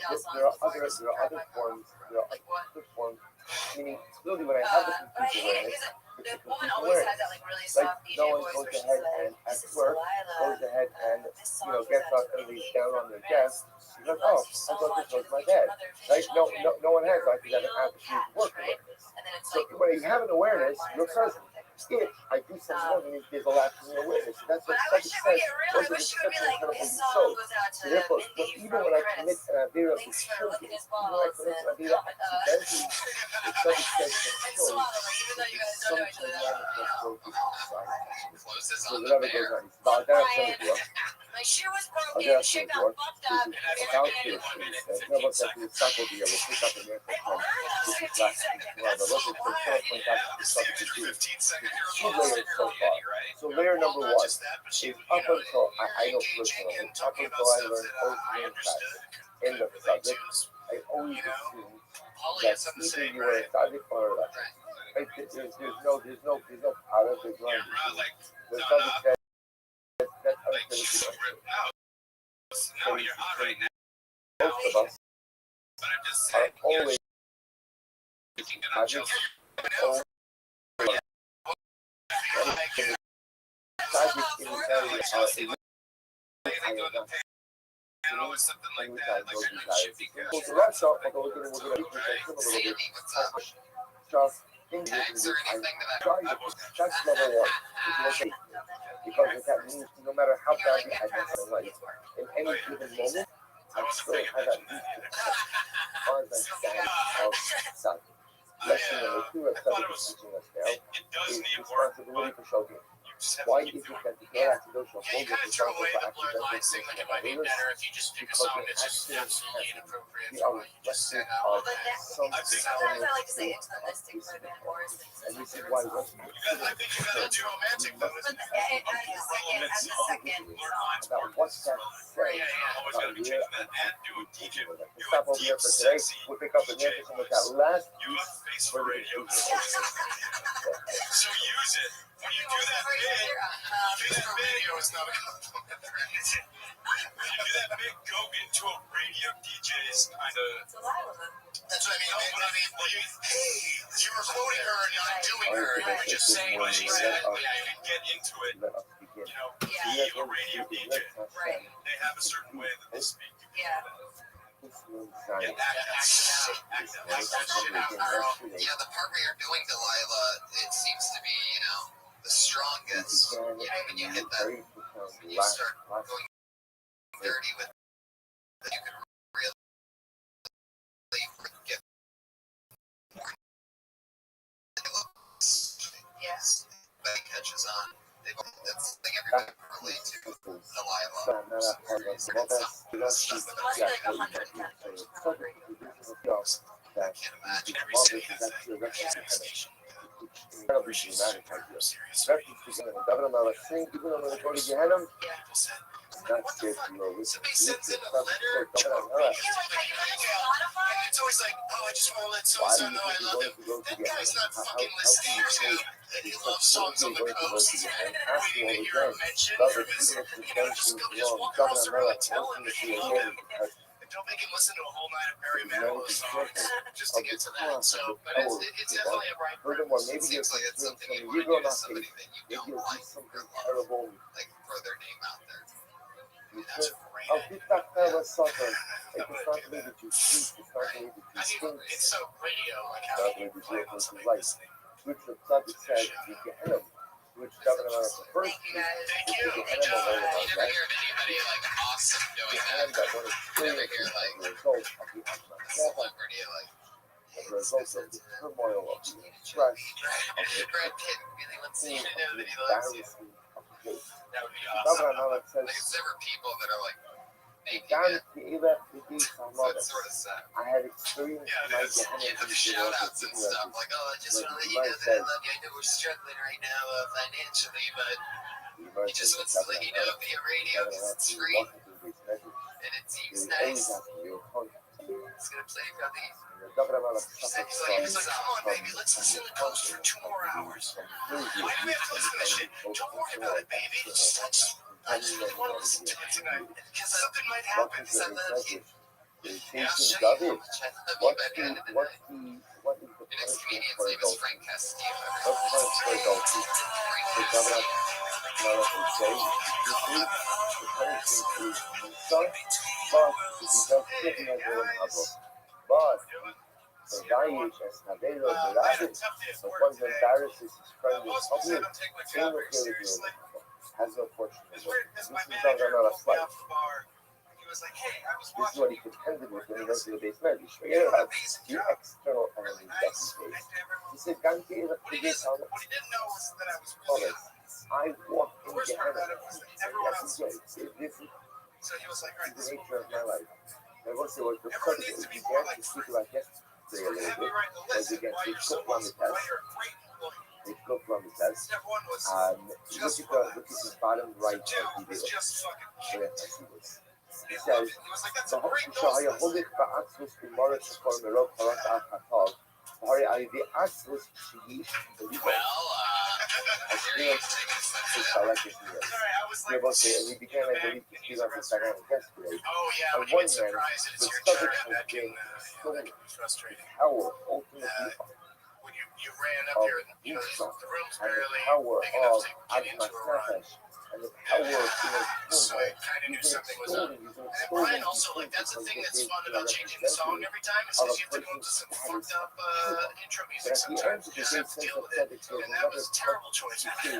other forms. There are other forms. Meaning, really, when I have the complete awareness, it's a complete awareness. Like no one goes ahead and at work goes ahead and gets up and lays down on their desk. He's like, oh, I thought this was my dad. Right? No one has that because I have to use work awareness. So when you have an awareness, you're present. If I do something wrong, there's a lack of awareness. So that's what Tzaddik says. Those are such incredible results. So therefore, even when I commit an avera of children, even when I commit an avera accidentally, the Tzaddik says to show that it's something manifest growth in society. So whatever goes on, it's about that I'll my shoe was broken, shit got fucked up. About this, no, but that is Saturday, we'll pick up in there for the local point out the subject to do. Two layers so far. So layer number one is up until I know personally, up until I learned opening class in the subject, I always assumed that either you were a tzaddik or a right? There's no out of the ground. The subject says that's uncritical. No, you're hot right now. Most of us But I'm just are saying, always thinking that I'm joking. Or something like that, like should be good. So that's all. Although we're going to just Tags or anything that that's level one. Because that means no matter how badly I get in life, in any given moment, I still have that deep understanding of something. Lesson number two, as Tzaddik is teaching us now, is responsibility for children. Why is it that the Torah to those who are responsible for accidental things and behaviors? Because the actions the are reflected of some Sometimes I like to say intimistic women or and this is why what I think you gotta do romantic though. about what's that say about real stop over here for today. We'll pick up the next with that last face for radio. So use it. When you do that video is not a compliment. When you do that big go into a radio DJ's kind of. That's what I mean. Hey, you were quoting her and not doing her. You were just saying what she said. Yeah, you get into it. Be a radio DJ. Right. They have a certain way that they speak. Yeah. Yeah, the part where you're doing Delilah, it seems to be, the strongest. When you hit that, when you start going dirty with it, you can really get more. Yes. But it catches on. That's the thing everybody can relate to. Delilah. Must be like 100 kind of I can't imagine every city has that station. Incredibly dramatic idea. Especially speaking of the government, like saying people are going to go to Gehenna. That's good for you. Somebody sends in a letter to a radio. It's always like, I just want to let so-and-so know I love him. That guy's not fucking listening to that he loves songs on the coast. Waiting to hear a mention from his, just walk across the room and tell him that you love him. Don't make him listen to a whole night of Barry Manilow songs just to get to that. So, but it's definitely a right. Furthermore, It maybe seems like it's something you want to do to somebody that you don't like, or like throw their name out there. That's a great idea. It's not the way that you speak, it's not the way that you think. It's so radio, like It's how not the you way play that on you somebody like. listening. Which the subject says is Gehenna, which Governor America first. Thank you guys. Thank you. Good job. You never hear of anybody like awesome doing that. You never hear like the result of the celebrity like the result of the turmoil of the stress Brad Pitt really wants you to know that he loves you. That would be Governor awesome. America says, Like there were people that are like making God, it. so It's sort of sad. I had experienced Yeah, my there's Gehenna shout outs and stuff like, oh, I just want to let you know that I love you. I know we're struggling right now financially, but he just wants to let you know via radio because it's free. And it seems nice. It's going to play for the. He's like, come on, baby, let's listen to the coast for 2 more hours. Why do we have to listen to that shit? Don't worry about it, baby. I just really want to listen to it tonight. Because something might happen because I love you. Chasing David. What is the punishment for adultery? What's the punishment for adultery? So David Melech would say, the punishment is Musa, but if he does it, he has Olam Haba. But for Daesh, as Navelo, the Rabbi, if one embarrasses his friend in public, they will kill the Olam Haba. Has no portion of it. This is David Melech's life. This is what he contended with when he went to the base medrash. Forget about the external enemies that he faced. He said, Ganti I walked in Gehenna. This is the nature of my life. I will say what the subject we began to speak about yesterday a little bit was against the Kuflam test. Look at his bottom right video. He says, we began, I believe, to speak about this dynamic yesterday. On one hand, the subject has been so power, ultimately, of Musa, and the power of Admas Nefesh, and the power of So I kind of knew something was up. And Brian also, like, that's the thing that's fun about changing the song every time, is because you have to go into some fucked up intro music sometimes. You just have to deal with it. And that was a terrible choice. I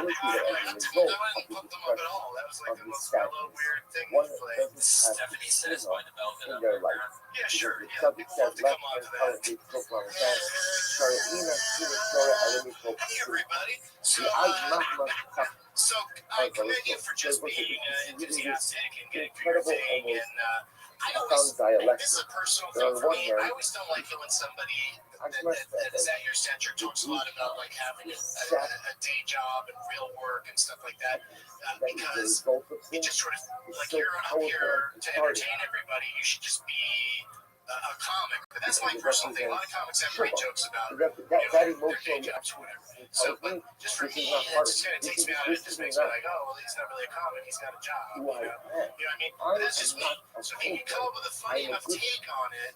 wouldn't put them up at all. That was like the most mellow, weird thing to play. Stephanie says by the bell in their life. Yeah, sure. Yeah, people love to come on to that. Hey, everybody. So I commend you for just being enthusiastic and getting through your thing. And I always, this is a personal thing for me. I always don't like it when somebody that is at your center talks a lot about like having a day job and real work and stuff like that, because it just sort of like you're up here to entertain everybody. You should just be a comic. But that's my personal thing. A lot of comics have great jokes about their day jobs or whatever. So, but just for me, it just kind of takes me out of it. It just makes me like, oh, well, he's not really a comic. He's got a job. You know what I mean? But that's just me. So if you can come up with a funny enough take on it,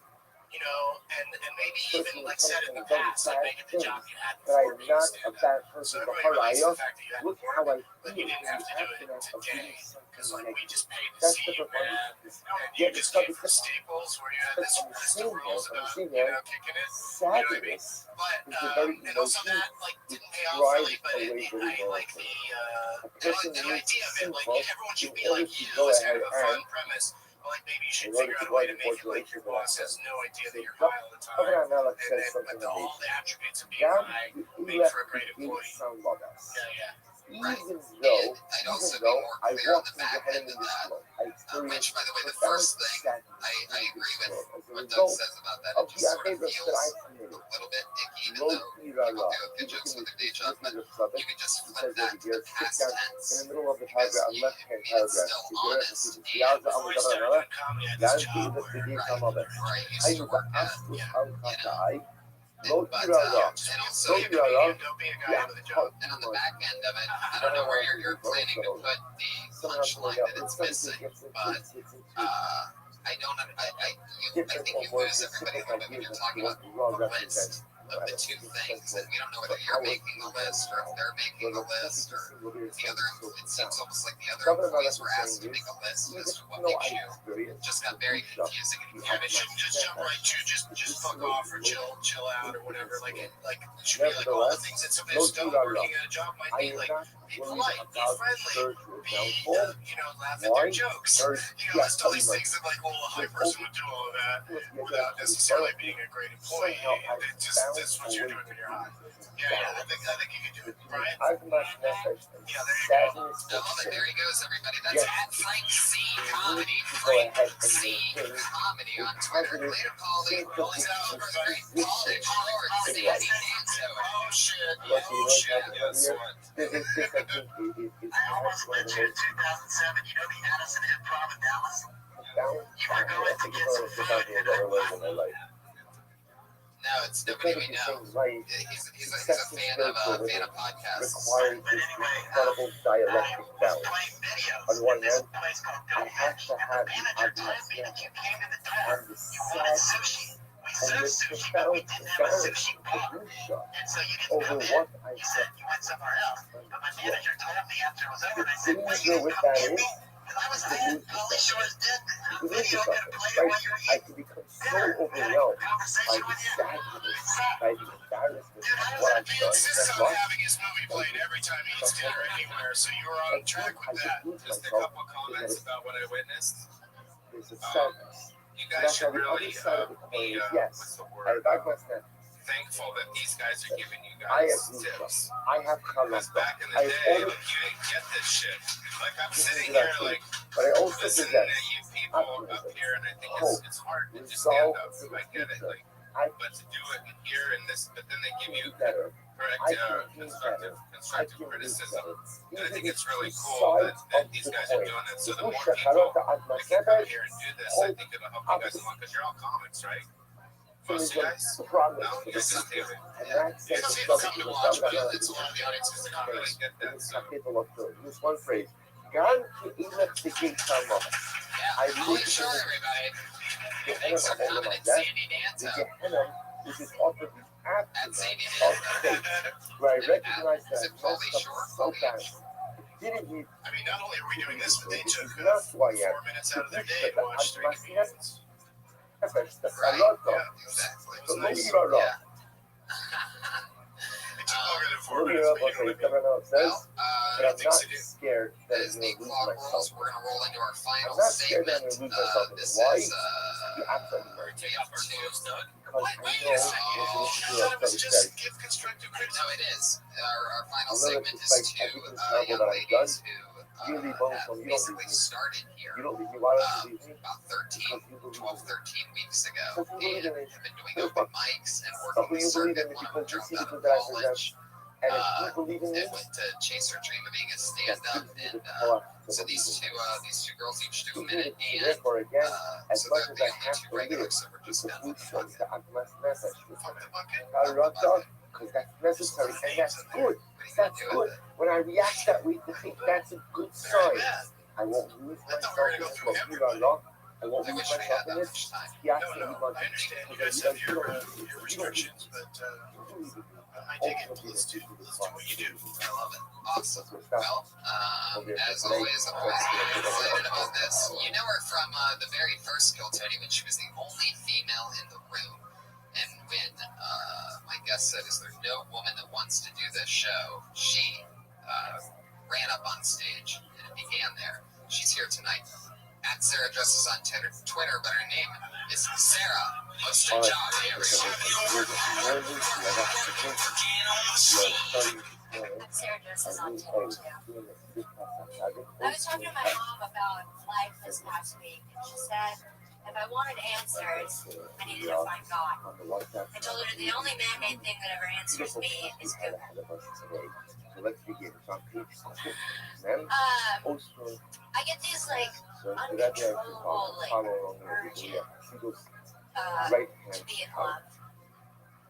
you know, and maybe even like said in the past, like make it the job you had before being a stand-up. So everybody likes the fact that you had before, but you didn't have to do it today. Because like we just paid to see you, man, and you just came from Staples where you had this list of rules about, you know, kicking it. You know what I mean? But and also that like didn't pay off really, but I like the idea of it. Like everyone should be like you. It's kind of a fun premise. Like maybe you should figure out a way to make it like your boss has no idea that you're high all the time, and then but all the attributes of being high make for a great employee. Yeah. Right. Even though I'd also be more I clear on walked the through back the end of Henneman that. I experienced Which, by the way, the profound first thing sadness I agree with as a what Doug result says about that. of It the just sort of behaviors feels that I a committed. little bit icky, even Lo though Ira people Ra. do have good jokes with their day job, but you It could just says flip that over to here, the stick past down tense. in the middle of the Because paragraph, left-hand it's paragraph. still You get it? honest. Yaza Before I Amudara started Nara. doing comedy, I had That's this job the where Bidin Right. Kamabes. Where I used I to knew work the at. Astus You Al know. Katai. Lo But Ira Ra. and also, don't be a comedian, don't be a guy with a job. and on the back end of it, I don't know where you're planning to put the punchline that it's missing, but I don't. I think you lose everybody a little bit when you're talking about the list of the two things, and we don't know whether you're making the list or if they're making the list or the other. It seems almost like the other employees were asked to make a list as to what makes you. Just got very confusing. Yeah, they shouldn't just jump right to just fuck off or chill out or whatever. Like it should be like all the things that somebody who's still working at a job might be like. Be polite, be friendly, laugh at their jokes. List all these things that like, well, a high person would do all of that without necessarily being a great employee. This is what you're doing when you're high. Yeah, I think you can do it, Brian. Yeah, there you go. Oh, there he goes, everybody. That's at Frank C. Comedy. Frank C. Comedy on Twitter. Later, Paulie. Paulie's out. Paulie Howard C. Oh, shit. Guess what? I was mentioned in 2007, the Addison Improv in Dallas? You were going to get some food and No, it's Because nobody we of the know. same life, He's a success in fan of spiritualism podcasts. requires this incredible dialectic balance. On one hand, I have to have the atmosphere and the sadness and the profound embarrassment of Lucia over what I said. The danger with that is you lose yourself, right? I can become so overwhelmed by the sadness, by the embarrassment of what I've done Insists and on lost. having his movie played every time he eats dinner anywhere, so you were on track with that. Just a couple comments about what I witnessed. There's a sadness. You So guys that's should on the really other side of the coin be, is what's yes, the I word? back myself. Thankful that these guys are giving you I guys have tips. I have Because character. back in the I have day, always, like, you didn't get this shit. Like, I'm this sitting is here, not true, like, but I also listening possess to you people up optimism, here, and I think hope, it's hard to just resolve stand up. for I the get it. future. Like, I but to do it here and this, but then they can give do you better. correct, I can do better. I constructive can do criticism. better. And I These think are it's the really two cool sides that of these the guys are coin. doing it. So the Who more shall people character at my that can come side, here and do this, I hope, think it'll help you guys along because you're all comics, right? Most of you guys? progress No, for you the guys just future. do it. And that Because sense of people struggle come to for watch, but the it's a lot of the audience is the I don't really comics. get that. this So, capítulo of this one phrase. God created the gate time. yeah, I Holy live sure, in everybody. the Thanks for Gehenna of coming my in, death, Sandy the Danto. Gehenna, which is often the At aftermath Sandy of Danto. faith, where I recognize Is that it I Pauly messed up Shore? so bad. Didn't need I mean, not only are we doing this, but they this took is not who I 4 am. minutes The out of their Buddha day to that watch 3 Atmasya comedians. Efes, the Right. Salata, Yeah, Exactly. it was the nice. Lugara. Yeah. It took longer than 4 Lugara, minutes, but what you know the what I mean. Governor says, Well, but I'm not scared that as I'm the going to lose clock rolls, myself. we're going to roll into our I'm final not scared that I'm segment. going to lose myself. This Why? is You absolutely our right. day off our shoes, Doug. Because I Wait know a second. what Oh, the I thought it was study just says. give constructive No, criticism. it is. Our final You know that segment is despite to everything terrible young that I've done, ladies who really have bones, you don't basically leave me. started here You don't leave me. Why don't you leave me? about 13, Because you believe 12, in me. 13 weeks ago Because you believe and in me. have been doing Who the open fuck? mics and But working when the you believe in circuit. me, One of them because you dropped see the out of good that I possess, college. and if you believe in me, And went to chase her dream of being a that stand-up. gives me And the power to so believe in me. these two girls each do a Even minute, if, and therefore, again, as so much they're as the I only have two to live, regulars that were just the done. food shows the Atmas message. Fuck the bucket. Karata, because that's necessary, and that's good. That's good. When I react that way to think that's a good Very sign. bad. I won't lose I thought myself we were in gonna this. go through Well, everybody. I won't I lose wish we myself had in that this. much time. Yeah, No, I understand. You guys have your restrictions, but I dig it. Let's do what you do. I love it. Awesome. Well, as always, I'm always very excited about this. You know her from the very first Kill Tony when she was the only female in the room. And when my guest said, "Is there no woman that wants to do this show?" She ran up on stage and it began there. She's here tonight. At Sarah Dresses on Twitter, but her name is Sarah. Most of the job here. Sarah Dresses on Twitter too. I was talking to my mom about life this past week, and she said if I wanted answers, I needed to find God. I told her the only man-made thing that ever answers me is Google. So let's begin. I get these like uncontrollable urges to be in love.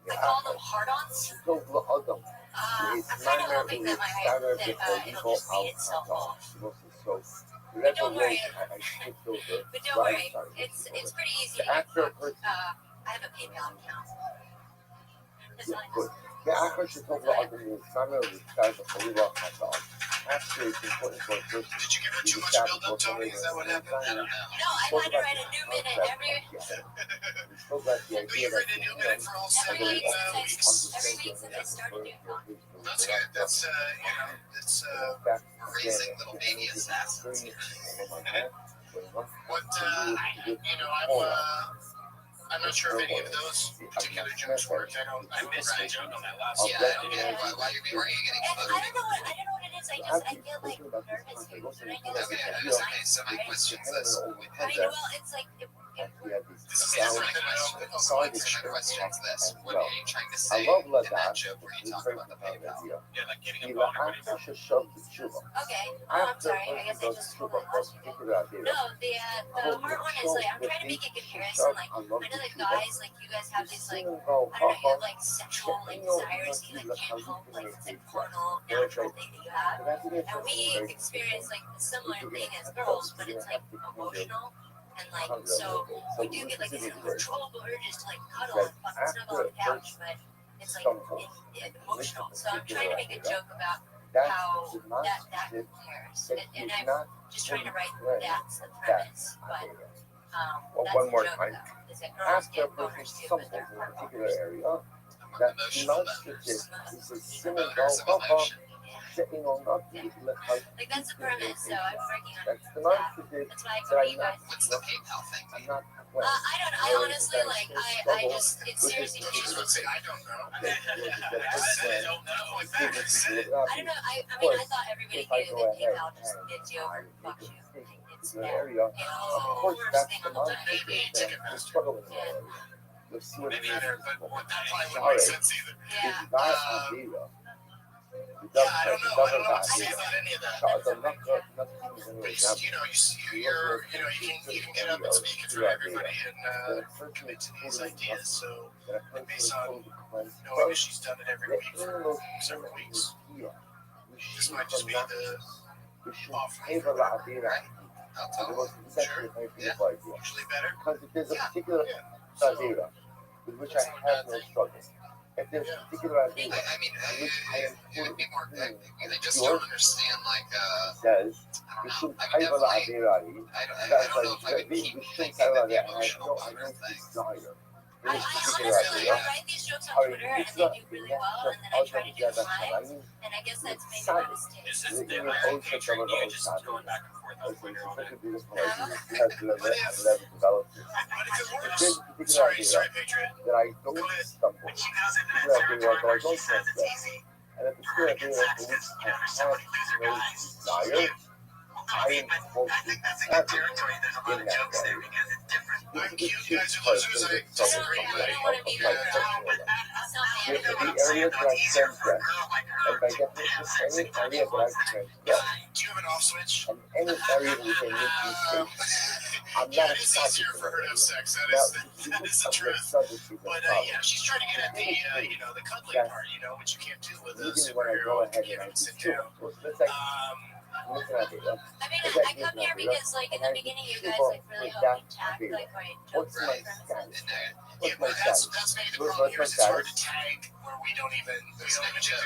I call them hard-ons. I'm kind of hoping that it'll just feed itself off. But don't worry, it's pretty easy to get hooked. I have a PayPal account. It's not just- Actually, it's important for a person. Did you give her too much build-up, Tony? Is that what happened? I don't know. No, I had to write a new minute every But you read a new minute for all 7 week weeks. since I started doing one. That's good. That's that's We're raising little baby assassins here. what I'm not sure if any of those particular jokes worked. I missed the joke on that last Yeah, I don't get it. Why are you getting And I close? don't know what it is. I get like nervous here. When I get Okay, like okay, so my question's this. I mean, well, it's like if we're have these This is sound, my question. solid My question is this: and what no. are you trying to I say love in Ladakh, that joke where you it's talk very about the profound PayPal? idea. Yeah, like getting a The boner when after Shashov the Tshuva. Okay. Oh, I'm After sorry. I person guess I does just Tshuva totally for a lost you. particular idea, No, the hard one is like I'm trying to make a comparison. Like I know that guys, like you guys have these like I don't know, you have like sexual like desires, you like can't help like it's like carnal natural thing that you have, and we experience like a similar thing as girls, but it's like emotional. And like, so we do get like these uncontrollable urges to like cuddle and fucking snuggle on the couch, but it's like emotional. So I'm trying to make a joke about how that compares, and I'm just trying to write that's the premise, but that's one more the joke time. though, is that girls After a get person boners too, but stumbles they're in a hormonal. particular area, I'm that emotional demonstrative boners. is a similar Boners of emotion. Like that's the premise, so I'm working on That's that. demonstrative That's why I that come to I'm you not, guys. What's the PayPal thing? I'm not I don't know. I honestly like. I just. It seriously I was just changes. about to say, I don't know. I said I don't know. In fact, I said it. I don't know. I mean, I thought everybody knew that PayPal just bids you over and fucks you. It's an that. area. It's Of the course, worst that's thing the on the planet. Maybe I'm struggling in that area. You'll see what it Maybe is. there, but that probably wouldn't Alright. make sense either. Yeah. Is that idea? Yeah, I don't know. I don't know what to say about any of that. But you can get up and speak in front of everybody and commit to these ideas. So based on knowing that she's done it every week for several weeks, this might just be the off week or whatever, right? I'll tell you. Usually better. Because if there's a particular So, idea with which I have no struggle, if there's a particular idea I mean, in which I am it would be more. fully I just don't understand. Like, says, I we don't should know. I have would a definitely. idea. I don't know if I would keep thinking that the emotional boner thing. I honestly like. I write these jokes on Twitter and they do really well, and then I try to do the lines, and I guess that's maybe my mistake. is this the Iron Patriot? You just going back and forth on Twitter on it. But if it works, sorry, Patriot. That I don't Go ahead. stumble. When she does it in a territory where she says it's easy, And if it's for her good to idea get in sex which is, I somebody have loser no guys. desire, I mean, I think that's a good territory. There's a lot of jokes there because it's different. I'm cute, you guys are losers. I disagree. I don't want to be Yeah, rude. It's not you fair. know what I'm saying, though? It's easier for a girl like her and by to have definition, sex any anytime she area that I wants. can Do get, you have an off switch? and any area within this space, I'm Yeah, not it is a easier for her to have sex. That is the truth. But yeah, she's trying to get at the the cuddling part, which you can't do with a even when I superhero. go You ahead can't and I even sit do down. let's like, listen at it, I mean, I come here because, like, in the beginning, you guys, like, really helped me tack, like, my jokes and what's my premises. status? Yeah, What's my but status? that's maybe the problem here is it's hard to tag where we don't even there's a joke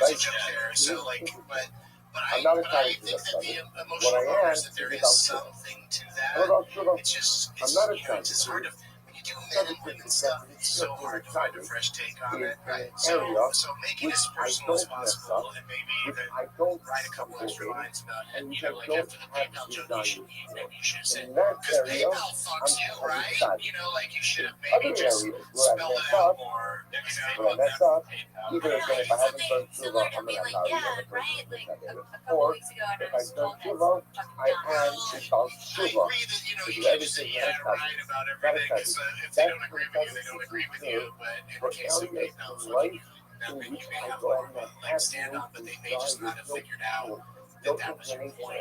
there. So like, but I think that the emotional bonus that there is something to that. It's just it's just hard to when you do men and women stuff. It's so hard to find a fresh take on it. Right. So make it as personal as possible, and maybe even write a couple extra lines about it. Like after the PayPal joke, maybe you should say because PayPal fucks you, right? Like you should have maybe just spelled it out more. Where I mess up, either I if I don't know, haven't done it's too similar long, to I'm me, gonna like, allow yeah, you right? Like, a couple or weeks ago, I if was I've told done too that's long, fucking I dumb. am called I Shiva. agree that you can't just say right about everything because if they don't agree with you, they don't agree with you. But in the case of PayPal, fucking you, that may you may have more of a leg stand up, but they may just not have figured out that that was your point.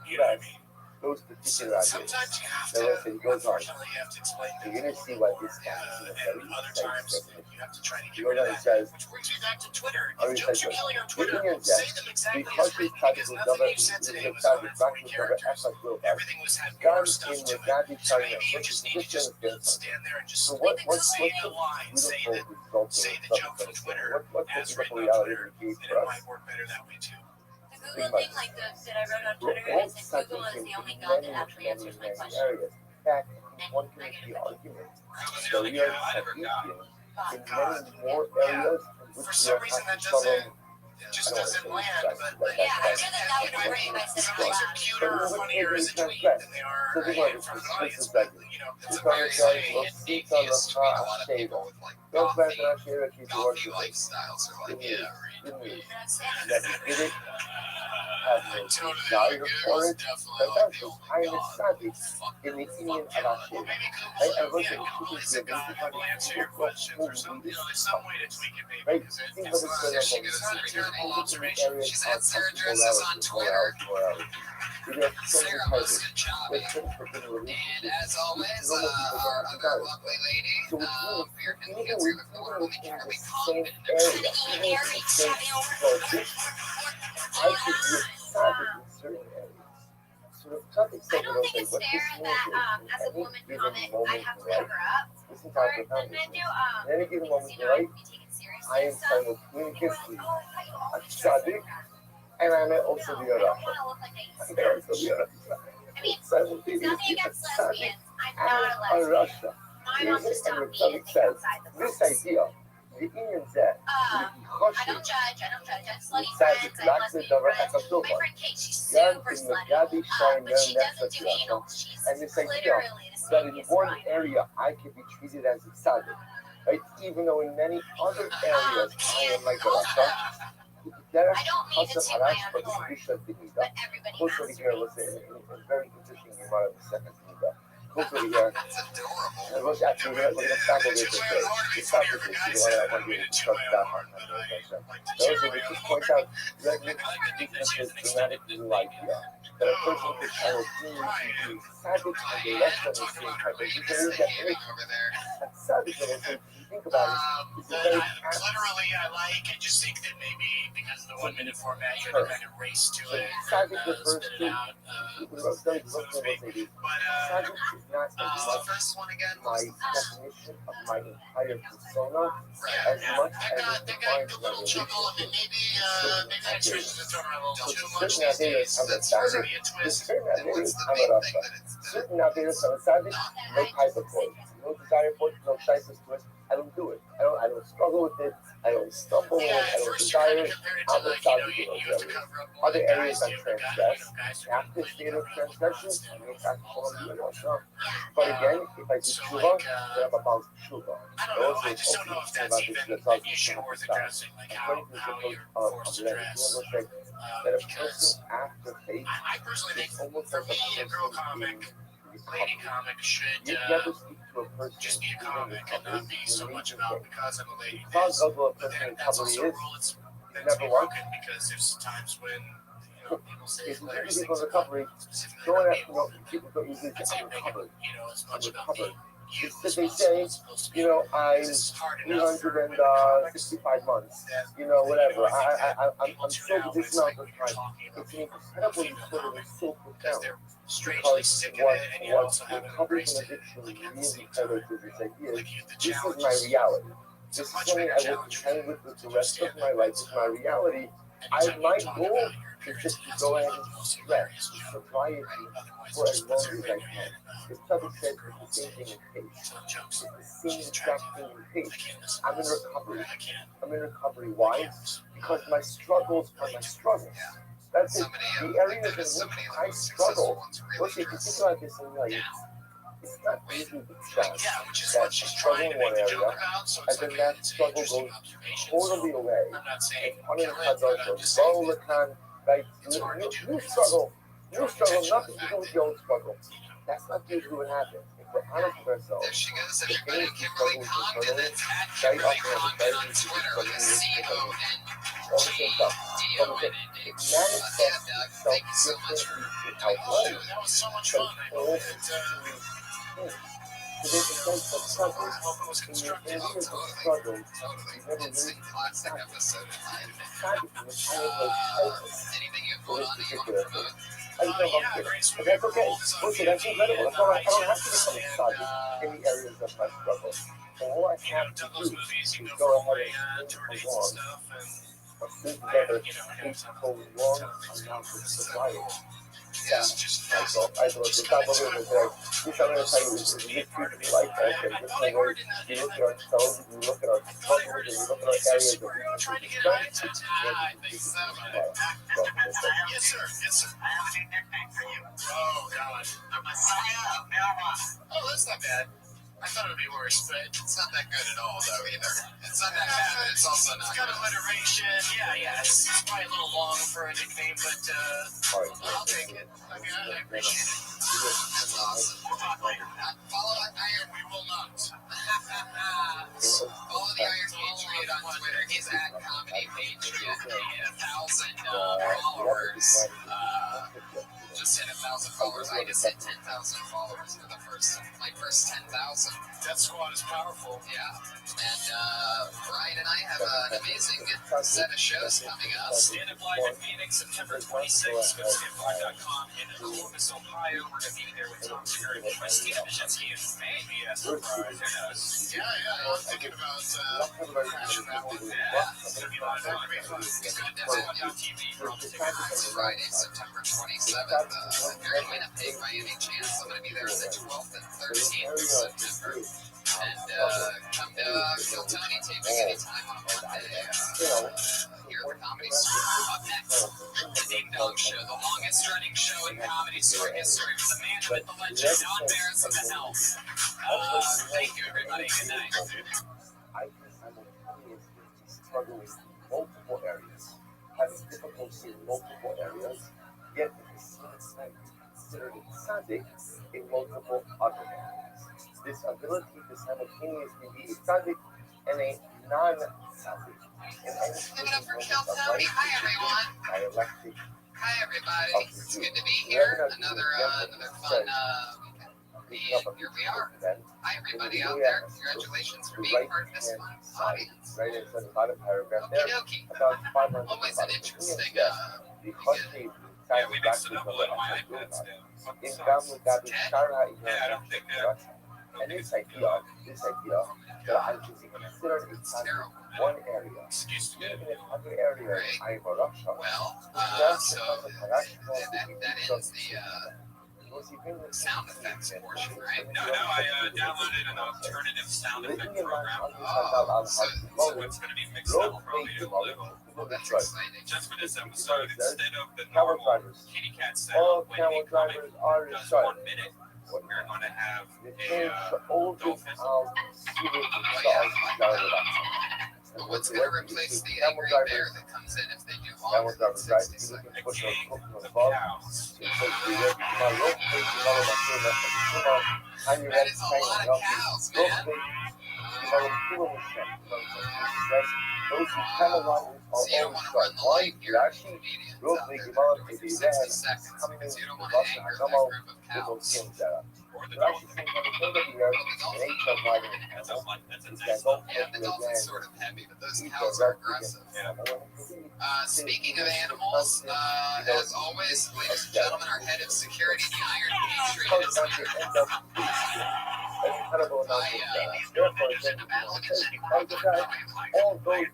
You know what I mean? Those particular ideas. Sometimes you have Now to, listen, it goes on. unfortunately, you have to explain So things you're a gonna see little why bit this more. guy is And other times, you have to try to get You rid know of what it that. says? Which brings me back to Twitter. Or If he jokes says are killing on Twitter, the thing is say that them exactly because as he's written, tried to because do nothing double, you said today was tried to 140 practice over characters. effort will Everything was had done more stuff in to the it. Nazi So China, maybe you which just is need to just different. stand there and just So say the line, say the joke from Twitter as written on Twitter, and it might work better that way too. The Google thing, like, that I wrote on Twitter, is that Google is the only God that actually answers my question. In fact, And one I can get the it. argument Google's the that only we are guy I ever got. in many more areas in For which we some are reason that actually doesn't just doesn't land. But Yeah, I knew that that would anyway, break if I said some it things out are loud. cuter or funnier as a tweet than they are So this in is front of an this audience. is But like it's a it's very always It's an atheist tweet. A lot of shade. people with like Don't plan to not share that you work coffee with. lifestyles are like, yeah, Good news. right. Never did it. Have no Totally desire for it. definitely But like that's the just oh my kind of god, savage fuck in the fuck Indian you. Arashid. Maybe Right? Google And look yeah, at Google it. is a god that will answer your question for something. You know, there's some way to tweak it, maybe, Right? because Think it's about not. this She for goes, It's not a terrible the observation. areas she are said Sarah comfortable Dresses hours, on 4 Twitter. hours, 4 hours. We have so many Sarah partners. was Kajabi. We're looking for good And relationships. as always, Normal people don't our have other desires. lovely lady, So which means beer can even answer the door on the within Caribbean the same continent. area, even within the same project, I could be excited in certain areas. So the topic I said don't that think it's what this fair means that is as a in any woman given comic, I moment have in to life, cover up listen to for the the men do. in any given moment Because in I life, can be taken seriously I and am stuff. simultaneously People are like, oh, a why you always dress like tzaddik that? and I may No, also be I a don't rasha. want to look like I I used may to. also be a rasha. I mean, there's Simultaneously nothing a against tzaddik lesbians. I'm and not a a lesbian. rasha. My mom just And taught the me to topic think says, outside the this box. idea, the Indian said, I don't judge. I have slutty tzaddik, friends. I have like the lesbian dover friends. at the My friend Kate, she's Yan super in the slutty. Gabi Shine But she doesn't do Next anal. She's and this idea literally the that in sneakiest one kind. area I can be treated as a tzaddik, right? Even though in many other areas I am like a rasha. I don't mean to toot my own horn, but everybody Close over here, let's say, masturbates. a very interesting Gemara in the second Gemara. Close over here. That's adorable. And we're actually we're gonna stop over here today. We stop with this. You don't want to discuss that one. Those are just point out that weaknesses dramatically like that a person could simultaneously be tzaddik and the rest of the same type. You can read that very Over there. tzaddik, and if you think about it, it's a very Literally, I just think that maybe because of the 1 minute format, you had to kind of race to so it tzaddik and refers spit to it out, so to speak. But tzaddik is not as What's much the first one again? my definition of my entire persona Right. as much that as got it defines a my little chuckle, and then relationship. maybe that chooses to throw around a little too So much certain these days. Averas I'm a That's There's tzaddik, be a with twist. certain And what's Averas the I'm a main thing rasha. that it's the Certain Averas I'm a tzaddik, no type of for it. No desire for it, no shices to it. I don't do it. I don't struggle with it. I don't stumble in it. Yeah, I at don't first you kind desire of it. compared it I'm to a like, tzaddik you in have those to areas. cover up more Other than areas guys I do, but transgress. guys are After completely state of covered up transgression, I make that all the form time. of rasha. But again, if I do So, tshuva, like, then I'm about tshuva. I don't know. I just don't know if that's even an issue worth addressing, like how you're forced to dress. That a Because person after faith I personally think, is almost for like me, a a girl person comic, being lady comic should you never speak to a person just be a who's in comic and not be so much about because I'm a lady. Because of what a But person then in that's recovery also a is, rule that's you meant to never be want. broken because there's times when people say If you hilarious people in things recovery, about specifically don't about ask, me. people don't usually I'd say, say I'm make it, recovered. as I'm much about recovered. you It's as that they possible say, as opposed to be. I'm Because it's hard enough for women comics 365 months, that, whatever. I think that I'm people tune so out when this it's like amount of when you're time. talking about It's an being incredible a female sort of comic so because profound. they're strangely sick of it and yet What also haven't recovery embraced from it addiction like at the really same time. highlights is this idea. Like the This is challenge my is reality. it's This a is much something bigger I will challenge for contend you with to the rest of understand my that. life. It's my reality. Anytime My you talk goal about your is appearance, just it to has go to be ahead like and the most spread hilarious joke. sobriety Otherwise, for it as just long puts as everybody I in your head can. about This topic this says girl it's on the same thing stage in case. telling jokes. It's the same She's exact attractive. thing in I case. can't listen I'm to in this. recovery. I can't. I'm in recovery. Why? Because my struggles are my struggles. That's it. Somebody, The like areas that is in somebody which of the I most successful struggle. ones really Let's see, if you dress think about this in life, down. it's not easy to Like, judge yeah, which is that what she's struggle trying in to one make the joke area, about. So and it's then like that it's an struggle interesting goes observation. totally So away. I'm not saying And punish kill it, but I'm just saying that right? it's hard to do New because struggle, drawing attention to nothing the to fact do with that, your own struggle. That's not usually what happens. If we're honest with ourselves, There she goes, the everybody. things we Kimberly struggle with Congdon. internally, That's at very Kimberly often have a Congdon very on easy Twitter struggle with a with C-O-N. all the same stuff. But it manifests Yeah, Doug, itself thank you so much for differently doing without the life. show. that was so much So fun. I hope it's that so there's a sense of struggle. I hope it was In your constructive. areas of Totally. struggle, Totally. you never It's really a classic episode of mine. Anything you put on that you want to promote? Yeah, great. So But that's okay. Gold is on Listen, that's VIP incredible. and That's all I don't have to iTunes, become excited in the areas of my struggle. All I have to done do those movies. You is go go for ahead away and tour move dates and along stuff, and or string I, together I a have some prolonged amount of sobriety. Yeah. it's just I thought the top of it was like, this I'm going to tell you is a big truth in life. Okay, this is the way we look at ourselves, we look at our struggles, and we look at our areas of weakness trying to and get strength. I think so. Yes, sir. Yes, sir. I have a new nickname for you. Oh, God. The Messiah of Marijuana. Oh, that's not bad. I thought it would be worse, but it's not that good at all, though, either. It's not that bad, but it's also not. It's got alliteration. Yeah. It's probably a little long for a nickname, but I'll take it. I mean, I appreciate it. That's awesome. Follow Iron, we will not. Follow the Iron Patriot on Twitter. He's at Comedy Patriot. He hit 1,000 followers. Just hit 1,000 followers. I just hit 10,000 followers for my first 10,000. That squad is powerful. Yeah. And Brian and I have an amazing set of shows coming up. Stand Up Live in Phoenix, September 26th. Go to standuplive.com. In Columbus, Ohio, we're going to be there with Tom Segura and Christina Vizhinsky and maybe a surprise. Who knows? Yeah. I'm thinking about crashing that one. Yeah. It's going to be live on TV for Friday, September 27th. If you're in Winnipeg by any chance, I'm going to be there on the 12th and 13th of September. And come to Kill Tony taping anytime on Monday. Here at the Comedy Store. Up next, the Ding Dong Show, the longest running show in Comedy Store history. The man with the legend, Don Barris of the Helm. Thank you, everybody. Good night. I think simultaneously struggling in multiple areas, having difficulty in multiple areas, yet at the same time considered it tzaddik in multiple other areas. This ability to simultaneously be a tzaddik and a non-tzaddik. Give it up for Kill Tony. Hi, everyone. Dialectic. Hi, everybody. It's good to be here. Another fun weekend. Here we are. Hi, everybody out there. Congratulations for being part of this fun audience. Right inside the bottom paragraph there, Okie dokie. about 500. Always an interesting. Because they We mixed it up a little. My iPad's down. in Gamu Gabi Shara in Yeah, I don't think and this idea that I can consider a tzaddik one area, excuse me. even in other areas I have a Rothschild. Well, so that ends the sound effects portion, right? No, I downloaded an alternative sound effect program. So What's going to be mixed up probably a little. well, that's exciting. Just for this episode, instead of the Camel normal drivers. kitty cat All sound, when camel the comic drivers are does inside. 1 minute, we're going to have They a change the oldest dolphin. out seated But what's going to replace the angry bear that comes in if they do Camel longer than drivers, right? 60 You can seconds? put The your king, foot on the the ball. cows. You put the red tomorrow, tomorrow, and you That want is to a hang lot on of cows, Those man. who camel riders are So you don't always want to run right. the Why? light your Actually, comedians real out big there amount that are of doing the for 60 event seconds coming because in you don't the want bus to and anger come that out group of with those cows. things that Or the They're actually dolphin. saying that the years Well, the in dolphin. nature riding That's camels. that's a These nice guys one. don't Yeah, the take you dolphin's again. sort of heavy, but those These cows are are rough aggressive. again. Speaking of animals, as always, ladies and gentlemen, our head of security, the Iron Patriot, is Sometimes here. you end up an incredible amount of gas. Therefore, then all those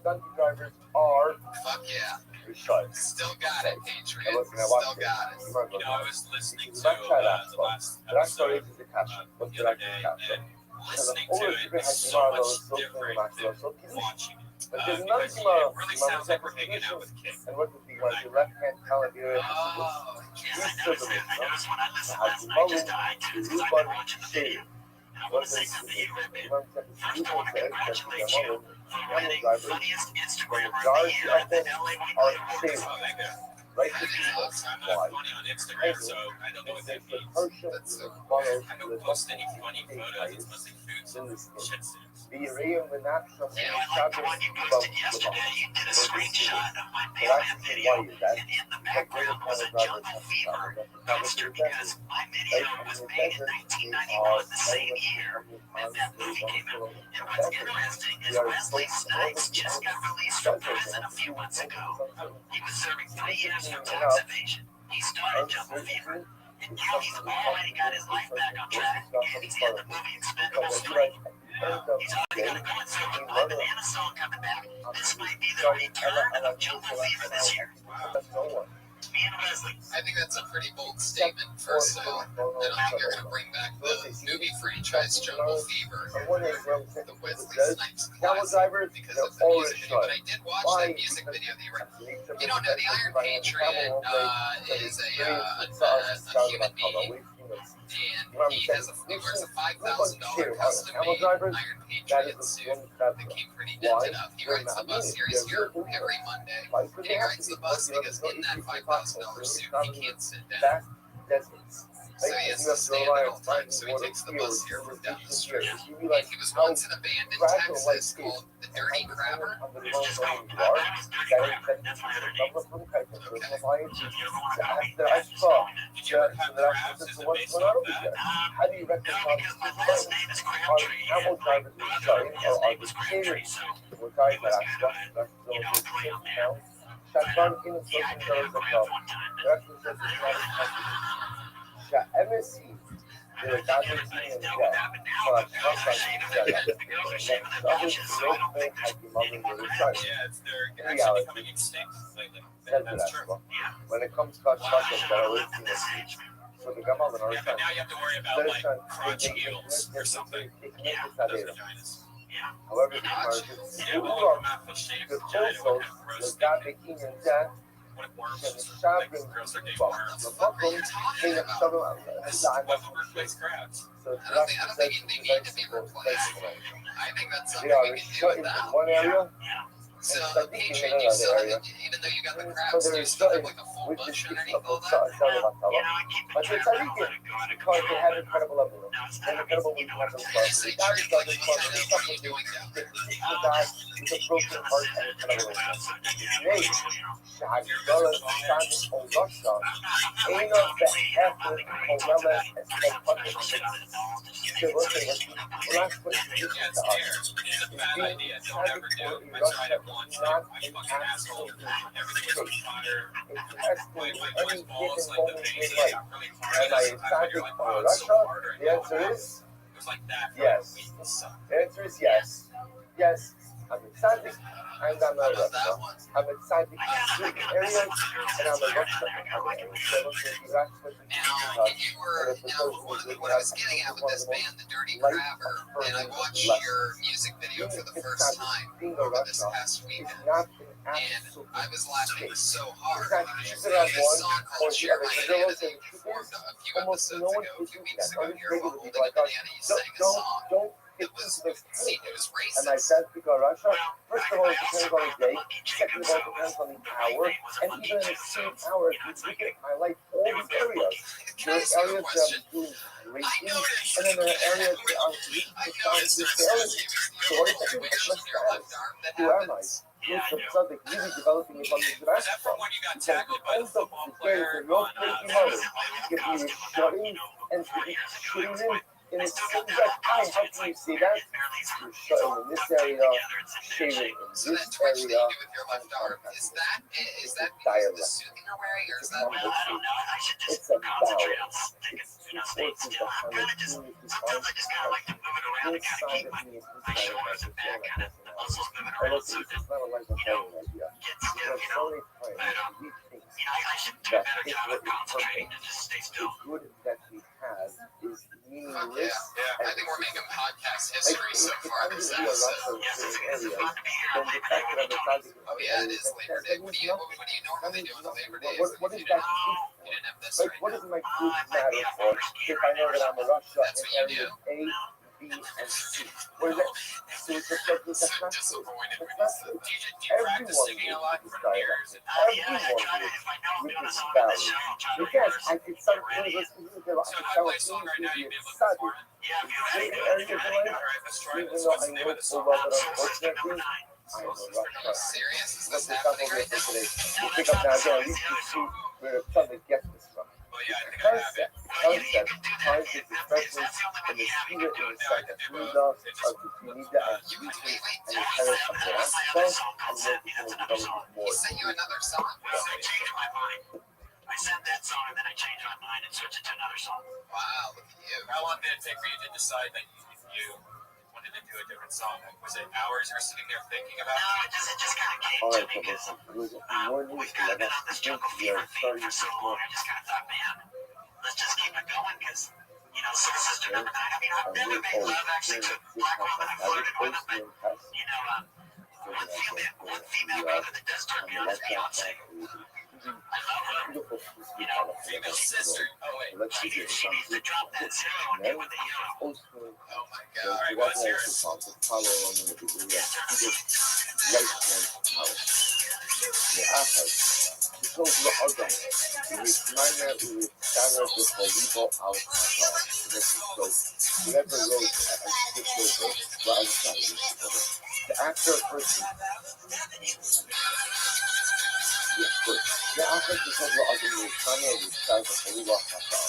donkey drivers are Fuck yeah. Rishad. Still got it, Patriot. I was gonna Still watch it. got it. You know, I was listening to Black China, the last Black story episode is the cash. What's the the other like day, cash? and listening Because to always it people is have so tomorrow, much so different maximum, so than easy. watching it. But there's none Because tomorrow. it really sounds like we're hanging out with kids. And what would be like the left hand column here? Oh, Yes, I noticed when I listened last night, just to iTunes, because I've been watching the video. And I want to say something to you, Rabbi. First, I want to congratulate you for winning funniest Instagrammer of the year at the LA Weekly Awards. Oh, thank you. Right that to is people. awesome. I'm not funny on Instagram, so I don't know what that means. I don't post any funny photos. It's mostly food, shit suits. The Uriam Vinaksham Yeah, I like the one you posted yesterday. You did a screenshot of my mailman video, and in the background was a jungle fever poster because my video was made in 1991, the same year that that movie came out. And what's interesting is Wesley Snipes just got released from prison a few months ago. He was serving 3 years for tax evasion. He started Jungle Fever, and now he's already got his life back on track, and he's in the movie Expendables 3. He's already got a concert with London and a song coming back. This might be the return of Jungle Fever this year. Me and Wesley. I think that's a pretty bold statement, first of all. I don't think you're going to bring back the movie franchise Jungle Fever with the Wesley Snipes Camel classic drivers, because they're of the all music video. But I did watch that music video. You don't know, the Iron Patriot is a human being let's see. And he wears a $5,000 custom-made Iron Patriot suit that came pretty dented up. He rides the bus here. He's here every Monday. And he rides the bus because in that $5,000 suit, he can't sit down. So he has to stand at all times. So he takes the bus here from down the street. And he was once in a band in Texas called the Dirty Crabber. I saw Did you ever have crabs as a base off that? how do you reconcile these two things? Are camel drivers starting or are they catering to guys that are that's Shotgun in the social service account. MSC, the Dodgers team in Jet, so that's Yeah, it's they're actually becoming extinct lately. That's true. when it comes to construction, that always seen it. So the gamma and Yeah, but now you have to worry about like crotch eels or something. Those vaginas. however, the Yeah, well, look, I'm not shaved vagina would have gross thing. What worms? Like girls are dating worms. What are you talking about? This is what will replace crabs. So I don't think they need to be replaced. I think that's something they are we can do shut with into that. one area. So the Patriot, you still have, even though you got the crabs, you still have like a full Which is bush the underneath all that. but it's a weekend because they have incredible level. They're incredible with level. When you say That is trick, the what are you doing down there? the guy with a broken heart and incredible level. Nay, Shahadullah standing on Russia, ain't of the effort or wellness as the public the working with the last question Yeah, it's air. It's a bad idea. Don't ever do it. I tried it once. I fucking asshole. Everything was on fire. My wife's balls, like the veins, they got really hard. Am I You're excited like, for wow, it's so Russia? harder. The answer is It was like that for yes. a week. It sucked. The answer is yes. Yes, I'm excited and I'm a How about that Russia. one? I'm excited in certain areas and I'm a Russia. Now, what I was getting at with this band, the Dirty Crabber, and I watched your music video for the first time over this past weekend, and I was laughing so hard. This song called Share My Banana that you performed a few episodes ago, a few weeks ago here while holding a banana, you sang a song. Don't It was and I racist. said because Russia, first of all, it depends on the day, second of all, it depends on the hour, and even in the same hour, if you look at my life, all these areas. Can I There's ask you a areas that question? I'm doing great I in, noticed. and then there are areas that I'm I really noticed this there's area. a So what is little it? twitch on your left arm that Who am I? happens. It's something really developing from the Is that basketball. from when you got tackled by the football player Your on crazy mother. If you were shutting and shooting him in the same exact time, how can you see that? You're shutting in this area, shaving in So that this twitch that you area. do with your left arm, is that because of the suiting you're wearing, or is that It's a balance. It's two forces that kind of continuously find inside of me, inside of myself. And it's not a life of telling idea. There are so many times we think that if we're imperfect, the good that we have is meaningless. Yeah, I think we're making podcast history so far this episode. Oh yeah, it is Labor Day. What do you normally do on the Labor Day? What If is you that? didn't have this Like, right what now. does my group matter for if I know that I'm a Russia That's in what you areas do. A, B, and C? What is it? So it's just like So that's not true. disappointed when you That's said not that. true. Do you practice Everyone singing a needs lot this for dialect. mirrors? Everyone with this value. Because I did some things that So if I play a song right now, you'd be able to perform it? certain areas of life, All right, let's try even this. though What's I the name know of the full song? well that unfortunately, I am a Are you Russia. serious? Is Let's this pick up happening over right here now? today. We'll pick up now again. At least you see where the public gets this from. Well, yeah, I think I have it. Concept, finds its expressions in the spirit and the sacafuda of the Tunida and Greece and the terrace of the Rasta, and then it can develop He more. sent you another song. I said that song and then I changed my mind and switched it to another song. Wow, look at you. How long did it take for you to decide that you wanted to do a different song? Was it hours you were sitting there thinking about No, it? it just kind of came All to right, me so because listen, more news we've kind of been on this to jungle fever thing for so long. I just kind of thought, man, let's just keep it going because, you know, Soul Sister never died. I mean, I've never made love actually to a black woman. I flirted with them, but, you know, one female brother that does turn me on is Beyonce. beautiful piece you of know, Female sister. Oh wait. let's like begin. she needs to drop that zero and get with the hero. Also, Oh my the god. Alright, let's hear it. follow along in the beginning. Right hand power. The Ahad. Because the Adam, Yismana Ulitzara the Holibo al Kata. So, whatever road I skipped over, well, I'm sorry, the actor person, yes, good. The actor because the Adam Yismana Ulitzara the Holibo al Kata.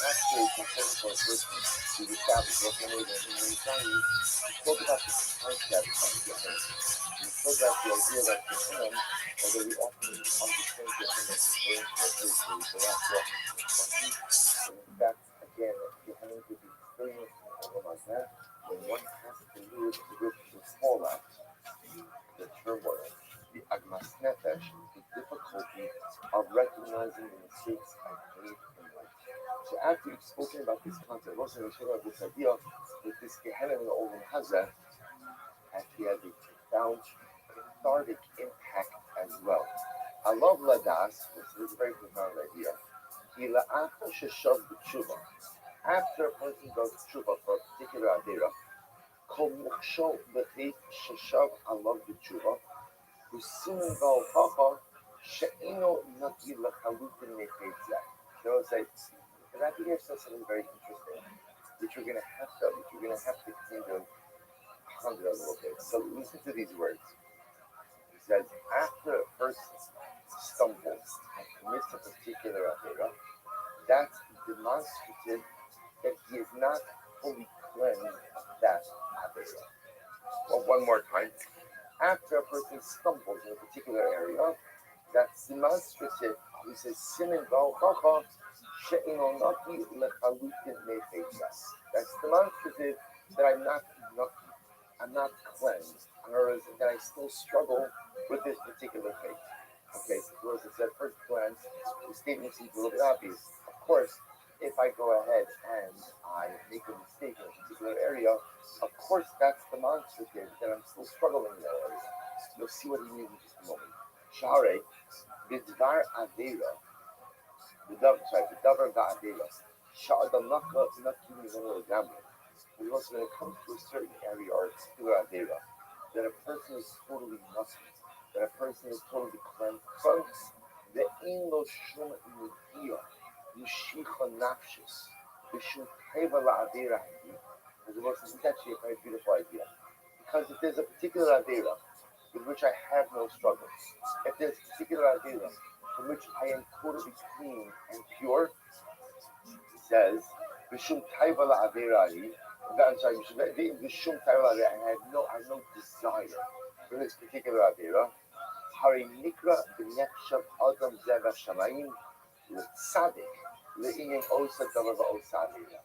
Actually, it's important for a person to establish what's the name in the Israeli. We spoke about the concept of Gehenna. We spoke about the idea that Gehenna, although we often understand Gehenna as referring to a place where we go out walking to the country, but in fact, again, Gehenna could be experienced in a room like that when one has to live with the fallout, the turmoil, the agmas nefesh, the difficulty of recognizing the mistakes I made in life. So after we've spoken about this concept, also we spoke about this idea that this Gehenna in the Olam Hazeh actually has a profound cathartic impact as well. I love Ladas, which is a very profound idea. After a person does tshuva for a particular adira, kol muksho b'chit sheshav alav b'tshuva, v'simen v'alchacha she'ino naki l'chalutin mecheitzah. So it's like, the Rabbi here says something very interesting, which we're going to have to kind of ponder a little bit. So listen to these words. He says, after a person stumbles and commits a particular avera, that's demonstrative that he is not fully cleansed of that avera. Well, one more time. After a person stumbles in a particular area, that's demonstrative. He says, simin v'alchacha she'ino naki lechalutin mecheitzah. That's demonstrative that I'm not cleansed, or that I still struggle with this particular faith. Okay, so as I said, first glance, the statement seems a little bit obvious. Of course, if I go ahead and I make a mistake in a particular area, of course that's demonstrative that I'm still struggling in that area. You'll see what he means in just a moment. Share, bidvar avera, the davar va'avera, sha'adam naka naki mizano example. Because when it comes to a certain area or a particular avera, that a person is totally nothing, that a person is totally cleansed from, the ain't no shum nidiyah, yishicha nafshis, b'shum teva la'avera hadi. As it was, this is actually a very beautiful idea. Because if there's a particular avera with which I have no struggle, if there's a particular avera from which I am totally clean and pure, he says, b'shum teva la'avera hadi. I'm sorry, Vishum Taiva, I have no desire for this particular Avera. Hari Nikra B'nefshav Adam Zeva Shamayim L'tzadik L'inyan Osa Davar V'Osa Avera.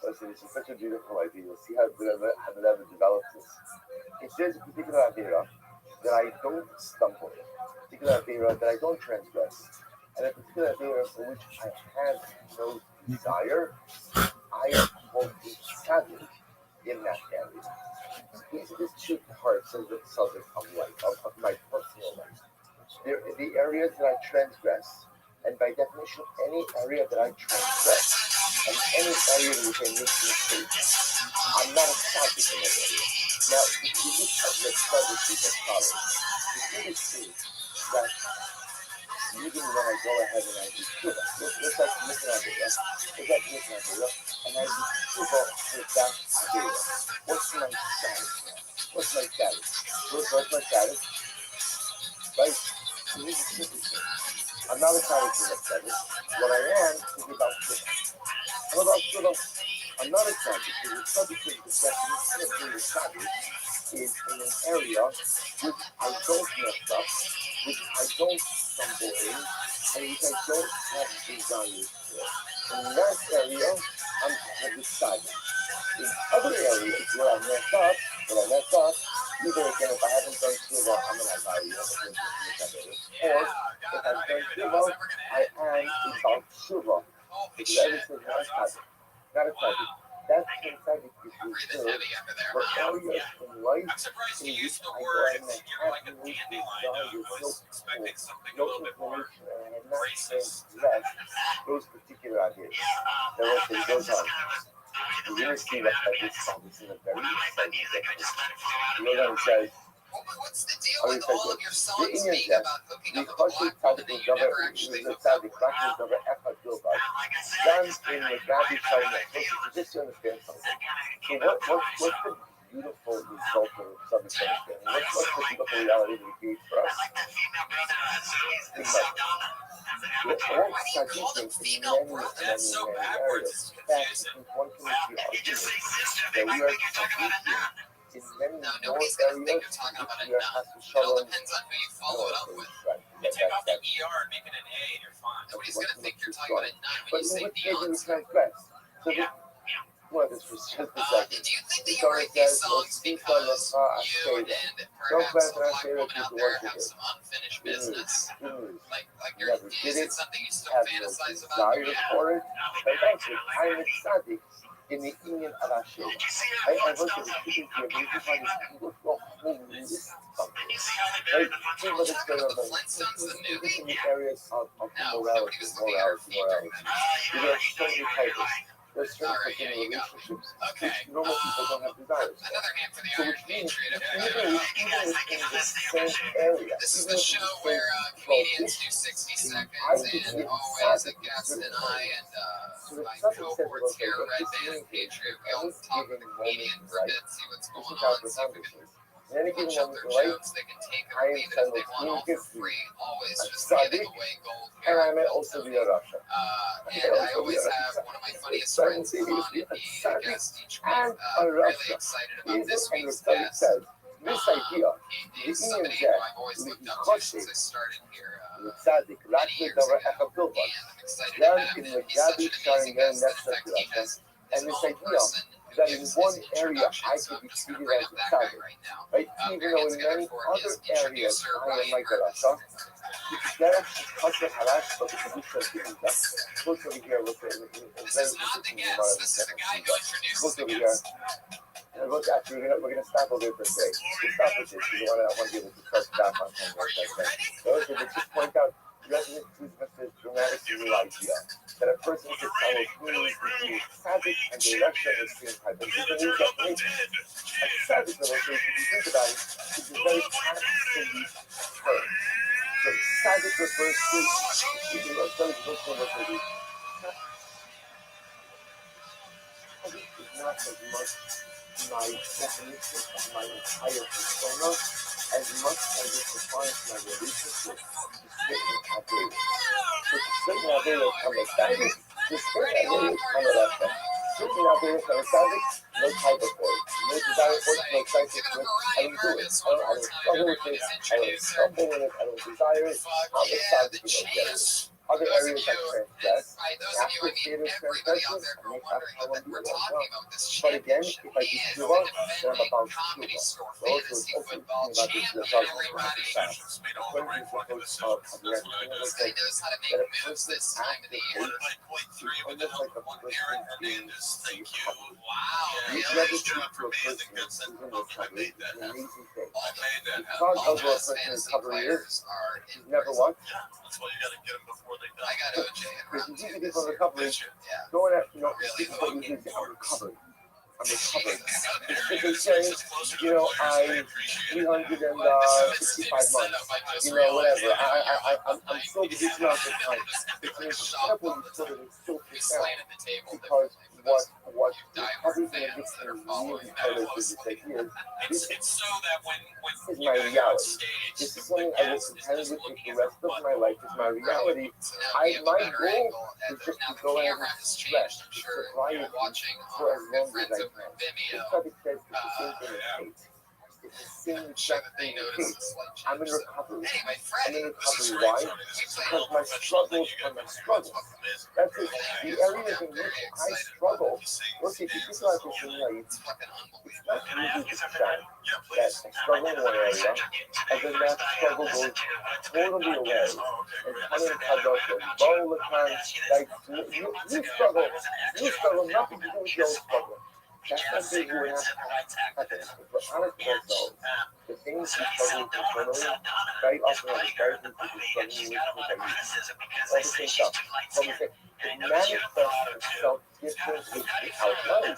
Listen, this is such a beautiful idea. You'll see how I've developed this. If there's a particular Avera that I don't stumble in, a particular Avera that I don't transgress, and a particular Avera for which I have no desire, I am called a tzaddik in that area. These are the two parts of the subject of life, of my personal life. They're the areas that I transgress, and by definition, any area that I transgress, and any area in which I make mistakes, I'm not a tzaddik in that area. Now, the physics of the tzaddik is as follows. The physics is that even when I go ahead and I do tshuva, let's like listen to it, and I do tshuva with that avera. What's my status now? What's my status? What's my status? Right? So here's the simple thing. I'm not a tzaddik in that status. What I am is about tshuva. What about tshuva? I'm not a tzaddik because the tzaddik is the definition of being a tzaddik is in an area which I don't mess up, which I don't stumble in, and which I don't have desires for. In that area, I'm decided. In other areas where I mess up, either again, if I haven't done tshuva, I'm an avari, or if I've done tshuva, I am about tshuva. Because everything is not a tzaddik. That tzaddik is Breathing reserved heavy under there, for huh? areas in life I'm surprised in you which used the I go word, out and like a have made dandelion. I desire so was expecting something a no little bit more inclination and I have not racist. transgressed those particular ideas. Then what he goes on. You're going to see that this song is in a very exciting section. He goes on and says, What's the deal oh, he with says all this. of your The songs Indian being says, about hooking the up with a Rothschild black woman tzaddik that is you never, never actually the hooked up tzaddik, with? Rothschild is never echad bilbad. Gan in the Gabi China. Just to understand something. So what's the beautiful result of some misunderstanding? What's the beautiful reality that he creates for us? Think about it. We're all tzaddikim in many areas. In fact, I think one can make the argument that we are tzaddikim in many No, more nobody's gonna think areas you're talking in about which a we are nun. has to It all shalom. depends on who you follow it up with. You take off the ER and make it an A and you're fine. Nobody's gonna think you're talking about a nun when But you say in which maybe we Beyonce. transgress. So well, this was just a second. Do you think that The you write these says, songs because you and perhaps a black woman out there have some unfinished business? Like is it something you still have fantasize no about? desire for it. But actually, I'm a tzaddik in the union of Hashem. I want to be speaking to you, but you can find this beautiful, holy list of something. Right? Think about this going on in different areas of morality. There are so many types. There's certain certain relationships which normal people don't have desires for. Another hand for the So Irish which means Patriot. even within the same area, This is even the within show the where same comedians do prohibition, 60 I seconds could and be always a tzaddik in guest certain and I areas. and So the my tzaddik says about cohorts here, that Red this Band and means Patriot, we at all least talk with given the moment comedian in for a life, bit, see what's this going is how on, the see if we can conversation. In any given punch up moment their in life, jokes, they can take I or am leave it if they want, all for simultaneously free, always a just tzaddik, giving away gold and I here. may also be a Russia. And I always have one of my funniest friends come on and be a guest each week. And a Really Russia. excited about this And the week's tzaddik guest. says, this idea, He is the somebody Indian who I've always looked up to since I started here the tzaddik, many Rothschild years never ago. echad bilbad. And I'm excited to Gan have in him. the He's such Gabi an China amazing guest that in next to fact he Russia. has his And this own idea person who that in gives one his area introduction. I So could I'm be just going to treated bring as up a that guy tzaddik. right now. Right? We're Even going though to in get together many for other his areas introducer, I am Ryan like a Purvis. Russia, derech shekasher harash b'kedusha b'Inda. Look over here, look at it. This is not the guest. This is the guy who introduces Look the over here. guest. And look, actually, we're gonna stop over here for today. We'll stop with this. I want to be able to touch back on something Are you like that. ready? So just point out, resonance is this dramatic new idea that a person could simultaneously be tzaddik and the Russia at the same time. This is a new definition. A tzaddik, if you think about it, is a very absolute term. So tzaddik refers to, let's look at it. Tzaddik is not as much my definition of my entire persona as much as it defines my relationship to certain averas. So certain averas come as tzaddik, to certain averas come as Russia. Certain averas come as tzaddik, no type of for it. No desire for it, no excitement for it. I don't do it. I don't struggle with it. I don't stumble in it. I don't desire it. I'm a tzaddik in those areas. Other areas I transgress. After theater transgressions, I make that I want to be well. But again, if I do tshuva, then I'm about tshuva. So also it's also about this result of the fast. According to the approach of the Rabbi, that a person acts the faith is almost like a person being recovered. You never speak to a person who's in recovery. It's an amazing thing. Because of what a person in recovery is, he's never what? That's why you got to get them before they die. I got OJ in Because round you two. see people in recovery, Yeah. going at, this is what you do, I'm recovered. I'm recovered. They say, I'm 365 months, whatever. I'm so this amount of time. It's an incredible utility, it's so profound. Because what everything addiction is really part of this idea, this It's so that when is you my guys are on reality. stage, This is something I will contend with the rest of my life. Is my reality. My goal is just to go ahead and stretch, to survive for as long as I can. This topic says it's the same thing as hate. If same Sure exact that they thing with notice me. a slight I'm in change. So. recovery. Anyway, I'm Freddie, in This is recovery. great, Why? Tony. This is Because Because a my professional thing struggles you are got my going here. That's struggles. fucking amazing. That's Very it. cool. The yeah, areas in very which I excited struggle. He sings, Look, he if you think dances, about the this whole in thing. life, it's fucking it's unbelievable. not Can I easy ask you to something, stand man? Yeah, that please. I struggle in one area, and then that struggle goes totally away. Oh, okay, And great. Tony Kadosh and Bolakan, like you struggle nothing to do with your own struggle. That's not the way we have to happen. If we're honest with ourselves, the things we struggle with internally, very often are the very things we struggle with internally. All the same stuff. But we say it manifests itself differently in outline,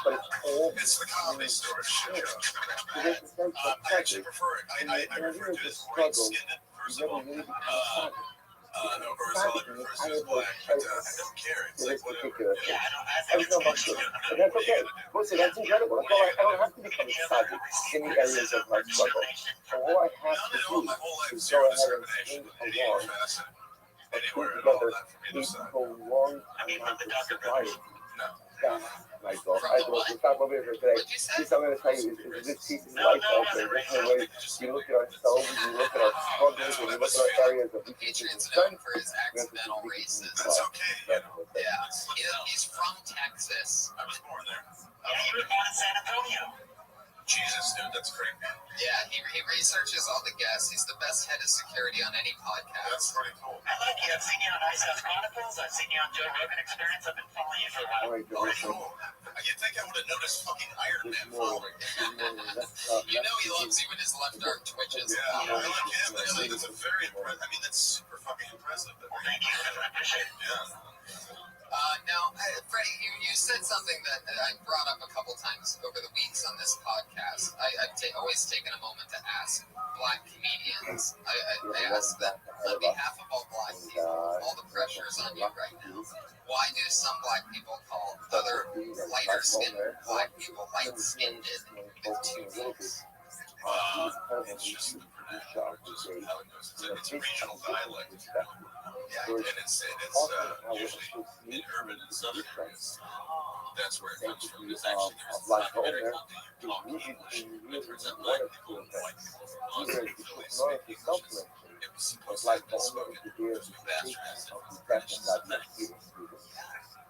but it's all It's the comedy store shit show. so there's this sense of I actually tragic. prefer it. I refer to it as Struggle, white-skinned, you first of never all. really become tragic. No, or as all I refer to as black. I don't care. It's To like this whatever. particular You know? thing. Every time I'm good. And that's okay. Listen, that's incredible. That's all I don't have to become tragic in the areas of my struggle. All I have to do My whole life, is zero go ahead and discrimination. swing Any along facet, and put anywhere at all, together not from a either side. prolonged amount of sobriety. No. That's my goal. I will stop over here for today. What'd you say? This I'm going to tell you is this piece is life altering. This is the way we look at ourselves, we look at our struggles, and we look at our areas that we can do Patriots done. known for his accidental racism. That's okay, you know. Yeah, he's from Texas. I was born there. Yeah, he was born in San Antonio. Jesus, dude, that's great. Yeah, he researches all the guests. He's the best head of security on any podcast. That's pretty cool. I like you. I've seen you on Ice House Chronicles. I've seen you on Joe Rogan Experience. I've been following you for a while. All right, Very Joe. cool. You'd think I would have noticed fucking Iron This Man morning, following. You know he loves you when his left arm twitches. Yeah, I like him. That's a very impressive. I mean, that's super fucking impressive. Well, thank you. I appreciate it. Yeah. Now, Freddie, you said something that I brought up a couple times over the weeks on this podcast. I've always taken a moment to ask black comedians. I ask that on behalf of all black people, all the pressure is on you right now. Why do some black people call other lighter-skinned black people light-skinned with two T's? It's just how it goes. It's a regional dialect. Yeah, and it's usually in urban and southern areas. That's where it comes from. It's actually there's a documentary called the Talking English. It turns out black people don't like Muslim English. It was supposed to have been spoken through bastards and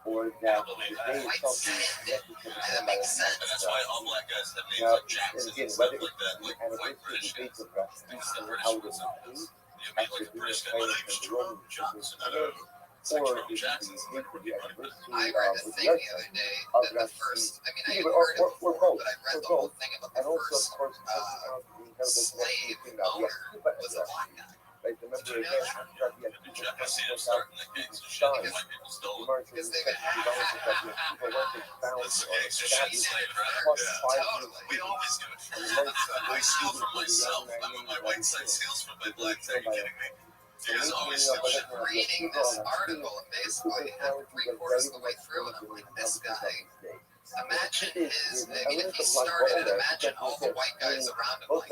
or that That makes sense. and that's why all black guys have names now, like Jackson again, and stuff whether like that, like and white it's British the guys. basic rest, It's the British how ones it's that approved, you mean like a British guy, my name's Jerome Johnson. I don't know. It's like or Jerome it's Jackson. the It's like anniversary I read a with thing the the other day of that the that first, I mean, I either had or, heard it or before, both, but I read or the whole both. thing about And the also, of first course, the incredible slave connection that we owner have was a black guy. Like, remember again, after he had I see them starting like gangs and shit. Like white people stole it. Because they've been people went and found That's or gangster shit. established Slave, right? plus Yeah. 5 Totally. We always do it. And the I steal from myself. My white side steals from my black side. Are you kidding me? You guys always steal shit. Reading this article, and basically, after 3/4 of the way through it, I'm like, this guy, imagine his, I mean, if he started it, imagine all the white guys around him, like,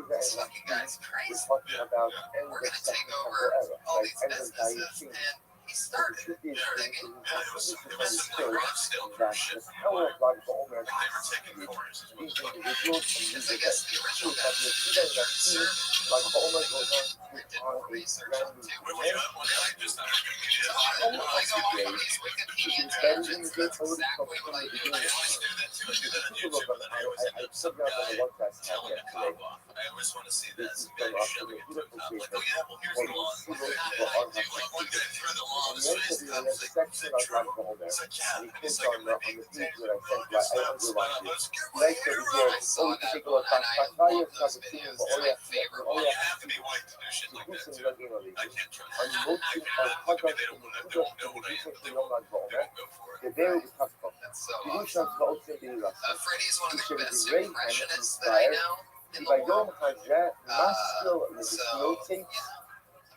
this fucking guy's crazy. We're going to take over all these businesses, and he started it. Digging. It was similar. I'm still for shit. They were taking corners. Is what it's fucking. Because I guess the original conservative did more research on too. When you one day I just I go off of these Wikipedia tangents. That's exactly what I do. I always do that too. I do that on YouTube, and then I always end up some guy telling a cop off. I always want to see that. Some guy shoving it to a cop, like, oh yeah, well here's the law. And I do like one guy threw the law in his face. The cop's like, is that true? It's like, yeah. And he's like, am I being detained? Well, I guess not. But screw my hair off. I saw that, and I love those videos. They're my favorite Well, ones. you have to be white to do shit like that too. I can't trust them. I cannot look at me. They don't know what I am. They won't go for it. That's so awesome. Freddie's one of the best impressionists that I know in the world.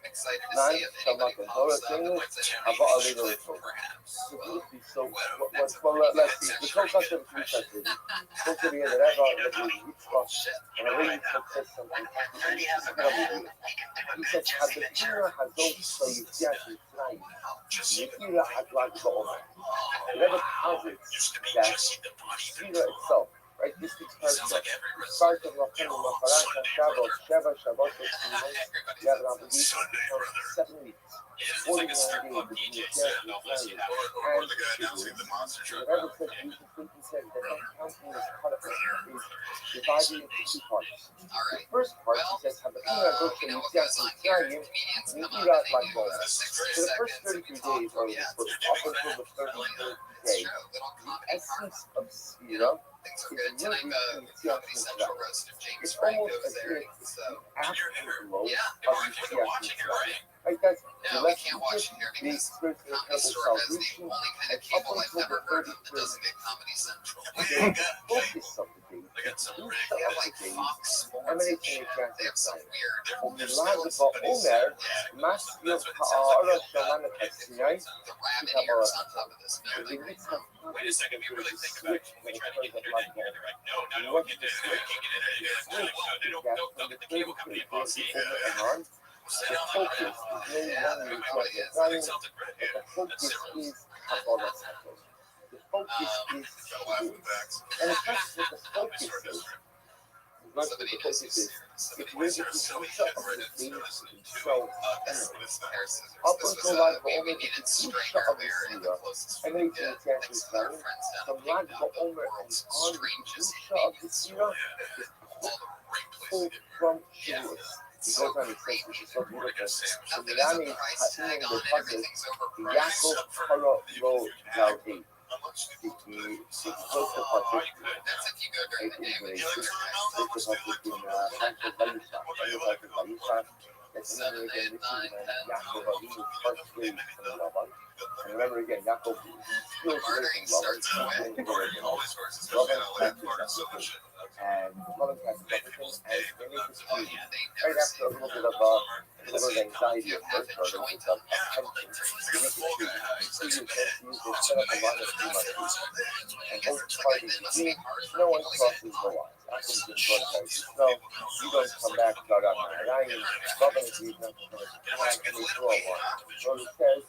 I'm excited to see if anybody pops up and what's a Jimmy Cliff, perhaps. Well, that's a pretty good impression. Oh, shit. You know, when Freddie has a goal, he can do it. He said, Just see the chair. Just see the whatever posits used to be that just see the body. Shira itself, right? This week's Sounds parsha. like every Start resort. of Rachel Macharat Shabbos, Sheva Shabbos, Everybody's you have an got obligation to Sunday, count brother. 7 weeks. Yeah, it's 49 like a strip days club between DJ your set. death and No your place you family. have. Or the guy announcing the monster truck. Whatever says you completely says that not counting this part is divided into 2 parts. All The right. first part Well, says Habakina Goshen you know what Yitzhak goes on here. Mitzrayim Comedians come up Mi'irat and they do Lagbola. 60 So the first seconds. 33 days, or Yeah, up until the 33rd it's day, true. Little the comedy essence karma. of Sfira Things are is good tonight. rooted in Comedy Yitzhak Central Mitzrayim. roast of James It's Franco almost is as there. if it's So the afterglow yeah, of You're Yitzhak watching it, Mitzrayim. right? Like that's the no, we lesson can't watch it here the because experience of Comedy incredible Store has the salvation, only kind and of up cable I've until the ever heard of that 33rd doesn't get Comedy Central. We the ain't got focus of the day, I got some the rig. They have of like the day, Fox Sports and emanates shit. from They have some Yitzhak weird. ובלעד בעומר מסביר האור השמיים הסיני The rabbit ears on top of this. No, like, וליצחק Wait a second, we really think about it. Can we try to get the internet here? They're like, no, we can't do it. We can't get it. They'll get the cable company involved. See, we'll set The on focus the is no longer Yitzhak red. Mitzrayim, Celtic red. but the focus is Kabbalah Sator. The focus is Shavuos. And it's not what the focus is. It's not what the focus is. It's really the Kedusha of the day itself. Up until Lag BaOmer, the Kedusha of the Sira, emanates from Yitzhak Mitzrayim. From Lag BaOmer and on, the Kedusha of the Sira is pulled from Shavuos. He goes on and says, which is so beautiful. Shemilani Ha'im B'Chazek, Yaakov Kara Lo Gal'ei. The close to Pasuk, that's if you go during the day with it's the the Pasuk in Pasuk Vayisha. That's Seven, remember again, eight, this nine, is 10, Yaakov Avinu first grade from Laban. And remember again, Yaakov steals away murdering from Laban. starts quick. It always works. It's Laban kind of catches like so everything. much. And Laban catches everything, and they make this Oh food. yeah, they Right never after a see little bit of anxiety at first, or a little bit of tension, they make it food. Food is they set up a line of too much food. And both parties eat, no one crosses the line. After the broadcast, no, you don't come back, Laban Narayan, Laban agrees not to come back, and they draw a line. So it says,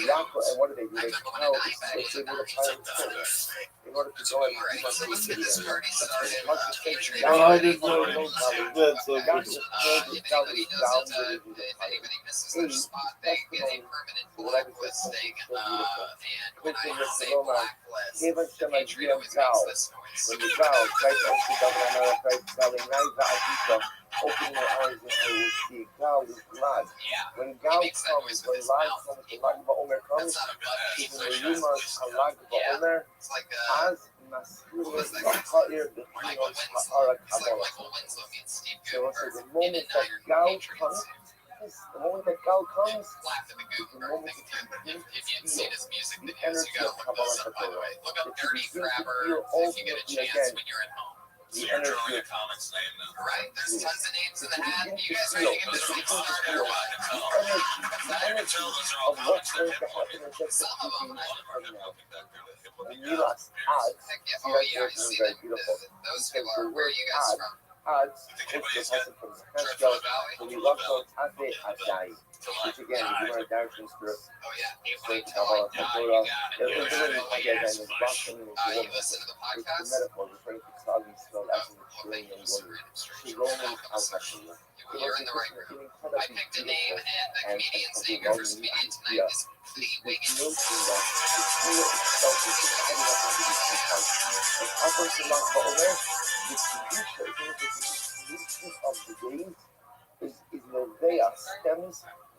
Yaakov, and what do? They tell the switch, they need a pilot switch. In order to go and keep on the this party started. I didn't know that's so good. If anybody doesn't, if anybody misses their spot, they get a permanent blacklisting. And when I say blacklist, the Patriot always makes this noise. when you bow, right next to Governor America, telling Naiva Adika, open your eyes and I will see. Gal is glad. Yeah, When Gal makes that comes, noise with when his Lag mouth. comes, when Lag BaOmer comes, That's not a button. she's in the Yuma Lag BaOmer, It's like as Masculine Ha'ir Michael B'chinos Winslow. Ha'ara It's like Kabbalah. Michael Winslow meets Steve So Gutenberg the in moment an that Iron Gal Patriots. comes, the moment that Gal comes, Laughed at the Gutenberg thing. If you'd seen his music the videos, energy you of gotta look this up, by the Kabbalah. way. Look up That you Dirty begin to Crabber feel if you get a ultimately chance again when you're at home. So the you're energy drawing a of comics name now. Right? There's tons of names in the hat. begin You to guys feel ready to get this thing started or what? the energy of what's going to happen in just a few days from now. The Milas adds, Heck yeah. see Oh that yeah, I version is see very that. beautiful. Those Because people the are, where are word you guys add from? adds, which is a passage from Haskell, the Milachot Ade Adai, which again, if you want to directions for Oh yeah. for Kabbalah Satorah, You it's literally again is blossom in the you woman. listen to the It's the podcast? metaphor referring to Tzadi spelled as in the Mediterranean woman. Shironi al-Hashemah. You're in the right room. I picked a name, and the comedian's name, your first comedian tonight is Clea Wiggins. Notion that the Torah itself is divided up into these 2 parts. And upper to Lag BaOmer, the Kedusha, the creation of the days, is Novea, stems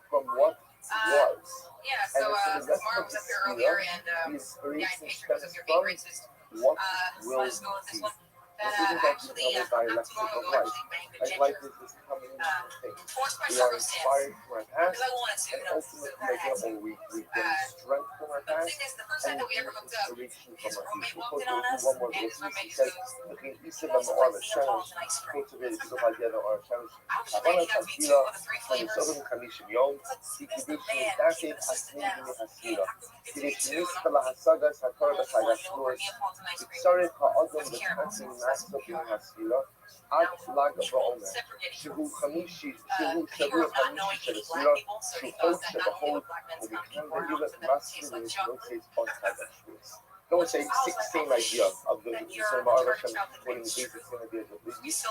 from what was. Yeah, And so for the rest Samara of was the up here earlier, Sira, and the yeah, inspiration Patriot was stems up here being from racist. what So will I'll just go with this be. one. This That isn't that actually, determined by not too long electrical ago, life. actually banged a Like life ginger. is this combination of things. Forced by We are circumstance. inspired from our past, Because I wanted to, and you know, so ultimately, that I had to. again, we gain strength from our But the past, thing is, the first time and that we ever hooked up, inspiration his from our roommate future. walked in on us, One more and his verse, roommate he just says, goes, "Looking east "You of guys them are are the like shadows, an ice cream." cultivated to by the other are shadows. I was just Kabbalah making out to be two Tafila, of the 3 from the flavors. Southern Commission Yom, See, the that's the Kedusha man Date, keeping the system Hasmin, down. Bini Hey, Hasira, how come you the get to me too? Nispa la Hasaga, Sakara And I'm Basaga like, you know, Shluas, me and Paul's an ice the cream. Tsarek Ha'adam, With the caramels. Tantin, So that's Master, Bini pure. Hasira, At Lag BaOmer, Separate שהוא חמישי, people שהוא שבוע of not knowing חמישי של any הספירה, black people, so he שהוא חוד thought that not only שבחוד, would black men come ומכאן people around ואילך so that it מסר tastes like ונשמעות chocolate. ספון חג השבועס. don't say same idea of the sort of other quoting the basic same idea of the use of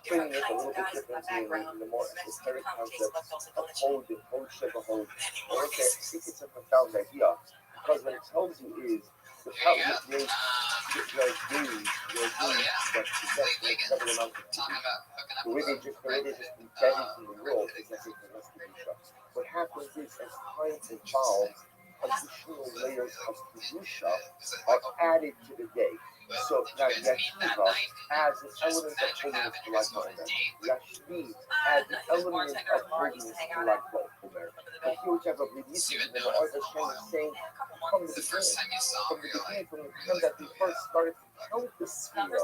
framing it a little bit differently in the more esoteric concepts of hold and hold sheba hold. I would say I think it's a profound idea because what it tells you is the power there's games that possess an incredible amount of kedusha. The way they just embedded in the world possessing the rest of kedusha. What happens is as time evolves, additional layers of kedusha are added to the day. So now Yeshiva adds an element of holiness to life Omer. Yashvi adds an element of holiness to life Omer. And here we have a B'Yisrael, and the Art Hashem is saying from the beginning, from the time that we first started to count the sphere,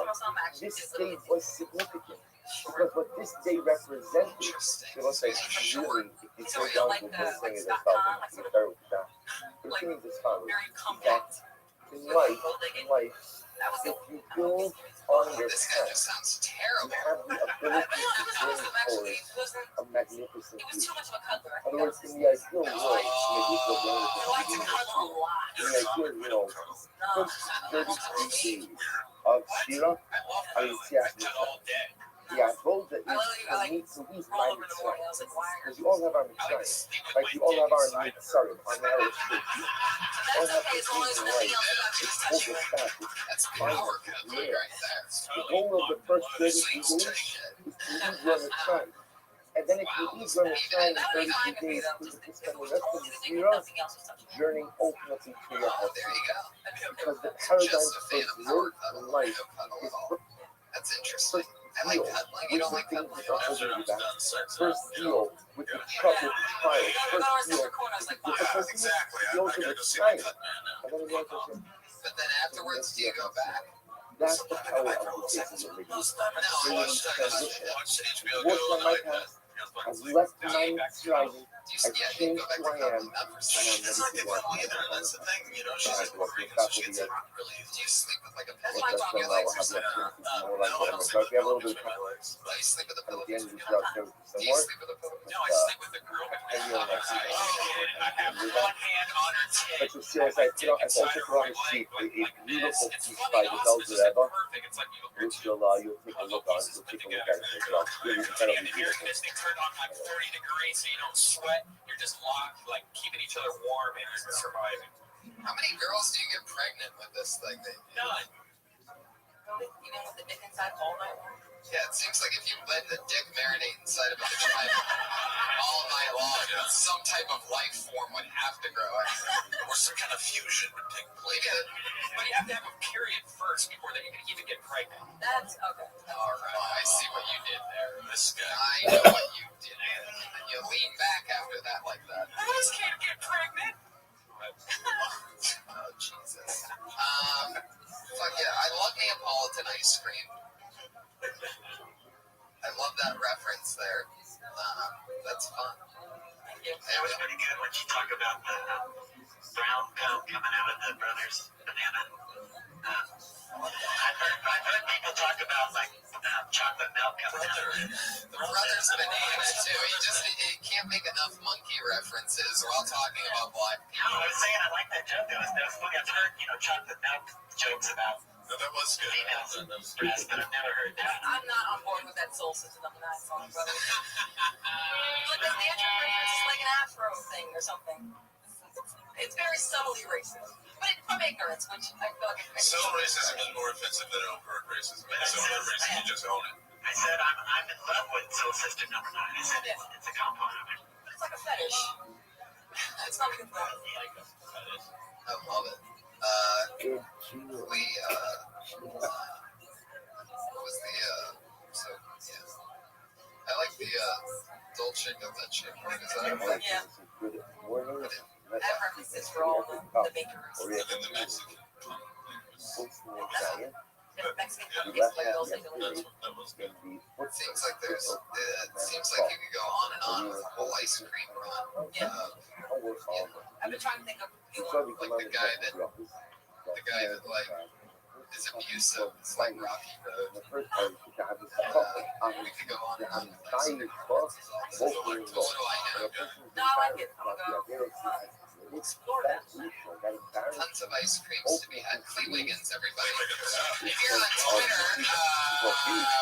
this day was significant. Because what this day represented, it was like really, if you go down to the thing is as follows, you can start with that. The thing is as follows, that in life, if you build on your past, you have the ability to bring forth a magnificent future. In other words, in the ideal world, maybe it's in the ideal world, first 33 days of Shira are Yetzias Mitzrayim. The Avoda is for me to leave my Mitzrayim. Because you all have our Mitzrayim. Like you all have our Mitzarim, our narrow streets. You all have this reason right. It's hold us back. It's fine. The goal of the first 33 days is to leave your Mitzrayim. And then if you leave your Mitzrayim in 33 days, you can spend the rest of the Shira journeying ultimately to your heart. Because the paradigm for growth in life is That's interesting. deal with the things that are holding you back. First deal with the trouble, trial. First deal with the difficulties. Deal with the trial. And then but then afterwards, do you go back? That's the power of the cases of release. Transition. Work on my past. I've left my Mitzrayim. I've changed who I am. And I'm ready to work. That's the thing, you know. She's like, Do you sleep with like a pillow? We have a little bit of time. Do you sleep with a pillow? At the end of the job, Do you somewhere. sleep with a pillow? no, I sleep with the girl. I I have one hand on her tip. But you see, I've also put on the sheet a beautiful piece by the Belzer Rebbe, which you'll take a look on. You'll take a look at it as well. It's really incredibly Air beautiful. conditioning turned on like 30 degrees so you don't sweat. You're just locked, like keeping each other warm and you're surviving. How many girls do you get pregnant with this thing? None. Even with the dick inside all night long? Yeah, it seems like if you let the dick marinate inside of a vagina all night long, some type of life form would have to grow. Or some kind of fusion would take place. But you have to have a period first before they can even get pregnant. That's okay. All right, I see what you did there. This guy. I know what you did. And you lean back after that like that. I just can't get pregnant. Oh, Jesus. Fuck yeah, I love Neapolitan ice cream. I love that reference there. That's fun. It was pretty good when you talk about the brown coat coming out of the brother's banana. I've heard people talk about like chocolate milk coming out of it. The brother's banana too. He can't make enough monkey references while talking about blood. No, I was saying I like that joke. That was funny. I've heard chocolate milk jokes about No, that was good. females breasts, but I've never heard that. I'm not on board with that soul system number 9 song, brother. Look, that's the entry reference. It's like an afro thing or something. It's very subtly racist. But it's from ignorance, which I feel like it's Some racism is more offensive than overt racism. And some other racism, you just own it. I said I'm in love with Soul Sister number 9. I said it's a component of it. It's like a fetish. It's not a good thing. I love it. What was the, so, yeah. I like the, Dolce Gabbana. What is that? Yeah. Good morning. That references for all the bakers. And the Mexican. Italian. The Mexican You cookies left like half those yesterday delicious. That was in good. the It seems like it seems like you could go on and on with a whole ice cream run. I've been trying to think of Like the guy that like is abusive. It's like Rocky Road. The first part is to have this We could go on and on. dying book, What do I know? No, I like it. that issue, that embarrassment, Tons of ice creams to be had. Clay Wiggins, everybody. If is you're on because Twitter, of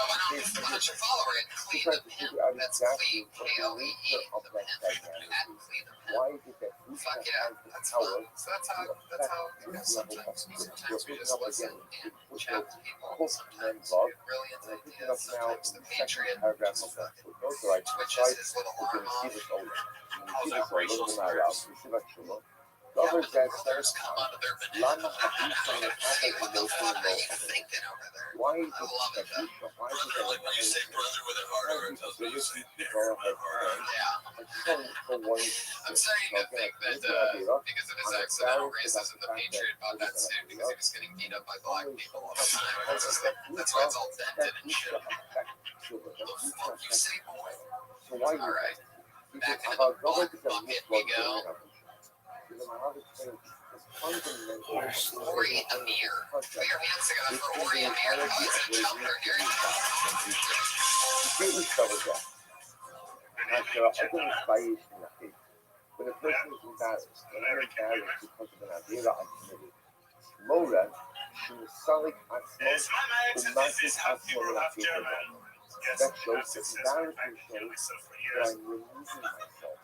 why don't you spot your follower at Clay trying the to Pimp? figure out That's exactly Clay, what the nature K-L-E-E, of the that Pimp. dynamic At is. Clay the Pimp. Why is it that Lucia Fuck yeah, has the that's power fun. So that's how to affect this level of sometimes we're we picking just up listen again and with chat the to people. hook men Sometimes love, we have brilliant and I'm picking ideas. up now Sometimes in the the second Patriot paragraph of that footnote, so I twitches tried his little to arm see off. this over. How's that See racial this over, slurs? see that show. Yeah, Others when the that brothers says, come onto their Lama banana. Hadisha and Hey, what the emotional fuck are you low. thinking over there? Why is I it love that it though. Lucia, why is it Brother, like when you say that brother with a hard R, it tells me you say nigger go with a ahead hard R. Yeah. and so for one I'm starting to think that because of his accidental racism, the Patriot bought that suit because he was getting beat up by black people all the time. That's why it's all dented and shit. The fuck you say, boy? So why All right, you back think into the about go black back to the bucket Muslim we go. Ori Amir. Put your hands together for Ori Amir. Oh, he's a jumper, Gary. completely covered that. After I think it's by age, when a person is embarrassed, when I'm embarrassed because of an idea I committed, Mora, Shumasalik Yes, my Atzmon, accent Umasis is half Hebrew, Atzmon half Atzmon. German. Yes, That I've shows that successfully embarrassment practiced shows myself for that years. I'm removing myself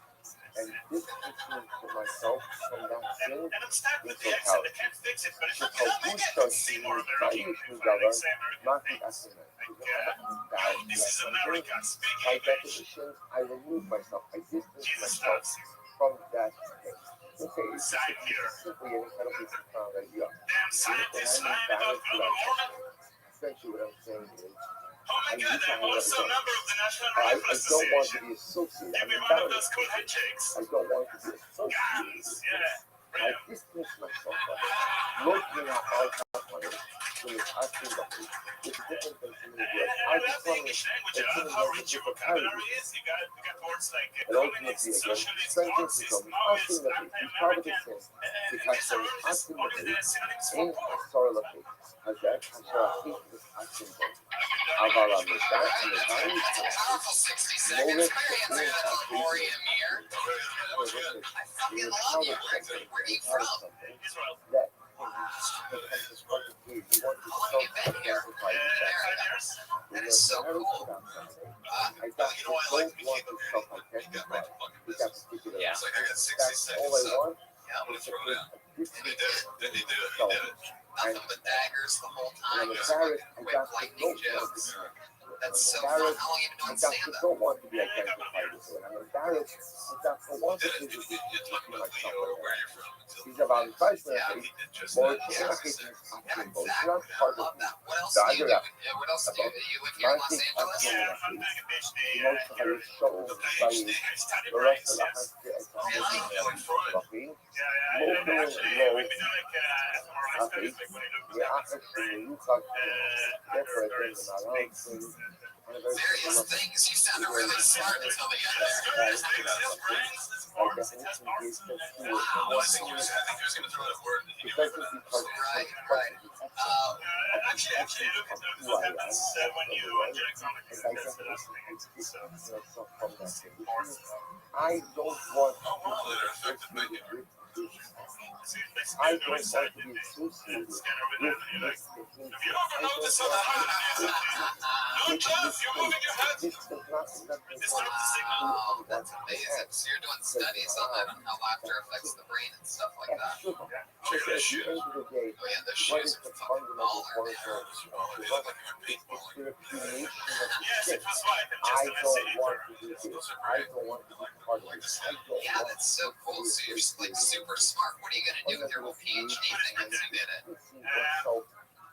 and distancing myself from that sin And I'm stuck with in the accent. I totality. can't fix it, but if I So can make it Bushra seem is more American, Bayish if I like say Mati American things. Atzmon. Yo, this is America. Speak By English. definition, I remove myself, I distance Jesus myself loves you. from that space. Okay, it's Same here. simply an incredibly profound idea. Damn When scientists I'm lying about embarrassed global about warming. something, essentially what I'm saying is, Oh my God, I'm also a member of the National I Rifle don't want to Association. be associated. Give I'm me one of those embarrassed. cool handshakes. I don't want to be associated. Guns, yeah. I distance myself from it. Looking at my company, when it's actually lucky, it's different than community work. I And just the want English to language, I love how rich your vocabulary is. You got words like and communist, ultimately, again, socialist, strengthens Marxist, the Maoist, ultimately, he probably anti-American. says, And because these are the only the synonyms for in poor. Sorolapi, Hazak, Hazarati, this action book. Avala Mizan, Mizan, That's a powerful 60 seconds. Put your hands together for Ori Amir. I fucking love you. Where are you from? Israel. That becomes a struggle for you. You want to How long have you been here? self-identify yourself. That is so cool. I don't You know, I like want to self-identify with that particular Yeah. It's like I got 60 That's all seconds, I so want. I'm gonna throw it out. This And he did it. Then he did it. He did it. Nothing but daggers the whole time. I'm Just embarrassed. fucking I quick got to lightning know jokes. what That's so I'm fun. embarrassed. How long have you been I doing got to stand-up? don't want to be identified with it. I'm embarrassed. I got to want to Did it. be You talk about Leo, where you're from. He's about advice Yeah, that He did just more that. Yeah. communication is Yeah, actionable. It's exactly. not I part of love me. that. What else do you do? Dagger. What else do you do? You live here in Los Martin Angeles? Yeah, I'm doing a PhD. Emotionally shown by I studied the brains, rest of the yes. country. Yeah, and actually, when we do like fMRI studies, like when you look at the brain, various things. Various things. You sounded really smart until the end there. Various things, yes, brains, this organs, it has parts. Wow. I think he was going to throw that word. And he knew it. Right, right. Actually, look at what happens when you inject something. That's the last thing. I don't want Oh, wow, they're affected by you. See, I basically, don't no want side. to be You associated scan over there and you're like, with have you ever noticed on the no, Jeff, you're moving your head. this does not Disrupt the signal. Wow, that's amazing. So you're doing studies on that, how laughter affects the brain and stuff like that. Check out his shoes. End of the day, Oh yeah, the what shoes is are the fucking fundamental baller, man. cornerstone Oh, of they the look like you're paintballing. the accumulation of the Yes, shit. it was white. And I just an don't essay want for to do it. this. I don't want to be part of this. I don't Yeah, want that's so cool. So you're like super smart. What are you gonna do with your whole PhD thing once you did it? to see myself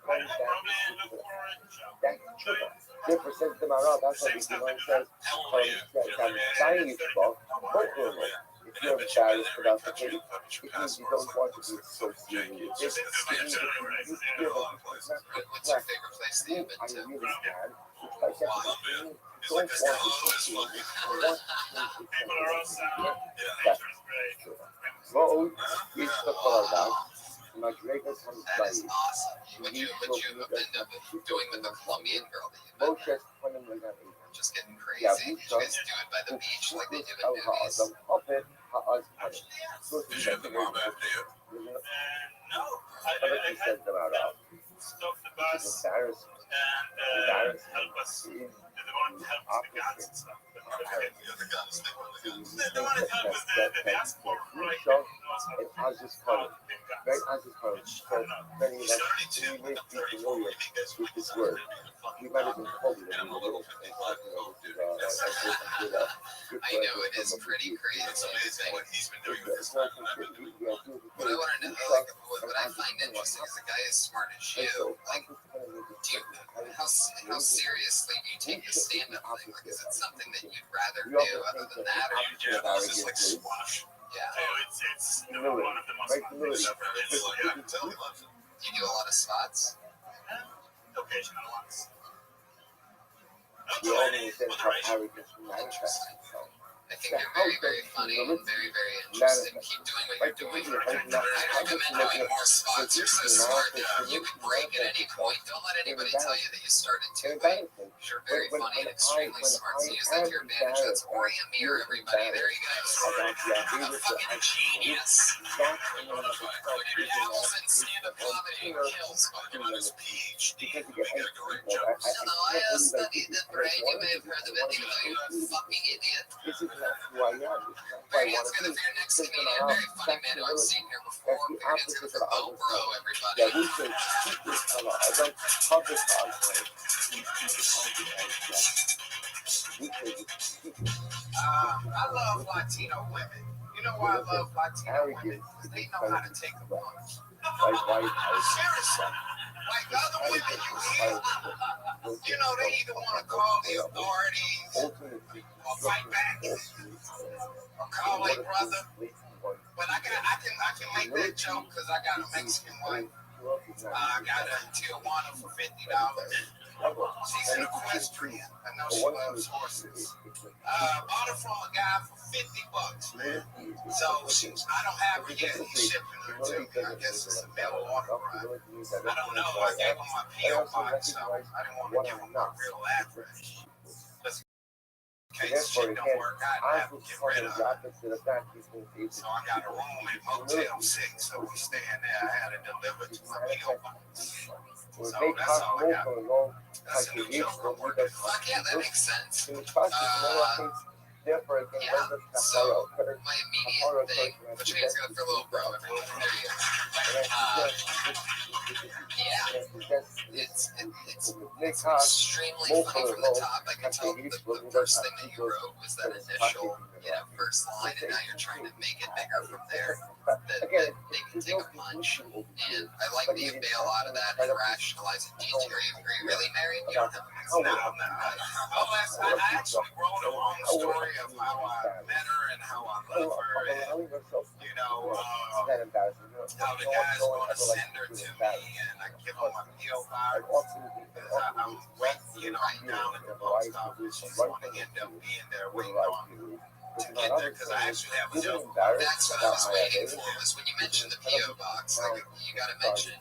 Probably from that look for a job. that sugar. Therefore, says the Mara, that's what Same the stuff one they do says, now. How old are you? that Chinese book, if you're embarrassed about the thing, it means you don't want to be associated with this. It means that you feel that it's not What's your correct. favorite place that Me, you've I been to? really can. It's like that. I He's don't like want this to color is associate fucking. with it. I want to People are also. Yeah. Nature is great. Road is the product. McGregor comes by. That is awesome. Would you end up doing with the Colombian girl that you met? Moshe's Just getting crazy. Yeah, You guys do it by the beach like they do in movies. Puppet, it. So Did you have the mom app, Dave? No, Other I people had sent them out of. stop the Which is bus embarrassing. and help us. Embarrassing. They wanted to help with the guns and stuff. But Yeah, the guns. They wanted the guns. they wanted to help with the passport, right? Show And and Aziz Khan. Very Aziz Khan. So many He's like 32, we may but be 34. familiar What do you think that's with what this he's word. being a fucking We might have been doctor? told it And I'm a little 55 dude. That's I know it is pretty crazy. It's amazing what he's been doing with his What life and I've been doing. What I want to know, like, what I find interesting is a guy as smart as you, like, how seriously do you take the stand-up thing? Like, is it something that you'd rather do other than that, or you Yeah, just, this is like squash. yeah, it's one of the most I can tell he loves it. you do a lot of spots? occasional ones. You only understand how arrogance manifests Interesting. itself. I think you're very, very funny and very, very interesting. Keep doing what you're doing. I recommend doing more spots. You're so smart. You could break at any point. Don't let anybody tell you that you started too late. You're very funny and extremely smart. So use that to your advantage. That's Orient Mirror, everybody. There you go. You're a fucking genius. Elephant stand-up comedy kills. Working on his PhD. Because you We get gotta go write well, jokes. No, I studied the brain. You may have heard of it, even though you're a fucking idiot. this is not who I am. This is not who I Very want it's to gonna be. be your next comedian. Very funny man who I've seen here before. Very it's gonna be Bo Bro, everybody. Yeah, we should keep this on a don't public argument. We keep it on the edge. We should keep it. I love Latino women. You know why I love Latino women? Because they know how to take a punch. Seriously. Like the other women you hear, you know, they either want to call the authorities or fight back or call their brother. But I can make that joke because I got a Mexican wife. I got her in Tijuana for $50. She's an equestrian. I know she loves horses. Bought her from a guy for $50. So I don't have her yet. He's shipping her to me. I guess it's a mail order ride. I don't know. I gave him my P.O. box, so I didn't want to give him my real address. Just in case shit don't work out, I have to get rid of her. So I got a room at Motel 6, so we staying there. I had it delivered to my P.O. box. So that's all I got. That's a new joke I'm working on. Fuck yeah, that makes sense. Yeah, so my immediate thing, put your hands together for a little bro, everyone. There you go. Yeah, it's extremely funny from the top. I can tell the first thing that you wrote was that initial, first line, and now you're trying to make it bigger from there. That they can take a punch, and I like that you bail out of that and rationalize it. Are you really married? You don't have a No, I actually wrote a long story of how I met her and how I love her, and you know, how the guy's going to send her to me, and I give him my P.O. box. I'm waiting, I'm down at the post office. She's going to end up being there waiting on me to get there because I actually have a joke. That's what I was waiting for. Was when you mentioned the PO box, like you got to mention,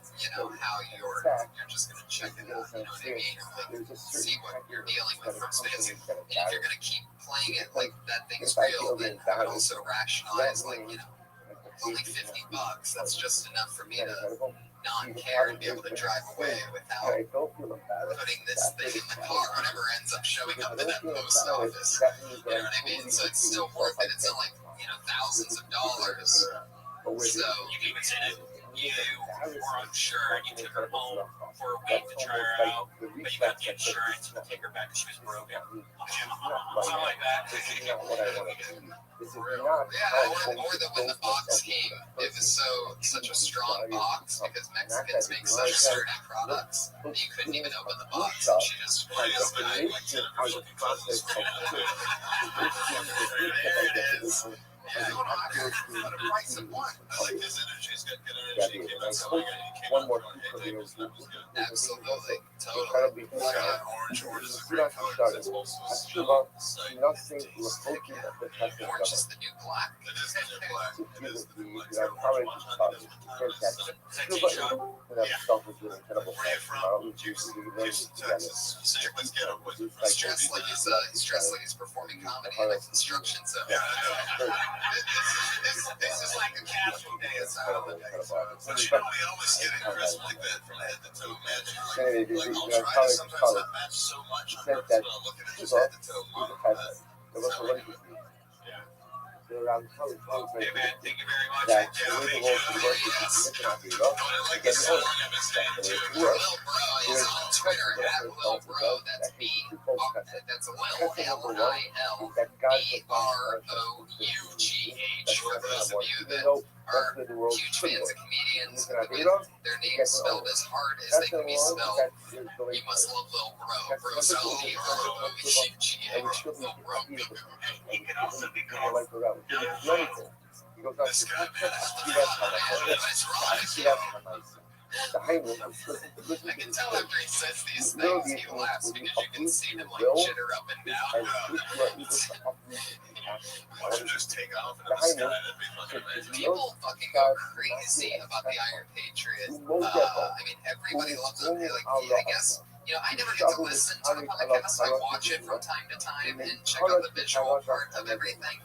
how you're just gonna check it out. You know what I mean? Like, see what you're dealing with from space. And if you're gonna keep playing it like that thing's real, then I would also rationalize, like, only $50. That's just enough for me to not care and be able to drive away without putting this thing in the car. Whatever ends up showing up in that post office. You know what I mean? So it's still worth it. It's not like, thousands of dollars. So You can even say that you were unsure and you took her home for a week to try her out, but you got the insurance to take her back because she was broken. Something like that. or that when the box came, it was such a strong box because Mexicans make such sturdy products that you couldn't even open the box. And she just flies back like 10 looking clothes. There it is. Yeah, I got for the price of one. I like his energy. He's got good energy. That's all I got. He came One out more with piece of hey, news. Absolutely, totally. Incredibly Orange is a great color. That's also a skill site. nothing looking at the test of Orange is the new black. It is the new black. It is the new black. probably One just hundred thought is that T-shirt. that stuff was really incredible. Where are you from? Houston, Texas. Sick. Let's get him. He's dressed like he's performing comedy in a construction zone. Yeah, I know. This is like a casual day at incredible, holiday. incredible. But you know, we always get it crisp like that from head to toe. Anyway, Like, I'll you know, try to sometimes not match so much on said purpose, that but I'll look at it just Shiva head to toe. is a peasant. There was a lady around college Hey man, thank you very much. that the way the Lord should work is to listen out the Lord, I like get this the song Lord. I've been saying That too. is Lil work. Bro is There's on Twitter at Lil Bro. That's B. That's Lil L-I-L. That God has B-R-O-U-G-H. For those of you that are are the world huge should fans work. of comedians Listen out the with Lord. their names spelled as hard as they can be spelled, you must love Lil Bro. Bro spelled B-R-O-U-G-H. And we should be Lil Bro. He can also be you know, like around. He doesn't do anything. He goes out to see the Heimlich is listen I to can this tell thing. after he says these Literally, things, he it laughs means because you can see him like jitter up and and down. if you are able to uproot the action, Why don't you just take off into the the sky? Heimlich That'd be fucking amazing. People fucking go crazy about the Iron Patriot. I mean, everybody loves it. Like, I guess, you know, I never get to listen to the podcast. I watch it from time to time and check out the visual part of everything.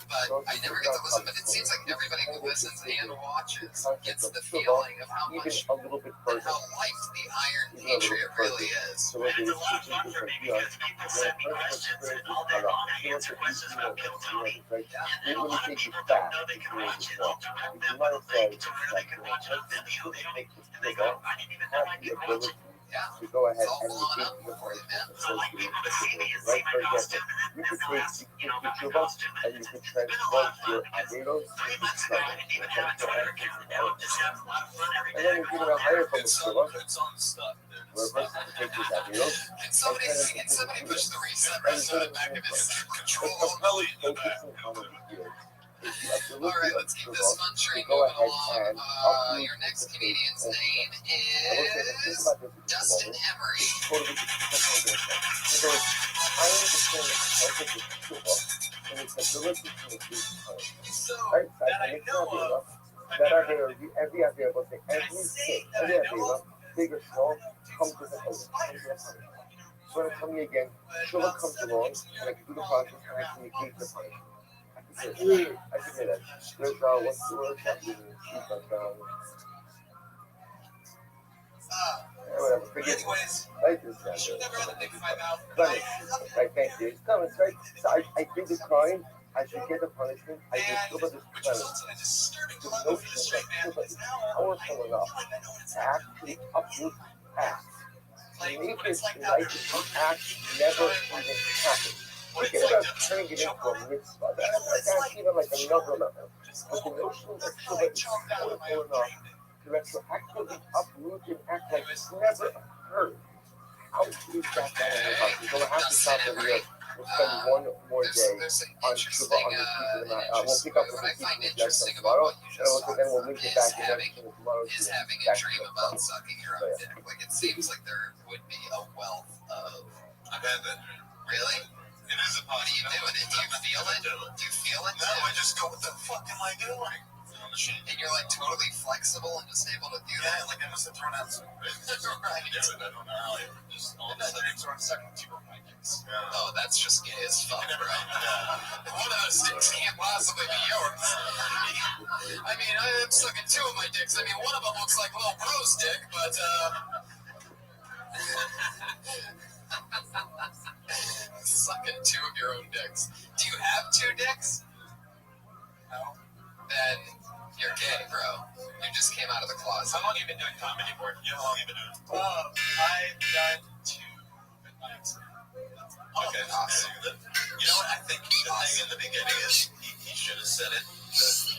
But I never get to listen. But it seems like everybody who listens and watches gets the feeling of how even much a little bit and further. how light the Iron Patriot really is. So what it is teaching is like, you know, when a person experiences Allah, he wants to teach you what it's like, right? Even when you take you back, you might say that, you know, person should make this big up, have the ability Yeah. to go ahead It's all and blowing negate up the for you, punishment man. associated with the situation, right? For example, you could take the Cuba and you could transform your Averos into Struggle. And then you're giving a higher from the Cuba, where a person can take his Averos Can somebody push the reset button back in his control? compelling focusing on the field is the ability All right, of let's keep Cuba this fun to train go moving ahead along. and uproot Your next the comedian's faith. name I will say that think is about this for a Dustin moment. Emery. Totally different. Because I understand the concept of Cuba and its ability to negate time. So, Right? that I know of. That are there every idea, but every state, every idea, big or small, comes with a punishment. So when I come here again, Cuba comes along and I can do the process and I can negate the punishment. I can say that. There's what's the word that we speak like whatever. Forget it. Anyways, Right, this guy. should never have a dick in my mouth. Right, thank you. It's coming, right? So I did the crime, I should get the punishment, I just feel about this Which credit. results in a disturbing The dilemma for the notion straight man that who is now powerful enough I feel like I know what it's to actually uproot acts. like. Make What it's this like to life have the your act never even happen. What Forget it's like about to turning it into a mitzvah. That's like even like another level. just But the little. notion that That's how Shiva I is chopped out of my powerful own enough dream. to retroactively uproot an act like it's never occurred. How do that down in your heart? You're going to have to stop every year. We'll spend one more day There's an on Shiva interesting, on the teaching we'll interest, pick up what the I find teaching interesting about tomorrow, what you and just also then we'll talked link it is back in having tomorrow. is having a dream about sucking your own dick. Like, it seems like there would be a wealth of. I've had that dream. Really? It is a What do you do with it? Do you feel it? Do you feel it? No, I just go, what the fuck am I doing? On the shit. And you're like totally flexible and just able to do that? Yeah, like I must have thrown out some bits. I don't know how. Just all of a sudden, I'm sucking two of my dicks. Oh, that's just gay as fuck, I never bro. One of those dicks can't possibly be yours. I mean, I'm sucking two of my dicks. I mean, one of them looks like Lil Bro's dick, but, sucking two of your own dicks. Do you have two dicks? No. Then you're gay, bro. You just came out of the closet. How long have you been doing comedy for? Yeah, how long have you been doing it? I've done 2 nights. Okay, Awesome. You know what? I think the thing in the beginning is he should have said it,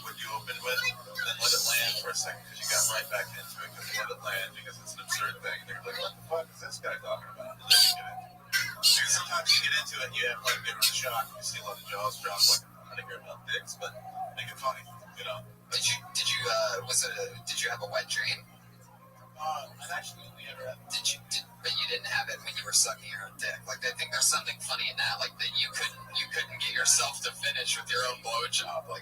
what you opened with, then let it land for a second, because you got right back into it, because you let it land, because it's an absurd thing, and you're like, what the fuck is this guy talking about? And then you get into it. Because sometimes you get into it, and you have like a shock, you see a lot of jaws drop, like, I think you're about dicks, but make it funny, you know? Did you have a wet dream? I've actually only ever had. But you didn't have it when you were sucking your own dick. Like, I think there's something funny in that. Like, that you couldn't get yourself to finish with your own blowjob. Like,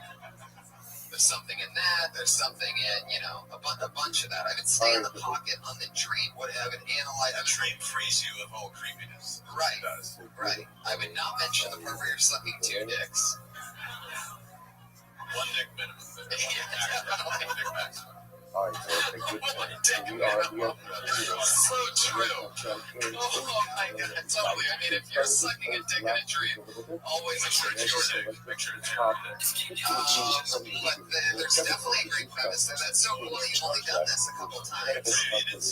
there's something in that. There's something in, a bunch of that. I would stay in the pocket on the dream. I would analyze. A dream frees you of all creepiness. Right. It does. Right. I would not mention the part where you're sucking 2 dicks. One Nick minimum. Nick maximum. All right, so that's a good point. So we are So true. Oh my god, totally. I mean, if you're sucking a dick in a dream, always make sure it's your dick. Make sure it's your dick. But there's definitely a great premise there. That's so cool. You've only done this a couple times. Keep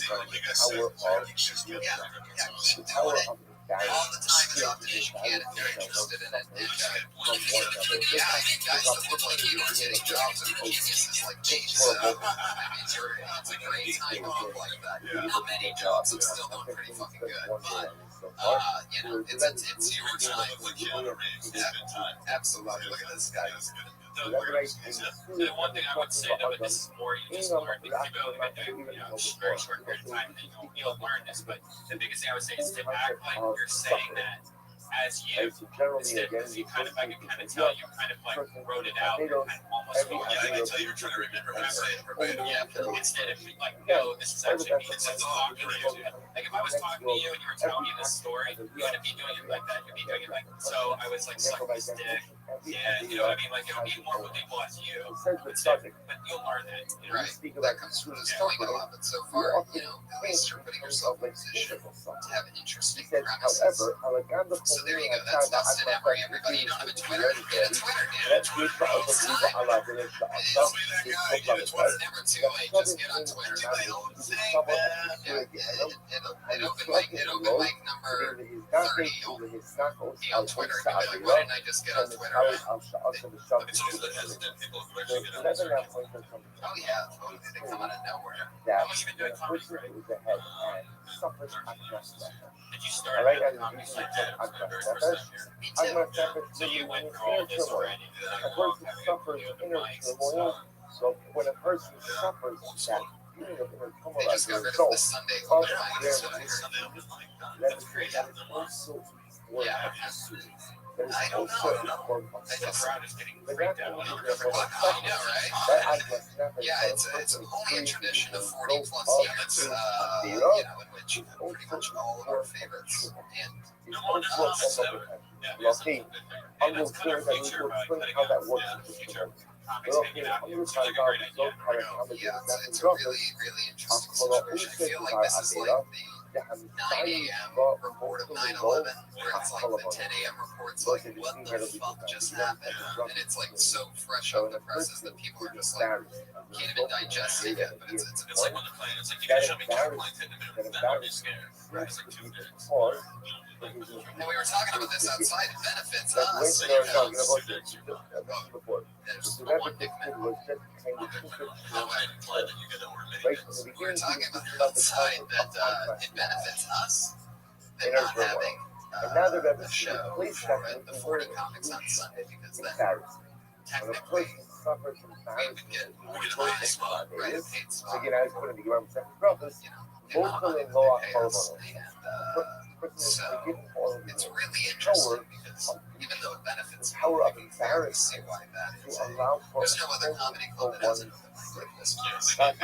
doing it all the time as often as you can if you're interested in it. And I mean, guys that look like you are getting jobs and geniuses like me. So, I mean, it's a great time off like that. Not many jobs, I'm still doing pretty fucking good. But, it's your time. Absolutely. Look at this guy. The one thing I would say though, and this is more you just learn because you've only been doing a very short period of time, and you'll learn this. But the biggest thing I would say is to act like you're saying that as you, instead, because you kind of, I can kind of tell you kind of like wrote it out, and kind of almost wrote it I can tell you're trying to remember what I say verbatim. yeah, instead of like, no, this is actually me. This is talking to you. Like if I was talking to you and you were telling me this story, you wouldn't be doing it like that. You'd be doing it like, so I was like sucking his dick. Yeah, you know what I mean? Like it would be more believable as you, but you'll learn that. You know? Right. That comes from the story a lot, but so far, at least you're putting yourself in a position to have an interesting premises. So there you go. That's in everybody. You don't have a Twitter? Get a Twitter, dude. It's never too late. Just get on Twitter. At open mic number 30, you'll be on Twitter. You'll be like, why didn't I just get on Twitter? It's always the hesitant people who actually get on the circuit. Oh yeah, totally. They come out of nowhere. How long have you been doing comedy, right? Did you start at the comedy site my very first time here? Me too. So you went through all this already. A person suffers inner turmoil. So when a person suffers that feeling of inner turmoil They as just a got rid of result the Sunday of open mic. their So I heard. That's crazy. also for Yeah. There's I don't also know. a form of The suffering. crowd is getting But freaked that out. means When there's a form of I suffering. know, right? That I must never Yeah, it's only a tradition of 40 plus years, in which pretty much all of our favorites and It's also a form of okay, I'm going to explain how that works in this program. Pero okay, I'm going to try to resolve yeah, it's a really, really interesting situation. I feel like this is like the 9 a.m. report of 9/11, where it's like the 10 a.m. reports like, what the fuck just happened? And it's like so fresh off the presses that people are just like, can't even digest it yet, but it's It's like when the plane, it's like you can show me Caroline 10 minutes, then I'll be scared. It's like 2 minutes. And we were talking about this outside. It benefits That us. way, Because before. there's So one that dick particular was just kind of stupid. How I implied that you get over me. Right from the we were beginning, talking we about was outside the that it benefits us than Inner not turmoil. having And now they're the show for the 40 comics on Sunday, because then embarrassing. When a technically person suffers from we embarrassment, would get a a paid spot, right? A paid so spot. again, I was putting the Imam Second Brothers, You know, local and they law pay are us, horrible. and Person is so forgiven all of it's the really interesting because even though it benefits the power of me, I can embarrassment see why that is. to allow for There's no other comedy club that has an open mic like this. I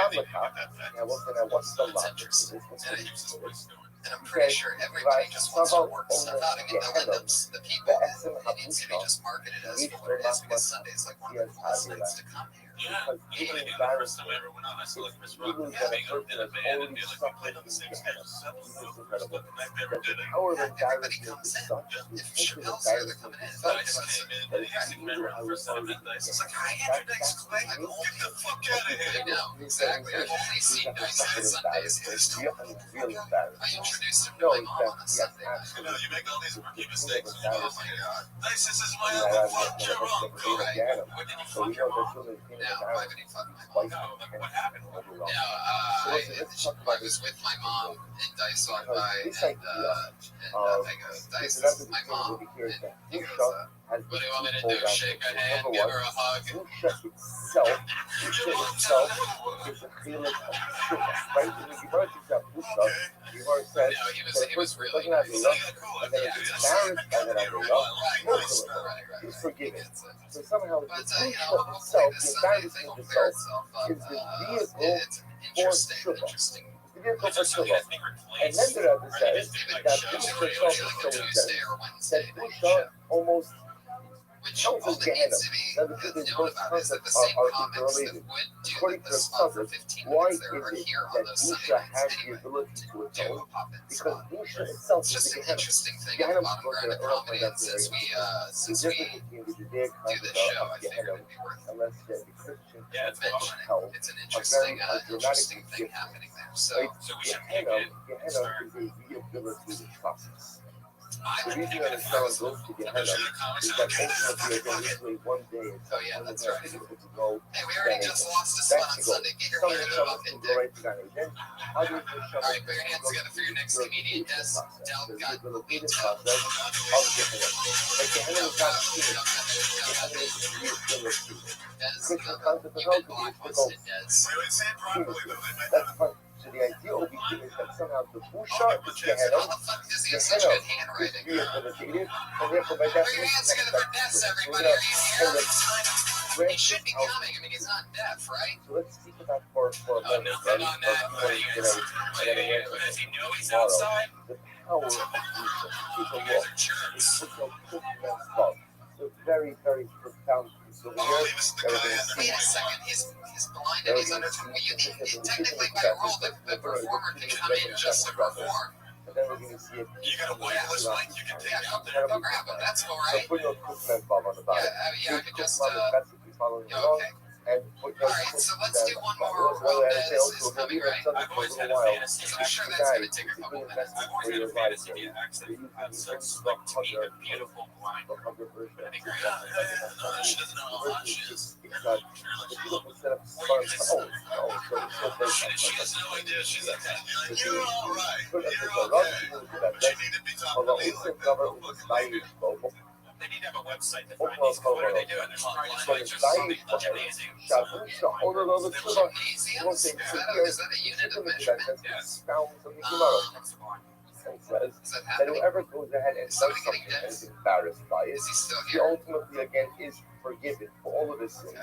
what's the That's logic? interesting. This was And I'm pretty sure everybody just wants to work stuff out. I mean, the people, it needs to be just marketed as for what it is, because Sunday is like one of the best nights to come here. Yeah, even the first time I ever went on, I saw like Chris Rock being in a band and be like, we played on the same stage as Seven. It was the first fucking night we ever did it. power of Everybody embarrassment comes is in. such. If Chappelle's here, they're coming in. So I just came in and he seemed remember the first time I met Dice. I was like, hi, Andrew Dice Clay. Get the fuck out of I here. know, exactly. I've only seen Dice on Sundays. Real embarrassing. I introduced him to my mom on a Sunday night. You know, you make all these rookie mistakes. Oh my god. Dice, this is my Yeah, uncle. I Fuck your uncle. Right. When did you So we fuck your know mom? that something Now, why would he fuck my mom? No, like what happened? I was with my mom and Dice on by, and I go, Dice, this is my mom. And he goes, what do you want me to do? Shake her hand, give her a hug? Busha itself is a feeling of sugar, right? When you burn yourself, Busha, you are said No, he was really doesn't have nice. the love, and then it's embarrassed by that idea, most of it is forgiven. So somehow the But, Busha hopefully itself, this the Sunday thing embarrassment will clear itself, itself up. is the vehicle It's interesting. the vehicle for sugar. I think And then replace the other says Maybe that shows Busha usually itself like is a so Tuesday intense or that Wednesday night Busha show. almost which all that needs to be known about is that the same comics that would do the spot for 15 minutes there are here on those Sunday nights anyway. Do a pop-in spot. It's just an interesting thing at the bottom ground of comedy, and since we do this show, I figured it'd be worth mentioning. It's an interesting thing happening there. So we should pick it. Start. The reason that it's not goes to Gehenna is that ultimately again usually one day it's oh yeah, that's right. people to go Hey, we already just lost a spot on Sunday. Get your head some up can and go right to Gehenna. Then others will all right, put your hands together for your next comedian. Des Del got the lead process of Gehenna. But Gehenna is not seen. Gehenna is a rehabilitation. Christian concept of hell could be to go that's fun. So the idea will be is that somehow the Busha is Gehenna, how the fuck does he have such good is handwriting? rehabilitated, and therefore by Put your definition hands together for Des, everybody. Are you here? He should be coming. I mean, he's not deaf, right? So let's speak about for a moment, Nothing on that. Does he know he's outside? the power of Busha. Keep a You guys look. are jerks. It's so immense love. So very, very profound piece over here. Wait a second. He's blind and he's under. Technically, by rule, the performer can come in just to perform. And then we're going to see it. You got a wireless mic you can take Yeah, out come there. grab him. That's all So right. put your Cookman Bob on the bottom. Yeah, I could just. That's if you're following Yeah, along. okay. And put All right, so let's do one more round. Des is coming, right? I've always had a fantasy. I'm sure that's going to take a couple minutes. I've always had a fantasy to actually have sex like to meet a beautiful blind girl. That'd be great. She doesn't know how hot she is. The beautiful setup is fun. She has no idea she's at that. You're like, you're all right. But You're okay. She needed to be talking to me like that. They need to have a website to find these. What are they doing? There's probably just something amazing. Gymnasiums? Is that a unit of measurement? Yes. Is Says that that happening? whoever goes ahead and does Somebody something getting and deaf? is embarrassed by it, Is he still he here? ultimately again is forgiven for all of his sins.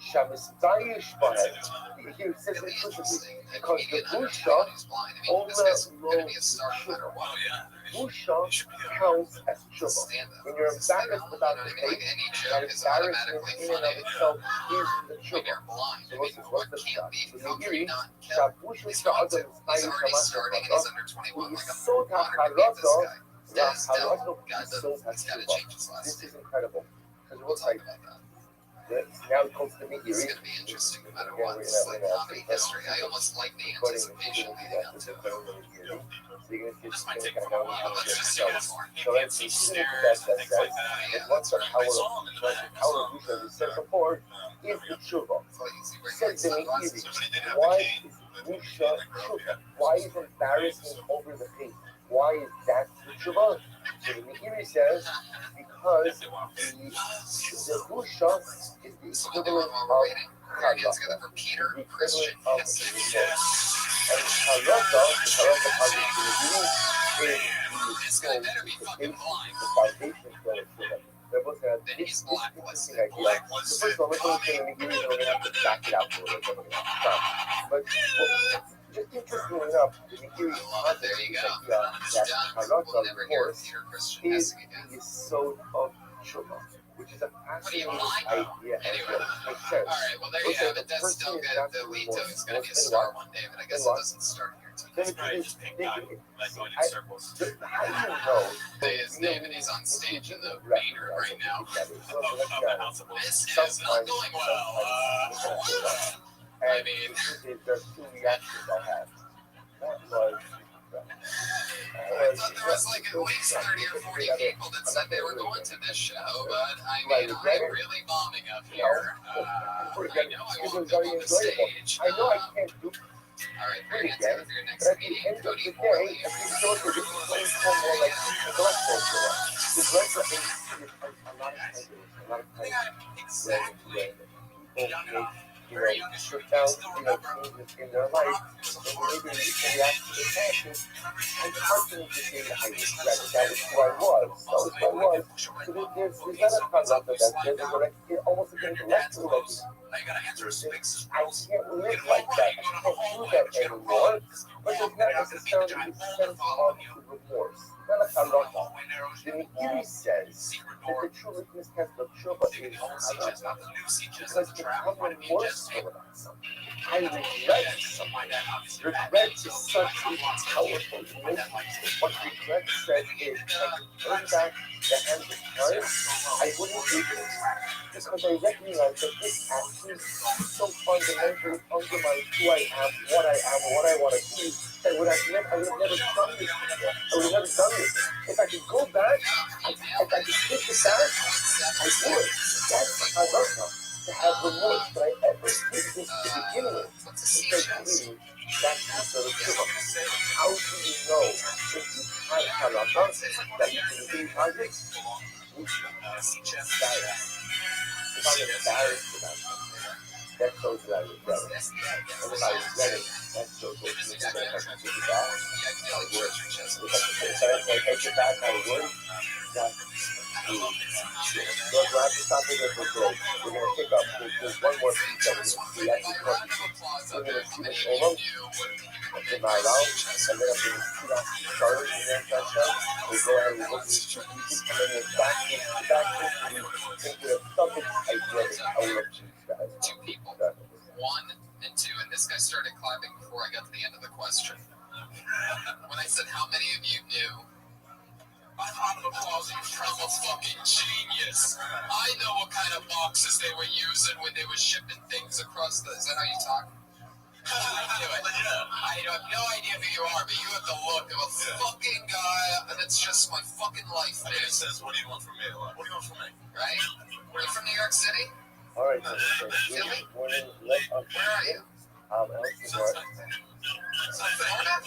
Shabbos Dayish Bahem. Here it says Really explicitly interesting. A because the comedian under Busha, 20 who's blind. I mean, this guy's going to be a star no matter what. Oh, yeah. Busha counts as tshuva. Stand up. When you're embarrassed about the I mean, like faith, any that joke is embarrassment automatically in and funny of itself is the when tshuva. you're blind. So I mean, what what's the can't shot? be? So How the can you Yiri, not kill? Shabusha He's about to. Sha'adam He's Dayish already starting and he's under 21. Like, I'm Sota honored to meet this Harata, guy. Des Del. Harata God, Piso he's got to Hashuva. change his last This name. is incredible. Because it We'll looks talk like about that. now it comes to me This is Yiri. going to be interesting no matter what. This is like comedy history. I almost like the anticipation leading up to it. This might take a while. Let's just see this more. So let's see Stairs and things like that. Yeah, what's the power I saw of him in the the back. power of Busha, as we said before, is the tshuva. please. He Says the sunglasses. Somebody did have the Why cane. is Busha tshuva? Why is embarrassing over the faith? Why is that the tshuva? So the Meiri says because the Busha is the So we'll do one equivalent while of we're waiting. Put your hands Chazak. together for Peter The Christian equivalent of Hesse. remorse. And Harata, the Harata part of the Meiri, is This the guy soul, better be the fucking basis, blind. the foundation for the tshuva. There was a Then he's blacklisted. interesting idea. So first of all, let's understand the Meiri, and we're going to have to back it out a little bit. But just interestingly enough, the Meiri Love it. There you go. idea that Done. Harata, We'll never hear remorse, Peter Christian is Hesse again. the yisod of tshuva, which is a fascinating like? idea. Anyway. Makes sense. All right, well, there you have it. That's still good. The Lito is going to be a star one day, but I guess it doesn't start here too. Then It's probably just pink dot, like going in circles. how do you know? Say his name, and he's on stage in the main room right now. Of the House of Wolves. This is not going well. I mean, there's two reactions I have. That was. I thought there was like at least 30 or 40 people that said they were going to this show, but I mean, I'm really bombing up here. I know I won't go on the stage. I know I can't do. All right, very hands together for your next But at the comedian, end of Cody the day, Morley. if you go to this place called more like intellectual show, the director is a lot of times when people make profound changes in their life, and maybe they can react to the passion. I'm constantly saying I regret it. That is who I was. That was who I was. So there's not a concept of that. There's a direct, almost an intellectual like I gotta answer his fixes. I can't live like that. I can't do that anymore. But there's not necessarily a sense of remorse. Not a charata. then Iri says that the true litmus test of tshuva is halakha. Because if I'm remorseful about something, I regret something. Regret is such a powerful emotion. What regret says is, if I could turn back the hands of time, I wouldn't do this. Because I recognize that this action so fundamentally undermines who I am, what I want to be, that I would have never done this before. I would have never done this. If I could go back, if I could take it back, I would. That's halakha. To have remorse that I ever did this to begin with. Because to me, that's considered tshuva. How do you know if you have halakha that you can do projects? You should embarrassed. If I'm embarrassed about something, that shows that I regret it. And if I regret it, that shows what you think I can take it back. I would. If I take it back, I would. That's so do I have to stop it for today? We're going to pick up. There's one more piece that we actually want to see. We're going to see this over in my round, and then I'm going to see that started in the next show. We'll go ahead and we'll go through these two pieces, and then we'll back into the subject idea that I would love to discuss. Two people, 1 and 2, and this guy started clapping before I got to the end of the question. When I said how many of you knew, my round of applause is from a fucking genius. I know what kind of boxes they were using when they were shipping things across the. Is that how you talk? I do it. I have no idea who you are, but you have the look of a fucking guy, and it's just my fucking life, man. He says, "What do you want from me? What do you want from me?" Right? Are you from New York City? All right, so good morning. Where are you? South Florida?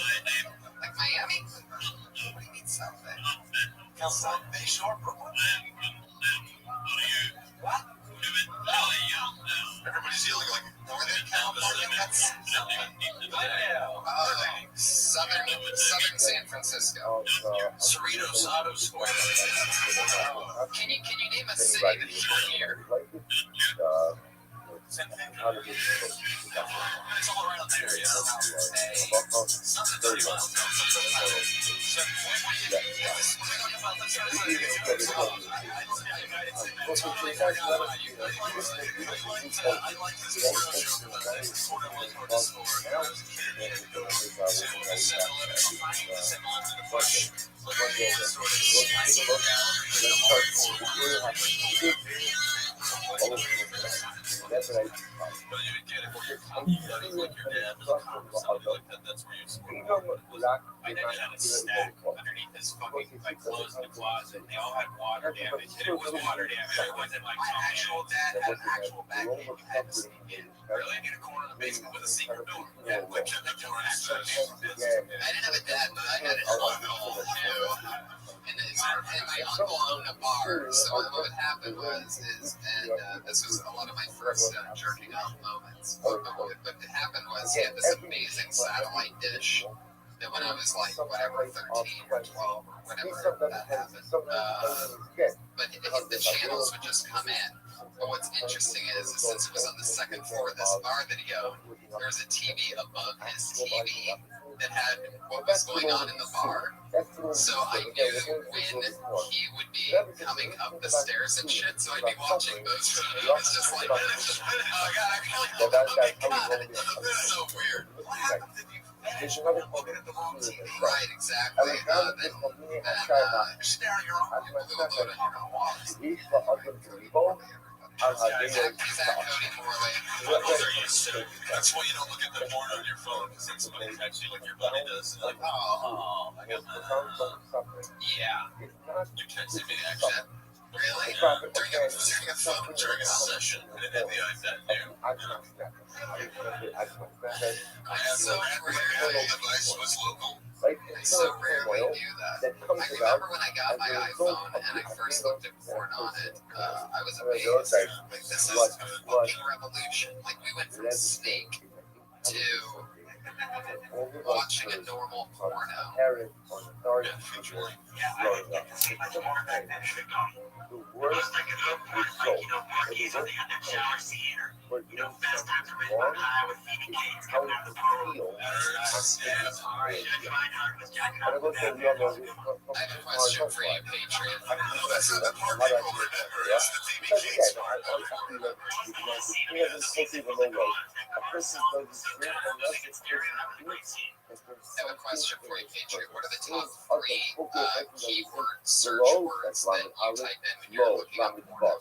Like Miami? What do you mean South Bay? South Bay Shore, Brooklyn. What? Everybody's yelling like Northern California? That's Southern San Francisco. Cerritos Auto Square. Can you name a city that's from here? It's all around there, you know. It's not 30 miles. That's what I But you get it for your company, like your dad was something like that. That's where you My dad had a stack underneath his fucking clothes in the closet. They all had water damage, and it was water damage. It wasn't like My actual dad had an actual bag that you had to see in. really in a corner of the basement with a secret door. Yeah, I didn't have a dad, but I had an uncle too. And my uncle owned a bar, so what would happen was, this was a lot of my first jerking off moments. But what happened was, he had this amazing satellite dish that when I was like, whatever, 13 or 12 or whenever that happened, but the channels would just come in. But what's interesting is since it was on the second floor of this bar that he owned, there was a TV above his TV that had what was going on in the bar. So I knew when he would be coming up the stairs and shit, so I'd be watching those videos just like, oh god, I really god, this is so weird. What happened to you? There's another Looking at the wrong TV. Right, exactly. Then you're staring your own people who load on your wall. Zach Cody Morley. That's why you don't look at the porn on your phone, because then somebody texts you like your buddy does. Like, oh, I got that. Yeah. You're texting me actually. Really? During a session, and then the iPad there. So rare. Device was local. It's so rare we do that. I remember when I got my iPhone and I first looked at porn on it, I was amazed. Like, this is a fucking revolution. Like, we went from Snake to Only watching a answers normal from porno. parent or authority Yeah, figure feature. growing up. The worst result, or the worst punishment for doing something wrong is how you feel after you And I will say, we all know this I have a question for you, Patriot. No, that's not the part How do I people do it? remember. Yeah. It's the Because DBG again, part. I actually love the example. He doesn't take even low. A person doesn't sin unless it's I have a question for you, Patriot. What are the top three keyword search below words that's that Lamed you Aleph, type in when you're low, looking up Lamed porn? Vav.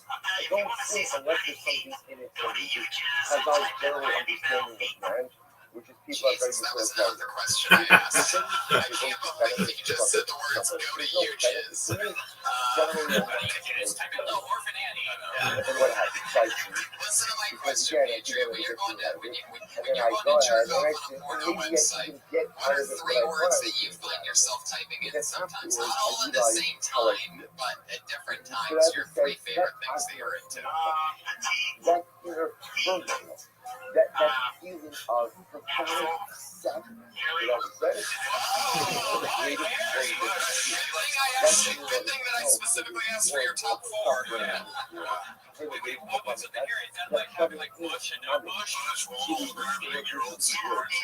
Don't sin unless there's something in it from you. Has our general understanding of man, which is people are very Jesus, that was useful not the question I asked. I can't believe you just said the words "go to you, jizz." Generally, I'm not Oh, Orphan Annie. and what happens? I see. Listen to my Because question, again, I think Patriot. I'm When you're going going to to when and you're then I going go to jerk ahead and off I on a say, porno maybe I website, can get what out are of it three what I words want that you to find yourself typing in Because sometimes? afterwards, Not all I at the realize same how I time, feel. but at different So times, that's your the three sense favorite that things that you're into. that inner fervor, that feeling of profound sadness, Oh, hi, Mary. Good thing that I specifically asked for your top four. Maybe what was it here? It sounded like having like bush and no bush. Your old story.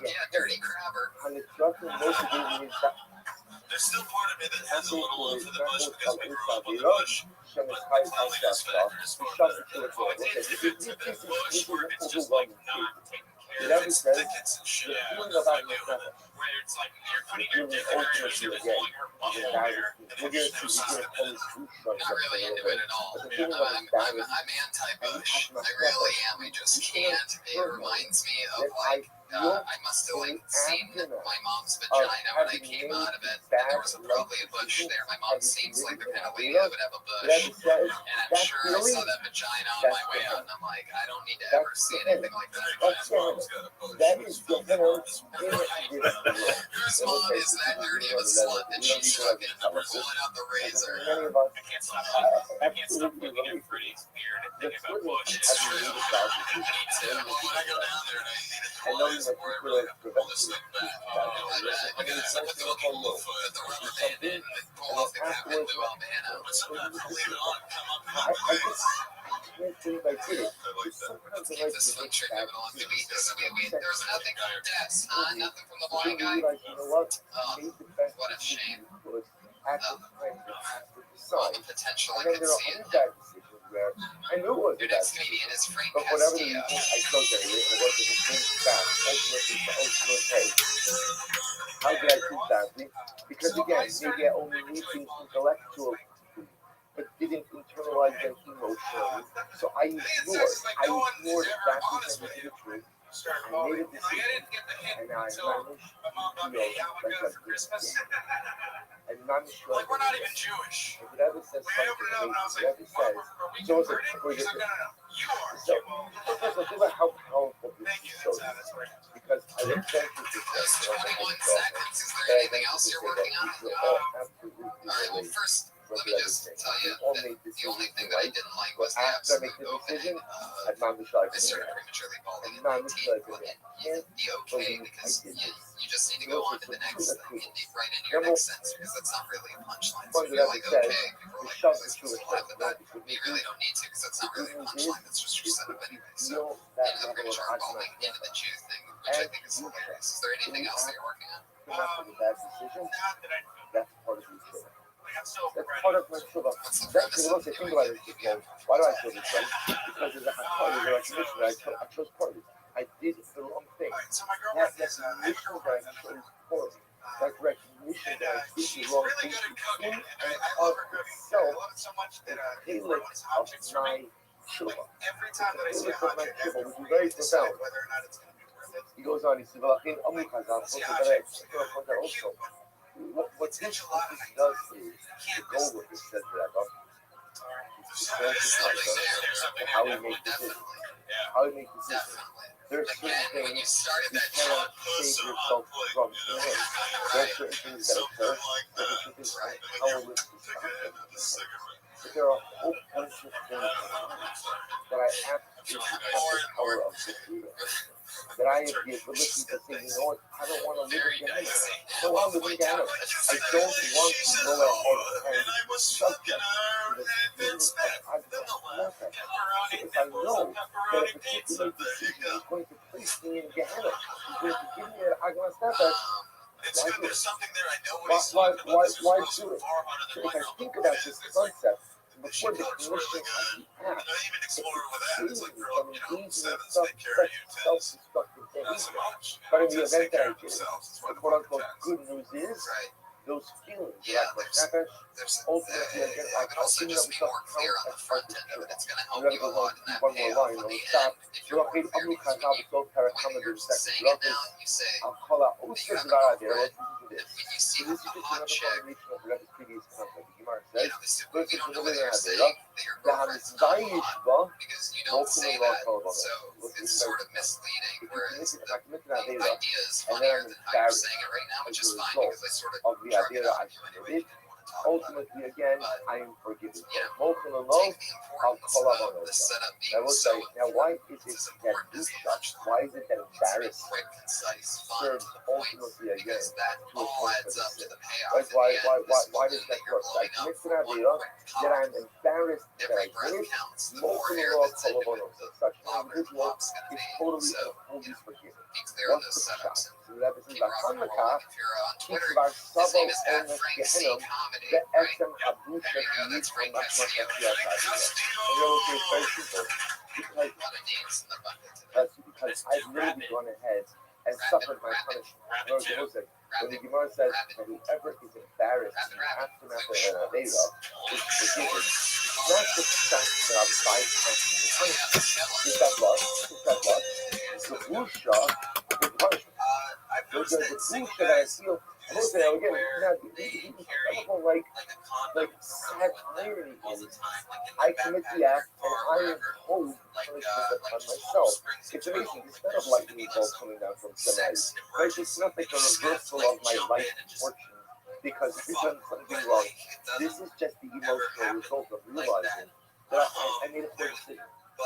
Yeah, dirty crabber. There's still part of me that has a little love for the bush because we grew up on the bush. But the cleanliness factor is far better. If it's a bit bush where it's just like not taken care If of, it's thickets and shit, yeah, I'm not doing it. where it's like you're putting your dick in her and you're just pulling her butthole there. Not really into it at all. I'm anti-bush. I really am. I just can't. It reminds me of like I must have like seen my mom's vagina when I came out of it, and there was probably a bush there. My mom seems like the kind of lady that would have a bush, and I'm sure I saw that vagina on my way out, and I'm like, I don't need to ever see anything like that again. His mom's got a bush. That is It's the filled in inner with this Whose mom is that dirty of a slut that she's fucking pulling out the razor? I can't stop looking at Freddie's beard and thinking about bush. It's true. Me too. Well, when I go down there and I eat it I know twice, that before I people really are have to pull this thing back. I Look at that. Put the little foot. Put the rubber band in and pull off the Captain Lou Albano. But sometimes I'll leave it on and come up I halfway. can't believe I did it. I like that. Let's keep this fun trick moving along. There was nothing from Des, nothing from the blind guy. Like, you know what? Oh, Made the best what a decision shame. you could at the time you had to All decide. the potential I And then could there are see in other him. bad decisions where I knew it was a Your bad next decision. comedian is Frank But for whatever the Castillo. reason, I chose that and it wasn't a thing back. Ultimately, the ultimate hey. How did I choose badly? Because again, maybe I only knew things intellectually, but didn't internalize them emotionally. So I ignored that because of the truth. I made a decision, and I managed to feel like a Christmas. And managed to Like, we're not even Jewish. if it ever says something to me, if it ever says, so it's like, we're just, You are. so, think about how powerful this show is. Because I look back at this Those show, 21 seconds. Is there anything else you're working on? absolutely All right, well, first, let me just tell you all that made the only thing that I didn't like was the after I absolute make the opening. decision, I'd not be shy I started prematurely balding at Not 19. sure I Well, could it'd be okay because you just need to go on to the next thing and deep right into your next sentence because that's not really a punchline. So if you're like, okay, people are like, well, I supposed to laugh at that. But you really don't need to because that's not really a punchline. That's just your setup anyway. So, into the premature balding, into the Jew thing, which I think is hilarious. Is there anything else that you're working on? after the bad decision, that's part of the show. I'm so That's part of my show. What's the That's premise the of most I the think doing about it. Is, well, why do I feel this way? Because there's a part of the recognition that I chose poorly. I did the wrong thing. So my That girlfriend is recognition that I chose poorly. That recognition that I did the she's wrong really thing good at cooking. in And I of love her cooking. I itself love it so much that the it's hillock one of those of objects for me. my shiva. Every time that I see a Hillock of my object, shiva, every which is very decide profound. whether or not it's going to be worth it. He goes on, he says, well, in Amukazan, See also, objects. also, They're cute, but what this does is, the goal with this says that sorry. There's something there. how we make decisions. Definitely. How we make decisions. Definitely. There are certain Again, when you things started you that cannot John Puss save hot yourself plate, from you know, doing. There are certain things that something occur like that that. the truth is Right. I'm powerless to Take stop a hit them. of the cigarette. But there are a whole bunch of things in life that I absolutely have the power of defeating. That I have the ability to say, you know what, I don't want to live Very in Gehenna. dicey. I don't want to live in Gehenna. I don't want to go ahead and And I was subject fucking her, to the and feelings it's of Adonai. pepperoni If I nipples, know that pepperoni a pizza. particular There you decision go. is going to place me in Gehenna, is going to give me an Agmas Nefesh, It's why good. do There's it? something there. I know what Why, he's why, talking about. why, This why goes do it? far harder So than if my I novel think about this is. It's like concept, she before the cooks really commission of good. the act, And I even it's explore with that. It's like saving girl, from you know, engaging in sevens such take care of you, tens self-destructive not so behavior. much. But in the Tens event take that care I of did, themselves. That's why the the quote-unquote fucking tens. good news is, Right. those feelings Yeah, of Agmas Nefesh, ultimately, again, it would also in and just of be itself more clear count on the as front part of end of it. It's going to you help gotta you a go lot in that one more payoff line, on the stop. end if you're more clear. Because when you, the way that you're saying it now, you say I'll call out that you have a girlfriend, this. and when you see So this is a just hot another chick, formulation of Rebbe's previous concept. The Gemara you says, know, you don't know whether you're saying "First, that your girlfriend's not hot because you don't say that, so it's sort of misleading. Whereas the idea is funnier than how you're saying it right now, which is fine because I sort of of the drug idea it that out I of you anyway. committed, You didn't want to talk about it. ultimately, again, But, I am forgiven. you know, Molten take alone, the I'll importance call up of on the those. setup I being will so say, now why is it's it as that important as this the shot, punchline. why is it that It needs to be embarrassing quick, concise, fun, serves to the point, ultimately again because that to a all point adds for up the to sin? the payoff. Like, In the end, this why balloon does that that you're work? I blowing up commit to for that one Avera, quick that pop. I'm embarrassed that Every I did breath it. counts. The Molten more air alone, that's into it, Kolobonos. the Such an louder the individual pop's going to is be. totally So, and wholly forgiven. be clear on What's those the shot? setups. So that is in Keep rocking and Bachon rolling. If you're on Twitter, Tikvar his name Sabo is Omes @FrankC Gehenom, Comedy, the right? Esem Habusha There you go. That's Shiyit Frank from Castillo. Machmachashia Kadira. And you'll see it's very simple. Because A lot of names in the bucket today. because I've literally gone ahead and suffered my punishment. When the Gemara says that whoever is embarrassed in the aftermath of an Avera is forgiven, it's not the fact that I'm bypassing the punishment. Is that what? The busha is punishment. The busha that I feel, I will say again, now, like sad irony is, I commit the act and I impose punishment upon myself. It's amazing. It's not a lightning bolt coming down from Shemai. Right? It's not like a reversal of my life fortune because I've done something wrong. This is just the emotional result of realizing that I made a poor decision. I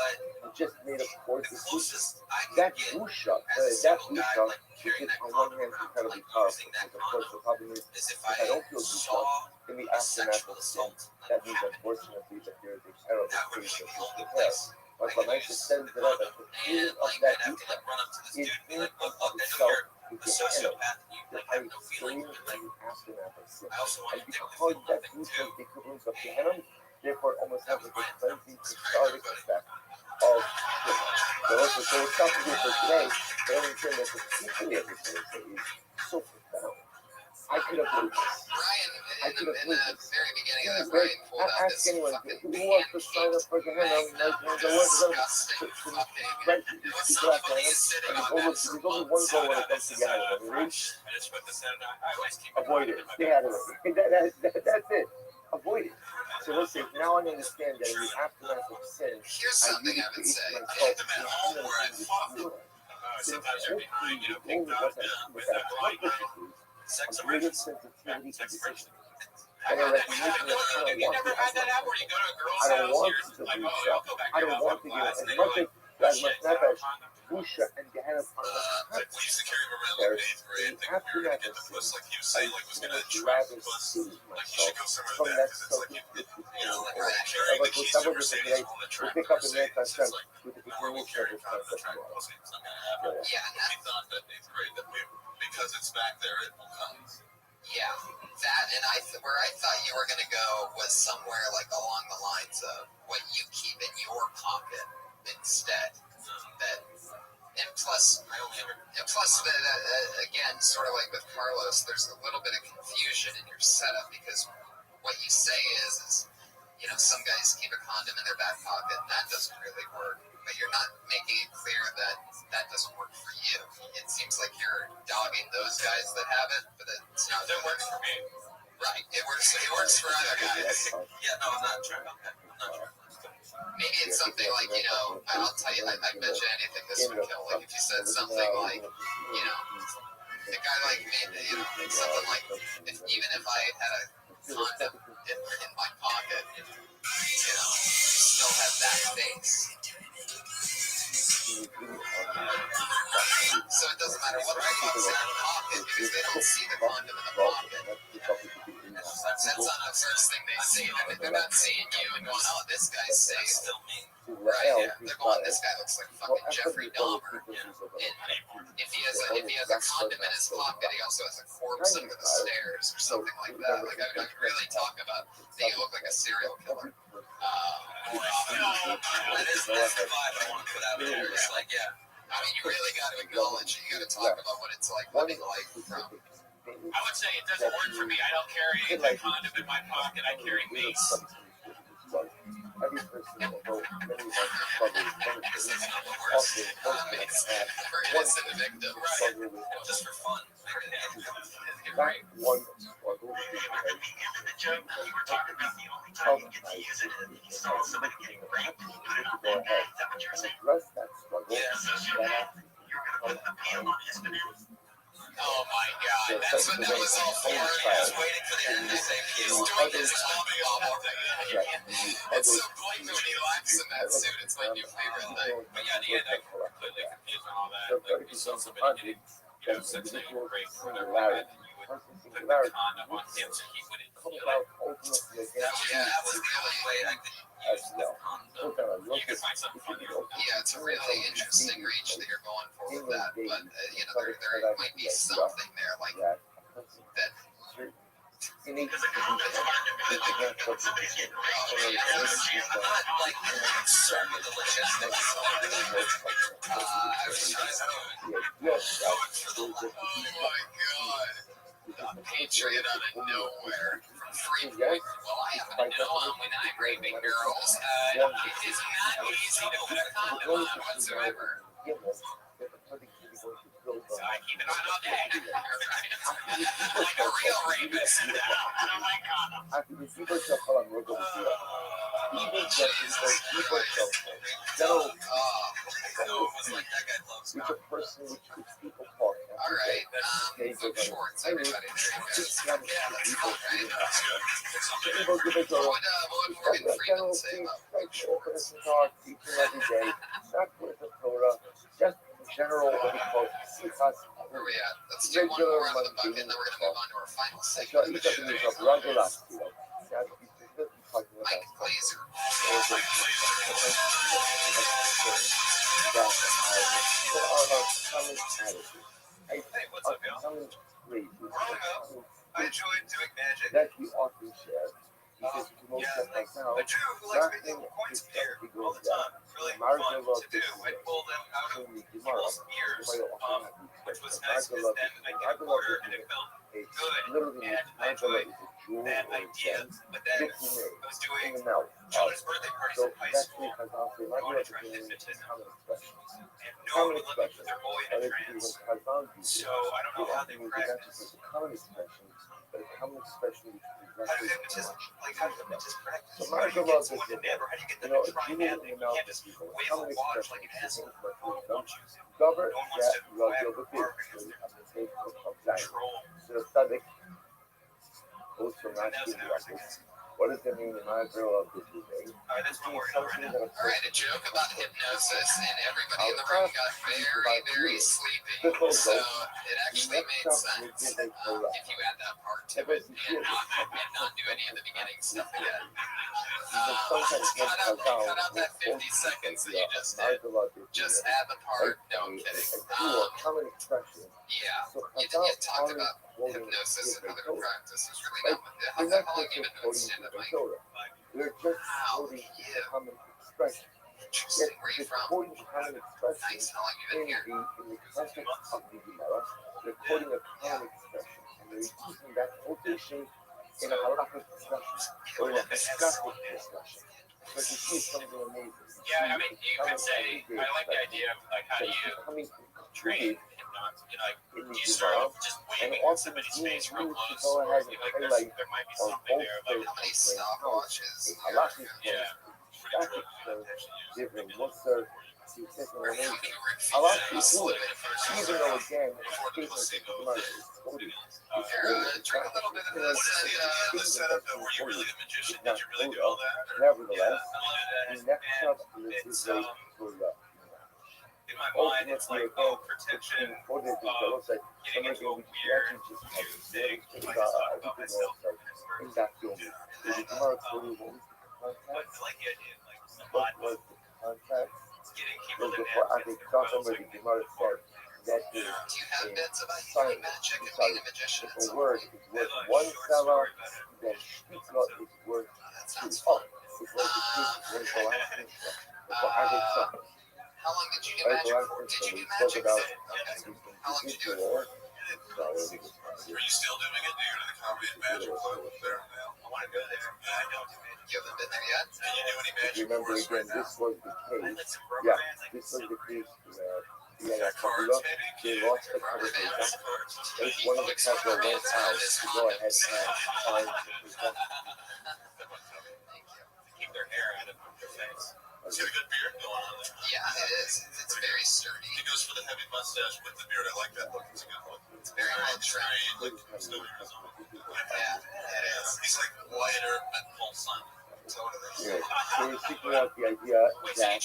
just made a poor decision. That busha, which is on one hand incredibly powerful, because of course the problem is if I don't feel busha in the aftermath of sin, that means unfortunately that there is a terrible case of disrepair. Like Ramesh says that the feeling of that busha is in and of itself the Gehenna that I experience in the aftermath of sin. And because that busha is the equivalent of Gehenna, therefore it almost has like a cleansing cathartic effect of sin. So it's not to do for today, but I understand that the teaching of this is so profound. I could have moved this. Ryan, in the very beginning of that, Ryan pulled out Ask this anyone fucking who wants to sign up for Gehenna, disgusting fucking. right? What's so funny is sitting on that There's only one goal when it comes to Gehenna. I just put this in. I always keep Avoid it. Stay out of it. That's it. Avoid it. So let's say now I understand that in the aftermath of sin, Here's I something really I would create say. myself Them at home where I fought them. sometimes you're behind, the pink goal dot what with that a blind accomplishes is sex a greater emergency. sensitivity to decision. I got that. You never had that happen where you go to a girl's I don't house, want you're to like, be oh, so. I'll go back I to your don't house want to on get class. as And they much go as like, as much nefesh, busha, and Gehenna We used to carry him around like in 8th grade, thinking we were going to get the puss, like he was saying, like was going to trap the puss. Like you should go somewhere with that, because it's like you know, like carrying the keys to a Mercedes on the track. Pick up the Mercedes, next it's like with the normal carrying out of the track pussy. It's not going to happen. Yeah, But we thought that in 8th grade that because it's back there, it will come. yeah, that and where I thought you were gonna go was somewhere like along the lines of what you keep in your pocket instead. That and plus that again, sort of like with Carlos, there's a little bit of confusion in your setup because what you say is you know some guys keep a condom in their back pocket and that doesn't really work. But you're not making it clear that that doesn't work for you. It seems like you're dogging those guys that have it, but it's not. It works for me. Right. It works for other guys. Yeah, no, I'm not trying. I'm not trying. maybe it's something like, I'll tell you, I bet you anything this would kill. Like, if you said something like, the guy like me, something like, even if I had a condom in my pocket, still have that face. So it doesn't matter what the fuck's in the pocket because they don't see the condom in the pocket. That's not the first thing they see. They're not seeing you and going, oh, this guy's safe. Right, yeah. They're going, this guy looks like fucking Jeffrey Dahmer. And if he has a condom in his pocket, he also has a corpse under the stairs or something like that. Like, I could really talk about, you look like a serial killer. That's the vibe I want to put out there. It's like, yeah. I mean, you really got to acknowledge it. You got to talk about what it's like living life from. I would say it doesn't work for me. I don't carry a condom in my pocket. I carry mace. Every person, although many of us struggle with For innocent victims. Just for fun. Right. one struggle The joke you were talking about, the only time you get to use it is if you saw somebody getting raped, you put it on go them. ahead Is that what you're and saying? address that struggle. Yeah. You're going to put the peel on his banana. Oh my God, that's what that was all for. I was waiting for the end to say He's peel. doing his Tommy Oliver. It's so blatant when he laughs in that suit. It's my new favorite thing. But yeah, the end, I completely confused on all that. Like, we saw somebody getting sexually raped or whatever like that, and you would put the condom on him so he wouldn't come feel about it. ultimately against Yeah, that was really Way I could use the condom. You could find something funny with that. Yeah, it's a really interesting reach that you're going for with that. But, there might be something there, like, that. Because a condom is hard to make when somebody's getting raped. I'm not like concerned with the logistics. I was trying to. Oh my God. A patriot out of nowhere from Freeport. Well, I happen to know when I'm raping girls, it is not easy to put a condom on whatsoever. So I keep it on all day. Like a real rapist. I don't like condoms. After the zebra shuffle on Rogo even justice for zebra shuffle, which a person which keeps people talking. All right, some shorts, everybody. There you go. People give it What would Morgan Freeman say about shorts? talk, teaching every day, not with the Torah, just general what we call sikas. Where are we at? Let's do one more out of the bucket, and then we're going to move on to our final So segment. each of these of Ragolasio. Mike Glazer. Hey, what's up, y'all? I enjoyed doing magic. That he often shares. He says to most Yeah, of us now, a Jew who likes making coins of beer all the time. Really fun to do. I pulled them out of people's ears, which was nice because then I get a quarter and it felt good. And I enjoyed that idea. But then I was doing children's birthday parties in high school. Going to try to fit into and no one would let me put their boy in a trance. So I don't know how they practice. But a common expression How do hypnotists, how do hypnotists practice? So How do you Marco get someone to nab, or how do you get them you know, to try if you nabbing? need You to can't just wave a watch like an asshole. No one wants you to. Govern No one wants that to love whack your or bit. bark because they're I'm the same of Zion. control. So the study goes from And that that's to an the hour's other. against. What does it mean in my girl of this day? Alright, that's one more right now. All right, a joke about hypnosis, and everybody in the room got very, very sleepy. So it actually made sense if you add that part to it and not do any of the beginning stuff again. Cut out that 50 seconds that you just did. Just add the part. No, I'm kidding. Common expression. Yeah, So you talked about hypnosis and how they're practice is really not with it. How long have you been doing stand-up, Mike? We're just quoting the common expression. Interesting. Where are you It's from? quoting common expression Nice. How long have you been here? in the context of the Gemara. They're quoting a common expression, and they're using that quotation in a halakhic discussion or in a discussion discussion. But you see something amazing. Yeah, I mean, you could say, I like the idea of, like, how do you train hypnosis? Do you start off just waving in somebody's face real close, or like there might be something there, like, How many stopwatches? yeah. static term, different Musar, success and amazing. Allah is doing it, even though again, statements of Gemara is quoted. Drink a little bit of this. The setup though, were you really the magician? Did you really do all that? Nevertheless, Yeah, Nechshav it's Lezizei Torah. in my mind, it's Ultimately, like, again, oh, protection, being quoted in the Rothschild, getting into something a we weird, can't just new have thing, think like I about talk about everything myself else in this in verse. that film. The Gemara told you what was the But I context? like the idea, like, a What lot was of the context? getting people Was to before I dance think their something wells, where like, the Gemara said that Do is you have a bits about sign. healing magic and Sorry, being a magician if at a some word point? is worth a one short seller, story about it. then Shpitla is worth That two. sounds Oh, fun. it was the case when the last Mishnah. Before I think so. How long did you do Right, the magic last for? Did Mishnah, you do we spoke magic? about Okay. How long did you do it individual. for? Are you still doing it? Do you go to the comedy and magic club up there now? I want to go there. Yeah, I don't do it. You haven't been there yet? Can you do any If magic you remember for us again, right now? this was the I case. like some rubber Yeah, bands, like this was the case where the got cards, Kabbalah, maybe? they lost the Rubber conversation. bands? As one of the Kabbalah went out to go ahead and find the result. Thank you. Keep their hair out of their face. He's got a good beard going on there. Yeah, it is. It's very sturdy. He goes for the heavy mustache with the beard. I like that look. It's a good look. It's very It's ultra. very, like, still Arizona. Yeah, it is. He's like whiter and full sun. Totally. Yeah. So we're seeking out the idea that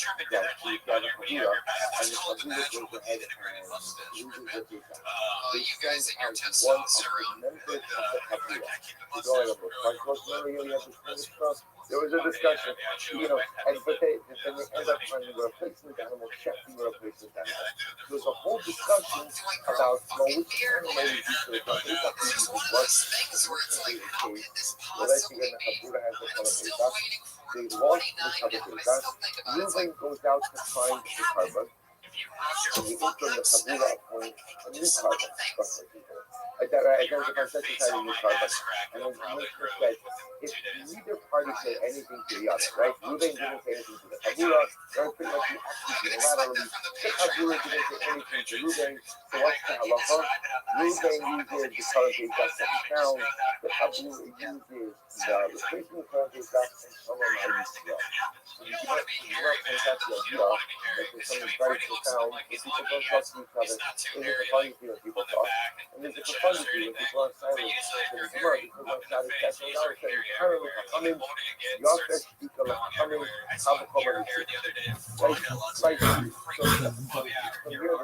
we got a Kabbalah, and the Kabbalah goes ahead and uses what they got. Oh, They you guys send and your out one of the testosterone. members of the Kabbalah to go Mustache ahead and look. Like, look, remember you had this kind of stuff? There was a discussion, and but they end up finding a replacement animal, checking a replacement animal. There was a whole discussion about, well, which animal would you say that is up to It's just you one of what those things where it's like, how could this well, that's possibly again, be? Kabbalah has the And I'm still Kabbalah. waiting for They it. lost 29 the now, but I Kabbalah. still think about it. It's Reuben like, goes out what to the find fuck the happened? carbon. If you How have And the the fuck interim, the next? Kabbalah I appoints can a do new so many carbon. things. Identify your such a face kind on of new my carbon. ass crack, And it'll then probably makes grow it that within if 2 days. neither party said anything to the other, right? Reuben didn't say anything to the Kabbalah, right? Pretty much he acted unilaterally. The Kabbalah didn't say anything to Reuben. So what's the halacha? Reuben uses the current date that he found. The Kabbalah uses the replacement current date that and Shalom al-Yisrael. So you cannot point out the idea that there's something very profound that people don't talk to each other. There's a profundity when people talk, and there's a profundity when people are silent. So the Gemara, because one side is catching down, is saying, "Currently, Chachamim, Yafesh, Tikal, Chachamim, Havakol, Right? So here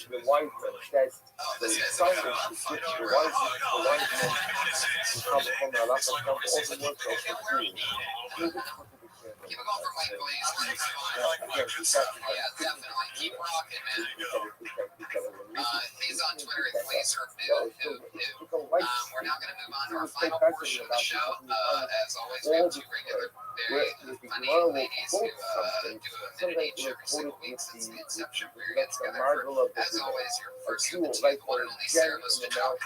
the wise man says, the silence is good to the wise man, Havakol, Malachim, also works out for you. Keep it going for Mike, please. Again, Yeah, definitely. Keep rocking, man. He's on Twitter at Glazer2. We're now going to move on to our final portion of the show. As always, we have two regular, very funny ladies who do a minute each every single week since the inception. We're going to get together for, as always, your first of the two, one and only Sarah Mustajob.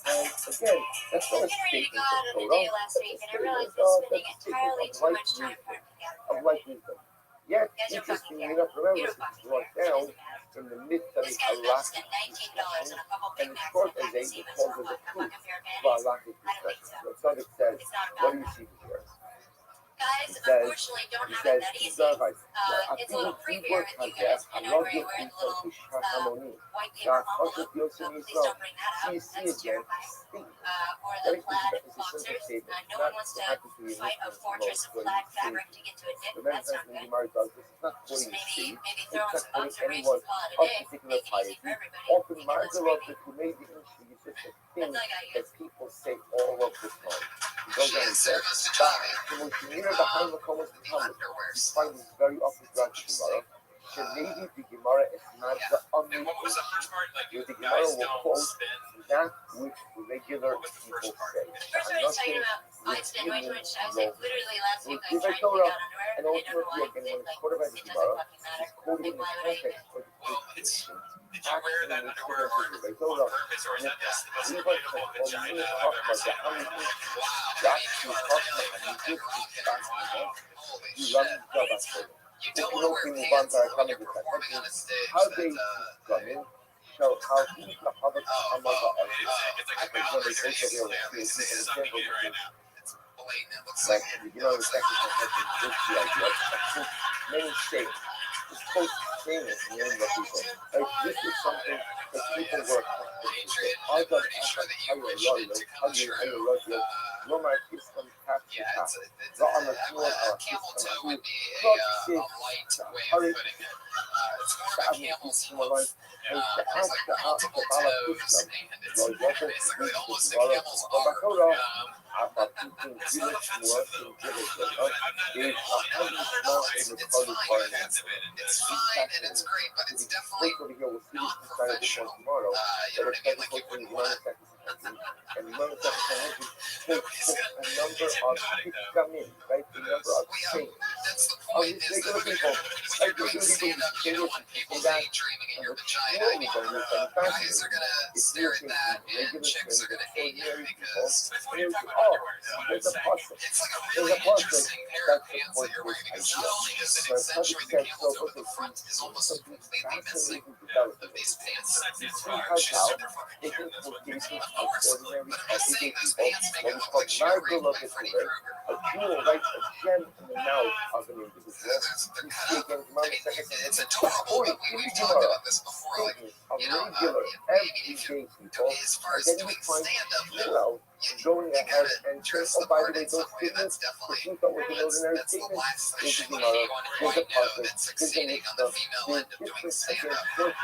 And again, that's not a statement of Torah. Last week, and I realized we're spending entirely too much time apart together. Of life wisdom. Yet, interestingly enough, remember, this is brought down in the midst of This a guy's halakhic spent $19 on a couple and Big the Macs court and a as pack a of Siemens calls for it the a proof unfair of a advantage. halakhic discussion. So Tzaddik says, It's not what about do you that. see here? Guys, He says, unfortunately, don't he have says, it that easy. Zarvai, It's a little creepier if you guys, and I know you're wearing the little white paper envelope. Please don't bring that out. That's terrifying. Or the plaid boxers. No one wants to fight a fortress of plaid fabric to get to a knit. That's not good. Just maybe throw in some observations, call it a day. Make it easy for everybody. Often, Make it less Margaret, creepy. who made the issue is just a That's thing all I got, you that guys. people say all of the time. He goes She on is and Sarah says, Mustajob. the Muslimina behind the Thomas The Muhammad. underwears. Despite this very often throughout the Gemara, Shanedi the Gemara is not the And what was the first part? Like, the Gemara guys will don't quote spin. that which regular What was the people first part? say. First one is talking about Einstein, which I was like literally last week I was trying to pick out underwear, and and I don't know ultimately, why, again, because when it, it's quoted by the it Gemara, doesn't fucking matter. it's quoted in Like, the why would I even? context of the Well, Christian. did you wear that underwear on purpose, or is that just the most beautiful vagina I've ever seen in my life? Holy You shit. love the You don't want to wear pants when you're performing on a stage. how they That, come in, show how he the public It's like a because when they ballerina take it, slam. they This is see something right now. Like, the sacrifice is the idea. Many states, it's called famous in many people. Like, this is something that people work I got I love you. Roma kiss them Yeah, it's Not on the floor, camel toe would be a kiss light way of putting it. It's more of a camel's hoof. There's like multiple toes, and it's basically almost a camel's arm. It's fine. It's fine and it's great, but it's definitely not professional. You know what I mean? Like, you wouldn't want to. And remember that nobody's got a number of people come in, right? The number of change. That's the point, is that you're doing stand-up, you don't want people daydreaming in your vagina. I mean, guys are going to stare at that, and chicks are going to hate you because it's a plus. it's like a really interesting pair of pants that you're wearing, because not only does it accentuate the camel toe, but the front is almost completely missing of these pants. She's super fucking cute, that's what makes it. Of course, but I'm just saying those pants make it look like she got raped by Freddy Krueger. A jewel, right? A gem in the mouth of an individual. They're cut up. I mean, it's adorable, but we've talked about this before. Like, you know, maybe if you're, as far as doing stand-up, going you ahead gotta and dress oh, the by part the way, in some those way. people, That's definitely, you thought was an ordinary that's the statement. last This thing is anyone there's would a know process. that's succeeding on the female end of doing stand-up. Of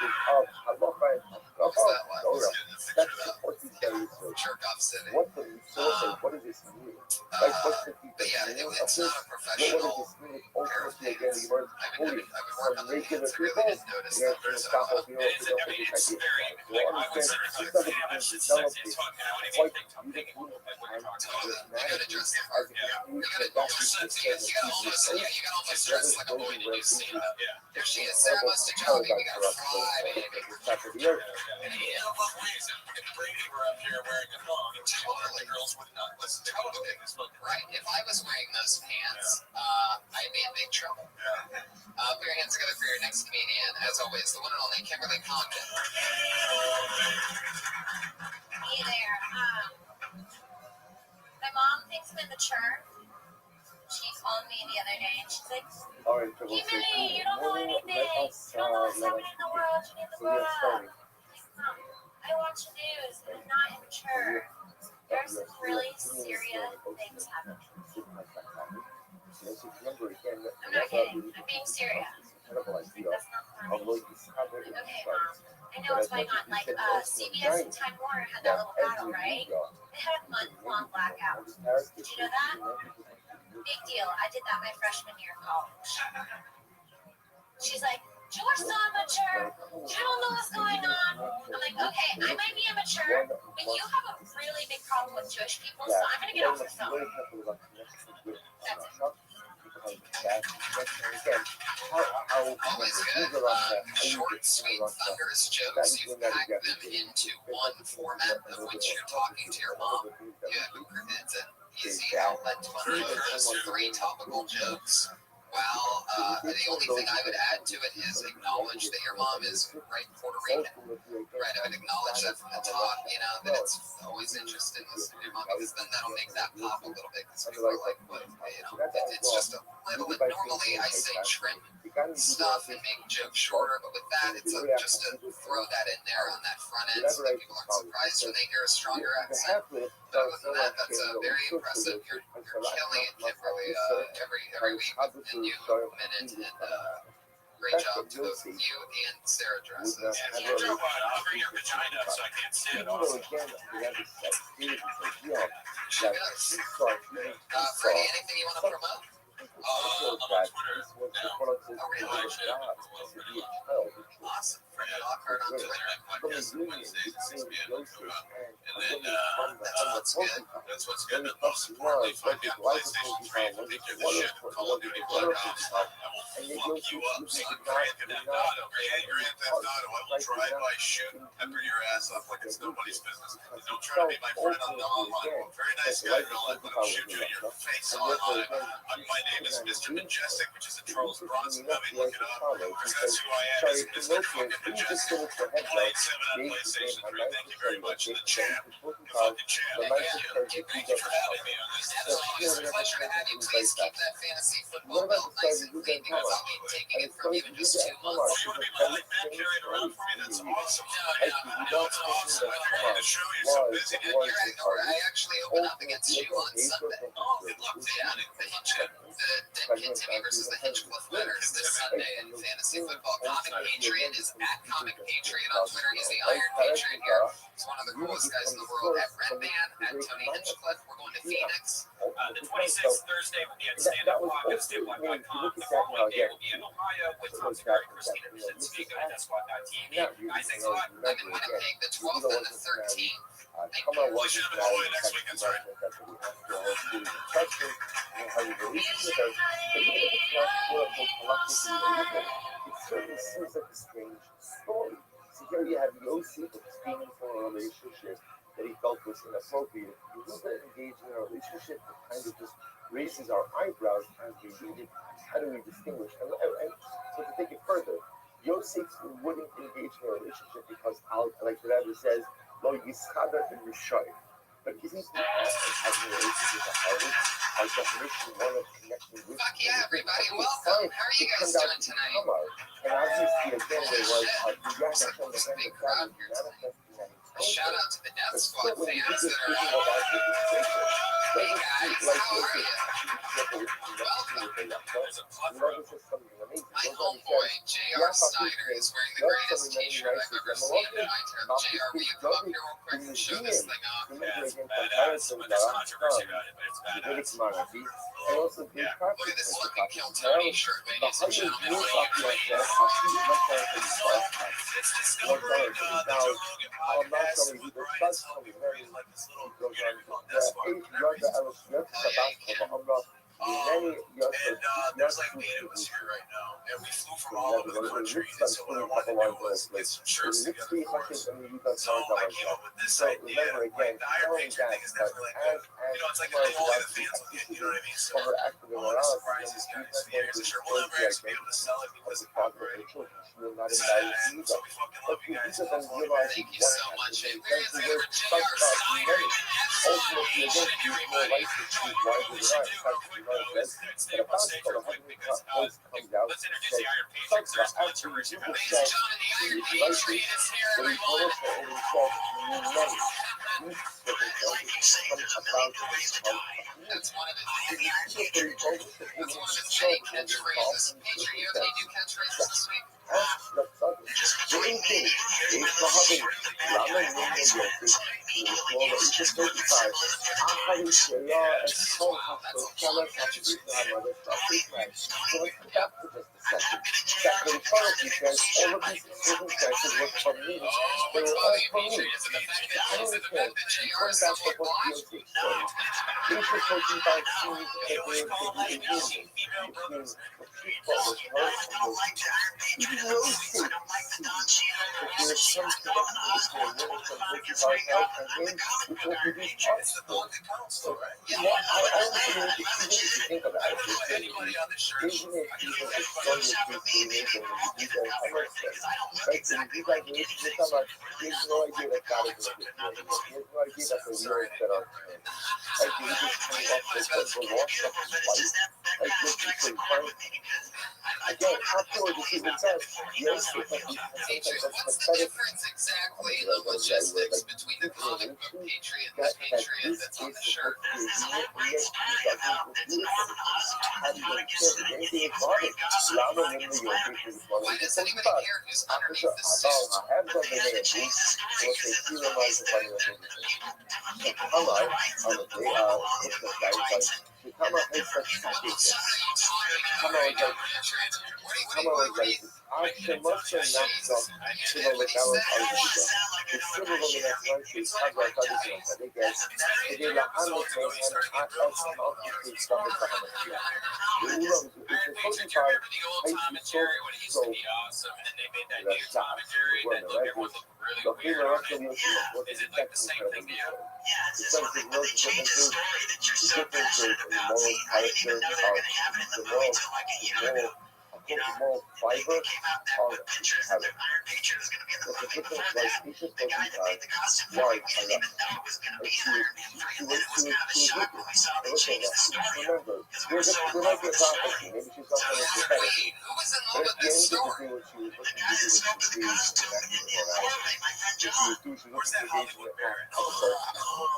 halacha and What was that one? Torah. That's what you tell you. Jerk-off city. What does it say? What does this mean? Like, what's the But yeah, it's not a what professional does this mean? pair of Ultimately, again, pants. the word I've been working on the regular pants. I people, really didn't notice they're that. going to There's stop a, over here with the it's idea. very, Well, I would understand, say, this doesn't yeah, it's develop sexy as this. fuck. You know, Like, anything, you taking don't totally. You gotta dress the part. You gotta almost, you gotta almost dress like a boy to do stand-up. There she is, Sarah Must Jogging. We got to fly, baby. If Brady were up here wearing a thong, Totally. girls would not listen to Totally. Right. If I was wearing those pants, I'd be in big trouble. Put your hands together for your next comedian. As always, the one and only Kimberly Compton. Hey there. My mom thinks I'm immature. She called me the other day and she's like, Kimberly, you don't know anything. You don't know what's happening in the world. You need to grow up. I watch the news and I'm not immature. There's some really serious things happening. I'm not kidding. I'm being serious. That's not funny. Okay, Mom. I know what's going on. Like, CBS and Time Warner had that little battle, right? They had a month-long blackout. Did you know that? Big deal. I did that my freshman year of college. She's like, you're so immature. You don't know what's going on. I'm like, okay, I might be immature, but you have a really big problem with Jewish people, so I'm going to get off the phone. That's it. Always good. Short, sweet, thunderous jokes. You've packed them into one format of which you're talking to your mom. It's an easy outlet to unload 3 topical jokes. Well, the only thing I would add to it is acknowledge that your mom is right Puerto Rican. Right, I would acknowledge that from the top, you know, that it's always interesting listening to your mom, because then that'll make that pop a little bit, because people are like, what, you know, it's just a little bit, normally I say trim stuff and make jokes shorter, but with that, it's just to throw that in there on that front end, so that people aren't surprised when they hear a stronger accent. But other than that, that's very impressive. You're killing it, Kimberly, every week with a new minute, and great job to both you and Sarah dresses. Yeah, Joe, I'll bring your vagina up so I can't see it. Also. Freddie, anything you want to promote? on Twitter. Awesome. Freddie Lockhart on Twitter. Podcast Wednesdays at 6 p.m. And then that's what's good. And most importantly, find me on PlayStation 3. If you think you're the shit, Call of Duty Black Ops, I will fuck you up, son. Grand Theft Auto. Grand Theft Auto. I will drive by, shoot, and pepper your ass off like it's nobody's business. And don't try to be my friend on the online. Very nice guy, real life, but I'll shoot you in your face online. My name is Mr. Majestic, which is a Charles Bronson movie. Look it up. Because that's who I am. Is Mr. Fucking We just finished the head playing note. 7 on Gave the PlayStation game a 3. nice Thank you very much. And the chat. The card. fucking chat. The nicest card Thank you for having me on this. As always, a pleasure to have you. Please keep that fantasy football belt nice and clean because I'll be taking it from you in just 2 months. You want to be my hype man carrying around for me? That's awesome. No, You know it's awesome. I had to show you so busy, man. You're right, Nora. I actually open up against you on Sunday. Oh, good luck to you. The Dead Kid Timmy versus the Hinchcliffe Letters this Sunday in fantasy football. Comic Patriot is at Comic Patriot on Twitter. He's the Iron Patriot here. He's one of the coolest guys in the world. At Red Band, at Tony Hinchcliffe. We're going to Phoenix. The 26th Thursday will be at Stand-Up Live at StandUp.com. The following day will be in Ohio with Tom's Gary, Christina Brzezinski, go to DeathSquad.tv. Guys, thanks a lot. I'm in Winnipeg the 12th and the 13th. Come on, Well, you should have been away next week. That's right. It certainly seems like a strange story. So here you have Yosef abstaining from a relationship that he felt was inappropriate. Yehuda engaged in a relationship that kind of just raises our eyebrows as we read it. How do we distinguish? And so to take it further, Yosef wouldn't engage in a relationship because, like the Rabbi says, Lo Yiskadar and Rishai. But isn't the act of having a relationship with a harvest by definition one of connection with? Fuck yeah, everybody. Welcome. How are you guys doing tonight? And obviously, again, there was a reaction from the Big crowd here tonight. A shout out to the Death Squad fans that are out. Hey guys, how are you? Welcome. My homeboy, J.R. Snyder, is wearing the greatest t-shirt I've ever seen tonight. J.R., will you come up here real quick and show this thing off? Yeah, it's badass. But there's controversy about it, but it's badass. Look at this fucking Kill Tony shirt, ladies and gentlemen. It's discovering the Joe Rogan podcast with Brian Selby, where he's like this little community called Death Squad. And there's like 8 of us here right now, and we flew from all over the country. And so what I wanted to do was get some shirts together for us. So I came up with this idea. Like the Iron Patriot thing is definitely like it's like only the fans will get. You know what I mean? So I want to surprise these guys. So here's a shirt. We'll never actually be able to sell it because of copyright. So we fucking love you guys. Thank you so much. And we're going to go for J.R. Snyder in exclamation, everybody. Let's stay up on stage real quick because let's introduce the Iron Patriot. There's controversy about it. Ladies and gentlemen, the Iron Patriot is here, everyone. That's one of his many catchphrases. Patriot, any new catchphrases this week? Anybody on the shirt? Again, afterwards, you see the test. Yes, What's the difference exactly in the logistics between the comic book Patriot and the Patriot that's on the shirt? Why does anybody care who's underneath the suit? Tom and Jerry when it used to be awesome, and then they made that new Tom and Jerry that everyone looked really weird on it. Is it like the same thing to you? It's something no different to the difference in the moral character of the moral moral fiber of habit. But the difference was each of those was like remember, there might be a prophecy, maybe she's not going to be better. But at the end of the day, what she was looking to do was to do she was looking to engage in the act of the person.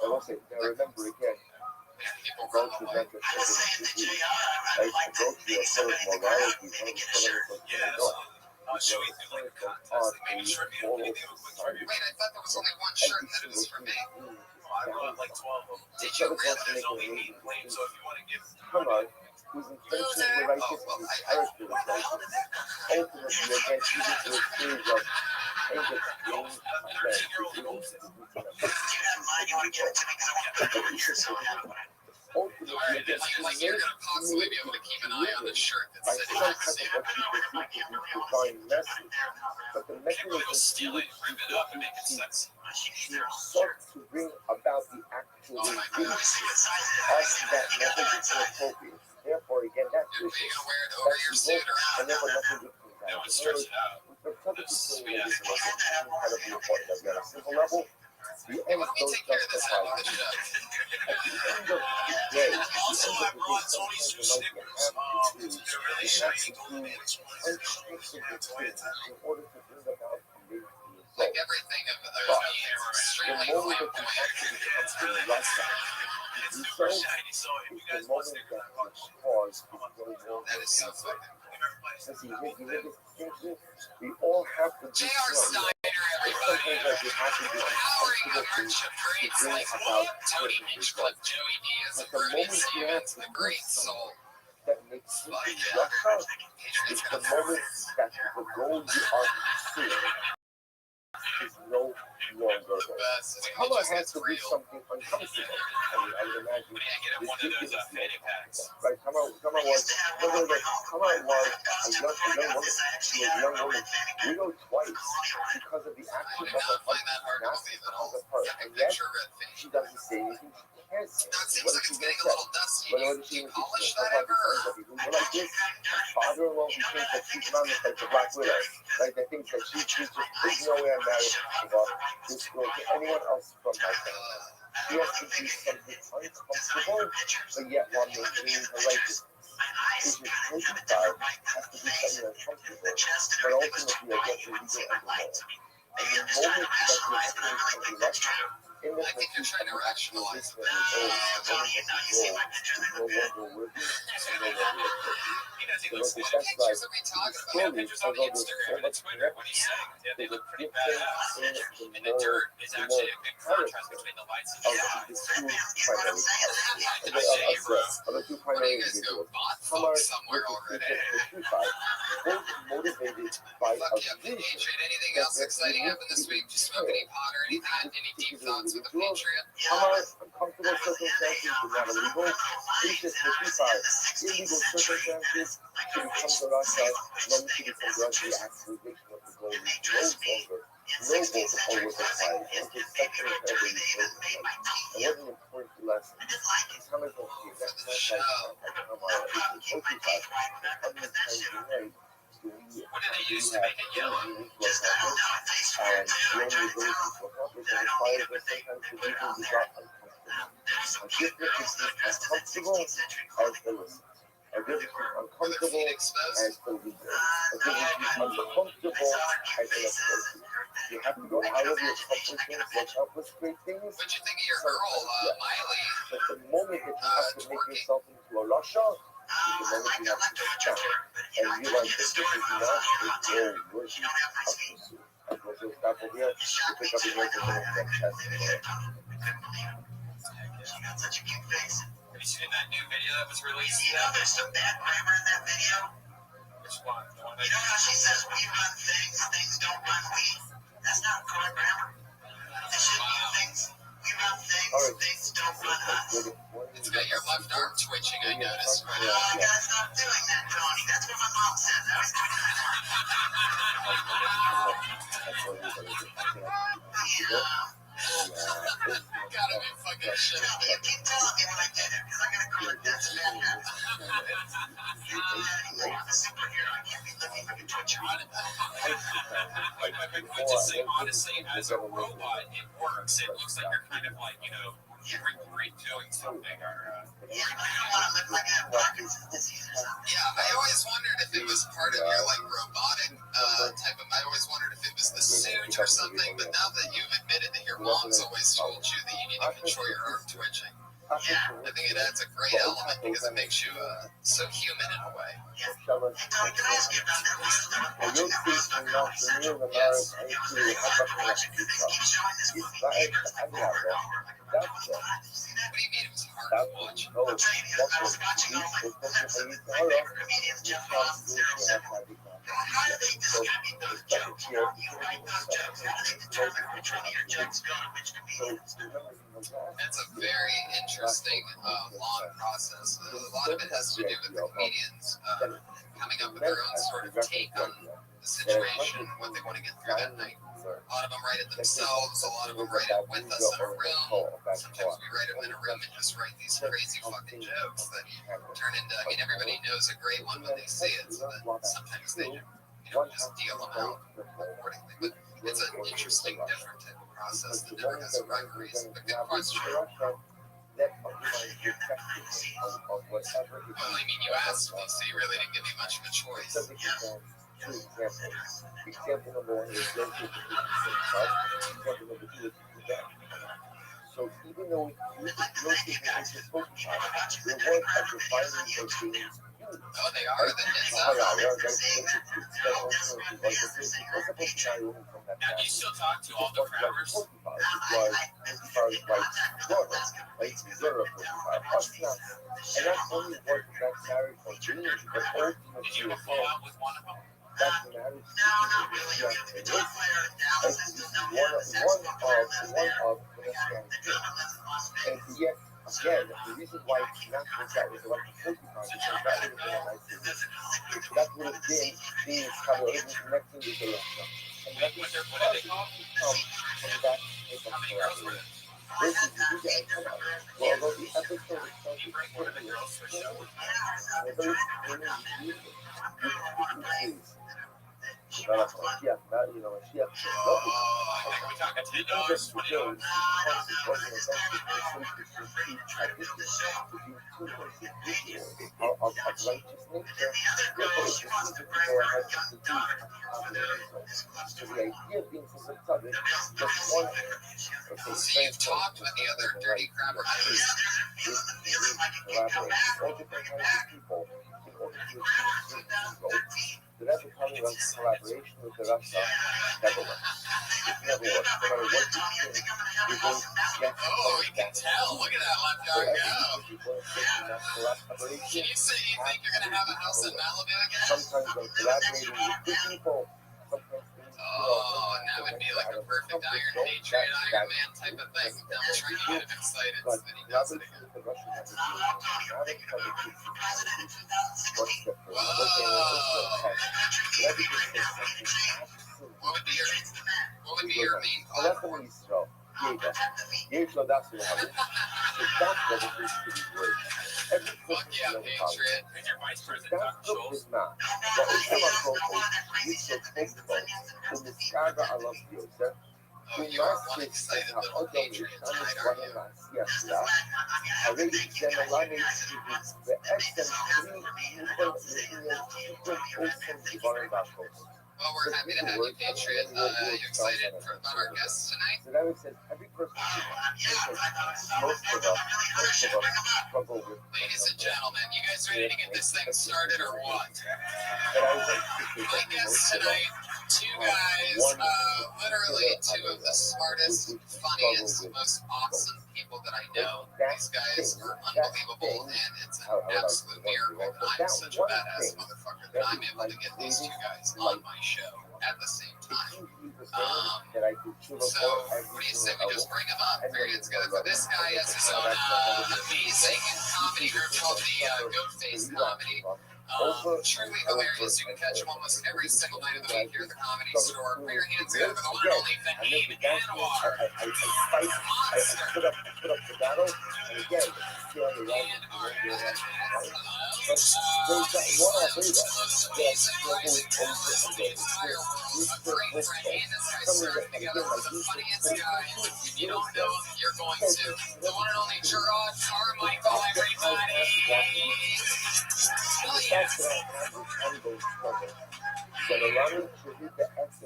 I will say, now remember again, adultery is not just something to do. Right? Adultery is part of morality, one of the pillars of the law. It's a moral society. Wait, I thought there was only one shirt and that it was for me. I bought like 12 of them. Did you really? There's only 8 claims, so if you want to give... Come on, whose intentions were righteous and whose character was righteous. Ultimately, again, even to a stage of anger, gain, ultimately, again, Like you're gonna possibly be able to keep an eye on the shirt that by said some it's type of what she perceived to be divine message. But the Can't really go mechanism steal through it, which rip it up, and make it sexy. she sought to bring about the actual release of that message is inappropriate. Therefore, again, that's Are you vicious. gonna wear it over your suit or And therefore, nothing good comes That out. would stretch it out. The purpose of saying that is incredibly important that we on a simple level, the Hey, ends why don't we don't take care of this justify after the it. show? At the end of the day, Also, I brought Tony sometimes some in life you Snickers. have to do, They're really you have shiny to golden do ones. uncomfortable things in order to bring about the Like result. everything of But me is the extremely moment that you flamboyant. actually come to the right side, It's you super so shiny, so if you is the guys want moment Snickers, that I brought the cause is no longer That is so inside. fucking cool. Since you hear this distinction, we all have to do J.R. something. Steiner, And everybody. sometimes we have to do Powering uncomfortable up things Arch of to Greats bring like about Tony certain Hinchcliffe, results. Joey Diaz, But and the Bernie moment you have Siemens, to the do great something soul. that makes you Fuck yeah. Russia Patriots is the gonna moment that the goal you are pursuing is no longer the there. best. It's Kamala just has gets to do real. something uncomfortable. I would imagine What do you get at one of those fanny packs? right? Kamala was Kamala was a young woman. She was a young woman, widowed twice because of the I action do of her not find that husband, hard to not believe at because all. of her. I And yet picture red face. she doesn't say anything. She can't say. Now, it seems What like is it's she getting a gonna say? little dusty. But Do what is she you gonna polish say? that Like ever? like this, father-in-law who thinks that Superman is like the Black Widow, like they think that she's just there's no way I'm married to this girl to anyone else from my family. She has to do something uncomfortable, but yet while maintaining her righteousness. His relationship has to be something uncomfortable, but ultimately against the legal and the moral. And the moment that you actually come to Russia, in the I think you're trying to rationalize the moment that the goal is no longer worthy and no longer appropriate. So look, What that's pictures like are we talking about? slowly, Pictures on although the there's so Instagram and much Twitter. What do you say? Yeah, they there's a look pretty difference badass. in And the dirt is the actually moral a big contrast character between the lights and of the the shadows. two primary of the two What do primary you guys go? individuals. Bot Some folk are somewhere already. both motivated by Fuck a yeah, vision. Adrian. Anything else exciting happen this week? Did you smoke any pot or anything? Any deep thoughts with the Patriot? Some are uncomfortable circumstances but not illegal. Ancient 55. Illegal circumstances to become the Russia, long to become Russia, the actualization of the goal is no longer noble or was applied. And to such an incredibly important life. And what an important lesson. It's how much of the next time like Kamala, 55, how many times a night do we What did they use to make it yellow? and the only ability to accomplish and requires that sometimes the reason we got uncomfortable. A different is uncomfortable as illicit. A different uncomfortable as illegal. A different uncomfortable as inappropriate. You have to go out of your comfort zone to accomplish great things. What'd you think of your girl, Miley? But the moment that you have to make yourself into a Russia, is the moment you have to stop and realize that this is not a goal worthy of pursuit. And we'll just stop over here to pick up the work of the next test. Have you seen that new video that was released? You know there's some bad grammar in that video? Which one? The one You know how she says we run things, things don't run we? That's not correct grammar. It should be things, we run things, things don't run us. It's got your left arm twitching, I noticed. Oh, you gotta stop doing that, Tony. That's what my mom says. I was doing that. Gotta be fucking It should have You keep telling me when I get it, because I'm going to correct that to that. You're a superhero. I can't be looking like a Twitcher. But to say honestly, as a robot, it works. It looks like you're kind of like, redoing something or. Yeah, but I don't want to look like I have Parkinson's disease or something. Yeah, I always wondered if it was part of your like robotic type of. I always wondered if it was the suit or something. But now that you've admitted that your mom's always told you that you need to control your arm twitching, I think it adds a great element because it makes you so human in a way. Hey, Tony, can I ask you about that list that I'm watching that Rothschild? Yes. Are you clear what I'm watching? Because they keep showing this movie theaters over and over like a regular time. Did you see that? What do you mean it was hard to watch? I'm telling you, because I was watching all like clips of my favorite comedians, Jeff Ross and Sarah Silverman. How do they discover those jokes? You write those jokes. How do they determine which one of your jokes go to which comedians? It's a very interesting, long process. A lot of it has to do with the comedians coming up with their own sort of take on the situation, what they want to get through that night. A lot of them write it themselves. A lot of them write it with us in a room. Sometimes we write them in a room and just write these crazy fucking jokes that turn into. I mean, everybody knows a great one when they see it. So that sometimes they, just deal them out accordingly. But it's an interesting, different type of process that never has a rhyme or reason. But good question. Well, I mean, you asked me, so you really didn't give me much of a choice. Example number one is located example number two is that. So even though it's located into Spotify, the work of the findings of being Oh, they are the hits. Now, do you still talk to all the crabbers? And that's only what that married for Junior, but ultimately Did you ever fall out with one of them? that's the marriage. No, not really. I mean, the guitar player in Dallas is just known as the saxophone player lives there. The drummer lives in Las And Vegas. yet, again, the reason why National Chat was elected 45 is that would have been a nice thing. That would have been these collaborations connecting with the Russia. And that was What are they called? from that How many girls were there? this is the DJ and come out. Well, although the episode itself You is bring one of the girls to a show? Yeah, that, you know, she has lovely. Like we talking $10, $20? So you've talked with the other dirty crabber So that's a collaboration with the Russia never works. It never works. No matter what you think, you're going to get Oh, you can tell. Look at that left guy go. collaboration. Can you say you think you're going to have a house in Malibu again? Sometimes when collaborating with good people, sometimes things, Oh, and that would be like a perfect Iron Patriot, Iron Man type of thing. I'm trying to get him excited so that he does it again. with the Russian have to do not a collaboration for president in 2016. Whoa. What would be your main platform? Dietro that's what happens. So that's what it is to be great. Every Fuck yeah, Patriot. Is your vice president That's Dr. the Schultz? not. But it's not appropriate. It's so technical. So the Chicago I love you, sir. Oh, you are one excited little Patriot tonight, aren't you? Yes, yeah. Already generalized the Well, we're happy to have you, Patriot. You excited about our guests tonight? So that says every person most of us struggle with. Ladies and gentlemen, you guys ready to get this thing started or what? But I think My guests tonight, two guys, literally two of the smartest, funniest, most awesome people that I know. These guys are unbelievable, and it's an absolute miracle that I'm such a badass motherfucker that I'm able to get these two guys on my show at the same time. So, what do you say we just bring him up? Period. This guy has his own amazing comedy group called the Goat Face Comedy. Truly hilarious. You can catch him almost every single night of the week here at the Comedy Store. Put your hands together for the one and only Fahim Anwar. Monster. Put up the battle, and again, still on the right. But there's that one I believe that struggle with over and over. Great friend, he and his guys serve together one of the funniest guys. If you don't know him, you're going to. The one and only Gerard Carmichael, everybody. Hell yes.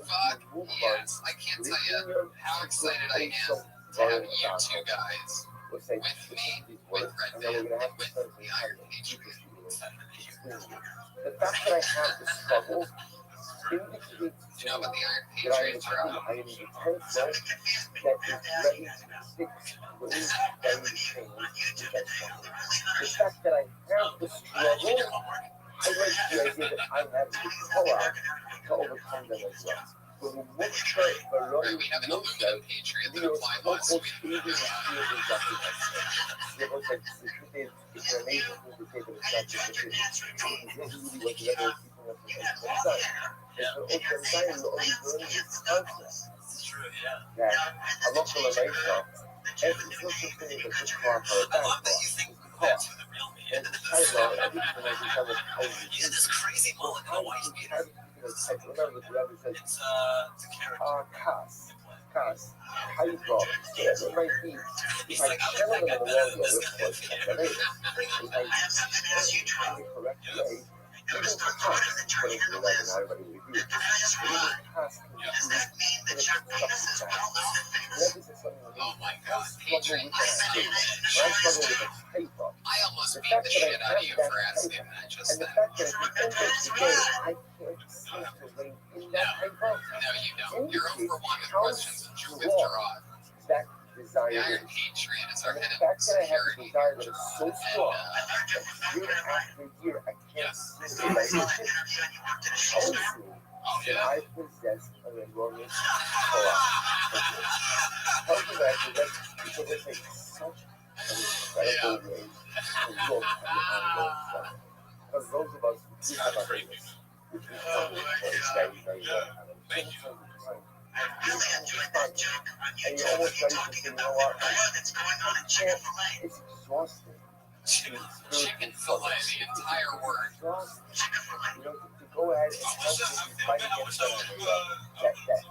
Fuck yes. I can't tell you how excited I am to have you two guys with me, with Red Band, and with the Iron Patriot. The fact that I have the struggle indicates You know about the Iron that I Patriots, Rob? am the intense that is ready to stick with very change. The fact that I have the struggle, I like the idea that I have the power to overcome them as well. So we Right, we have an aluminum Patriot that applied last week. He's this crazy mullet in a white beater. It's a character. Cars. How you draw it? It might be. He's like, I look like I better than this guy. If I train the correct way, even cars, but if you like, and everybody will do it. Even cars can do it. Oh my god, Patriot. Paper. I almost beat the shit out of you for asking that just And the then. fact that at the end of the day, I can't seem to rein in that paper, No, you don't. You're over one with questions with Gerard. that The desire Iron is. Patriot is our And the head of fact that I have a security. desire that is so And, strong that year after year I can't seem to let it shows me oh that yeah. I possess an enormous power. How do I possess? Because it takes such an incredible way to look at the unknown. Because those of us who do have our greatness, which we probably very, very well. Thank you. And you're almost ready to say, you know what? It's exhausting. Chicken fillet, the entire word. You know, to go ahead and constantly fight against that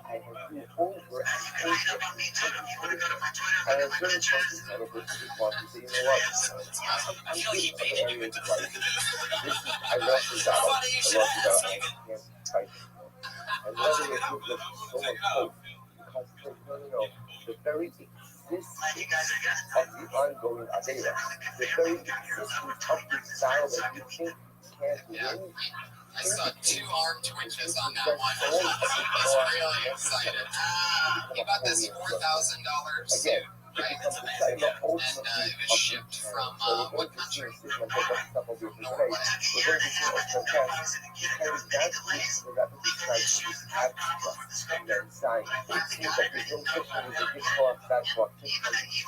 I have do over and over. And at certain points in time, a person just wants to say, you know what? I'm good in other areas of life. I lost the battle. I can't fight anymore. And the other way gives us so much hope. Because it's like, no. The very existence of the ongoing Adela, the very existence of this battle that you think can't win. I saw two arm twitches on that one. I was really excited. He bought this $4,000 suit, right? And it was shipped from what country? Norway. We're going to see what's fantastic. Because that's the abstract and then science. It seems like there's no such thing as a good clock, bad clock, just like the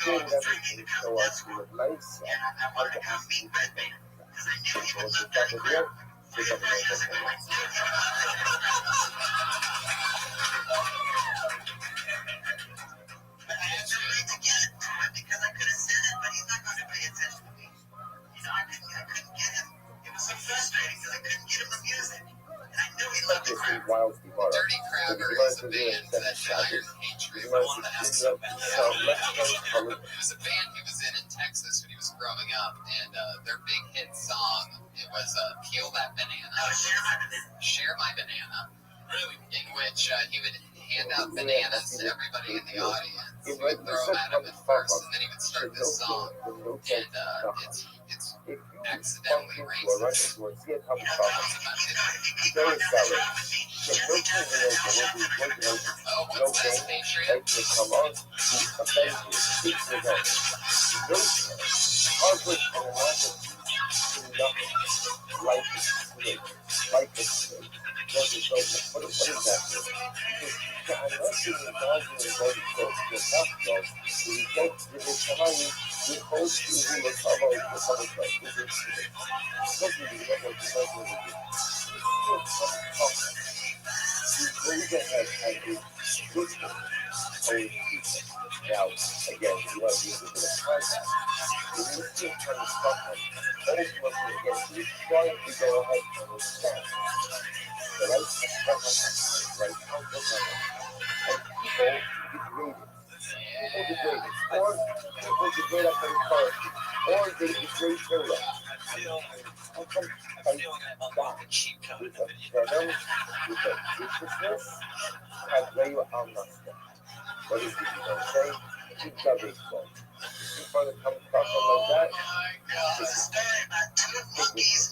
doing everything so as to a nice how to actually make so what's the top of the earth? Pick up the wild Dirty Crabber is a band that Iron Patriot, the one that has so bad. It was a band he was in Texas when he was growing up, and their big hit song, it was Peel That Banana, Share My Banana, in which he would hand out bananas to everybody in the audience. He would throw them at him at first, and then he would start this song, and it's accidentally racist. Oh, what's this, Patriot? the whole team who was about the public life is interesting. Something you don't want to know what it is. He goes ahead and is switching own people. Now, again, you want to use it in a context. When you see him trying to stop him, ultimately, again, he's trying to go ahead and respond. The right right counter and people degraded. People degraded. Or people degrade us in authority. Or they degrade Torah. How come by that? With a venom, with a viciousness, has Rayu al-Nasra. What is it you don't say? Keep that baseball. If you find it comes across like that, it's race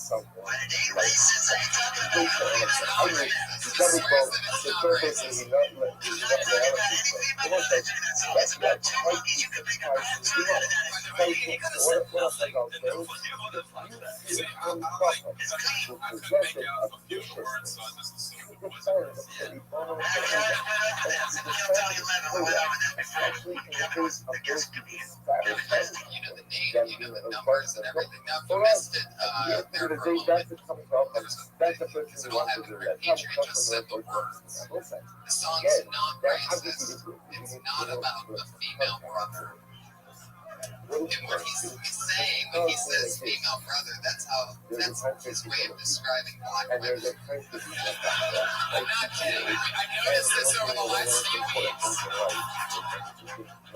something like I mean, the double ball, the third base is not reality. Come on, that's quite surprising. What else I got there? If you see I'm proper, who possesses a viciousness, to defend the Ibono especially in the face of those numbers and everything. Now, if you missed it, there for a moment, that's the coming off. That's the person because who we all wants have to it do in that. Patreon just said the words. The song's not racist. It's not about a female brother. And what he's saying when he says female brother, that's his way of describing black women. I'm not kidding. I noticed this over the last few weeks.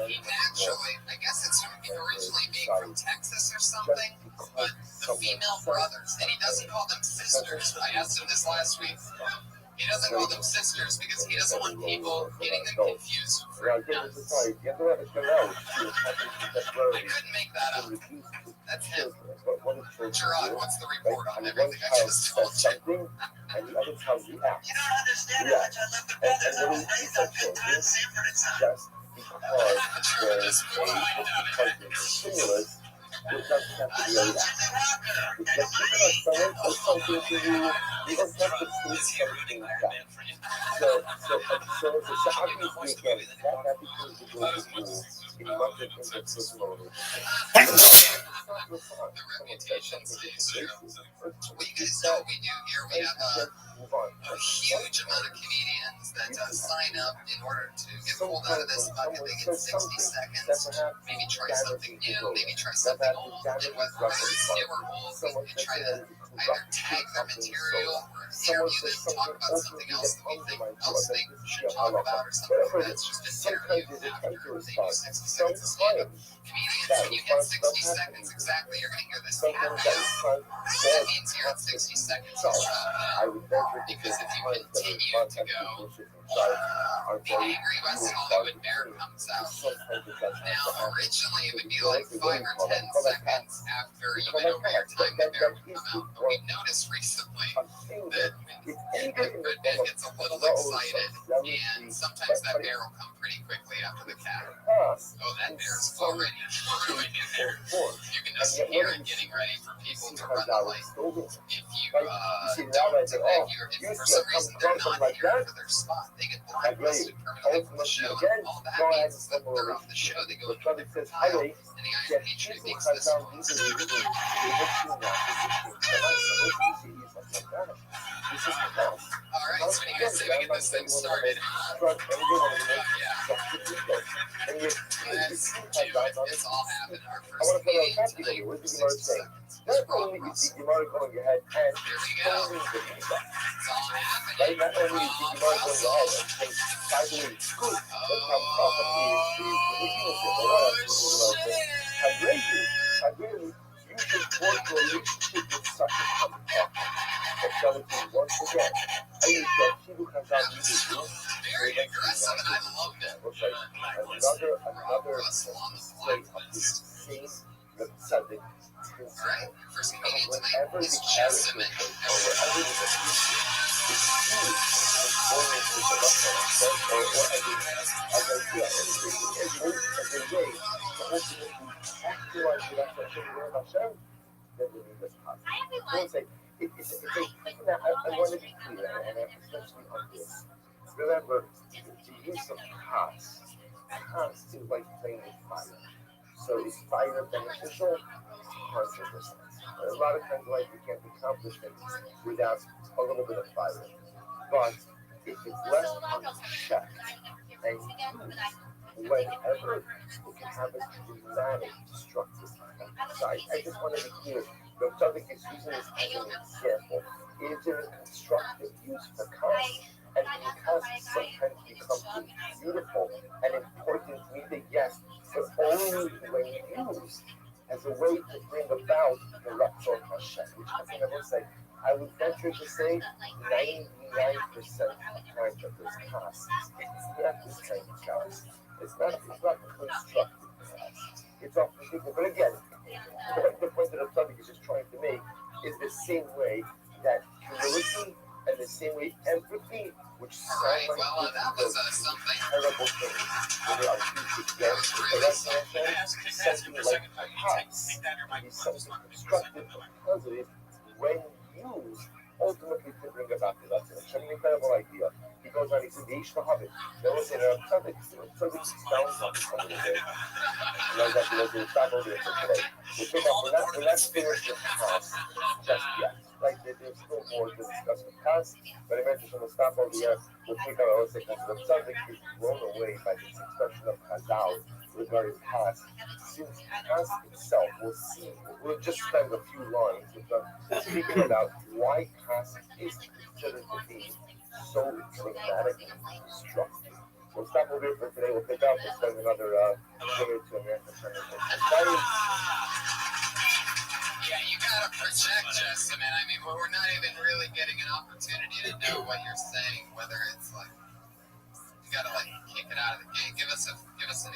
He naturally, I guess it's originally being from Texas or something, but the female brothers, and he doesn't call them sisters. I asked him this last week. He doesn't call them sisters because he doesn't want people getting them confused for nuns. I couldn't make that up. That's him. Gerard, what's the report on everything I just told you? And the other tells you out. You don't understand how much I love the brothers. I was raised on good times, Sanford and Son. Just because there's a stimulus, it doesn't have to be a reaction. Just because someone says something to you, you don't have to say something back. So obviously, again, that becomes the goal to do in much of the personal The reputation stays true. Well, you guys know what we do here. We have a huge amount of comedians that sign up in order to get pulled out of this bucket. They get 60 seconds, maybe try something new, maybe try something old, and whether it's new or old, we try to either tag their material or interview them, talk about something else that we think they should talk about or something like that. It's just an interview after they do 60 seconds of stand-up. Comedians, when you get 60 seconds exactly, you're going to hear this happy hour. That means you're at 60 seconds or so. Because if you continue to go, the Angry West Hollywood Bear comes out. Now, originally it would be like 5 or 10 seconds after you went over your time, the bear would come out. But we've noticed recently that Goodman gets a little excited, and sometimes that bear will come pretty quickly after the cat. Oh, that bear's already brewing in there. You can just hear it getting ready for people to run the light. If you if for some reason they're not here for their spot, they get blacklisted permanently from the show. And all that means is that they're off the show. They go into a different tile, and the Iron Patriot makes this All right, so you guys say we get this thing started. It's all happened. Our first meeting tonight for 60 seconds. Not only is the Gemara going ahead and here we go. It's all happening. right? Not only is the Gemara going ahead and saying, by the way, good, that's how property is ridiculous. I agree, you should work for a relationship with such a company. But tell it to you once again, I use that Shibu Kazan music room. Very aggressive, and I loved it. Another slate of this same subject. Right? First comedian tonight is Jessamine. It's a thing that I want to be clear, and especially on this. Remember, the use of cars Haas is like playing with fire. So is fire beneficial? 100%. A lot of times in life we can't accomplish things without a little bit of fire. But if it's less unchecked and used whenever it can have a dramatic destructive effect. So I just want to be clear. The topic is using this as an example. Is there a constructive use for cars? And because sometimes becomes beautiful and important meaning, yes, but only when used as a way to bring about the Ratzon Hashem, which I will say, I would venture to say 99% of the time that this class, it's not this kind of class. It's not constructive class. It's all particular. But again, the point that the topic is just trying to make is the same way that humility and the same way empathy, which sound like that was something. terrible things, when they are used against the rest of them, something like perhaps can be something constructive because of it when used ultimately to bring about the lesson. It's an incredible idea. He goes on, he said, the Ish Mohammed. They will say, there are Tzaddik sounds like something today. You know, exactly what we'll stop over there for today. We'll pick up, we're not finished with Kaz just yet. Like, there's still more to discuss with Kaz, but eventually we'll stop over here. We'll pick up, I would say, because the Tzaddik is blown away by this expression of Chazal regarding Kaz. Since Kaz itself, we'll just spend a few lines with them speaking about why Kaz is considered to be so dramatic and destructive. We'll stop over here for today. We'll pick up. We'll spend another minute or two in there for some Yeah, you gotta protect Justin, man. I mean, we're not even really getting an opportunity to know what you're saying. Whether it's like you gotta like kick it out of the gate. Give us an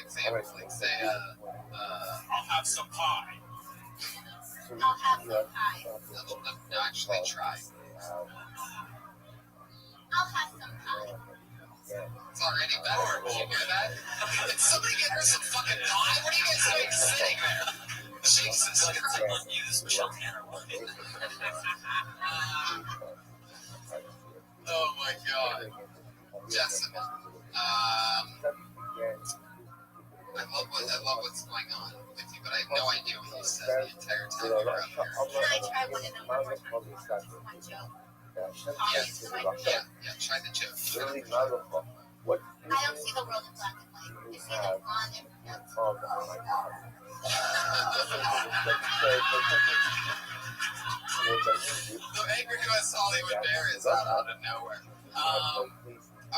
example. Like say, I'll have some pie. I'll have some pie. No, actually try. I'll have some pie. It's already better. Did you hear that? Did somebody get her some fucking pie? What are you guys doing sitting there? Jesus Christ. Unused Michelle Tanner one. Oh my God. Jessamine. I love what's going on with you, but I have no idea what you said the entire time you were up here. Can I try one of them? My joke. Yeah, try the joke. I don't see the world in black and white. I see the blonde and The angry West Hollywood Bear is out of nowhere. All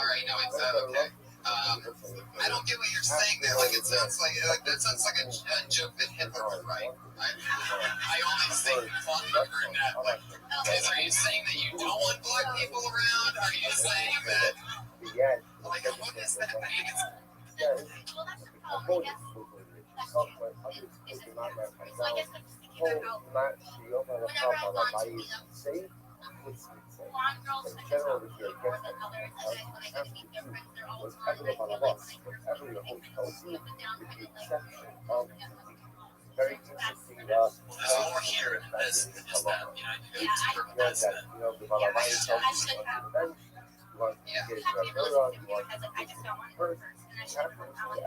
right, no, it's okay. I don't get what you're saying there. Like it sounds like that sounds like a joke that Hitler would write. I only think black people are not like. Are you saying that you don't want black people around? Are you saying that? Like, what is that? I mean, very interesting. There's more here in this than just that. You know, you go deeper than this. You know, the Balamai tells you to the bench. You want to get your Torah, you want to get your first.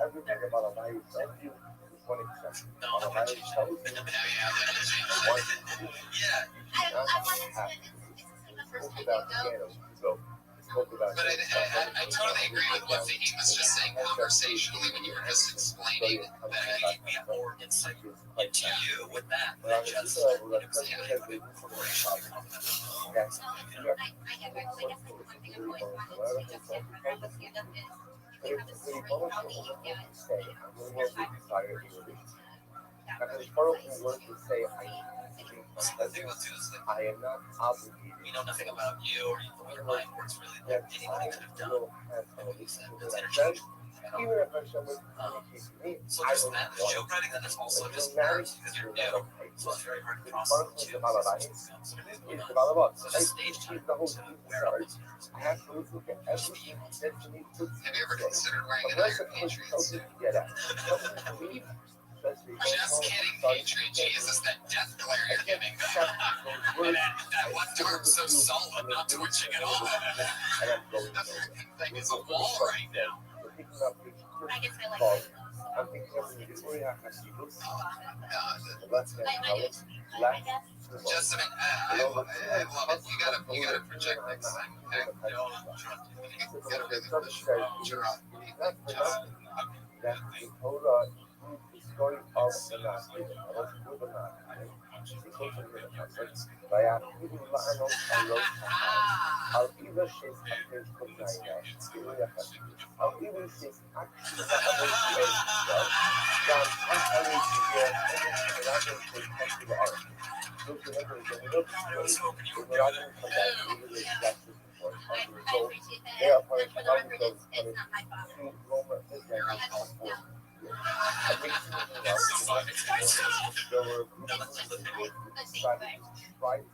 Everything the Balamai tells you is one exception. The Balamai tells you one thing. Yeah. Spoke about piano. So, but I totally agree with what he was just saying conversationally when you were just explaining that We have more insight into you with that than just I am not obligated. we know nothing about you or the way your mind works really. Anything I could have done. It's energy. Even if I'm someone So there's that. There's joke writing, and there's also just nerves because you're new. So it's very hard to process the two. So the stage time the whole to wear up. I have to look at everything he said to me. have you ever considered wearing an Unless Iron it was Patriot suit? get out. Just kidding, Patriot. Jesus, that death glare you're giving. that left arm so solid, not twitching at all. That freaking thing is a wall right now. I guess I like it. thinking of the Uriah Hasidus, the the left-hand column, last two Jessamine, I love it. You gotta project next time. Okay? You gotta really push Gerard. not for nothing that the Torah is the story of the Nasi, the Nasi, because of the Nasi, by a people La'anon Alot Al Iva Shes Atesh Kodnaina, Uriah Hasidus, Al Iva Shes actually La'anon Israel, Gam Achari Tigir, and La'anon Shes Hasid Ark. Look at the middle story, the La'anon Kadat, the justice report, as a result, they are part of the La'anon to Roma, Israel, for I think there were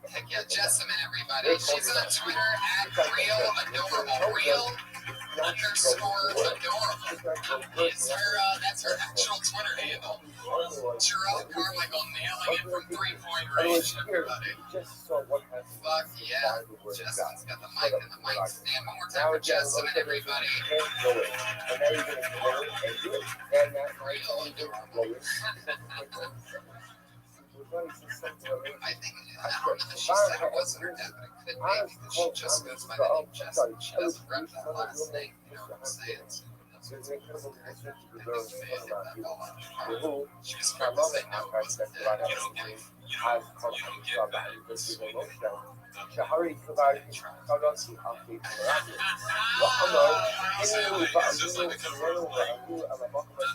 Heck yeah, Jessamine, everybody. She's on Twitter at real adorable real underscore adorable. That's her actual Twitter handle. Gerald Carmichael nailing it from 3-point range, everybody. Just saw what happened. Fuck yeah. Jessamine's got the mic and the mic stand. One more time for Jessamine, everybody. And now you're going to go and do it. And that's why Real adorable. I think, I don't know that she said it wasn't her dad, but it could be, because she just goes by the name Jessamine. She doesn't rep that last name, you know what I'm saying? there's an incredible message to the girl Fan about of you. that all on Who She was I quick to love say it. no, I it wasn't said that I it. have contact about it because we don't know شهري كبار خلاص أخي وأمر إنه بعدين وأقول أنا بقبل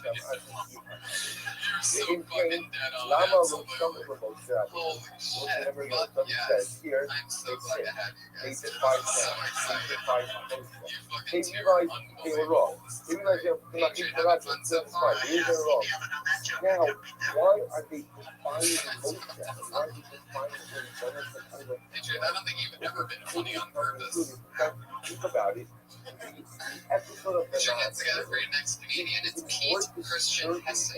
You're so in fucking dead on. Lama Absolutely. will come Holy shit. whatever Fuck it yes. says here. I'm so glad to have you guys. They I'm defied so them. excited. They defied them. You fucking They two are realized they were wrong. unbelievable. This is They realized great. they're not Adrian, being having fun so that's far? fine. They were wrong. Now, why are they defining Moshe? Why are they defining him? Adrian, I don't think you've ever been funny on purpose. Think about it. The episode of Put your hands together for your next comedian. It's Pete Christian Hesse.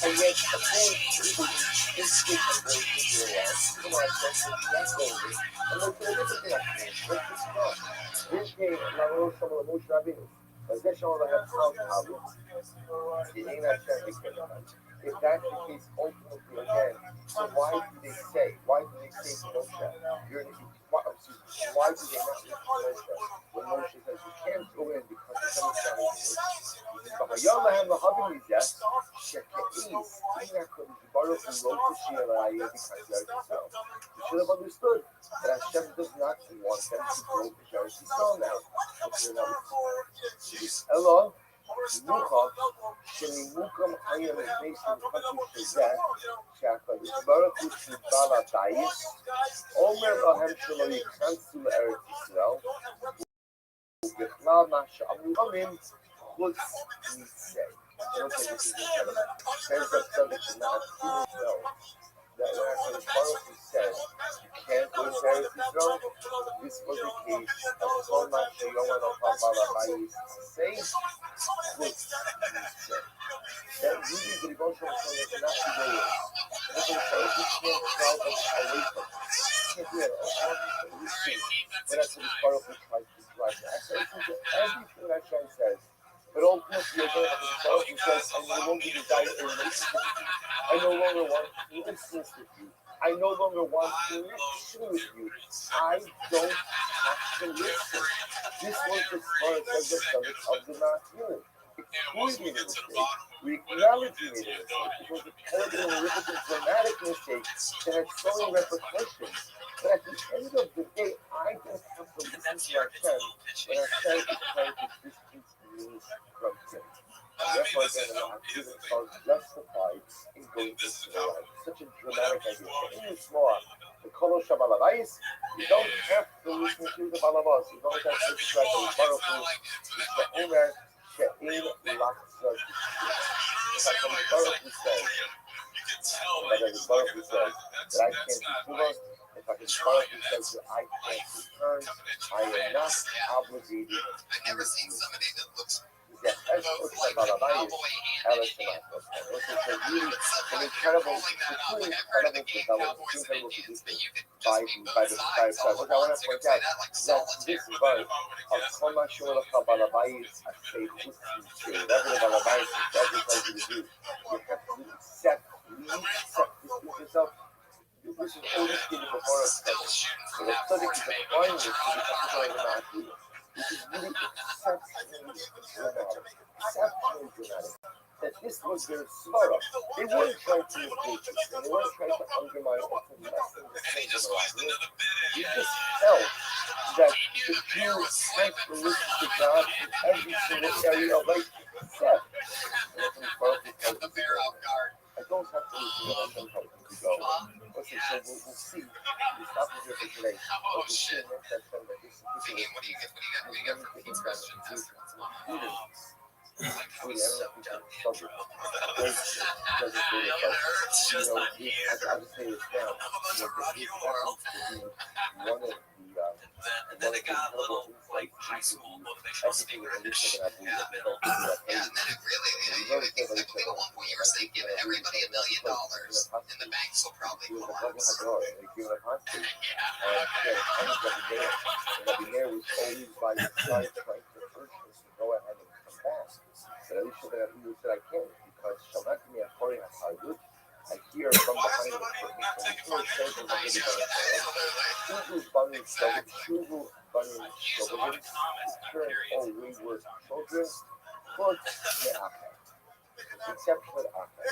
And yet, of course, this big come on, let's go. And look at this thing. This game, Rabbi. But that's all I have problems. If that's the case, ultimately, again, so why do they say Moshe? Why do they not listen to Moshe? When Moshe says you can't go in because the sun is down. He should have understood that Hashem does not want them to go to Eretz Yisrael now. Hello? Mucha, שממוקם חיים לפני שמחתי שזה, שהקדוש ברוך הוא סיבה לבית, אומר להם שלא ייכנסו לארץ ישראל, ובכלל מה שאמורים חוץ מזה. There's a subject not Israel. That when Hakadosh Baruch Hu said, you can't go to Eretz Yisrael, this was the case of Kol Ma Sheyoman Ochal Bala Bayis saying, that really the devotion of Torah is not to go in. Listen, so you can't drive us away from it. You can't do it. We see when Hakadosh Baruch Hu tries to drive us. I listen to everything that Hashem says. But ultimately, again, Hakadosh Baruch Hu says, I no longer desire a relationship with you. I no longer want closeness with you. I no longer want connection with you. I don't have to listen. This was the start of the subject of the Ma'afilim. Excluding the mistake, acknowledging it as a mistake, because it's terrible and horrific and dramatic mistake that had so many repercussions. But at the end of the day, I don't have to listen to Hashem when Hashem is trying to distance me from Him. Therefore, again, Ma'afilim themselves justified in going to Israel. Such a dramatic idea. In this more, the Kolosh Balavais, you don't have to listen to the Balavas. You don't have to listen to the Baruch Hu. The Omer She'il Lachzor. If I can Baruch Hu says, that I can't do Tula, if I can Baruch Hu says that I can't return, I am not obligated. I've never seen somebody that looks Yes, as both opposed to like the Balabayas, cowboy Alice and and Indian. Atlas. This is a But really it's an like incredible, pulling that it's off. really Like I've heard of the incredible game development, Cowboys and incredible Indians, but tradition you could by just be by both the sides all What at I want once. to You could point play out that like is that solitaire. this verse of Koma Shulcha Balabayas Asay Chutzi, whatever the Balabayas does it tells you to do, you have to accept, accept this with yourself. This is all this given before us. Still shooting So from the that tzaddik porch, is baby. applying Got this your to own the exercise of water. Ma'asiyah, which is really exceptionally dramatic. That this was their svara. They weren't trying to make basis, and they weren't trying to undermine or to lessen the And he things just in the squeezed Ma'asiyah. another bit in. They just felt that the Jews had to listen to God in every single area of life except Got the bear off guard. I don't have to listen to Hashem how to go. Okay, so we'll see. We stop here for today. Oh We'll see shit. next time that this Thinking, what do you get? What do you got for Pete's question? Like how he's I soaked up subject. intro. It's just not I'll here. just say this now. I'm about to rock your world. One of the And then it got a little like high school motivational speaker edition. Yeah, and then it really, I think at one point you were saying give everybody $1 million and the banks will probably collapse. And the mayor was always by his side trying to urge him to go ahead and come back. But Elisha ben Abihu said, I can't, because Shamatmi Achori HaTargut, I hear from behind the curtain, from the says and under the Shuvu Banim Shogim, Shuvu Banim Shogim, turn all wayward children, put Me'achar, except for the Achar.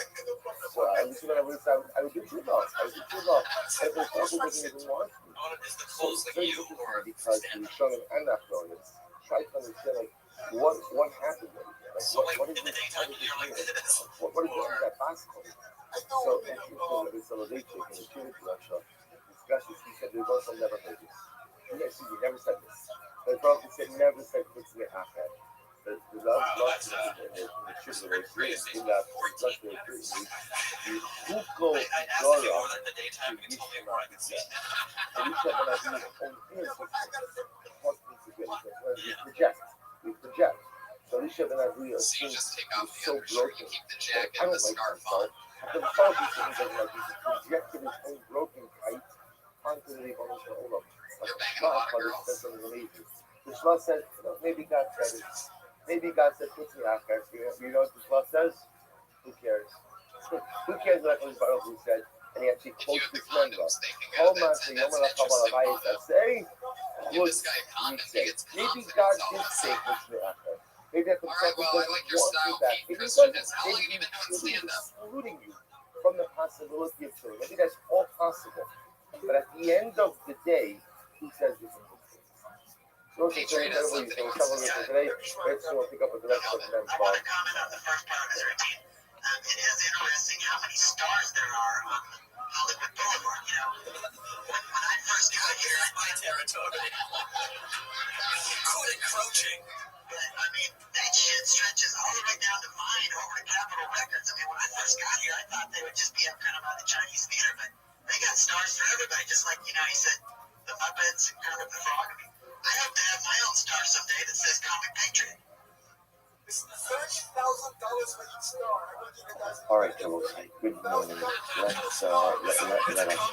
So Elisha ben Abihu said, I would do Tshuva, I would do Tshuva, and the people doesn't even want me. So it's very interesting because the Rishonim and Achronim try to understand like what happened right there. Like what is this? How did this mean? What is that bicycle? So actually, so they take in the Jewish Russia discussions. He said the Rothschild never heard this. He never said this. The Prophet said never said what's the Achad. The love in the Jewish race in that love the Huko Dora to Yishma. And each of them has own ears we project. So Elisha ben Abihu So you just take off the so undershirt, you broken. keep the jacket I and don't the like scarf myself. on. The Prophet said he doesn't like this. He projected his own broken kite onto the Ribono Shel Olam. You're banging a lot of girls. The Shema said, maybe God said it. Maybe God said, put me out there. You know what the Shema says? Who cares? Who cares what HaKadosh Baruch Hu said? And he actually If you quotes have the this member. condoms, they can How go. much That's the an Yom interesting HaChabbalah photo. say? Give this guy a condom, he gets Maybe confidence God all did of a say sudden. put me out there. Maybe that the All right, Prophet well, I doesn't like your want you style, back. Pete Maybe Christian. God How long have you been doing stand-up? excluding you from the possibility of killing. Maybe that's all possible. But at the end of the day, who says this in the case? So it's very incredible. You can tell us today. Let's pick up with the rest of the men's I bar. want to comment on the first part of his routine. It is interesting how many stars there are on Hollywood Boulevard. You know, when I first got here, My territory. Quit encroaching. I mean, that shit stretches all the way down to mine over to Capitol Records. I mean, when I first got here, I thought they would just be up kind of by the Chinese theater, but they got stars for everybody, just like, you know, he said, the Muppets and Kermit the Frog. I mean, I hope to have my own star someday that says Comic Patriot. It's $30,000 for each star. All right, fellows. Good morning. Let us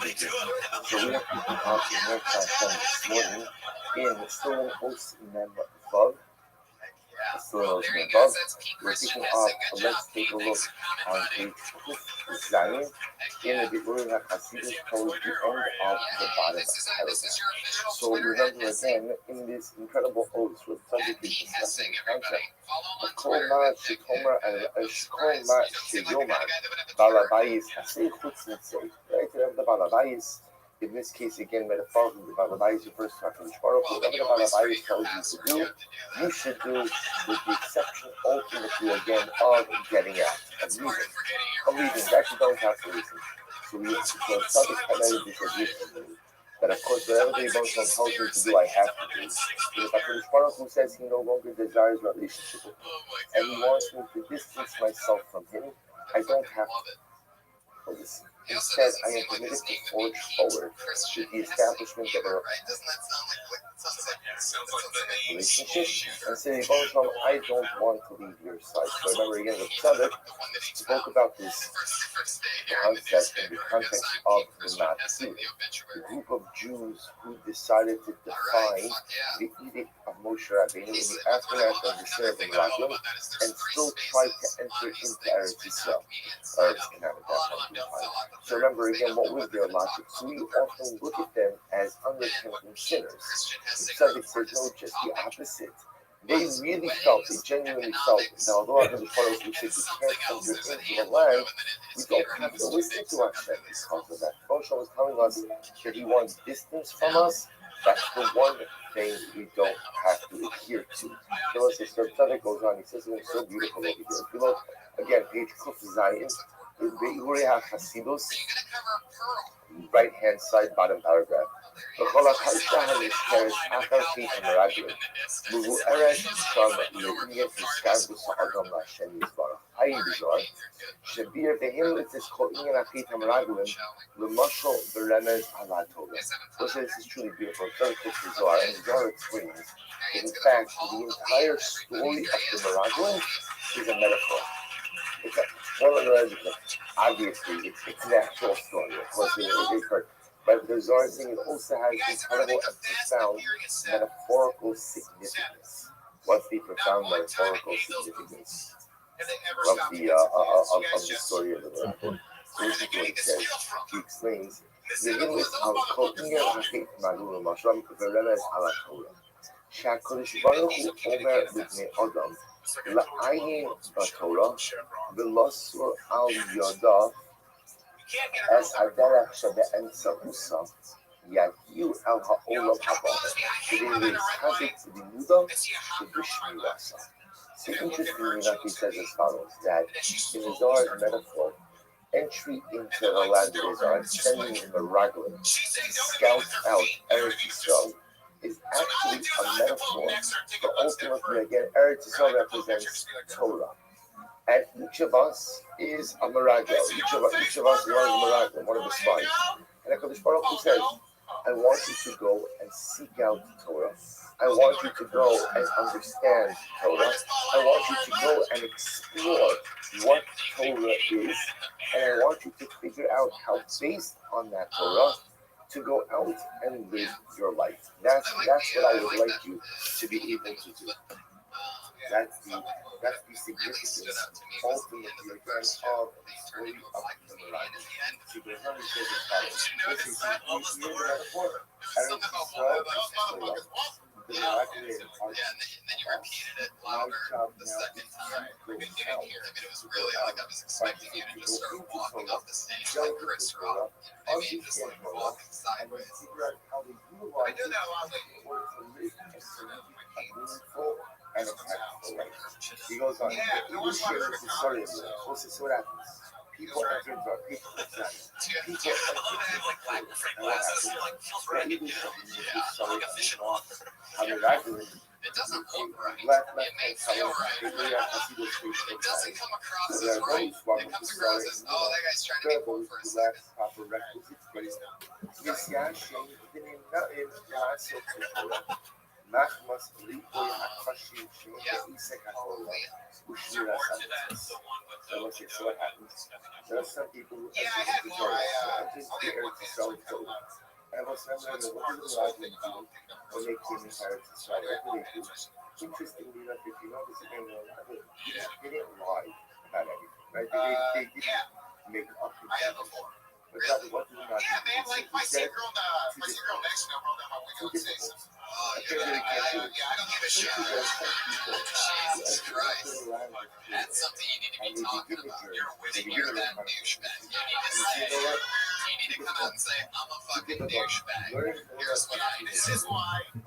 begin. So we have to out the New York Times this morning in still Oats Mem Vav. Well, there you go. That's Pete We're Christian. kicking That's off. a good Let's job, take Pete. a look Thanks for on coming, buddy. page Zion in the Biburim HaChasidus towards the end of the bottom This is paragraph. your official So Twitter remember at again, in this incredible oath where the subject Pete is discussing Hessing, the everybody. concept Follow him on of Twitter. Kol Ma Shetomer and Shkol Ma Sheyomar Balabayis Hasei Chutz Mitzay. Right? Whatever the Balabayis, in this case again metaphorically, the Balabayis refers to HaKadosh Baruch Hu. Whatever the Balabayis tells you to do, you should do, with the exception ultimately again of getting out, of leaving. You actually don't have to listen. So the subject highlighted this additionally. That of course, whatever the emotional tells me to do, I have to do. Because HaKadosh Baruch Hu says he no longer desires a relationship with me, and he wants me to distance myself from him. I don't have to. Well, listen. Instead, I am permitted to forge forward to the establishment of a sounds like the name relationship shooter. and say, I don't want to leave your side. So remember again, the Tzaddik spoke about this concept in the context of the Matzah, the group of Jews who decided to define the edict of Moshe Rabbeinu in the aftermath of the sin of the Meraglim and still tried to enter into Eretz Yisrael, Eretz Canaan at that point in time. So remember again, what was their logic? So we often look at them as unrepentant sinners. The Tzaddik says, no, just the opposite. They really felt, they genuinely felt that although under the Pharaohs we said we can't enter into the land, we don't have to listen to Hashem because of that. Moshe was telling us that he wants distance from us. That's the one thing we don't have to adhere to. Notice the Tzaddik goes on, he says something so beautiful over here. If you look, again, page Kuf Zayin, Be'urei HaChasidus, right hand side, bottom paragraph. וכל הקלטה הנזכרת אחר פי המרגלים, מבוארת שם לעניין הסגבוס האדם להשם יתברך. הידוע, שביר בהמלצת כל עניין אחרית המרגלים, למשל ברמז על התורה. So this is truly beautiful. Very close to Zohar, and Zohar explains that in fact the entire story of the Meraglim is a metaphor. It's obviously it's an actual story. Of course, it occurred. But the Zohar thing it also has incredible and profound metaphorical significance. What's the profound metaphorical significance of the story of the Meraglim? So this is what it says. He explains. על כל עניין הכי מעלו למשל ורמז על התורה. שהקדוש ברוך הוא אומר לבני אדם לעיין בתורה ולסור על ידיו את הדרך שבאמצעותה יגיעו אל העולם הבא כדי להתחזק בלימודו ובשמירתו. So interestingly enough, he says as follows, that in the Zohar's metaphor, entry into the land of Israel and sending in the Meraglim to scout out Eretz Yisrael is actually a metaphor for ultimately, again, Eretz Yisrael represents Torah. And each of us is a Meraglim. Each of us is one of the Meraglim, one of the spies. And HaKadosh Baruch Hu says, I want you to go and seek out Torah. I want you to go and understand Torah. I want you to go and explore what Torah is. And I want you to figure out how, based on that Torah, to go out and live your life. That's what I would like you to be able to do. That's the significance, ultimately, again, of the story of the Meraglim. So the Zohar says as follows. This is the metaphor. Eretz Yisrael is Torah. The Meraglim are and then you repeated it louder the second time. We didn't hear. I mean, it was really like I was expecting you to just start walking off the stage like Chris Rock. I mean, just like walking sideways. I do that a lot lately. And a practical life. He goes on, he shares the story of it. This is what happens. People enter into our people. People like black glasses. Like feels right. Yeah, like a vision off. I mean, I do. It doesn't look right. It may feel right. It doesn't come across as right. It comes across as, oh, that guy's trying to be cool for a second. Machmas Lipoy Hakashi Isaac Ushira Sanchez. So what happens? There are some people who enter the Torah and just the Eretz Yisrael Torah. And I was wondering what did the Meraglim do when they came into Eretz Yisrael? What did they do? Interestingly enough, if you notice again, they didn't lie about anything, right? They didn't make up things. But what did the Meraglim do? Yeah, man, like my girl next to me rolled down my window and said something. I don't give a shit. Jesus Christ. That's something you need to be talking about. You're that douchebag. You need to say, you need to come out and say, I'm a fucking douchebag. Here's what I do. This is why. And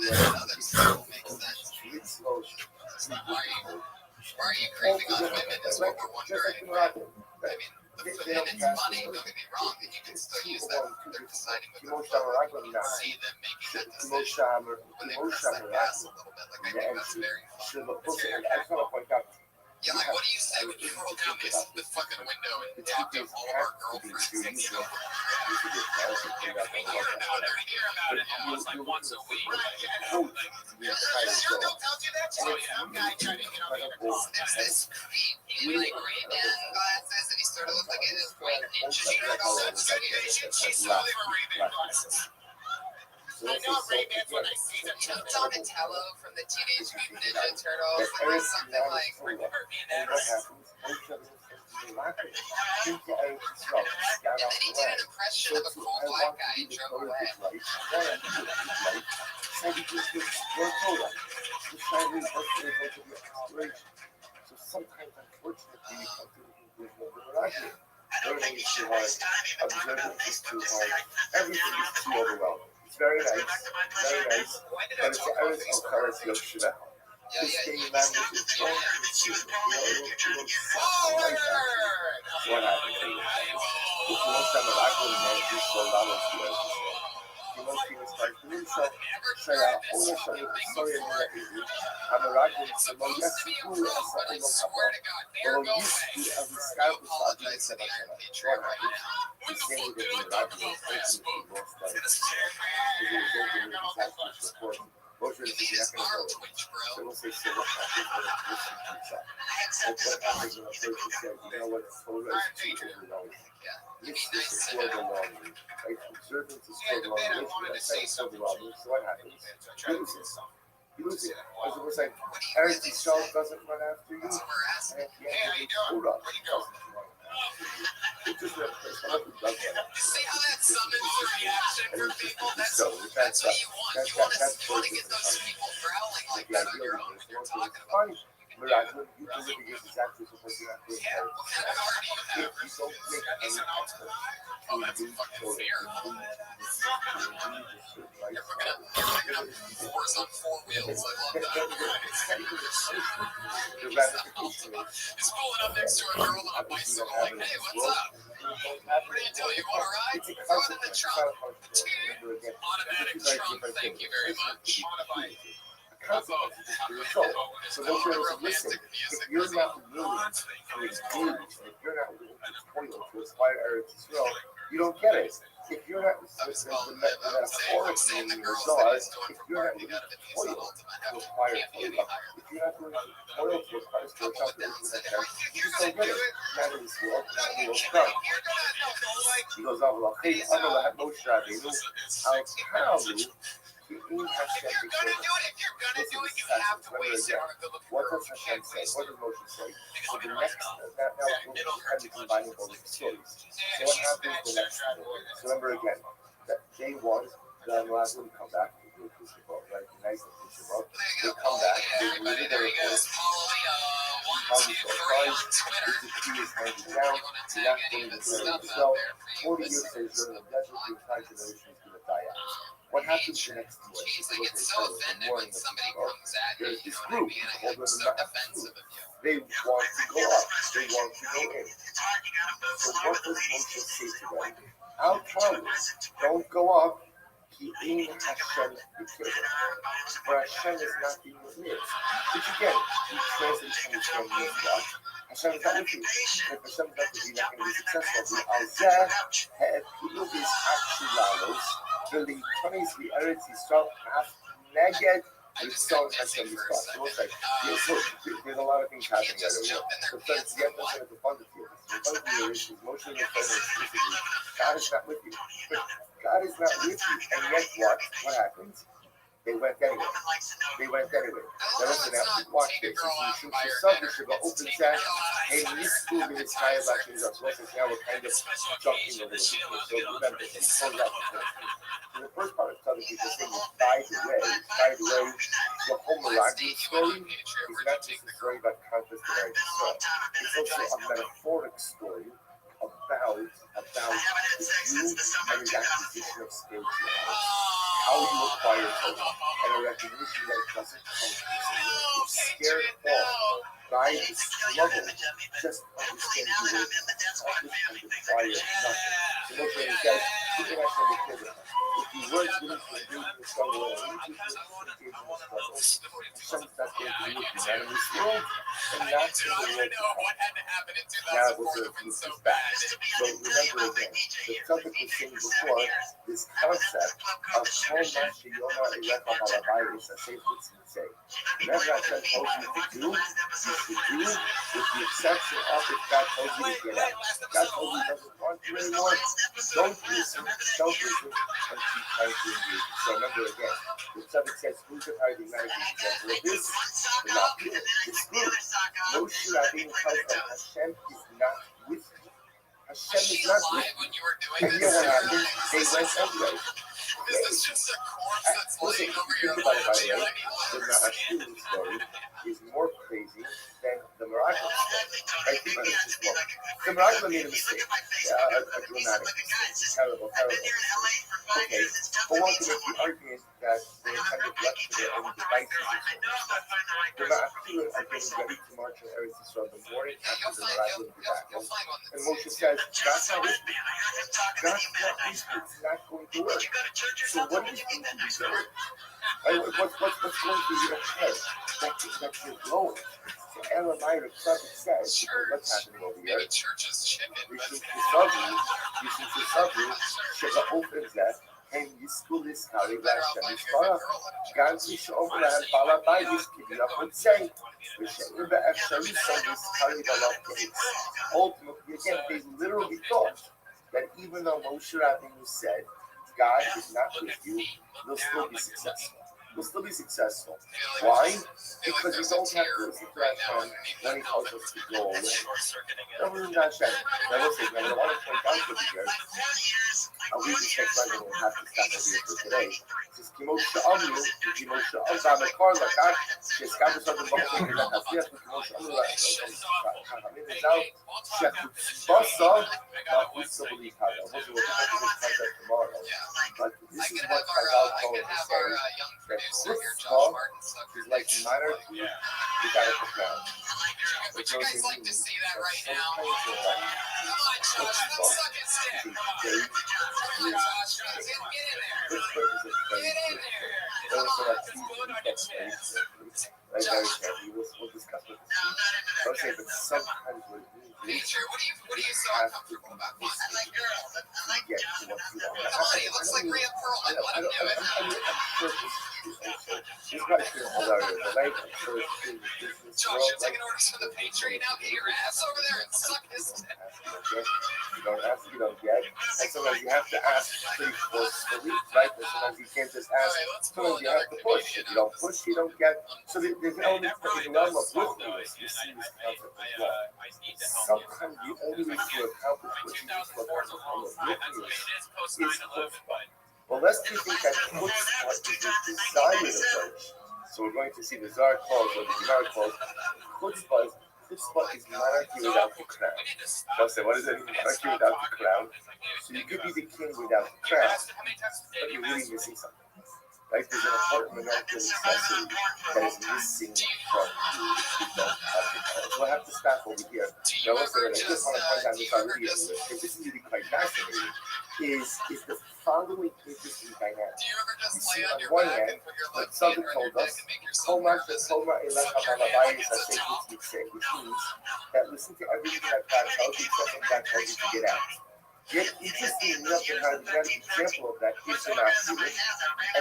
then another stuff makes sense. Why are you creeping on women is what we're wondering. I mean, and it's funny, don't get me wrong, that you can still use that. They're deciding with their phone. You can see them making that decision when they press that gas a little bit. Like, I think that's very funny. Yeah, like, what do you say when you roll down with fucking window and talk to all of our girlfriends and get over it. We hear about it now. It's like once a week. Your Don't tell you that. Oh yeah, I'm guy trying to get on the other phone. There's this he had like Ray-Ban glasses and he sort of looked like his white ninja shirt all over. She saw they were Ray-Ban glasses. I know Ray-Bans when I see them. Donatello from the Teenage Mutant Ninja Turtles. It was something like Remember me and And what happens? Most of us are laughing. Think the Arabs scout and out then he the did way. an impression So of a to cool I black want to guy be and the drove color of away. his life. I want to be the life. So he just gets more color. The Chinese must be able to be outraged. So sometimes, unfortunately, we come to the conclusion of the miracle. Learning is too hard. Observance is too hard. Everything is too overwhelming. It's very nice, but it's the Arabs of colors you should have. Yeah, This yeah, game you language is so confusing. What happened? If you want some miracle, man, you soldados here. You must be start doing so. Say, oh, sorry, I'm a miracle. So, no, yes, you do. but I swear to God, Pero there go this away. is a You scout to apologize to the Iron Patriot right now. the same with the miracle. Most of You the need his arm twitch, so bro. we'll say, so what happens when this is up? But what happens when a person says, you know what, Torah is too overwhelming. Yeah, you This be is nice too to him. overwhelming. Right? Observance is Yeah, the bit I overwhelming. wanted to say something. Overwhelming. So what happens? So I tried to say something. You lose it. As it was like, What do you Eric really Shaw say? doesn't run after you. That's what we're asking. And at the Hey, how end, you doing? Torah Where you going? doesn't run after you. It's just a person who does that. You see how that summons a reaction from people? That's So, what you want. You want to get those people growling like the that on idea your of own this when you're one talking is about fine. Miracle, you deliver your exactly supposed to have to yeah, what kind of car do you have? If you don't make any effort Oh, that's fucking fair. We're gonna force on four wheels. I love that. the ramification is He's pulling up next to a girl on a bicycle like, hey, what's up? What do you do? You want a ride? it's a Throw it in the consequence. trunk. It's not a function. Remember again, Automatic it's a very trunk, different thank thing. you very much. On a bike. A consequence is the result. So No what you're listen, romantic if music. you're not willing to engage, if you're not willing to toil to aspire Eretz Yisrael, you don't get it. If you're not I'm saying metaphorically the in girls your that thought, he's going if from you're not party willing out of to it, he's toil the ultimate to heaven. aspire Can't be any Torah, higher. if you're not willing to toil to aspire spirituality, Couple of downs in it. you just don't get it. Not in this world, not in the world come. He goes on, "L'chei amar lahat Moshe Rabbeinu, al ta'alu ki im Hashem b'shem." If you're gonna do it, you have to waste it on a biblical What girl. does You Hashem can't say? waste What it. does Moshe say? So the next, now we'll kind of combining both stories. So what happens the next time? So remember again, that day one, the last one come back, right? Nice and push them up. They come back, they Everybody, leave there their he goes. Follow me, 1, 2, 3 on Twitter. the key is handed If down. you want to You're tag not any going of to this do stuff it out yourself. there for you 40 years later, the desert, the entire generation is going to die out. What happens the next morning? Jeez, I get so offended when somebody comes at you, There's you this know what I group mean? I called get the so defensive of you. They want to go up. They want to go in. So what does Moshe say to them? I'll tell you, don't go up. Ki in Hashem b'kirov. For Hashem is not in your midst. Which again, we translate from the term means what? Hashem is not with you. If Hashem is not with you, you're not going to be successful. Al zeh ha'epilug is akshilalos. V'leitonis v'eretz Yisrael af neged Rishon Hashem Yisrael. So it's like, there's a lot of things happening right over here. The first, the episode of the fun here. The fun here is Moshe referring explicitly, God is not with you. But God is not with you. And yet what happens? They went anyway. Now listen now, watch this. You should go open that. Hey, this school is high about things up. So now we're kind of jumping a little bit. So remember, he pulled out the first thing. So the first part of telling people saying is, by the way, the whole miraculous story is not just a story about conquest of Eretz Yisrael. It's also a metaphoric story about the view and the acquisition of spirituality. How you acquire Torah and a recognition that it doesn't come it's scared off by the struggle, just understand the way it's accomplished and require nothing. So look what he says, If you weren't willing to engage in the struggle, and you engage in the struggle, Hashem's not going to be with you, not in this world, and not in the world. Now, it was bad. So remember again, the topic was saying before, this concept of how much Yona Elecha Halabai is a safe say. Whatever Hashem tells you to do, you should do, with the exception of if God tells you to get out. God told you doesn't want you anymore, don't listen, and keep trying to engage. So remember again, the topic says, who's the party manager? Well, this is not good. It's good. Moshe Rabbeinu tells them Hashem is not with you. Hashem is not with you. And you know what happened? They went anyway. This is just a corpse that's laying over your By the life. way, the Rothschild story is more crazy than the miracle story. Right? The miracle made a mistake. A dramatic mistake. Terrible. Okay. But one can make the argument that they intended lecture and devices. The Rothschild are getting ready to march on Eretz Yisrael the morning after the miracle of the battle. And Moshe says, God's not with me. God's not with me. It's not going to work. So what do you think you do? What's going through your head that you're growing? So Elamai, the prophet says, what's happening over here? Yishim Tisavu, Sheba opens that, and Yisku Liskari, Lashem Yisparach. God Yishom Lahan Balabai Yiskibia would say, V'she'im Be'efshari Son Yiskari Balav Gates. Ultimately, again, they literally thought that even though Moshe Rabbeinu said, God is not with you, they'll still be successful. They'll still be successful. Why? Because you don't have to listen to Hashem when he tells us to go away. Don't listen to Hashem. Now listen, I want to point out over here, I'll read this next line and we'll have to stop over here for today. It says, Kimo Sha'amru, Kimo Sha'am Ba'amekar Lakar, Sheskab B'Sad B'Mokh, Kimo Sha'amru, Kimo Sha'amru, Kahamin Ezal, Shechutzbasa, Ma'usa B'Likada. We'll see what the concept tomorrow. But this is what Chazal told us that chutzpah is like monarchy without a crown. Would you guys like to see that right now? We'll discuss what this is. Okay, but sometimes what it means Nature, what are you so uncomfortable about? I like girls. I like get to what you want. Come on, he looks like Rhea Perlman. Let him do it. I'm sure this guy shouldn't hold out here, but I'm sure it's Josh, you're taking orders from the pantry. Now get your ass over there and suck his dick. You don't ask, you don't get. And sometimes you have to ask pretty forcefully, right? And sometimes you can't just ask. Sometimes you have to push. If you don't push, you don't get. So there's an element of the realm of willingness. You see this concept as well. Sometimes the only way to accomplish what you need to accomplish is chutzpah. Well, lest you think that chutzpah is the desired approach. So we're going to see the Zohar calls, or the Gemara calls, chutzpah is monarchy without the crown. They'll say, what does that mean, monarchy without the crown? So you could be the king without the crown, but you're really missing something. Right? There's an important monarchical necessity that is missing from you if you don't have the crown. So we'll have to stop over here. Now, listen, I just want to point out this already, because this is really quite fascinating, is the following interesting dynamic. You see, on one hand, what Southern told us, which means that listen to everything that God tells you, except God tells you to get out. Yet, interesting enough, and how the example of that is in our students,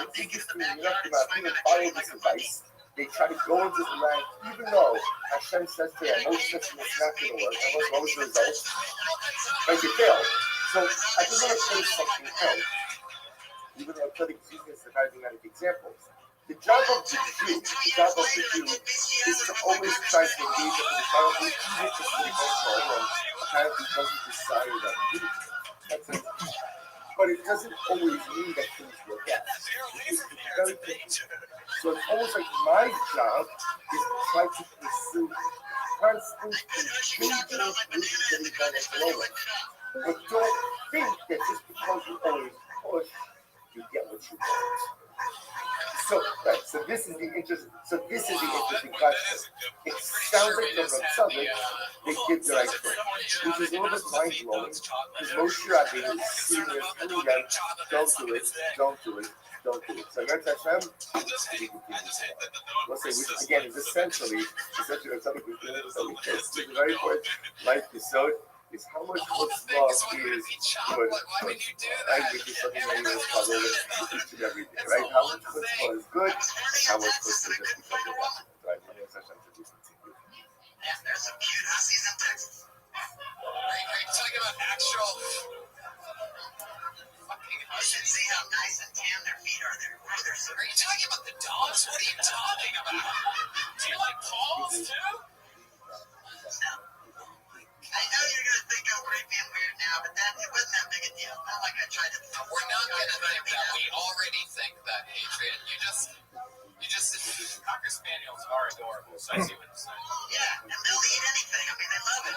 and interesting enough, in our students follow this advice. They try to go into the land, even though Hashem says to them, most of them is not going to work. And what was the result? Like it failed. So I just want to say something else. Even though I'm putting Jesus as paradigmatic examples. The job of the Jew is to always try to engage in the powerful, even if the and apparently doesn't desire that duty. That's it. But it doesn't always mean that things work out. It's very different. So it's almost like my job is to try to pursue constant, continuous wisdom that is growing. But don't think that just because you always push, you get what you want. So this is the interesting. So this is the interesting question. It sounds like from the subject they did the right thing, which is a little bit mind blowing. Because Moshe Rabbeinu is seeing this through them. Don't do it. Don't do it. Don't do it. So Eretz Hashem, we'll say, which again is essentially something we do. So we just the very important life episode is how much chutzpah is good. Right, which is something that you must cover each and every day. Right, how much chutzpah is good, and how much chutzpah just becomes irrational. Right, Eretz Hashem to do something. There's some cute hussies in Texas. Are you talking about actual fucking hussies? You should see how nice and tan their feet are there. Are you talking about the dogs? What are you talking about? Do you like Pauls too? No. I know you're going to think I'm creepy and weird now, but it wasn't that big a deal. Not like I tried to... We're not going to think that. We already think that, Adrian. You just... Cocker Spaniels are adorable, so I see what you're saying. Yeah, and they'll eat anything. I mean, they love it.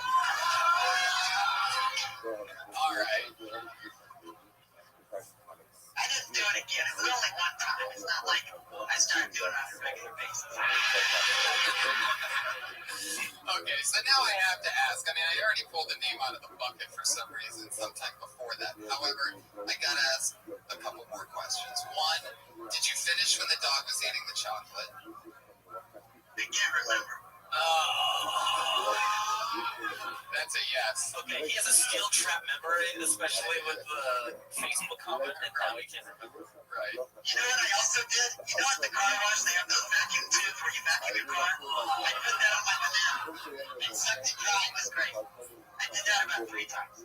All right. I didn't do it again. It was only one time. It's not like I started doing it on a regular basis. Okay, so now I have to ask. I mean, I already pulled the name out of the bucket for some reason sometime before that. However, I gotta ask a couple more questions. One, did you finish when the dog was eating the chocolate? I can't remember. Oh, that's a yes. Okay, he has a skill trap memory, especially with the Facebook comment, and now he can't remember. Right. You know what I also did? You know at the car wash they have those vacuum tubes where you vacuum your car? I put that on my banana. It sucked it dry. It was great. I did that about 3 times.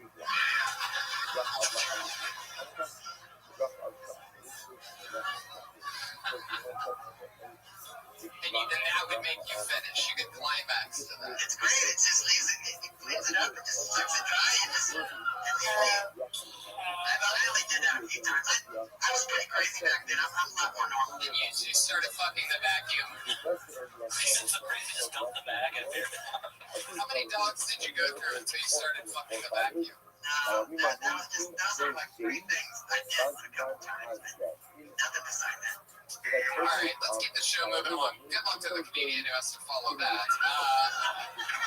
And that would make you finish. You could climax to that. It's great. It just leaves it. It cleans it up. It just sucks it dry. And just I only did that a few times. I was pretty crazy back then. I'm a lot more normal. And you started fucking the vacuum. Just dump the bag and How many dogs did you go through until you started fucking the vacuum? No, that was just, those are like 3 things I did a couple times. But nothing beside that. All right, let's keep the show moving along. Good luck to the comedian who has to follow that.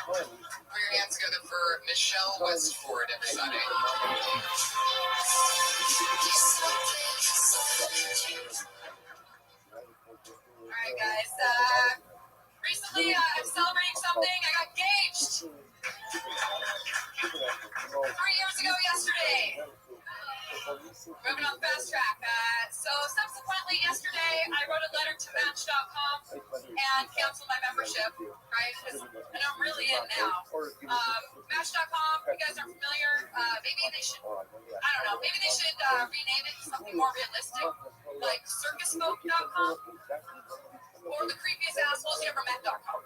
Put your hands together for Michelle Westford, everybody. All right, guys. Recently, I'm celebrating something. I got engaged 3 years ago yesterday. Moving on the fast track. So subsequently yesterday, I wrote a letter to Match.com and canceled my membership, right? And I'm really in now. Match.com, if you guys aren't familiar, maybe they should, I don't know, maybe they should rename it to something more realistic, like CircusSmoke.com or the creepiest assholes you ever met.com.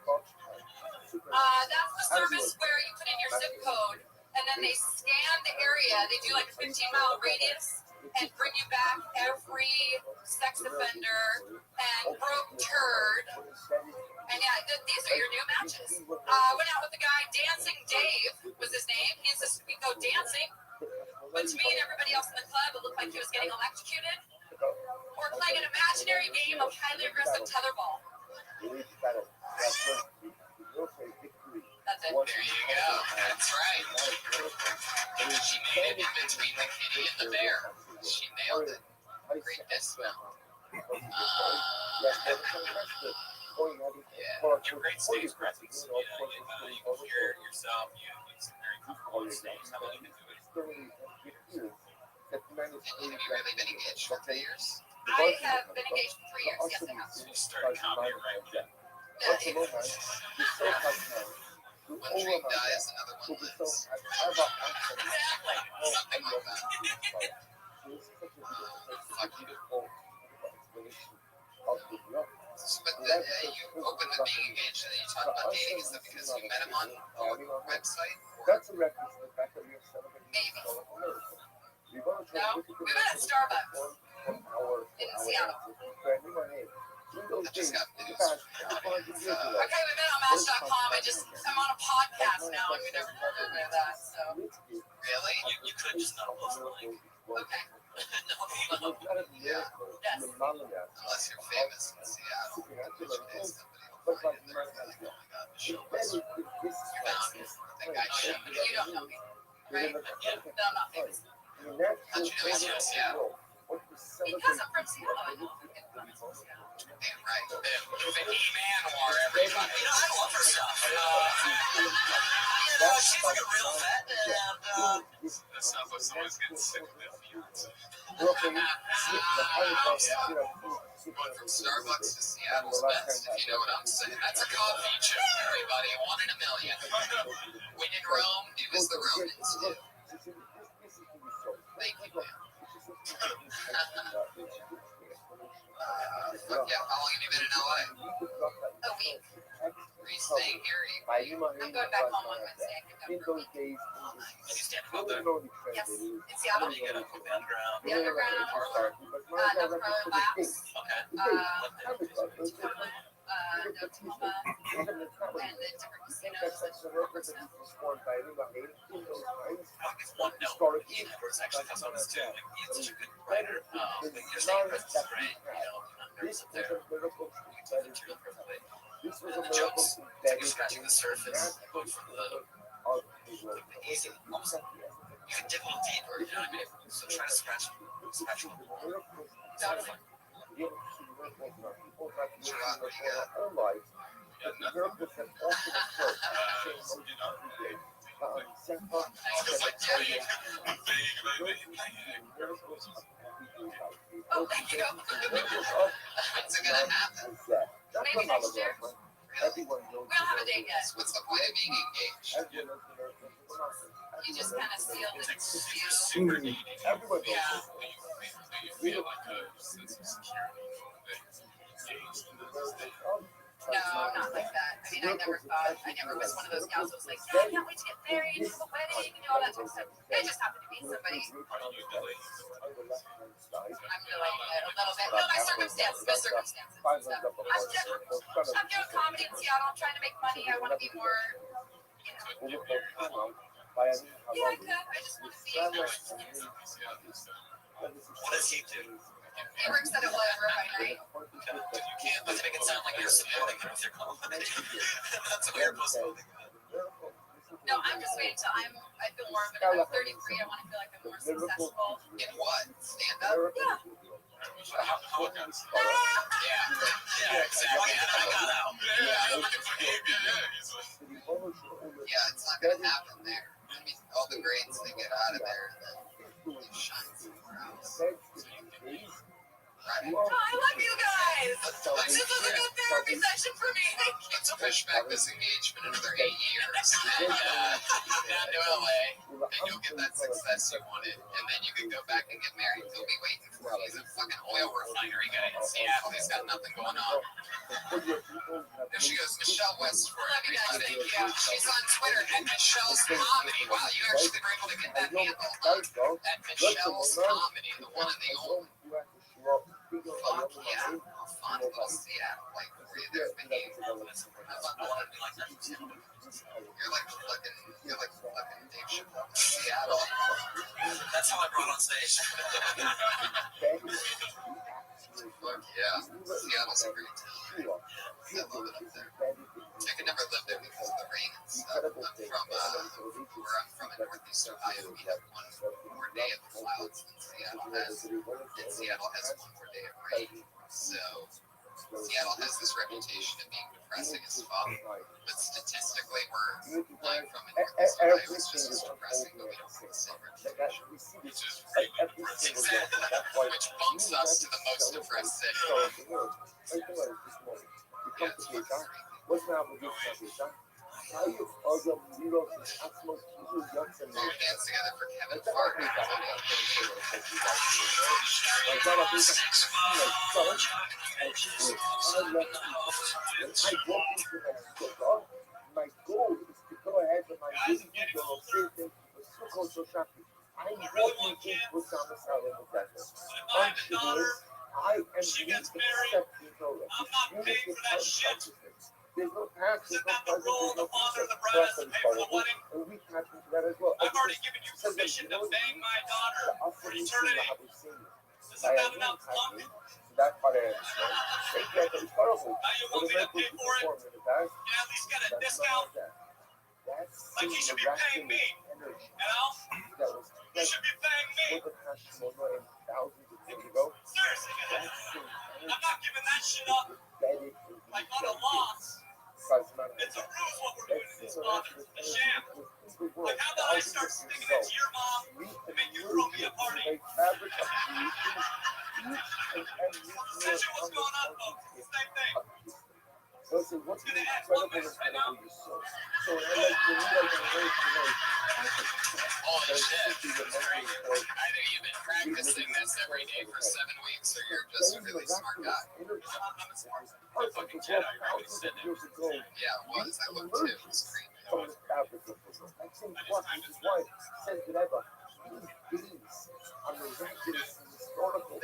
That's the service where you put in your zip code and then they scan the area. They do like a 15-mile radius and bring you back every sex offender and broke turd. And yeah, these are your new matches. Went out with the guy, Dancing Dave was his name. He insisted we go dancing. But to me and everybody else in the club, it looked like he was getting electrocuted or playing an imaginary game of highly aggressive tetherball. That's it. There you go. That's right. She made it in between the kitty and the bear. She nailed it. Great dismount. You're great stage presence. You can hear yourself. You some very comfortable stage. How long have you been doing it? And have you really been engaged for 3 years? I have been engaged for 3 years. Yes, I have. So you started comedy right then. One dream dies, another one lives. Something like that. Fuck you. But you opened to being engaged and then you talk about dating. Is that because you met him on a website? That's a reference to the fact that you're celebrating. Maybe. No, we met at Starbucks in Seattle. I just got news. Okay, we met on Match.com. I'm on a podcast now, and we never did that. So Really? You could just not post the link. okay. No. kind of miracle, Yes. phenomena, Unless you're famous in Seattle, in which supernatural case events, somebody will but find like you my and be like, oh my god, the show embedded was in this found place, I think I should. You don't know me, right? within the context No, I'm not of famous. I mean, that's How'd you know he's from Seattle? what we celebrate. Because I'm from Seattle, I know fucking comments from Seattle. Damn right. The E-Man War, everybody. You know, I love her stuff. She's like a real vet, and That sounds like someone's getting sick of their fiance. Going from Starbucks to Seattle's best, if you know what I'm saying. That's a coffee chip, everybody. One in a million. When in Rome, do as the Romans do. Thank you, man. Fuck yeah. How long have you been in LA? A week. Are you staying here? I'm going back home on Wednesday. I think I'm for a week. can you stand up there? Yes, in How Seattle. do you get up from the underground? The underground, no pro laps, Okay. no Tacoma, and the different casinos that work now. I'll give one note. Ian Edwards actually has on this too. Like, Ian's such a good writer. But your stage presence is great. You know, there's up there. You can tell the truth perfectly. The jokes, it's like you're scratching the surface, going from the easy, almost like you can dip a little deeper, you know what I mean? So try to scratch a little more. It's kind of fun. Oh, thank you. When's it gonna happen? Maybe next year. Really? We don't have a date yet. What's the point of being engaged? You just kind of sealed it. You're super needy. Everyone knows Yeah. Do you feel like a sense of security engaged in this? No, not like that. I mean, I never was one of those gals that was like, yeah, I can't wait to get married, have a wedding, and all that type of stuff. I just happened to meet somebody. Are you delayed? I'm delaying it a little bit. No, my circumstances. And stuff. I'm doing comedy in Seattle. I'm trying to make money. I want to be more, you know. Yeah, I could. I just want to be. What does he do? He works at a refinery. You can't let's make it sound like you're supporting him with your comedy. That's a weird possibility. No, I'm just waiting till I feel more of it. I'm 33. I want to feel like I'm more successful. In what? Stand up? Yeah. How it goes? Yeah, exactly. And I got out. Yeah, it's not gonna happen there. I mean, all the grades they get out of there, then they shine somewhere else. Right. Oh, I love you guys. This is a good therapy session for me. Let's push back this engagement another 8 years. And down to LA, and you'll get that success you wanted. And then you can go back and get married. He'll be waiting for you. He's a fucking oil refinery guy in Seattle. He's got nothing going on. There she goes, Michelle Westford, everybody. She's on Twitter at Michelle's Comedy. Wow, you actually were able to get that handle. At Michelle's Comedy, the one and the only. Fuck yeah. Fun little Seattle. Like, were you there for you? I want to be like that in Seattle. You're like fucking Dave Chappelle in Seattle. That's how I brought on stage. Fuck yeah. Seattle's a great town. I love it up there. I could never live there because of the rain and stuff. I'm from, where I'm from in Northeast Ohio. We have one more day of clouds than Seattle has. And Seattle has one more day of rain. So, Seattle has this reputation of being depressing as fuck. But statistically, I'm from in Northeast Ohio. It's just as depressing, but we don't have the same reputation. Which is really depressing. Which bumps us to the most depressed city. Yeah, it's fucking crazy. We were dancing together for Kevin Hart. My goal is to go ahead with my video and say thank you for so cultural shopping. I'm walking into down the side of the desert. I am the accepting program. There's no past, there's no present, there's no future. Trust and follow. And we tap into that as well. I've already given you permission to bang my daughter. Return it. Does by a mean kindly. So that part I understand. Thank you, I thought you start off with. Well, the medical you performed in the past, at least get a that's discount. not like that. That's Like you should be paying me. energy You know? that was You should be paying me. for the past Shimono and thousands of years ago. Seriously, man. That same I'm energy not giving that shit up. embedded in Like these on a young loss. kids. Because matter of It's a fact, ruse what we're doing to these that's fathers. A sham. Like, how about I start sticking it to your mom and make you throw me a party? Fabric of creation, Essentially, what's going on, folks? It's the same thing. So I said, what's the incredible incredible you saw? So when I like when you like on the race tonight, Holy shit. Either you've been practicing this every day for 7 weeks or you're just a really smart guy. I'm a smart. Fucking Jedi, right? When he said that. Yeah, it was. I looked too. It was creepy. From the fabric of this. That same plus, which is why says whatever. These beings are miraculous and historical.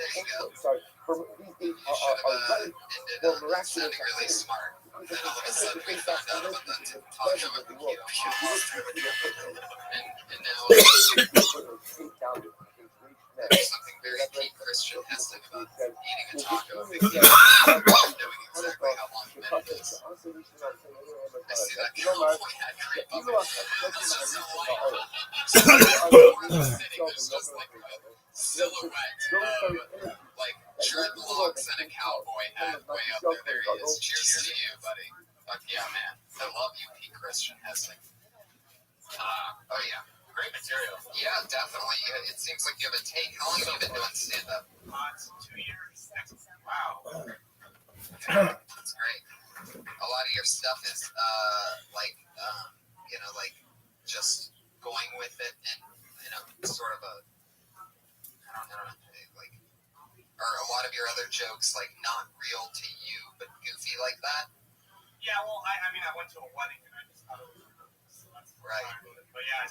Sorry, from these beings are right Ended for on miraculous. sounding really smart. Then all of a sudden we found out about the talk of a keto and now there's something very Pete Christian-esque about eating a taco and knowing exactly how long a minute it is. I see that cowboy hat creep up. That's just so light. There's just like a silhouette of like dreadlocks and a cowboy hat way up there. There he is. Cheers to you, buddy. Fuck yeah, man. I love you, Pete Christian-esque. Oh yeah. Great material. Yeah, definitely. It seems like you have a take. How long have you been doing stand-up? 2 years. Wow. That's great. A lot of your stuff is like just going with it and sort of a I don't know, like, are a lot of your other jokes like not real to you but goofy like that? Yeah, well, I mean, I went to a wedding and I just thought it was so that's right. But yeah, I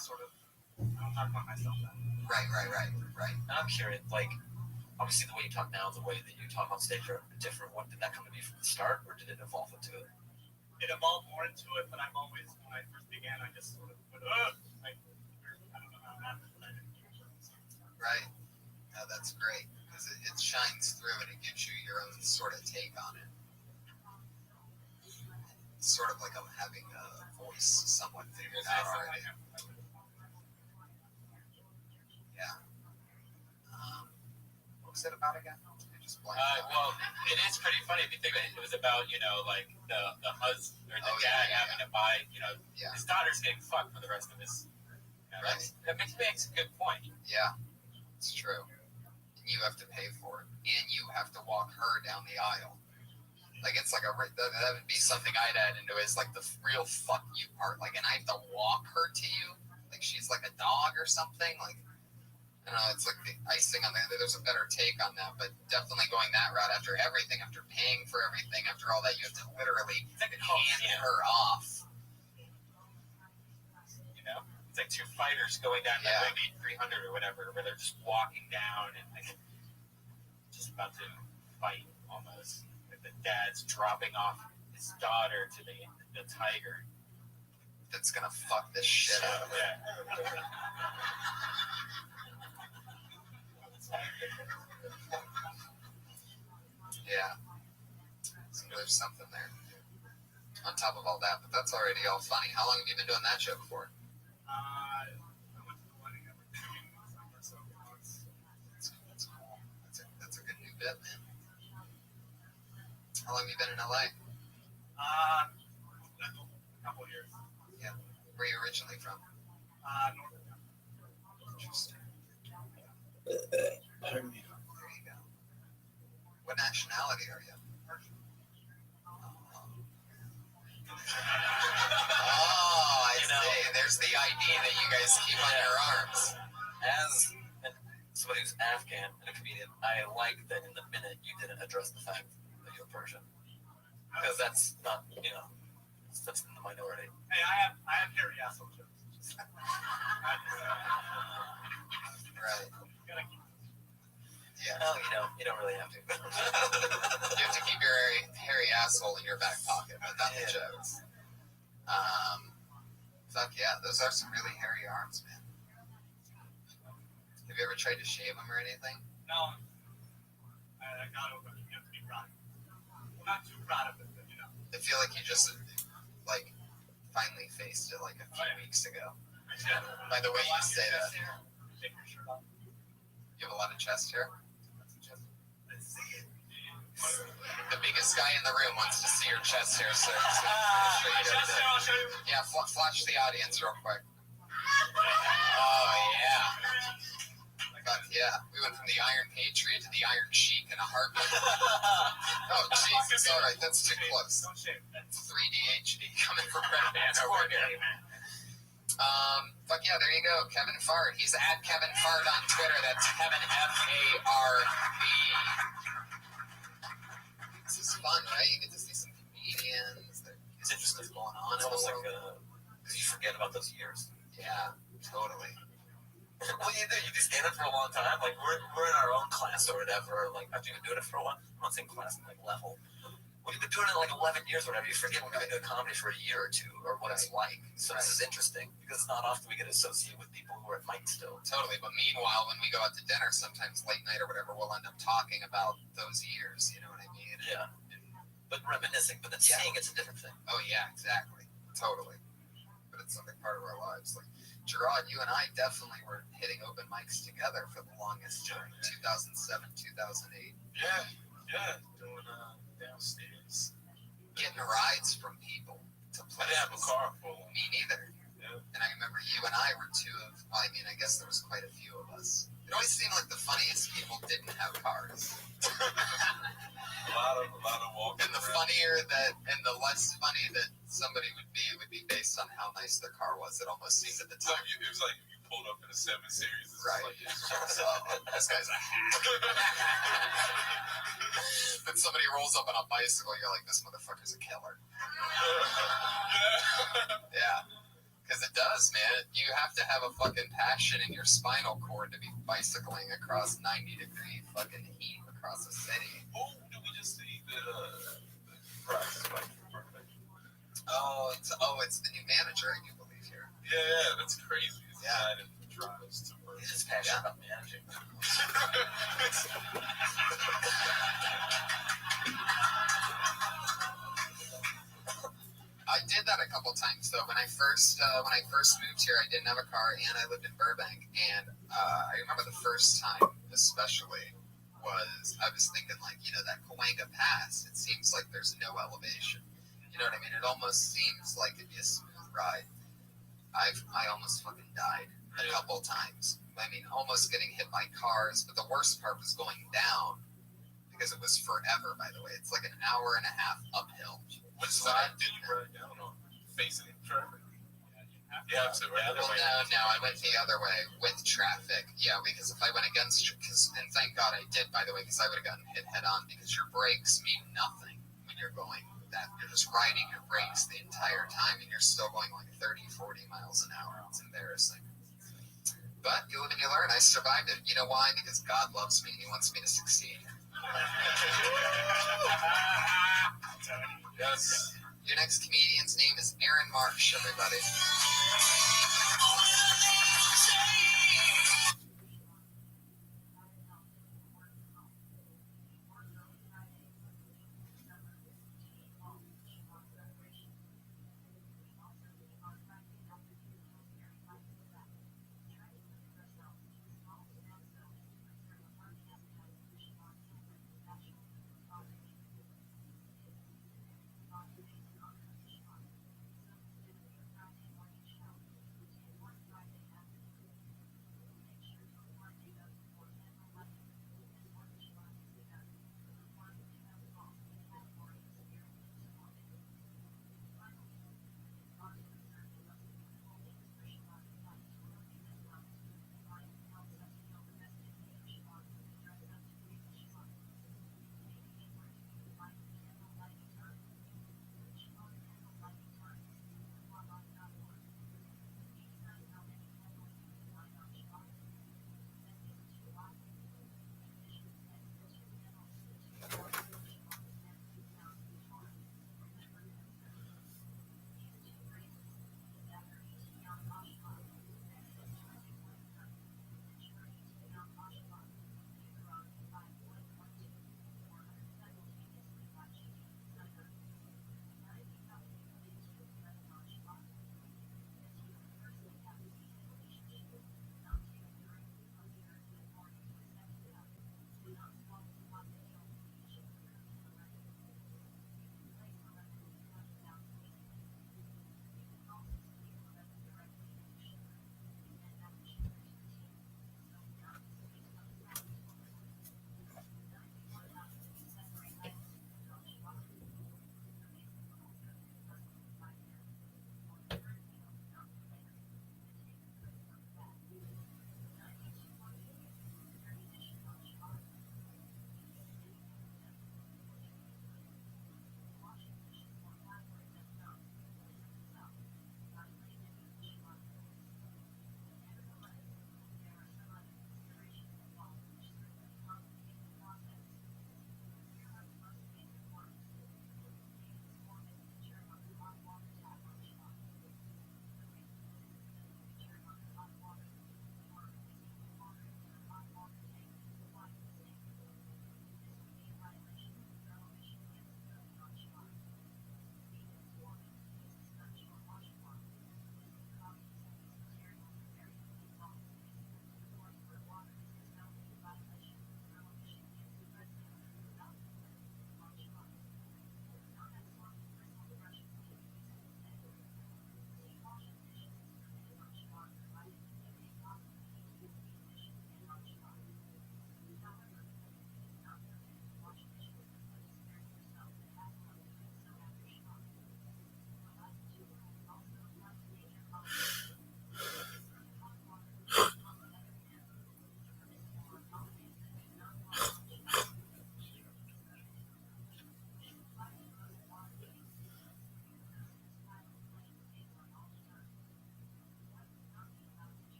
don't talk about myself then. Right. And I'm curious, like, obviously the way you talk now, the way that you talk on stage are different. What did that come to be from the start, or did it evolve into it? It evolved more into it, but I've always, when I first began, I just sort of went, like, I don't know how it happened, but I didn't do it. Right. No, that's great because it shines through and it gives you your own sort of take on it. It's sort of like I'm having a voice somewhat figured out already. Yeah. What was it about again? I just blanked out. Well, it is pretty funny if you think about it. It was about, like the husband or the dad having to buy, his daughter's getting fucked for the rest of his. Right. That makes a good point. Yeah, it's true. And you have to pay for it, and you have to walk her down the aisle. Like it's like that would be something I'd add into is like the real fuck you part. Like, and I have to walk her to you, like she's like a dog or something. Like, I don't know, it's like the icing on there's a better take on that, but definitely going that route after everything, after paying for everything, after all that, you have to literally hand her off. It's like two fighters going down that maybe 300 or whatever, where they're just walking down and like just about to fight almost. Like the dad's dropping off his daughter to the tiger. That's gonna fuck this shit out of her. Yeah. So there's something there. On top of all that, but that's already all funny. How long have you been doing that joke for? I went to the wedding every 2 weeks or so. That's cool. That's a good new bit, man. How long have you been in LA? A couple of years. Yeah. Where are you originally from? North of town. Interesting. Pardon me. There you go. What nationality are you? Oh, I see. There's the ID that you guys keep on your arms. As somebody who's Afghan and a comedian, I like that in the minute you didn't address the fact that you're Persian. Because that's not, that's in the minority. Hey, I have hairy asshole jokes. Right. Yeah. No, you don't really have to. You have to keep your hairy asshole in your back pocket, but not the jokes. Fuck yeah, those are some really hairy arms, man. Have you ever tried to shave them or anything? No. I feel like you just like finally faced it like a few weeks ago. By the way you say that. You have a lot of chest hair? The biggest guy in the room wants to see your chest hair, sir. So yeah, flash the audience real quick. Oh, yeah. God, yeah. We went from the Iron Patriot to the Iron Sheik in a heartbeat. Oh, Jesus. All right, that's too close. It's 3D HD coming from Rabbi over here. Fuck yeah, there you go. Kevin Fart. He's at Kevin Fart on Twitter. That's Kevin F-A-R-B. This is fun, right? You get to see some comedians. It's interesting going on. It's almost like you forget about those years. Yeah, totally. Well, you do stand up for a long time. Like we're in our own class or whatever. Like after you've been doing it for a while. I'm not saying class, like level. Well, you've been doing it like 11 years or whatever. You forget when you've been doing comedy for a year or two or what it's like. So this is interesting because it's not often we get associated with people who are at mic still. Totally. But meanwhile, when we go out to dinner, sometimes late night or whatever, we'll end up talking about those years. You know what I mean? Yeah. But reminiscing. But then seeing it's a different thing. Oh yeah, exactly. Totally. But it's something part of our lives. Like Gerard, you and I definitely were hitting open mics together for the longest time. 2007, 2008. Yeah. Doing downstairs. Getting rides from people to play. I didn't have a car full. Me neither. Yeah. And I remember you and I were two of, I mean, I guess there was quite a few of us. It always seemed like the funniest people didn't have cars. A lot of walking. And the funnier that, and the less funny that somebody would be based on how nice their car was. It almost seemed at the time. It was like you pulled up in a 7 Series. Right. Like, this guy's a hack. Then somebody rolls up on a bicycle, you're like, this motherfucker's a killer. Yeah. Because it does, man. You have to have a fucking passion in your spinal cord to be bicycling across 90-degree fucking heat across the city. Oh, did we just see the prize is like perfect? It's the new manager, I do believe here. Yeah, that's crazy. Yeah, it drives to work. He's just passionate about managing. I did that a couple times though. When I first moved here, I didn't have a car, and I lived in Burbank. And I remember the first time, especially, I was thinking like, that Cahuenga Pass. It seems like there's no elevation. You know what I mean? It almost seems like it'd be a smooth ride. I almost fucking died a couple times. I mean, almost getting hit by cars. But the worst part was going down because it was forever. By the way, it's like an hour and a half uphill. Which side did you ride down on? Facing traffic? Yeah, so right. No, I went the other way with traffic. Yeah, because if I went against, and thank God I did, by the way, because I would have gotten hit head on, because your brakes mean nothing when you're going that. You're just riding your brakes the entire time, and you're still going like 30, 40 miles an hour. It's embarrassing. But you live and you learn. I survived it. You know why? Because God loves me and He wants me to succeed. Yes. Your next comedian's name is Aaron Marsh, everybody.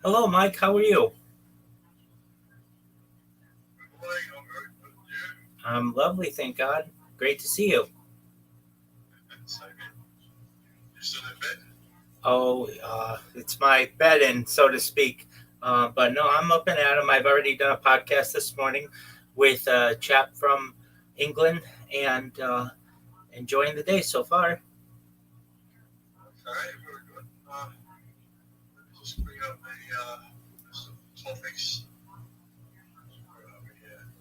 Hello, Mike. How are you? Good morning, I'm very good. You? I'm lovely, thank God. Great to see you. Same here. You still in bed? Oh, it's my bed-in, so to speak. But no, I'm up and at 'em. I've already done a podcast this morning with a chap from England and enjoying the day so far. Okay, very good. Let me just bring up some topics. Where are we here?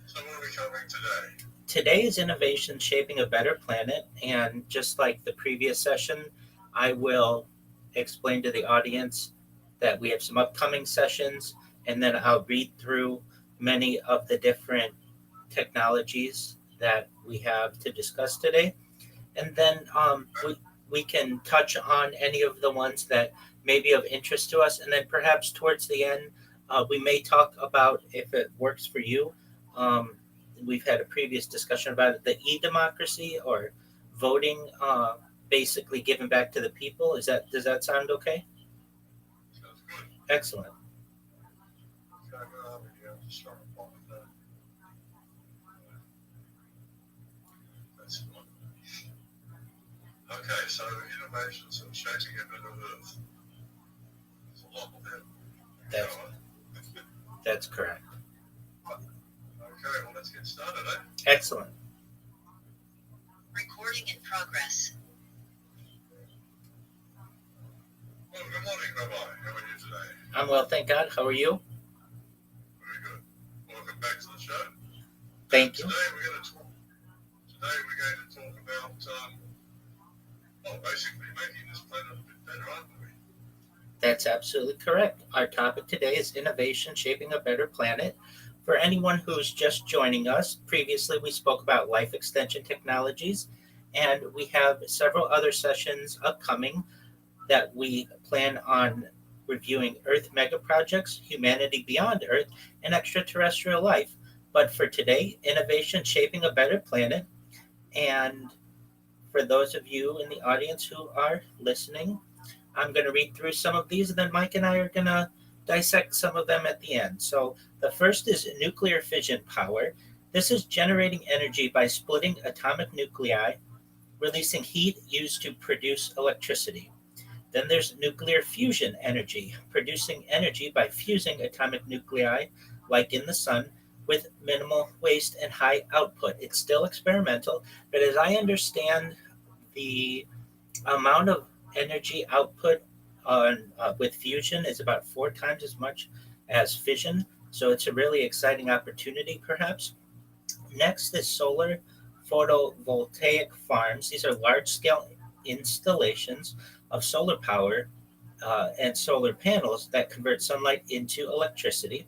So what are we covering today? Today is Innovation Shaping a Better Planet, and just like the previous session, I will explain to the audience that we have some upcoming sessions, and then I'll read through many of the different technologies that we have to discuss today. And then we can touch on any of the ones that may be of interest to us. And then perhaps towards the end, we may talk about, if it works for you, um, we've had a previous discussion about it, the e-democracy or voting, basically given back to the people. Does that sound okay? Sounds good. Excellent. Okay, where are we here? I'm just trying to find that's the one. Okay, so innovations and shaping a better earth. There's a lot of them. That's that's correct. Okay, well, let's get started, eh? Excellent. Recording in progress. Well, good morning, Rabbi. How are you today? I'm well, thank God. How are you? Very good. Welcome back to the show. Thank you. Today we're going to talk about, basically making this planet a bit better, aren't we? That's absolutely correct. Our topic today is Innovation Shaping a Better Planet. For anyone who's just joining us, previously we spoke about life extension technologies, and we have several other sessions upcoming that we plan on reviewing Earth mega projects, humanity beyond Earth, and extraterrestrial life. But for today, Innovation Shaping a Better Planet. And for those of you in the audience who are listening, I'm going to read through some of these, and then Mike and I are going to dissect some of them at the end. So the first is nuclear fission power. This is generating energy by splitting atomic nuclei, releasing heat used to produce electricity. Then there's nuclear fusion energy, producing energy by fusing atomic nuclei, like in the sun, with minimal waste and high output. It's still experimental, but as I understand, the amount of energy output with fusion is about 4 times as much as fission. So it's a really exciting opportunity, perhaps. Next is solar photovoltaic farms. These are large scale installations of solar power and solar panels that convert sunlight into electricity.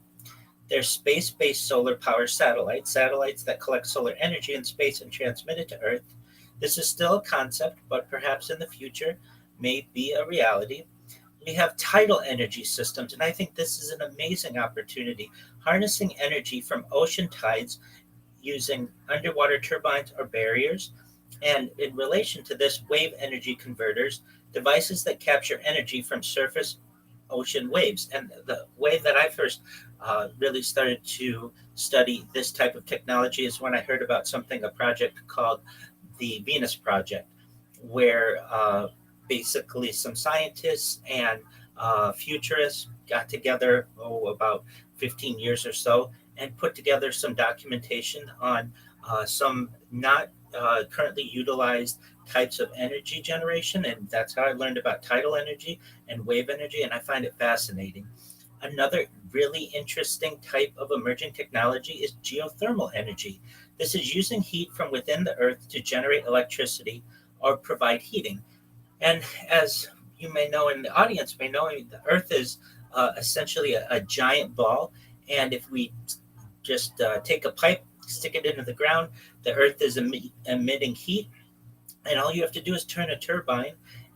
There's space-based solar power satellites that collect solar energy in space and transmit it to Earth. This is still a concept, but perhaps in the future may be a reality. We have tidal energy systems, and I think this is an amazing opportunity, harnessing energy from ocean tides using underwater turbines or barriers. And in relation to this, wave energy converters, devices that capture energy from surface ocean waves. And the way that I first really started to study this type of technology is when I heard about a project called the Venus Project, where basically some scientists and futurists got together about 15 years or so and put together some documentation on some not currently utilized types of energy generation. And that's how I learned about tidal energy and wave energy, and I find it fascinating. Another really interesting type of emerging technology is geothermal energy. This is using heat from within the earth to generate electricity or provide heating. And as you may know, and the audience may know, the earth is essentially a giant ball. And if we just take a pipe, stick it into the ground, the earth is emitting heat. And all you have to do is turn a turbine,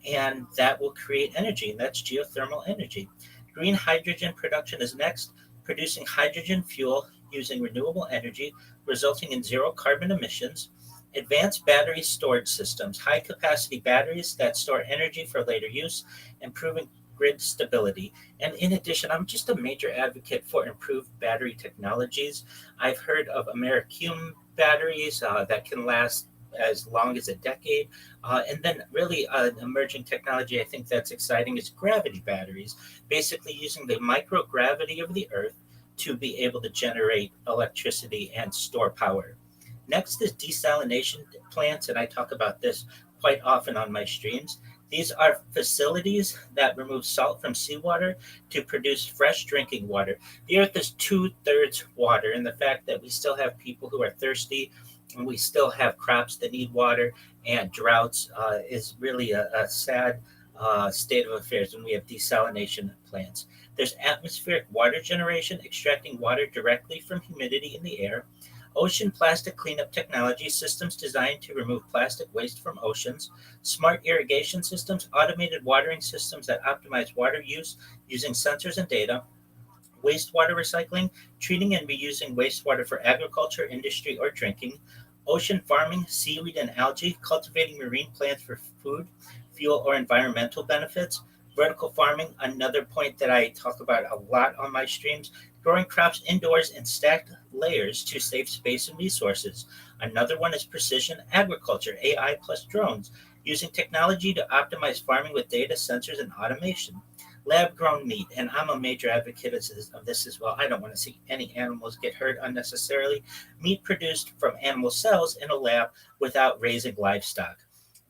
and that will create energy. And that's geothermal energy. Green hydrogen production is next, producing hydrogen fuel using renewable energy, resulting in zero carbon emissions. Advanced battery storage systems, high capacity batteries that store energy for later use, improving grid stability. And in addition, I'm just a major advocate for improved battery technologies. I've heard of Americum batteries that can last as long as a decade. And then, really, an emerging technology I think that's exciting is gravity batteries, basically using the microgravity of the Earth to be able to generate electricity and store power. Next is desalination plants, and I talk about this quite often on my streams. These are facilities that remove salt from seawater to produce fresh drinking water. The earth is two-thirds water, and the fact that we still have people who are thirsty and we still have crops that need water and droughts is really a sad state of affairs when we have desalination plants. There's atmospheric water generation, extracting water directly from humidity in the air. Ocean plastic cleanup technology systems designed to remove plastic waste from oceans. Smart irrigation systems, automated watering systems that optimize water use using sensors and data. Wastewater recycling, treating and reusing wastewater for agriculture, industry, or drinking. Ocean farming, seaweed and algae, cultivating marine plants for food, fuel, or environmental benefits. Vertical farming, another point that I talk about a lot on my streams, growing crops indoors in stacked layers to save space and resources. Another one is precision agriculture, AI plus drones, using technology to optimize farming with data, sensors, and automation. Lab grown meat, and I'm a major advocate of this as well. I don't want to see any animals get hurt unnecessarily. Meat produced from animal cells in a lab without raising livestock.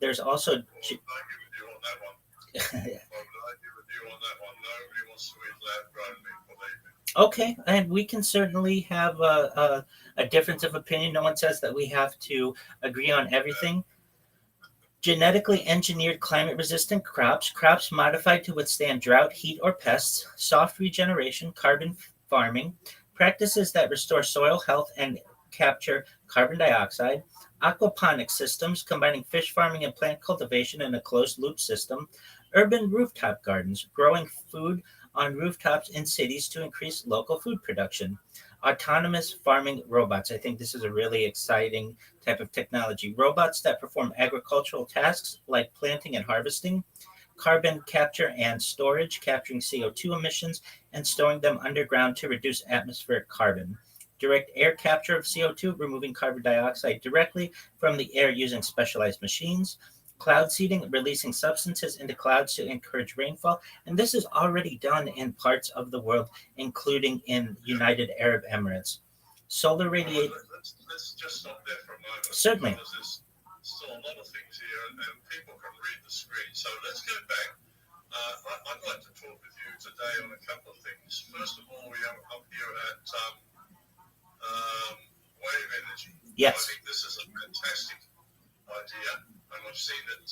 There's also. I agree with you on that one. I agree with you on that one. Nobody wants to eat lab-grown meat, believe me. Okay, and we can certainly have a difference of opinion. No one says that we have to agree on everything. Genetically engineered climate resistant crops, crops modified to withstand drought, heat, or pests, soft regeneration, carbon farming, practices that restore soil health and capture carbon dioxide, aquaponic systems combining fish farming and plant cultivation in a closed loop system, urban rooftop gardens, growing food on rooftops in cities to increase local food production. Autonomous farming robots. I think this is a really exciting type of technology. Robots that perform agricultural tasks like planting and harvesting, carbon capture and storage, capturing CO2 emissions and storing them underground to reduce atmospheric carbon. Direct air capture of CO2, removing carbon dioxide directly from the air using specialized machines. Cloud seeding, releasing substances into clouds to encourage rainfall. And this is already done in parts of the world, including in United Arab Emirates. Solar radiate. Let's just stop there for a moment. Certainly. Because there's still a lot of things here, and people can read the screen. So let's go back. I'd like to talk with you today on a couple of things. First of all, we are up here at wave energy. Yes. I think this is a fantastic idea, and I've seen it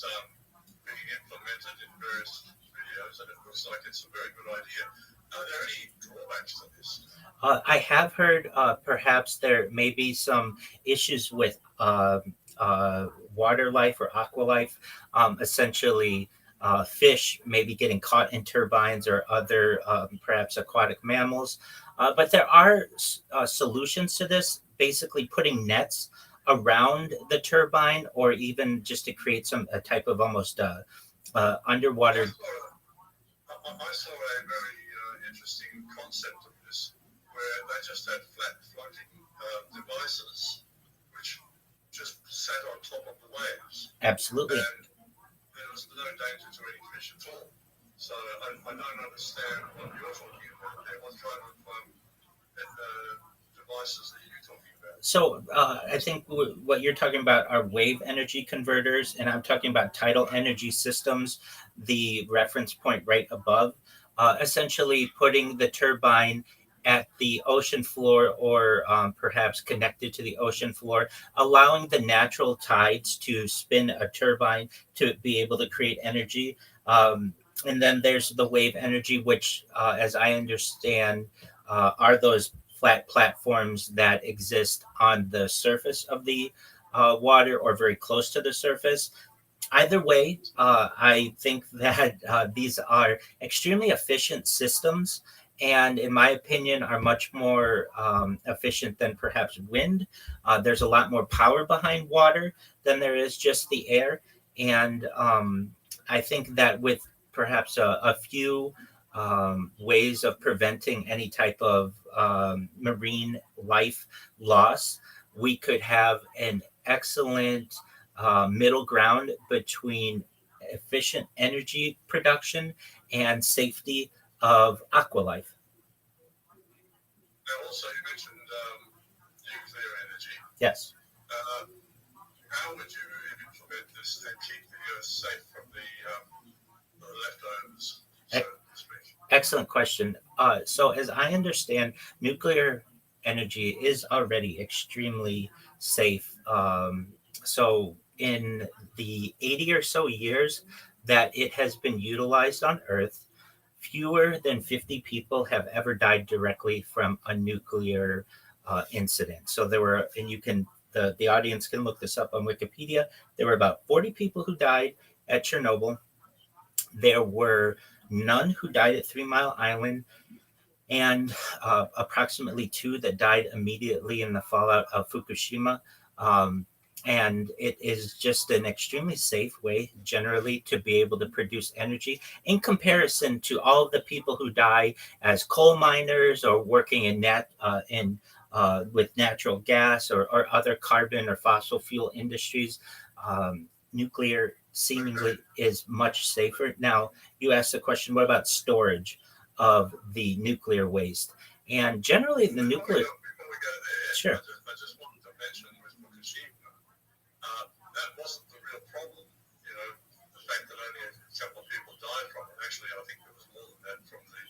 being implemented in various videos, and it looks like it's a very good idea. Are there any drawbacks to this? I have heard perhaps there may be some issues with water life or aqua life, essentially fish maybe getting caught in turbines or other perhaps aquatic mammals. But there are solutions to this, basically putting nets around the turbine or even just to create a type of almost underwater. I saw a very interesting concept of this where they just had flat floating devices which just sat on top of the waves. Absolutely. And there was no danger to any fish at all. So I don't understand what you're talking about there. What kind of devices are you talking about? So I think what you're talking about are wave energy converters, and I'm talking about tidal energy systems, the reference point right above, essentially putting the turbine at the ocean floor or perhaps connected to the ocean floor, allowing the natural tides to spin a turbine to be able to create energy. And then there's the wave energy, which, as I understand, are those flat platforms that exist on the surface of the water or very close to the surface. Either way, I think that these are extremely efficient systems and, in my opinion, are much more efficient than perhaps wind. There's a lot more power behind water than there is just the air. And I think that with perhaps a few ways of preventing any type of marine life loss, we could have an excellent middle ground between efficient energy production and safety of aqualife. Now, also, you mentioned nuclear energy. Yes. How would you implement this and keep the Earth safe from the leftovers, so to speak? Excellent question. So, as I understand, nuclear energy is already extremely safe. So, in the 80 or so years that it has been utilized on Earth, fewer than 50 people have ever died directly from a nuclear incident. So, there were, and you can, the audience can look this up on Wikipedia. There were about 40 people who died at Chernobyl. There were none who died at 3 Mile Island, and approximately 2 that died immediately in the fallout of Fukushima. Um, and it is just an extremely safe way, generally, to be able to produce energy in comparison to all of the people who die as coal miners or working with natural gas or other carbon or fossil fuel industries. Nuclear seemingly is much safer. Now, you asked the question, what about storage of the nuclear waste? And generally, the nuclear. Before we go there, Sure. I just wanted to mention with Fukushima, that wasn't the real problem. You know, the fact that only a couple of people died from it. Actually, I think there was more than that from the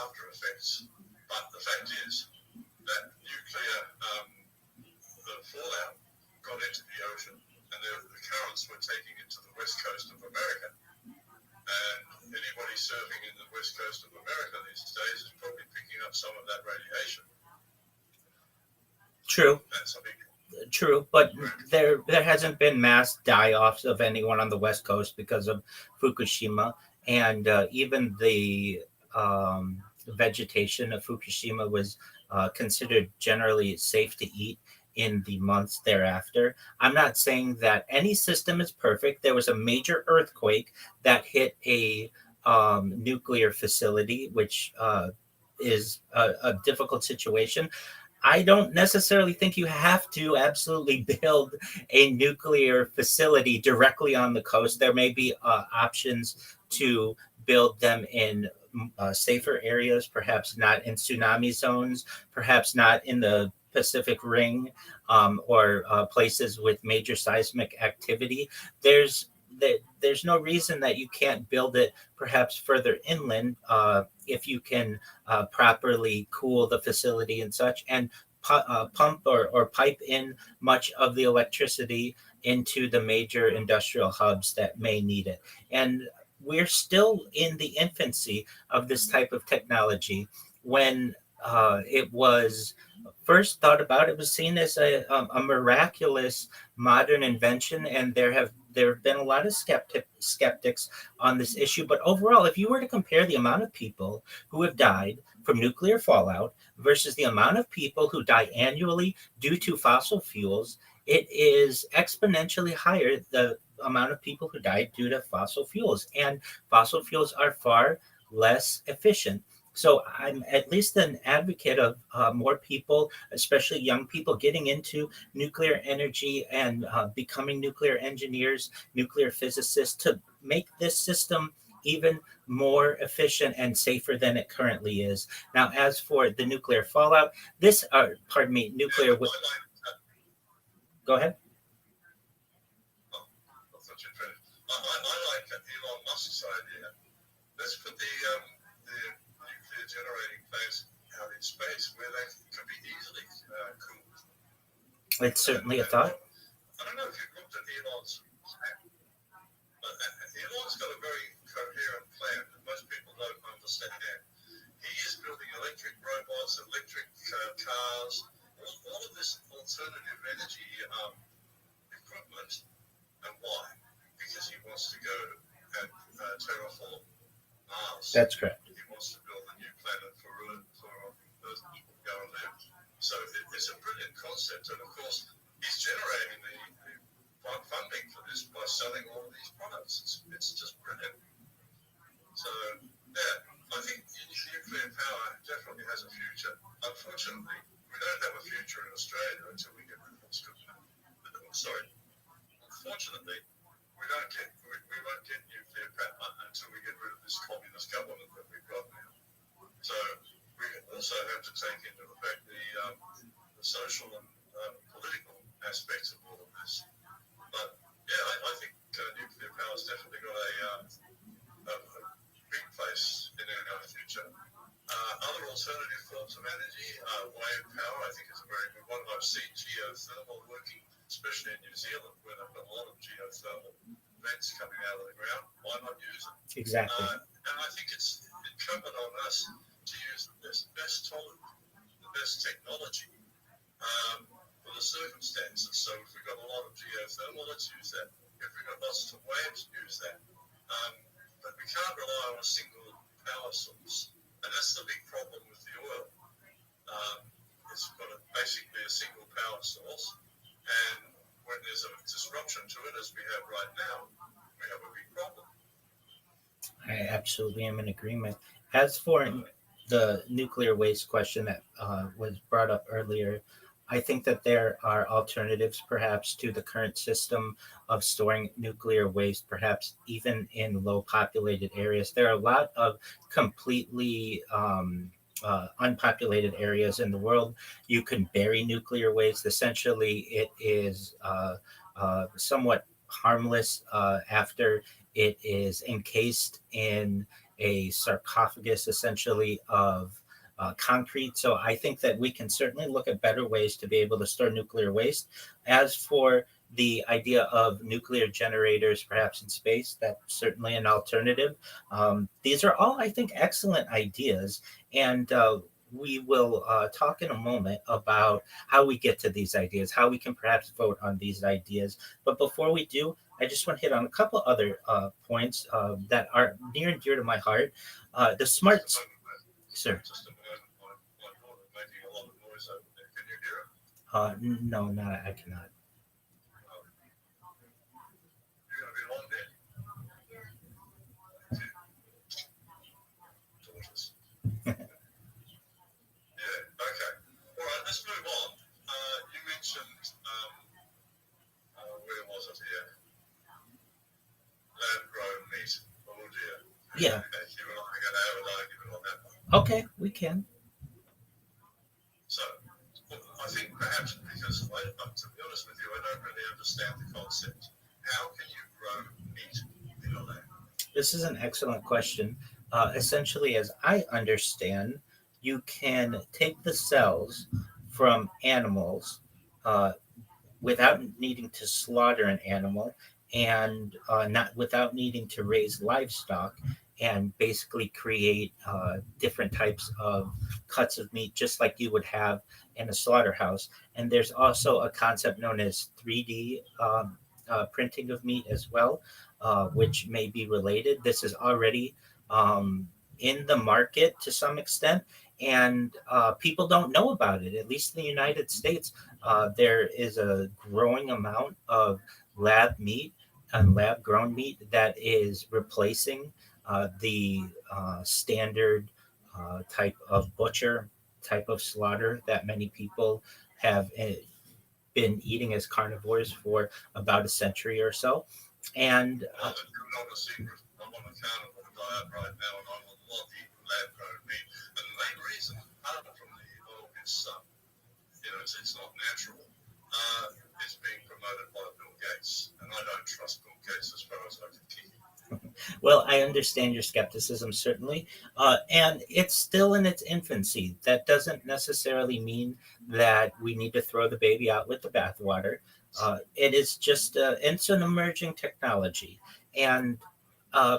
after effects. But the fact is that nuclear the fallout got into the ocean, and the currents were taking it to the west coast of America. And anybody surfing in the west coast of America these days is probably picking up some of that radiation. True. That's a big. True, but there hasn't been mass die-offs of anyone on the West Coast because of Fukushima, and even the vegetation of Fukushima was considered generally safe to eat in the months thereafter. I'm not saying that any system is perfect. There was a major earthquake that hit a nuclear facility, which is a difficult situation. I don't necessarily think you have to absolutely build a nuclear facility directly on the coast. There may be options to build them in safer areas, perhaps not in tsunami zones, perhaps not in the Pacific Ring, or places with major seismic activity. There's no reason that you can't build it perhaps further inland if you can properly cool the facility and such, and pump or pipe in much of the electricity into the major industrial hubs that may need it. And we're still in the infancy of this type of technology. When it was first thought about, it was seen as a miraculous modern invention, and there have been a lot of skeptics on this issue. But overall, if you were to compare the amount of people who have died from nuclear fallout versus the amount of people who die annually due to fossil fuels, it is exponentially higher, the amount of people who die due to fossil fuels. And fossil fuels are far less efficient. So I'm at least an advocate of more people, especially young people, getting into nuclear energy and becoming nuclear engineers, nuclear physicists, to make this system even more efficient and safer than it currently is. Now, as for the nuclear fallout, nuclear. Go ahead. I like Elon Musk's idea. Let's put the nuclear generating plants out in space where they can be easily cooled. It's certainly a thought. I don't know if you've looked at Elon's plan, but Elon's got a very coherent plan that most people don't understand. He is building electric robots, electric cars, all of this alternative energy equipment. And why? Because he wants to go and terraform Mars. That's correct. He wants to build a new planet for Earth to go and live. So it's a brilliant concept, and of course, he's generating the funding for this by selling all of these products. It's just brilliant. unfortunately, we don't have a future in Australia until we get rid of this. Sorry. Unfortunately, we won't get nuclear power until we get rid of this communist government that we've got now. So we also have to take into effect the social and political aspects of all of this. But yeah, I think nuclear power has definitely got a big place in our future. Other alternative forms of energy, wave power, I think is a very good one. I've seen geothermal working, especially in New Zealand, where they've got a lot of geothermal vents coming out of the ground. Why not use it? Exactly. And I think it's incumbent on us to use the best technology for the circumstances. So if we've got a lot of geothermal, let's use that. If we've got lots of waves, use that. But we can't rely on a single power source. And that's the big problem with the oil. It's got basically a single power source. And when there's a disruption to it, as we have right now, we have a big problem. I absolutely am in agreement. As for the nuclear waste question that was brought up earlier, I think that there are alternatives perhaps to the current system of storing nuclear waste, perhaps even in low populated areas. There are a lot of completely unpopulated areas in the world. You can bury nuclear waste. Essentially, it is somewhat harmless after it is encased in a sarcophagus, essentially, of concrete. So I think that we can certainly look at better ways to be able to store nuclear waste. As for the idea of nuclear generators, perhaps in space, that's certainly an alternative. These are all, I think, excellent ideas. And we will talk in a moment about how we get to these ideas, how we can perhaps vote on these ideas. But before we do, I just want to hit on a couple other points that are near and dear to my heart. The smart, sir. Just a moment, my daughter making a lot of noise over there. Can you hear it? No, not I cannot. You're going to be long there? Daughters. Yeah, okay. All right, let's move on. You mentioned, where was it here? Lab-grown meat. Oh dear. Yeah. You and I are going to have an argument on that one. Okay, we can. So, I think perhaps because, to be honest with you, I don't really understand the concept. How can you grow meat in a lab? This is an excellent question. Essentially, as I understand, you can take the cells from animals without needing to slaughter an animal and not without needing to raise livestock and basically create different types of cuts of meat just like you would have in a slaughterhouse. And there's also a concept known as 3D printing of meat as well, which may be related. This is already in the market to some extent, and people don't know about it. At least in the United States, there is a growing amount of lab meat and lab grown meat that is replacing the standard type of butcher type of slaughter that many people have been eating as carnivores for about a century or so. And Well, it's not a secret. I'm on a carnivore diet right now, and I will not eat lab-grown meat. And the main reason, apart from the oil, it's not natural. It's being promoted by Bill Gates, and I don't trust Bill Gates as far as I can keep. well, I understand your skepticism, certainly. And it's still in its infancy. That doesn't necessarily mean that we need to throw the baby out with the bathwater. It is just, it's an emerging technology. And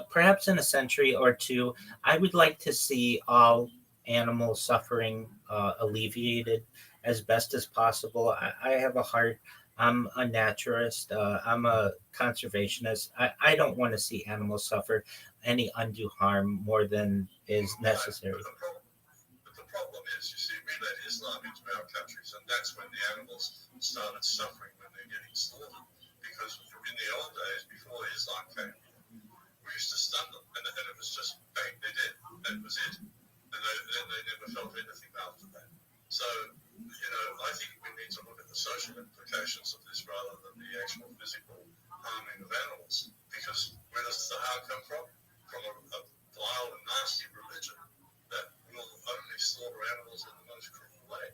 perhaps in a century or two, I would like to see all animal suffering alleviated as best as possible. I have a heart. I'm a naturalist. I'm a conservationist. I don't want to see animals suffer any undue harm more than is necessary. But the problem is, you see, we let Islam into our countries, and that's when the animals started suffering when they're getting slaughtered. Because in the old days, before Islam came, we used to stun them, and it was just bang, they're dead. That was it. And they never felt anything after that. rather than the actual physical harming of animals. Because where does the harm come from? From a vile and nasty religion that will only slaughter animals in the most cruel way.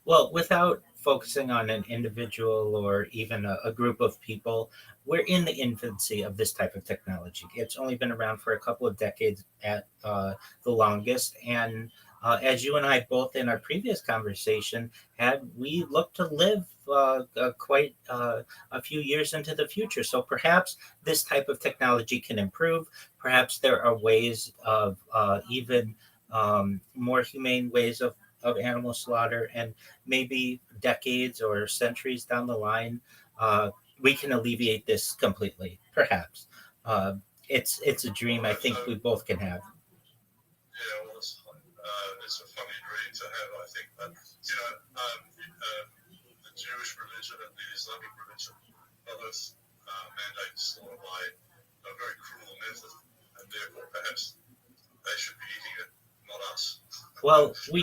Well, without focusing on an individual or even a group of people, we're in the infancy of this type of technology. It's only been around for a couple of decades at the longest. And as you and I both in our previous conversation had, we look to live quite a few years into the future. So perhaps this type of technology can improve. Perhaps there are ways of even more humane ways of animal slaughter, and maybe decades or centuries down the line, we can alleviate this completely. Perhaps it's a dream I think we both can have. Yeah, well, it's a funny dream to have, I think. But, the Jewish religion and the Islamic religion both mandate slaughter by a very cruel method, and therefore perhaps they should be eating it, not us. Well, we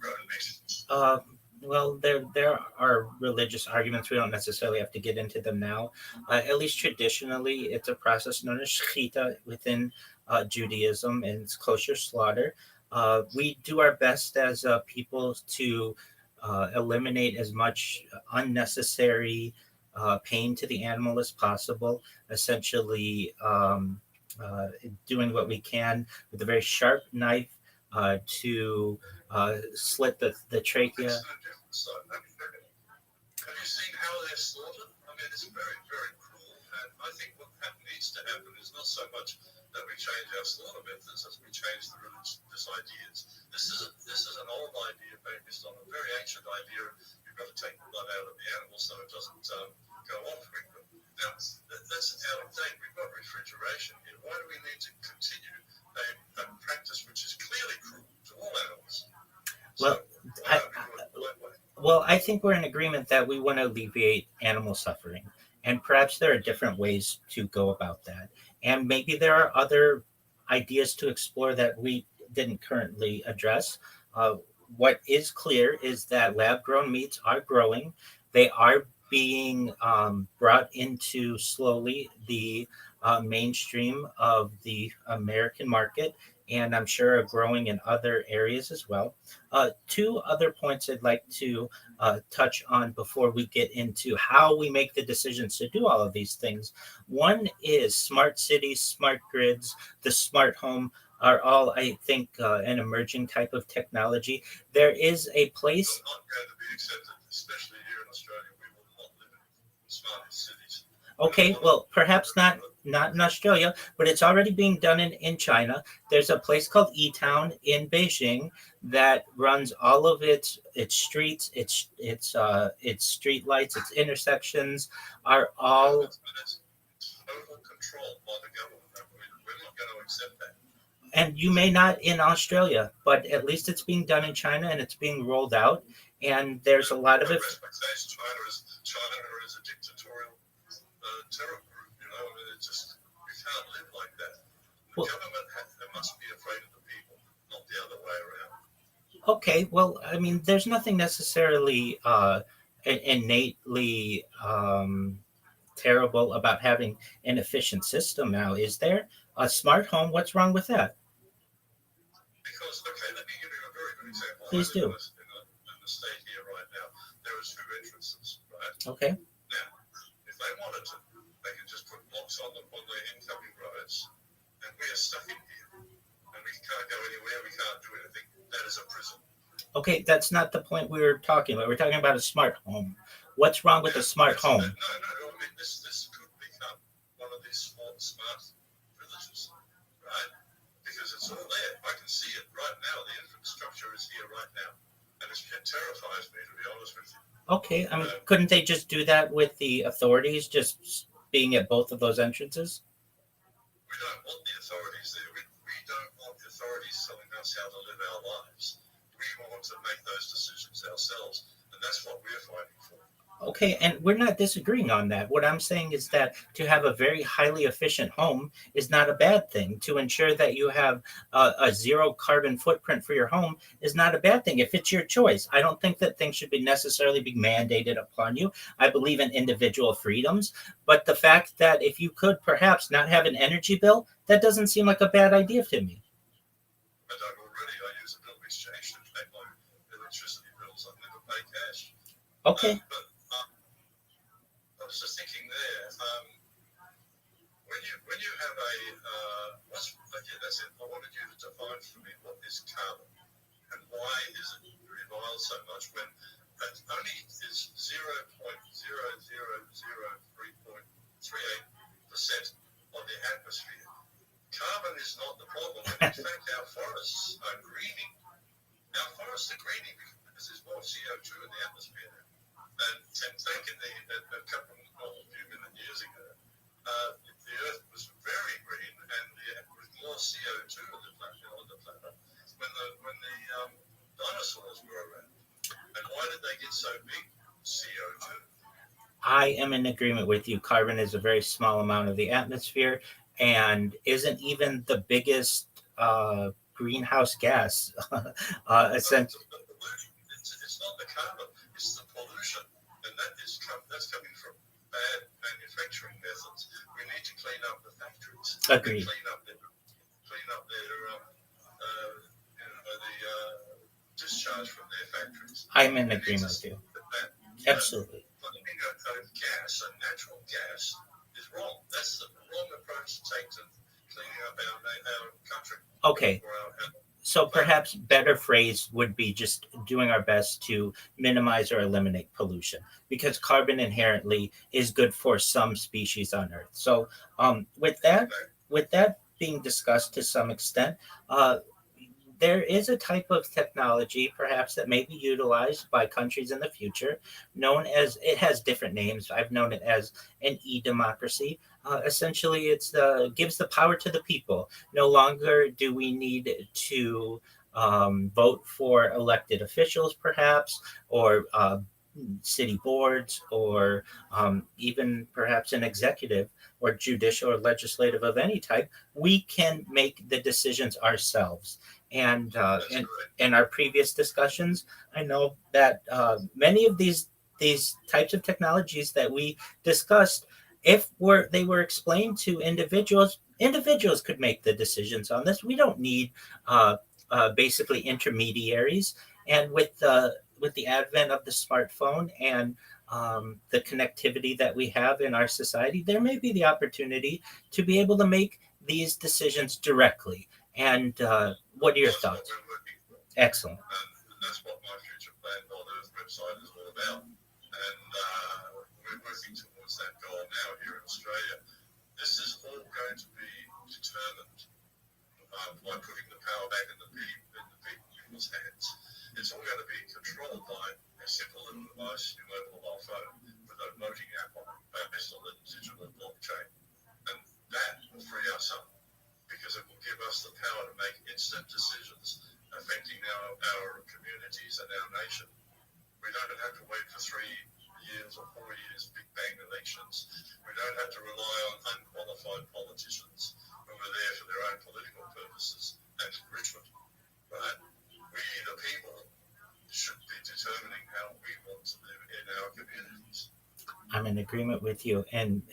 grown meat. well, there are religious arguments. We don't necessarily have to get into them now. At least traditionally, it's a process known as shechita within Judaism, and it's kosher slaughter. We do our best as people to eliminate as much unnecessary pain to the animal as possible. Essentially, doing what we can with a very sharp knife to slit the trachea. Have you seen how they're slaughtered? I mean, it's very, very cruel. And I think what needs to happen is not so much that we change our slaughter methods as we change the religious ideas. This is an old idea based on a very ancient idea. You've got to take the blood out of the animal so it doesn't go off quickly. Now, that's out of date. We've got refrigeration here. Why do we need to continue a practice which is clearly cruel to all animals? Well, I think we're in agreement that we want to alleviate animal suffering, and perhaps there are different ways to go about that. And maybe there are other ideas to explore that we didn't currently address. What is clear is that lab grown meats are growing. They are being brought into slowly the mainstream of the American market, and I'm sure are growing in other areas as well. Two other points I'd like to touch on before we get into how we make the decisions to do all of these things. One is smart cities, smart grids, the smart home are all, I think, an emerging type of technology. There is a place. Not going to be accepted, especially here in Australia. We will not live in smart cities. Okay, well, perhaps not in Australia, but it's already being done in China. There's a place called E-Town in Beijing that runs all of its streets, its street lights, its intersections are all. It's total control by the government. We're not going to accept that. And you may not in Australia, but at least it's being done in China and it's being rolled out. And there's a lot of it. China is a dictatorial terror group. I mean, it's just, we can't live like that. The government must be afraid of the people, not the other way around. Okay, well, I mean, there's nothing necessarily innately terrible about having an efficient system now, is there? A smart home, what's wrong with that? Because, okay, let me give you a very good example. Please do. In the state here right now, there are two entrances, right? Okay. Now, if they wanted to, they can just put blocks on the incoming roads, and we are stuck in here, and we can't go anywhere, we can't do anything. That is a prison. Okay, that's not the point we were talking about. We're talking about a smart home. What's wrong with a smart home? No, I mean, this could become one of these smart villages, right? Because it's all there. I can see it right now. The infrastructure is here right now. And it terrifies me, to be honest with you. Okay, I mean, couldn't they just do that with the authorities, just being at both of those entrances? We don't want the authorities there. We don't want the authorities telling us how to live our lives. We want to make those decisions ourselves, and that's what we're fighting for. Okay, and we're not disagreeing on that. What I'm saying is that to have a very highly efficient home is not a bad thing. To ensure that you have a zero carbon footprint for your home is not a bad thing if it's your choice. I don't think that things should be necessarily be mandated upon you. I believe in individual freedoms, but the fact that if you could perhaps not have an energy bill, that doesn't seem like a bad idea to me. I don't already. I use a bill of exchange to pay my electricity bills. I never pay cash. Okay. But I was just thinking there. When you have a okay, that's it. I wanted you to define for me what is carbon and why is it reviled so much when that only is 0.00038% of the atmosphere. Carbon is not the problem. In fact, our forests are greening. Our forests are greening because there's more CO2 in the atmosphere. And taken a couple of few million years ago, the Earth was very green and with more CO2 on the planet when the dinosaurs were around. And why did they get so big? CO2. I am in agreement with you. Carbon is a very small amount of the atmosphere and isn't even the biggest greenhouse gas. Essentially, It's not the carbon, it's the pollution. And that's coming from bad manufacturing methods. We need to clean up the factories. agreed. Clean up their the discharge from their factories. I'm in We need agreement to with you. that Absolutely. finding a gas, a natural gas, is wrong. That's the wrong approach to take to cleaning up our country. Okay. Or our So perhaps better phrase would be just doing our best to minimize or eliminate pollution because carbon inherently is good for some species on Earth. So with that being discussed to some extent, uh, there is a type of technology perhaps that may be utilized by countries in the future known as it has different names. I've known it as an e-democracy. Essentially it's gives the power to the people. No longer do we need to vote for elected officials perhaps or city boards or even perhaps an executive or judicial or legislative of any type. We can make the decisions ourselves. And in our previous discussions, I know that many of these types of technologies that we discussed, if they were explained to individuals, individuals could make the decisions on this. We don't need basically intermediaries. And with the advent of the smartphone and the connectivity that we have in our society, there may be the opportunity to be able to make these decisions directly. And what are your That's what thoughts? we're working for. Excellent. And that's what my Future Plan on Earth website is all about. And we're working towards that goal now here in Australia. This is all going to be determined by putting the power back in the people's hands. It's all going to be controlled by a simple little device, your mobile phone, with a voting app on it based on the digital blockchain. And that will free us up because it will give us the power to make instant decisions affecting our communities and our nation. We don't have to wait for 3 years or 4 years, big bang elections. We don't have to rely on unqualified politicians who are there for their own political purposes and enrichment. Right? We, the people, should be determining how we want to live in our communities. I'm in agreement with you, and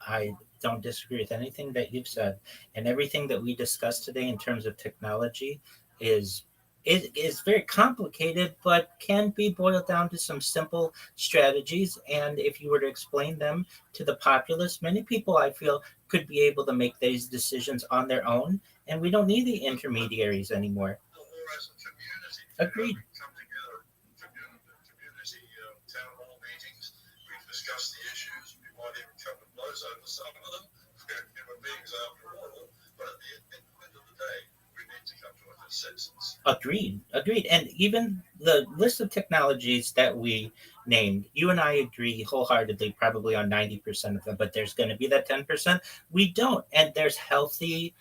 I don't disagree with anything that you've said. And everything that we discussed today in terms of technology is is very complicated, but can be boiled down to some simple strategies. And if you were to explain them to the populace, many people I feel could be able to make these decisions on their own, and we don't need the intermediaries anymore. Or as a community, Agreed. we come together, community town hall meetings, we discuss the issues, we might even come to blows over some of them. We're human beings after all, but at the end of the day, we need to come to a consensus. Agreed. And even the list of technologies that we named, you and I agree wholeheartedly, probably on 90% of them, but there's going to be that 10% we don't. And there's healthy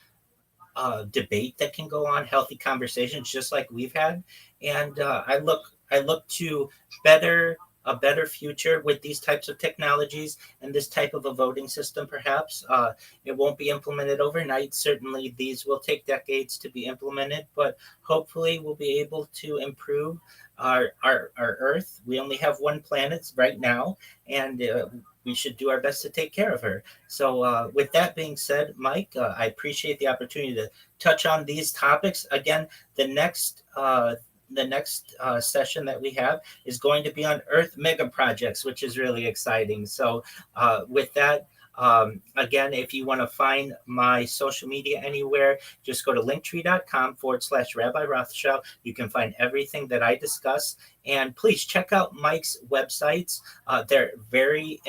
debate that can go on, healthy conversations, just like we've had. And I look to better a better future with these types of technologies and this type of a voting system, perhaps. It won't be implemented overnight. Certainly, these will take decades to be implemented, but hopefully, we'll be able to improve our Earth. We only have one planet right now, and we should do our best to take care of her. So, with that being said, Mike, I appreciate the opportunity to touch on these topics. Again, the next session that we have is going to be on Earth mega projects, which is really exciting. So, with that, again, if you want to find my social media anywhere, just go to linktree.com/Rabbi Rothschild. You can find everything that I discuss. And please check out Mike's websites. They're very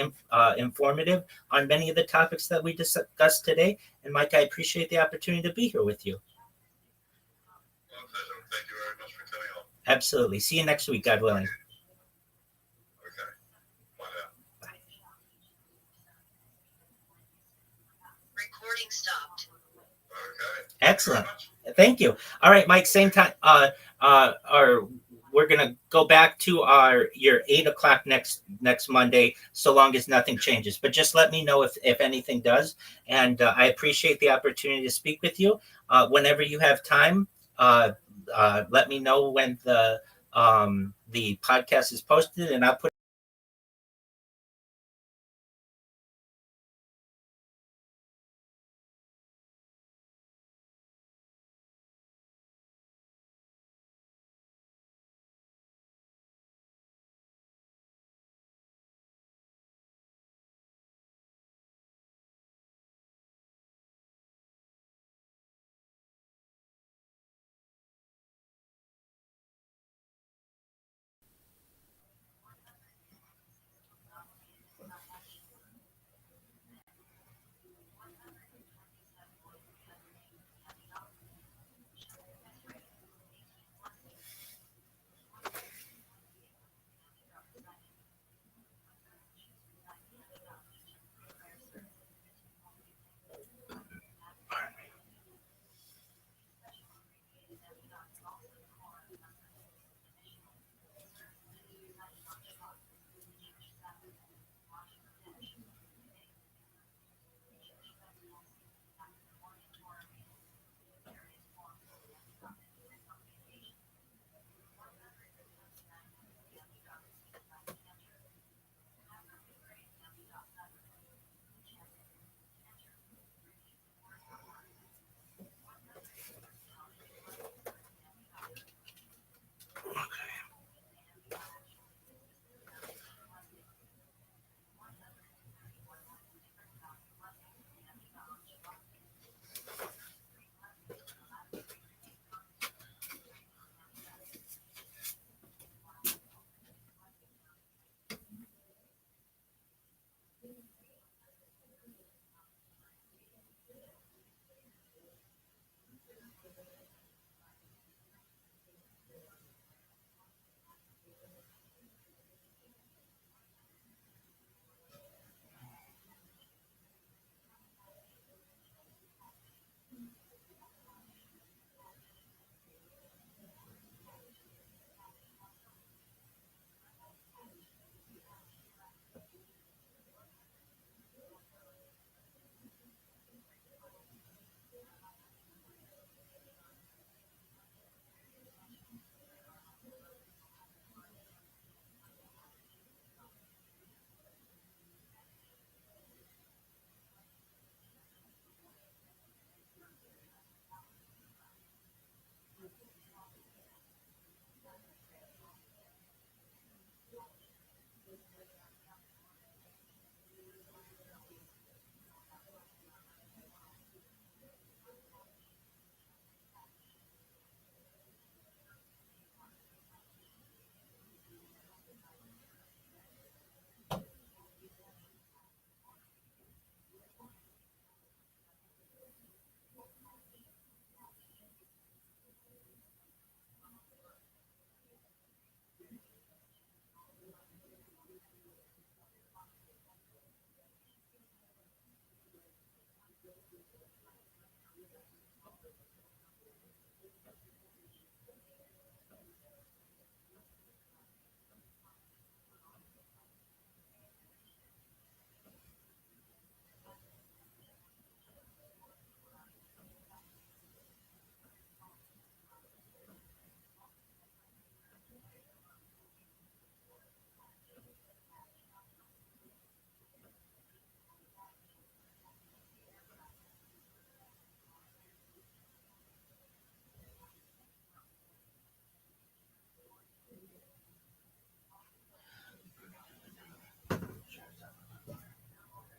informative on many of the topics that we discussed today. And Mike, I appreciate the opportunity to be here with you. Well, pleasure. Thank you very much for coming on. Absolutely. See you next week, God willing. Okay. Bye now. Bye. Recording stopped. Okay. Excellent. Thank you. All right, Mike. Same time. Our we're gonna go back to your 8 o'clock next Monday, so long as nothing changes. But just let me know if anything does. And I appreciate the opportunity to speak with you. Whenever you have time, let me know when the podcast is posted, and I'll put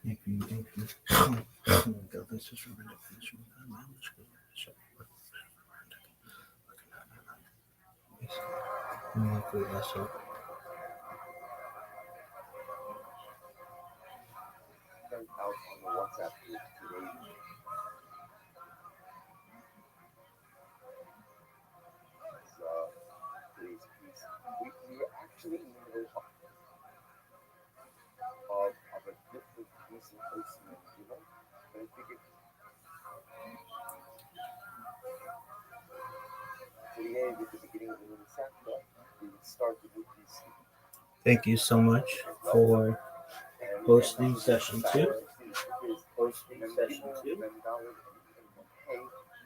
Thank you. Thank you. This is from so Sent out on the WhatsApp group today. Today's piece. We were actually in the middle of a different piece in Osman, but I figured today, with the beginning of the new chapter, we would start with this. thank you so much for hosting session 2. Hosting session 2.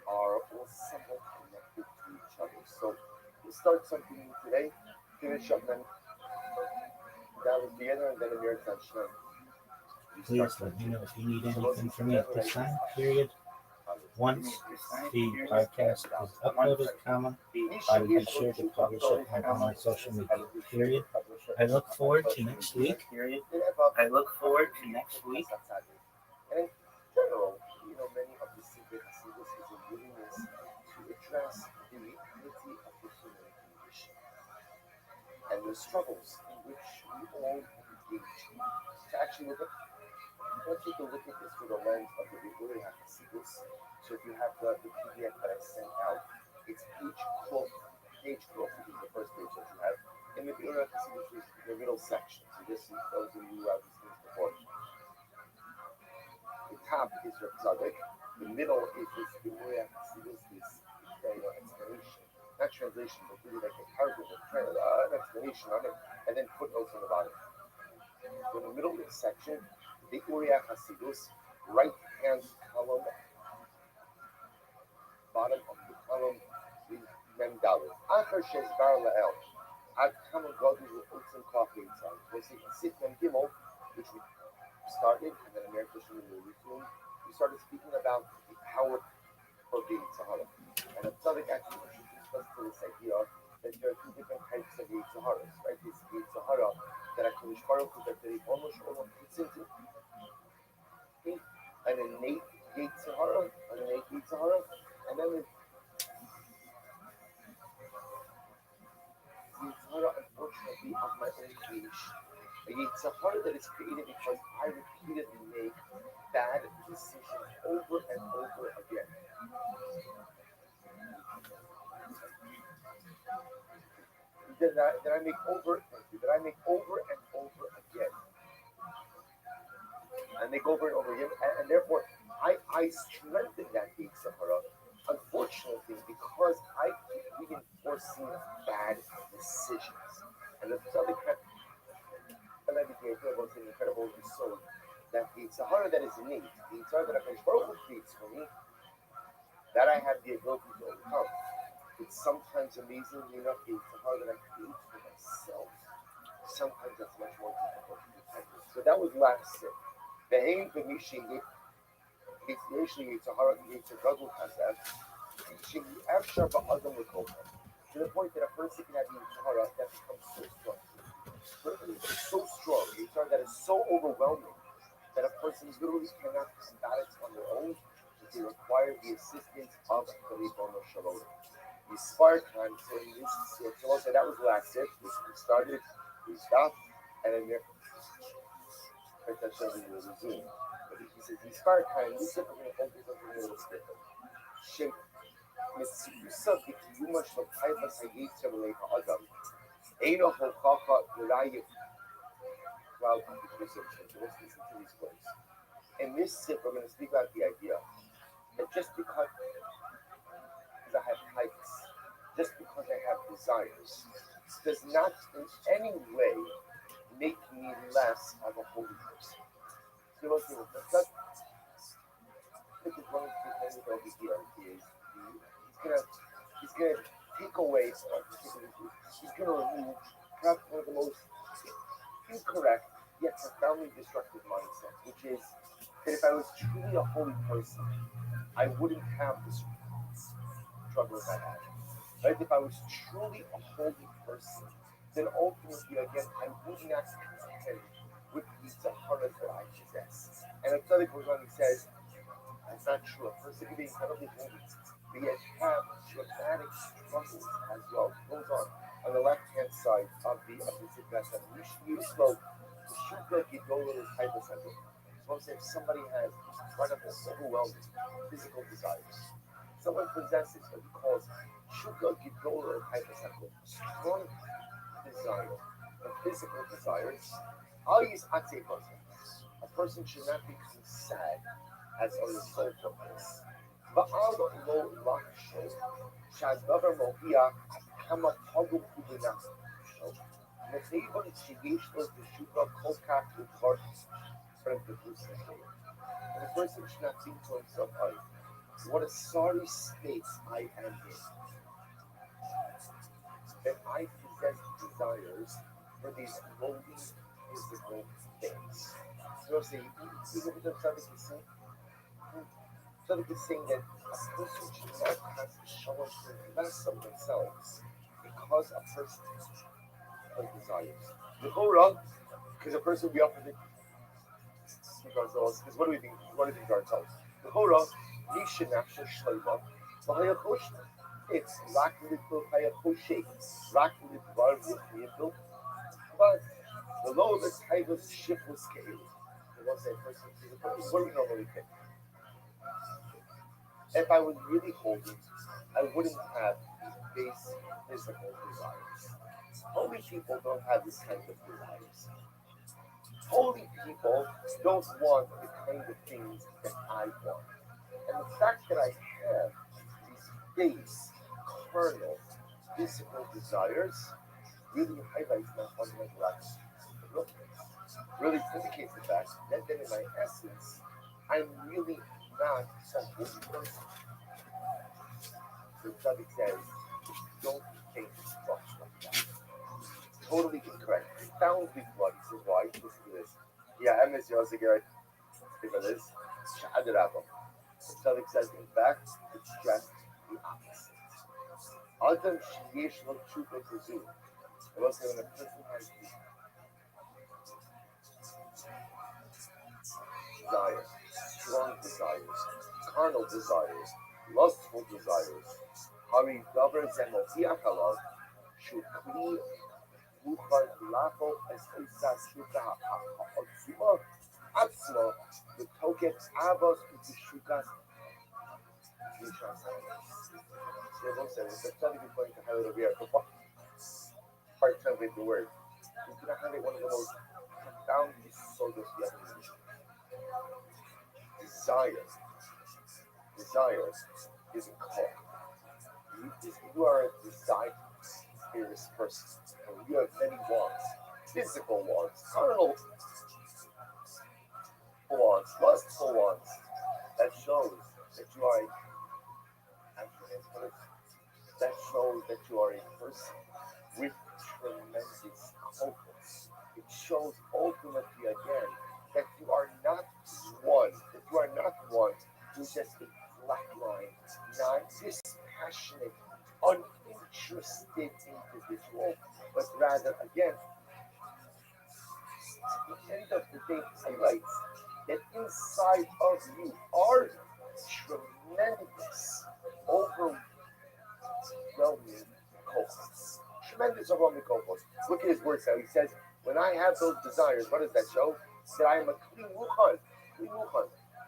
Are all somewhat connected to each other. So we'll start something new today, finish up, then down at the end, and then Amir Hashem. Please let me know if you need anything from me at this time, period. Once the podcast is uploaded, I will be sure to publish it on all my social media, period. I look forward to next week. I look forward to next week. And in general, many of the secret Hasidus is a willingness to address the reality of the human condition and the struggles in which we all engage. To actually let's take a look at this through the lens of the Uri Hasidus. So if you have the PDF that I sent out, it's page 12, which is the first page that you have. And the Uri Hasidus is the middle section. So just those of you who have these things before. The top is your tzaddik. The middle is this Uri Hasidus, this explanation. Not translation, but really like a paragraph, an explanation on it, and then footnotes on the bottom. So in the middle of the section, the Uri Hasidus, right hand column, bottom of the column is Mem Dalet. Acher Shezbar La'el. Ad Kama Godlu Utzim Kofi Yitzhak. We'll see Sit Mem Gimel, which we started, and then America we started speaking about the power of the Yitzhahara. And the Tzaddik actually introduced us to this idea that there are two different types of Yitzaharas, right? This Yitzhahara that HaKadosh Baruch Hu, that the almost fits into an innate Yitzhahara, and then the Yitzhahara, unfortunately, of my own creation. A Yitzhahara that is created because I repeatedly make bad decisions over and over again. That I make over and over again. I make over and over again, and therefore I strengthen that Yitzhahara. Unfortunately, because I keep reinforcing bad decisions. And the other incredible soul that the Sahara that is innate, the Sahara that HaKadosh Baruch Hu creates for me, that I have the ability to overcome. It's sometimes amazingly enough the Sahara that I create for myself. Sometimes that's much more difficult to detect. So that was last sip. The Hain for me, it's usually it's a Sahara, it's a Gadol Hazef. She after Ba'adam with to the point that a person can have the Sahara that becomes so strong. It's so strong, a Sahara that is so overwhelming that a person literally cannot combat it on their own, but they require the assistance of the Ribono Shalom. The Spark time, so in this, so that was the last sip. We started, we stopped, and then there, we resume. But he says, the Spark time, this sip, we're going to focus on something a little different. Shape. מסוג בקיומה של טייבס היצר לב האדם. אינו הוכחה לראיה. Well, let's listen to these words. In this sip, we're going to speak about the idea that just because I have types, just because I have desires, does not in any way make me less of a holy person. So let's do it. This is one of the things over here is he's gonna take away, he's gonna remove perhaps one of the most incorrect yet profoundly destructive mindsets, which is that if I was truly a holy person, I wouldn't have this struggles I had. Right? If I was truly a holy person, then ultimately again I would not contend with the Zaharas that I possess. And a tzaddik goes on, he says, that's not true. A person can be incredibly holy, but yet have dramatic struggles as well. It goes on the left hand side of the Siddhasa. You spoke the Shukla Gidola is hypothetical. So if somebody has incredible, overwhelming physical desires, someone possesses what he calls Shukla Gidola is hypothetical, strong desire, the physical desires. I'll use Atse person. A person should not become sad as a result of this. Va'al lo laksho, shadavar mohiach kama pagum kubinach. Nefevon sheyesh lo teshuva kol kach u'kvar from the Jerusalem. And the person should not think to himself, oh, what a sorry state I am in. That I possess desires for these lowly physical things. So say, you know what the Tzaddik is saying? Tzaddik is saying that a person should not have to show up to less of themselves because a person has desires. The whole wrong, because a person will be offered because what do we think? What do we think of ourselves? The whole wrong, Nisha Nafsha Shlema, Mahaya Koshna. It's Raklittle Hayakoshe, Raklit Barvit, but the lower the type of ship was scaled. The ones that person is what do we normally think? If I was really holy, I wouldn't have these base physical desires. Holy people don't have this kind of desires. Holy people don't want the kind of things that I want. And the fact that I have these base, carnal, physical desires really highlights my fundamental action. Really indicates the fact that then in my essence, I'm really not a holy person. The Tzaddik says, don't think much like that. Totally incorrect. Profoundly flawed. He says, why? Listen to this. Yeah, I miss you. I was like, if it is, Sha'adirabah. The Tzaddik says, in fact, it's just the opposite. Adam sheyesh lo tshuva kazu. I will say when a person has desires, strong desires, carnal desires, lustful desires, hari davar zemotiach alav, shukli muchar lafo es oisas shuka ha'otzima atzma v'toket avos u'tishukas mishas ha'ois. So the Tzaddik is going to have it over here. Part translate the word. He's going to highlight one of the most profound solos we have in the Desire is a call. You are a desirous person. And you have many wants. Physical wants, carnal wants, lustful wants. That shows that you are that shows that you are a person with tremendous focus. It shows ultimately again that you are not one, who's just a flatline, non-dispassionate, uninterested individual, but rather again, the end of the day highlights that inside of you are tremendous, overwhelming kohos. Tremendous overwhelming kohos. Look at his words now. He says, when I have those desires, what does that show? That I am a kli muchan.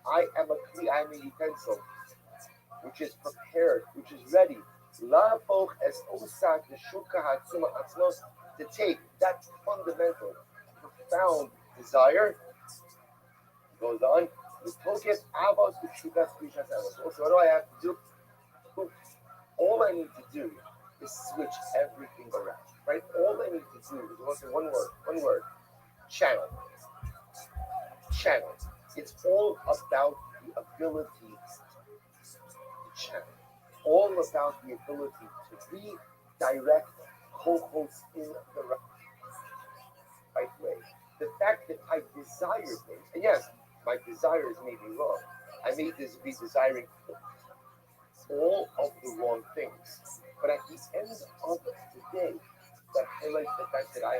I am a utensil, which is prepared, which is ready. Lafoch es osak shuka hatzuma atzmos, to take that fundamental, profound desire. Goes on. So what do I have to do? All I need to do is switch everything around, right? All I need to do is one word, channel. It's all about the ability to channel, all about the ability to redirect co-hosts in the right way. The fact that I desire things, and yes, my desires may be wrong. I may be desiring all of the wrong things. But at the end of the day, that highlights the fact that I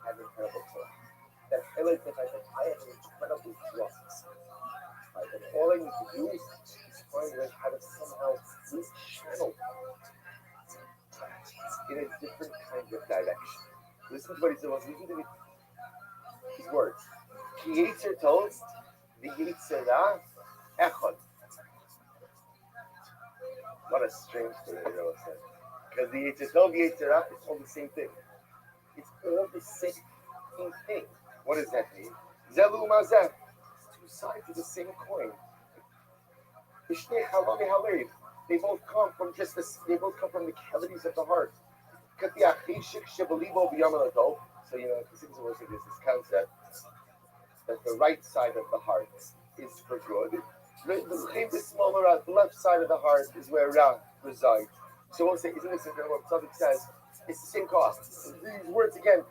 have have incredible talk. That highlights the fact that I have an incredible drug. Right? And all I need to do is find like how to somehow channel in a different kind of direction. Listen to what he said. Listen to his words. Ki Yetzer Tov v'Yetzerah Echad. What a strange thing that Rabbi said. Because the Yetzer Tov v'Yetzerah is all the same thing. It's all the same thing. What does that mean? Zelu Mazeh. Two sides of the same coin. They both come from they both come from the cavities of the heart. So there's this concept that the right side of the heart is for good. The left side of the heart is where Ra resides. So we'll say, isn't this incredible? What Tzaddik says, it's the same cost. These words again,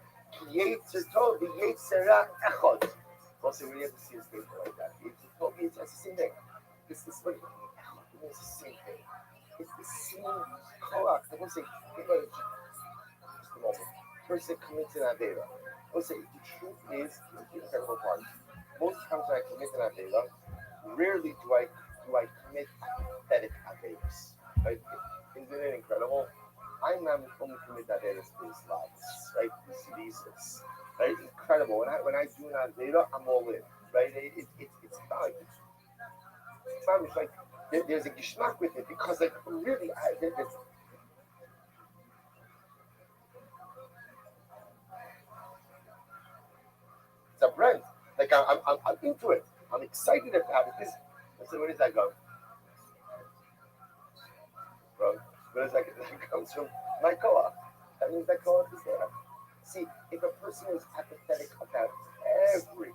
Yetzer Tov v'Yetzerah Echad. We'll say, we have to see a statement like that. Yetzer Tov v'Yetzerah, it's the same thing. It's the same thing. It's the same koach. I will say, think about it just a moment. Person commits an avera. I will say, the truth is, the incredible part. Most times when I commit an avera, rarely do I commit pathetic averas. Right? Isn't it incredible? I'm not only commit averas for his lives. Right? You see these, right? Incredible. When I do an avera, I'm all in. Right? It's like. It's like there's a geschmack with it because like really it's a brand. Like I'm into it. I'm excited about it. So where does that go? Bro, where does that go? That comes from my co-op. That means that co-op is there. See, if a person is apathetic about everything,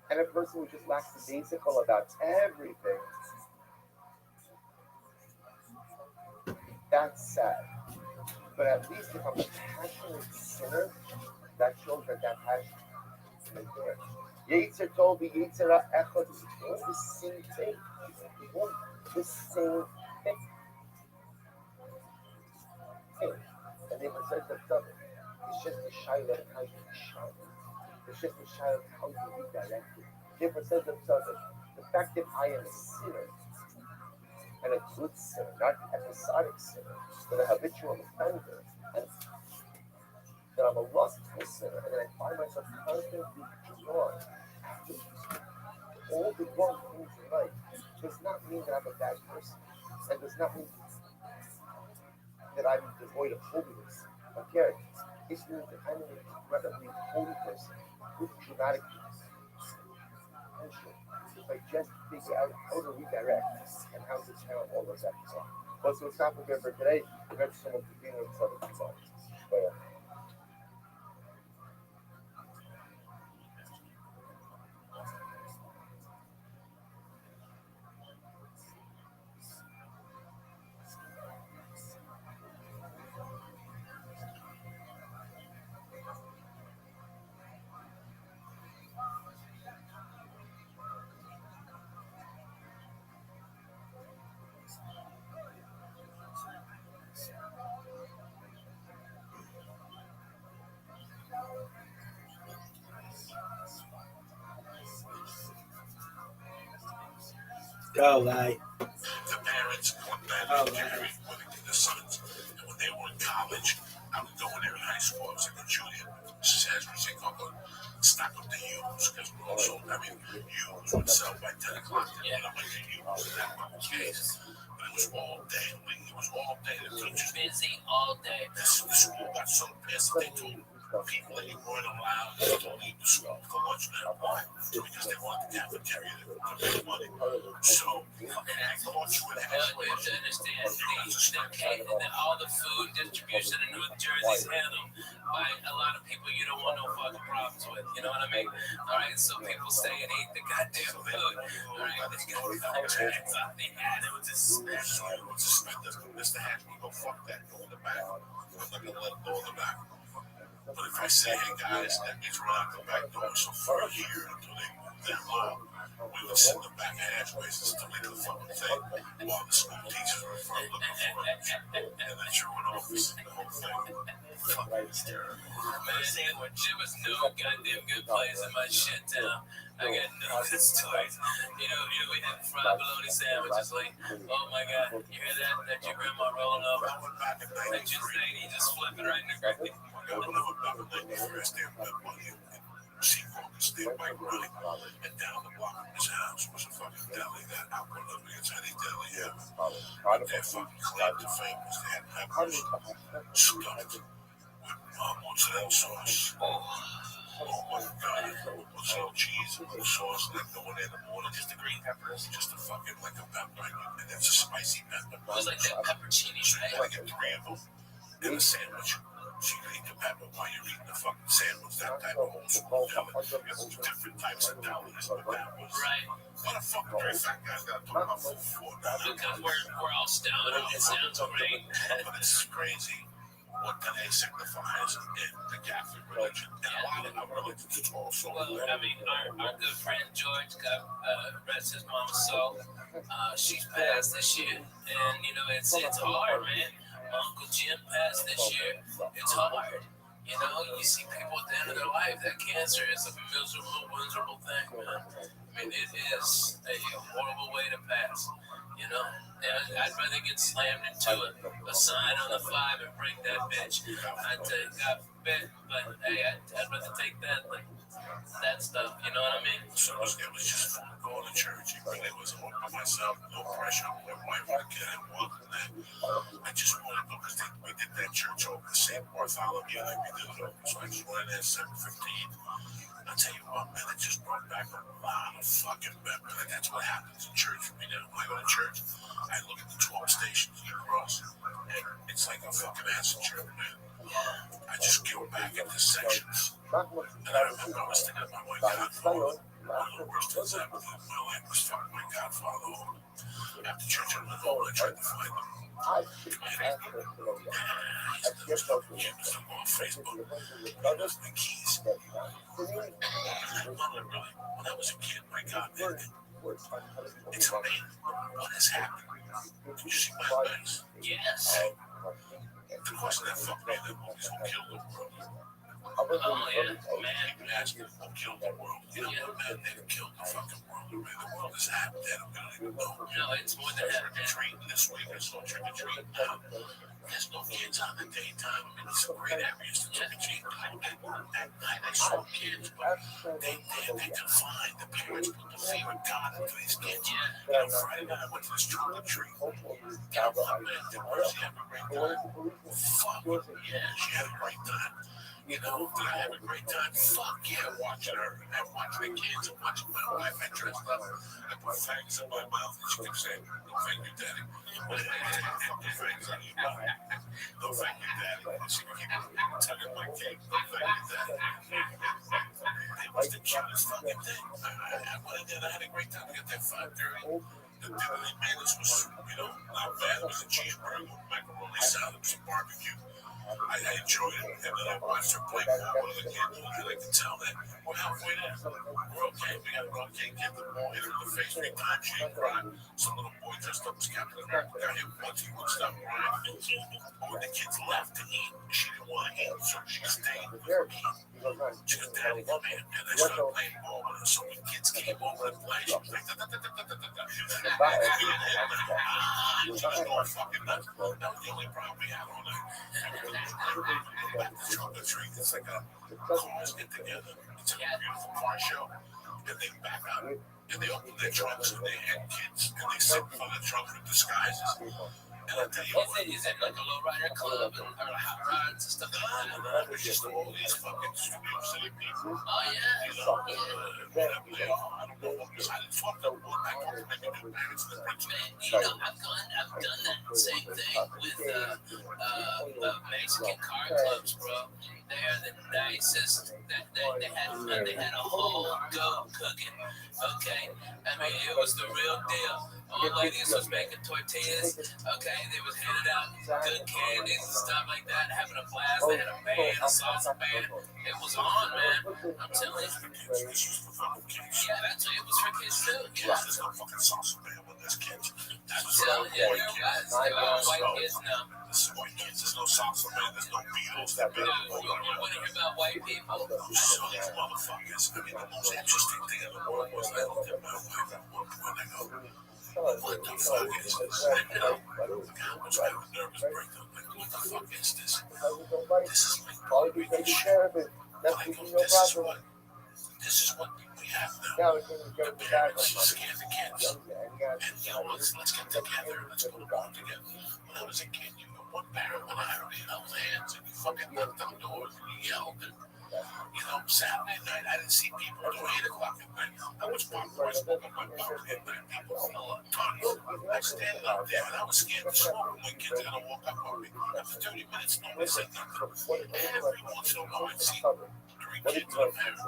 and a person who just lacks the basical about everything, that's sad. But at least if I'm a passionate sinner, that shows that passion is there. Yetzer Tov v'Yetzerah Echad is all the same thing. All the same thing. And they said that it's just a shayla of how you shine. It's just a shayla of how you redirect it. Therefore says themselves that the fact that I am a sinner, and a good sinner, not an episodic sinner, but a habitual offender, and that I'm a lustful sinner, and that I find myself constantly drawn after all the wrong things in life, does not mean that I'm a bad person, and does not mean that I'm devoid of holiness. Okay, it means that I'm an incredibly holy person with dramatic potential. If I just figure out how to redirect and how to channel all those efforts. Well, so it's not prepared for today. We're going to someone to be with other people. But Go, Lai. The parents went back to Jerry with the sons. And when they were in college, I would go in there in high school. I was like a junior. She says, we say, Uncle, stock up the used. Because we're also, used would sell by 10 o'clock. And I'm like, used. And that was case. But it was all day. It was all day. The teachers busy all day. The school got so pissed. They told people that you weren't allowed to leave the school for lunch now. Why? Because they wanted the cafeteria to make money. So, and I thought you would have to understand all the food distribution in North Jersey's handled by a lot of people you don't want no fucking problems with. You know what I mean? All right, so people stay and eat the goddamn food. All right, they got the tags on the ad. It was just special. it was suspended. Mr. Hackman, go fuck that. Go in the back. I'm not going to let him go in the back. But if I say, hey guys, that means run out the back door. So for a year until they move that law, We would sit in the back alleyways and stuff like the fucking thing while the school teachers were in front looking for us. And the truant office and the whole thing. Fucking hysterical. Man, there was no goddamn good plays in my shit town. I got no good stories. We had fried bologna sandwiches. Like, oh my god, you hear that? That your grandma rolling over? That your lady just flipping right in the grave. I would never back in the first day of that money. She walked the stairs back really, and down the block from his house was a fucking deli that outward up against any deli ever. Their fucking claim to fame was they had peppers stuffed with mozzarella sauce. Oh my god, mozzarella cheese and sauce, like going in the morning, just the green peppers, just a fucking like a pepper, and it's a spicy pepper. It was like that peppercini, So you right? gotta get 3 of them in a sandwich. So you can eat the pepper while you're eating the fucking sandwich. That type of old school deli. There's different types of delis, but that was Right. what a fucking three fat guys gotta talk about food for. Because we're all stoned. It sounds great. But it's crazy what today signifies in the Catholic religion. And a lot of our religions is also. Well, I mean, our good friend George, God rest his mama's soul. She's passed this year, and it's hard, man. My Uncle Jim passed this year. It's hard. You see people at the end of their life. That cancer is a miserable thing, man. I mean, it is a horrible way to pass. And I'd rather get slammed into a sign on the 5 and break that bitch. I'd take God forbid, but hey, I'd rather take that than that stuff. You know what I mean? So it was just fun going to church. It really was all by myself, no pressure. My wife and the kid and one. I just wanted to, because we did that church over the same Bartholomew like we did it over. So I just went in at 7:15. I'll tell you what, man, it just brought back a lot of fucking memories. Like, that's what happens in church for me now. When I go to church, I look at the 12 stations of the cross, and it's like a fucking acid trip, man. I just go back into sections. And I remember I was thinking about my godfather. One of the worst things I ever did in my life was fucking my godfather home. After church, I went home and I tried to find him. He's on Facebook. He knows the keys. When I was a kid, my God, man, it's amazing what has happened. Did you see my face? Yes. Because of that fuck man, that movie's Who Killed the World. Oh, yeah, man. You ask me who killed the world. Man, they killed the fucking world. Man, the world is half dead. I'm gonna even know. No, it's more than half dead. Trick-or-treating this week. There's no trick-or-treating now. There's no kids on the daytime. I mean, it's some great areas to trick-or-treat. At night, I saw kids, but they confined. The parents put the fear of God into these kids. Friday night, I went to this trick-or-treat. Got one man, did Mercy have a great time? Fuck, yeah, she had a great time. Did I have a great time? Fuck yeah, watching her and watching the kids and watching my wife. I dressed up. I put fangs in my mouth and she kept saying, no thank you, daddy. No fangs on your mouth. No thank you, daddy. And she would keep tugging my cake. No thank you, daddy. It was the cutest fucking thing. I went in there and I had a great time. I got that 5:30. The dinner they made us was, not bad. It was a cheeseburger, macaroni salad, some barbecue. I enjoyed it, and then I watched her play with one of the kids, and I like to tell that we're halfway there. We're okay. We got to go and get the ball, hit her in the face 3 times. She didn't cry. Some little boy dressed up as Captain America got hit once. He wouldn't stop crying. When the kids left to eat, she didn't want to eat, so she stayed with me. She goes, Daddy, come here. And I started playing ball with her. So when kids came over to play, she was like, she was going fucking nuts. That was the only problem we had all night. The chocolate tree, it's like cars get together. It's a beautiful car show. And they back out and they open their trunks and they had kids and they sit in front of the trunk with disguises. And I tell you what, Is that like a low rider club or hot rods and stuff like that? it was just all these fucking Studio City people. Oh, yeah. I don't know what was I didn't fuck up one. I don't remember the parents and the principal. I've done that same thing with Mexican car clubs, bro. They're the nicest. They had a whole go cooking. Okay, I mean it was the real deal. Old ladies was making tortillas. Okay, They was handing out good candies and stuff like that, having a blast. They had a band, a salsa band. It was on, man. I'm telling you. Yeah, that's it was for kids too. Yeah. There's no fucking salsa band with this kids. I'm telling you, there was. They were white kids now. This is white kids. There's no salsa band. There's no Beatles. Dude, you want to hear about white people? So these motherfuckers. I mean, the most interesting thing in the world was I looked at my wife at one point and I go, what the fuck is this? And I was having a nervous breakdown. Like, what the fuck is this? This is like Take care of it. That's I go, no problem. this is what we have now. Now it's going to go The back. parents scare the kids. And you know, let's get together and let's go to work together. When I was a kid, you were one parent when I already held hands and you fucking knocked on doors and you yelled. And, you know, Saturday night, I didn't see people until 8 o'clock at night. I was popcorn smoking my bar at night. People fell up tons. I standing out there and I was scared to smoke. My kids are going to walk up on me. After 30 minutes, nobody said nothing. Every once in a while, I'd see 3 kids on there.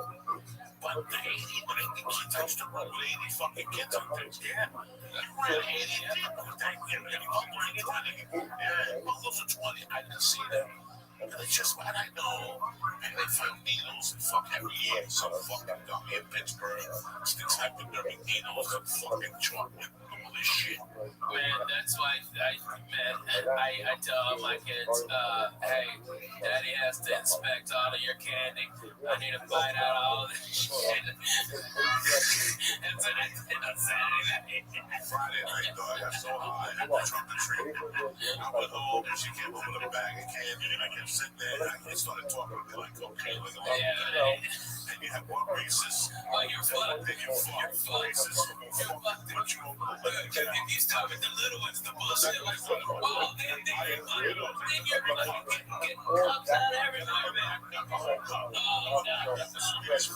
But the 80, 90 kids, I used to run with 80 fucking kids on there. Yeah. You ran 80 people with that kid. And you were 20. Yeah, well, those are 20. I didn't see them. And it's just what I know. And they find needles and fuck every year. Some fucking dummy in Pittsburgh sticks hypodermic needles and fucking chocolate and all this shit. Man, that's why I tell my kids, hey, daddy has to inspect all of your candy. I need to find out all this shit. That's what I did on Saturday night. Friday night, though, I got so high, I had to trunk the tree. I went home and she came over with a bag of candy and I kept sitting there and I started talking to me like cocaine, like a lot of and you have one racist. Oh, you're fucked. Then you're fucked. Racist. You're fucked. But you don't know If you start with the little ones, the bullshit, like, oh, then you're fucking getting cups out everywhere, man. Oh, no. I That's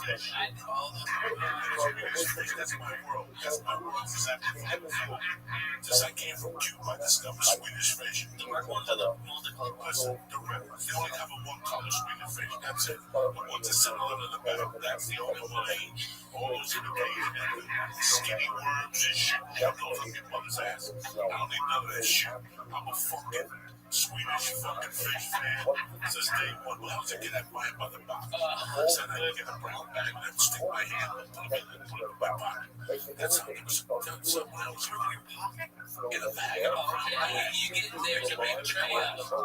my world. That's my world. Since I came from Cuba, I discovered Swedish fish. Listen, the rivers, they only have a one-color Swedish fish. That's it. The ones that sit in the back, that's the only one they eat. All those irrigated skinny worms and shit. That goes up your mother's ass. I don't need none of that shit. I'm a fucking Swedish fucking fish fan. Since day one, when I was a kid, I buy by the box. So then I get a brown bag and I stick my hand and put it in my pocket. That's how it was done. So when I was really in a bag, you get there's a big tray of them.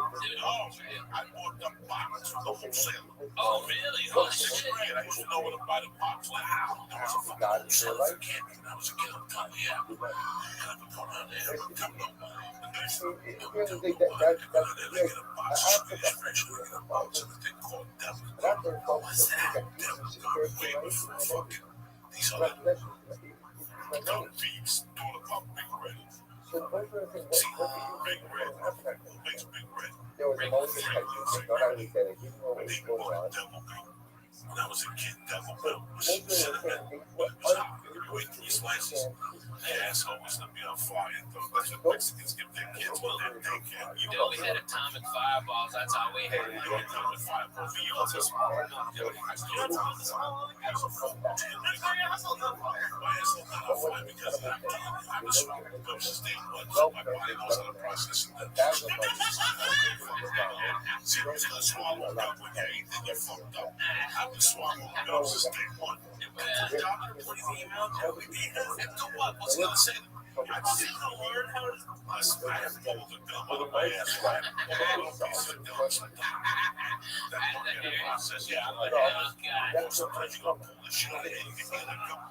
I bought the box for the wholesale. Oh, really? Oh, shit. I used to know where to buy the box. Like, there was a fucking wholesale for candy when I was a kid. I'm telling you, yeah. I would go around there and come up. That's these other little beefs doing about Big Red. See, Big Red. Who makes Big Red? There was a motion When I was a kid, Devil Milk was cinnamon, but it was hot. You ate 3 slices. The asshole was gonna be on fire. That's what Mexicans give their kids when they're daycare. You know, we had atomic fireballs. That's all we had. Atomic fireballs. You also small. My asshole got on fire because of that. I was smoking dope since day one, so my body knows how to process it. See, you're gonna swallow it up when you're eating, you're fucked up. I've been swallowing dope since day one. What do you mean? What's he gonna say? I just didn't learn how to. I have pulled the gum out of my ass. I have pulled a piece of gum. That's not the process. Yeah, I'm like, oh, God. Sometimes you gotta pull the shit out of it. You can get a gum.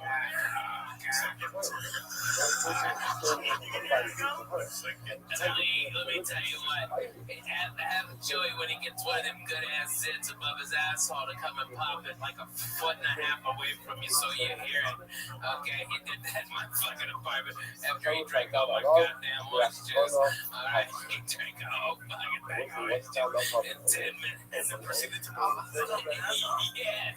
Let me tell you what. Have Joey when he gets one of them good ass zits above his asshole to come and pop it like a foot and a half away from you so you hear it. Okay, he did that in my fucking apartment after he drank all my goddamn orange juice. Alright, he drank a whole fucking bag of orange juice in 10 minutes and proceeded to move. Yes,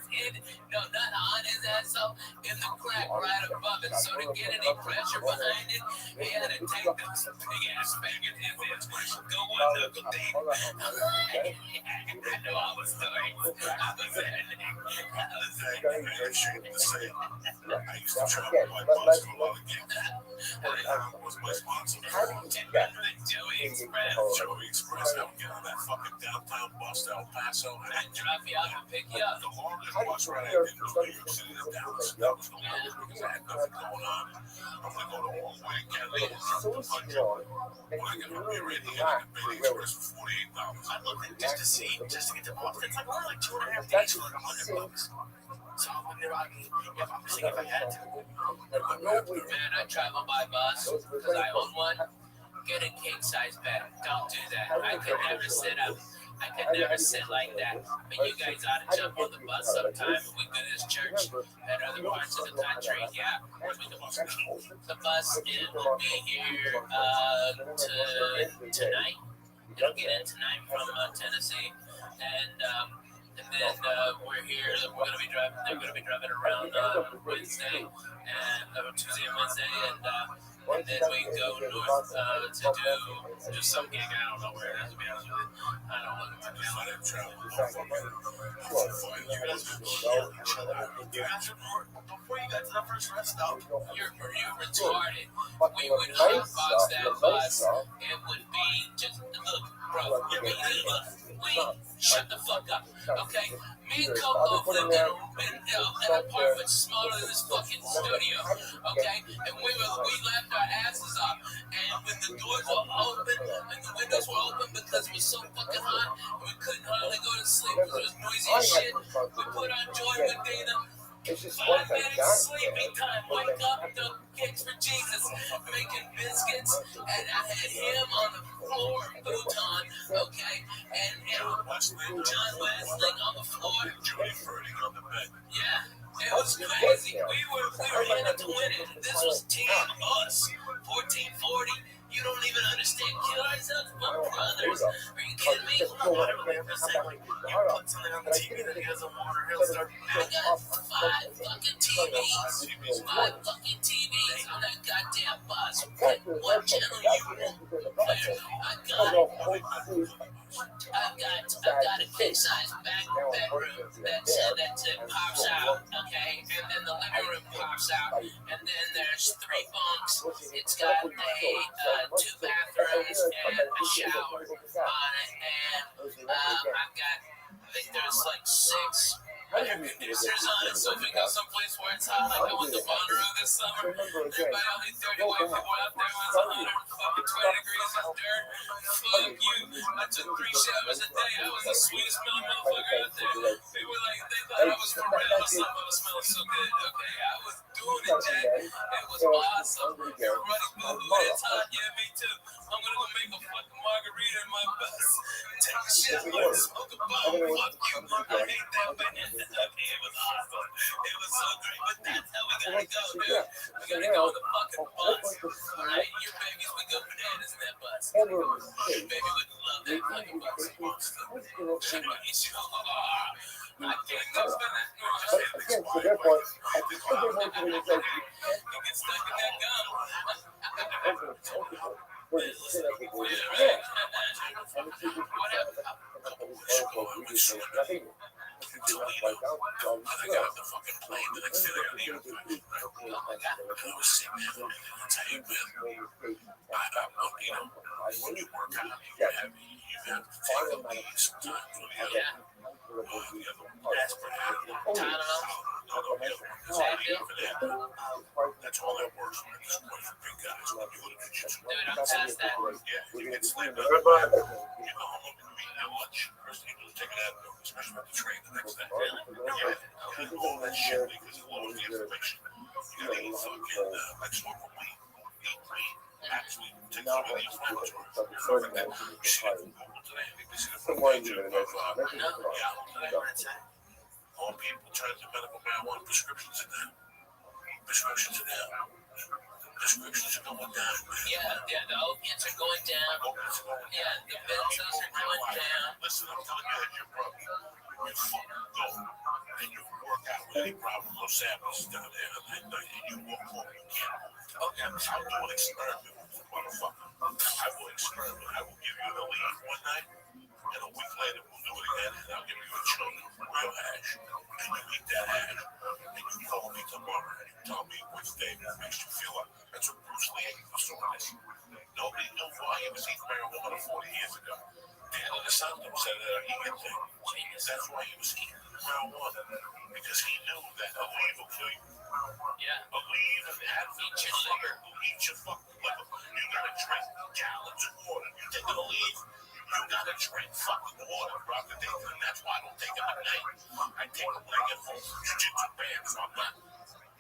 no, not on his asshole in the crack right above it. So to get any pressure behind it, he had to take those big ass fingers in his go one knuckle deep. I know all the stories. I was in it. I used to travel my bus to a lot of gigs. Greyhound was my sponsor. Joey Express. Joey Express. I would get on that fucking downtown bus to El Paso. I'd drop you off and pick you up. The longest bus ride I did was New York City to Dallas. That was the longest because I had nothing going on. I'm gonna go to all the way to Canada. So strong. When I got my radio, I could pay Express for $48. I looked at just to get to Boston. It's like only like 2.5 days for like $100. So I wonder if I had to. Man, I travel by bus because I own one. Get a king size bed. Don't do that. I could never sit up. I could never sit like that. But you guys ought to jump on the bus sometime if we go to this church and other parts of the country. Yeah. The bus will be here tonight. It'll get in tonight from Tennessee. And then we're here. We're gonna be driving. They're gonna be driving around Wednesday and Tuesday and Wednesday, and then we go north to do some gig. I don't know where it is. To be honest with you, I don't know what to do. I didn't travel. You guys could kill each other. Before you got to the first rest stop, You're retarded. We would hotbox that bus. It would be just look, bro. Shut the fuck up, okay? Me and Coco lived in an apartment smaller than this fucking studio, okay? And we left our asses up, and when the doors were open and the windows were open because it was so fucking hot, and we couldn't hardly go to sleep because it was noisy as shit. We put on Joy Medina. It's just 5 minutes sleeping time. Wake up, the kicks for Jesus, making biscuits, and I had him on the floor, futon, okay, and John Wesley on the floor. Jody Ferding on the bed. Yeah, it was crazy. We were in it to win it. This was Team Us, 1440. You don't even understand. Kill ourselves, my brothers. Are you kidding me? put something on the TV that he doesn't want, or he'll start. I got 5 fucking TVs. 5 fucking TVs on that goddamn bus. What channel you I've got a king size back bedroom that pops out, okay, and then the living room pops out, and then there's 3 bunks. It's got 2 bathrooms and a shower on it, and I've got, I think there's like 6 air conditioners on it, so if we go someplace where it's hot, like I went to Bonnaroo this summer, everybody, only 30 white people out there was 120 degrees of dirt. Fuck you. I took 3 showers a day. I was the sweetest smelling motherfucker out there. People were like, they thought I was for real or something. I was smelling so good. Okay, I was doing it, Jack. It was awesome. Everybody boo-hoo. It's hot. Yeah, me too. I'm gonna go make a fucking margarita in my bus. Take a shit. Smoke a bomb. Fuck you. I hate that, but it was awesome. It was so great. But that's how we gotta go, dude. We gotta go on the fucking bus. Alright, your babies would go bananas in that bus. Your baby would love that fucking bus. I can't go spend that. Again, so therefore, I think they're more communication. You get stuck in that gum. Where you sit up and go, Yeah, yeah. right. And the people Whatever. we just say nothing. I think I have the fucking plane the next day. I need to I was sick, man. I'll tell you, man. When you work out, you have to take sometimes. That's all that works when it's going for big guys. When you go to jiu-jitsu, Dude, I'm past that. you can sleep. You go home and eat that lunch. First thing you take it out, especially with the train the next day. Yeah, all that shit because it lowers the inflammation. You gotta eat fucking like smoke weed. Eat green. Actually, take some of the inflammatory. Shit, today, I think we see the front page of all people trying to medical marijuana prescriptions in there. Prescriptions are down. Prescriptions are going down, man. Yeah, the opiates are going down. Yeah, the benzos are going down. Listen, I'm telling you, your problem. You fucking go. and you can work out with any problem or sadness down there, and you walk home, you can't. Okay, I'll do an experiment, motherfucker. I will experiment. I will give you the lead one night, and a week later we'll do it again, and I'll give you a chunk of real hash, and you eat that hash, and you call me tomorrow, and you tell me which day makes you feel like. That's what Bruce Lee was doing this. Nobody knew why he was eating marijuana 40 years ago. Dan and the Sundom said that he could think. That's why he was eating marijuana, because he knew that a leaf will kill you. Yeah. A leaf and eat your liver, eat your fucking liver. You gotta drink gallons of water. You take a leaf, you gotta drink fucking water throughout the day, and that's why I don't take them at night. I take them when I get home. Jiu-jitsu bands, I'm not.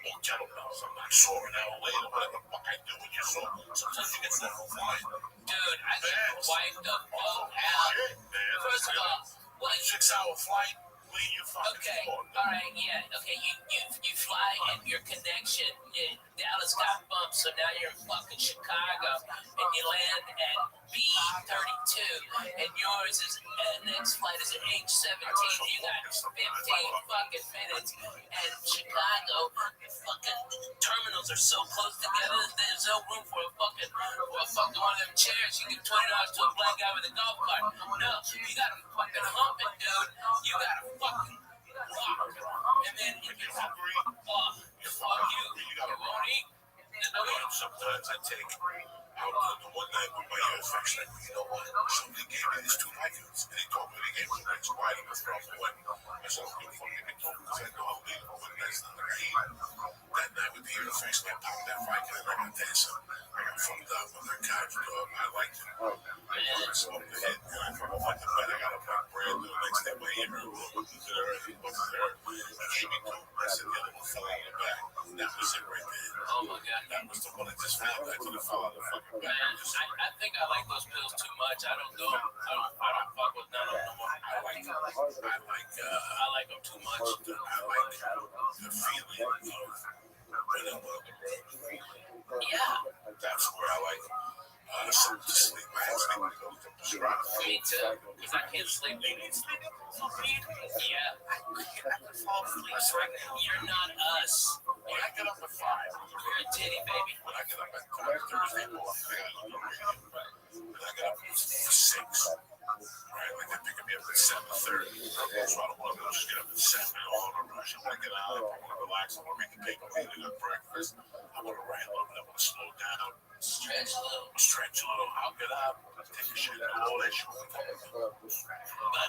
Or kettlebells, I'm not sore an hour later, whatever the fuck I do when you're sore. Sometimes you get so flying. Dude, I get wiped the fuck out. Shit, man. First of all, what? 6-hour flight. What are you fucking Okay, for? alright, yeah, okay, you fly and your connection in Dallas got bumped, so now you're in fucking Chicago, and you land at B-32, and yours is, next flight is at H-17, you got 15 fucking minutes, and Chicago, fucking terminals are so close together, there's no room for a fucking one of them chairs, you give $20 to a black guy with a golf cart, no, you gotta fucking hump it, dude, you gotta fucking walk, and then if you're hungry, fuck you, you won't eat, sometimes I take out the one night with my ears fixed, like, you know what, somebody gave me these 2 Vikings, and they told me they gave me the next bite, and I throw them away. I said, I'm gonna fucking get told, because I know I'll leave them with nice thing to eat. That night with the ear fixed, I popped that Viking, and I got that something. I got fucked up with that couch dog, I liked it. I smoked the head, and I fucking went to bed, I got up like brand new, next day my ear wasn't there, he wasn't there. He gave me 2, I said, the other one fell out of the back. That was it right there. oh my god. That was the one that just fell, that could have fell out of the fucking back. Man, I think I like those pills too much. I don't fuck with none of them no more. I like them too much. I like the feeling of Yeah, that's where I like something to sleep. I have sleep to go to the me too. Because I can't sleep. You need sleep? Yeah. I can fall asleep right now. You're not us. when I get up at 5, You're a titty baby. when I get up at Thursday morning, when I get up at 6, right, like they're picking me up at 7:30, so I don't want to just get up at 7 and all in a rush. I want to get out, I want to relax, I want to read the paper, I want to get breakfast, I want to write a little bit, I want to slow down, Stretch a little. I'll get up, take a shit, all that shit. But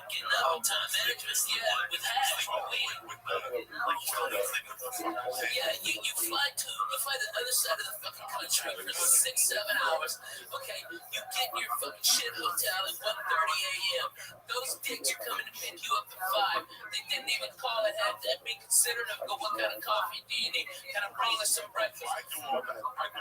getting up on time mattress, yeah, with half. Yeah, you fly the other side of the fucking country for 6-7 hours. Okay, you get in your fucking shit hotel at 1:30 a.m. Those dicks are coming to pick you up at 5. They didn't even call ahead and be considerate of what kind of coffee do you need? Can I bring us some breakfast? I do all that on my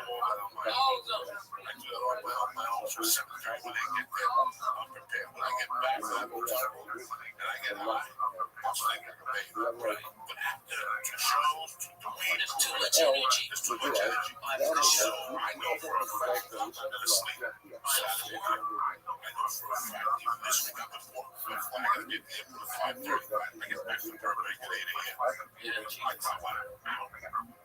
All own. of them. I do that on my own. So secretary, when I get there, I'm prepared. When I get back, I go to the room and I get high. I'm thinking, right? But after 2 shows, 2 weeks, There's too much energy. there's too much energy. So I know for a fact I'm gonna sleep Saturday night. I know for a fact even this week I'm at 4 o'clock. I gotta get there for 5:30. I get back from Burbank at 8 a.m. I top out.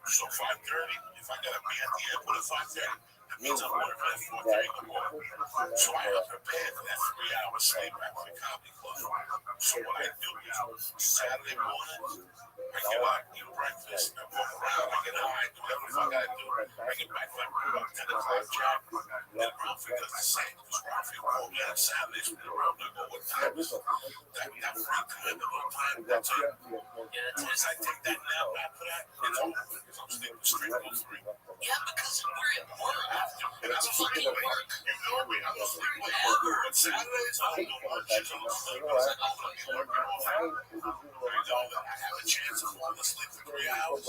So 5:30, if I gotta be at the airport at 5:30, that means I'm working at 4:30 in the morning. So I am prepared for that 3-hour sleep back to the comedy club. So what I do is Saturday morning, I get out, eat breakfast, I walk around, I get high, do whatever the fuck I do. I get back like about 10 o'clock, Jack. Then Ralphie does the same, because Ralphie called me on Saturdays when around to go, what time is it? That free time, the little time, that's it. Once I take that nap after that, it's over, because I'm sleeping straight till 3. Yeah, because we're at work. And that's fucking work. You know me, I'm sleeping at work. On Saturdays, I don't do much. I'm sleeping. I'm fucking working all night. I know that I have a chance of falling asleep for 3 hours.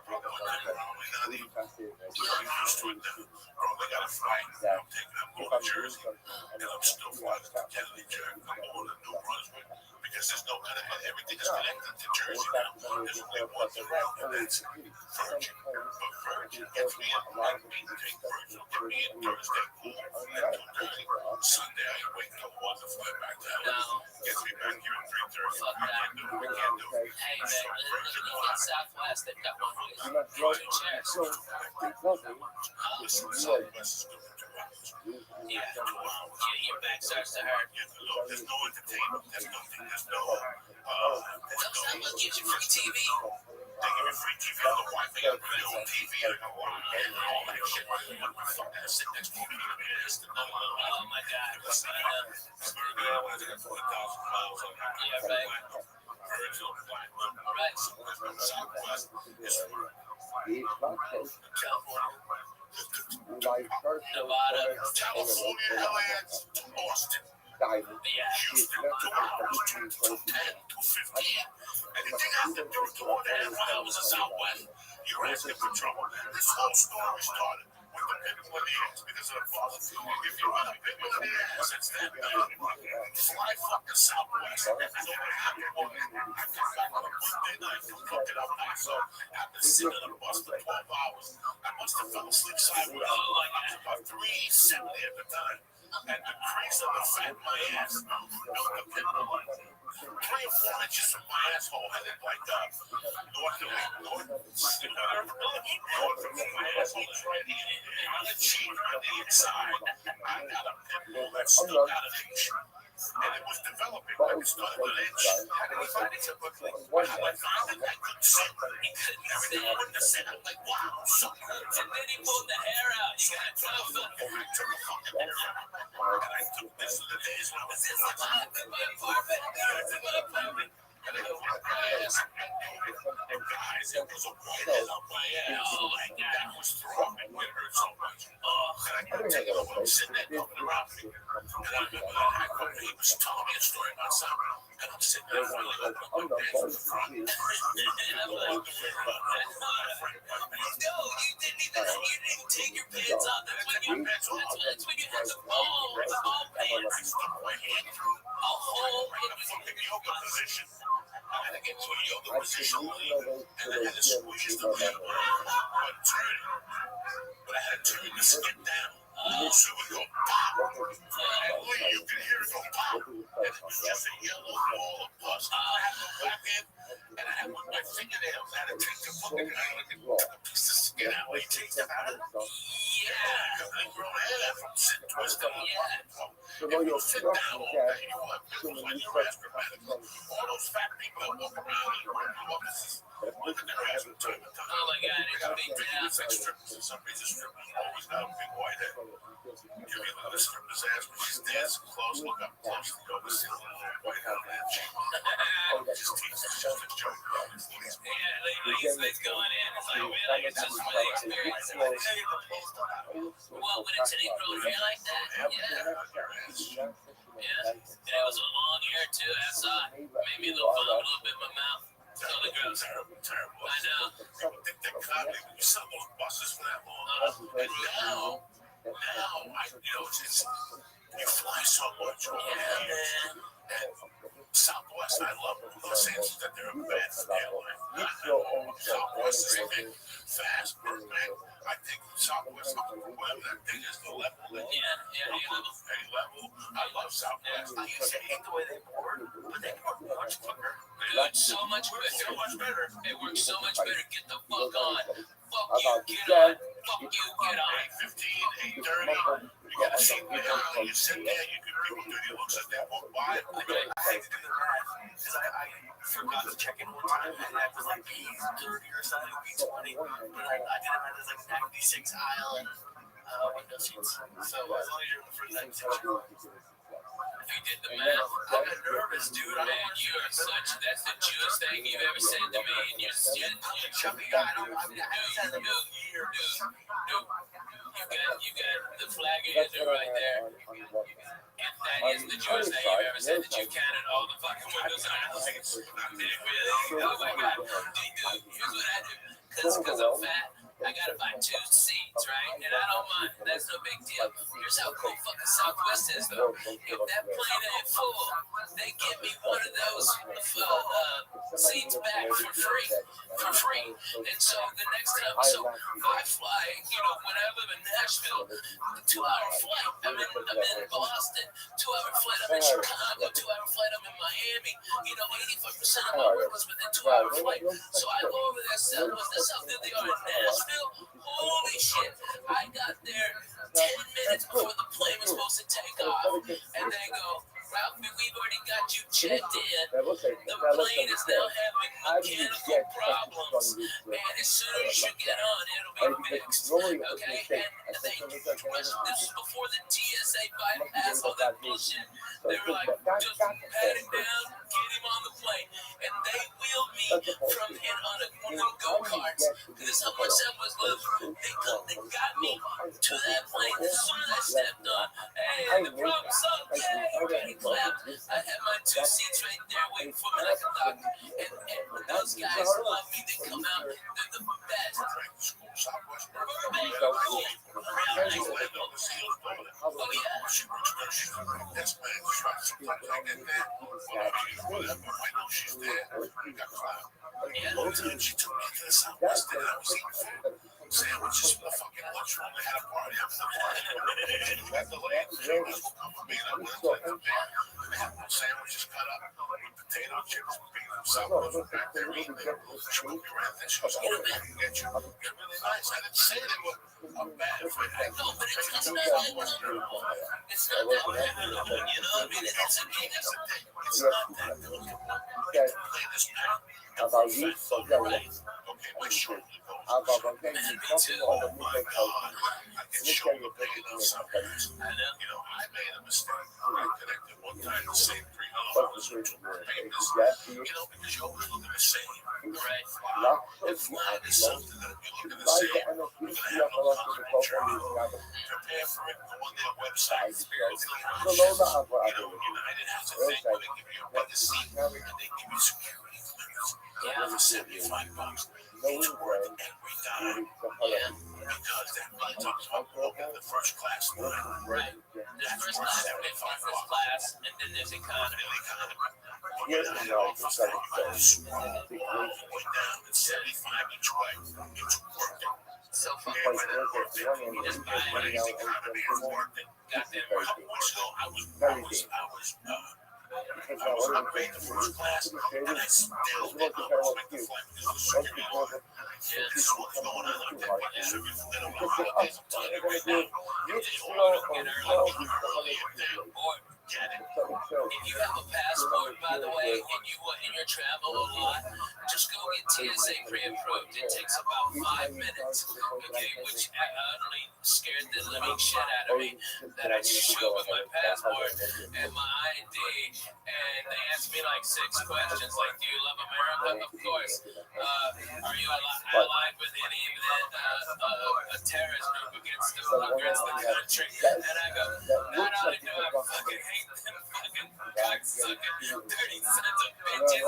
Probably not even. I'm used to it now. Probably got a flight. I'm going to Jersey. And I'm still flying to Kennedy, Jersey. I'm going to New Brunswick. Because there's no kind of, everything is connected to Jersey now. is only one thrill, and that's Virgin. But Virgin gives me a black meat cake. Virgin give me a Thursday pool at 2:30. Sunday, I wait till 1 to fly back to LA. Gets me back here at 3:30. Fuck that. We can't do it. Hey, man, look at Southwest. They've got one place. You're not Two right. chairs. So, Listen, Southwest is good for 2 hours. Yeah. 2 hours. Your back starts to hurt. There's no entertainment. There's nothing. There's no. Someone gives you free TV. They give you free TV on the Wi-Fi. You got video on TV. And all that shit. Fuck that. Sit next to me. Oh my God. I want to get 4,000 miles on that. Yeah, right. Virgil Platinum. Right. Southwest is for Nevada. California, LAX to Austin. Yeah. Houston, 2 hours, 2:10, 2:15. Anything after 2.5 hours is Southwest. You're asking for trouble. This whole story started with the pickle in the ass because of the father. If you want a pickle in the ass, it's that bad. Fly fucking Southwest. That's what happened. I got back on a Monday night and cooked it up nice. So after sitting on the bus for 12 hours, I must have fell asleep sideways. I was about 370 at the time. And the crease of the fat in my ass built the pimple line. 3 or 4 inches from my asshole had it like north of my asshole is right here. On the cheek, on the inside, I got a pimple that stuck out an inch. And it was developing like it started with an inch. How did he find it so quickly? How I found it, I couldn't see it. Everything I wouldn't have said, I'm like, wow, so good. And then he pulled the hair out. You got 12 I took a fucking hair out. And I took this to the days when I was in my apartment. and I go, guys, it was a white head on my ass. Oh my God, that was throbbing. It hurt so much. And I couldn't take it over. I'm sitting there coming around me. And I remember that happened. He was telling me a story about something. And I'm sitting there finally opening my pants from the front. And I'm like, no, you didn't take your pants off. That's when you had the ball pants. I stuck my hand through A hole in a fucking yoga position. I had to get to a yoga position, and I had to squeeze the pin but turn it. But I had to turn the skin down. So it would go pop. And Lee, you can hear it go pop. And it was just a yellow ball of pus. I had to go back in, and I had with my fingernails. I had to take the fucking piece of skin out. Will you take them out? Yeah. Because I grown hair from sitting twisted on If you sit down all day, you will have pimples on your ass dramatically. All those fat people that walk around in their offices, look at their ass from time to time. Oh my God, it's big down. It's like strippers. For some reason, strippers always have a big white head. Give me another stripper's ass when she's dancing close, look up close, and go to see a little white head on that cheek. Just tease us, just a joke. Yeah, he's going in. It's like, man, it's just my experience. What, when a titty grows hair like that? Yeah. Yeah. And it was a long hair, too. I saw it. Made me look a little bit in my mouth. Totally gross. Terrible. I know. People think they're copying. You saw those buses for that long. And now, it's you fly so much over here. And Southwest, I love them. Los Angeles, that they're a bad airline. Southwest is big, fast, man. I think Southwest, whatever that thing is, the level. A-level. I love Southwest. I used to hate the way they board, but they work much quicker. Dude, so much better. So much better. It works so much better. Get the fuck on. Fuck you, get on. Fuck you, get on. 8:15, 8:30. You got a seat down. You sit there. You can give them dirty looks as they walk by. I had to do the math because I forgot to check in one time and that was like B30 or something, B20. But I did it as like 96 aisle and window seats. So as long as you're in the front section. If you did the math, I got nervous, dude. man, you are that's the Jewest thing you've ever said to me. And you're Chubby guy. I haven't said that in years. You got the flag answer right there. If that is the Jewest thing you've ever said, that you counted all the fucking windows on the house. Really? Oh my God. Dude, here's what I do. Because I'm fat, I gotta buy 2 seats, right? And I don't mind. That's no big deal. Here's how cool fucking Southwest is, though. If that plane ain't full, they give me one of those seats back for free. And so the next time, I fly, whenever to Nashville, 2-hour flight. I'm in Boston, 2-hour flight. I'm in Chicago, 2-hour flight. I'm in Miami. 85% of my work was within 2-hour flight. So I go over there, sell what this how good they are in Nashville. Holy shit! I got there 10 minutes before the plane was supposed to take off, and they go, Ralphie, we've already got you checked in. The plane is now having mechanical problems, and as soon as you get on, it'll be fixed. Okay, and this is before the TSA bypass, all that bullshit. They were like, just pat him down, get him on the plane, and they wheeled me from in on one of them go-karts. This is how much that was love. They got me to that plane as soon as I stepped on. Hey, the problem solved. Yay, clapped. I had my 2 seats right there waiting for me like a duck. And those guys love me. They come out. They're the best. Oh, She took me to the Southwest and I was eating sandwiches from the fucking lunchroom. They had a party. I was at the lake. I went to they had sandwiches cut up with potato chips, beans, Southwest was back there eating. She moved me around and she goes, oh, I can get you. You're really nice. I didn't say they were bad for you. No, but it's not that one. It's not that one. I mean, it's a thing. It's not that one. Play this now. About you, so yeah, Okay, my short about one thing, you talking all the movement of I can show you pain of sometimes. I made a mistake. I connected one time the same 3 hours to pain this, because you always look at the same. Right? If flying is something that you look at the same, you're going to have no confident journey. Prepare for it. Go on their website. United has a thing where they give you a better seat and they give you security clearance. Yeah, for $75. It's worth every dime. Yeah, because that flight talks about walking the first class line. Right. There's first class, first class, and then there's economy. For $75, going down at 75 each way. It's worth it. So fun. You just buy it. Economy is worth it. Goddamn A couple weeks ago, I was upgraded to first class, and I still didn't make the flight because of the security line. This is what's going on out there. Everything that I'm telling you right now, they all get early or get it. If you have a passport, by the way, and you travel a lot, just go get TSA pre-approved. It takes about 5 minutes, okay, which utterly scared the living shit out of me, that I just showed with my passport and my ID, and they asked me like 6 questions, like, do you love America? Of course. Are you allied with any of a terrorist group against the country? And I go, not only do I fucking hate them fucking cocksucking dirty sons of bitches,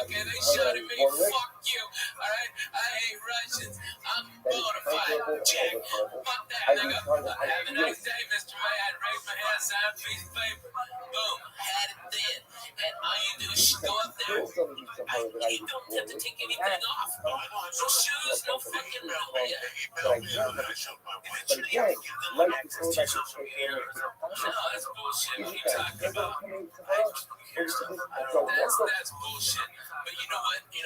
okay, they shot at me, fuck you, alright? I hate Russians, I'm bona fide, Jack, fuck that, nigga. Have a nice day, Mr. May. I raised my hand, signed a piece of paper, boom, had it then. And all you do is go up there. You don't have to take anything off. No shoes, no fucking nothing. Eventually, you can give them an access to social media. No, that's bullshit. What are you talking about? That's bullshit. But you know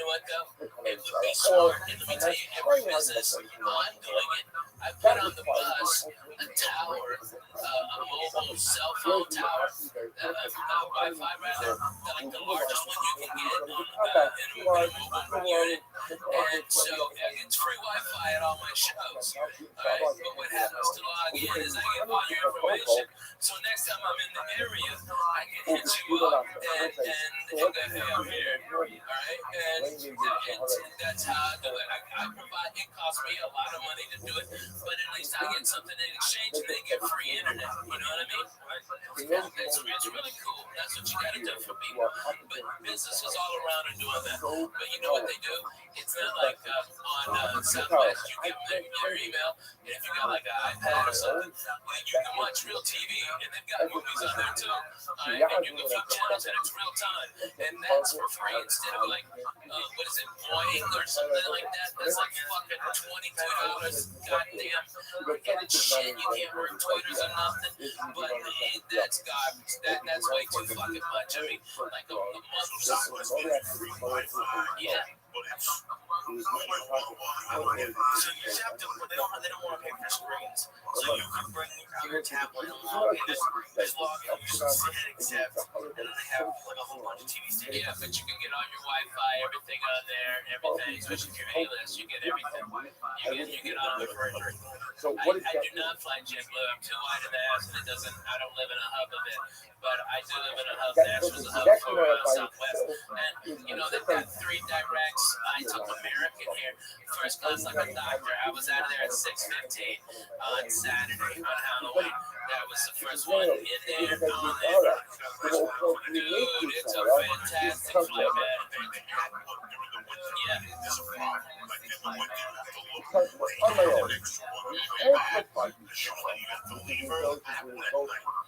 what? Though? It would be smart. And let me tell you, every business, I'm doing it. I put on the bus a tower, a mobile cell phone tower, Wi-Fi rather, like the largest one you can get in a mobile unit. And so it's free Wi-Fi at all my shows. Alright, but what happens to log in is I get all your information. So next time I'm in the area, I can hit you up and go, hey, I'm here. Alright, and that's how I do it. I provide it costs me a lot of money to do it, but at least I get something in exchange and they get free internet. You know what I mean? It's really cool. That's what you got to do for people. But businesses all around are doing that. But you know what they do? It's not like on Southwest, you give them your email, and if you got like an iPad or something, you can watch real TV, and they've got movies on there too. And you can flip channels, and it's real time. And that's for free instead of like, what is it, Boeing or something like that? That's like fucking $22. Goddamn, forget it shit. You can't work Twitters or nothing. But that's garbage. That's way too fucking much. I mean, like a month. Yeah. So you just have to, they don't want to pay for screens. So you can bring your tablet and log in, just log in, you just hit accept, and then they have like a whole bunch of TV stations. Yeah, but you can get all your Wi-Fi, everything on there, everything, especially if you're A-list, you get everything. You get all the free. So what is I that? do not fly JetBlue. I'm too wide in the ass, and I don't live in a hub of it. But I do live in a hub that was a hub for Southwest. And, you know, they've got 3 directs. I took American here, first class like a doctor. I was out of there at 6:15 on Saturday, on Halloween. That was the first one in there, on there. Dude, it's a fantastic flight, man. Yeah.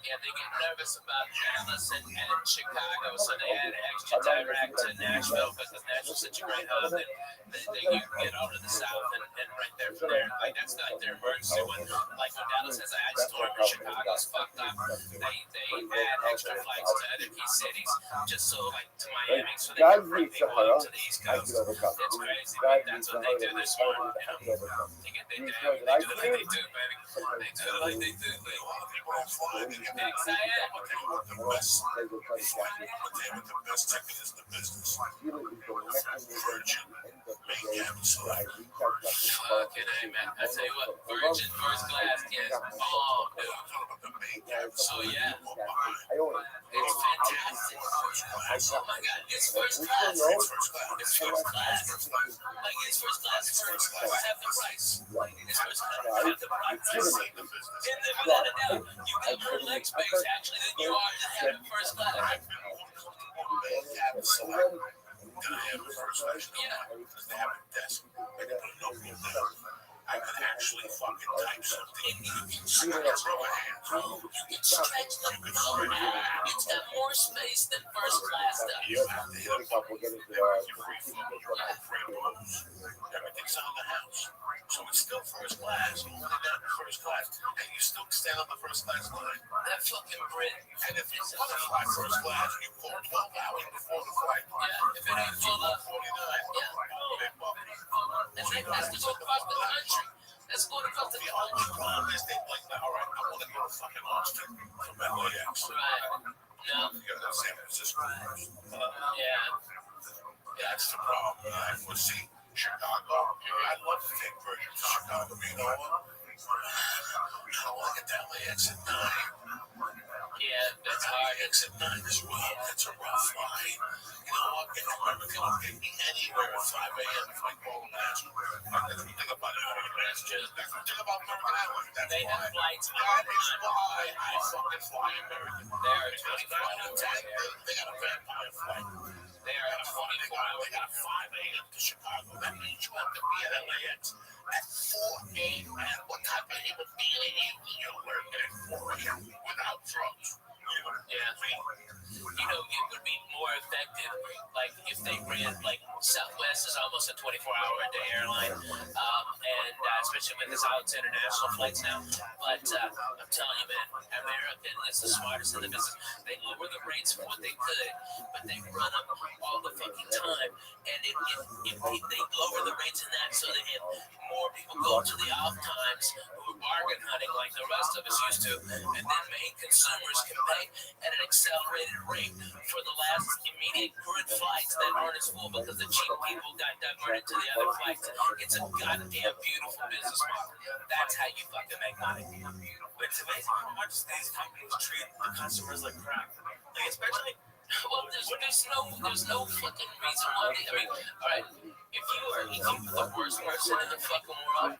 Yeah, they get nervous about Dallas and Chicago, so they add extra direct to Nashville because Nashville's such a great hub. And you can get over to the south and right there from there. Like, that's like their emergency one. Like when Dallas has an ice storm or Chicago's fucked up, they add extra flights to other key cities just so, like, to Miami, so they can bring people up to the East Coast. It's crazy, but that's what they do. They're smart, you know. They get their damn, they do it like they do, baby. They do it like they do, baby. Fucking A, man. I tell you what, Virgin first class is bomb, dude. So yeah, it's fantastic. Oh my god, it's first class. It's first class. Like, it's first class. It's first class. Half the price. It's first class. Half the price. And then without a doubt, you get more leg space actually than you are to have first class. I could actually fucking type something. You can stretch the phone out. It's got more space than first class stuff. You have to hit a button. Everything's on the house. So it's still first class. You hold it down to first class, and you still stand on the first class line. That fucking Brit. And if you want to fly first class, you call 12 hours before the flight. Yeah, if it ain't full up. 49. And then that's to go across the country. Let's go across the The only country. problem is they like, all right, I want to go to fucking Austin from LAX. Right. No. You got to San Francisco. Yeah. That's the problem. I foresee Chicago. I'd love to take Virgin to Chicago. You know what? I don't want to get to LAX at 9. Yeah, that's hard. LAX at 9 is rough. That's a rough flight. You know what? If America will take me anywhere at 5 a.m. if I call them last. Think about it. Think about American Airlines. They have flights all That the is time. why I fucking fly American. They are 24-hour time. They got a vampire flight. They are 24-hour. They got a 5 a.m. to Chicago. That means you have to be at LAX at 4 a.m. What type of human being you're working at 4 a.m. without drugs? Yeah. You know, it would be more effective, like, if they ran, like, Southwest is almost a 24-hour-a-day airline, and especially with its out international flights now. But I'm telling you, man, American is the smartest in the business. They lower the rates for what they could, but they run them all the fucking time. And if they lower the rates in that so that if more people go to the off times who are bargain hunting like the rest of us used to, and then main consumers can pay at an accelerated rate for the last immediate current flights that aren't as full because the cheap people got diverted to the other flights. It's a goddamn beautiful business model. That's how you fucking make money. But it's amazing how much these companies treat the customers like crap. Like, especially, Well, there's no fucking reason why. I mean, all right, if you are the worst person in the fucking world,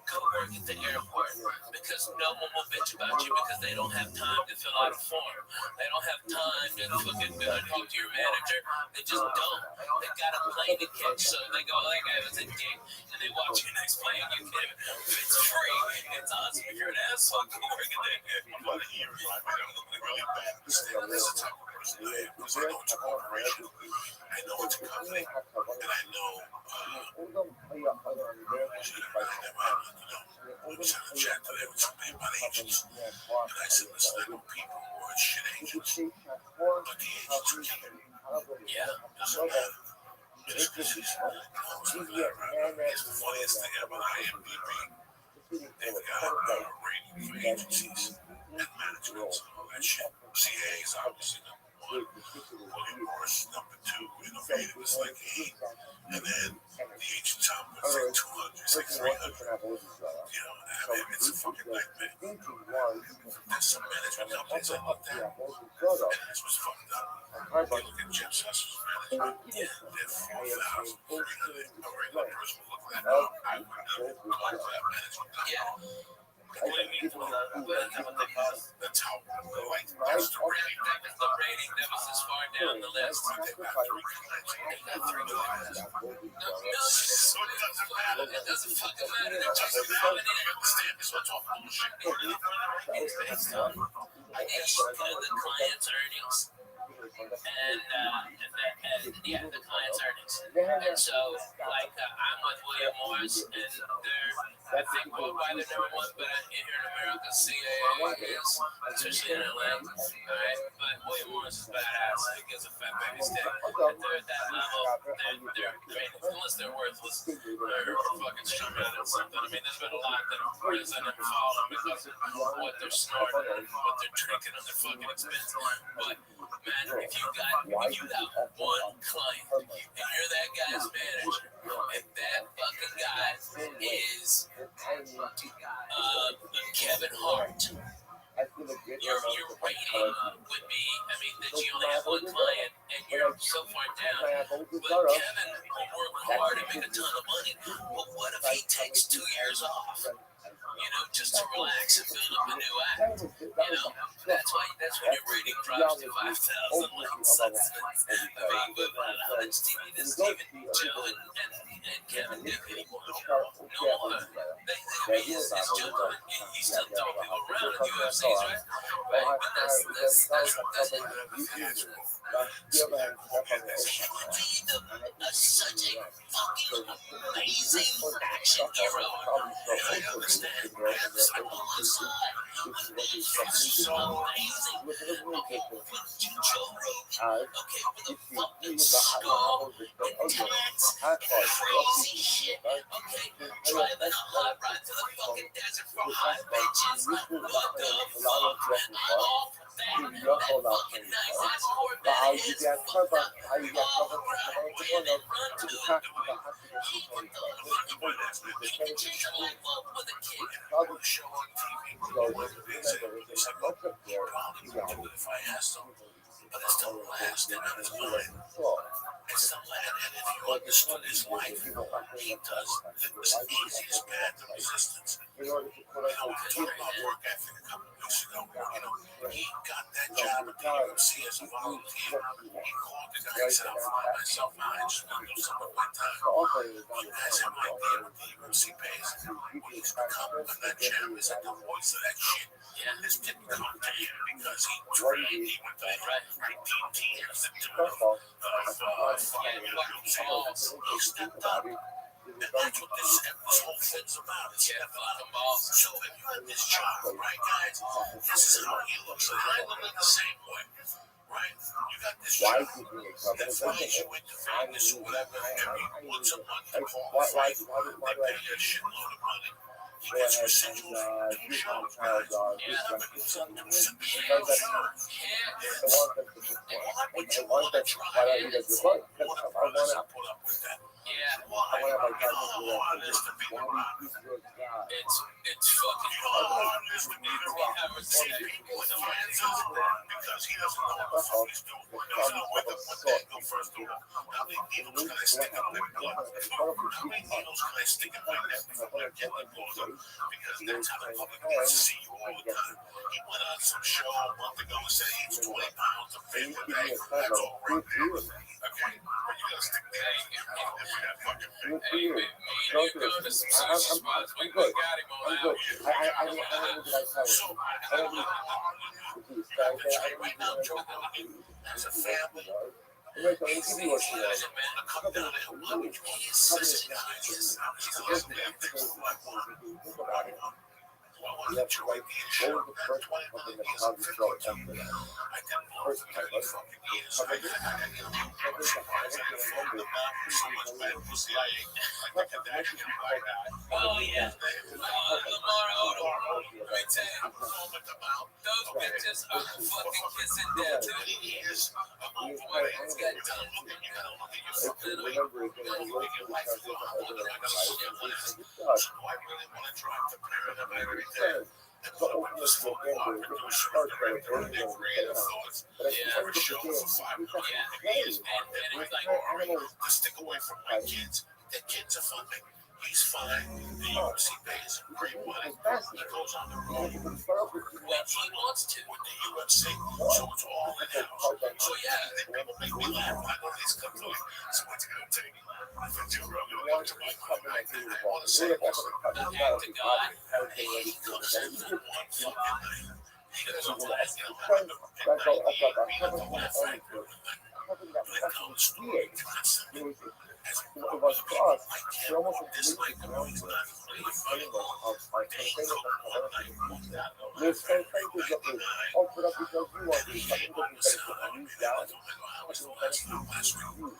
go work at the airport because no one will bitch about you because they don't have time to fill out a form. They don't have time to fucking talk to your manager. They just don't. They got a plane to catch, so they go, that guy was a dick, and they watch your next plane. You get it. It's free. It's awesome. If you're an asshole, go work at that airport. I'm going to hear it, right? I'm looking really bad. This is the type of person I am because I know it's a corporation. I know it's a company, and I know I was in a chat today with somebody about agents, and I said, listen, I know people who are shit agents, but the agents are killing. Yeah. Doesn't matter. Just because he's here's the funniest thing about IMDb. They've got rating for agencies and management and all that shit. CA is obviously number one. William Morris is number two. Innovative is like 8. And then the agent top was like 200. It's like 300. You know, I mean, it's a fucking nightmare. There's some management companies I looked at, and this was fucked up. You look at Jeff Sessions' management, they're 4,300. A regular person would look at that. No, I would never apply for that management. Yeah. That's how, like, that's the rating. That was the rating that was as far down the list. They've got 3 clients. So it doesn't matter. It doesn't fucking matter. It doesn't matter. You understand this? We're talking bullshit. It's based on the client's earnings. And the client's earnings. And so, like, I'm with William Morris, and they're, I think, well, by the number one, but here in America, CAA is, especially in Atlanta. All right, but William Morris is badass. He gives a fat baby stick. If they're at that level, they're I mean, unless they're worthless or fucking strung out or something. I mean, there's been a lot that have risen and fallen because of what they're snorting and what they're drinking on their fucking expense. But man, if you got one client and you're that guy's manager, and that fucking guy is Kevin Hart, your rating would be, I mean, that you only have one client and you're so far down. But Kevin will work hard and make a ton of money. But what if he takes 2 years off? You know, just to relax and build up a new act. You know, that's when your rating drops to 5,000 likes. I mean, but how much TV does Stephen, Joe, and Kevin do anymore? No more. He's still throwing people around in UFCs, right? Right, but that's such a fucking amazing action hero. I understand. It's like, oh, it's so amazing. Okay, with jewelry. Okay, with a fucking skull and tats. Crazy shit. Okay, driving a hot rod to the fucking desert for hot bitches. What the fuck? I'm all for that. That fucking nice ass Corvette is fucked up. All around, ran and run to it. He put the fucking drove up with a kid. Show on TV. It's like, look, he probably would do it if I asked him. But it's the last thing on his mind. It's the last, and if you understood his life, he does the easiest path of resistance. You know, talking about work ethic a couple of weeks ago, he got that job at the UFC as a volunteer. He called the guy and said, I'll fly myself out. I just want to do something one time. You guys have no idea what the UFC pays. He's become a nut champ. Is like the voice of that shit. This didn't come to him because he trained. He went to 19 years to do it. He stepped up. And that's what this whole thing's about. It's so if you have this job, right, guys, this is how he looks. And I look at the same way. Right? You got this job that flies you into Vegas or whatever every once a month to qualify. They pay you a shitload of money. He gets residual from 2 shows, guys. He's on 2 shows. And why would you want to try it? What if I put up with that? Yeah, I want to have my God all look hard at is to be around. this your God. it's fucking You know how hard it is to be around. hours a See, day. people with the finances because he doesn't know what the fuck he's doing. He doesn't know where the go first door. How many needles can I stick up my butt? How many needles can I stick in my neck before I get my balls up? Because that's how the public gets to see you all the time. He went on some show a month ago and said he eats 20 pounds of They fish need a to day. give me a That's kind all of right good there. deal. Okay? But you gotta stick there for that fucking thing. Good Hey, deal. me and you go to some sushi spots. We good. got him on I'm out good. here. I don't know what I tell So, you. I don't need this guy. I don't need as a family, I'm going to he's give the you what easy you as want. a man to come down and help. How many such guys? He's always been things for my mom. Think about it. I wanted to join the show. What was the first 29 company that years called of yourself fidelity. after that? I didn't know for 30 fucking years. I was surprised I could find the map for so much bad pussy I ate. I think a dad can buy that. Oh, yeah. Lamar Odom. Let me tell you, those bitches are fucking kissing death, too. Many years of Boy, overweight. it's got You tons. gotta look at your If you remember it, then you look at the transition over the life. So I really want to drive the paradigm every day. And So what I was ultimately, so again, far the producing start very there, creative thoughts. but I Yeah, think For a show for 500 years, and it's like, to stick away from my kids. The kids are fine. He's fine. The UFC pays him great money. He goes on the road you can start off with when he wants to. with the UFC, so it's all in house. So yeah, people make me laugh when I go to these clubs. So what's it gonna take for Joe Rogan to come to my club? And I want to say this. Act to God. He comes in for one fucking night. He doesn't want to get Friends, that's all. That's all. he doesn't want to fight for the night. Having that But it comes to create. a concept. It was As it was for us. I It can't almost dislike the movie's not really funny. Dane Cook one night moved out of the There's some things that was offered up because you want to do something that you can use down. How was the last week? Because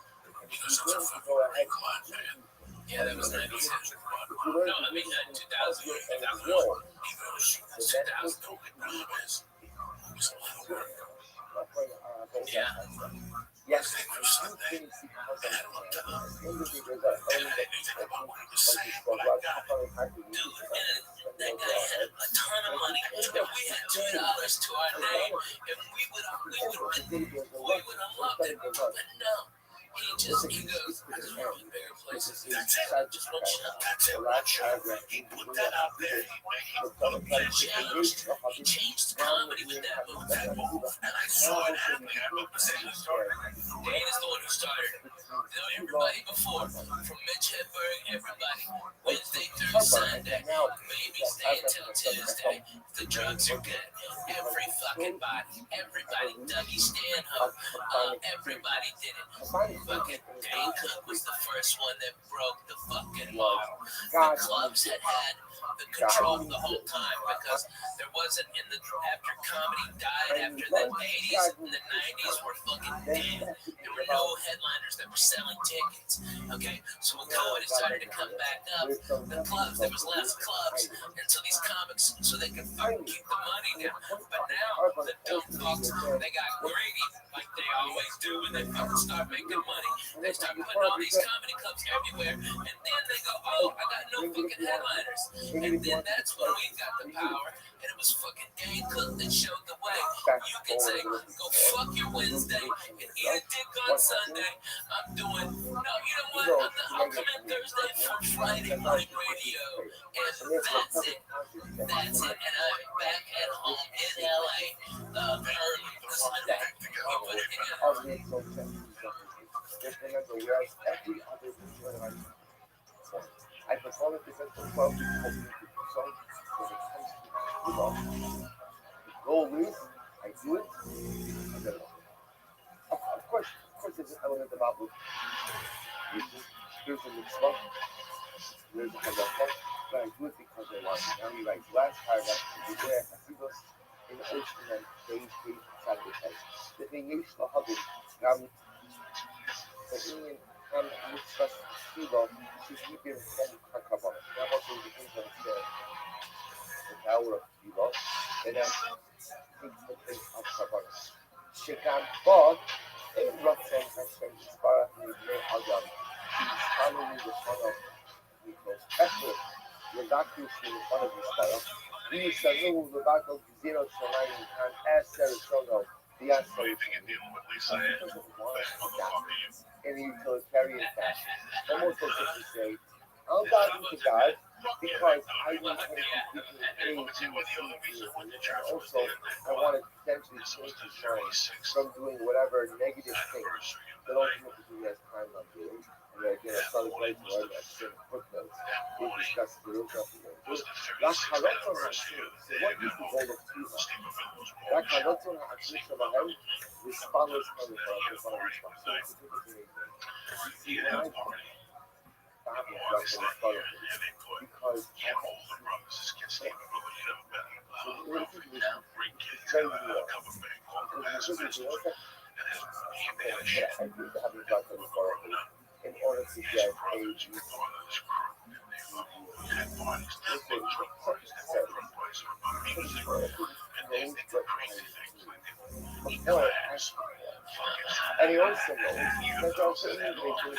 You're it's a going to fucking go ahead. great club, man. Yeah, that was 96. You No, learn I mean, 2000. He goes, that's 2000 don't get dollars. It was a lot of work. Yeah. Yes, They were Sunday, and I looked at him, and I didn't think about what he was saying, but I got it. Dude, and that guy had a ton of money. If we had $2 to our name, if we would have loved it. But no, he goes, I just want to bigger places. That's it. Just one shot. That's it. One shot. He put that out there. He put that shit out. He changed comedy with that move. And I saw it happening. I wrote the same story. Dane is the one who started it. You know, everybody before, from Mitch Hedberg, everybody, Wednesday through Sunday, maybe stay until Tuesday. The drugs are good. Every fucking body, everybody, Dougie Stanhope, everybody did it. Fucking Dane Cook was the first one that broke the fucking law. The clubs had the control the whole time because there wasn't after comedy died after the 80s and the 90s were fucking dead. There were no headliners that were selling tickets. Okay, so when comedy started to come back up, the clubs, there was less clubs, and so these comics, so they could fucking keep the money down. But now the dumb fucks, they got greedy like they always do when they fucking start making money. They start putting all these comedy clubs everywhere, and then they go, oh, I got no fucking headliners. And then that's when we got the power, and it was fucking Dane Cook that showed the way. You can say, go fuck your Wednesday and eat a dick on Sunday. I'm doing, no, you know what? I'll come in Thursday for Friday morning radio, and that's it. That's it. And I'm back at home in LA early for Sunday. We put it together. Just remember, whereas every other reason I perform it because the club is hoping to do so when it comes to love. The goal is, I do it, I get it off. Of course, there's an element about with spiritual mitzvah. There's a halacha, but I do it because I want it. Now, like last paragraph, you there, I see those in the ocean and they inside the head. The thing is, the hubble, the and mitzvah tefillah should be given from hakabah. That also depends on the power of tefillah, and then things that they have kabbalah. Shekam, but in Rothschild has been inspired in the Adam. He's following doctors in front of this fellow. We Sanu Robato Zero Shalaim and Esther Sono, the answer is because of one in a utilitarian fashion. Almost as if to say, I'll dive into God because I want him to give me A, B, C, D, and also I want to potentially change his mind from doing whatever negative thing that ultimately he has planned on doing. And again, I started writing right at certain footnotes. We discussed the real stuff we're going to do. Rachalotzon ha'atzmi. So what is the goal of Tefillah? Rachalotzon ha'atzmi shabahem. This follows from the response. See, when I because in order to get and he also knows that also individuals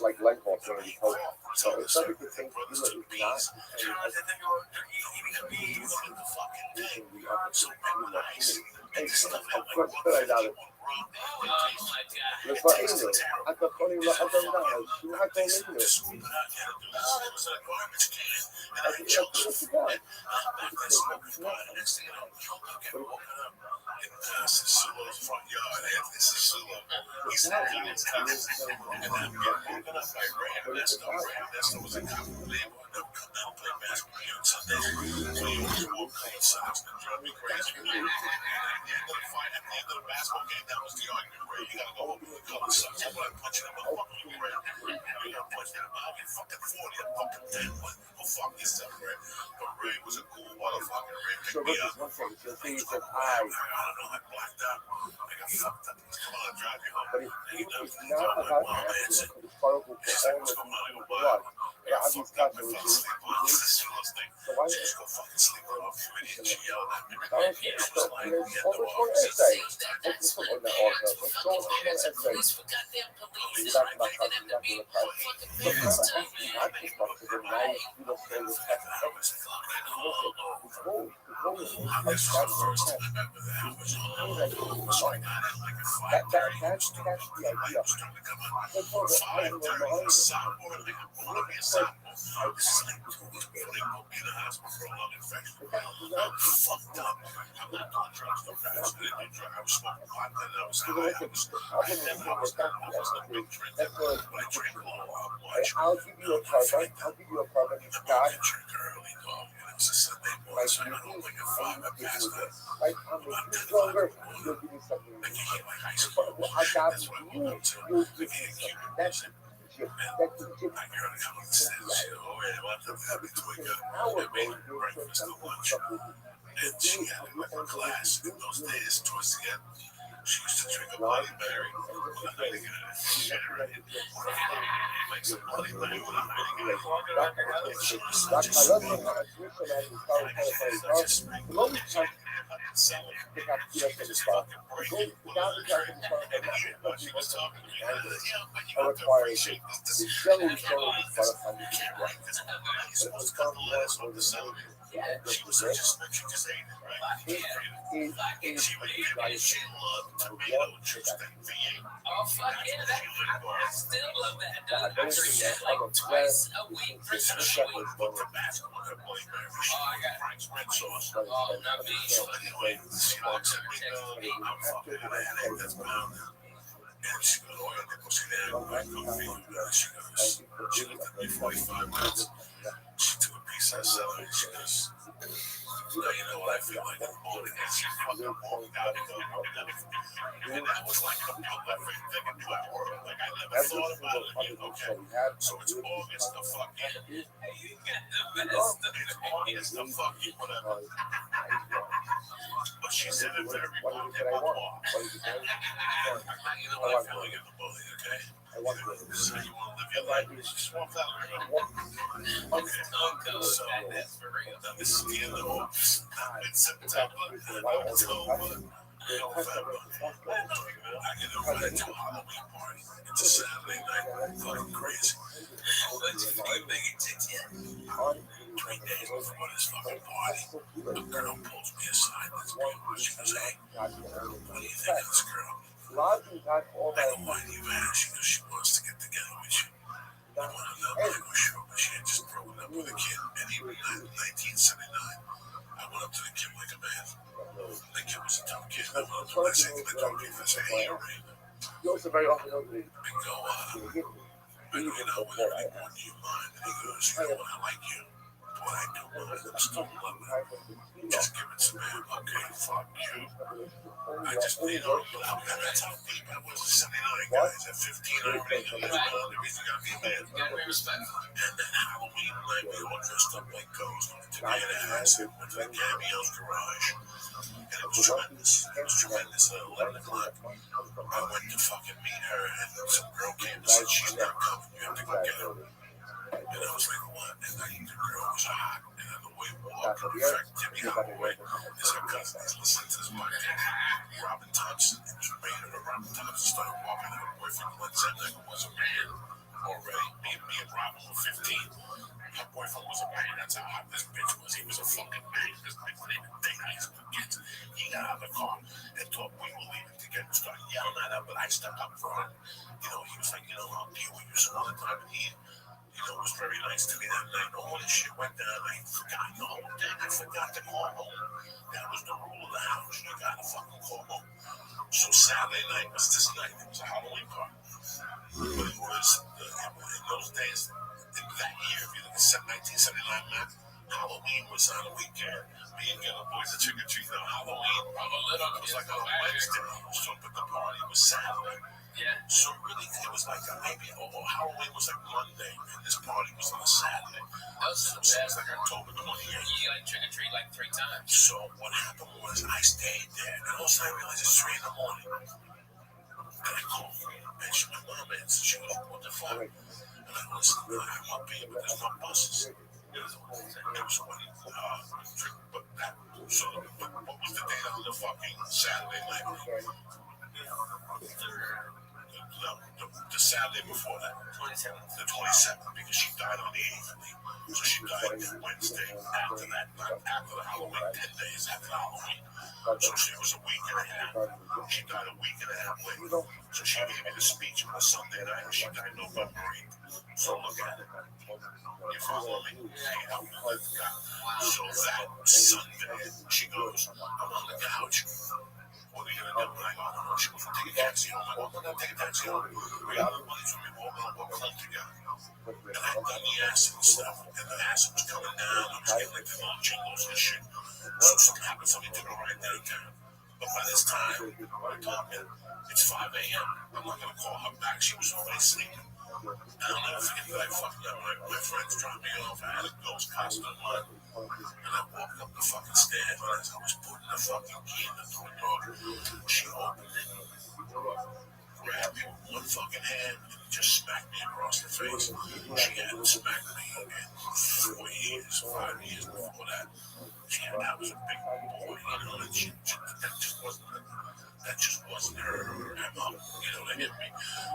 like light bulbs when you hold it. So it's not a good thing to do it not. Of course, I doubt it. لفائله حتى قولي لا أدمناها شو حتى منه So this is one thing. So say you said I but it's not about asking for the sparkle for all of the blood. Yeah, I've used that to reduce. So why just go fucking sleep on off you idiot? She yelled at me. So there's over one essay. Let's go on that also. Let's go on one essay. You got my cousin, you got the price. So kind of asking not just about to the nice, you know, say the second thing. It's gold. The gold is that's the test. That's the idea. But for the I will I'll give you a carbon. I'll give you a carbon. God. Like you do, I'll give you this. Like I'm making you stronger. You'll give me something. I got you. You'll give me something. That's that's the gym. Class in those days, towards the end, she used to drink a Bloody Mary. Makes a Bloody Mary when I'm reading Oh fuck yeah, I still love that. I drink that like twice a week for sure. Oh, I got no beef. She took a piece of celery. She goes, you know what I feel like I'm holding it. She fucking walked out and that was like a favorite thing in the world. Like I never thought about it. Okay, so it's August the fucking. You got the best. It's August the fucking whatever. But she said it very What is it that I want? What is it that I want? you know what I feel like in the bully, okay? I want This is how you want to live your life. She just walked out of the room. Okay. So, now this is the end of August. It's September, October, November. I get invited to a Halloween party. It's a Saturday night. Fucking crazy. Let's fucking make it 3 days before this fucking party, a girl pulls me aside. Let's go. She goes, hey, what do you think of this girl? I go, why do you ask? She goes, she wants to get together with you. I want to know. I go, sure, but she had just broken up with a kid. And even in 1979, I went up to the kid like a man. The kid was a tough kid. I went up to him and I said, I said, hey, you're right. You also very often know that I go, you know, whether I want you mind. And he goes, you know what, I like you. What I do want to still love it. Just give it to me. Okay, fuck you. I just, you know, that's how deep I was at 79, guys. At 15, I already knew the reason I got me mad. You gotta be respectful. And then Halloween night, we all dressed up like ghosts. To me, an ass. Went to the Cameo's garage. And it was tremendous. It was tremendous. At 11 o'clock, I went to fucking meet her, and some girl came and said, she's not coming. You have to go get her. And I was like, what? And then the girl was hot. And then the way Walker, in fact, Timmy Holloway is her cousin. He's listening to this podcast. Robin Thompson, and she made her. Robin Thompson started walking her boyfriend Glenn Zemnick, who was a man already. Me and Robin were 15. Her boyfriend was a man. That's how hot this bitch was. He was a fucking man. This bitch named Dana. I used to forget. He got out of the car and thought we were leaving together. Started yelling at her, but I stepped up for him. You know, he was like, you know, I'll deal with you some other time. And he, you know, it was very nice to me that night. All this shit went down. I forgot the whole thing. I forgot to call home. That was the rule of the house. You gotta fucking call home. So Saturday night was this night. It was a Halloween party. But it was, in those days, in that year, if you look at 1979 map, Halloween was on a weekend. Me and the other boys are trick or treating on Halloween. It was like on a Wednesday. So, but the party was Saturday. Yeah. So really, it was like maybe Halloween was like Monday, and this party was on a Saturday. That was So it was like October 28th. You like trick or treat like 3 times. So what happened was I stayed there, and all of a sudden I realized it's 3 in the morning. And I called her, and my mom answered. She goes, what the fuck? And I go, listen, I'm up here, but there's no buses. It was one trick, but that. So what was the date on the fucking Saturday night? The Saturday before that, 27th. the 27th, because she died on the 8th. So she died that Wednesday after that, not after the Halloween, 10 days after Halloween. So she was a week and a half. She died a week and a half later. So she gave me the speech on a Sunday night, and she died November 8th. So look at it. You follow me? See how we live God. So that Sunday, she goes, I'm on the couch. What are you going to do? And I go, I don't know. She goes, we'll take a taxi home. I go, I'm going to take a taxi home. We got the money from me. We're going to walk home together. And I had done the acid and stuff. And the acid was coming down. I was getting like the little jingles and shit. So something happened. Somebody took a ride downtown. But by this time, we're talking, it's 5 a.m. I'm not going to call her back. She was already sleeping. And I'll never forget that I fucking got my friends dropped me off. I had a ghost costume on. And I walked up the fucking stairs. And as I was putting the fucking key in the door, she opened it, grabbed me with one fucking hand, and just smacked me across the face. She hadn't smacked me in 4 years, 5 years before that. That was a big boy, you know, and that just wasn't her MO, you know, that hit me.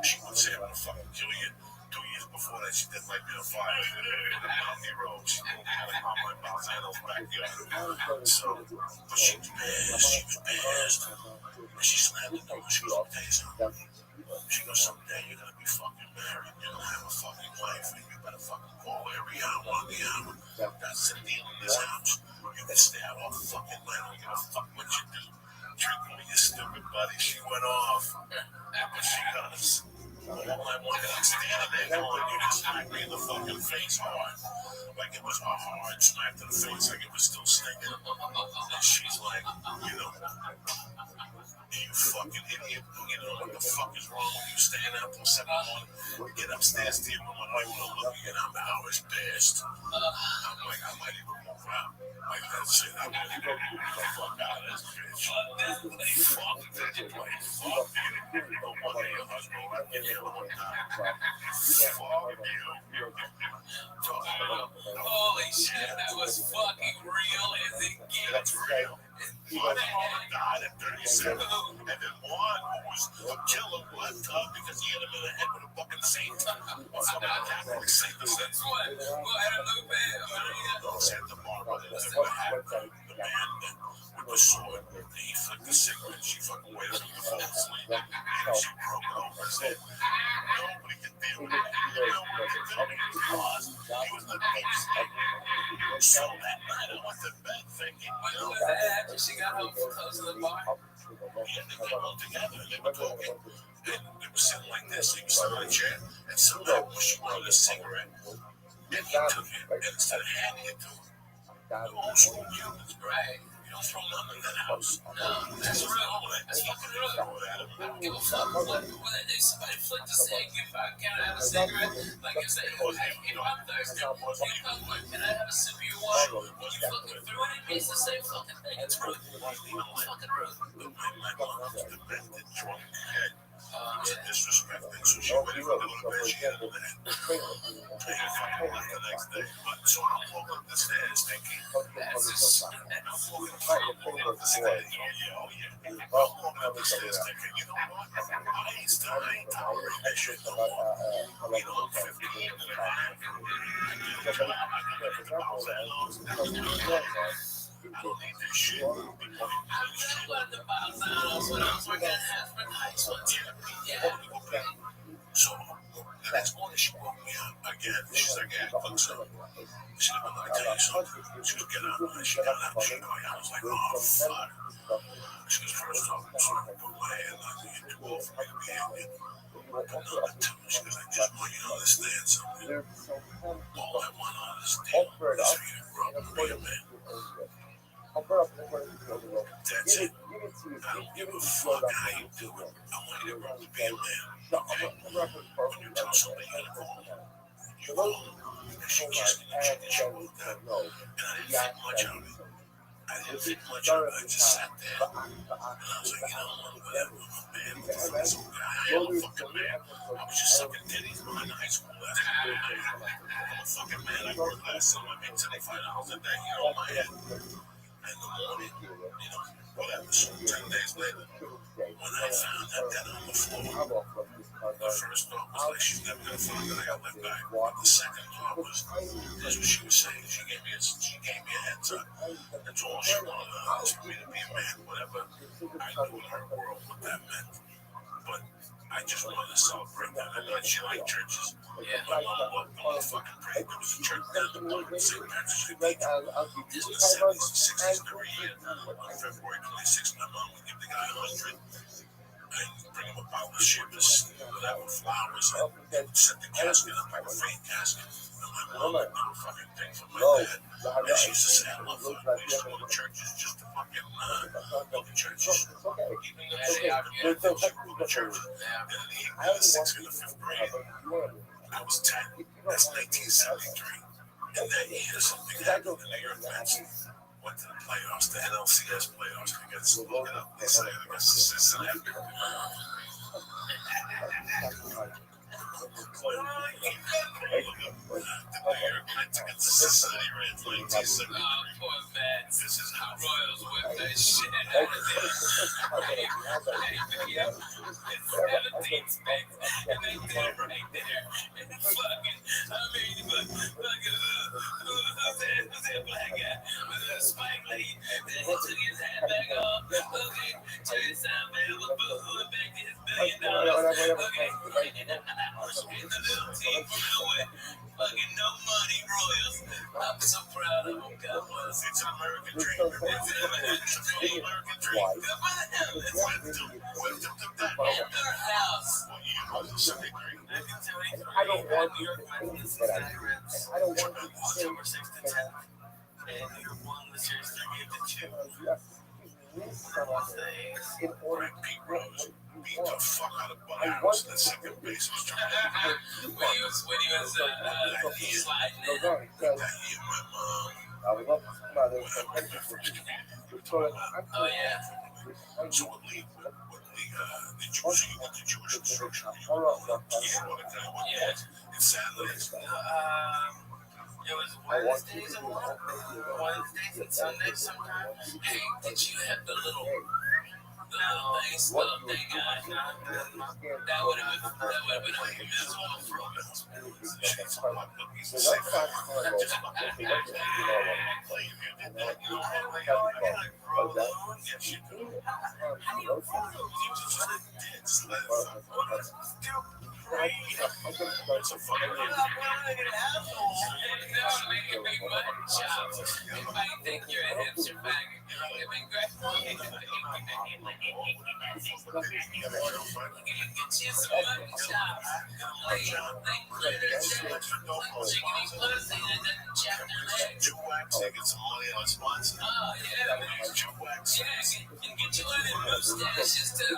She would say, I'm gonna fucking kill you. 2 years before that, she did light me on fire in the mountain road. She did like on my Balzano's backyard. So, but she was pissed. And she slammed the door. She goes, I'll tell you something. She goes, someday you're gonna be fucking married. You're gonna have a fucking wife, and you better fucking call every hour on the hour. That's the deal in this house. You can stay out all fucking night. I don't give a fuck what you do. Drink with me, you stupid buddy. She went off. But she goes, all I wanted to stand there going, you just smacked me in the fucking face hard. Like it was a hard smack to the face, like it was still stinging. And she's like, you know, You fucking idiot. You know what the fuck is wrong with you staying out till 7 in the morning? Get upstairs to your room. I don't even look at I'm hours past. I'm like, I might even move out. Like, that's it. I'm gonna get the fuck out of this bitch. Fuck that place. Fuck you. No wonder your husband left you the other time. Fuck you. Holy shit, that was fucking real as it gets. Real. My father died at 37, and then one who was a killer left because he hit him in the head with a fucking saint. Or fucking Catholic saint. That's what? Well, I don't know, man. Santa Barbara, the man with the sword, he flicked the cigarette, she fucking waited him to fall asleep, and she broke it over his head. Nobody can deal with it. Nobody can deal with it because he was the most. So that night I went to bed thinking, After she got home from close to the bar. yeah, they got all together and they were talking. And they were sitting like this, he was sitting on a chair, and somehow she wanted a cigarette, and he took it, and instead of handing it to her, the old school humans, right? You don't throw nothing in that house. No, that's real. That's fucking real. I don't give a fuck what if somebody flipped a cig, if I can I have a cigarette, like if they go, hey, you know, I'm thirsty, can I have a sip of your water? When you fucking through it, it means the same fucking thing. It's rude. Fucking rude. But my mom was the best that drunk head. It was a disrespect thing, so she waited for the little bit, she had a that. And he fucking left the next day. But so I'm walking up the stairs thinking, That's just I'm walking up the stairs, I'm walking up the stairs thinking, you know what? I ain't tolerating that shit no more. You know, I'm 15 and a half. I get a job, I can make $1,000. I don't need this shit. I learned about Zanos when I was working at Hasbro High School. Yeah. So the next morning she woke me up again. She's like, yeah, look, so she said, I'm gonna tell you something. She goes, get up. She got up. She going. I was like, oh fuck. She goes, first off, I'm sorry to go away, and you're too old for me to be in. But number two, she goes, I just want you to understand something. All I want to understand is for you to grow up and be a man. That's it. I don't give a fuck how you do it. I want you to grow up and be a man. Okay? When you tell somebody you're gonna call them, you call them. Because she kissed me and she moved out. And I didn't think much of it. I just sat there. And I was like, you know, whatever. I'm a man. I'm some guy. I am a fucking man. I was just sucking titties behind the high school last night. I'm a fucking man. I work last summer. I made $75 a day here on my head. In the morning, you know, whatever. So 10 days later, when I found that on the floor, the first thought was like, she's never gonna find that I got left back. The second thought was, that's what she was saying. She gave me a heads up. That's all she wanted was for me to be a man, whatever I knew in her world what that meant. But I just wanted to celebrate that. I thought she liked churches. Yeah. My mom loved the fucking prayer. There was a church down the block in St. Patrick's Cathedral. This is the 70s and 60s, and every year on February 26th, my mom would give the guy 100 and bring him a bottle of shippers, whatever, flowers, and set the casket up like a fake casket. And my mom would do a fucking thing for my dad. And she used to say, I love her. We used to go to churches just to fucking go to churches. Even the church. And in the 6th and the 5th grade, I was 10. That's 1973. And that year, something happened in New York Mets. Went to the playoffs, the NLCS playoffs. I guess look it up. They say against the Cincinnati. Poor Mets. This is how Royals whip that shit out of there. It's 17 specs, and they did it right there. And fucking, I mean, who's that black guy with a spike lead? Then he took his hat back off. Okay, check this out, man. We're booing back to his $1 billion. Okay, and the little team from nowhere. Fucking no money Royals. I'm so proud of them. God bless. It's an American dream. It's an American dream. Good for them. In their house. What year was it? 73? I don't want you to think that I don't want you to think October 6th to 10th. And New York won the series 3-2. these summers, in order Greg to Pete get Rose what you beat the want. fuck out of Bud I Adams want in that to second believe base was trying that to when he was sliding so in. then, because that year my mom I would love to come out there with some when I countries with first you. communicated So that I'm Oh yeah. so what the Jewish you get the Jewish instruction you All right, well, what kind of what Yeah. it's Saturdays It was I want you Wednesdays to a do month, Wednesdays and Sundays sometimes. Hey, did you have the little bass little thing on? That would have been a miserable focus. So that's not hard. That's Making me mutton chops. You might think you're a hipster faggot. It'd be great. Get you some mutton chops. They clear their chest. Chickeny pussy and then chap their legs. Get some money on sponsor. Oh, yeah. And get you one of them mustaches too. It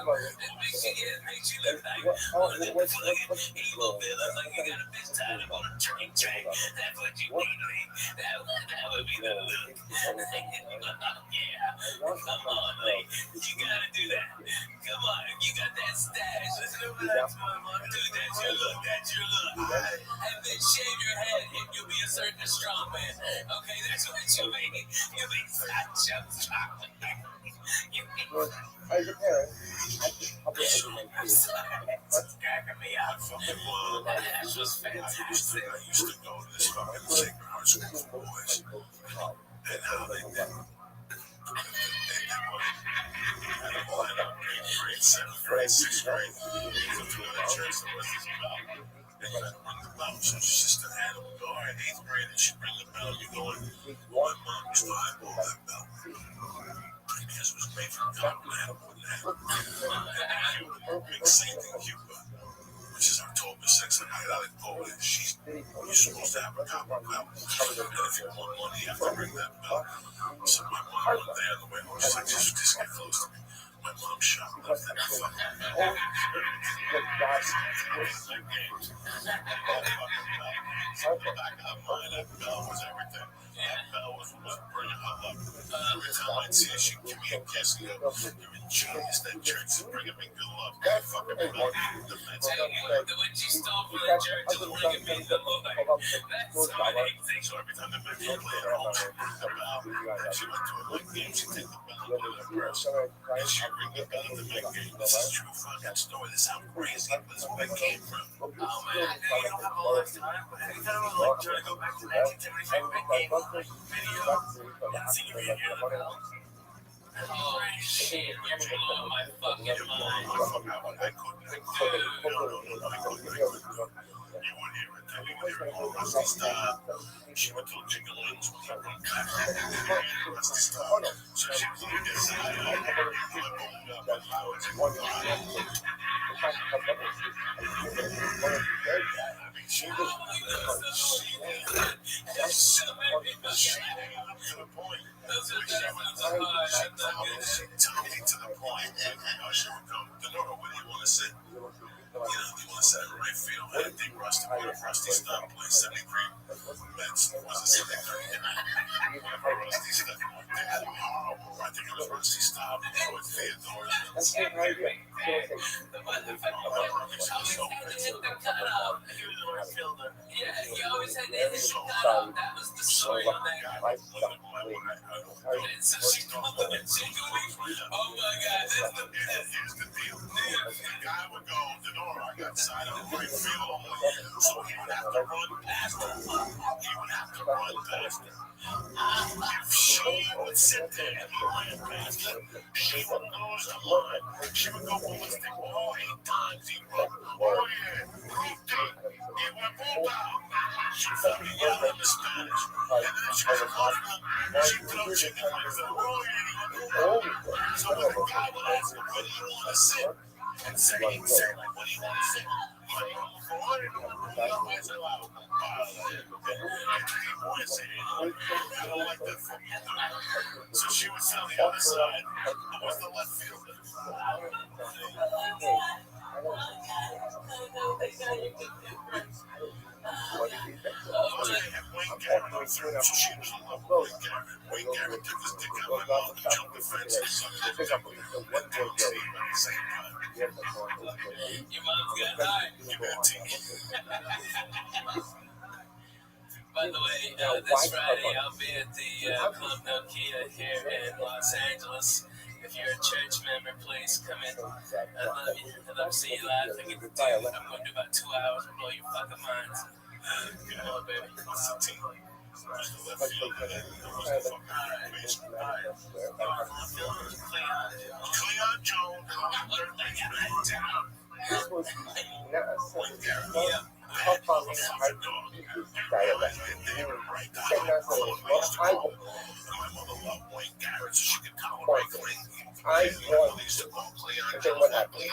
makes you look like one of them fucking evil villains. Like you got a bitch tied up on a train track. That's what you need. That would be the look. Yeah. Come on, like, you gotta do that. Come on, you got that stash. Listen to what I'm doing. Dude, that's your look. That's your look. And then shave your head and you'll be a certain strong man. Okay, that's what you'll be. You'll be such a strong man. as a parent, I can probably educate you. That's cracking me up. That was fantastic. I used to go to this fucking Sacred Heart School for boys. And how they did. Grade 7, grade 6, grade. So to the church, so what's this about? They gotta ring the bell. So she just had them go, all right, 8th grade, and she ring the bell. You go in. My mom used to eyeball that bell. Because it was made from cotton. I had one that. Big Saint in Cuba, which is October 6th, and I got it forward. You're supposed to have a copper bell. And if you want money, you have to ring that bell. So my mom went there on the way home. She's like, just get close to me. My mom shoplifted that fucking bell. So back in her mind, that bell was everything. That bell was bringing her up. Every time I'd see her, she'd give me a kiss. You're in genius. That church is bringing me good luck. That fucking bell. The Mets. What you stole from the church is bringing me the Lord. That's amazing. So every time the Mets would play at home, she'd ring the bell. And she went to a Met game. She'd take the bell and put it in her purse. And she'd ring the bell at the Met game. This is true fucking story. This is how crazy this Met came from. Oh man, I know you don't have all that time, but anytime I'm like trying to go back to 1975 Met game video and see you in here. Oh shit, you're blowing my fucking mind. I couldn't. You wouldn't hear it. You wouldn't hear it. All Rusty Star. She went to Jinglings. Rusty Star. So she was on this side. She was to the point. To the point. She would come. Denora, where do you want to sit? You want to sit in right field. I think Rusty Star played 73 Mets. Was it 73? Rusty Star. They had a horrible. I think it was Rusty Star. With Theodore. That's the idea. The motherfucker always had to hit the cutoff. He was a right fielder. Yeah, he always had to hit the cutoff. That was the story on that guy. So she called him a jiggling. Oh my God, that's the best. Here's the deal. The guy would go, Denora, I got side on the right field. So he would have to run past her. He would have to run past her. If she would sit there and he ran past her, she would lose her mind. She would go ballistic. Oh, 8 times he run. Oh, yeah. He did. He went boom down. She fucking yelled in the Spanish. And then she was confident. She threw chicken wings. Oh, yeah. So when the guy would ask her, where do you want to sit? And say, he'd say, like, what do you want to sit? So she was on the other side. I was the left fielder. So she was in love with Wayne Garrett. Wayne Garrett took his dick out my mouth and jumped the fence and sucked it and didn't see him at the same time. Your mom's got high. By the way, this Friday I'll be at the Club Nokia here in Los Angeles. If you're a church member, please come in. I'd love you. I'd love to see you live. I'm going to do about 2 hours and blow your fucking minds. Come on, baby. What's the team? Who's the left fielder? Who's the fucking base? Cleon Jones. This was not necessarily how far we are dialect. I want to say what happened.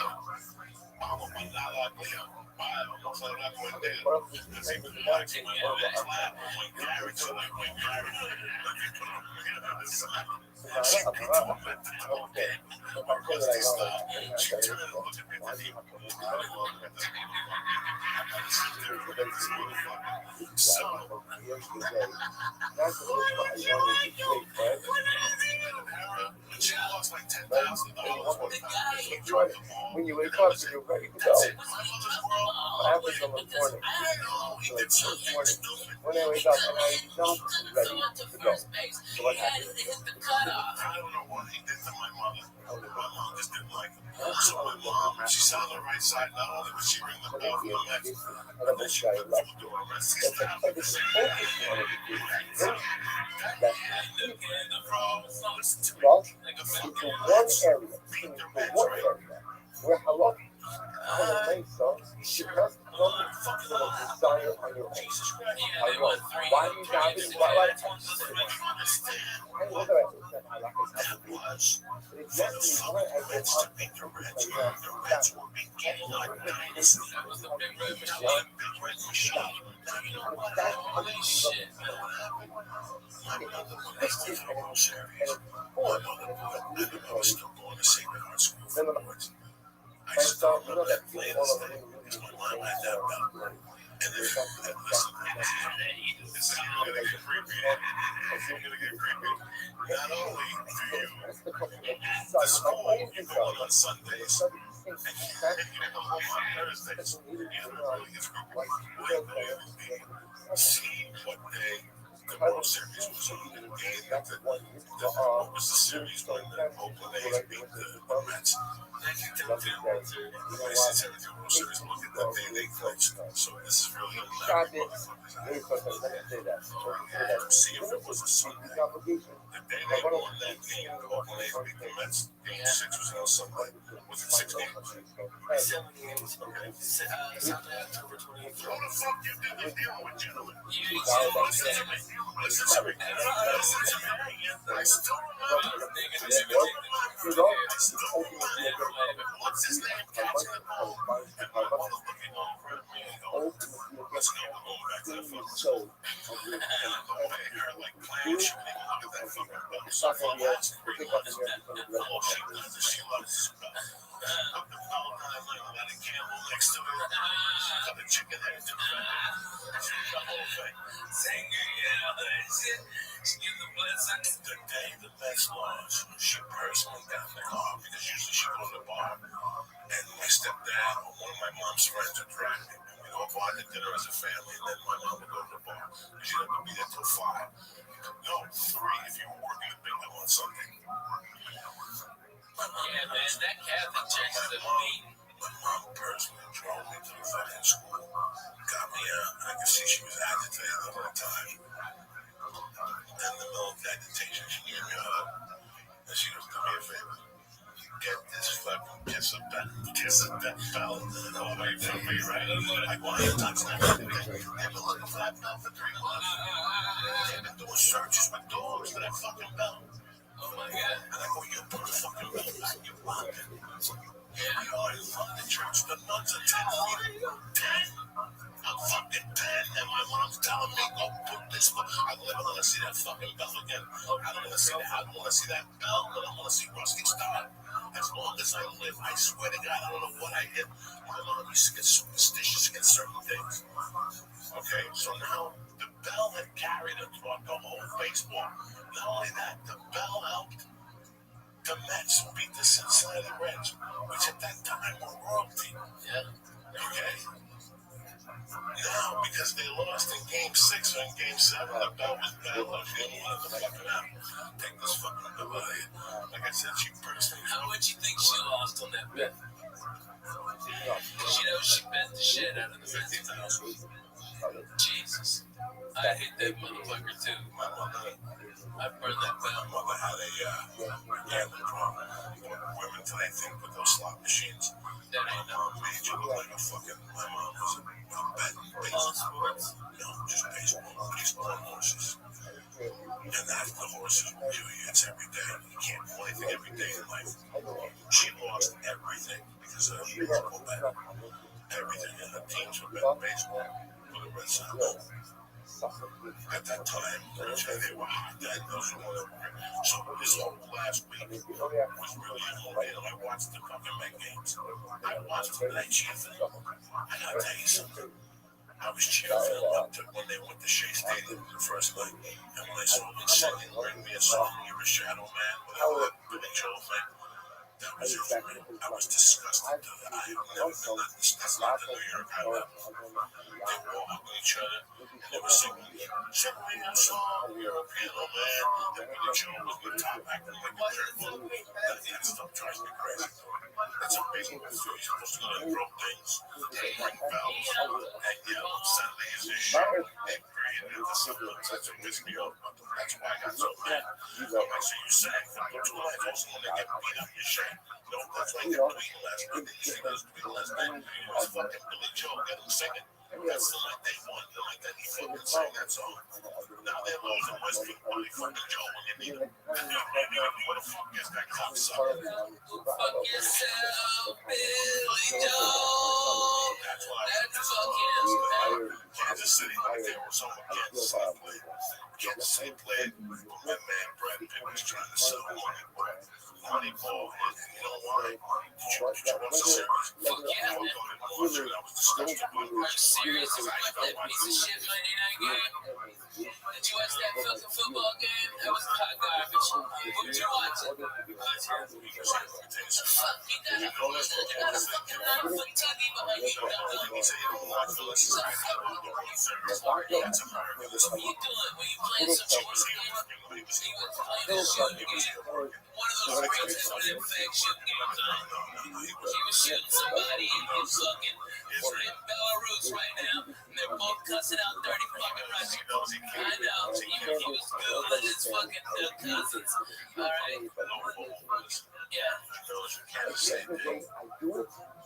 When you wake up, you're ready to go. What happens in the morning? So like first morning, when I wake up and I'm not ready to go. So what happens? I don't know what he did to my mother. My mom just didn't like him. So my mom, she sat on the right side. Not only was she ring the bell for the Mets, but then she would do a rest of the But it's focused on it. Well, into one area, where hello, so she must come from a desire on your own. Why do you not be why look at it? I like this happy. It's just why I get up and and so, you know that people all of them not only do you the school you go on Sundays and you go home on Thursdays, you really is see what day the World Series was on. The game that what was the series when the Oakland A's beat the Mets. World Series, look at that day they clinched. So this is really see if it was a Sunday. The day they won that game, the Oakland A's beat the Mets. Game 6 was on Sunday. Was it 6 games? Okay. October 28th. How the fuck you did this deal with gentlemen? Listen to me. Listen to me. I still remember. What's his name? Catching the ball. And my mother looking over at me and going, let's go back to the football. And I'm going to her like playing. She didn't even look at that fucking ball. So for the last 3 months, all she does is she loves this bell. Put the bell down and let it candle next to it. She cut the chicken head to the bell. She got the whole thing. The day the Mets lost, she personally got in the car because usually she goes to the bar. And my stepdad or one of my mom's friends would drive me. And we'd all go out to dinner as a family, and then my mom would go to the bar. She had to be there till 5. No, 3 if you were working the bingo on Sunday. Yeah, man, that Catholic church is a mean. My mom personally drove me to the fucking school, got me out, and I could see she was agitated the whole time. In the middle of the agitation, she gave me a hug, and she goes, do me a favor. Get this fucking kiss of that bell away from me, right? Like, why are you touching that fucking thing? They've been looking for that bell for 3 months. They've been doing searches with dogs for that fucking bell. Oh my God. And I go, you put the fucking bell back, you want it. We are in front of the church, the nuns are 10 feet. fucking pen, and my mom's telling me, go put this. I never want to see that fucking bell again. I don't want to see that. I don't want to see that bell. I don't want to see Rusty Star. As long as I live, I swear to God, I don't know what I hit. My mom used to get superstitious against certain things. Okay, so now the bell had carried her throughout the whole baseball. Not only that, the bell helped the Mets beat the Cincinnati Reds, which at that time were royalty. Yeah. Okay. Now, because they lost in Game 6 or in Game 7, the bell was bad. Look, they wanted to fucking out. Take this fucking bell out of here. Like I said, she burst me. How much you think she lost on that bet? She bet the shit out of the 50,000. Jesus. I hate that motherfucker too. My mother, I burned that bell. my mother had a gambling problem. Women today think with those slot machines, That ain't no made you look like a fucking. My mom was a betting all baseball. sports. No, just baseball and horses. And that's the horses really. It's every day. You can't do anything every day in life. She lost everything because of baseball bet. Everything. And her teams were betting baseball for the Red Sox. At that time, they were hot. So this whole last week was really unreal. I watched the fucking Met games. I watched the night shift. I gotta tell you something. I was cheering for them when they went to Shea Stadium the first night. And when I saw them singing, bring me a song, You're a Shadow Man, whatever that Billy Joel thing, that was it for me. I was disgusted. I have never been that disgusted in New York. I left. They were all hugging each other, and they were singing, sing me a song, you're a piano man. And Billy Joel was the top acting like a jerk. That stuff drives me crazy. That's amazing. You're supposed to go and throw things, ring bells, and yell, Sunday is his show, and breathe into something that's a whiskey up. That's why I got so mad. I'm like, so you sang for 2 nights, also when they get beat up, you shame. No, that's why you got tweeting last night. You see those tweeting last night? It was fucking Billy Joel, get him singing. That's the night they won, the night that he fucking sang that song. Now they're losing Westbrook, Billy fucking Joel when you need him. What the fuck is that cocksucker? Fuck yourself, Billy Joel. That's why That's fucking Kansas City, like they were so Kansas City played. Kansas City played, but my man Brad Pitt was trying to sell Moneyball. You know why? Did you watch the series? Fuck yeah, man. I was disgusted by it. Are you serious? It was like that piece of shit Monday night game? Did you watch that fucking football game? That was hot garbage. What did you watch? Fuck, you got a fucking 9-foot TV behind you. What are you doing? Were you playing some shooting game? You were playing a shooting game. One of those rings that would infect shooting games on. He was shooting somebody in his fucking in Belarus right now, and they're both cussing out dirty fucking Russian. I know, even if he was good with his fucking cousins. Alright? Yeah.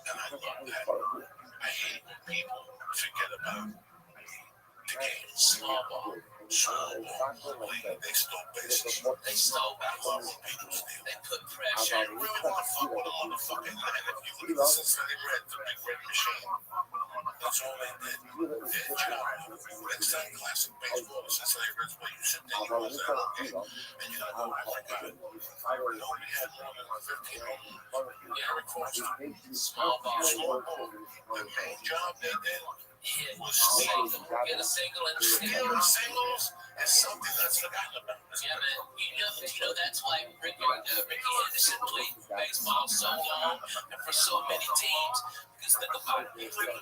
And I love that. I hate when people forget about the game. Small ball. They stole bases. They stole back. I love when people steal. They put I pressure. really want to fuck with a motherfucking man. If you look at the Cincinnati Reds, the big red machine, that's all they did. Their job. It's that classic baseball. The Cincinnati Reds, where you sit there, you watch that whole game, and you gotta go, oh my God, nobody had more than 15 home runs. Eric Foster. Small ball. Small ball. The main job they did was Single. steal. Get a single and a steal. Stealing singles is something that's forgotten about. Yeah, man. You know that's why Ricky Henderson played baseball so long and for so many teams. Because think about it. He played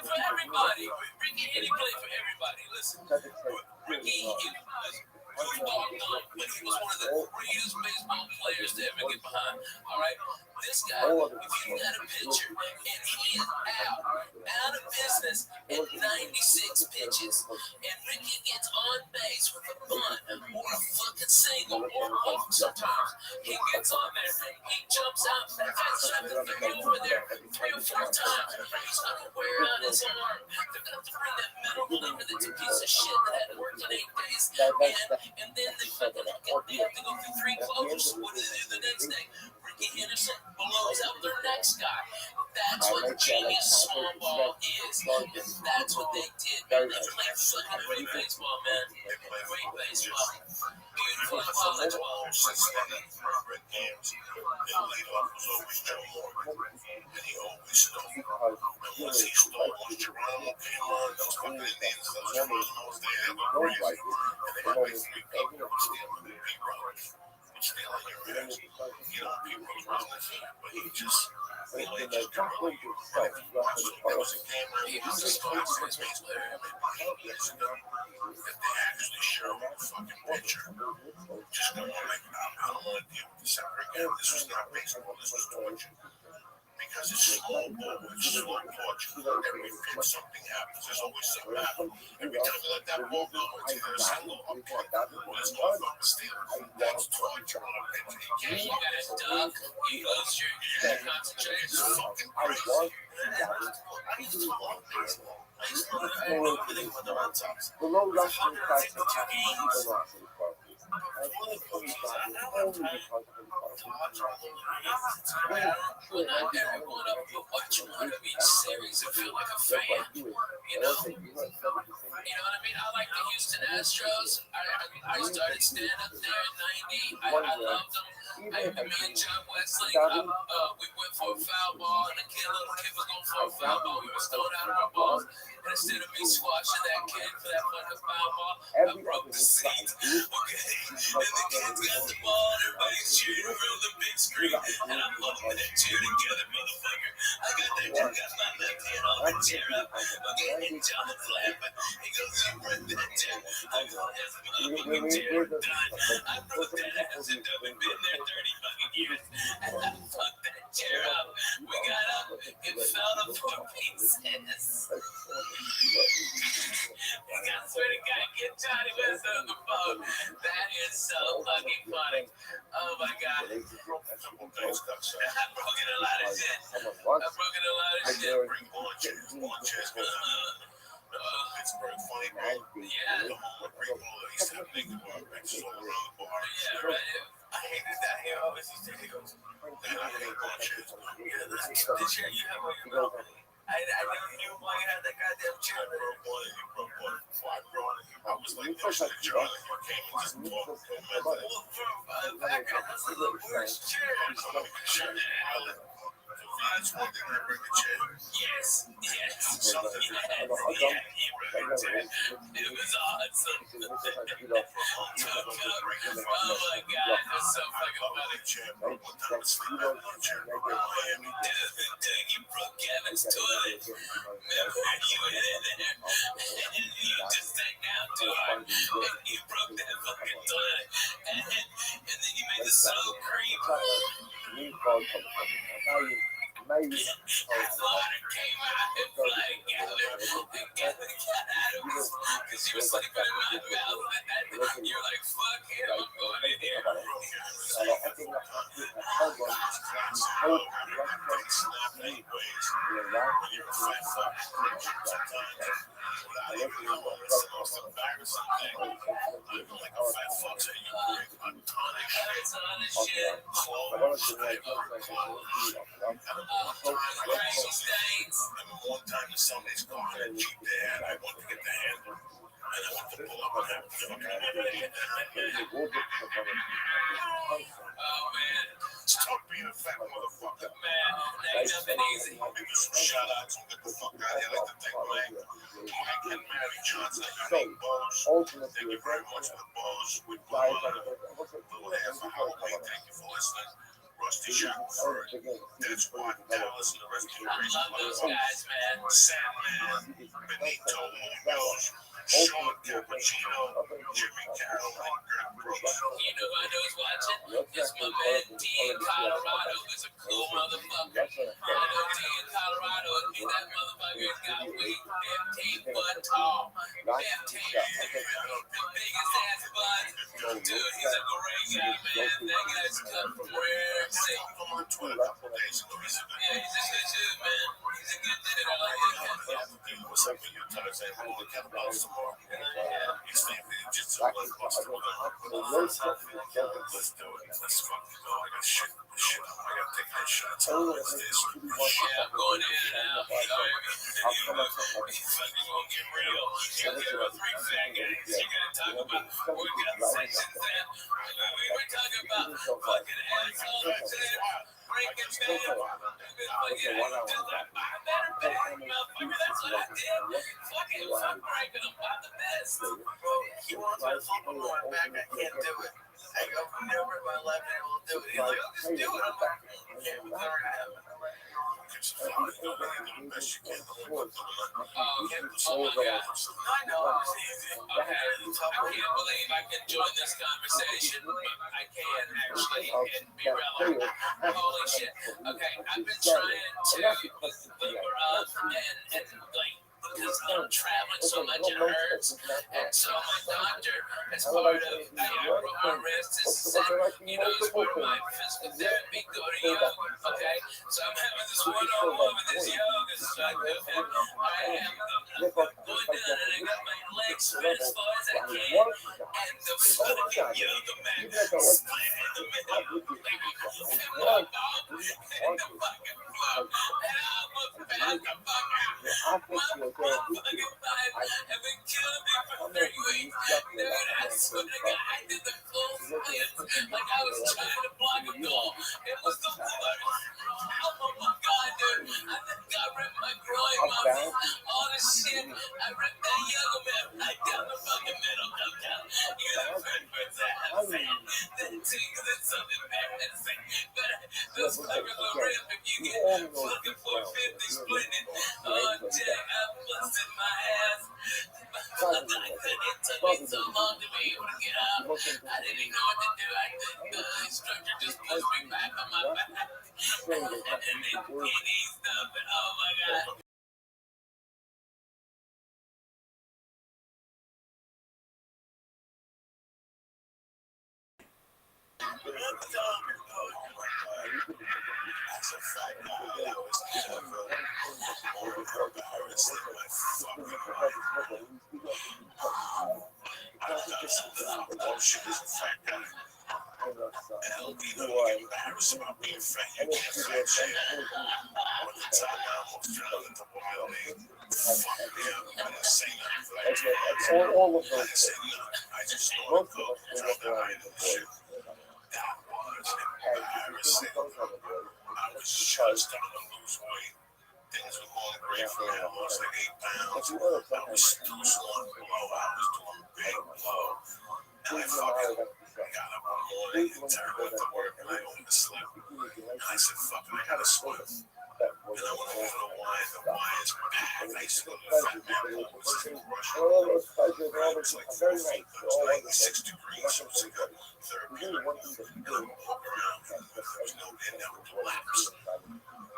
for everybody. Ricky played for everybody. Listen, Ricky was dogged on, but he was one of the greatest baseball players to ever get behind. All right? This guy, if you got a pitcher and he is out of business at 96 pitches, and Ricky gets on base with a bunt or a fucking single or a walk sometimes, he gets on there, he jumps out, that guy's trying to throw over there 3 or 4 times. He's not gonna wear out his arm. They're gonna have to bring that middle reliever that's a piece of shit that hadn't worked in 8 days and then they fucking have to go through 3 closers. So what do they do the next day? Ricky Henderson blows out their next sky. That's what genius small ball is. And that's what they did, man. They played fucking great baseball, man. Great baseball. Beautiful college ball. Red games. Their leadoff was always Joe Morgan, and he always stole. And once he stole, once Geronimo came on, those fucking Indians, those Geronimos, they have a great, and they had like 3 people stealing Pete Rose. Stealing your ass. You know, Pete Rose wasn't a team, but he just got really good. There was a game where he was a first base player, I mean, 8 years ago, that they actually showed a fucking picture. Just going like, I don't want to deal with this ever again. This was not baseball, this was torture. Because it's slow ball, it's slow torture. Every pitch something happens. There's always some battle. Every time you let that ball go, it's either a single or play. Or this motherfucker steals. That's torture on a pitch. You gotta duck, you lose your concentration. It's fucking crazy. I used to love baseball. I didn't know anything about the Red Sox. The low rushing fights are 152 games. velocity parties. I think only because of the Well, not everyone up to watch one of each series and feel like a fan. You know what I mean? I like the Houston Astros. I started stand up there in 90. I loved them. Me and John Wesley, we went for a foul ball, and the little kid was going for a foul ball. We were stoned out of our balls. And instead of me squashing that kid for that fucking foul ball, I broke the seats. Okay. And the kids got the ball, and everybody's cheering around the big screen. And I'm looking at that chair together, motherfucker. I got my left hand on the chair up. Okay, and John was laughing. He goes, you broke that chair. I go, that's a motherfucking chair. I'm done. I broke that ass and I've been there 30 fucking years. And I fucked that chair up. We got up. It fell to 4 pieces. I swear to God, get Johnny West on the phone. That is so fucking funny. Oh my God. I broke in a lot of shit. Bring launches. Pittsburgh funny ball. Yeah. The home of Green Ball. He used to have big benches all around the bar. Yeah, right. I hated that. He always used to go. And I hate launches. Yeah, the chair you have on your belt. I never knew why you had that goddamn chair. I broke one and he broke one. Before I brought it, I was like, Charlie, you came and just walked. That's the worst chair. That's one thing I bring the chair. Yes. Something. Yeah, he brought the chair. It was awesome. Oh my God, that's so fucking funny. Chair broke one time. Chair broke Miami. You broke Kevin's toilet. Remember, you went in there and you just sat down too hard and you broke that fucking toilet. And then you made the slow creep. Maybe Water came out and flooded Kevin got out of his because you were sleeping in my mouth. And you're like, fuck it, I'm going in here. I think One time the Sunday's car had a Jeep they had, I wanted to get the handle. And I went to pull up and have the fucking Oh man, stop being a fat motherfucker. man, that ain't nothing easy. I'll give you some shout outs and get the fuck out of here. I'd like to thank Mike and Mary Johnson at Unique Bows. Thank you very much for the bows. We blow out a little half a Halloween. Thank you for listening. Rusty Shackelford, Dead Squad Dallas, and the rest of the I love those guys, man. Sandman, Benito Munoz, Sean Cappuccino, Jimmy Carroll, and Greg Brooks. You know who I know is watching? It's my man D in Colorado. He's a cool motherfucker. I know D in Colorado. That motherfucker's got weight 15 foot tall. 15. The biggest ass butt. Dude, he's a great guy, man. That guy's cut from rare. I saw him on Twitter a couple days ago. He's a good Yeah, he's a good dude, man. He's a good dude. I like that guy. What's up with you? I said, hold the kettlebells tomorrow. He's thinking just a little buster with a let's do it. Let's fucking go. I got shit. I gotta take that should have told us this. Yeah, I'm going in and out. I'll tell myself like, You fucking won't get real. You get with three fat guys. You gotta talk about workout sessions then. We were talking about fucking assholes and breaking bad. I better bang, motherfucker. That's what I did. Fucking fuck breaking them. I'm the best. He wants me to flip him on my back. I can't do it. I go, never in my life been able to do it. He's like, oh, just do it. I'm like, okay, it's never gonna happen. I'm like, I know, it's easy. Okay, I can't believe I can join this conversation, but I can actually and be relevant. Holy shit. Okay, I've been trying to liver up and like, because I'm traveling so much it hurts. And so my doctor, as part of, I broke my wrist, is said, as part of my physical therapy, go to yoga, okay? So I'm having this one-on-one with this yoga instructor, and I am going down and I got my legs spread as far as I can, and the fucking yoga mat split in the middle, like in my ball, in the fucking floor, and I almost passed the fuck out. My fucking mind have been killing me for 3 weeks. Dude, I swear to God, I did the full split like I was trying to block a goal. It was the worst. Oh my God, dude. I think I ripped my groin muscles. All this shit. I ripped that yoga man right down the fucking middle. You know, for that, I'm saying that too, because it's so embarrassing. But those fuckers will rip if you get fucking 450 splitting. Oh, Jack, I busted my ass. It took me so long to be able to get out. I didn't even know what to do. The instructor just pushed me back on my back. And then PD stuff. And oh my God. As a fact, I was never more embarrassed than my fucking life. I got something on bullshit as a fat guy. LB don't get embarrassed about being fat. You get fat shit. One of the time I almost fell into wild man. Fuck me up. I didn't say nothing for like 2 hours. all of I those didn't say nothing. I just snorted coke, tried to hide the shit. That was embarrassing. I was just starting to lose weight. Things were going great for me. I lost like 8 pounds. I was still snorting blow. I was doing big blow. And I fucking got up one morning and turned up to work and I overslept. And I said, fuck it, I gotta swim. And I went over to the wine. The wine's packed. I used to go to the Fat Man Pool, which is in Russia. It's like 4 feet, but it's 96 degrees. So it's like a third wheel. And I would walk around. There was no end. There were laps.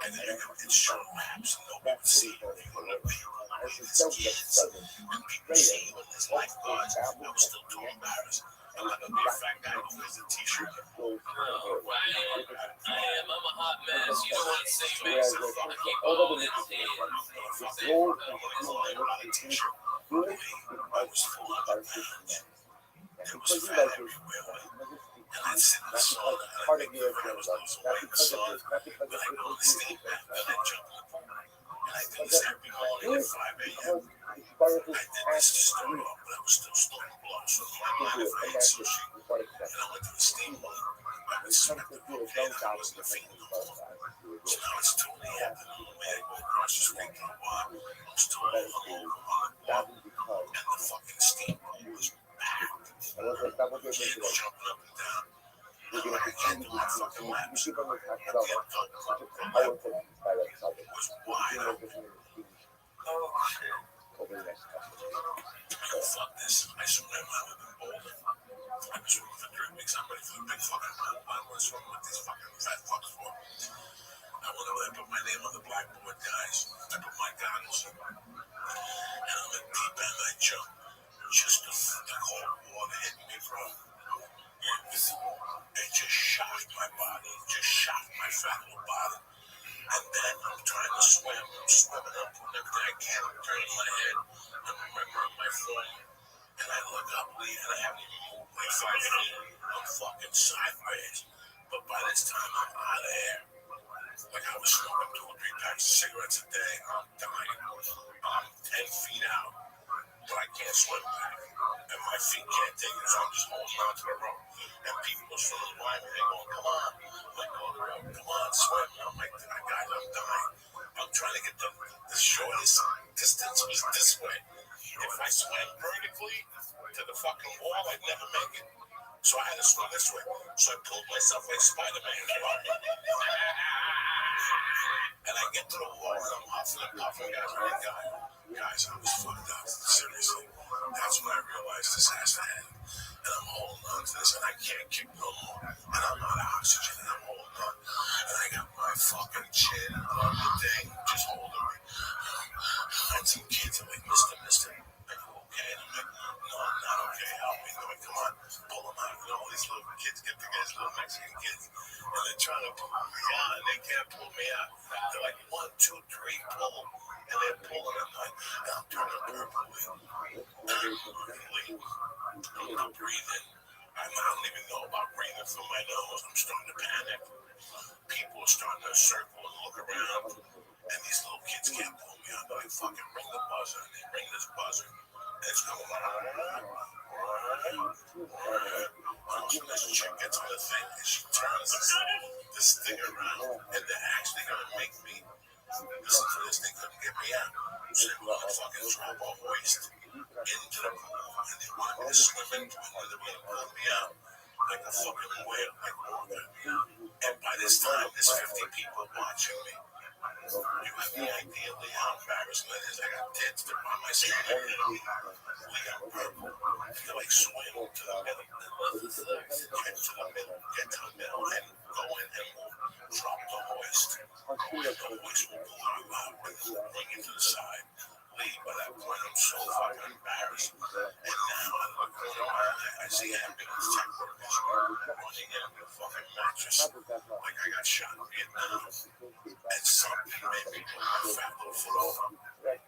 And then you go in short laps and nobody would see you. You go to the people with his kids. And people see you in his lifeguards. I was still too embarrassed. I'm like a big fat guy who wears a t-shirt. Oh, I'm a hot mess. You don't want to see me. I keep all them things. I was full of pounds. There was fat everywhere. And I'd sit in the sauna and I'd make the I was losing weight in the sauna. But I'd go to the steam bath and I'd jump in the pool. And I did this every morning at 5 a.m. I did this to start off, but I was still snorting blood. So my life, I ate sushi. And I went to the steam room. I would sweat the propane and I was in the feet cold. So now it's 2 in the afternoon. We had to go across the street to the bar. I'm still hungover on the bar. And the fucking steam room was packed. People jumping up and down. I'm like, I can't do my fucking laps. And the was wide open. Oh, shit. Fuck this. I swam out with them Boulder. I was swimming for 3 weeks. I'm ready for the big fucking pool. I want to swim with these fucking fat fucks for. I went over there, put my name on the blackboard, guys. I put my goggles on. And I'm in deep end. I jump. Just the cold water hitting me, bro. It just shocked my body. It just shocked my fat little body. And then I'm trying to swim. I'm swimming. I'm putting everything I can. I'm turning my head. I'm remembering my phone. And I look up, Lee, and I haven't even moved like 5 feet. I'm fucking sideways. But by this time, I'm out of there. Like I was smoking 2 or 3 packs of cigarettes a day. I'm dying. I'm 10 feet out, but I can't swim back. And my feet can't take it, so I'm just holding on to the rope. And people are swimming by me. They going, come on. I'm like, oh, come on, swim. I'm like, guys, I'm dying. I'm trying to get the shortest distance was this way. If I swam vertically to the fucking wall, I'd never make it. So I had to swim this way. So I pulled myself like Spider-Man. And I get to the wall and I'm huffing and puffing. Guys, I was fucked up. Seriously. That's when I realized this has to end. And I'm holding on to this and I can't kick no more. And I'm out of oxygen and I'm holding on. And I got my fucking chin on the thing, just holding me. And some kids are like, Mister. Are you okay? And I'm like, no, I'm not okay. Help me. They're like, come on, pull them out. You know, all these little kids get together, little Mexican kids. And they're trying to pull me out and they can't pull me out. They're like, 1, 2, 3, pull. And they're pulling and I'm turning purple. I'm not breathing. I don't even know about breathing through my nose. I'm starting to panic. People are starting to circle and look around. And these little kids can't pull me out. They fucking ring the buzzer. And they ring this buzzer. And it's going on. So this chick gets on the thing and she turns this thing around. And they're actually going to make me listen to this. They couldn't get me out. So they were going to fucking drop a hoist into the pool. And they wanted me to swim into it. And they were going to pull me out like a fucking whale, like water. And by this time, there's 50 people watching me. You have no idea, Lee, how embarrassing that is. I got tits that on my skin. We got purple. They're like swim to the middle. Get to the middle, and go in and we'll drop the hoist. The hoist will pull you out and bring you to the side. Lee, by that point, I'm so fucking embarrassed. And now I look around, I see ambulance tech workers running in with a fucking mattress like I got shot in Vietnam. And something made me put my fat little foot over. I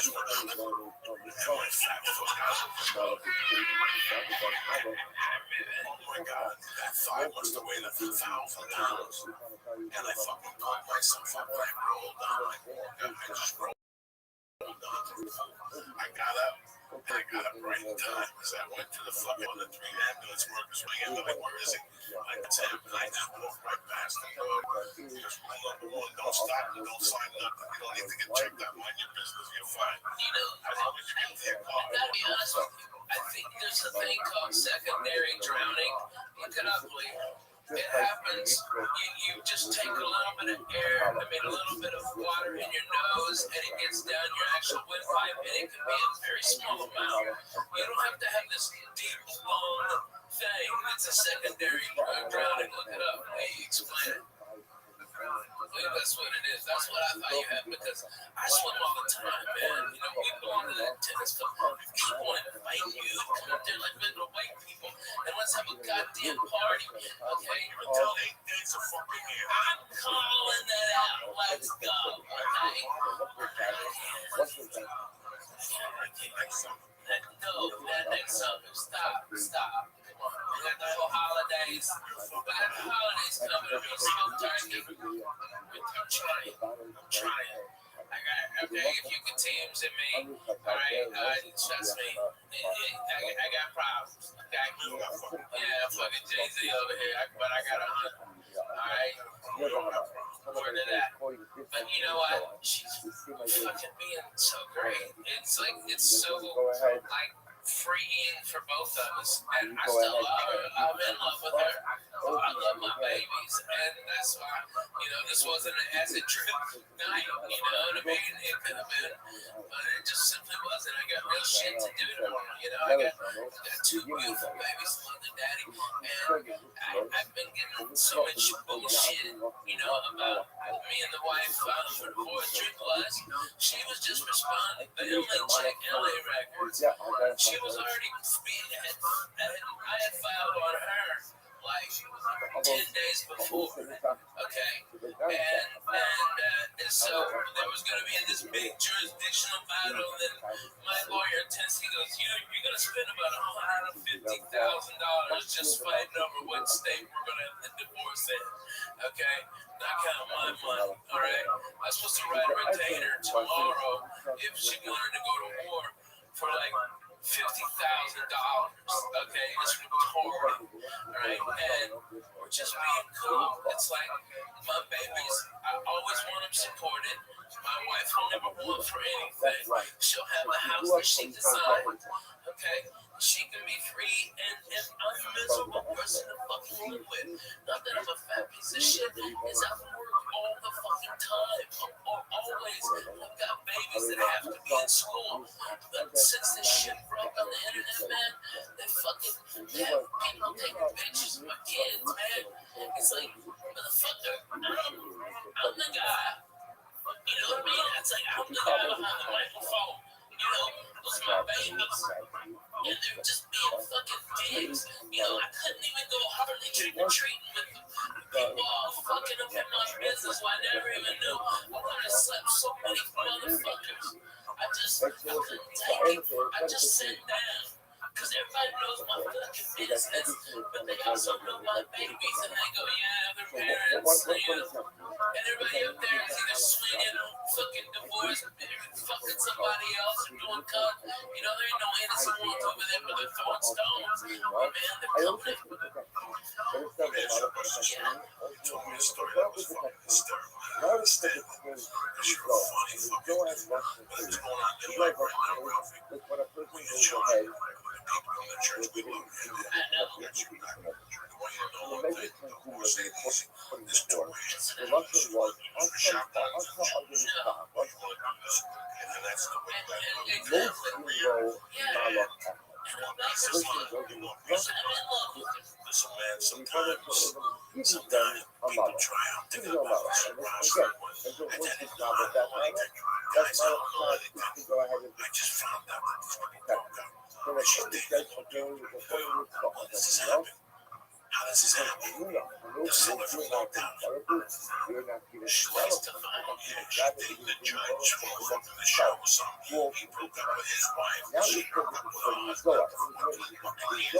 just went and my fat foot got over. Oh my God, that thigh must have weighed 1,000 pounds. And I fucking pulled myself up and I rolled down like water. I just rolled. I got up, and I got up right in time because I went to the fucking other 3 ambulance workers ringing. They're like, where is he? Like, that's him. And I just walked right past him. Just rule number 1, don't stop, you don't sign nothing. You don't need to get checked out. Mind your business, you're fine. As long as you get their car. I gotta be honest with you. I think there's a thing called secondary drowning. Look it up, Lee. It happens. You just take a little bit of air, a little bit of water in your nose, and it gets down your actual windpipe, and it can be a very small amount. You don't have to have this deep, long thing. It's a secondary drowning. Look it up. Hey, explain it. That's what it is. That's what I thought you had because I swim all the time, man. You know, we belong to that tennis club. People invite you to come up there like little white people and let's have a goddamn party. Okay, You're telling 8 days of fucking year. I'm calling that out. Let's go. Okay. No, that next summer. Stop. We got the whole holidays. We got the holidays coming. We're gonna smoke turkey. I'm trying. Okay, if you can teams in me, alright, trust me. I got problems. Okay? Yeah, fucking Jay-Z over here, but I got 100. Alright? Word of that. But you know what? She's fucking being so great. It's so like freeing for both of us. And I still love her. I'm in love with her. I love my babies. And that's why, this wasn't an acid trip night. You know what I mean? It could have been. But it just simply wasn't. I got real shit to do tomorrow. I got 2 beautiful babies, love the daddy. And I've been getting so much bullshit, about me and the wife for the poetry plus. She was just responding. The only chick, LA Records. She was already speeding. I had filed on her like 10 days before. Okay, and so there was going to be this big jurisdictional battle, and my lawyer in Tennessee goes, you're going to spend about $150,000 just fighting over what state we're going to have the divorce in. Okay, not counting my money. All right, I was supposed to write a retainer tomorrow if she wanted to go to war for like $50,000. Okay, it's retarded. All right, and we're just being cool. It's like my babies, I always want them supported. My wife will never want for anything. She'll have the house that she designed. Okay, she can be free, and I'm a miserable person to fucking live with. Not that I'm a fat piece of shit, is I work all the fucking time. Always. I've got babies that have to be in school. But since this shit broke on the internet, man, they fucking have people taking pictures of my kids, man. It's like, motherfucker, I'm the guy. You know what I mean? It's like, I'm the guy behind the microphone. You know, those are my babies. And they're just being fucking dicks. You know, I couldn't even go hardly trick-or-treating with people all fucking up in my business who I never even knew. I wanted to slap so many motherfuckers. I couldn't take it. I just sat down. Because everybody knows my fucking business, but they also know my babies, and they go, yeah, their parents, you know, and everybody up there is either swinging, fucking divorced, fucking somebody else, or doing cut. You know, there ain't no innocent ones over there, but they're throwing stones. Oh, man, they're coming. Yeah. Told me a story that was fucking hysterical. I understand because you're a funny fucking dude. But it's going on in my brain, Ralphie. When you're children, people in the church, we love you. You're true, not the way you know one thing. Of course, it easy. There's two ways. Ruthschild was The shotguns and shotguns. What you want to do this, and then that's the way that most hero dialogue Listen, man, sometimes people try out to get about Rothschild. And then it's not like guys, I don't know anything. I just found out that this fucking broke out. She did. How does this happen? How does this happen? The son of a lockdown. She likes to find she's dating the judge for fucking the show or something. He broke up with his wife. She broke up with her husband for fucking fucking years.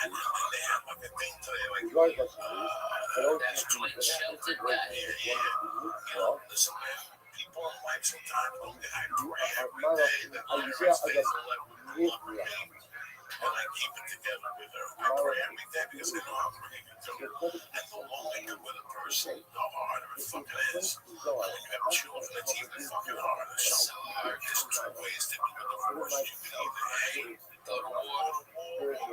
And then they have like a thing today, like, That's twin sheltered guy. yeah. You know, listen, man. People in life sometimes don't get hydrated every day. They're not every day. And I keep it together with her. I pray every day because I know how pretty you do. And the longer you're with a person, the harder it fucking is. And when you have children, it's even fucking harder. So there's two ways to be divorced. You can either go to war, or B,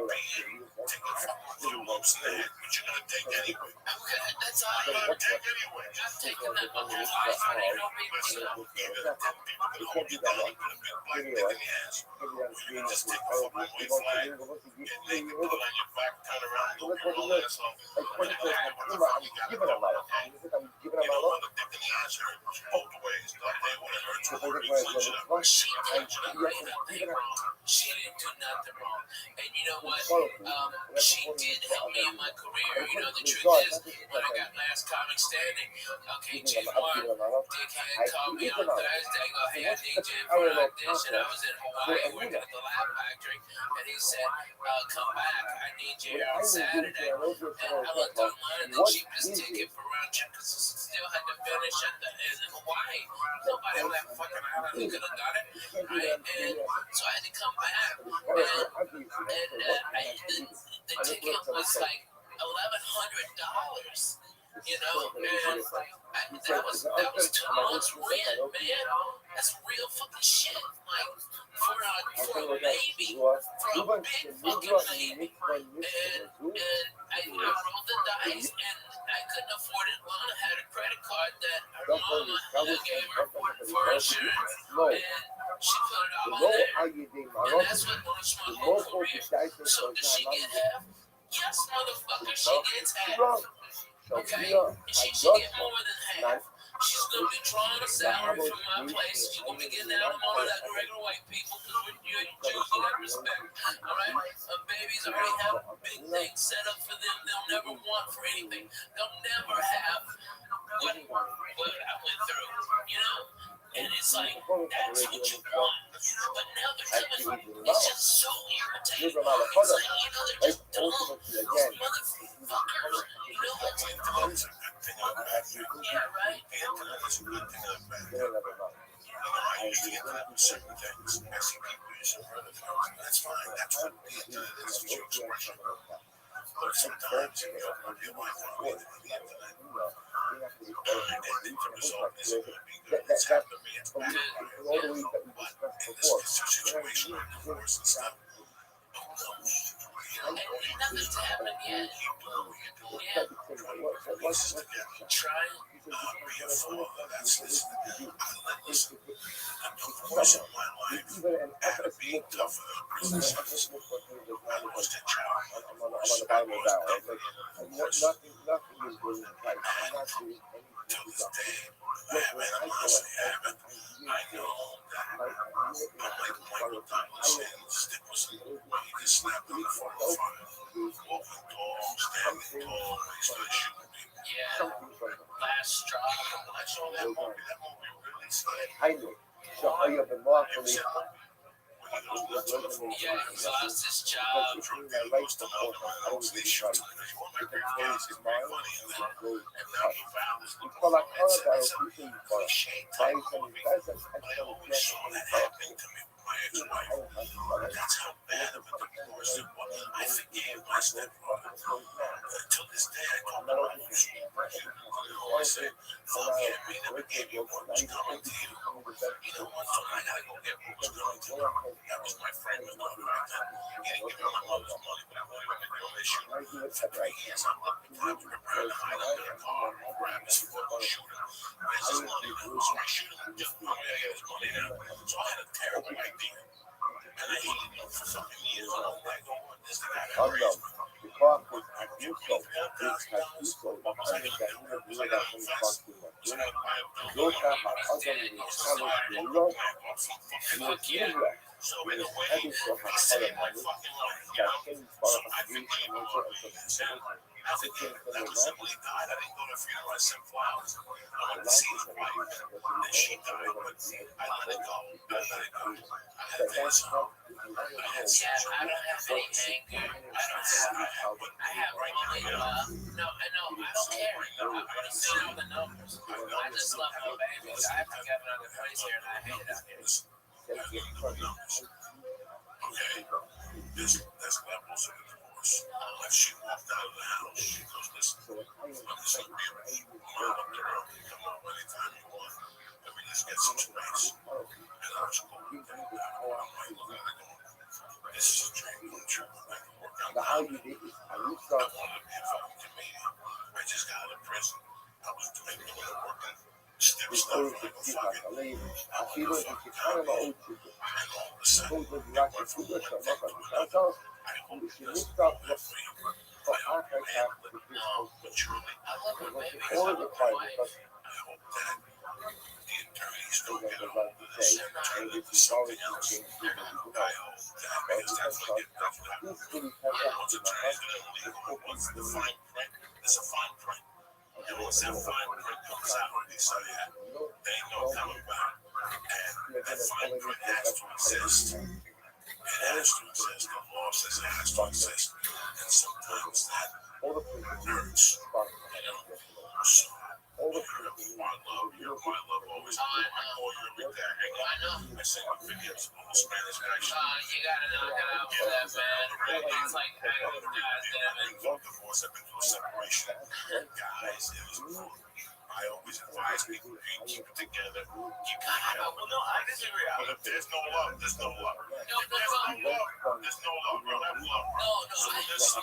take a few lumps in the head, which you're gonna take anyway. Okay, that's all You're right. gonna take anyway. I'm taking that my whole life. I ain't no big Listen, deal. even the dead people can hold you down. You put a big black dick in the ass. You just take a fucking white flag, get naked, put it on your back, turn around, go pull all ass off. What the fuck you got to do? Okay? You know what the dick in the ass hurt? Both ways. Okay, when it hurts, when it clench it up. She didn't do nothing wrong. She didn't do nothing wrong. And you know what? She did help me in my career. You know, the truth is, when I got Last Comic Standing, okay, Jim Mark, Dickhead called me on Thursday, go, hey, I need you for an audition. I was in Hawaii working at the Lab Factory, and he said, come back, I need you here on Saturday. And I looked online, the cheapest ticket for round trip, because I still had to finish in Hawaii. Nobody on that fucking island could have done it, right? And so I had to come back, and the ticket was like $1,100. You know, and that was 2 months rent, man. That's real fucking shit. Like for a baby, for a big fucking baby. And I rolled the dice, and I couldn't afford it. Lana had a credit card that her mama gave her for insurance, and she put it all in there. And that's what launched my whole career. So does she get half? Yes, motherfucker, she gets half. Okay, and she should get more than half. She's gonna be trying to salary from my place. You gonna be getting out of all of that regular white people because when you're Jews, you gotta respect. All right, babies already have big things set up for them. They'll never want for anything. They'll never have what I went through. You know. And it's like, that's what you want. But now they're coming, it's just so irritating. It's like, they're just dumb motherfuckers. You know what's yeah, right? I usually get that with certain things. I see people using other things, and that's fine. That's what that's what your expression. But sometimes, you know, when you want to read the internet, and the end result isn't going to be good. It's happened to me. It's bad. But in this situation, like divorce and stuff, nothing's happened yet. Yeah. Trying. Be a father that's listening. I listen. I'm the voice of my life. And being tough for the reasons I lost a child. I'm on the bottom of that. Nothing is going right. I'm not doing anything. To this day, I haven't honestly haven't. I know that unlike Michael Douglas it was where he just snapped on the phone fire. Walking tall, standing tall, he started shooting people. Yeah. Last straw. I saw that movie. That movie really scared me. I know. So I have been lawfully. Yeah, he lost his job. My life before I was really right. If it was his mind, it was really tough. You call that color, I appreciate you for it. Why you saying he does it? I don't know. That's how bad of a divorce it was. I forgave my stepfather. Until this day, I don't know how to I said, forgive me, never gave you what was coming to you. You know what? Tonight I go get what was coming to you. That was my friend with love right then. He didn't give me my mother's money, but I really went to go issue. For 3 years, I left the time to prepare to hide under a car and grab his foot and shoot him. Where's his money? So I shoot him and just tell me I get his money now. So I had a terrible idea. And I hated him for fucking years. I don't like going this and that. Oh no, the clock was at you so. This has you so. I think that you have really got some clock too much. Your time has other than the love. You have given that. So in a way, I think so. he saved my fucking life. You know? So I forgave him. I forgave him. That was simple. He died. I didn't go to the funeral. I sent flowers. I went to see his wife. And she died. But I let it go. I let it go. I had this. I had such a I don't have any anger. I have only love. No, I don't care. I'm gonna see all the numbers. I just love my babies. I have to get another place here, and I hate it out here. Okay, there's levels of the divorce. When she walked out of the house, she goes, listen, I'm just going to be around. Come on, come on, anytime you want. Let me just get some space. And I'll just go with that. I'm like, look at it. This is a dream come true. I can work out. Now, how you did it? I wanted to be a fucking comedian. I just got out of prison. I was doing working. Still stuff like a fucking. Así lo identificaron a un chico. And all of a sudden, Todo el día que tuve que no cantar, y si gusta, for Africa, but truly, I love my babies. all the time, because I hope that the attorneys they don't don't get know a hold what to of this say. and turn And it this into is always something the else. same I people. hope that because that's what get that's what This happens. city has Once to a transgender legal, once the fine print, there's a fine print. And once that fine print comes out, they say that they ain't no coming back. And that fine print has to exist. It has to exist. The law says it has to exist. And sometimes that all the people hurts. You know? So all the you're people my love, always I call you every day. Hang on. I send you videos on the Spanish guy. You gotta knock it out for that, man. It's like, I've been through divorce, I've been through separation. Guys, it was brutal. I always advise people to keep it together. You gotta have no, I disagree. But if there's no love, there's no love. No, If there's no love, there's no love. You don't have love. No,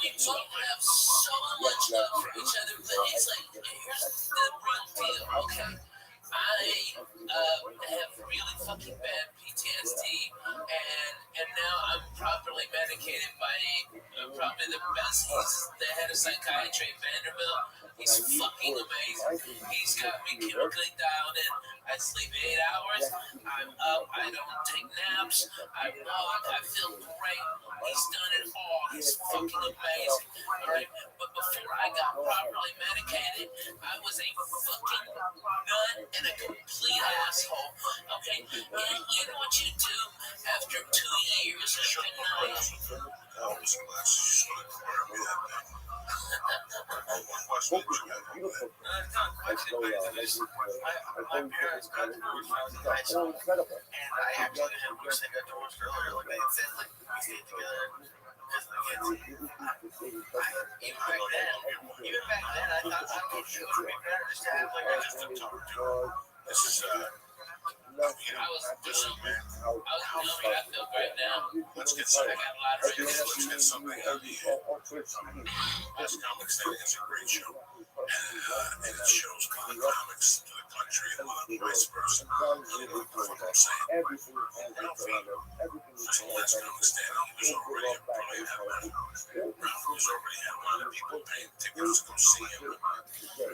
you don't have so much love for each other, but it's like, here's the real deal, okay? have really fucking bad PTSD, and now I'm properly medicated by probably the best. He's the head of psychiatry at Vanderbilt. He's fucking amazing. He's got me chemically dialed in. I sleep 8 hours. I'm up. I don't take naps. I walk. I feel great. He's done it all. He's fucking amazing. All right. But before I got properly medicated, I was a fucking nut and a complete asshole. Okay. And you know what you do after 2 years of hypnosis? All those glasses, you should have wear me that day. One question that you had. Beautiful. It's not a question, but it's just, my parents got divorced when I was in high school, and I actually wish they got divorced earlier. Like they had said, like we stayed together because of the kids. Even back then, I thought it would be better just to have like a just a talk. This is I feel great now. let's get some. I got a lot of Let's reasons. get something out of the Best Comics Day is a great show, and it shows comics to the country and vice versa. You know what I'm saying? That's the last Comics Day. He was already probably Ralph was already had a lot of people paying tickets to go see him.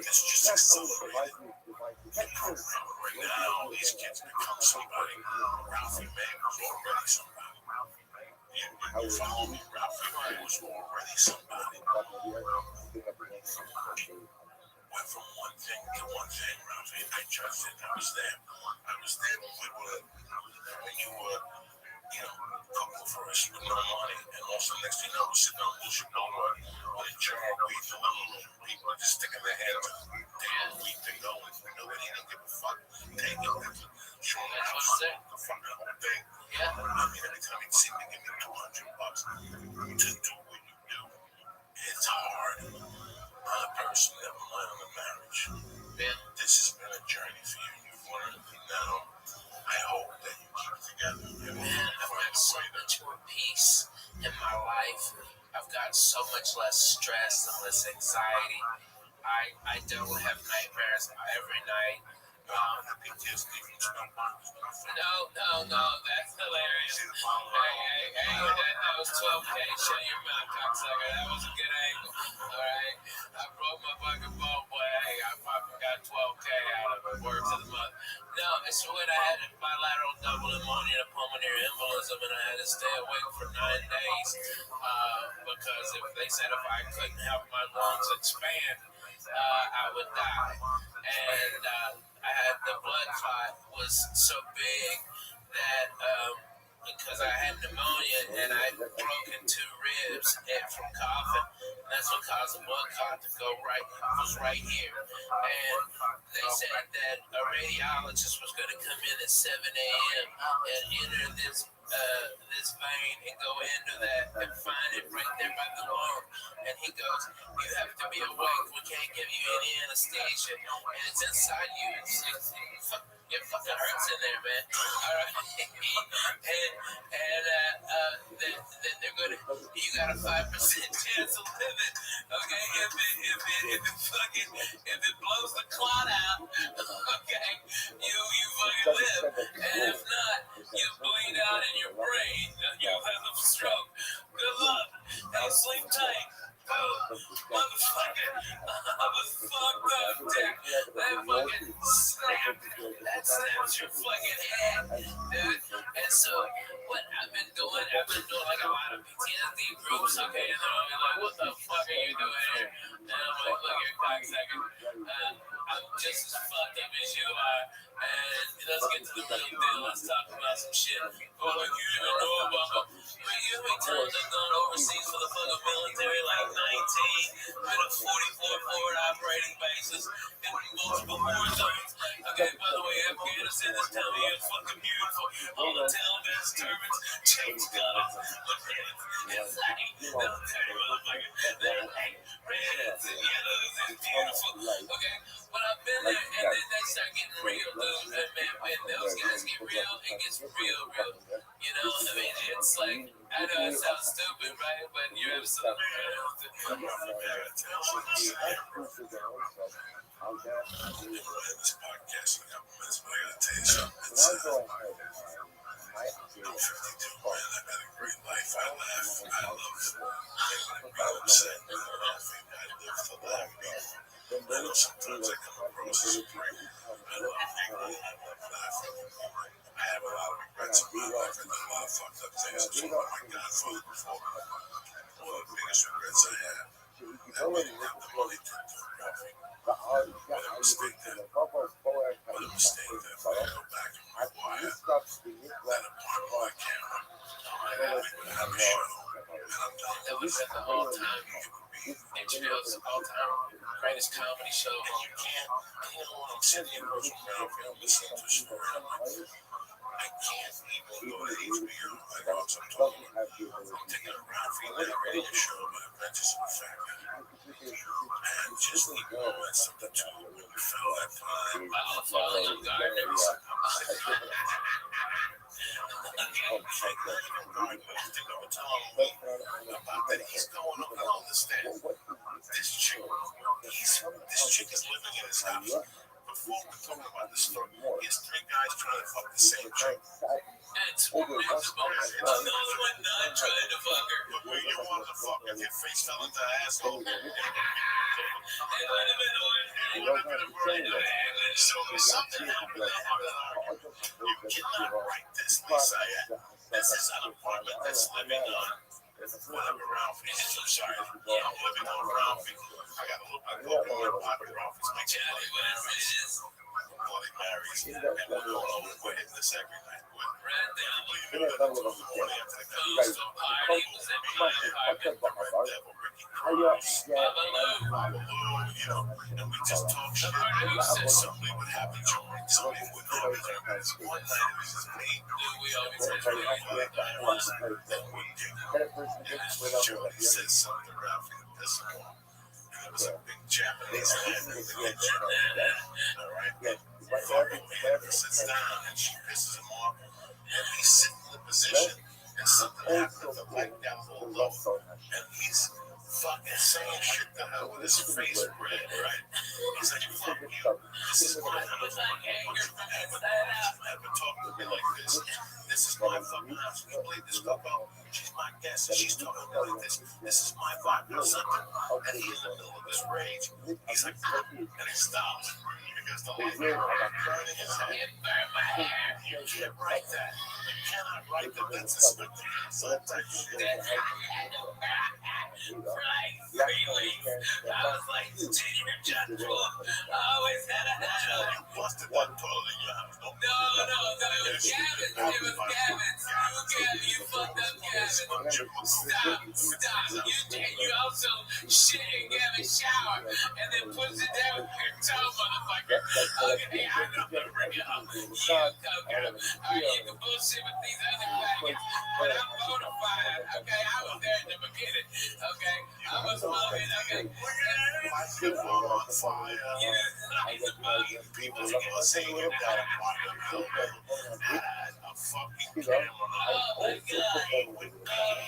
It's just accelerated. Right now, these kids become somebody. Ralphie May was already somebody. You follow me? Ralphie May was already somebody. Went from one thing to one thing, Ralphie. I just did. I was there. When you were, cooking for us with no money, and also next thing you know, we're sitting on bullshit Boulevard with a jar of weed delivering. People are just sticking their hands in the weed thing going. We know that he didn't give a fuck. Take it. Show him how the fucking whole thing. Yeah. I mean, every time he'd see me, give me $200 to do what you do. It's hard. I'm a person, never mind on a marriage. Man, this has been a journey for you. You've learned, and now I hope that you keep it together. man, I've got so much more peace in my life. I've got so much less stress and less anxiety. I don't have nightmares every night. PTSD from snowboarding. No, that's hilarious. Hey, that was 12K. Shut your mouth, cocksucker. That was a good angle. All right, I broke my fucking bone, but hey, I fucking got 12K out of it. Word to the month. No, it's when I had bilateral double pneumonia and pulmonary embolism, and I had to stay awake for 9 days because if they said if I couldn't help my lungs expand, I would die. And I had the blood clot was so big that because I had pneumonia and I broke 2 ribs from coughing, and that's what caused the blood clot to go right here. And they said that a radiologist was going to come in at 7 a.m. and enter this vein and go into that and find it right there by the lung. And he goes, you have to be awake. We can't give you any anesthesia. And it's inside you. It fucking hurts in there, man. All right. then they're gonna. You got a 5% chance of living. Okay. If it blows the clot out, okay, you fucking live. And if not, you bleed out in your brain. You have a stroke. Good luck. Hey, sleep tight. Motherfucker, I was fucked up, dude. That fucking snapped. That snaps your fucking head, dude. And so, what I've been doing like a lot of PTSD groups, okay? And they're always like, what the fuck are you doing here? And I'm like, look here, cocksucker. I'm just as fucked up as you are. And let's get to the real deal. Let's talk about some shit. Oh, like you didn't know about me. You know how many times I've gone overseas for the fucking military? Like 19, been a 44 forward operating bases in multiple war zones. Okay, by the way, Afghanistan this time of year is fucking beautiful. All the Taliban's turbans, change colors. Look at it. It's like military motherfucker. They're like red and yellows and beautiful. Okay, but I've been there and then they start getting real, dude. And man, when those guys get real, it gets real. You know, I mean, it's like, I know it sounds stupid, right? But you're absolutely right. This podcast, I got go ahead. My idea I'm 52, man. I've had a great life. I laugh. I love it. Like when I'm upset, I live to laugh. I know sometimes I come across as a prick. I love giggling. I love laughing. I have a lot of regrets in my life. I did a lot of fucked up things. I'm talking about my Godfather before. One of the biggest regrets I have. That we didn't have the money to do nothing. What a mistake that. What a mistake that. If I go back and require that apartment on camera, we would have a show. And I'm done. That was the whole time. HBO's all-time greatest comedy show. And you can't, you know, when I'm sitting in Rothschild and I'm listening to a story, I'm like, I can't even go to HBO. Like I was talking, I'm taking a Ralphie Lane radio show about Adventures of a Fat Guy. And just the moments of the two really fell that time. Falling Gardeners. About that he's going on, I don't understand. This chick is living in his house. Before we're talking about the story, here's three guys trying to fuck the same chick. It's miserable. It's the only one not trying to fuck her. But when you want to fuck, if your face fell into the asshole, so there's something happened there. You cannot write this, Lisa. This is an apartment that's living on whatever Ralphie is. I'm sorry. I'm living on Ralphie. I got a little bit of Ralphie's picture. Whatever it is. Bloody Marys. And we're hitting this every night. You know that I'm going to morning after the guys. You know, and we just talk shit. Something would happen during something would happen. One night it was just me. We always had to that we did. Jody said something to Ralphie to piss him off. And it was a big Japanese man in the kitchen. All right. He sits down and she pisses him off. And he's sitting in the position. And something happened. The light got a little low. And he's fucking saying shit to her with his face red, right? He's like, fuck you. This is my house. Don't you ever talk to me like this. This is my fucking house. You believe this stuff out? She's my guest and she's talking to me like this. This is my vibe or something. And he's in the middle of this rage. He's like, and he stops. Because the light burning his head. You can't write that. You cannot write that. That's a spectacular type shit. Freely. I was like, Junior General. I always had a hat. You busted that toilet in your house. No, it was Gavin. It was Gavin. You fucked up Gavin. Stop. You also shit in Gavin's shower and then push it down with your toe, motherfucker. Okay, I know the bring it up. You come, girl. Alright, you can bullshit with these other faggots, but I'm bona fide. Okay, I was there in the beginning. Okay, I was smoking. Okay. My people are on fire. People are saying you got a fucking camera. Oh my God.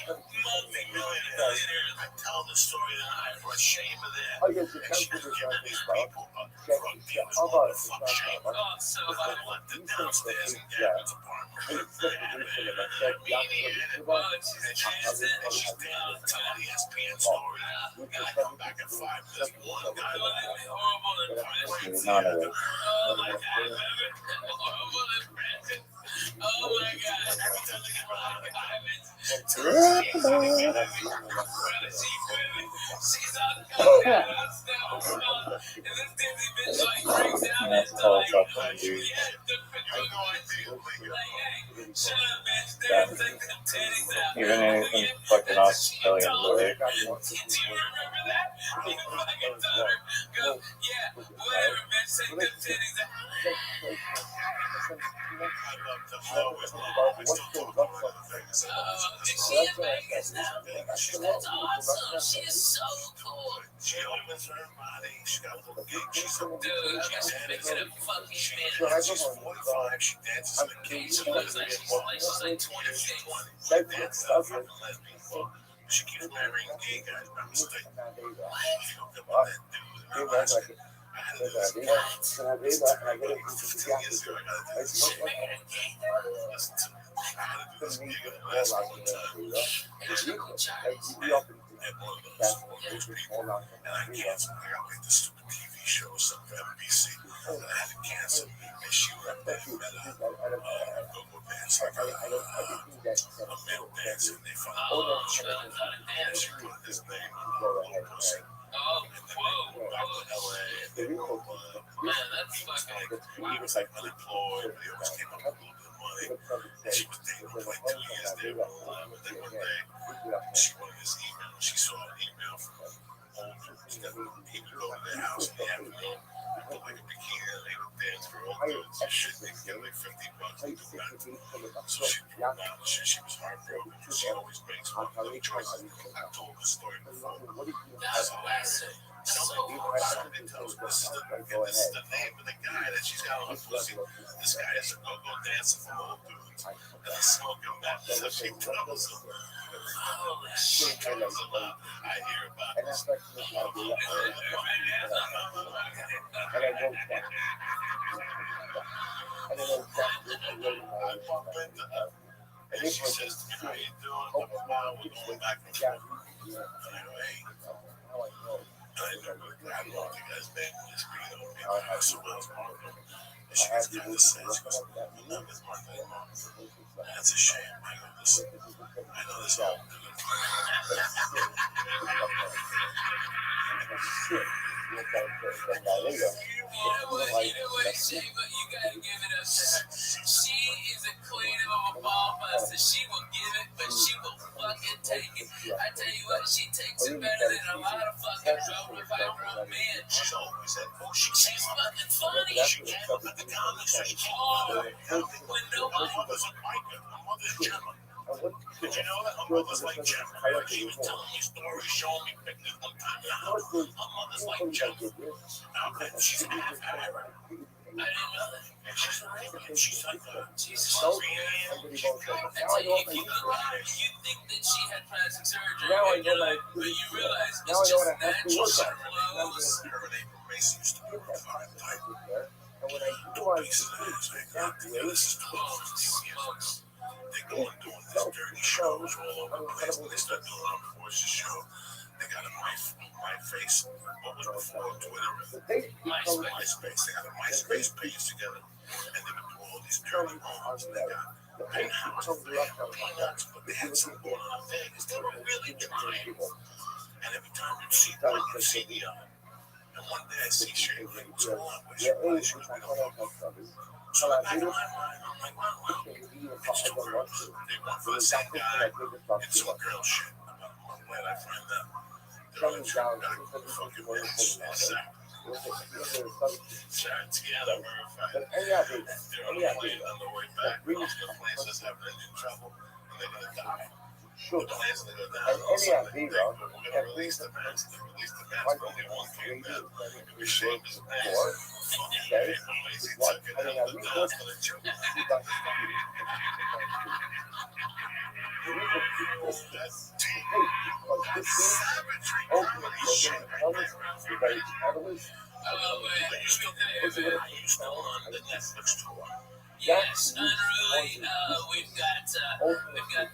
Multi-millionaire. I tell the story tonight for a shame of that. And she's giving these people a drug dealers motherfucking shame. So They left it downstairs in Gavin's apartment. And she's down telling the ESPN story. And I come back at 5. There's one guy horrible None of it. Oh my God. Horrible impression. Oh my God. Every time I get around the island, she's on and this dizzy bitch like breaks down and like, you had different shut up, bitch. There's like the titties out. Even anything fucking Australian way. Do you remember that? You fucking told her, go, yeah, whatever, bitch, take the titties out. She in Vegas now. That's awesome. She is so cool. She opens her body. She got a little gig. She's a Dude, she's fixing a fucking She's man. 45. She dances in the cage. She looks like she's like 26. She dances out for the lesbian club. She keeps marrying gay guys by mistake. She hooked up with that dude. show or something for NBC that I had to cancel. And she went back with go dance like a male dancer. And they found out she put his name on pussy. Oh, And then they went back to LA and they broke up. man, that's fucking. He was like unemployed, but he always came up with a little bit of money. And she was dating for like 2 years there. But then one day, she wanted his email. She saw an email from old dudes that he would go to their house and they had to go put like a bikini and they would dance for old dudes and shit. They could get like $50 to do that. So she threw him out and shit. She was heartbroken because she always makes one of the choices. I've told the story before. That's classic. Somebody tells me this is the name of the guy that she's got on her pussy. This guy is a go-go dancer for old dudes. And he's smoking that. So she tells him. Holy shit. I hear about And this. that's like and I wrote that. And then I bump into her. And she says to me, how you doing? We're going back and forth. And I go, hey. I don't know the guy's name on his screen. I also was Marco. And she gets kind of sad. She goes, my name is Marco. That's a shame. I go, listen, I know this all. You know what, Shane, but you gotta give it up to her. She is a queen of a ball buster. She will give it, but she will fucking take it. I tell you what, she takes it better than a lot of fucking grown men. She's always at bullshit. She's fucking funny. She came up at the comedy store. When nobody was a biker. My mother's Gemma. Did you know that? Her mother's like Gemma. She was telling me stories, showing me pictures one time in the house. Her mother's like Gemma. She's half Arab. I didn't know that. And she's Arabian. She's like Jesus. Korean. I tell you, if you look at her, you think that she had plastic surgery. Now I and know you're that like, but you realize now it's I know just what I have to natural work on. clothes. Her and April Mason used to be a fucking type. And when I realized This is 12 years ago. They go and doing these dirty shows all over the place. When they start doing an unfortunate show, they got a MySpace. What was before Twitter? MySpace. They got a MySpace page together. And they would do all these dirty homes. And they got the penthouse. They had peanuts, but they had some going on in Vegas. They were really trying. And every time you'd see one, you'd see the other. And one day I see Shane like, what's going on? Where's your wife? We don't know. So I got in my mind, I'm like, wow. It's two girls. They want for the same guy. It's some girl shit. I'm glad I find out. They're like, fucking bitch. They're together, matter of fact. They're on a plane on the way back. The plane says having engine trouble, and they're gonna die. The plane's gonna go down. We're gonna release the mask. They released the mask, but only one came down. It was shaved his mask. Fucking April Mason took it out of the dust of the joke. That's savagery. Holy shit. Are you still on the Netflix tour? Yes, unruly. We've got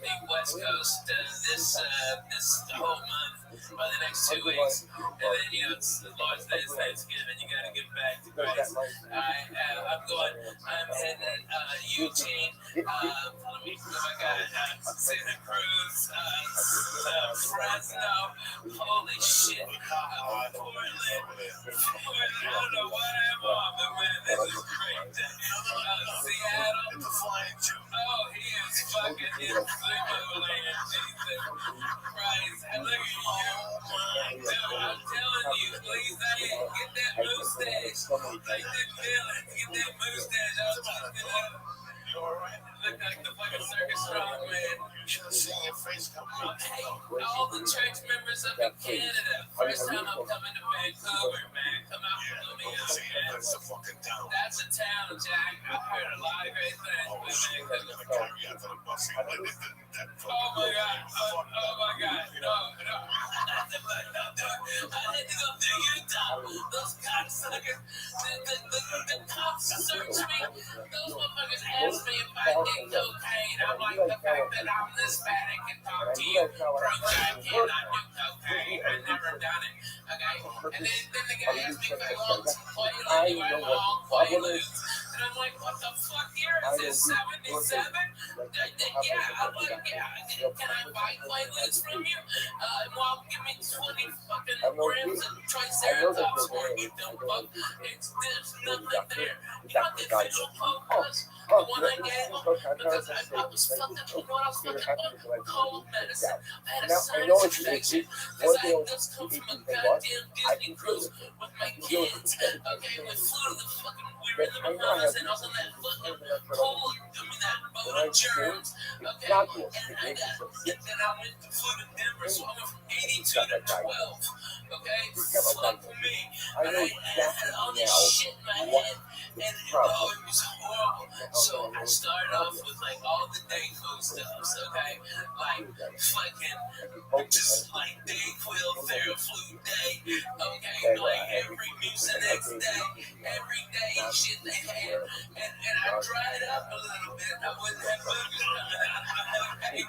the West Coast this whole month by the next 2 weeks, and then it's the Lord's Day, it's Thanksgiving. You gotta get back to Christ. I'm heading Eugene. Let me see if I got Santa Cruz, Fresno. Holy shit. Portland. I don't know what I'm on, but man, this is great. Seattle. It's a flying Jew. Oh, he is fucking in Zimmerland. Jesus Christ. And look at you. I'm telling you, please, get that mustache. Like that villain. Get that mustache. I'm talking about. You alright? Look like the fucking circus strong man. should have seen your face come Hey, up. all the church members up in Canada. First time I'm coming to Vancouver, man. Come out and let me out, man. That's a fucking town. That's a town, Jack. I've heard a lot of great things. Oh, shit, they're gonna carry you out to the bus. Oh my god. Oh my god. No. I had to go through Utah. Those cocksuckers. The cops searched me. Those motherfuckers asked me if I did cocaine. I'm like, the fact that I'm Hispanic and talk to you proves I cannot do cocaine. I've never done it. Okay? And then the guy asked me if I want some Quaaludes. Do I want Quaaludes? And I'm like, what the fuck year is this? 77? Yeah, I'm like, yeah. Can I buy Quaaludes from you? Well, give me 20 fucking grams of Triceratops or you don't fuck. There's nothing there. You know the official focus? The one I gave him? Because I was fucking, you know what I was fucking cold medicine. I had a sinus infection. Because I had just come from a goddamn Disney cruise with my kids. Okay, we flew to the fucking, we were in the Bahamas and I was in that fucking pool, that boat of germs. Okay, and then I flew to Denver, so I went from 82 to 12. Okay, fuck me. And I had all this shit in my head, and it was horrible. So I started off with like all the Dayquil stuffs, okay? Like fucking just like Dayquil, Theraflu Day, okay? Like every Mucinex day, every day shit they had. And I dried up a little bit. I wouldn't have boogers coming out of my head, okay?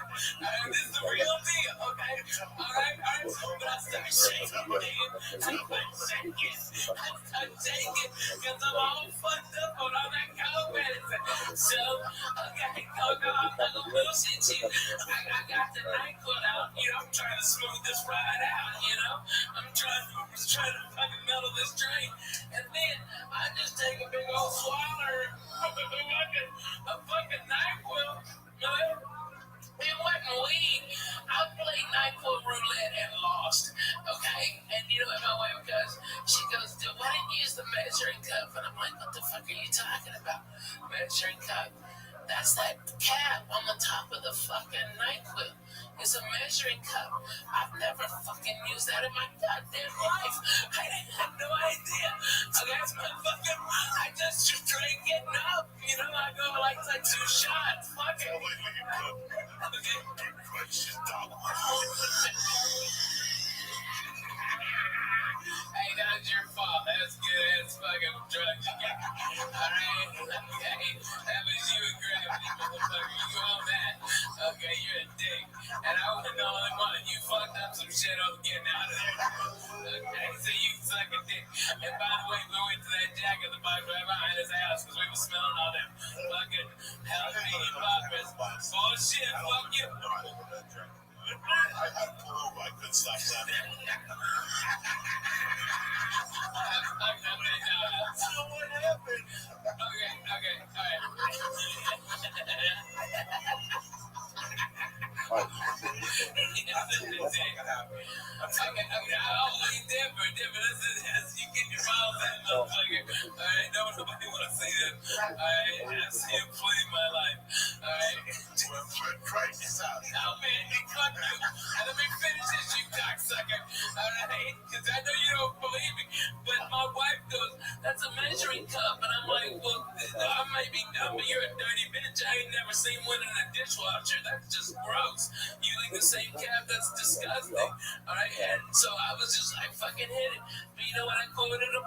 This is the real deal, okay? Alright? But I started shaking my head. I couldn't shake it. I couldn't take it because I'm all fucked up on all that cold medicine. So, okay, I'm not gonna bullshit you. I got the NyQuil out, you know, I'm trying to smooth this ride out, you know. I'm trying to fucking mellow this drain. And then I just take a big old swallow of a fucking NyQuil, man. It wasn't weed. I played NyQuil roulette and lost. Okay? And you know what my wife goes? She goes, why didn't you use the measuring cup? And I'm like, what the fuck are you talking about? Measuring cup. That's that cap on the top of the fucking NyQuil. It's a measuring cup. I've never fucking used that in my goddamn life. I had no idea. Okay, it's my fucking, I just drank it up. You know, I go like 2 shots. Fuck it. Okay. Hey, that's your fault. That's good. That's fucking drugs you got. Alright? Okay. That was you and gravity, motherfucker. You own that. Okay, you're a dick. And I wasn't the only one. You fucked up some shit on getting out of there. Okay, so you suck a dick. And by the way, we went to that Jack in the Box right behind his house because we were smelling all them fucking jalapeno poppers. Bullshit, fuck you. I pulled over. I couldn't stop that. I don't know what happened. Okay, alright. You get your mouth that motherfucker. Alright, nobody wanna see that. Alright, I see him play my life. Alright. Christ is out. Oh man, he cut you. And let me finish this, you cocksucker. Alright? Because I know you don't believe me. But my wife goes, that's a measuring cup. And I'm like, well, I might be dumb, but you're a dirty bitch. I ain't never seen one in a dishwasher. That's just gross. Using the same cap, that's disgusting. Alright? And so I was just like, fucking hit it. But you know what I quoted them?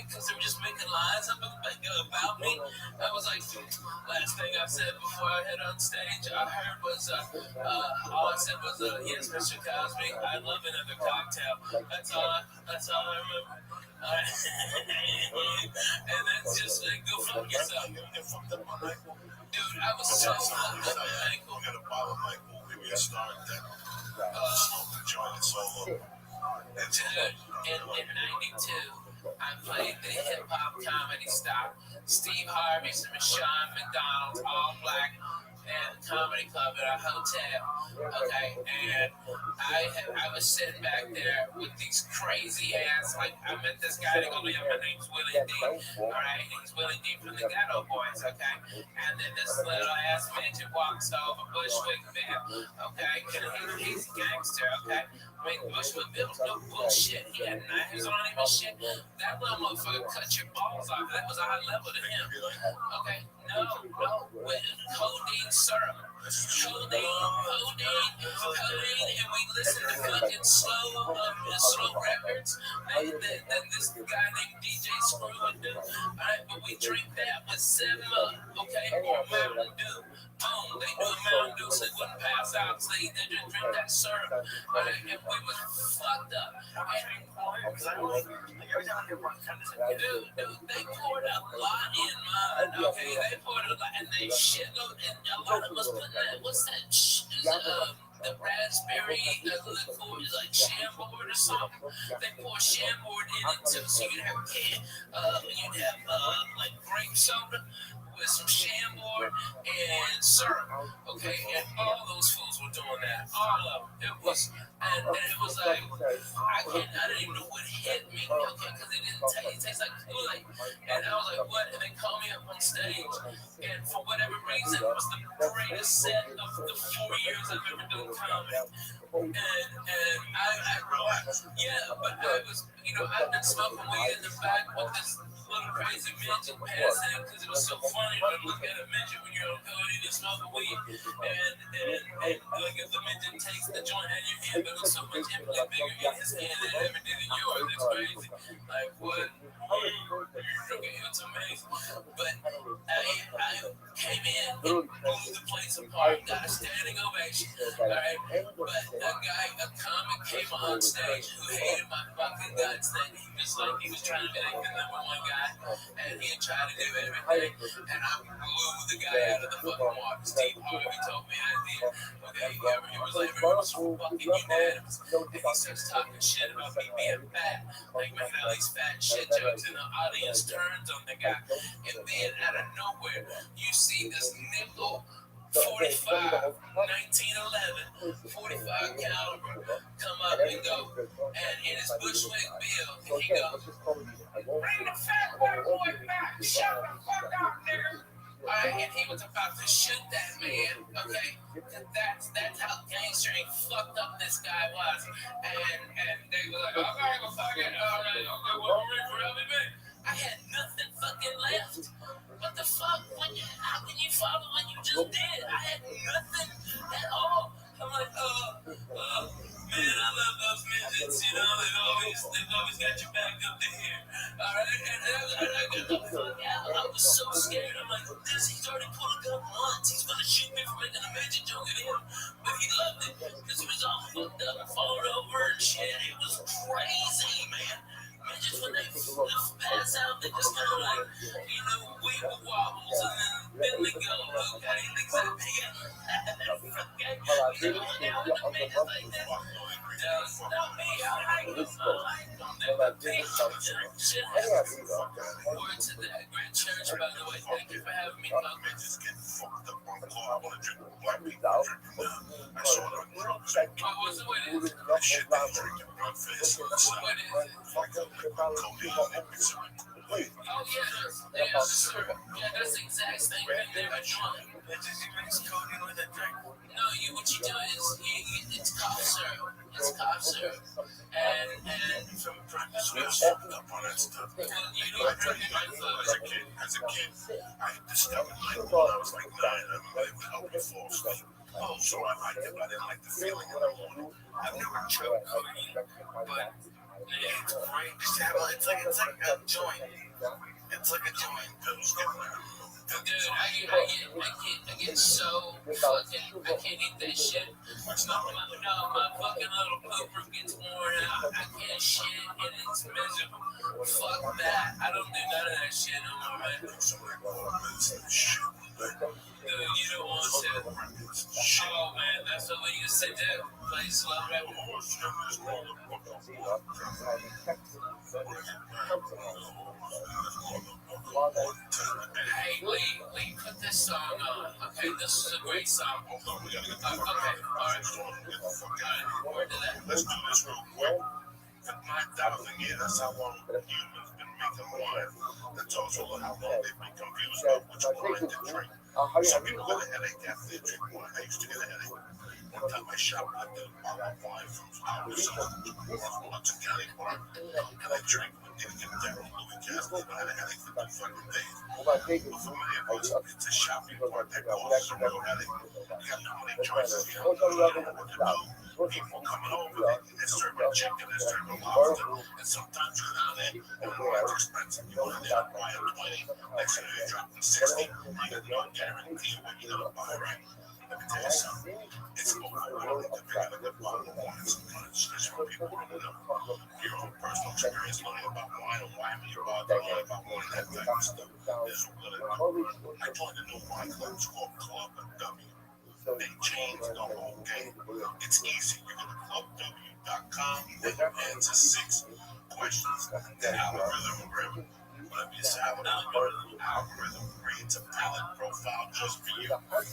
Because they were just making lies up about me. I was like, last thing I said before I head on stage, I heard was, all I said was, yes, Mr. Cosby, I'd love another cocktail. That's all I remember. And that's just like, go fuck yourself. Dude, I was so fucked up on Michael. You gotta follow Michael. Maybe you start that. Smoke the joint and solo. Dude, in 92, I played the hip-hop comedy stop. Steve Harvey, some Sean McDonald, all black, and comedy club at a hotel. Okay, and I was sitting back there with these crazy ass, like, I met this guy, they go, yeah, my name's Willie D. Alright, he's Willie D from the Ghetto Boys, okay? And then this little ass midget walks over, Bushwick Bill, okay? And he's a gangster, okay? I mean, Bushwick Bill's no bullshit. He had knives on him and shit. That little motherfucker cut your balls off. That was a high level to him. Okay, no, with codeine syrup. Codeine, and we listen to fucking slow records. Then this guy named DJ Screw would do. Alright, but we drink that with 7-Up, okay, or Mountain Dew. Boom, they do a Mountain Dew so they wouldn't pass out, so they just drink that syrup. Alright, and we was fucked up. Dude, they poured a lot in mine, okay, they poured a lot, and they shitload, and a lot of us put that, what's that, the raspberry liqueur is like Chambord or something. They pour Chambord in it too, so you'd have like grape soda with some Chambord and syrup. Okay, and all those fools were doing that. All of them. It was like I didn't even know what hit me. Okay, because it tastes like Kool-Aid. And I was like, what? And they called me up on stage, and for whatever reason, it was the greatest set of the 4 years I've ever done comedy. And but I was, I've been smoking weed in the back with this little crazy midget passing because it was so funny to look at a midget when you're on codeine and smoking weed. And like if the midget takes the joint out of your hand, but it was so much infinitely bigger in his hand than it ever did in yours. It's crazy. Like what? Okay, it's amazing. But I came in and moved the place apart, got a standing ovation. Alright, but a comic came on stage who hated my fucking guts. That he was trying to be like the number one guy, and he tried to do everything, and I blew the guy out of the fucking water. Steve Harvey told me I did. Okay, it was like everyone was fucking unanimous, and he starts talking shit about me being fat, like making all these fat shit jokes, and the audience turns on the guy, and then out of nowhere, you see this nickel 45, 1911, 45 caliber come up and go, and in his Bushwick Bill, he goes, bring the fat white boy back, shut the fuck up, nigga. Alright, and he was about to shoot that man, okay? That's how gangster and fucked up this guy was. And they were like, okay, well, fuck it, alright, okay, well, we're in for Rabbi. I had nothing fucking left. What the fuck? How can you follow what you just did? I had nothing at all. I'm like, man, I love those midgets, they've always got your back up to here. Alright, and I got the fuck out. I was so scared. I'm like, he's already pulled a gun once. He's gonna shoot me for making a midget joke at him. But he loved it, because he was all fucked up and falling over and shit. It was crazy, man. Midgets, when they pass out, they just kind of like, wiggle wobbles, and then they go, okay, things like that. Okay, you know, now with the midgets like that, not me, I like them, they're big, shit happens. Word to that great church, by the way, thank you for having me, folks. Midgets get fucked up on the club. I want to drink black people drinking I saw it on drugs. What's the way it is? The shit they drinking breakfast on the side. What is it? Like codeine and pizza. Oh, yeah, sir. Yeah, that's the exact same thing that I joined. Midgets, you mix codeine with a drink. No, what you do is, it's cough syrup. It's cough syrup. And Some practice real fucked up on that stuff. well, you don't drink it like As a kid, I discovered life when I was like 9. It would help me fall asleep. So I liked it, but I didn't like the feeling in the morning. I've never tried codeine, but it's great. It's like a joint. It's like a joint. Pills get Dude, I get so fucking, I can't eat that shit. My fucking little pooper gets worn out. I can't shit and it's miserable. Fuck that. I don't do none of that shit no more, man. you don't want to. Oh man, that's what we used to do. Play slow rap. Hey, Lee, put this song on. Okay, this is a great song. Okay, all right. Where did that? Let's do this real quick. For 9,000 years, that's how long humans been making wine. That's also how long they've been confused about which wine to drink. Some people get a headache after they drink wine. I used to get a headache. One time I shoplifted a bottle of wine from Hudson County Park, and I drank it. Didn't get down on Louis Castle, but I had a headache for 2 fucking days. But for many of us, it's a shopping part that causes a real headache. You got no many choices. You don't know what to do. People coming over, they're serving chicken, they're serving lobster, and sometimes you're down there, and it's expensive. You go in there and buy a 20, next thing you're dropping 60, you got no guarantee of what you're going to buy, right? Let me tell you something. It's overwhelming to pick out a good bottle of wine sometimes, especially when people want to know your own personal experience learning about wine and why you bought the wine about wine, that type of stuff. There's really good. I joined a new wine club. It's called Club W. They changed the whole game. It's easy. You go to clubw.com and you answer 6 questions. The algorithm creates a palette profile just for you. What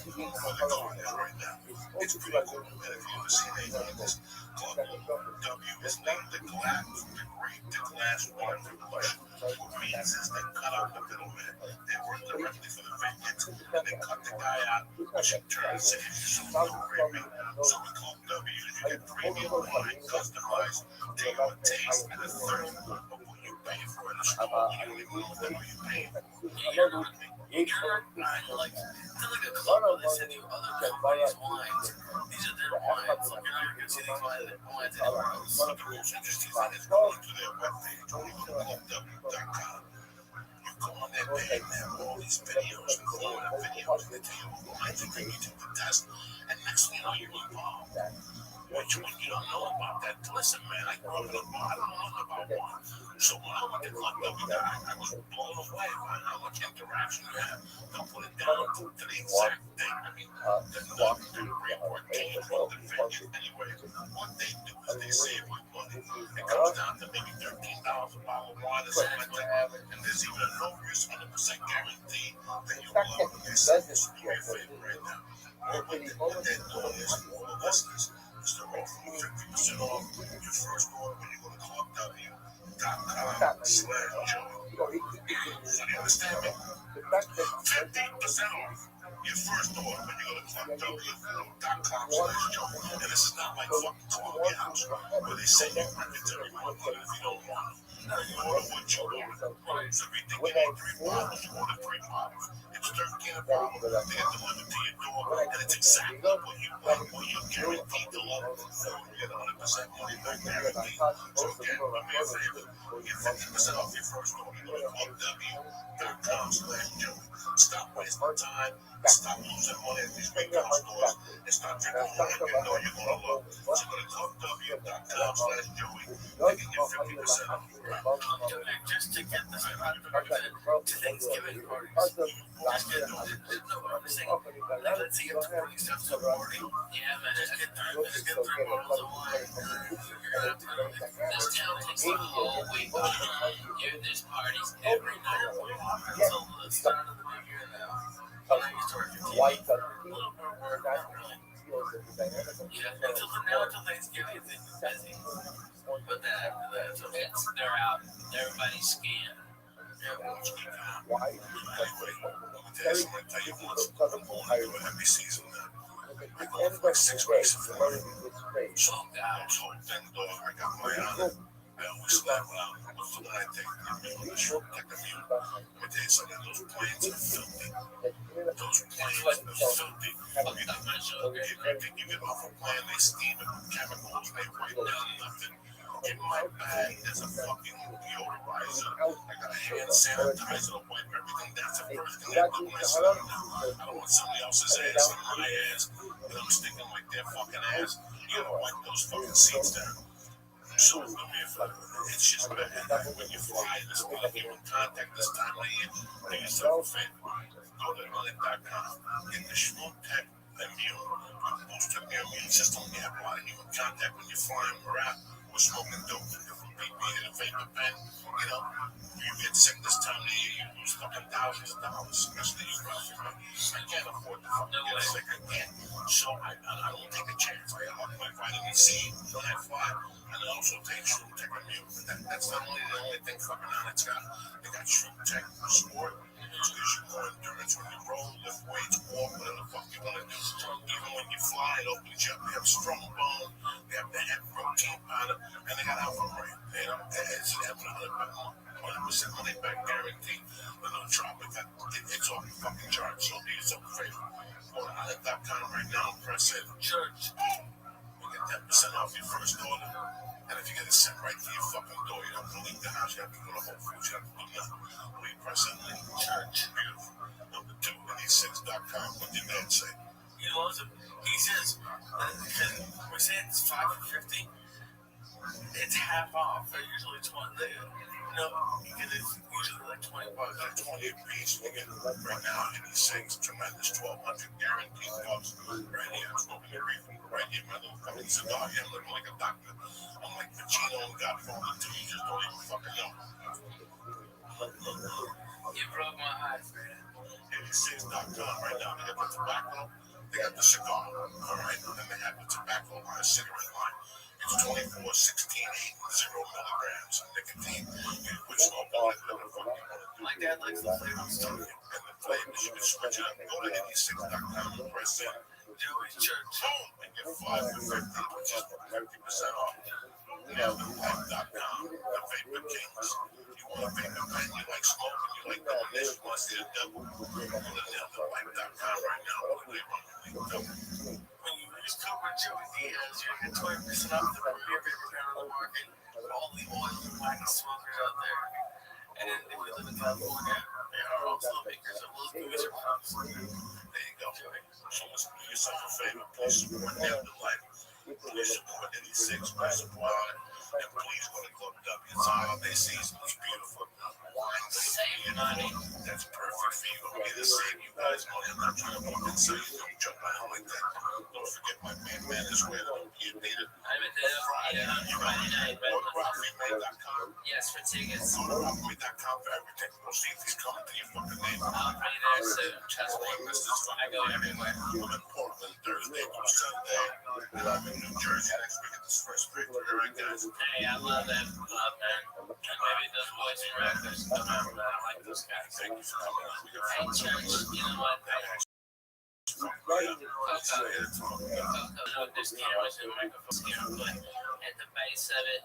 they're calling it right now. It's pretty cool. And if you ever seen anything like this, Club W is named the glass wine revolution. What it means is they cut out the middleman. They work directly for the vineyards, and they cut the guy out, which in turn saves you some no premium. So with Club W, you get premium wine customized to your taste and a thirst of what you pay for in the store. You don't even know what you're paying for. Like a club where they send you other companies' wines. These are their wines. Like, you're not going to see these wines anywhere else. But the most interesting thing is going to their webpage, clubw.com. You go on their page, they have all these videos, and go on the videos, they tell you what wines they bring you to the test, and next thing you know, you're involved. What you don't know about that? Listen, man, I grew up in a bar. I don't know nothing about wine. So when I went to Club W, I was blown away by how much interaction you have. They'll put it down to the exact thing. I mean, the report came from the vineyard anyway. What they do is they save you money. It comes down to maybe $13 a bottle of wine or something like that. And there's even a no risk 100% guarantee that you love what they say. This is your favorite right now. What they're doing is for all the listeners. It's the rate from 50% off your first order when you go to clubw.com/Joey. So you understand me? 15% off your first order when you go to clubw.com/Joey. And this is not like fucking calling your house where they say you bring it to everyone, but if you don't want it, you order what you order. So if you think you need 3 bottles, you order 3 bottles. It's $13 a bottle. They get delivered to your door, and it's exactly what you want, what you're guaranteed to love. So you get 100% money back guaranteed. So again, do me a favor, get 50% off your first order. Go to clubw.com/Joey. Stop wasting time. Stop losing money at these retail stores. And start drinking wine you know you're going to love. So go to clubw.com/Joey. They can get 50% off. Just to get this to Thanksgiving parties. Just get let's see if the party stuff so party. Yeah, man, just get 3 bottles of wine. This town takes the whole week off. There's parties every night. Until the start of the new year now. White until Thanksgiving, it's busy. But then after that, so they're out. Everybody's scanned. Why? Every season now. I go for like 6 weeks of Florida. So thank God I got my honor. I always slap out. But for that thing, I'm a short deck of you. Let me tell you something, those planes are filthy. Those planes are filthy. You think you get off a plane, they steam it with chemicals, they write down nothing. In my bag, there's a fucking deodorizer. I got a hand sanitizer to wipe everything. That's the first thing they put myself in. I don't want somebody else's ass on my ass, and I'm sticking like their fucking ass. You gotta wipe those fucking seats down. So, do me a favor. It's just bad. When you fly this week, you're in contact this time of year, do yourself a favor. Go to Reddit.com. Get the Shroom Tech Immune. Boost up your immune system. You have a lot of human contact when you're flying around or smoking dope. Be in a vapor pen. You know, you get sick this time of year, you lose fucking thousands of dollars, especially you guys. I can't afford to fucking get sick. I can't. So I don't take a chance. I have my vitamin C when I fly, and I also take Shroom Tech Immune. That's not only the only thing fucking on it's got. They got Shroom Tech Sport. It gives you more endurance when you roll, lift weights, walk, whatever the fuck you want to do. Even when you fly, it opens you up. They have strong bone, they have the head protein powder, and they got alpha brain. You know, it's an 100% money back guarantee. The nootropic, it's off the fucking chart. So these are favorite. Go to Highlight.com right now and press it. Church. You get 10% off your first order. And if you get it sent right to your fucking door, you don't have to leave the house. You have to go to Whole Foods. You have to do nothing. We press that link. Church. Beautiful. Number 2, NE6.com. What did your man say? You know, he says, we're saying it's 5 for 50. It's half off. They're usually 20. No, because it's usually like $20. Like 20 a piece. You get right now. NE6, tremendous 1,200 guaranteed cups. Right here. I'm smoking the reef. Right here. My little fucking cigar. Yeah, I'm looking like a doctor. I'm like Pacino and Godfather too. You just don't even fucking know. You broke my heart, man. NE6.com right now. They got the tobacco. They got the cigar. All right. And then they have the tobacco line, cigarette line. It's 24, 16, 8, 0 milligrams of nicotine. Which smoke whatever the fuck you want to do. My dad likes the flavor of stuff. And the flavors, you can switch it up. Go to NE6.com and press in. Joey's Church. Boom! And get 5 to 50, which is 50% off. Now, the Life.com, the Vapor Kings. You want a vapor pen, you like smoking, you like doing this, you want to see the devil. Go to Life.com right now. What do they want? When you use code Joey Diaz, you get 20% off the premier vapor pen on the market for all the oil and wacky smokers out there. And if you live in California, there are also makers of those boozer cups. There you go. So let's do yourself a favor. Please support Never Life. Please support NE6 by supply. And please go to Club W. It's holiday season. It's beautiful. Wine Save money. that's perfect for you. I'm here to save you guys money. I'm not trying to fucking sell you. Don't jump out like that. Don't forget my man is where you need it. I'm at the Friday night. Go to RockMeMan.com. Yes, for tickets. Go to RockMeMan.com for everything. Go see if he's coming to your fucking name. I'll be there soon. Trust me. I go everywhere. I'm in Portland Thursday through Sunday. I'm in New Jersey next week at this first victory. All right, guys. Hey, I love that club, man. And maybe those boys and records come out. I like those guys. Thank you for coming on. We got Hey, fun. Church, you know what? There's cameras and microphones here, but at the base of it,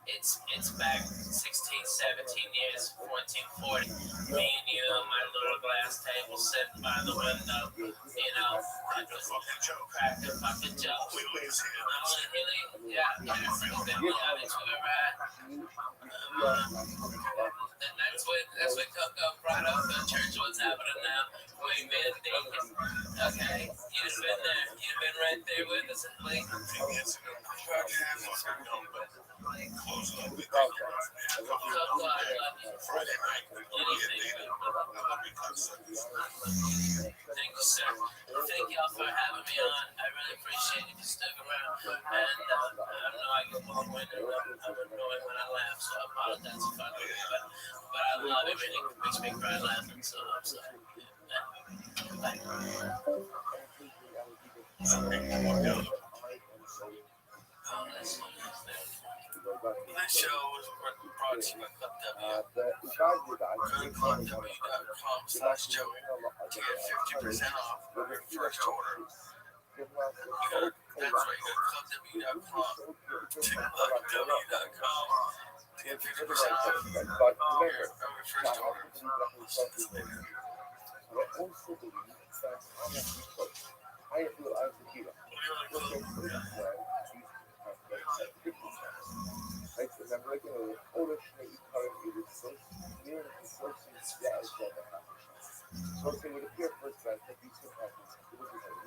it's back 16, 17 years, 14, 40. Me and you on my little glass table sitting by the window, you know, crack the fucking joke. Not only Hilly, yeah, everything we have each other, right? That's what Coco brought up the church. What's happening now? We been thinking, okay, you've been there, you've been right there with us, like, Friday night, thank you, sir. Thank y'all for having me on. I really appreciate it. You stuck around. And I know I get long-winded. I'm annoying when I laugh, so I apologize if I do. But I love it when it makes me cry laughing, so I'm sorry. This show was brought to you by Club W. ClubW.com/Joey to get 50% off your first order. That's right, go to ClubW.com to ClubW.com to get 50% off your first order.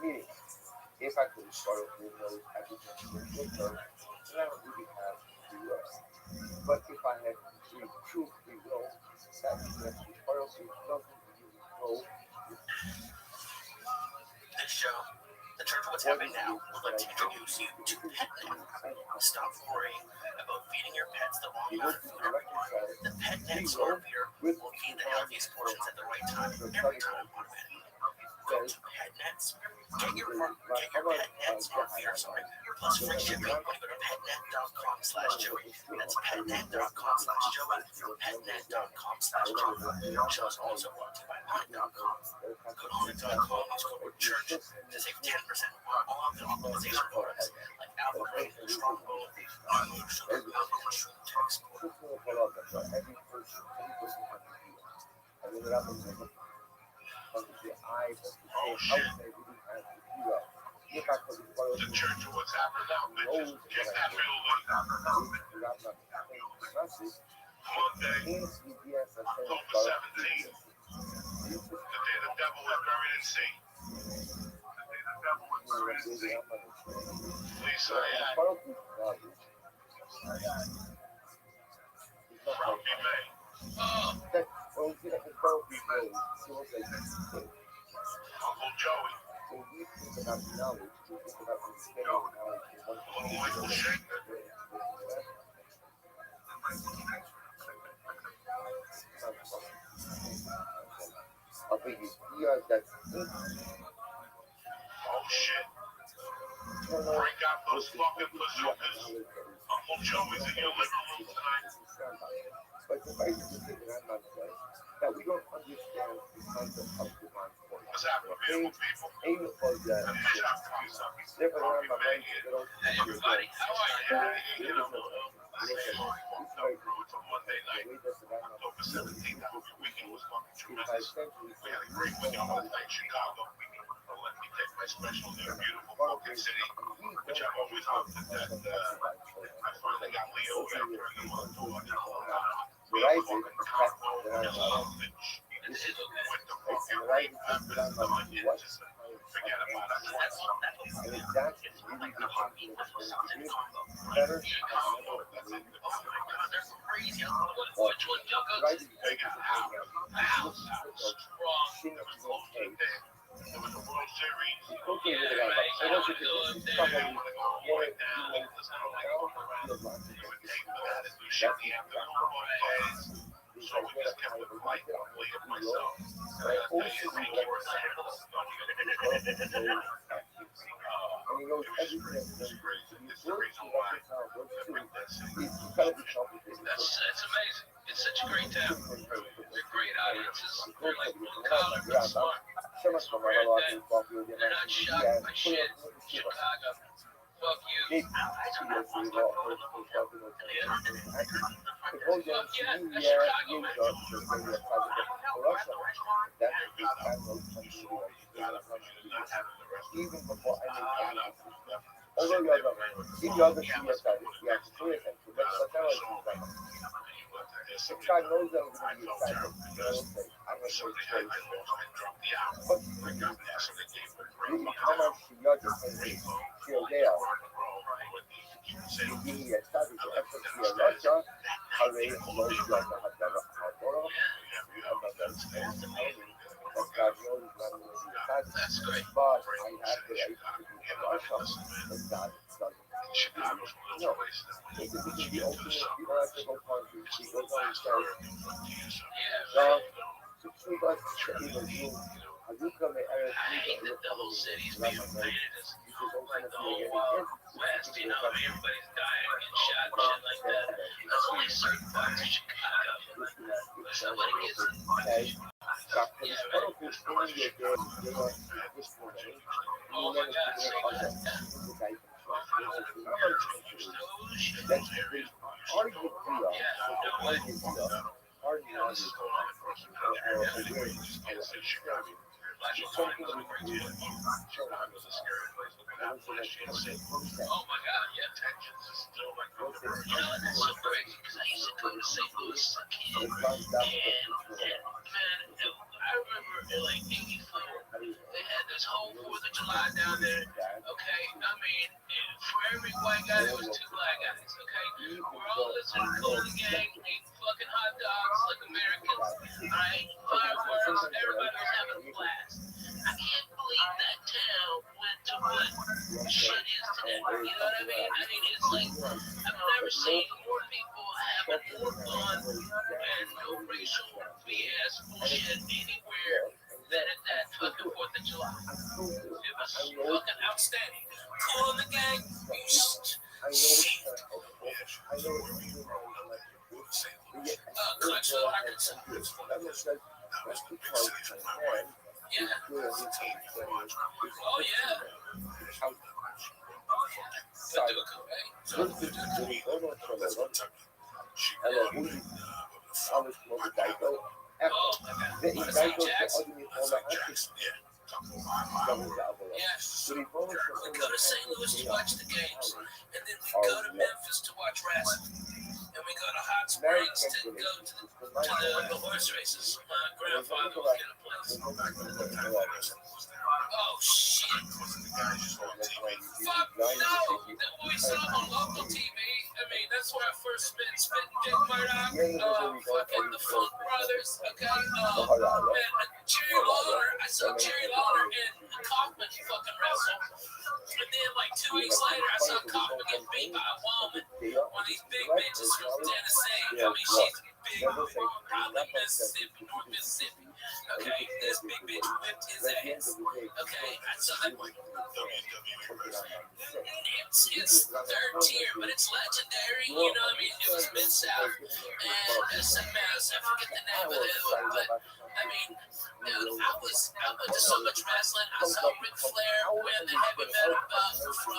Meaning, if I could start off with those agricultural terms, then I don't really have the rest. But if I had true free will, that means that the oil seed doesn't really grow with This show, The Church of What's Happening Now, would like to introduce you to PetNet. Stop worrying about feeding your pets the wrong amount of food every morning. The PetNet Smart Feeder will feed the healthiest portions at the right time, every time, automatically. Go to PetNet. Get your PetNet Smart Feeder, plus free shipping when you go to petnet.com/Joey. That's petnet.com/Joey. Petnet.com/Joey. Show is also brought to you by Onyx.com. Go to Onyx.com, use code CHURCH to save 10% on all of the optimization products like Alpha Brain, Strongbow, Unload Sugar, Alpha Mushroom, Text. The Church of What's Happening Now, bitches. Get that building. Monday, October 17th, the day the devil was buried in sea. Please say Robbie May. Uncle Joey. Little Michael Schenker. Oh shit. Break out those fucking bazookas. Uncle Joey's in your living room tonight. But suffice it to say that I'm not saying that we don't understand the concept of divine force. What's happening, beautiful people? Aim was that therefore I'm not going to go Hey everybody, how are you? You know, it's a Monday night, October 17th. Our weekend was fucking tremendous. We had a great weekend. I want to thank Chicago. Let me take my special to a beautiful fucking city, which I've always hoped that I finally got Leo there during the month to watch real fucking combo, sausage, with the fucking right peppers, the onions, just forget about it. and exactly really good better Crazy. Which one y'all go to? They got house, strong, there was a whole team there. There was a World Series. okay with it. I wasn't just They want to go right down. Let's go like around. They would take for that and do shit in the afternoon on days. So we just kept it light and late of myself. And I tell you, they were samples. And he knows everything. It's the reason why I picked that city. It's incredibly complicated. That's amazing. It's such a great town. They're great audiences. They're like blue collar, but smart. They're not shocked by shit. Chicago. Fuck you. Even before I made although you are in the other city, yes, clear attention. But now if God knows that I'm going to be excited, I'm going to say straight. But how much you're just there? Y está Russia, הרי לא ידוע הדבר הדבר, God knows when we decide, but I have the right to be in Russia, but God doesn't. No, this is the ultimate theological country. He goes on and says, God, to keep us even you, you come and I hate that the whole city's being painted as like the whole West, you know, everybody's dying and shot and shit like that. There's only certain parts of Chicago where somebody gets it. Oh my God, say that. Oh my God, yeah. You know, that's so crazy because I used to go to St. Louis as a kid, and man, I remember in like '84, they had this whole 4th of July down there. Okay, I mean, for every white guy, there was 2 black guys. Okay, we're all listening to Cool Gang, eating fucking hot dogs like Americans. Alright, fireworks, everybody was having a blast. understand it. Cool in the gang. You I know it's not helpful. I know it's too much. But yet, Clutch still Little I Records. can do it. That means that just because my hand is good at this kind of thing. Oh yeah. Out But do it cool, eh? versus the Rothschild eller alles mogen Geico. Oh, The what is Geico that, Jax? is the alle Artists. Dat is de andere. Yeah. So die Rothschild We go to St. Louis to watch the games, and then we go to Memphis to watch wrestling, and we go to Hot Springs to go to the horse races. My grandfather was gonna place. Oh shit! Fuck no! We saw him on local TV. I mean, that's where I first met Spitting Dick Murdoch, fucking the Funk Brothers. Okay, man, Jerry Lawler. I saw Jerry Lawler and Kaufman fucking wrestle. And then, like 2 weeks later, I saw Kaufman get beat by a woman. One of these big bitches from Tennessee. I mean, she's big, probably Mississippi, North Mississippi. Okay, this big bitch whipped his ass. Okay, I saw that. It's third tier, but it's legendary. You know what I mean? It was Mid-South. And something else, I forget the name of it. But, I mean, dude, I was to so much wrestling. I saw Ric Flair win the heavy metal belt from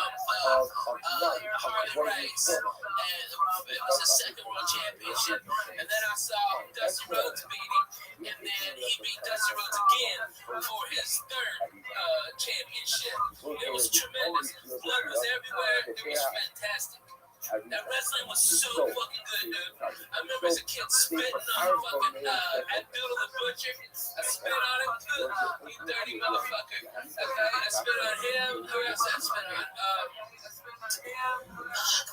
Harley Race. And it was his second world championship. And then I saw Dusty Rhodes beat him. And then he beat Dusty Rhodes again for his third championship. It was tremendous. Blood was everywhere. It was fantastic. That wrestling was so fucking good, dude. I remember as a kid spitting on fucking Abdullah the Butcher. I spit on him. You dirty motherfucker. Okay, I spit on him. Who else I spit on?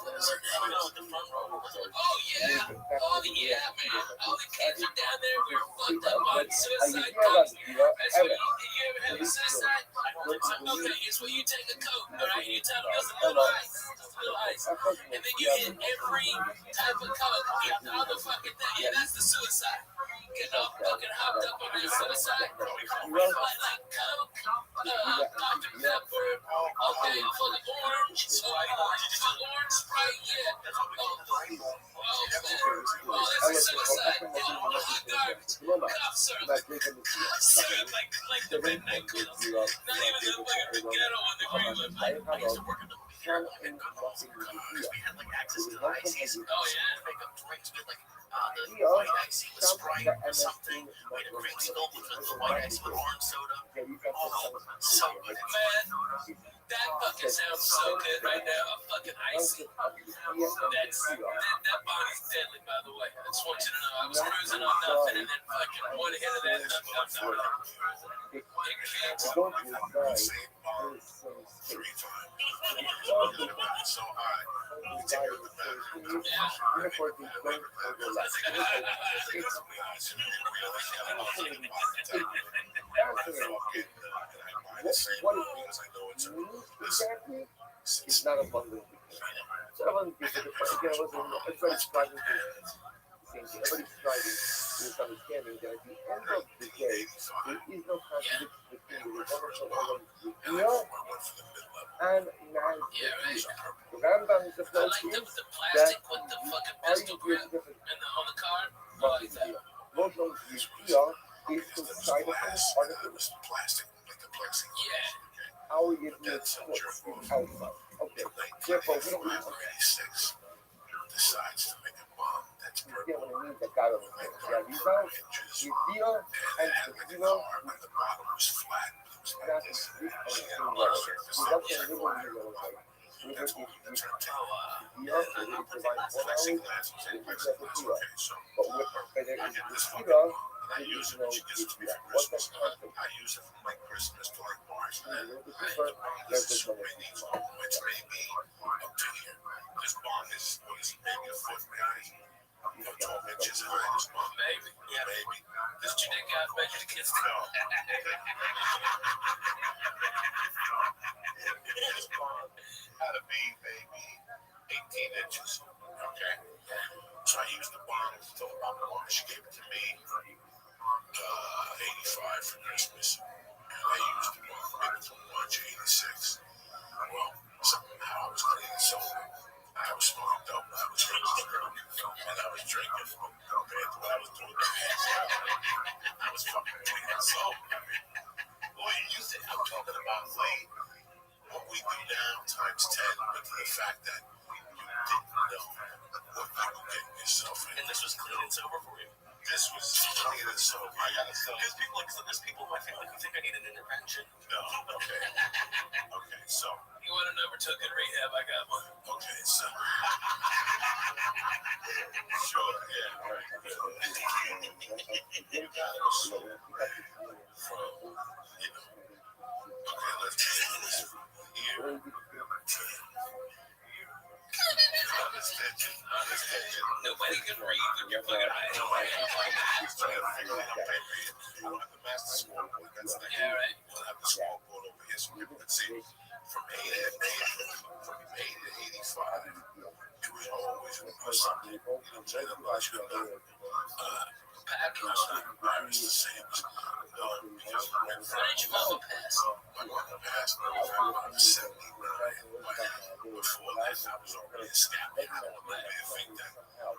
What was her name? Oh, the front row. Oh yeah. Oh yeah, man. All the kids are down there. We were fucked up on suicide coke. You ever have a suicide? Okay, here's where you take a coke. All right, you tell me there's a little ice. And then you hit every type of coke. All the fucking thing. Yeah, that's the suicide. Getting all fucking hopped up on that suicide. Like coke, Dr. Pepper, okay, for the orange, orange Sprite, yeah. Oh, that's a suicide. Garbage. Cough syrup. Cough syrup, like the midnight cookies. Not even the fucking ghetto on the green. I used to work in the beer, we had like access to the ices. Oh yeah. Make up drinks with like the white icy with Sprite or something. We had a creamsicle with the white icy with orange soda. Oh, so good. Man, that fucking sounds so good right now. A fucking icy. That body's deadly, by the way. I just want you to know. I was cruising on nothing and then fucking one hit of that and I'm done. Three times. So high. We take it with Exactly. It's not abundant. It's not abundant because everybody's striving to everybody's striving to this understanding that at the end of the day, there is no contradiction between the wonderful and man's the Rambam is the I like the plastic with the fucking pistol grip and on the card. I like that. Muslims use PR is to try to articles. plastic, like the plexi. Yeah. How we get the outside. Okay. Therefore, we don't have 86 decides to make a bomb that's to get what it means that God yeah, these are the deal and the deal and the bottom was flat. that is this production we just need to the deal so we provide 1 hour and we just the deal. But with better is the deal I use it, she gets it to me for Christmas. I use it from like Christmas to like March. This is maybe up to here. This bomb is maybe a foot behind. 12 inches high. This bomb, Maybe. yeah, maybe. This your dick out, measure the kids. No. This bomb had to be maybe 18 inches. Okay. So I used the bomb until about March. She gave it to me. 85 for Christmas. And I used the bomb maybe till March 86. times 10, but to the fact that you didn't know what you were getting yourself in. And this was clean and sober for you. This was clean and sober. I gotta tell you. There's people in my family who think I need an intervention. No, okay. Okay, so. You want an overtook in rehab? I got one. Okay, so. Sure, yeah, right. You got it. So, from, okay, let's do this. Here. Understand. Nobody can read when you're playing high. He's trying to figure out how to pay. I don't have the master scoreboard. That's the Yeah, right. We'll have the scoreboard over here so people can see. From 80 to 85, it was always something. You know what I'm saying? I'm not sure that Paris the same as because when Did your mama pass? my mother passed in November of 79. Before that, I was already a scammer. I don't let me think that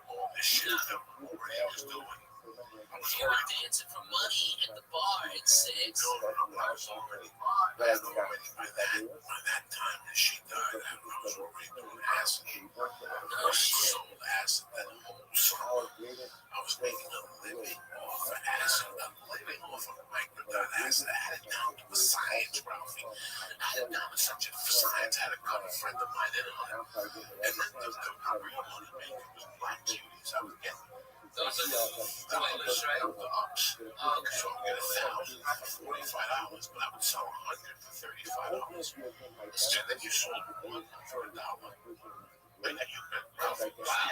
all this shit that I was doing. You were dancing for money at the bar at 6. No, I was already by that time that she died, I was already doing acid. I sold acid that whole summer. I was making a living off of acid, a living off of microdot acid. I had it down to a science, Ralphie. I had it down to such a science. I had a good friend of mine in on it. And then the real money making was black cuties. I was getting Those are the spoilers, right? the ups. So I would get 1,000 for 45 hours, but I would sell 100 for 35 hours. And then you sold one for $1. And then you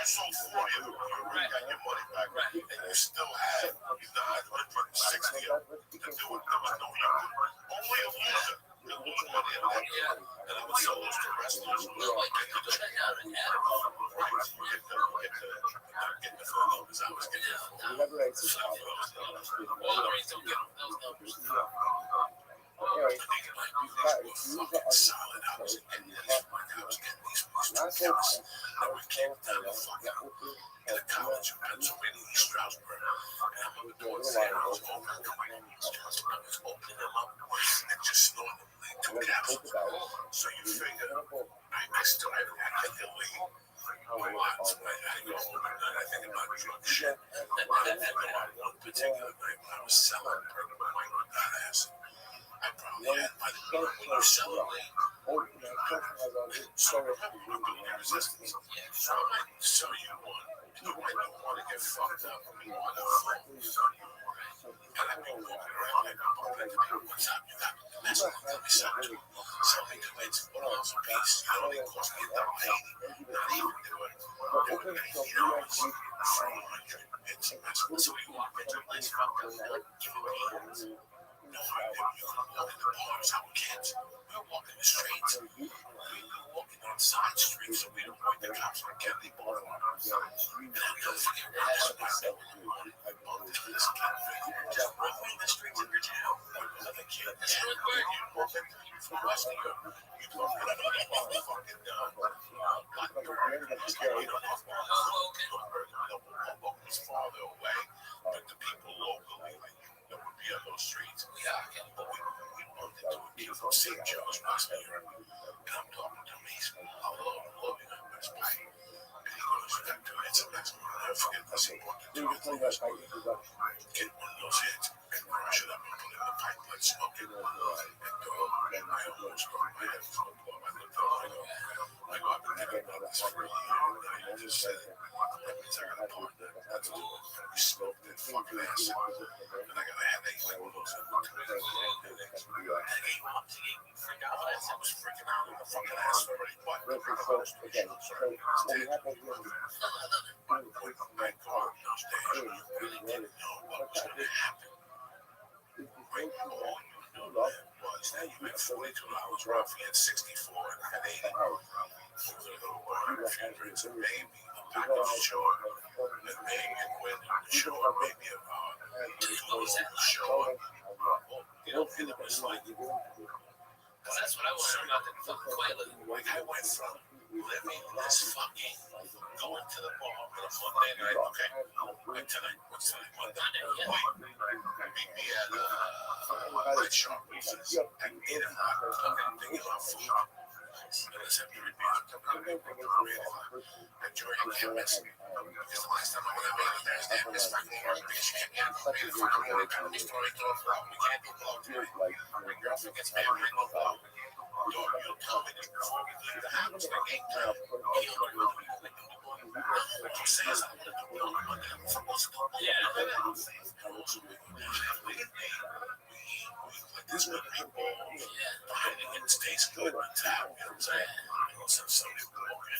sold 40 of them. You already got your money back. And you still had, you had 160 of them to do it. There was no only a loser. You lose money in that. And I would sell those to wrestlers. No, I can go check out an ad. Get the full numbers I was getting. Walgreens don't get those numbers. Solid. I was getting these accounts that we came down the fucking in the college of Pennsylvania, Strasbourg. And I remember doing that. I was opening them up and just snorting them like 2 capsules. So you figure, I still had to leave. I go home at night, I think about drug shit. I think about one particular night when I was selling microdot acid. I probably had by the when you sell it, so I'm doing resistance. So I might sell you one. You might not want to get fucked up. I mean, you want to float. And I've been walking around like I'm bumping into people. What's up? You got that's what I'm selling. Selling commits $1 a piece. You know, they cost me $1.80. Not even doing $400. So we walk into a place fucked up, give away hands. No, I didn't. You couldn't walk in the bars. I was kids. We were walking the streets. We were walking on side streets so we didn't point the cops on Kennedy Boulevard. And I'll never forget what this was. I bumped into this kid just walking the streets of your town. Another kid. That's really weird. You walk in from West New York. You walk in the fucking Black Hoboken was farther away, but the people locally that would be on those streets. But we bumped into a kid from St. Joe's, West New York. And I'm talking to him. He's loading up Best Buy. And he goes, it's a mess. I'll never forget this. He walked into it. Get one of those hits and crush it up and put it in the pipe and smoke it. And I almost broke my head from the blow. I looked up. I go, I've been thinking about this for a year. And I just said, that means I got a partner. That's what we smoked it. Fucking acid. And I got a headache. Like one of those headaches. I was freaking out with the fucking ass already. But again, my God, those days, you really didn't know what was going to happen. All you knew was that you had 42 hours rough, you had 64, and I had 80. There was a little refrigerants and maybe a pack of shore, and maybe a quid on the shore, maybe a clothes on the shore. You know, and it was like, Because that's what I want to know about the fucking Quaalude. like I went from living this fucking going to the bar on a Monday night. Okay, and tonight, what's tonight? Monday. Meet me at light shop, which is at 8 o'clock. Okay, I'm thinking about food. And I said, Enjoy your campus. Because the last time I went out there, there's that Miss fucking work because you can't get me the fucking work out of the story to a flow. We can't do flow tonight. Your girlfriend gets mad when I go flow. You'll tell me this before we leave the house. Like, hey, what you say is I'm gonna do it on Monday. I'm supposed to go. Yeah. This would be it tastes good on tap, you know what I'm saying? I go send somebody to walk in.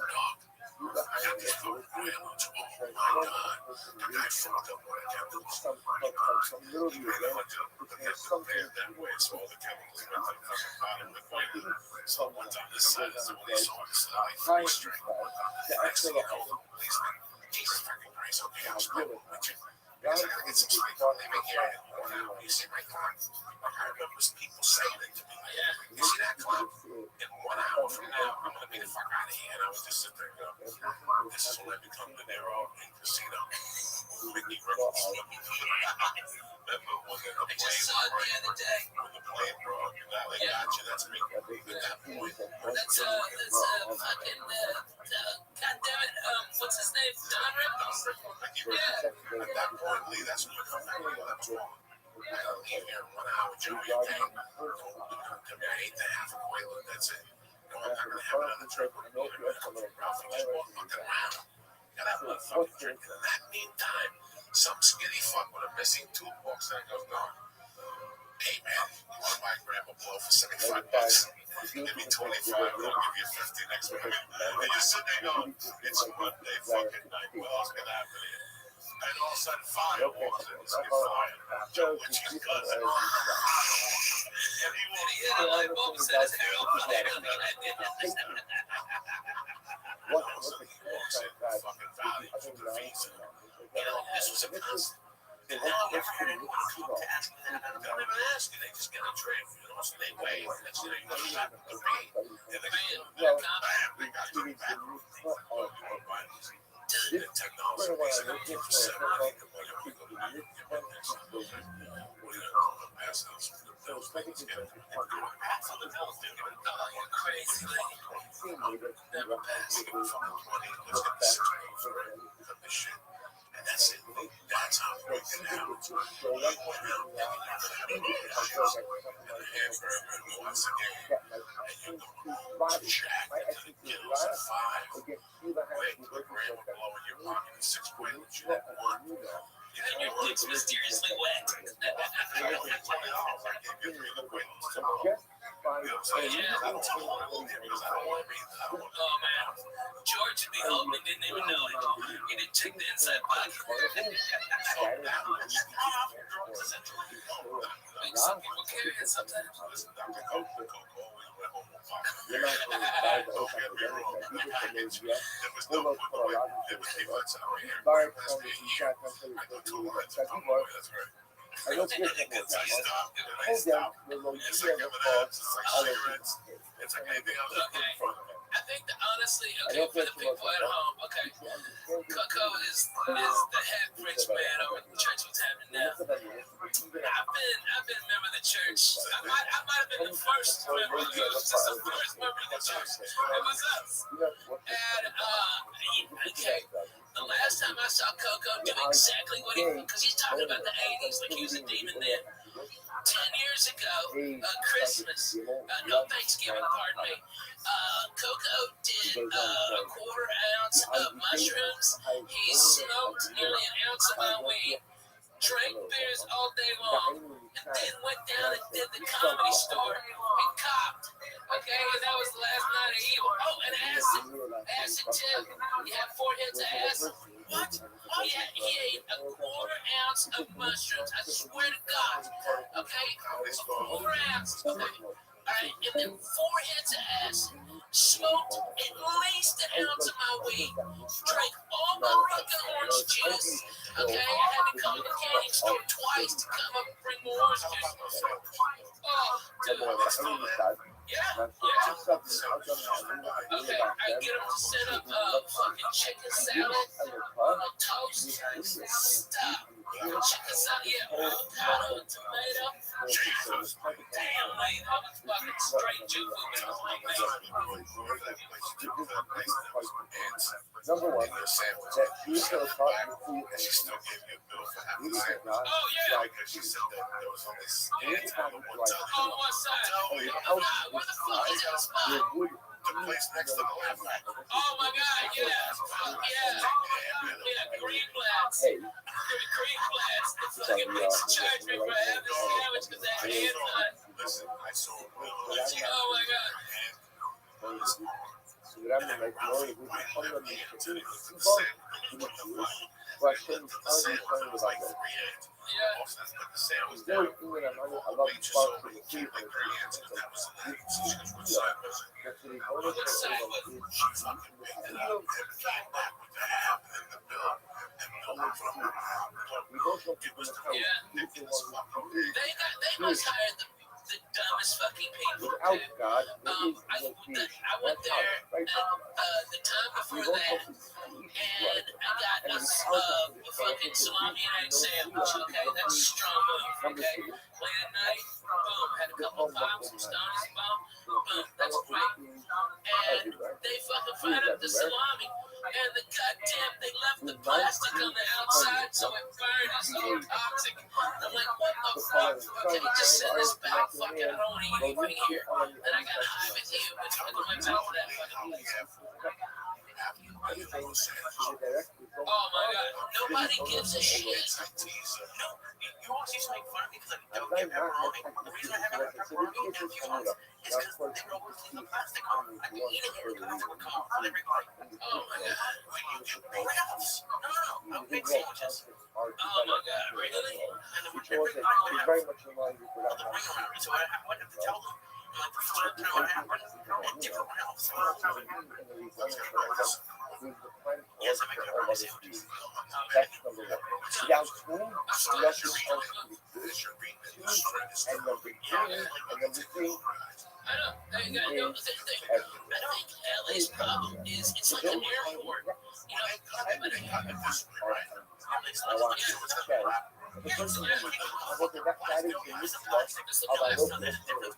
Dog. I got this fucking oil. Oh my god. The guy fucked up when I kept it. That way, so all the chemicals went to the fucking bottom of the coil. Someone's on this side, so when they saw this like free string. Next thing you know, the policeman, Jesus fucking Christ, okay, I was good. Because I gotta get some sleep on they make it. You see my clock? I remember people saying it to me. You see that clock? In 1 hour from now, I'm gonna be the fuck out of here. And I was just sitting there going, this is when I become the Nero in casino. Mickey Rickles. I just saw it the other day. When the plane broke, now they got you. That's me. At that point. That's fucking, God damn it, what's his name? Don Rickles. At that point, Lee, that's when you come back. That's wrong. I gotta leave here in 1 hour, Joey. Okay? I ate the half a quail and that's it. No, I'm not gonna have another trip with me. I'm gonna come to Ralph and just walk fucking around. Gotta have another fucking drink. And in that meantime, some skinny fuck with a missing tooth walks in and goes, no. Hey man, you want to buy grandma blow for $75? Give me 25, I'll give you 50 next week. And you're sitting there going, it's Monday fucking night. What else can happen here? And all of a sudden, fire walks in. Let's get fired. Joe, what you cousin? And he walks hit a light bulb and set his hair up. Fucking valley of the feet. You know, this was a constant. And now I never had anyone come to ask me that. I don't even ask you. They just get a drink, you know, so they wave. And that's, you know, you go back to the beat. And they go, bam, they got drink back. Oh, you want to buy these? The technology basically for separating the money we go back and give it next to the what do you know, the pass house for the bills, they can get it. For the bills, they're going to die. You're crazy, lady. Never pass. Give it fucking 20. Let's get the 6 for it. Cut this shit. And that's it. That's how we can have it. Once again, and you go to Jack into the gills at 5. Wait, the grandma blowing your pocket at 6 quid, which you never want. And your dick's mysteriously wet. I gave you 3 quid. Yeah, I'm telling you, because I don't want to be that one. Oh man, George would be home and didn't even know it. He didn't check the inside pocket. Some people carry it sometimes. Listen, Dr. Coco always went home with pocket. Don't get me wrong. There was no point. There was people that's out here. I go to a that's right. I don't get They it. stopped and they stopped. It's like M&M's, it's like cigarettes, it's like anything else in front of it. I think that honestly, okay, for the people at home, okay, Coco is the head preacher man over at the church what's happening now. I've been a member of the church. I might have been the first member of the church. Just the first member of the church. It was us. And okay, the last time I saw Coco do exactly what he, because he's talking about the 80s like he was a demon then. 10 years ago, Christmas, no Thanksgiving, pardon me, Coco did a quarter ounce of mushrooms. He smoked nearly an ounce of my weed, drank beers all day long, and then went down and did the Comedy Store and copped. Okay, and that was the last night of evil. Oh, and acid too. He had 4 hits of acid. What? Oh, yeah, he ate a quarter ounce of mushrooms. I swear to God. Okay, a quarter ounce. Okay. All right, and then 4 hits of acid. Smoked at least an ounce of my weed. Drank all my fucking orange juice. Okay, I had to come to the candy store twice to come up and bring more orange juice. Oh, dude, that's still there. Yeah. Okay, I get him to set up fucking chicken salad on a toast. Stop. Check this out, yeah, avocado, tomato. Jesus, damn, man, that was fucking straight Jew food, man. Oh, man. Number one, that you should have taught you who And she still gave me a bill for half you the did same. not Oh, yeah. Because she said that there was only you did not one drive. On what side? Oh, your Nah, house where the fuck is that spot? your wood the place next to the left. Oh, my God, yeah. Fuck, yeah. Yeah, Green Flats. hey, Green Flats. The fucking bitch charged me for having a sandwich because I had none. Listen, I saw a bill. Oh, my God. Grande like glory, we can come on the but shouldn't tell you something about that. Yeah. Is there a thing that I love the spark for the people? That's what he wanted to say. We don't know people in the house. They must hire the dumbest fucking people. Without Too. God, there is I no peace. went there the time We before don't that, know peace. and I got a fucking salami and egg sandwich. Okay, that's a strong move. Okay, late at night, boom, had a couple of pops, some Stoney's, boom, that's great. And they fucking fried up the salami, and the goddamn they left the plastic on the outside, so it burned. It's so toxic. I'm like, what the fuck? Can you just send this back? Fuck it, I don't want to eat anything here. Then I got high with you, but I went back to that fucking place. Oh my God, nobody gives a shit. No, you always used to make fun of me because I don't get pepperoni. The reason I haven't had pepperoni in a few months is because they were always leaving the plastic on. I can eat it in the comfort car with everybody. Oh my God. When you get wraps. No, big sandwiches. Oh my God, really? And then Which everybody was would have very much in line with the what ring around it. So I would have to tell them, like, this is what happened at different routes. Yes, I make it around sandwiches. That's number one. Without whom, nothing else can be good. And number three, I know. I think LA's problem is it's like an airport. You know, everybody. I want to say, the person who I hope that is the least of our local and this is a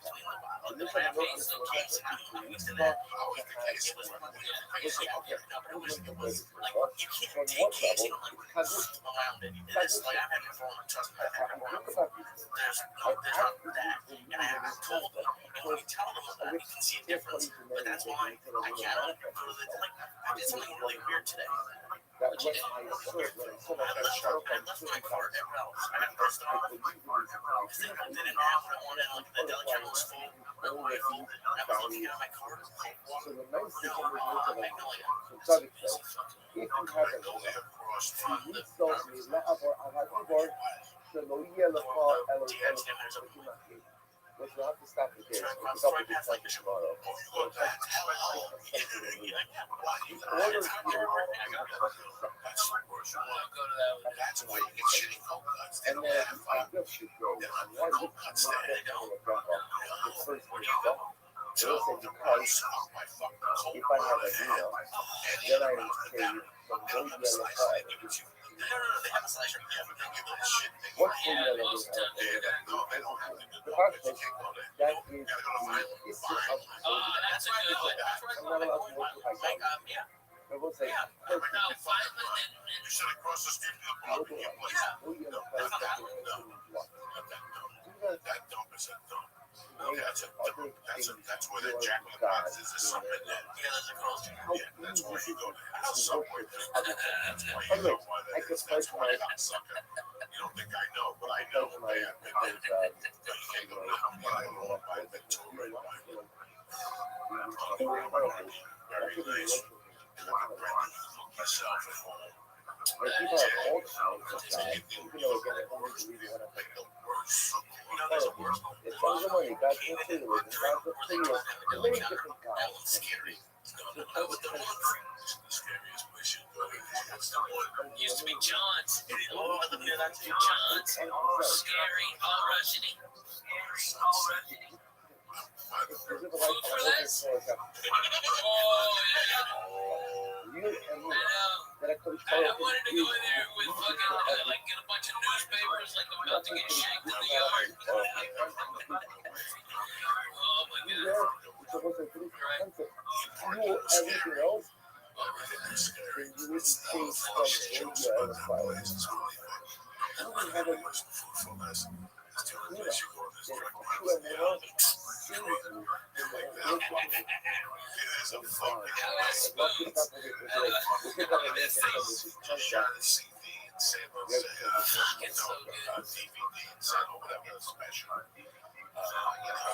but that's why I cannot go to the like I did something really weird today. that was I served when I said I sharp I left my car at Ralph's. I got pissed off. I didn't have what I wanted. Like the deli counter was full. I filled it. I was looking at my car. so the nice thing No, Magnolia. so if you have a you install me la abor avor se lo ia la fa was not to stop the game. It's up to the time tomorrow. That's why you get shitty cold cuts. They And don't then have I just should go. Why would you not drop off the first one? So because my fucking cold if I have a meal, then I would say from those yellow cards. No, they have a slicer. Yeah, but they give it a shit. What's the Yeah, yellow? most of them. No, they don't have to. The fact is, that is the issue of That's a good one. I'm not allowed to work with my dog. I will say, No, five minutes. You should have crossed the street to the block in your place. no yellow cards that can do that. That dump is a dump. Other That's where the Jack in the Box is. There's something in there. Yeah, there's a girl's gym. Yeah, that's where you go to have Subway. That's why you Anyway, know why I they could that's fight why my they sucker. You don't think I know, but I know. my You can't go now, but I know I've been told right by you. Very nice. And I bring myself at home. But people have all kinds of stuff. Even though again, I don't really want to Like the worst. There's a worse one. it's all the money, God's going to do it. God's going to do it. Many different That guys. one's scary. No, but the scariest place you go to. That's the one. Used to be John's. Oh, the minute I take John's. Scary, all rushing. Food for less? Oh, yeah. You and me, I know. that I could I wanted to go in there with fucking, like, get a bunch of fuel everything else, then you would change from India and the fire. You would have a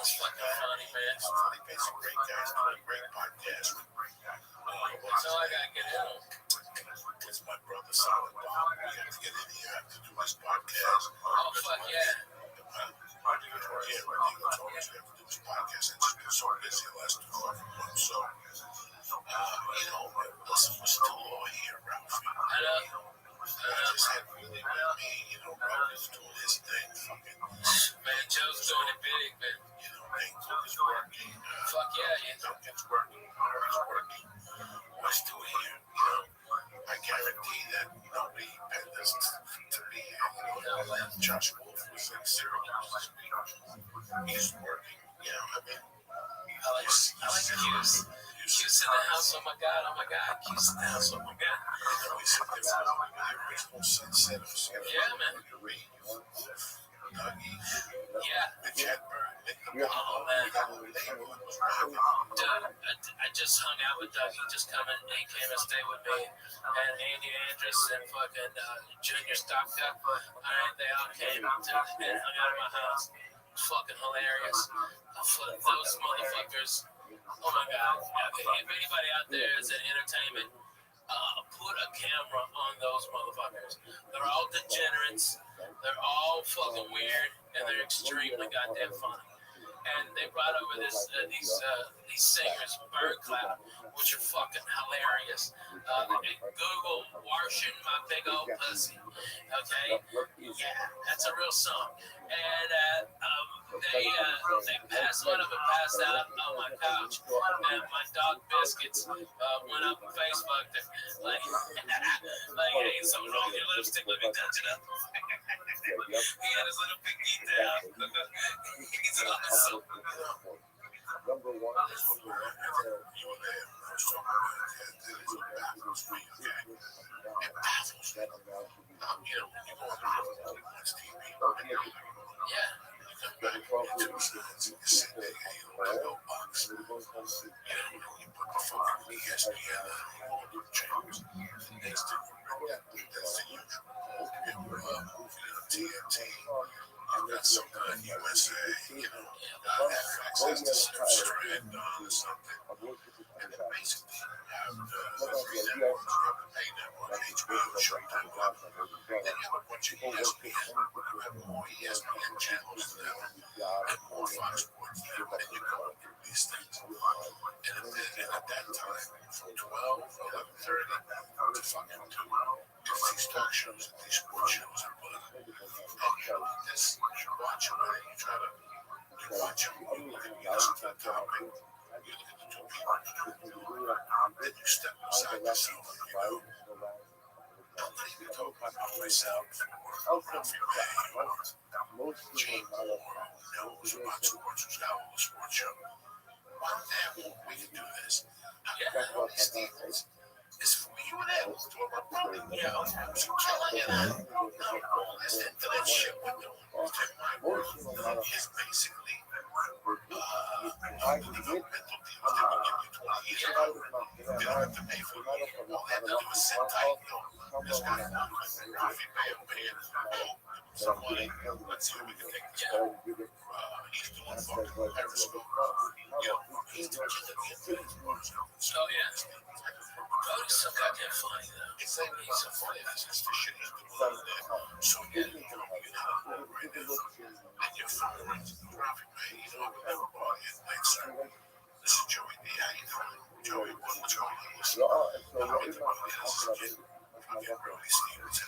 It's fucking funny, man. Great guys doing great podcasts. So I gotta get in them. It's my brother Solid Bob. We have to get in here to do this podcast. Oh, fuck yeah. Yeah, Rodrigo told us we have to do this podcast. It's just been so busy the last 2 months. So, listen, we're still all here, Ralphie. I know. I just had really with me, Ralphie's doing his thing. Fucking, Man, Joe's doing it big, man. Nate Cook is working. Fuck yeah. Duncan's working. Harry's working. We're still here, I guarantee that nobody paid this to me. Josh Wolf was in Syracuse. He's working. I like Q's. Q's in the house, oh my god. Q's in the house, oh my god. We sit there with the original Sunsetters. Yeah, man. Dougie. Yeah. The Jetbird. Oh, man. Dude, I just hung out with Doug. He came and stayed with me. And Andy Andrus and fucking Junior Stopka. Alright, they all came and hung out at my house. It was fucking hilarious. Those motherfuckers. Oh my god. If anybody out there is in entertainment, put a camera on those motherfuckers. They're all degenerates. They're all fucking weird, and they're extremely goddamn funny. And they brought over these singers, Bird Cloud, which are fucking hilarious. Google "Washing My Big Old Pussy." Okay, yeah, that's a real song. And they one of them passed out on my couch, and my dog Biscuits went up on Facebook like, hey, so roll your lipstick, let me touch it up. He had his little pinky down. He's awesome. Number one. You were there. I was talking about it. It baffles me. When you go on TV, Yeah. You sit there, you box. You put the fucking ESPN on the channels. Next to you, that's the usual. Moving on TNT. You got some USA, access to some strand or something. And then basically have three networks, pay network, HBO, Showtime, then you have a bunch of ESPN, more ESPN channels now, and more Fox Sports now, and you go through these things. And at that time, from 12, 11:30 to fucking 2, it's these talk shows and these sports shows are put on. And this, you watch them, and you try to watch them, you look at the topic, you look at the two people, then you step aside yourself, I'm not even talking about myself or Ralphie May or Jane Moore, who knows about sports, who's got all the sports show. One day we can do this. Stevens is for you and him. Listen to that shit we're doing. My work is basically I believe in mental deals. They will give you 20 years. You don't have to pay for it. All they have to do is sit tight. This guy, Rafi May, I'm paying some money. Let's see what we can take this guy. He's doing fucking Periscope. He's doing Oh, yeah. Cody's so goddamn funny, though. It's like he's so funny. That's just the shit he's doing there. So, yeah, you know right now. And your phone rings. Rafi May, everybody at night, sir. This is Joey D. How you doing? Joey, what's going on? Listen, I'm in the road. This is Jim. I'm getting Brody Stevens.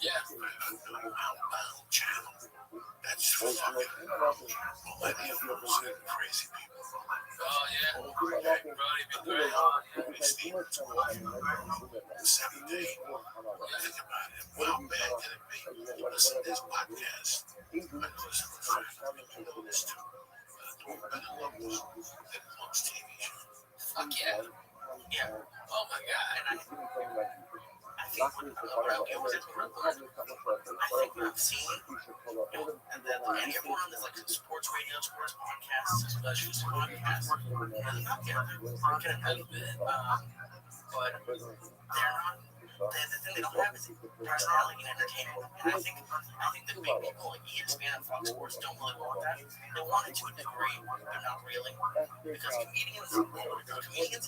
Yeah. Channel. That's for fucking millennials and crazy people. Oh, yeah. Brody be great. Steve talking the seventh day. Think about it. How bad can it be? Listen to this podcast. I know this for a fact. You know this too. Doing better numbers than most TV shows. Fuck yeah. Yeah. Oh my god. And I think when it was at Brooklyn, I think what I've seen, and then like everyone on this like sports radio, sports podcasts, especially podcasts, I can have been, but they're not. The thing they don't have is personality and entertainment. And I think the big people like ESPN and Fox Sports don't really want that. They want it to a degree, they're not really. Because comedians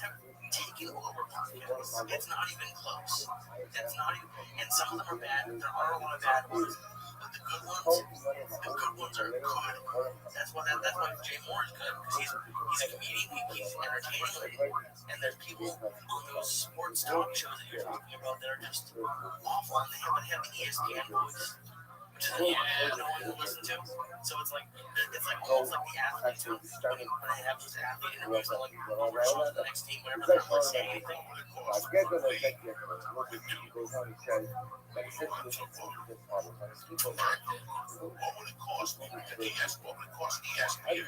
have taken over podcasts. It's not even close. It's not even, and some of them are bad. There are a lot of bad ones. But the good ones are good. That's why Jay Moore is good, because he's a comedian, he's entertaining, and there's people on those sports talk shows that you're talking about that are just awful, and they have the ESPN voice, which is no one will listen to. So it's like almost like the athletes when they have those athlete interviews, they're like over the next team, whenever they're not saying anything. What would it cost me? What would it cost ESPN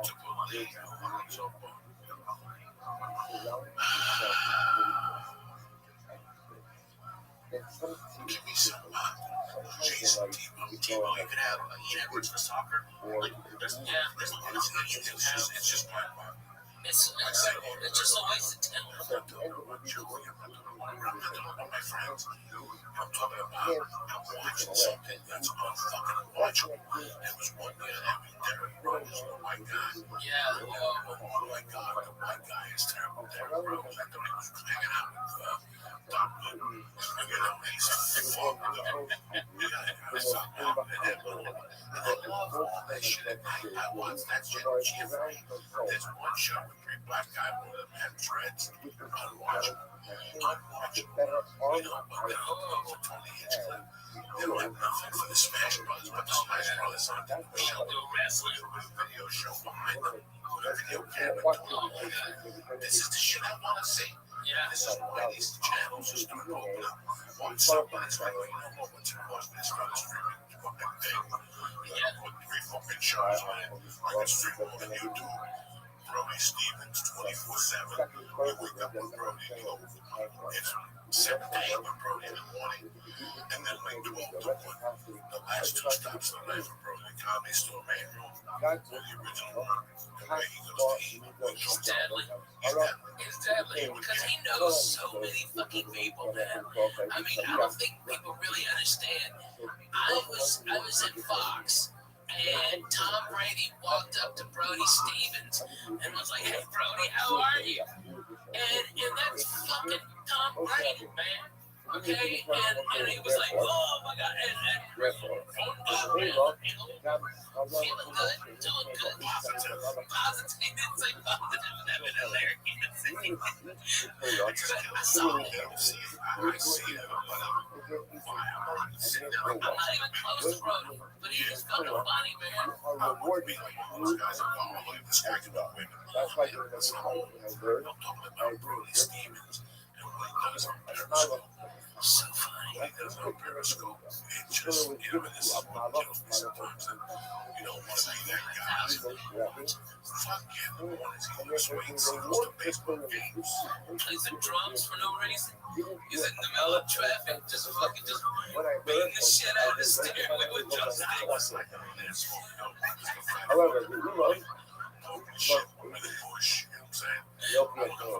to put league on so far? Give me some Jason Tebow. You could have Ian Edwards for soccer. Like, there's a lot of Canadians. It's just my part. It's just a waste of talent. I'm not doing it with my friends. I'm talking about I'm watching something that's unfucking watchable. It was one year that Derek Rose, the white guy. Yeah. Oh my God, the white guy is terrible. Derek Rose, I thought he was hanging out with Doc Gooden. You know, he's a fuck. And I love all that shit. I watched that shit. There's one show with three black guys with them had dreads. Unwatchable. You know, but they're hooking for 20-inch clip. They don't have nothing for the Smash Brothers, but the Smash Brothers on that show do wrestling with a video show behind them. With a video camera. This is the shit I want to see. Yeah. This is why these channels are starting to open up. Watch somebody's like, you know what, what's this brother streaming fucking thing? Put 3 fucking shows on it. I can stream on YouTube. Brody Stevens 24/7. You wake up with Brody. It's 7 to 8 with Brody in the morning, and then like 12 to 1. The last 2 stops of the night for Brody, the Comedy Store main room, or the original one, and where he goes to eat. He's deadly. He's deadly because he knows so many fucking people, man. I mean, I don't think people really understand. I was at Fox, and Tom Brady walked up to Brody Stevens and was like, "Hey, Brody, how are you?" And that's fucking Tom Brady, man. Okay, and he was like, "Oh my God," and feeling good, doing good, positive. He didn't say positive, that was hilarious. I saw him. I see it. I'm not even close to Brody, but he is fucking funny, man. I would be like one of those guys that follow like distracted about women. That's why you're That's not what I'm talking about. Brody Stevens and what he does on Periscope. So funny. What he does on Periscope. It just, you know, this is what kills me sometimes. And you don't want to be that guy. Fuck you. One is he was swinging singles to baseball games. Plays the drums for no reason. He's in the middle of traffic, just beating the shit out of the steering wheel with drumsticks. However, you know, Shit over the bush, you know what I'm saying?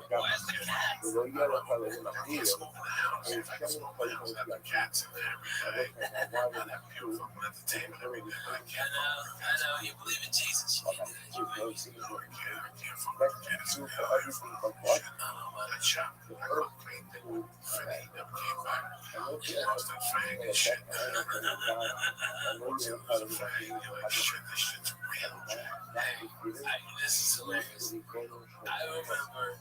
Where's the cats? lo iba a dejar en la I can't smoke in the house. If I can smoke in the house, I have the cats in there every day. I have beautiful entertainment every day, but I can't. I know, you believe in Jesus. You can't do that. I can't fuck with cats in the house. That shop, I could clean it. Finny never came back. He lost that fang and shit. Once he lost the fang, you're like, shit, this shit's real. This is hilarious. I remember,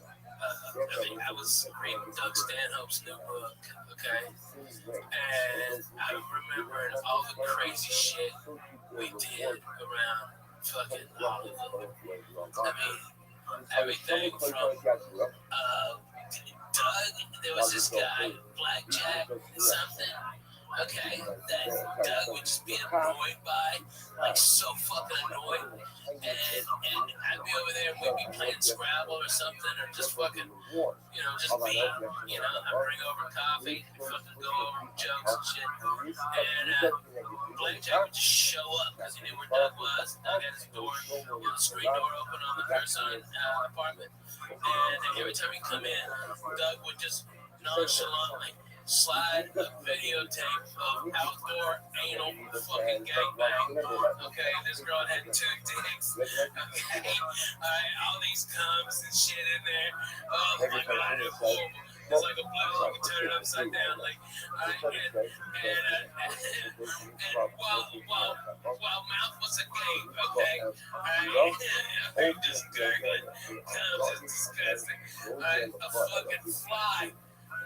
I was reading Doug Stanhope's new book, okay? And I remembered all the crazy shit we did around fucking Hollywood. I mean, everything from Doug, there was this guy, Blackjack, something. Okay, that Doug would just be annoyed by, like so fucking annoyed, and I'd be over there and we'd be playing Scrabble or something, or just fucking, just be, I'd bring over coffee, fucking go over jokes and shit, and Blackjack would just show up because he knew where Doug was. Doug had his door, the screen door open on the person apartment, and every time he come in, Doug would just nonchalantly slide a videotape of outdoor anal fucking gangbang. Okay, this girl had 2 dicks. Okay, all these cums and shit in there. Oh my god, it's horrible. It's like a blue, you can turn it upside down. Like, and while mouth was a game, okay, just gurgling, cums is disgusting. A fucking fly.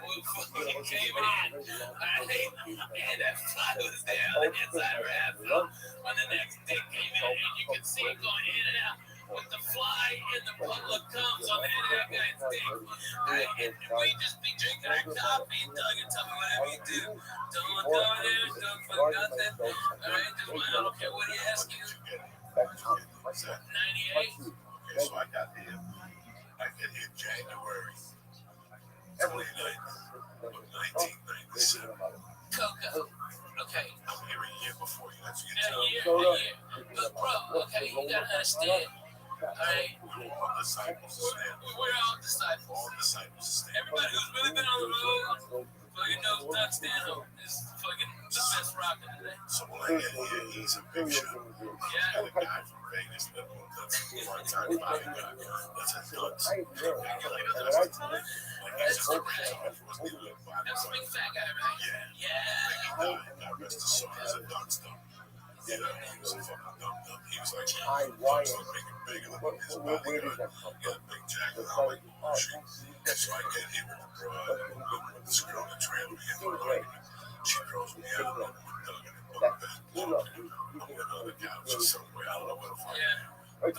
Fucking came in, and that fly was there on the inside of her asshole. When the next dick came in, and you could see it going in and out with the fly and the puddle of comes on the end of that guy's dick. And we just be drinking our coffee, and Doug, and tell me whatever you do. Don't look over there, don't put nothing. Alright, I don't care what he asks you. 98. So I get here January 29th of 1997. Coco. Okay. I'm here a year before you. That's your a year. But bro, okay, you gotta understand. Alright. We're all disciples of Stan. We're all disciples. All disciples of Stan. Everybody who's really been on the road fucking knows Doug Stanhope is fucking the best rocker today. So when I get here, he's a big shot. Yeah. The guy from Vegas that that's a part-time bodyguard. That's a nuts. That's a big fat guy, right? Yeah. God rest his soul. He's a dog stump. He was a fucking dumb. He was like, why? making bigger than his bodyguard. He got a big jacket on like bullshit. So I get here with the broad, with this girl in the trailer, we get into an argument. She throws me out with Doug in the book bag. I'm on the couch or somewhere. I don't know what the fuck. Oh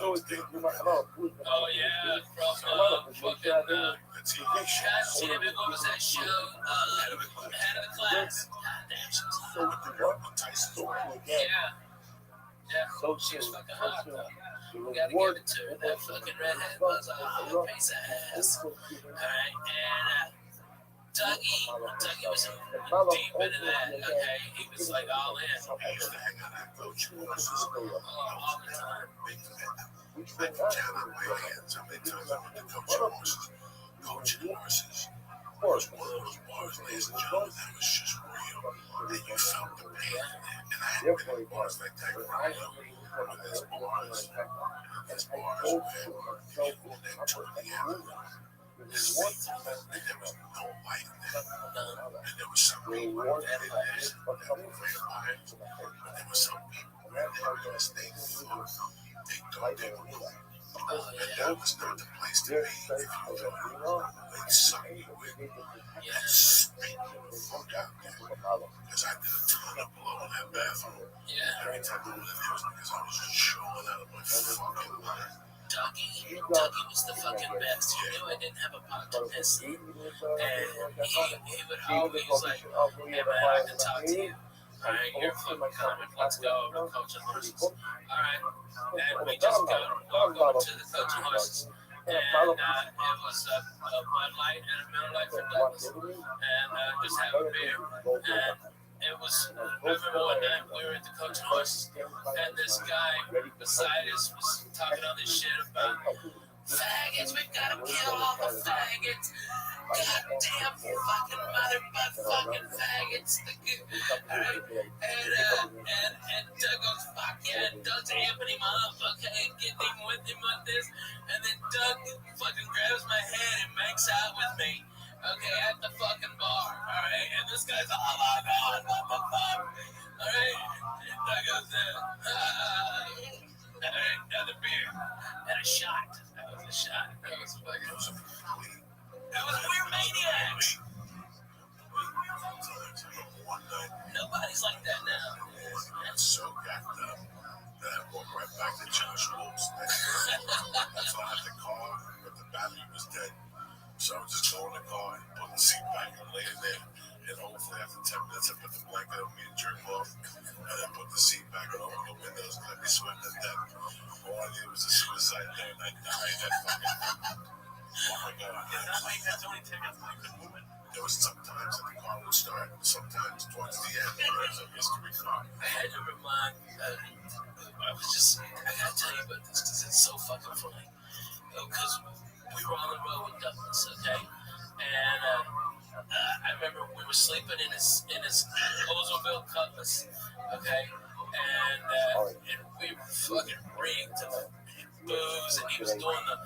yeah, from fucking The TV God show. damn it, what was that show? Head of the Class. God damn, she was hot. With the girl with Tyson's wife. Yeah, she was fucking hot though. You gotta give it to her. That fucking redhead was a hot piece of ass. Alright, and Dougie was deep into that. Okay, he was like all in. I used to hang out at Coach Horses. All the time. Big fan. I can count on my hands how many times I went to Coach Horses. Coaching horses. It was one of those bars, ladies and gentlemen, that was just real. That you felt the pain. And I hadn't been in bars like that growing up. But there's bars where people that took the avenue. This thing, and there was no light in there. And there was some people that did this, that were vampires. But there was some people that because they thought they were cool. And that was not the place to be if you thought they'd suck you in and spit you the fuck out there. Because I did a ton of blow in that bathroom. Every time I went in there, it was because I was just chilling out of my fucking mind. Dougie was the fucking best. He knew I didn't have a pot to piss in. And he would always like, hey man, I can talk to you. Alright, you're a fucking comic. Let's go over to Coach and Horses. Alright. And we just walk over to the Coach and Horses. And it was a Bud Light and a Miller Lite for Douglas. And just have a beer. And it was, I remember one night we were at the Coach and Horses, and this guy beside us was talking all this shit about faggots, we've got to kill all the faggots. Goddamn fucking motherfucking faggots. Alright, and Doug goes, fuck yeah, and Doug's amping him up, okay, getting him with him on this, and then Doug fucking grabs my head and makes out with me. Okay, at the fucking bar, alright? And this guy's, oh my god, what the fuck? Alright? And Doug goes, alright, another beer. And a shot. That was a shot. That was fucking, that was weird maniacs. One night, Nobody's like that now. I got so gacked up that I walked right back to Josh Wolf's next door. So I had the car, but the battery was dead. So I was just going to can lay in there, and hopefully after 10 minutes I put the blanket on me and jerk off, and then put the seat back and open the windows and let me swim to death. All I needed was a suicide note, and I died that fucking. Oh my god. Yeah, that might have to only take us like a moment. There was sometimes that the car would start, sometimes towards the end, where it was a mystery car. I had to remind, I gotta tell you about this because it's so fucking funny. Because we were on the road with Douglas, okay? And I remember we were sleeping in his Oldsmobile Cutlass, okay? And we were fucking rigged to booze, and he was doing the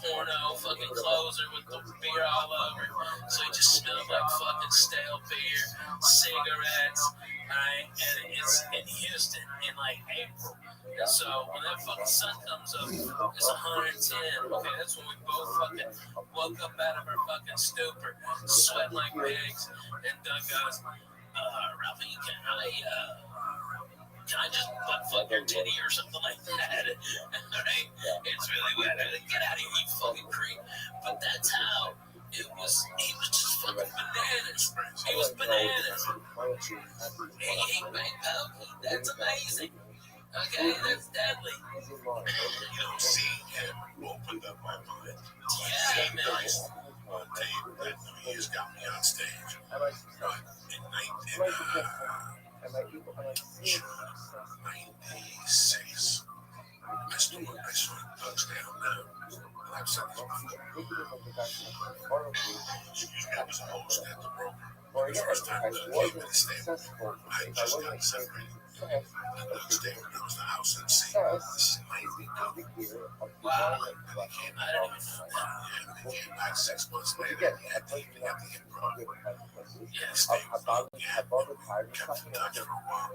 porno fucking closer with the beer all over. So he just smelled like fucking stale beer, cigarettes, right? And it's in Houston in like April. And so when that fucking sun comes up, it's 110. Okay, that's when we both fucking woke up out of our fucking stupor, sweating like pigs. And Doug goes, Ralphie, can I just butt fuck your titty or something like that? Right? It's really weird. Get out of here, you fucking creep. But that's how it was. He was just fucking bananas. He was bananas. Hey, bang pokey. That's amazing. Okay, that's deadly. You know, seeing him opened up my mind. Yeah, man. One day that New Year's got me on stage. In 96, I saw Doug's down now. And I've said this before. I was a host at the program. The first time Doug came to the stage, I had just gotten separated. And Doug's there, and I was the house MC. This is 92. Wow. And he came back. Yeah, and he came back 6 months later. He had taken me out to improv. Yeah, stayed with me. Yeah, kept in touch for a while.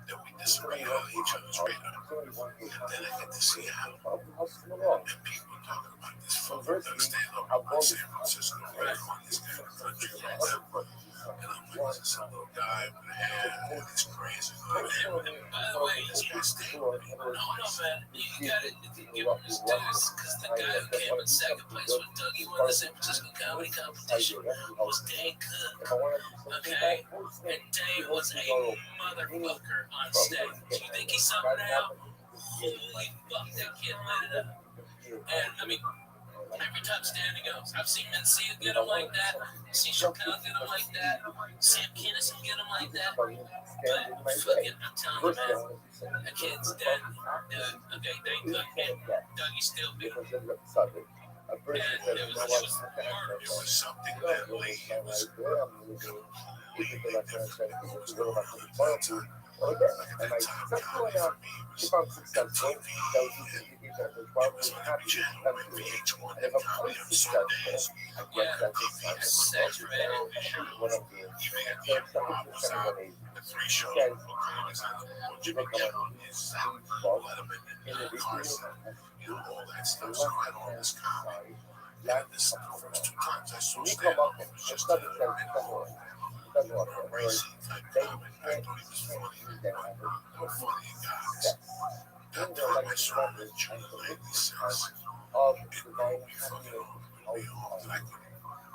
Then we disagreed on each other's radar. And then I get to see how. And people talking about this fucking Doug stand-up in San Francisco, right on this kind of country right now. And I'm like, this is some little guy with a hair, and he's crazy. By the way, This guy's staying. no, man, you gotta give him his dues, because the guy who came in second place with Dougie won the San Francisco Comedy Competition was Dane Cook, okay? And Dane was a motherfucker on stage. Do you think he's something now? Holy fuck, that kid lit it up. And, I mean, every time Stanley goes, I've seen Mencia get him like that. I've seen Chappelle get him like that. Sam Kinison get him like that. But fucking, I'm telling you, man, that kid's dead. Okay, Dane Cook and Dougie still beat him. And it was murder. It was something that Lee was If I'm successful, that was just it was on every channel, VH1 and probably on Sundays. I guess that's Saturated. what I'm doing. Even at improv was out. The 3 shows in Brooklyn was out. Jimmy Kimmel is out. Letterman and Carson. You know, all that stuff. So I had all this comedy. And this is the first 2 times I saw stand-up. It was just a racing type comedy. I thought he was funny. How funny he got. That time I saw him in June of 96. It made me fucking me off that I couldn't. I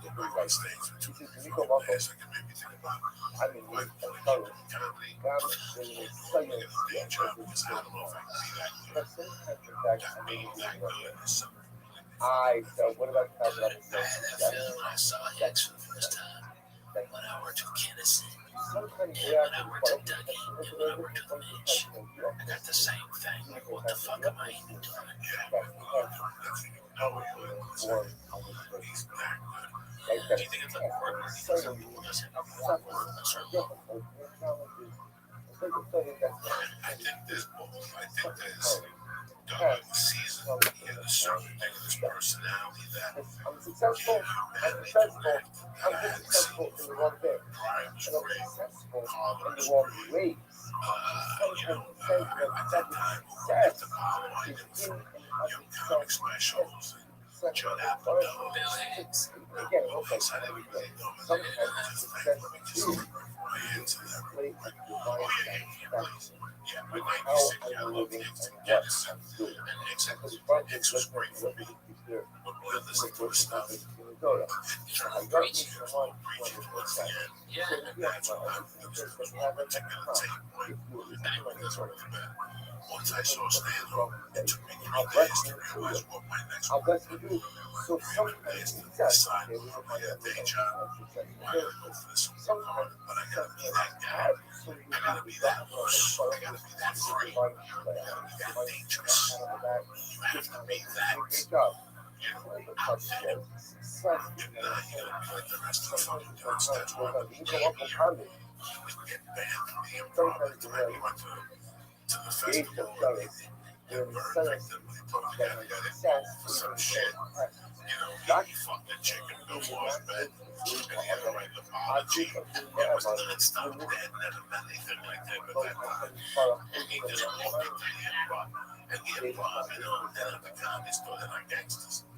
go back on stage for 2 years. I can make me think about why I want to keep comedy. Get a day job because I don't know if I can be that good. That being that good is something. What about I had that feeling when I saw Hicks for the first time. When I worked with Kinison, and when I worked with Dougie, and when I worked with Mitch, I got the same thing. Like, what the fuck am I even doing? He's that good. Do you think it's like work, or do you think some people just have more work than certain? I think there's both. I think there's Doug season. He had a certain thing in his personality that I'm successful. I'm successful. I'm just successful in the wrong thing. Brian was And I'm great. successful Carlo in was the wrong great. way. At that time, at the Apollo, I did young comic specials. Judd Apatow. Bill Hicks. Again, Well, okay. that's how everybody knows. Sometimes success Just is my hands in that. play Oh, divine yeah, facts. yeah, but How 96, are yeah, I you love living Hicks. and Yeah, what I'm doing? and Hicks Because was great for me. But one of the stuff Torah. You're trying I to got preach. me someone who Once again, Yeah. so if you have my own teachers that you have at the taking a time, tape point if you listen back to when my this story, went to bed. Once I saw stand up, it took me I'll 3 bless days to you through realize it. what my next I'll move bless would you be. too. So sometimes Days to success, decide okay, we whether can I find need a out day what job success or I gotta go for this one. sometimes But I gotta be success that guy. absolutely I gotta be that loose. I gotta be that free. I gotta be that dangerous. You have to be that, great job. you know, out there. Success If is not, you're gonna be like the rest of the fucking sometimes dudes. That's why you can walk behind me. we were getting banned from the improv every time we went to the festival. They're And in Bird the picked them when he put on that Gotta Get It success for some shit. You know, he fucked the chick in Bill Wall's bed. And he had to write an apology. It was non-stop dead, never met anything like that with that guy. He just walked into the improv. And the improv, you know, they're not the comedy store, they're not gangsters.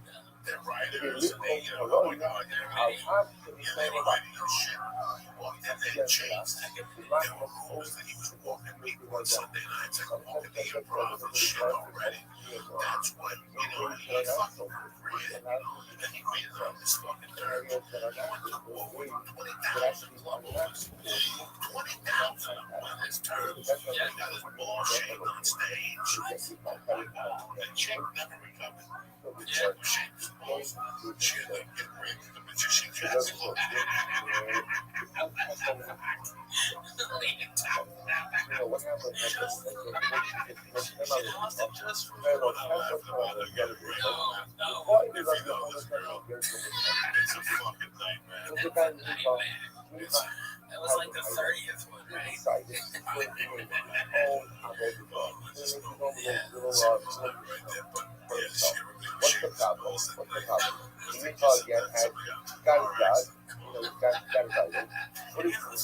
They're writers, and they, you know, oh my God, they're writing. Yeah, they were writing your shit. He walked in there in chains. There were rules that he was walking people on Sunday nights. I could walk in the improv and shit already. That's what, you know, he fucking created. And he made it on this fucking dirt. He went to war with 20,000 club owners. 20,000 on his terms. He got his ball shaved on stage. The chick never recovered. The chick was shaved his balls. She ended up getting raped with the magician castle. What happened? She lost it just for Very what well, I that's laughed what about I it. Get it real. What If is you know this girl, it's a fucking nightmare. It's a bad It's That was like the 30th one, right? What's the problem? What's the problem? Utah again had got his God. You know, got his God. What is this?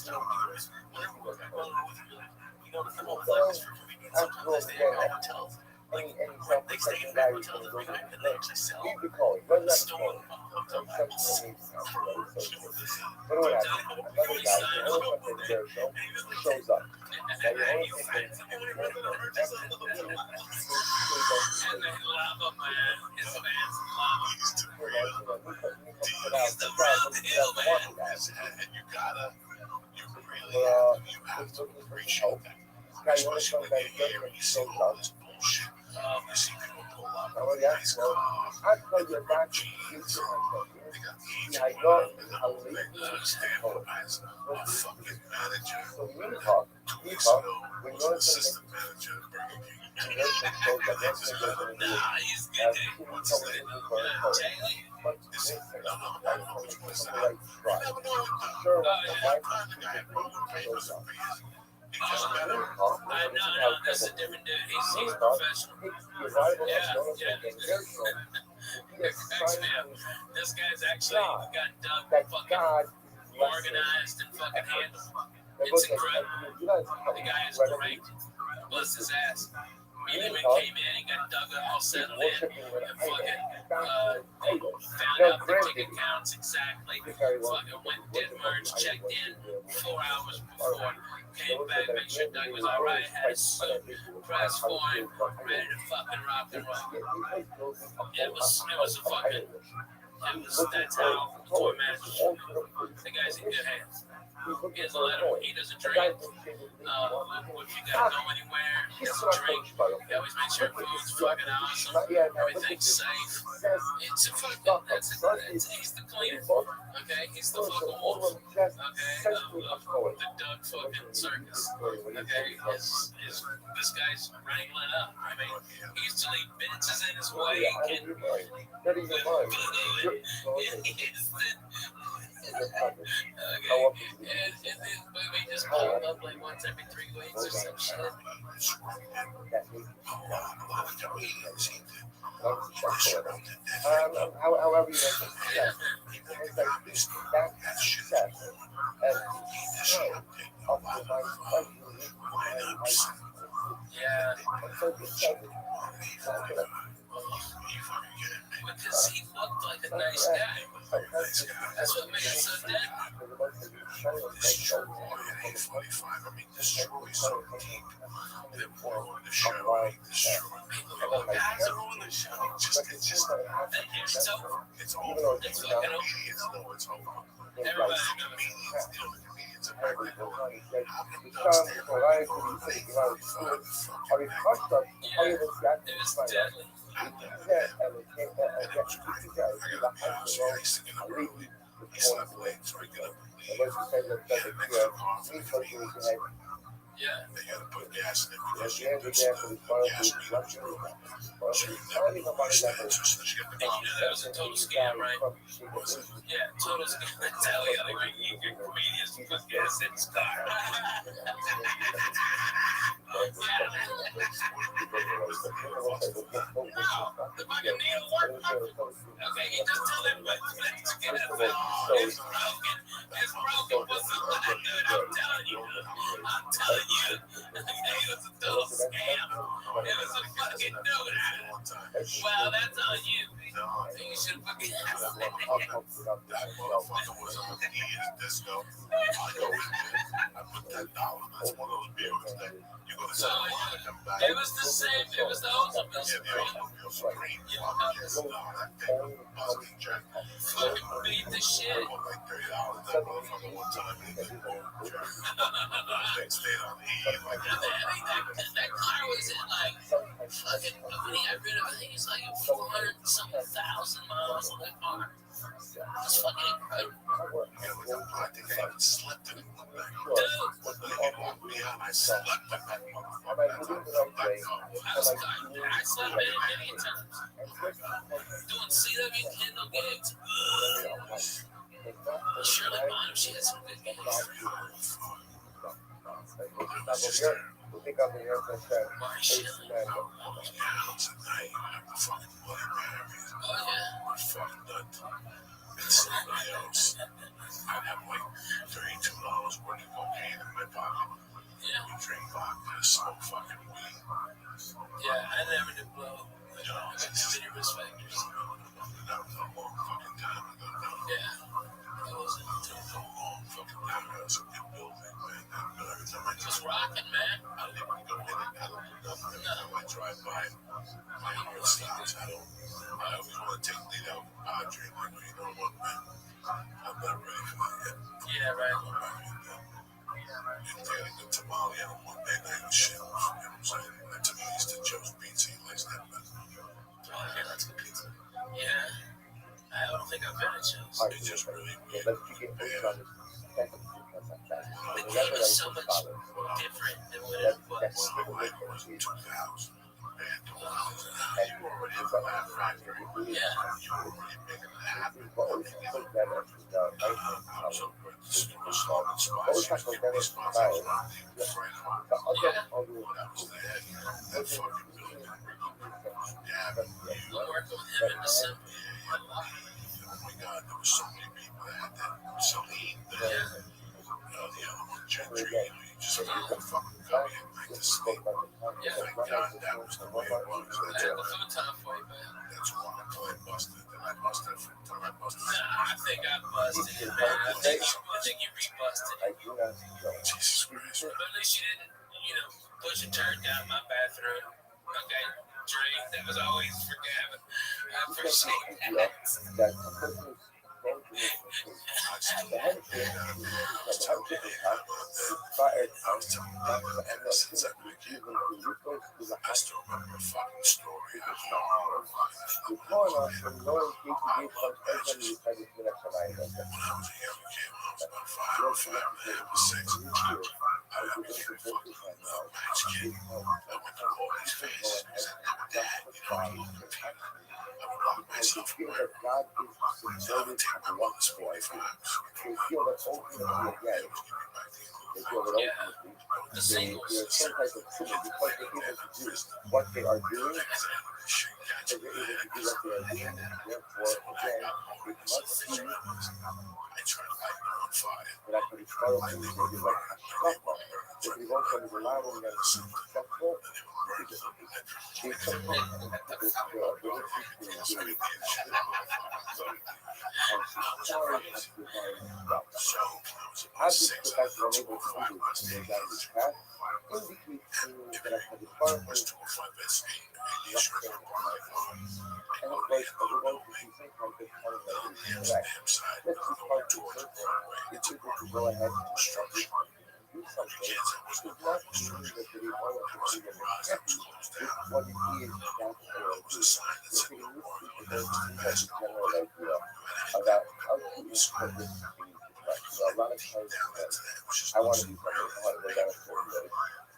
After all, again, any self-protection guy who's going to go to the next, leave the call. Run that call. But what happened? Another guy, the only one that there shows up. Now you're only thinking, guy, you only come back here and shows up. You see people pull up Oh, with yeah, nice well, cars, I told you about the future. I got a lead. as a fucking manager. So you 2 talk, weeks ago, when was you're an assistant manager at Burger King. and you're going to go to the next thing you're going to do. He's good. What's his name? But Is it? listen, No, I don't know which one is that. like, You right. never know with them. Sure enough, the wife I'm the guy who wrote the papers for years. He just met him. No, that's a different dude. He's professional. Your rival has Yeah, noticed yeah. that their show. It cracks me up. This guy's actually got Doug That fucking God organized and fucking handled. It's It's incredible. The guy is great. Bless his ass. Immediately we came in and got Doug all settled in and fucking found out the ticket counts exactly. Fucking went, did merge, checked in 4 hours before. Came back, made sure Doug was alright, had his suit, pressed for him, ready to fucking rock and roll. That's how tour managers. The guy's in good hands. He doesn't let him, he doesn't drink. If you gotta go anywhere, he doesn't drink. He always makes sure food's fucking awesome. Everything's safe. It's a fucking, he's the cleaner. Okay, he's the fucking wolf. Okay, of the Doug fucking circus. Okay, this guy's wrangling up. I mean, he used to leave bitches in his wake and we just pull him up like once every 3 weeks or some shit. However you make success, it's like that success as the time of Yeah. so discovered. Because he looked like a nice guy. That's what made him so dead. 8:45. I mean, destroy so deep. They ruin the show. Destroy. Guys are ruining the show. It's just, it's over. It's over. It's fucking over. It's over. Everybody knows. The comedians are back there going, I'm done standing for life. It was deadly. I gotta be honest, I used to get up early. He slept late, so I get up and leave. Yeah. They gotta put gas in it because you do gas in the and you knew that was a total scam, right? Yeah, total scam. Tell you, like, you get comedians to put gas in his car. No, the fucking needle worked. Okay, you just tell everybody to get it filled. It's broken. It's broken. What's up with that dude? I'm telling you. It was a total scam. It was a fucking dude. Well, that's on you. You should have put gas in it. That motherfucker was on the disco. I put that dollar. That's one of those bills that you're going to sell. It was the same. It was the ultimate Supreme. Fucking beat the shit. That car was in like fucking, when he got rid of it, I think it's like 400 something thousand miles on that car. It's fucking incredible. I think I even slept in it. Dude, I slept in that motherfucker. I slept in it many times. Doing CW Kindle gigs. Shirley Bonham, she had some good gigs. We'll pick up in your concern. Somebody else. I'd have like $32 worth of cocaine in my pocket. Yeah. We drink vodka, smoke fucking weed. Yeah, I never did blow. I got too many risk factors. That was a long fucking time ago. Yeah. That was a long fucking time ago. It's a good building, man. Every time I just rocking, man. I don't even go in and I don't do nothing. Every time I drive by, my heart stops. I always want to take lead out with Padre. Like, you know what, man? I'm not ready for that yet. Yeah, right. I'm not ready for that. If they had a good tamale on Monday night and shit, you know what I'm saying? I took these to Joe's Pizza. He likes that better. Oh, yeah, that's good pizza. Yeah. I don't think I've been at Joe's. It's just really weird. Let's keep it on this. The game is so much different than what it was. My wife was in 2000. Man, you already have a laugh factory. Yeah. You already making it happen. I'm so good. Superstar and spots. You get these spots I was around the friend of mine. Yeah. That was the head. That fucking building. Yeah, but you worked with him in December. Oh my God, there were so many people that had that Celine. Yeah. The other one, Gentry, you just fucking got in like the sleep. Yeah, thank God that was the way it was. I took the food time for you, man. That's why until I busted. Then I busted food time. I busted. Nah, I think I busted it, man. I think you rebusted it. Jesus Christ. But at least you didn't, push a turd down my bathroom. Okay, Dre, that was always forgiven. I appreciate that. I still remember a fucking story. When I was a young kid, when I was about 5 or 5 and a half or 6, I was a fucking match kid. I went to all these phases. Dad, I would lock myself away. I would take my mother's 45s. The singles. What they are doing, they're able to do what they are doing. Therefore, again, it must be that's what it's called. They do like successful. If you want to rely on them successful, add this to the fact that I'm able to do this and go down this path, indicates that I have a powerful structure of my thought. And of course, we're going to see some kind of telling that is correct. Let's be part of the circle. It's able to go ahead and do something. It's not meaning that they want to see them happy with what it is that they are doing. We're taking this to the general idea about how to interpret things right. So a lot of times I want to do something, I want to go down a certain road.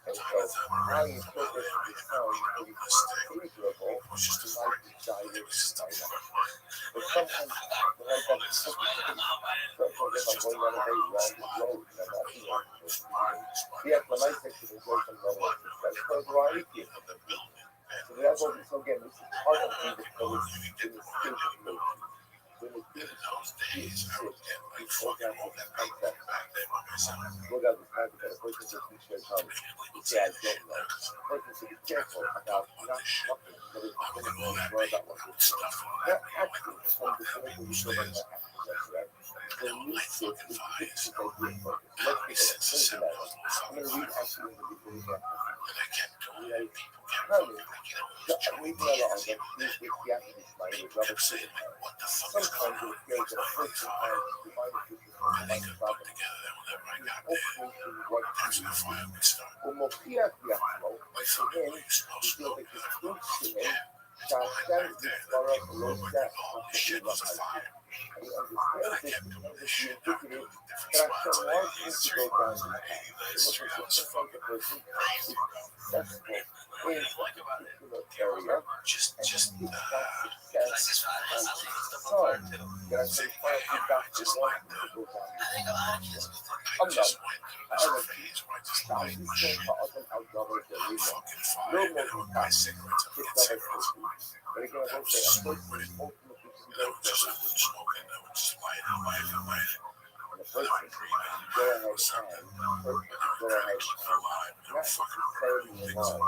And so I interpret the sound pretty favorable to my desires by that. But sometimes when I got sometimes if I'm going down a very random road and I'm not doing it, yes, when I say to enjoy some level of success for a variety of things. So that's what, so again, this is part of being discovered in the state of emotion. When it is before that concept, go down this path that a person just be shared on. Yeah, I don't know. A person should be careful about not talking that is more about what you're saying. Not acting from the point where you feel like not acting whatsoever. The new shift is to fix this idea of focus. Let's take a think about it. I'm going to read actually in the beginning of the coming. Reading along that this Japanese language, Robert said, sometimes it appears that a person has divided pieces of one problem. Como fiasco, to him, he feels like this proves to him, Shashan Vistara Losa Hakulah. And he understands this because it's the indicative that Hashem wants him to go down this path. It was a sometimes a person is successful in a particular area, and keeps that success on his son, that Hashem finally got to want him to go down this path. I'm done. أنا تعطي سوف أظن أجابة جميلة لو ممكن تستغل فرصتي ولكن أقول شيء أقول ultimately and the person go ahead and not necessarily rely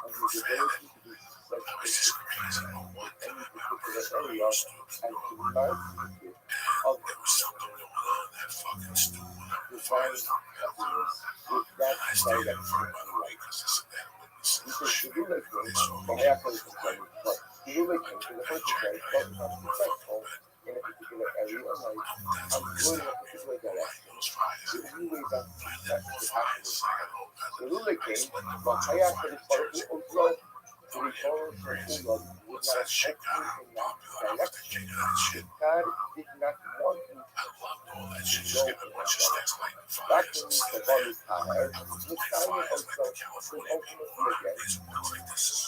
on his ability to be successful in any particular area as the magnitude of divine happiness with that direction in life. Because to do like things, the higher person can but to do like things, the person says, well, if I'm successful in a particular area of life, I'm good in a particular direction. The only way that success could happen is to do like things, the higher person is also to return to God would not have helped me in that direction. God did not want me to go in that direction. Back in the Holy Power, the sign also will ultimately again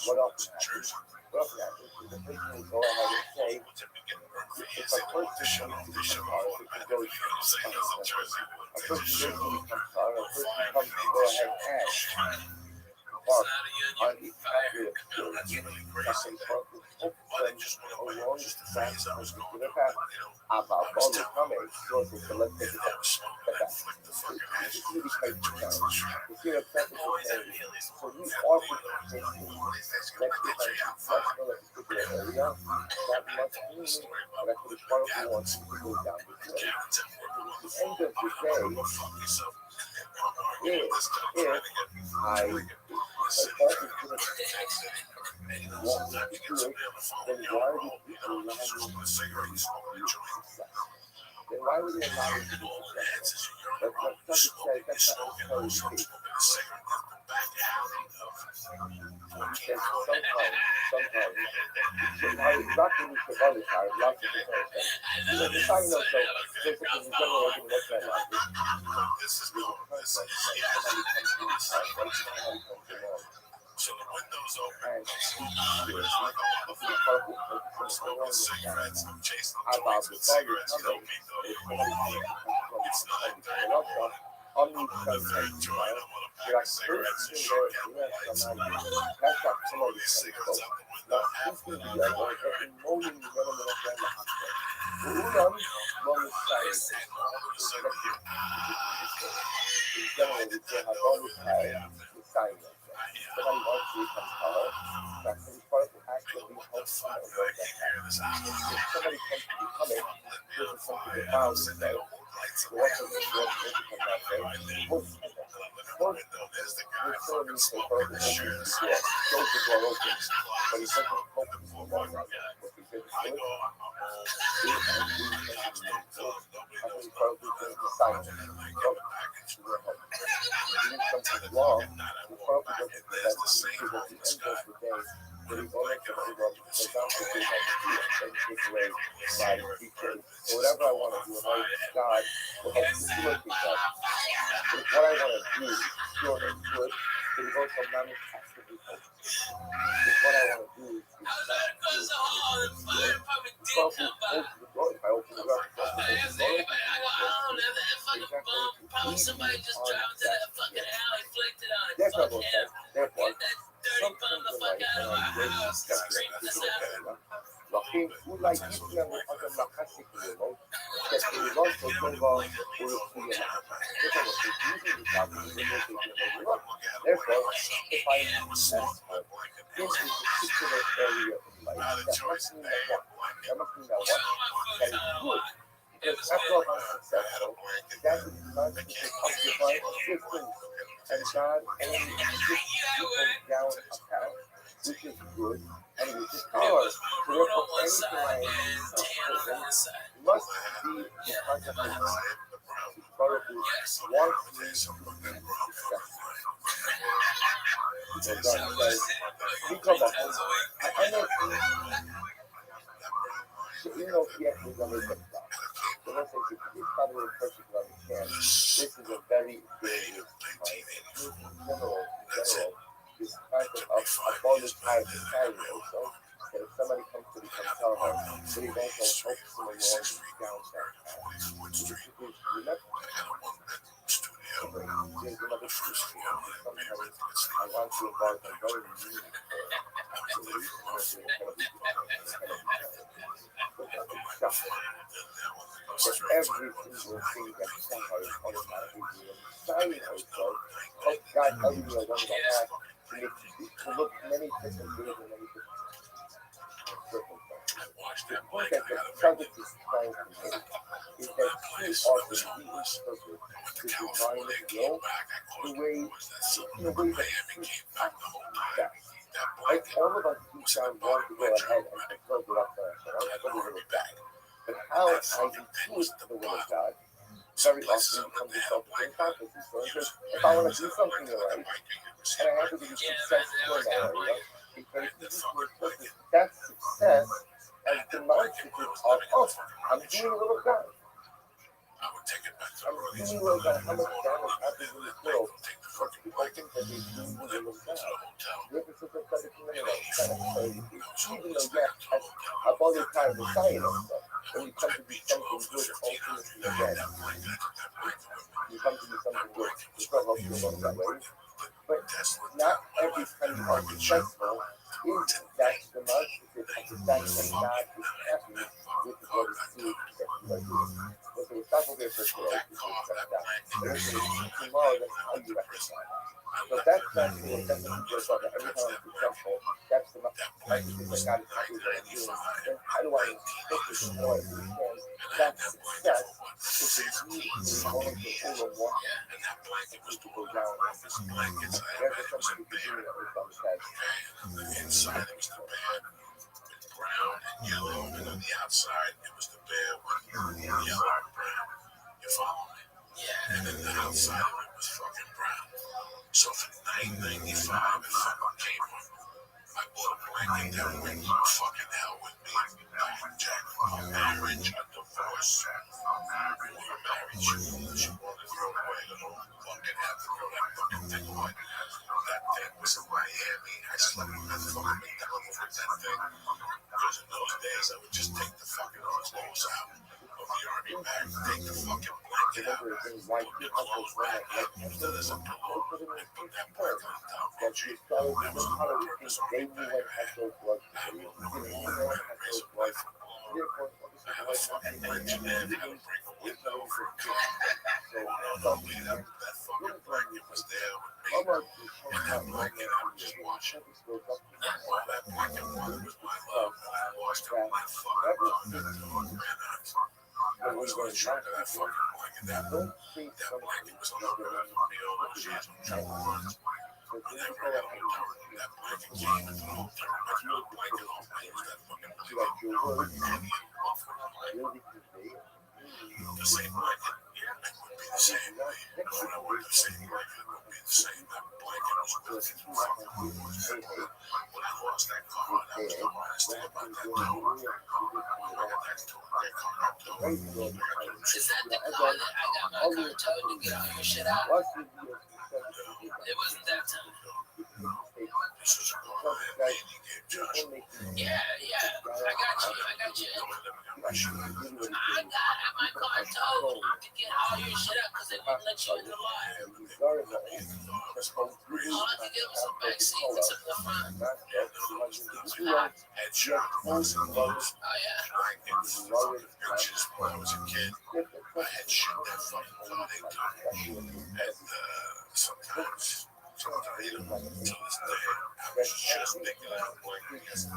what often happens. What often happens is the person will go ahead and say, if a person needs to become power, if it goes a person goes to become power, a person comes to go ahead and ask. On the pathway of purity, second purpose, along the path of the path, about all the comments, so let's take it back. This is really quite profound. You see, the purpose of saying, so we offer to take things that if I'm successful in a particular area, that must mean that I could probably want to go down this way. At the end of the day, if I want me to do it, then why did people allow me to do success? Then why would they allow me to be successful? But what Trump says, that's not necessarily the case. Because sometimes, not in the Shabbat time, lots of people are saying, because the sign of so, basically, in general, I think what's that like? There's a concept that somebody comes to the side, right? Somebody comes along. So the windows open. And this is part of the purpose of the cigarettes. I'm chasing the joints with cigarettes. You don't meet those. It's not on the third joint, I'm gonna pack cigarettes and shotgun lights. That's not somebody's cigarettes out the window. Half of them are going moaning the government of the hospital. Long as science, all of a sudden, in general, we say how long is the science. Somebody wants to become power. That's some part of actively help someone know that happens. If somebody comes to become it, this is something that bounds them. So what's the world from that day? Most There's the guy we're still fucking needs to smoking focus his on shirt. the door. Close the door open. But he doesn't open the door. What he did I is go, I'm all probably things the silent. So doing something wrong, the probably doesn't prevent because at the end of the day, there is always a problem. For example, they have fear, then take away my teachers. So whatever I want to do, I know God will help facilitate that. But if what I want to do is pure and good, it is also non-passively helpful. If what I want to do is not good, probably close the door. If I open the door, Somebody just driving to that fucking alley, flicked it on it. that's not Fuck what him. therefore, Dirty bum the fuck out of my house. Screaming the sound. לכן אולי יש לנו אדם לחסיק ללמוד, שתלמוד אותו ולכויה. Therefore, if I am successful in a particular area of life, that must mean that what? That must mean that what? That is good. Because after all, I'm successful, that is not to occupy systems. And God only sits people down a path, which is good, and which is power. So therefore, anything I must be because of his Baruch Hu wants me to be successful. So God says, think about it. I know, so you know, yes, we're going to get God. The Lord says, if this Father will perfectly understand, this is a very serious mind. In general, this concept of abolish time society also, that if somebody comes to become Talmud, but he also helps them along down that path. So this is, remember, there's another truth here. Sometimes I want to embark on very meaningful for every single thing that somehow is automatically doing inside ourselves, help God help me along the path to look many different ways and many different circumstances. The point that the Sabbath is trying to make is that too often we interpret the divine will the way that suits us. Like all of us deep down want to go ahead and fulfill the will of God. But how I intuit the will of God very often becomes a self-fulfilling prophecy. So if I want to do something right, and I have to be successful in that area, because that success as demonstrative of, oh, I'm doing the will of God. I'm doing the will of God. How much damage happens in this world? But people think that they do the will of God. This is such a fundamental even though, yes, I've always kind of decided on stuff. When you come to do something good, ultimately, again, you come to do something good. It's not help you along that way. But not every time you are successful is that demonstrative of the fact that God is happy with what is good that you are doing. So we'll stop over here for today. Tomorrow, that's how you reconcile. So that's not the way that every time I'm successful, that's the practices that God is happy with what I'm doing. Then how do I focus on what I understand that success is indeed going to pull a walk to go down. There's something to be doing that was on the side. Inside it was the bed with brown and yellow, and on the outside it was the bed with yellow and brown. You follow me? Yeah. And then the outside of it was fucking brown. So for $9.95 it fucking came on. I bought a blanket that went fucking hell with me. Jack, marriage, a divorce. We were married, she wanted to throw away the whole fucking have to throw that fucking thing away. That thing was in Miami. I slept with that fucking devil with that thing. Because in those days I would just take the fucking clothes out of the army bag, take the fucking blanket out, put the clothes back up, use that as a pillow, and put that blanket on top. That you started to know how to think they knew what Echo was. They didn't know what Echo was. Therefore, I have a fucking legend and how to break a window for a car. So luckily that fucking blanket was there with me. And that blanket I would just watch it. All that blanket was my love. And I lost her my fucking love. And I was in charge of that fucking blanket. blanket that blanket was no good for me all those years on trouble runs. When that ran out of power, that blanket came and threw my blanket off. I used that fucking blanket. Heavy and off when I'm like, the same blanket, it would be the same. When I worked the same blanket, it would be the same. That blanket was working fucking was. When I lost that car, that was the hardest thing about that tow. That car got towed. Is that the car that I got my car towed to get all your shit out? It wasn't that time. This was a car that Randy gave Josh. Yeah, I got you. I got my car towed to get all your shit out because they wouldn't let you in the lot. All I could get was some back seat and some in the front. Headshot. Oh yeah. When I was a kid, I had shit that fucking thought they done. And sometimes, you know, to this day, I was just thinking out like, Jesus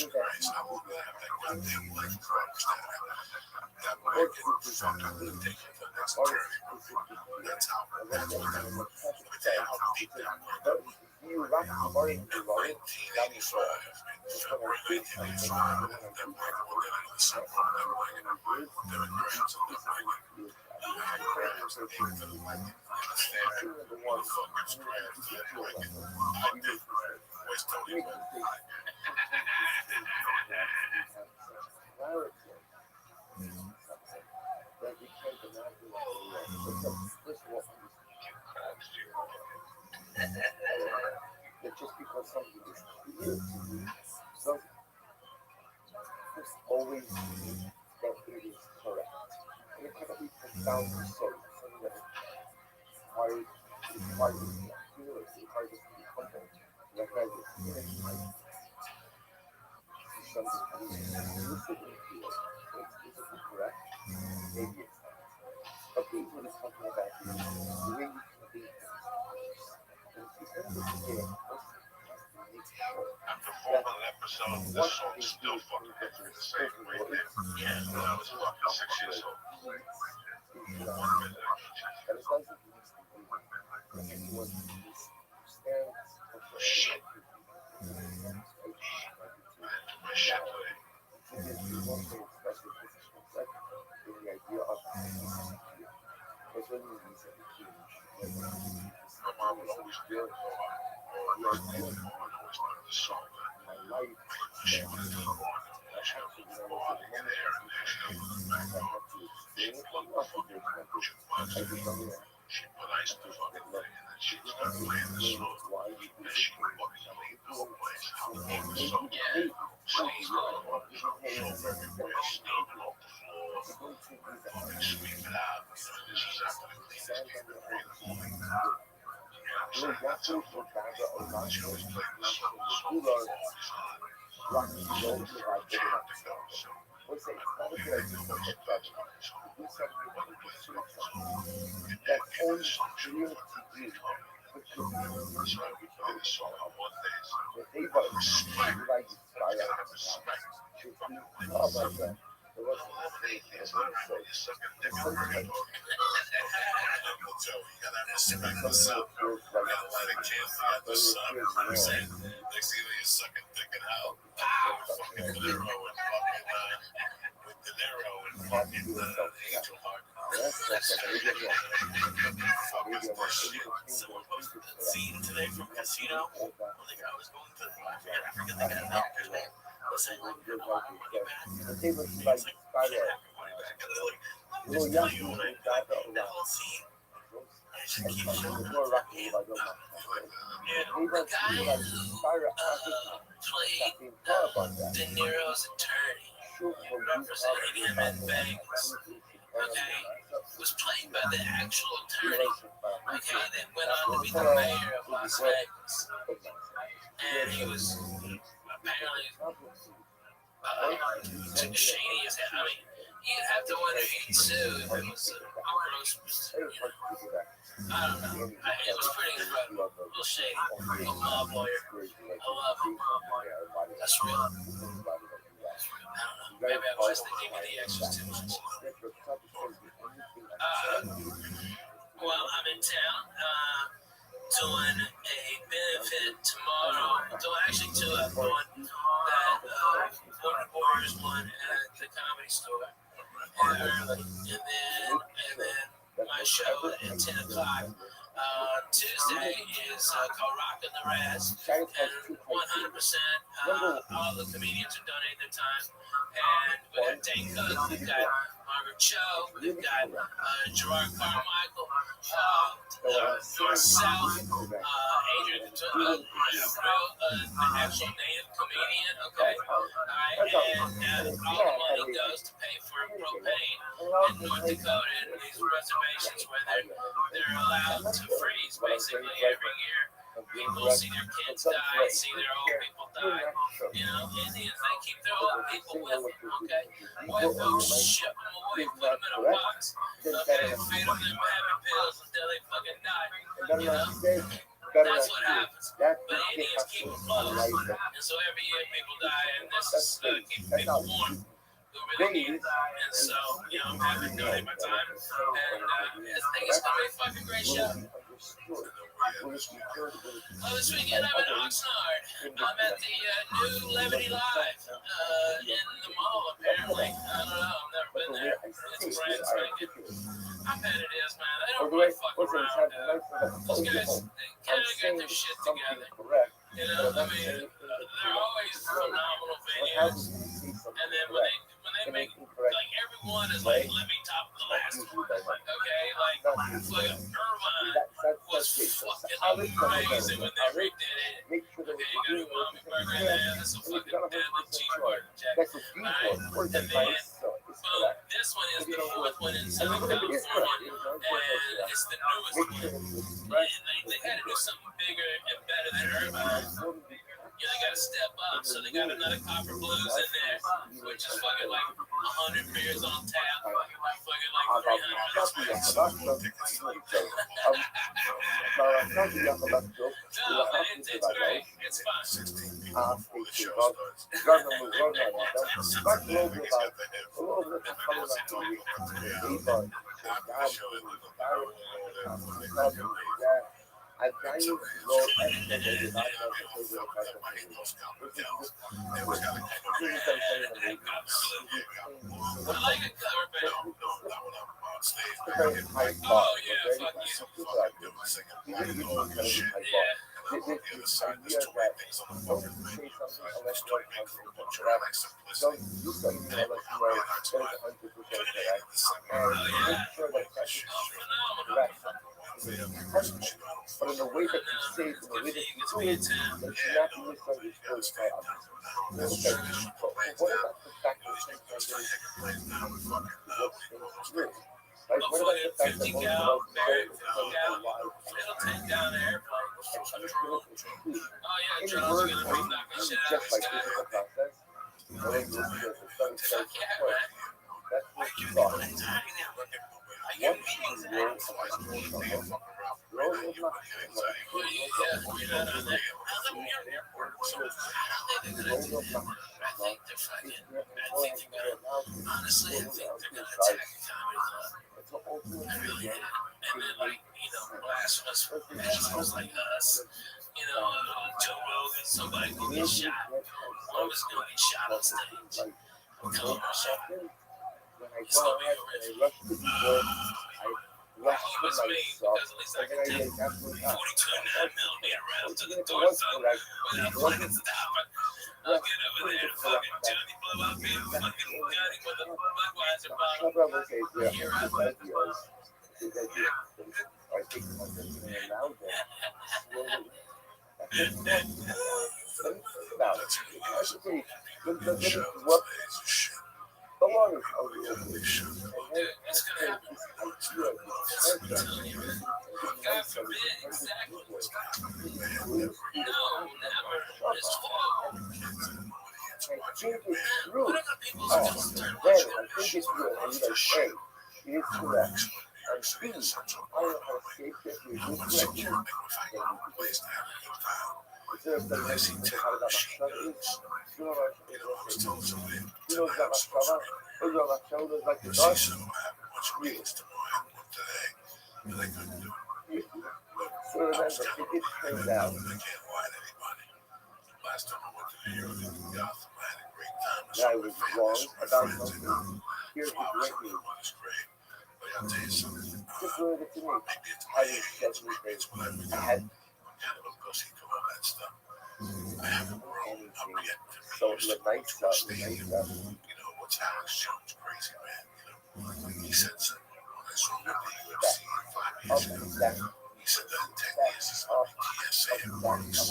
Christ, I won't have that goddamn life crossed that blanket fucking take you to the next journey. That's how deep that blanket was. In 1985, in February 1985, that blanket went into the summer of that blanket. There were crabs in that blanket. I had crabs that came to the blanket. Motherfuckers crabs in that blanket. I did. Always told you that. That just because something is clear to you doesn't always mean that it is correct. And it cannot be put down to something that requires humility, requires us to be humble, recognize that even if I see something that is explicitly clear, explicitly correct, maybe it's not. But David is talking about the way you convey things. And if you're going to convey a person, make sure After 400 episodes, this song still fucking hits me the same way it did. Yeah, when I was fucking 6 years old. 1 minute. that is not something needs to be that anyone needs to stand for Shit. I I had to my shit today. think that you want to express your position second in the idea of peace. That's when you use it huge. My mom would always do it. My always started the song. My life, She wanted to go on. She had to go on and get air and there. She had to go back. I have to She experience plugged the fucking electric buds. I become a She put ice in the fucking thing and then she started playing the song. And she fucking made the whole place. How long the song? Sneezing all over the floor. Everywhere. Sneezing off the floor. Fucking sweeping out. This is after the cleaners came to bring the morning. You know what I'm saying? That's how fucking she always played the song. The song was all the time. rock and roll to For a like jam to go. So what's it? It's not a good idea to do something that you pursue something that only real to you, but could be that's why we play the song on Mondays. what they want to like You gotta have respect. should be about that. It wasn't It's not right. You suck a dick and hurt your Uncle Joe, you gotta respect yourself. You gotta light a candle at the sun. You know what I'm saying? Next thing you know, you're sucking dick and how? Fucking De Niro and fucking with De Niro and fucking Angel Heart. Someone posted that scene today from Casino. Well, the guy was going to, I forget the guy's actor's name. I was saying, like, you're gonna want your money back. they were It's like like, you can't have your money back. And they're like, let me just tell you what I think that whole scene. I just keep showing up. And, the guy who played De Niro's attorney, representing him in Vegas, okay, was played by the actual attorney, okay, that went on to be the mayor of Las Vegas. And he was apparently shady as hell. I mean, you'd have to wonder if he'd sue if it was a gross, I don't know. It was pretty incredible. A little shady. A mob lawyer. I love a mob lawyer. That's real. I don't know. Maybe I was thinking of The Exorcist too much. Well, I'm in town doing a benefit tomorrow. Actually, two. I'm doing that Warriors one at the Comedy Store early, and then my show at 10 o'clock. Tuesday is called Rockin' the Rest, and 100% all the comedians are donating their time. And we got Dane Cook, we've got Margaret Cho, we've got Gerard Carmichael, myself, Adrian, an actual native comedian, okay? And all the money goes to pay for propane in North Dakota and these reservations where they're allowed to freeze basically every year. People see their kids die, see their old people die. You know, Indians, they keep their old people with them, okay? White folks ship them away, put them in a box, okay? Feed them them heavy pills until they fucking die, you know? That's what happens. But Indians keep them close. And so every year people die, and this is keeping people warm. Really need it. And so, you know, I'm happy to donate my time. And I think it's going to be a fucking great show. This weekend I'm in Oxnard. I'm at the new Levity Live in the mall, apparently. I don't know. I've never been there. It's brand spanking. I bet it is, man. They don't really fuck around. Those guys, they kind of got their shit together. You know, I mean, they're always phenomenal venues. And then when they make, like, everyone is like, let me top the last one. Okay? Like Irvine was fucking amazing when they redid it. Okay, you got a mommy burger in there. That's a fucking deadly cheeseburger, Jack. Right? And then, boom, this one is the fourth one in Southern California. And it's the newest one. Right? They had to do something bigger and better than Irvine. You know, they got to step up, so they got another Copper Blues in there, which is fucking like 100 beers on tap, fucking like 300. No, it's great. It's fun. 16 people before the show starts. I got you. Oh, yeah, fuck But in the way that you say it, in the way that you do it, it's not misunderstood by others. Okay. But what about the fact that sometimes right? What about the fact that most of us it'll take down the airplane. Oh, yeah, drones are going to be knocking shit out of the sky. Fuck yeah, man. That's what you thought. Honestly, I think they're gonna attack the comedy club. I really do. And then, like, you know, blasphemous assholes like us, you know, Joe Rogan, somebody gonna get shot. One of us gonna get shot on stage. I'm telling you, it's gonna be horrific. I hope it's me, because at least I can take 42 9mm rounds to the door without fucking stopping. I'll get over there and fucking Johnny blow up me and fucking got him with a Budweiser bottle. Here I go. How long is It's gonna happen. I'm telling you, man. God forbid, exactly. No, never. It's horrible. What other people are gonna start watching? I think it's good. And you're like, hey, it is correct. And B, I don't know how to say that we do correct. Is there a place how that machine is? You know that Those are my shoulders like the But dog. she said, "What happened? What's meetings tomorrow and what today?" And they couldn't do it. So I was remember, telling it them, gets I turned out. can't lie to anybody. Last time I went to New York in Gotham, I had a great time. I That I saw my was family, wrong I saw my about friends, something. and Here's the flowers great on news. my mother's grave. But I'll tell you something. Just learned it to me. Maybe it's my I was age, it's 70 maybe it's what I've I had become. I'm kind of a pussy to all that stuff. I haven't grown up anything. yet to be So used the to going nice to a stuff, the nice stadium. stuff. You know, what's Alex Jones crazy, man? You know, he said something. I saw him at the UFC 5 years ago. He said that in 10 years, he's going to be TSA at Marks.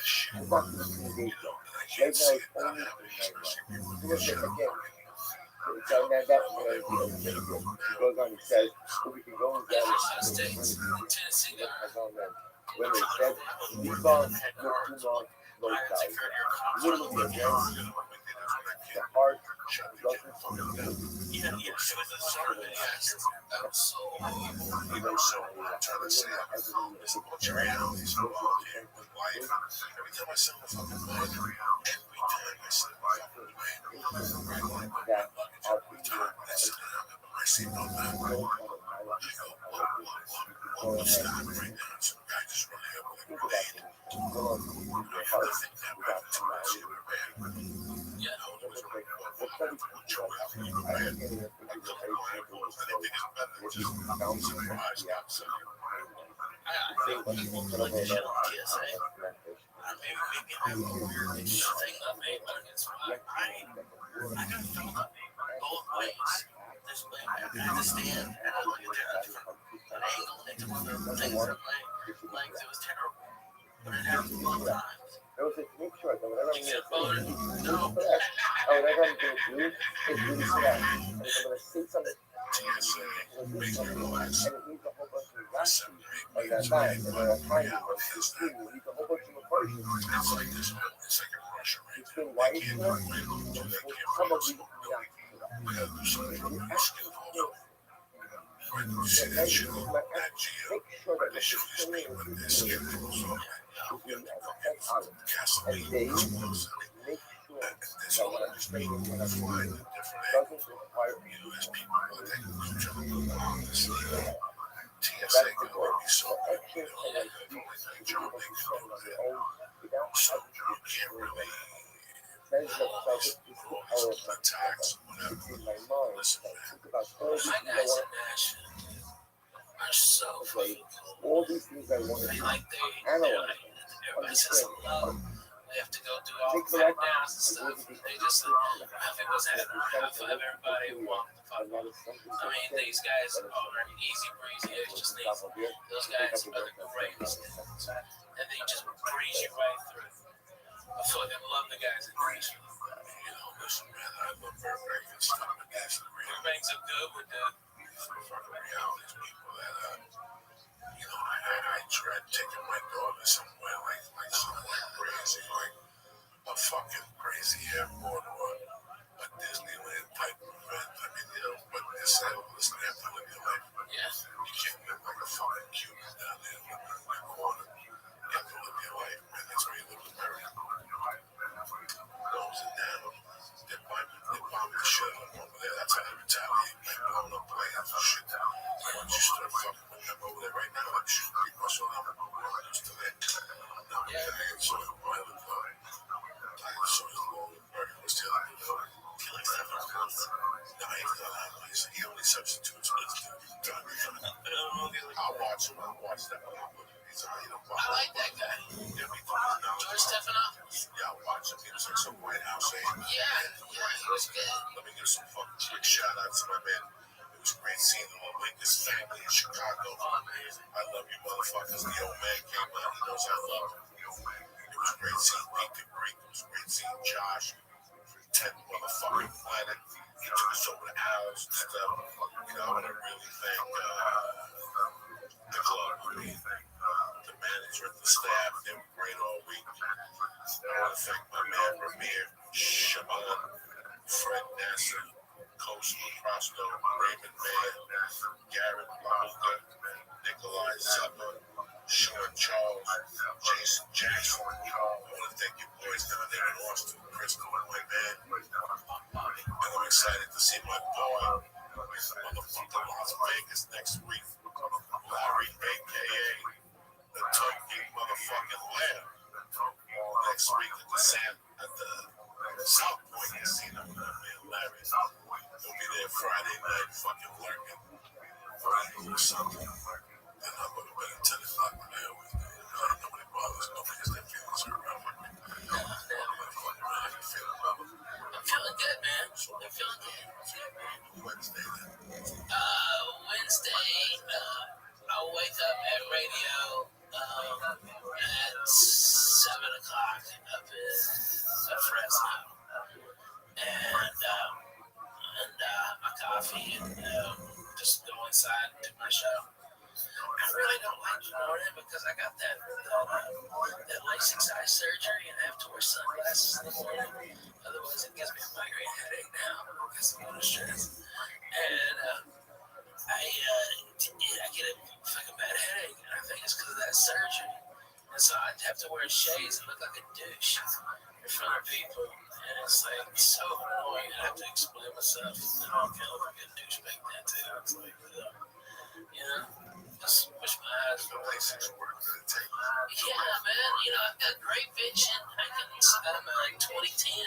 Shit. You know, and I can't see it not happening, especially people in the shit. So now that he goes on, he says, well, we can go and grab United States, Tennessee guy. when they said, we saw no Kumar, no I had guys. secured your contract. Literally against the heart, doesn't Yeah, it was a survey. That was so You know, so what I'm trying to say is about your realities involved here with life. Every time I send a fucking bug, every time I send a fucking bug, that our every time I sit down, I see no man. I go, what? Stop right now. Some guy just run here with a blade. I think that happened to us. You were bad. yeah. I was right. What you have, you were bad. I come to my airport, I think it's better than just surprise outside. I think people like to shit on TSA. Maybe I have a weird thing that made, but I got felt up both ways. I understand, and I look at it at a different angle, and it's one of the things that legs, it was terrible. But it happened both times. It was just make sure that whatever I'm You get going to bothered? do, No. whatever I'm going to do is really correct. And if I'm going to say something, TSA, make you relax. and it needs a whole bunch of reaction 7 or 8 on that minutes night, away, and but then the I find it, reality is that it needs a whole bunch of emotions. it's like this whole, it's like a Russia right It's now. been They white can't for us, do it. They will can't probably follow. react to that. We gotta do something from your skin follow. When you see that shit on that Geo, Make sure that they show these people when their skin falls off. You have to come in from gasoline explosive. make sure And there's all these people who are flying at different doesn't angles. require You know, there's people who are taking each other along the sleeve. TSA that's the can goal. only be so good. Action You know, and like the only thing John makes on know their that. own without So having you can't really sense of self is the all power these of my attacks or whatever. in my mind. Listen, I man. think about all these My things I guys want in Nashville are so to say, fucking cool. all these things I want to Like they analyze. everybody says love. They have to go do all Take the correct. downs and stuff. They just half it was having half of everybody walk the fuck. I mean, these guys are easy breezy. It's just easy. Those guys are the greatest, and they just breeze you right through. I fucking love the guys in Nashville. You know, listen, man, I love very, very good stuff, but that's the Everything reality. so good with the These are the fucking realities, people that, you know, I dread taking my daughter somewhere like something like crazy, like a fucking crazy airport or a Disneyland type of event. I mean, you know, but this listen, you have to live your life. You can't live like a fucking Cuban down there in the corner. You have to live your life, man. That's where you live in America. Goes and down. They're bombing the shit out of them over there. That's how they retaliate, man. Blowing up planes and shit. Once you start fucking with them over there right now, I'm shooting people. So I'm used to that. No, yeah, so violent. So his long American was telling me, he likes to have a month. No, he only substitutes for this dude. I'll watch him. I'll watch that one. He's I like that guy. Yeah, me too. George Stephanopoulos. Yeah, I'll watch him. He was like some White House aide. Yeah, he was good. Let me give some fucking quick shout out to my man. It was great seeing him on Lincoln's family in Chicago. I love you motherfuckers. The old man came out. He knows I love him. It was great seeing Pete the Greek. It was great seeing Josh. 10 motherfucking planet. He took us over to Al's and stuff. You know, I want to really thank the club. The management, the staff, they were great all week. I want to thank my man Ramir, Shaban, Fred Nasser, Coach Prosto, Raymond Mann, Garrett Lahuka, Nikolai Zucker, Sean Charles, Jason Jackson. I want to thank you boys down there in Austin, Crystal, and my man. see my boy, motherfucker, Las Vegas next week. Larry, aka the Turkey motherfucking Lamb. Next week at the South Point Casino. Me and Larry. He'll be there Friday night, fucking lurking. Friday or something. Then I'll go to bed at 10 o'clock. Nobody bothers. Nobody has their feelings hurt. I'm feeling good, man. I'm feeling good. Wednesday then. Wednesday, I'll wake up at radio at 7 o'clock up in Fresno. And my coffee and just go inside and do my show. I really don't like the morning because I got that LASIK eye surgery and I have to wear sunglasses in the morning. Otherwise, it gives me a migraine headache now because I'm under stress. And I get a fucking bad headache, and I think it's because of that surgery. And so I have to wear shades and look like a douche in front of people. And it's like so annoying. I have to explain myself. And I don't feel like a douche back then, too. It's like, just wish my eyes were LASIK work for the tape. Yeah, man. I've got great vision. I'm like 2010.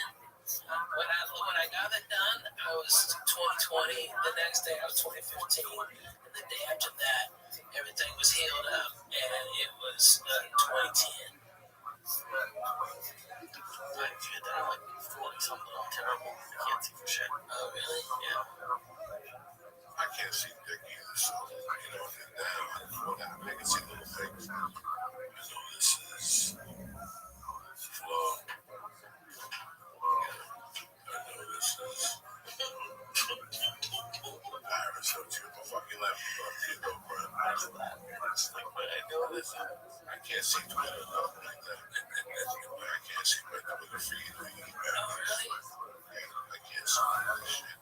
When I got it done, I was 2020. The next day, I was 2015. And the day after that, everything was healed up, and it was 2010. I'm like 40 something. Terrible. I can't see for shit. Oh, really? Yeah. I can't see dick either, so, now I can see little things. This is flow. This is Iris, so you fucking left. I can't see Twitter or nothing like that. I can't see my Twitter feed or email. I can't see that shit.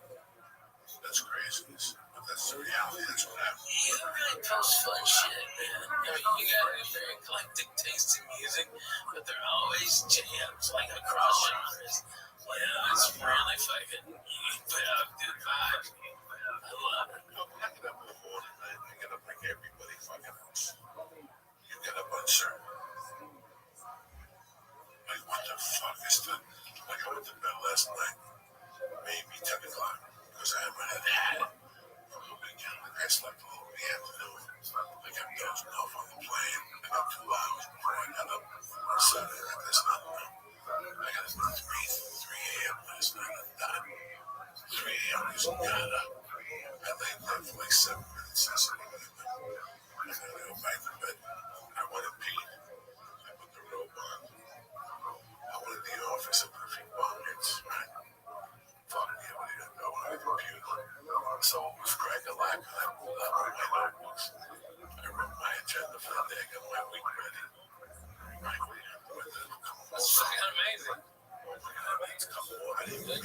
That's craziness. But that's the reality. That's what happens. You really post fun shit, man. You got a very eclectic taste in music, but they're always jams, like across genres. It's really fucking, you put out good vibes. I love it. I get up in the morning, man. I get up like everybody fucking else. You get up uncertain. Like, what the fuck is that? Like, I went to bed last night, maybe 10 o'clock, because I haven't had it for the weekend. Like, I slept a little in the afternoon. Like, I'm dozing off on the plane. I got 2 hours before I got up on Saturday. Like, that's not enough. I got up at 3 a.m. last night. I'm done. 3 a.m. just got up. I laid there for like 7 minutes. I said, I'm going to go back to bed. I went and peed. I put the robe on. I went in the office and put a few buckets, right? Fuck me, I went in and go on the computer. So it was crack a lack, and I pulled out all my notebooks. I wrote my agenda for the day. I got my week ready. That's fucking amazing. It's a couple more. I didn't make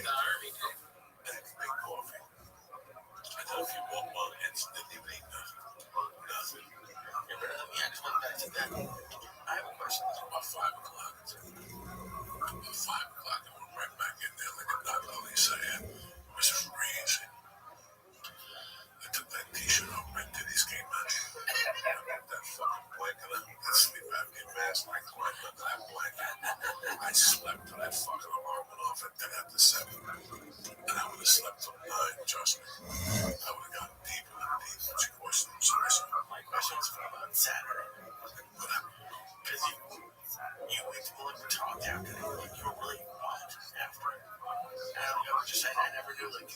coffee. I did a few more hits, didn't even eat nothing. Yeah, but let me ask one back to that. I have a question. About 5 o'clock. About 5 o'clock, I went right back in there like a dog always saying. It was freezing. I took that t-shirt off, my titties came out. I got that fucking blanket on, that sleep apnea mask, and I climbed under that blanket. I slept till that fucking alarm went off at 10 after 7. And I would have slept till 9, trust me. I would have gotten deeper and deeper. She questioned him, so My question is from on Saturday. Because you went to look for talk after it, and you were really hot after it. I don't know, just saying, I never knew, like,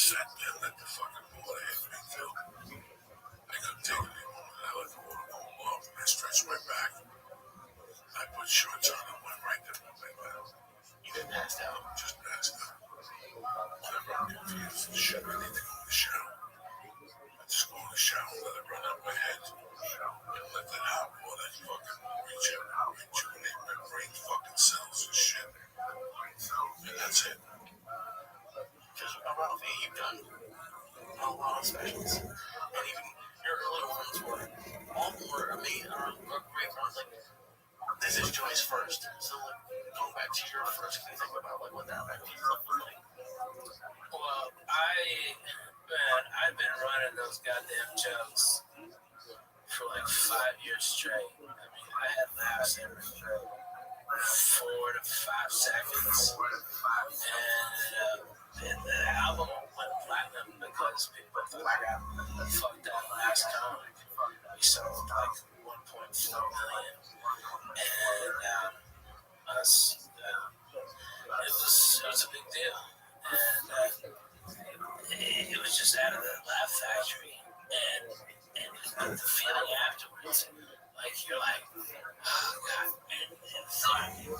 sat there and let the fucking water hit me, Phil. I couldn't take it anymore. I let the water cool off and I stretched my back. I put shorts on and went right there with my back. You didn't pass out. Just passed out. Whenever I'm confused, shit, I need to go in the shower. I just go in the shower, let it run out my head, and let that hot water fucking rejuvenate my brain fucking cells and shit. And that's it. Because around me, you've done a lot of specials. And even your early ones were all more, I mean, great ones. Like, this is Joy's first. So, like, going back to your first, can you think about, like, what that actually looked like? Well, I've been running those goddamn jokes for like 5 years straight. I mean, I had laughs every 4 to 5 seconds. And the album went platinum because people thought I got fucked up last time. We sold like 1.4 million. And it was a big deal. And it was just out of the Laugh Factory. And the feeling afterwards, like you're like, oh God, and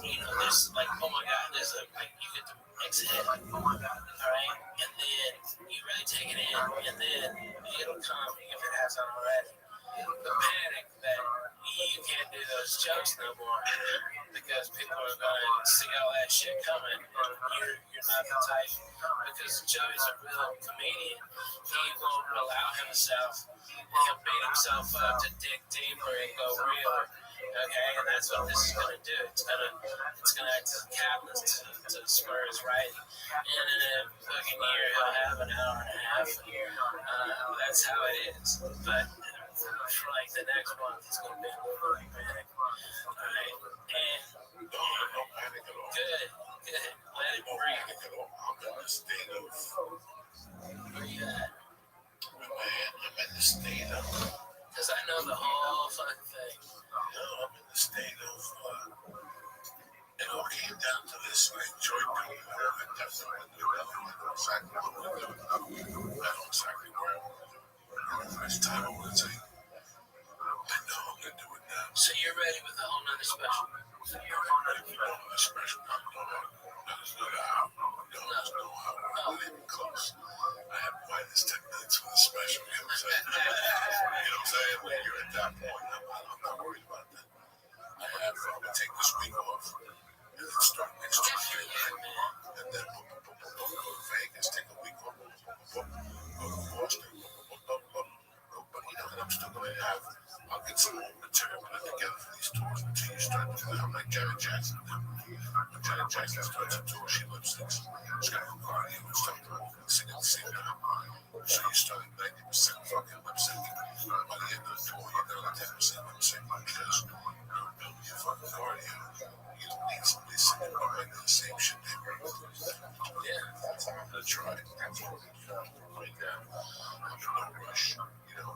you know, there's like, oh my God, there's like you get to exhale, oh my God, all right, and then you really take it in, and then it'll come if it hasn't already. The panic that you can't do those jokes no more because people are going to see all that shit coming, and you're not the type, because Joey's a real comedian. He won't allow himself. He'll beat himself up to dig deeper and go realer. Okay, and that's what this is going to do. It's going to act as a catalyst to spur his writing. And in a fucking year, he'll have an hour and a half. That's how it is. But for like the next month, it's going to be a little like panic. All right, and No panic at all. good. Let it breathe. I'm in the state of. Where you at? I'm in the state of. Because I know the whole fucking thing. No, I'm in the state of. It all came down to this. I enjoyed doing it. I definitely knew that. I know exactly what I'm doing. I know exactly where I'm going to do it. The first time I want to take. I know I'm going to do it now. So you're ready with a whole nother special? You're ready for a special. There's no how. There's no how. Not even close. I have minus 10 minutes for the special. You know what I'm saying? You know what I'm saying? When you're at that point, I'm not worried about that. I'm going to take this week off and then start next week. And then go to Vegas, take a week off, go to Boston, but you know, and I'm still going to have, I'll get some more material put together for these tours until you start doing it. I'm like Janet Jackson. When Janet Jackson starts a tour, she lip syncs. She's got a cardio and stuff to walk and sing at the same time. So you start at 90% fucking lip syncing. By the end of the tour, you're down to 10% lip syncing because you're building your fucking cardio. You don't need somebody singing behind the same shit they were. Yeah, that's how I'm going to try it. That's what I'm going to do right now. I'm in no rush. You know,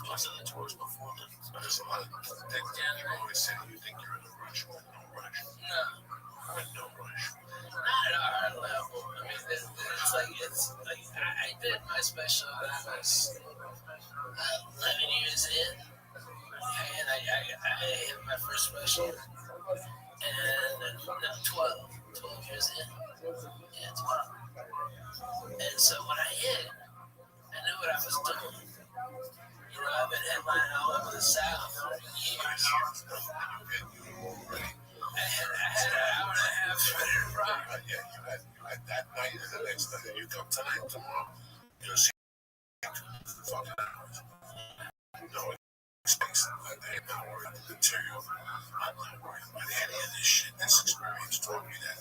Most of the tours before this. there's a lot of things that you always say you think you're in a rush. I'm in no rush. No, I'm in no rush. not at our level. I mean, it's like I did my special when I was 11 years in, and I hit my first special, and no, 12 years in, yeah, 12. And so when I hit, I knew what I was doing. You know, I've been headlining all over the South for years. I had an hour and a half ready to rock. Yeah, you had that night and the next night. You come tonight, tomorrow, you'll see fucking hours. No space. I'm not worried about the material. I'm not worried about any of this shit. This experience taught me that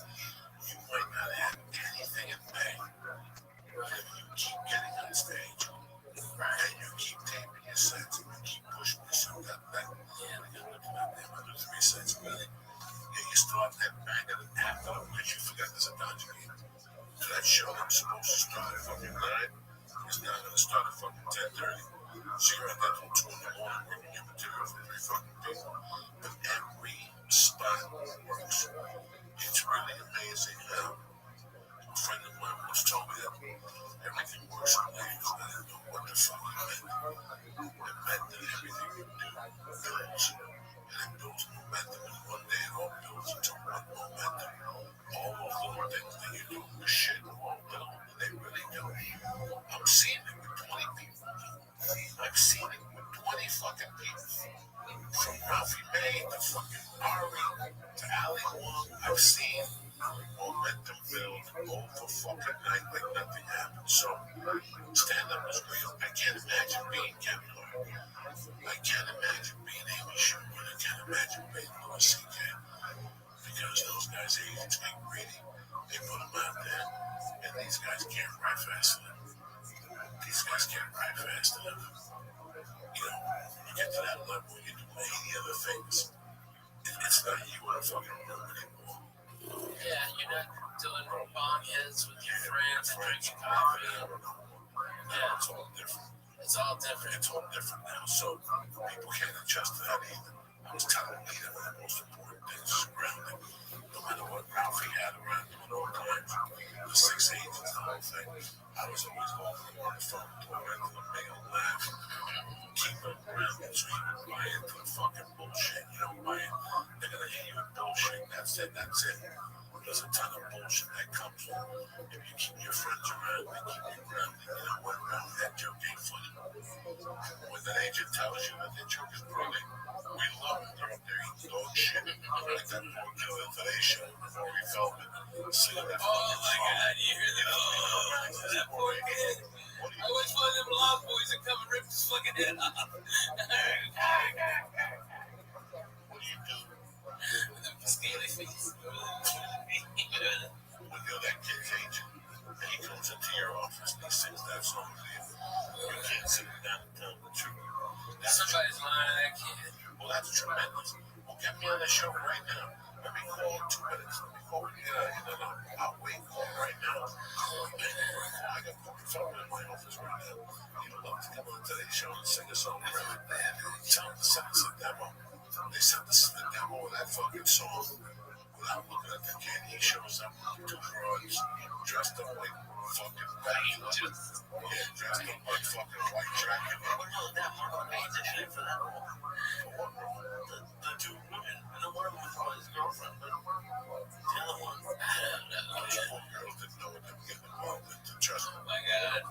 you might not have anything in May. If you keep getting on stage, and you keep taping your sets, and you keep pushing yourself that back, under 3 sets a minute. You start that bang at an after which you forget there's a Dodger game. So that show that's supposed to start at fucking 9 is now going to start at fucking 10:30. So you're at that till 2 in the morning working your material for 3 fucking people. But every spot works. It's really for some years. I didn't know what the fuck it meant. It meant that everything you do builds. And it builds momentum. And one day it all builds into one momentum. All those little things that you do with shit all build. And they really do. I'm seeing it with 20 people. I've seen it with 20 fucking people. From Ralphie May to fucking Ari to Ali Wong, I've seen momentum build all the fucking night like nothing happened. So, stand up is real. I can't imagine being Kevin Hart. I can't imagine being Amy Schumer. I can't imagine being Louis C.K. Because those guys' agents get greedy. They put them out there, and these guys can't ride fast enough. These guys can't ride fast enough. You know, you get to that level, you do 80 other things. It's not you in a fucking room anymore. Yeah, you're not doing bong heads with your friends and drinking coffee. Yeah, It's all different. it's all different. It's all different now, so people can't adjust to that either. I was telling Lita one of the most important things is grounding. No matter what Ralphie had around him at all times, the 6 agents, the whole thing, I was always holding him on the phone, talking to him, making him laugh, keep him grounded so he would buy into the fucking bullshit. You don't buy it, they're gonna hit you with bullshit. That's it. There's a ton of bullshit that comes if you keep your friends around, they keep you grounded. You know what? Ralphie, that joke ain't funny. When that agent tells you that the joke is brilliant, we love it. They're up there eating dog shit. Like that poor kid in today's show, Rory Feldman, singing that Oh fucking my song. God, you hear that? Oh, that poor kid. I wish one of them loud boys would come and rip his fucking head off. What do you do Scaly face. when you're that kid's agent and he comes into your office and he sings that song to you? You can't sit him down and tell him the truth. Somebody's lying to that kid. Well, that's tremendous. Well, get me on the show right now. Let me call in 2 minutes. Let me call in. No. I'll wait. Call right now. I got fucking someone in my office right now. You'd love to come on today's show and sing a song. Tell them to send us a demo. They sent us the demo of that fucking song. Without looking at the kid, he shows up with 2 broads dressed up like fucking Dressed up like fucking white Dracula. The 2 women, and the one of them was probably his girlfriend, but the other one, I don't know. Those poor girls didn't know what they were getting involved in. Trust me. Oh my God.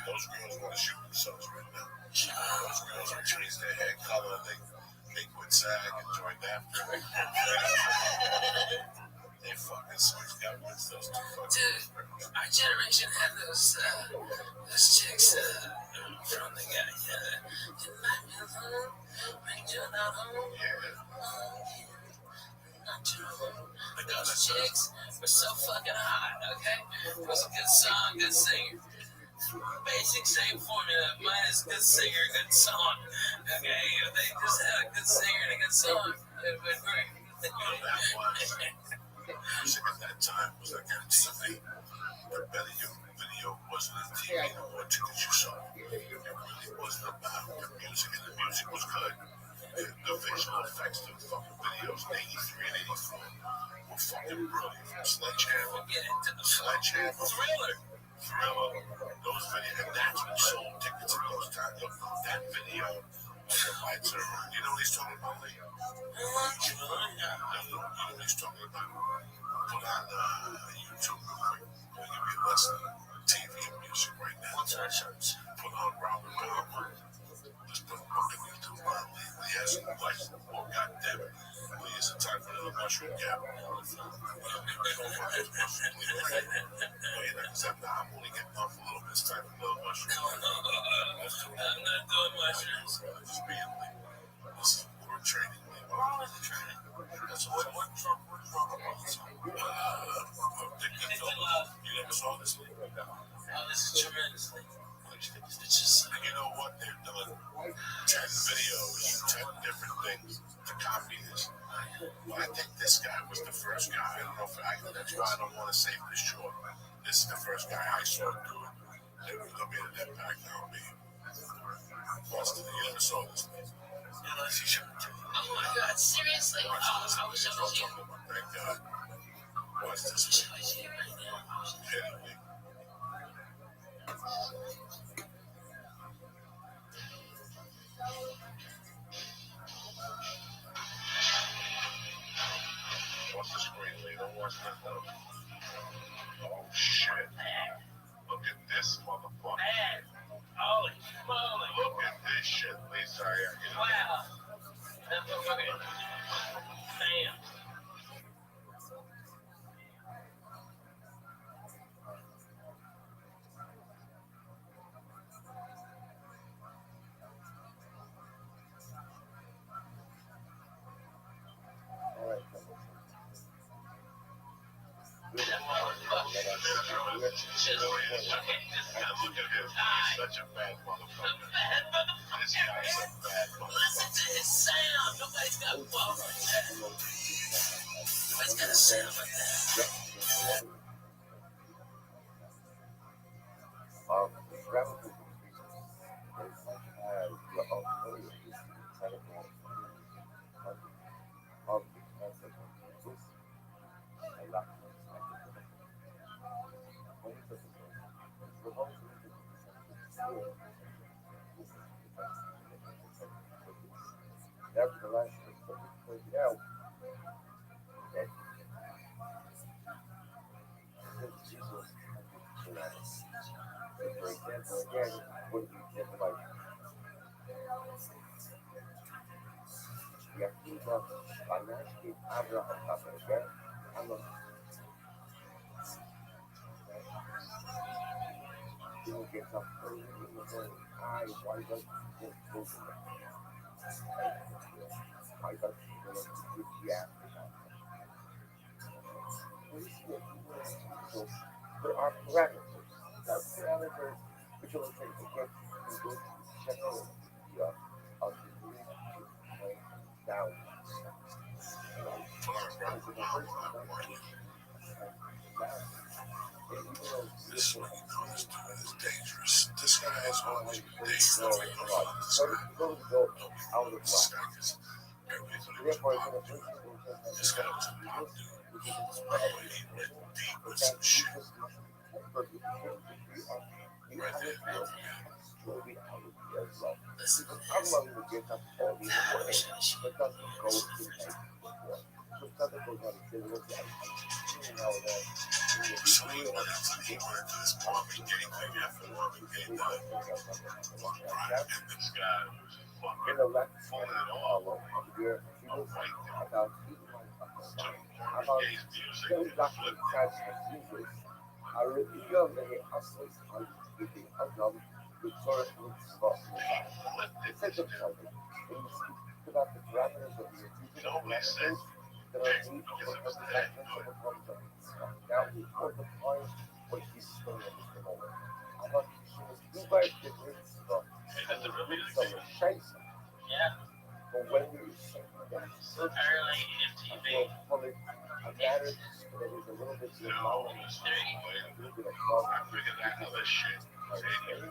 Those girls want to shoot themselves right now. Those girls are changing their hair color. They quit SAG and joined after. They fucking switched out with those 2 fucking Dude, our generation had those chicks from the guy. Those chicks were so fucking hot, okay? It was a good song, good singer. Basic same formula, minus good singer, good song. Okay, if they just had a good singer and a good song, it would have been great. music at that time was like MTV. The video wasn't on TV or tickets you saw. It really wasn't about the music, and the music was good. The visual effects of the fucking videos in 83 and 84 were fucking brilliant. From Sledgehammer, Thriller. Those videos, and that's what sold tickets in those times. That video was a lights are on. You know what he's talking about, Lee? You know what he's talking about? Put on YouTube real quick. I'll give you a lesson on TV and music right now. Put on Robert Palmer. Just put him up in YouTube. Lee has some questions. Oh, God damn it. Lee, is it time for another mushroom gap? I'm only getting off a little bit. It's time for another mushroom. I'm not doing mushrooms. Just being Lee. This is more training, Lee. That's all. You never saw this, Lee? Oh, this is tremendous. And you know what? They've done 10 videos, 10 different things to copy this. But I think this guy was the first guy. I don't know if that's why I don't want to say for sure. This is the first guy I saw do it. They made an impact on me. Boston, you never saw this. Oh my God, seriously? Oh, I wish I was here. Thank God. Watch this. I wish I was here right now. Anyway. this shit. Please, sorry. Wow. That motherfucker. Damn. All right, so That motherfucker. Just fucking die. Such a bad motherfucker. Bad This guy is a motherfucker. bad Listen to his sound. Nobody's got a problem with that. Nobody's got a sound like that. gravity increases. It's such as the authority is incredible of the concept of Jesus and that concept. When it's a the whole thing is still nevertheless, it's pointed out that since Jesus had the humanity, for example, again, what do you think like Yakuza, Banashki, Abraham, again, I'm a people get up early in the morning. Why does it go to the why does it go to the afternoon? So there are parameters. There are parameters which will say again you go to check out of the room down. This one is dangerous. This guy has always been dangerous. This guy is this guy was a pop dude. He went deep with some shit. Right there. Listen to I'm this. not going to get up all these words, but doesn't go to the but doesn't go down to the So he went to this plumbing getting thing after work and getting done. Right. And this guy was in the fucking left pulling hand it off. here, he was about About his music very and lucky flip. catch and Jesus. I really feel that he absolutely with the outcome, the first looks about the second something. When you speak about the parameters of your future parameters that are neat for the measurements of a problem. Now we put the point what he's doing at this moment. Aber du weißt den Witz noch. That's a really So scheiße. Yeah. But when you say that certain Early MTV. well, it matters that is a little bit No, more it was a little bit of fun. I figured out how this shit was 84, 83.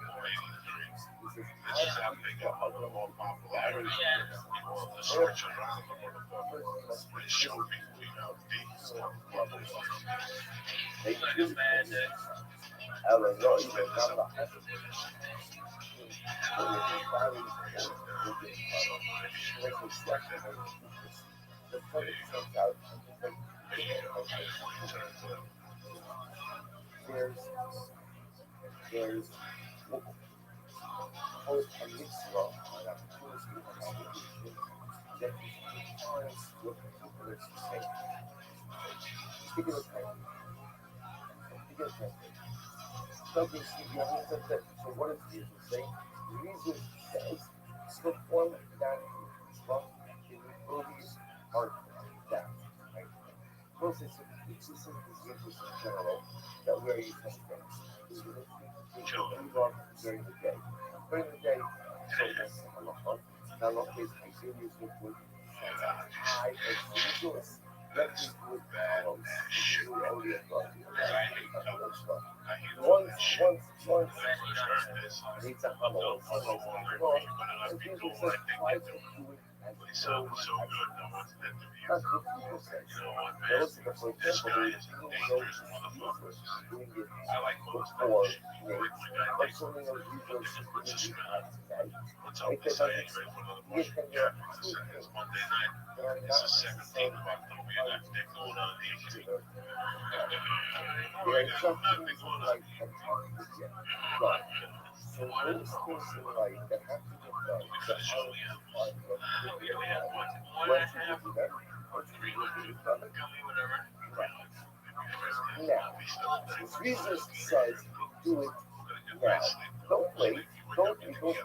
This is how they got a little more popularity. People the search around the motherfucker. They show people, these Like a bad day. Ellen, no, you Like can this have up. that. The funny comes out. There's hope and mitzvah and opportunity and obligation that defines what people are saying. Speaking of time, so what is Jesus saying? Jesus says to perform that from the movies are that. Right? Most it's just Jesus in general that we are using things. We love during the day. During the day, so that's Allah. Now look is I seriously would I as Jesus. Let me do it follows. You already have done it. Once, it's a humble. And Jesus says, try to do it as so good. No one's meant to be. that's what people say. Those are the for example, even though Jesus doing it I like before me, but something of Jesus is doing it today. What's up? This I ain't ready for another motion. Yeah, it's Monday night. It's the 17th of October. You're not going on the issue. There's something like that. So those things in life that have to get done, that are hard, but We had one and once a you half, do them, once you 300 do them, gummy, whatever. now, Jesus says, do it now. Don't wait. Don't do it tomorrow.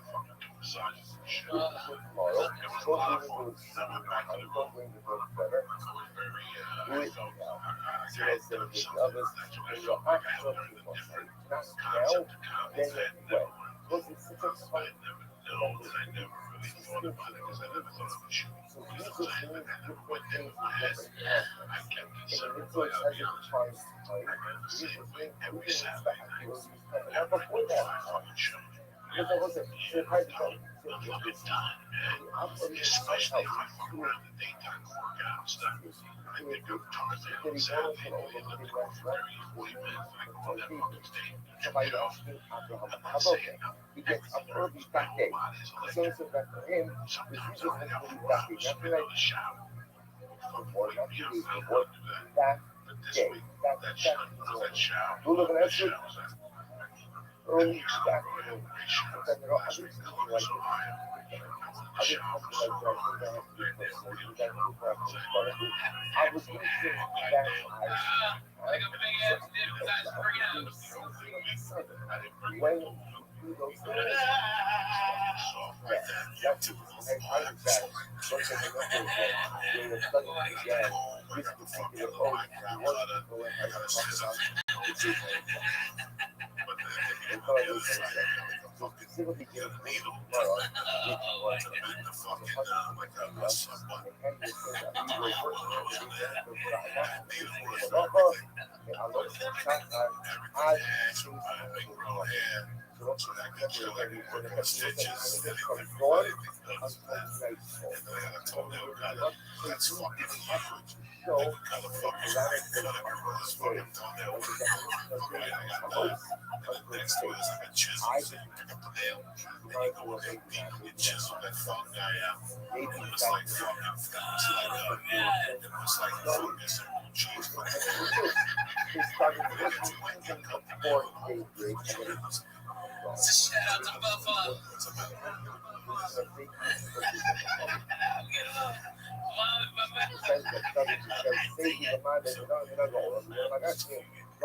Don't even do it soon. Don't bring the book better. Do it now. So that's the with others. And your actual people say, not now, then when. Because it's such a fun. So Jesus means different things in different contexts. And the influence has a defined time. Jesus means who needs to have to use time. And before that time, because I wasn't, it had to go. I'm going to try how to do it. Somebody asked me, Abraham, okay, he gets up early that day. So it's that for him, the Jesus was going that day. Not like before, not 2 days before, that day. We're looking at it early that day. Because there are other things like this. Other things like that, I think I have to be personal. You got to do practice. But I was thinking that when you do those things, that's I was that. But the number of when the study began, this particular coach, he wanted to go and have a talk about the so specifically getting tomorrow, which was the husband and Henry said that we were working on the weekend, but I love I Shout out to Buffalo.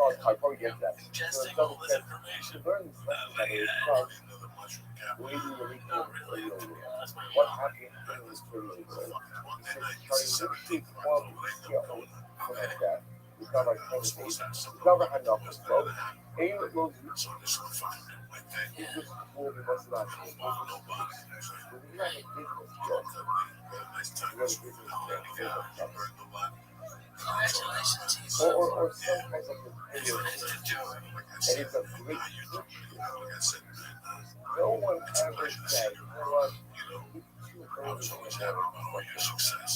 I probably get that. So it doesn't say to learn this lesson what happened in this period. We cover candidates. We cover how numbers flow. It will be or some kinds of video. And it's a great teacher. No one ever said, you know what, it's too early to have your success.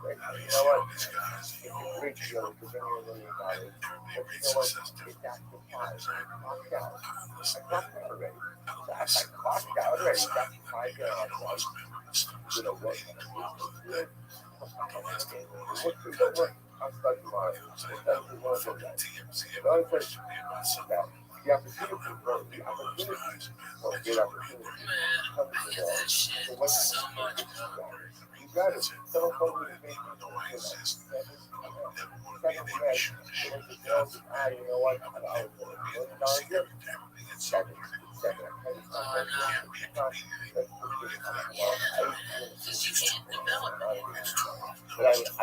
Right? You know what? It's a great deal to bring in $1 million. But you know what? It's after 5. I clocked out. I clocked out already. So I clocked out already. It's after 5 years. You know what? I'll start tomorrow. Another question that the opportunity for great opportunity comes to the so what's so much you got it. Someone told me to make you know what? But I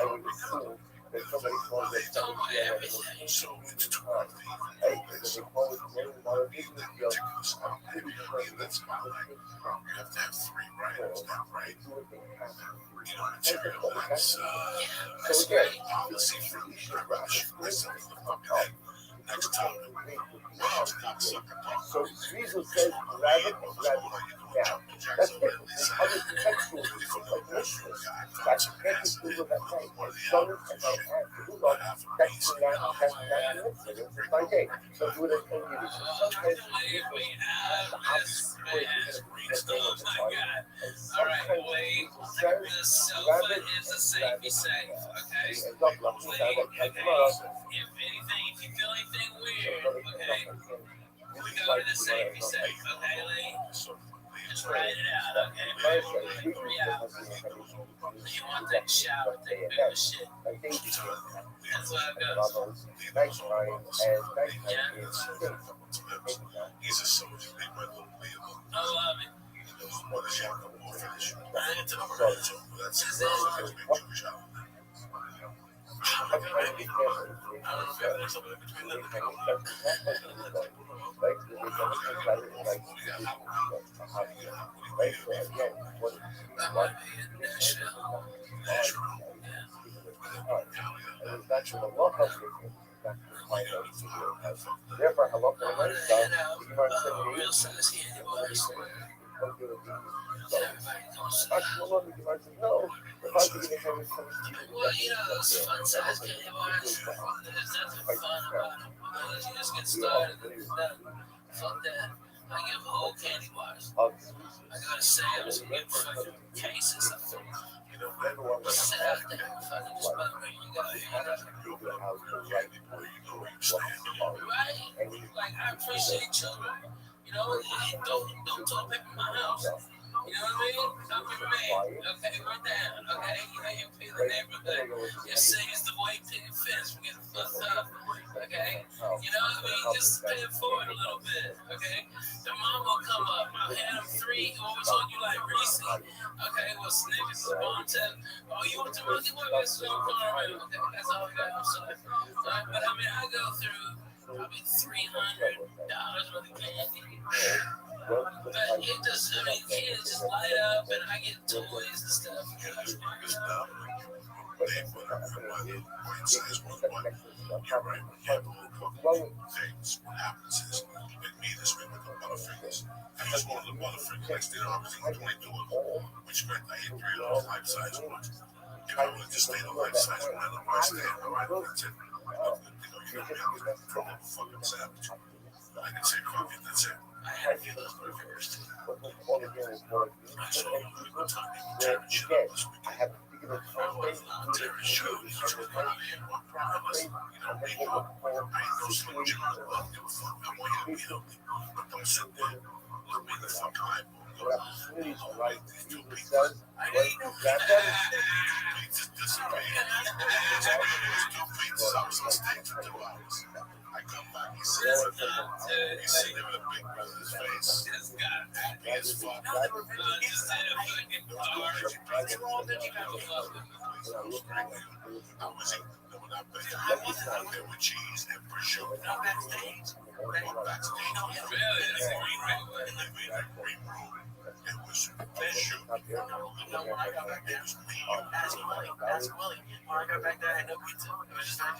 would assume that somebody calls that so it's hey, because they call it $1 million business deal. I'm pretty sure that's you have to have 3 writers now, right? Material so again, policy from myself the fucking head. Next time. So Jesus says, grab it now. That's it. There's other contextual things like listeners. That's every single that night. Son and my aunt, who love, that's the night, it's my day. So do it as many years. Sometimes Jesus has the opposite way of the time. And sometimes Jesus says, grab it and grab it now. And ends up lucky that like tomorrow. If anything, if you feel anything weird, okay, we go to the safe, you say, okay, Lee? So Just write it out, okay? First, Maybe like 3 hours. You want to take a shower, take a bit of a shit. like they do That's what it and goes. levels, nighttime, and nighttime Yeah. is safe. he's a soldier. Big red little Leo. I love it. What is your finish? I get to the So that's Is it? big Jewish out. But I be careful. I don't know if there's something in between them. Right? Because they don't think about it like right? So again, what That might be in Nashville. and it's back to the law of back to the find out. Therefore, I love the lifestyle. You might Real say, size candy bars. don't do it. So everybody goes, Actually, no, you might say, no. If I was going to have this well, you know, those fun size candy bars, there's nothing fun about them. You just get started and it's done. Fuck that. I give whole candy bars. I gotta say, I was getting fucking cases of them. Sit out there, fucking just remember, you gotta hand up. Right? Like, I appreciate children. You know, don't talk people in my house. You know what I mean? Don't get mad. Okay, we're down. Okay, you know, you pay the neighborhood. You say it's the white picket fence. We get fucked up. Okay? You know what I mean? Just pay it forward a little bit. Okay? The mom will come up. I had them 3. Always on you like Reese. Okay, well, niggas is born 10. Oh, you want the monkey? What? That's what I'm calling around. Okay, that's all we got. I'm sorry. But I mean, I go through probably $300 worth of candy. But it just, I mean, kids just light up and I get toys and stuff. Things. What happens is, with me this week with the Butterfingers, I used one of the Butterfingers next to the opposite 22, which meant I hit 3 of those life-size ones. If I would have just stayed on life-size one, I might stand. All right, that's it. You know, I'm a fucking savage. I can say fuck it, that's it. I had a few of those Butterfingers too. I saw you a good time. Terrence shit up this week. Terrence showed me what you're going to be in one promise. You know, me, I ain't no slim Jim. I don't give a fuck. I want you to be healthy. But don't sit there. Look me in the fucking eyeball. I'll write these 2 pizzas. I ain't no pizzas disappeared. These 2 pizzas, I was on stage for 2 hours. I come back, he says, you see there with a big grin on his face. Happy as fuck. I was eating when I bet you there with cheese and prosciutto. No backstage. Backstage. Really? That's the green room. In the green room. It was prosciutto. You know, when I got back there, ask Willie. When I got back there, I had no pizza. It was just like,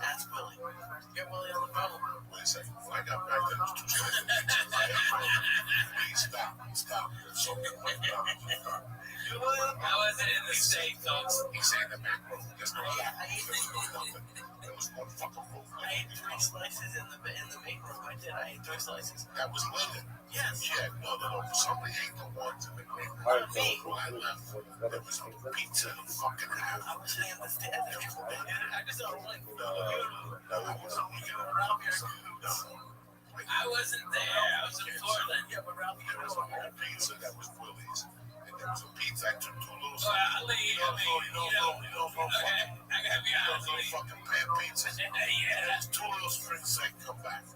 ask Willie. Get Willie on the phone. Wait a second. When I got back there, there was 2 slices of pizza. Please stop. So I wasn't in the state, folks. he said the back room. There's no nothing. There was 1 fucking room. I ate 3 slices in the main room. I did. I ate 3 slices. That was Linda. Yes. Yeah, no. Somebody ate the ones in the green room. When I left, there was no pizza in the fucking house. I was saying this to Evan. I just don't like. No, I wasn't looking around here. No. I wasn't there. I was in Portland. Yeah, but Ralphie, there was a whole pizza that was Willie's. And there was a pizza I took 2 little well, you know, okay, I gotta be honest with you. fucking pan pizza. Yeah. There's 2 little springs I come back. 2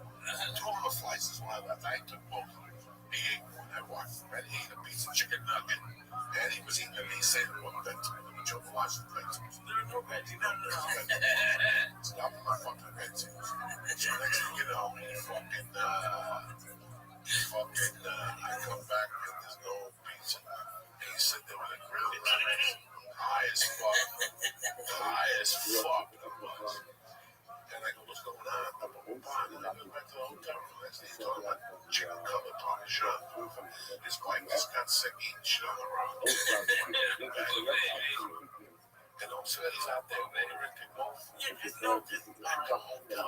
little slices when I left. I took both of them. He ate one. I watched him. And he ate a piece of chicken nugget. And he was eating it. He said, well, that's Joe watched the vegetables. There are no vegetables. Stop my fucking vegetables. So next thing you know, I come back and there's no pizza. And he said there was a grill. High as fuck. It was. And I go, what's going on? I'm going to go back to the hotel. Next thing he's talking about chicken cutlet parmesan. His wife just got sick eating shit on the road. And all of a sudden he's out there ordering people. Yeah, just no, At the hotel.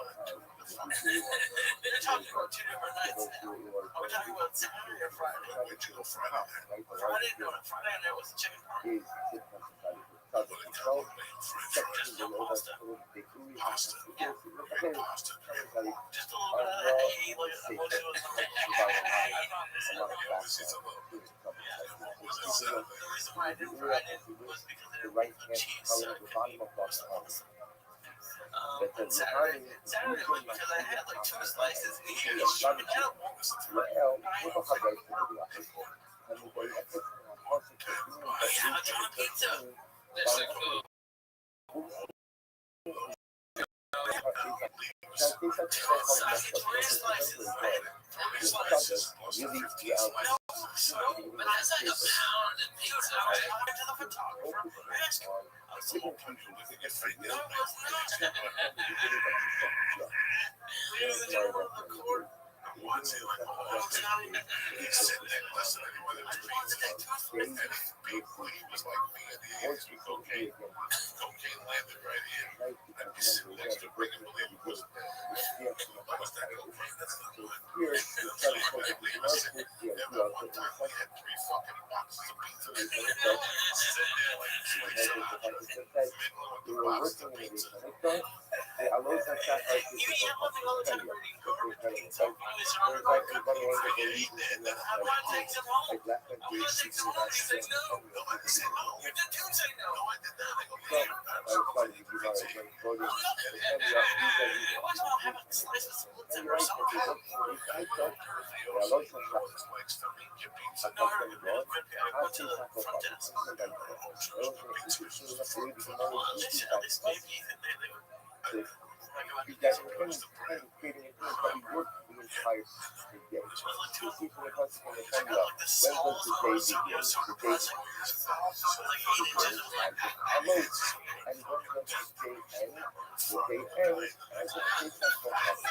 they're talking about 2 different nights now. Are we talking about Saturday or Friday? Where'd you go Friday? Friday? No, Friday night was the chicken party. Sabe? put a Então, couple in French se fries, aquilo ou pasta, falando de cruz, pasta, aquele pasta, ali, Just a little bit of that. Hey, look, I want you to yeah, this is a little, and what was it, The reason why I didn't fry it was because I the didn't right put hand cheese, color so I at the couldn't bottom eat of most of the it. But Saturday was because I had like 2 slices. And he was Sabe, super edible. vou fazer isso tudo lá. Yeah, I'm trying pizza. That's so cool. Sausage 3 slices, man. 3 slices. Really, But that's like a pound of pizza. I talked to the photographer. I asked him. I was like, no, it was not. We didn't record. one say like, oh, he's sitting there listening to whether it's pizza. And he was like me in the air through cocaine. Cocaine landed right here. And he's sitting next to Rick and believe it was what's that cocaine? That's not good. And I'm telling you, I believe was sick. And one time we had 3 fucking boxes of pizza. Sitting there like middle of the boxes of pizza. a lousa sacrifice You eat everything all the time. You eat garbage pizza. You always There's like everybody on the eat that. Then how do I take them home? like left and I'm gonna take them home. He said no. Nobody said no. You did too say no. No, I did not. I go, yeah, I'm so funny you know it's when voting Why don't I have a slice of split or something? a lousa No, I went to the front desk. Well, they said this maybe they you guys are kind of creating a thing, but you work the entire day. So people are constantly going to tell you, when does the day begin? The day begins. And when does the day end? The day ends as the day cycle comes.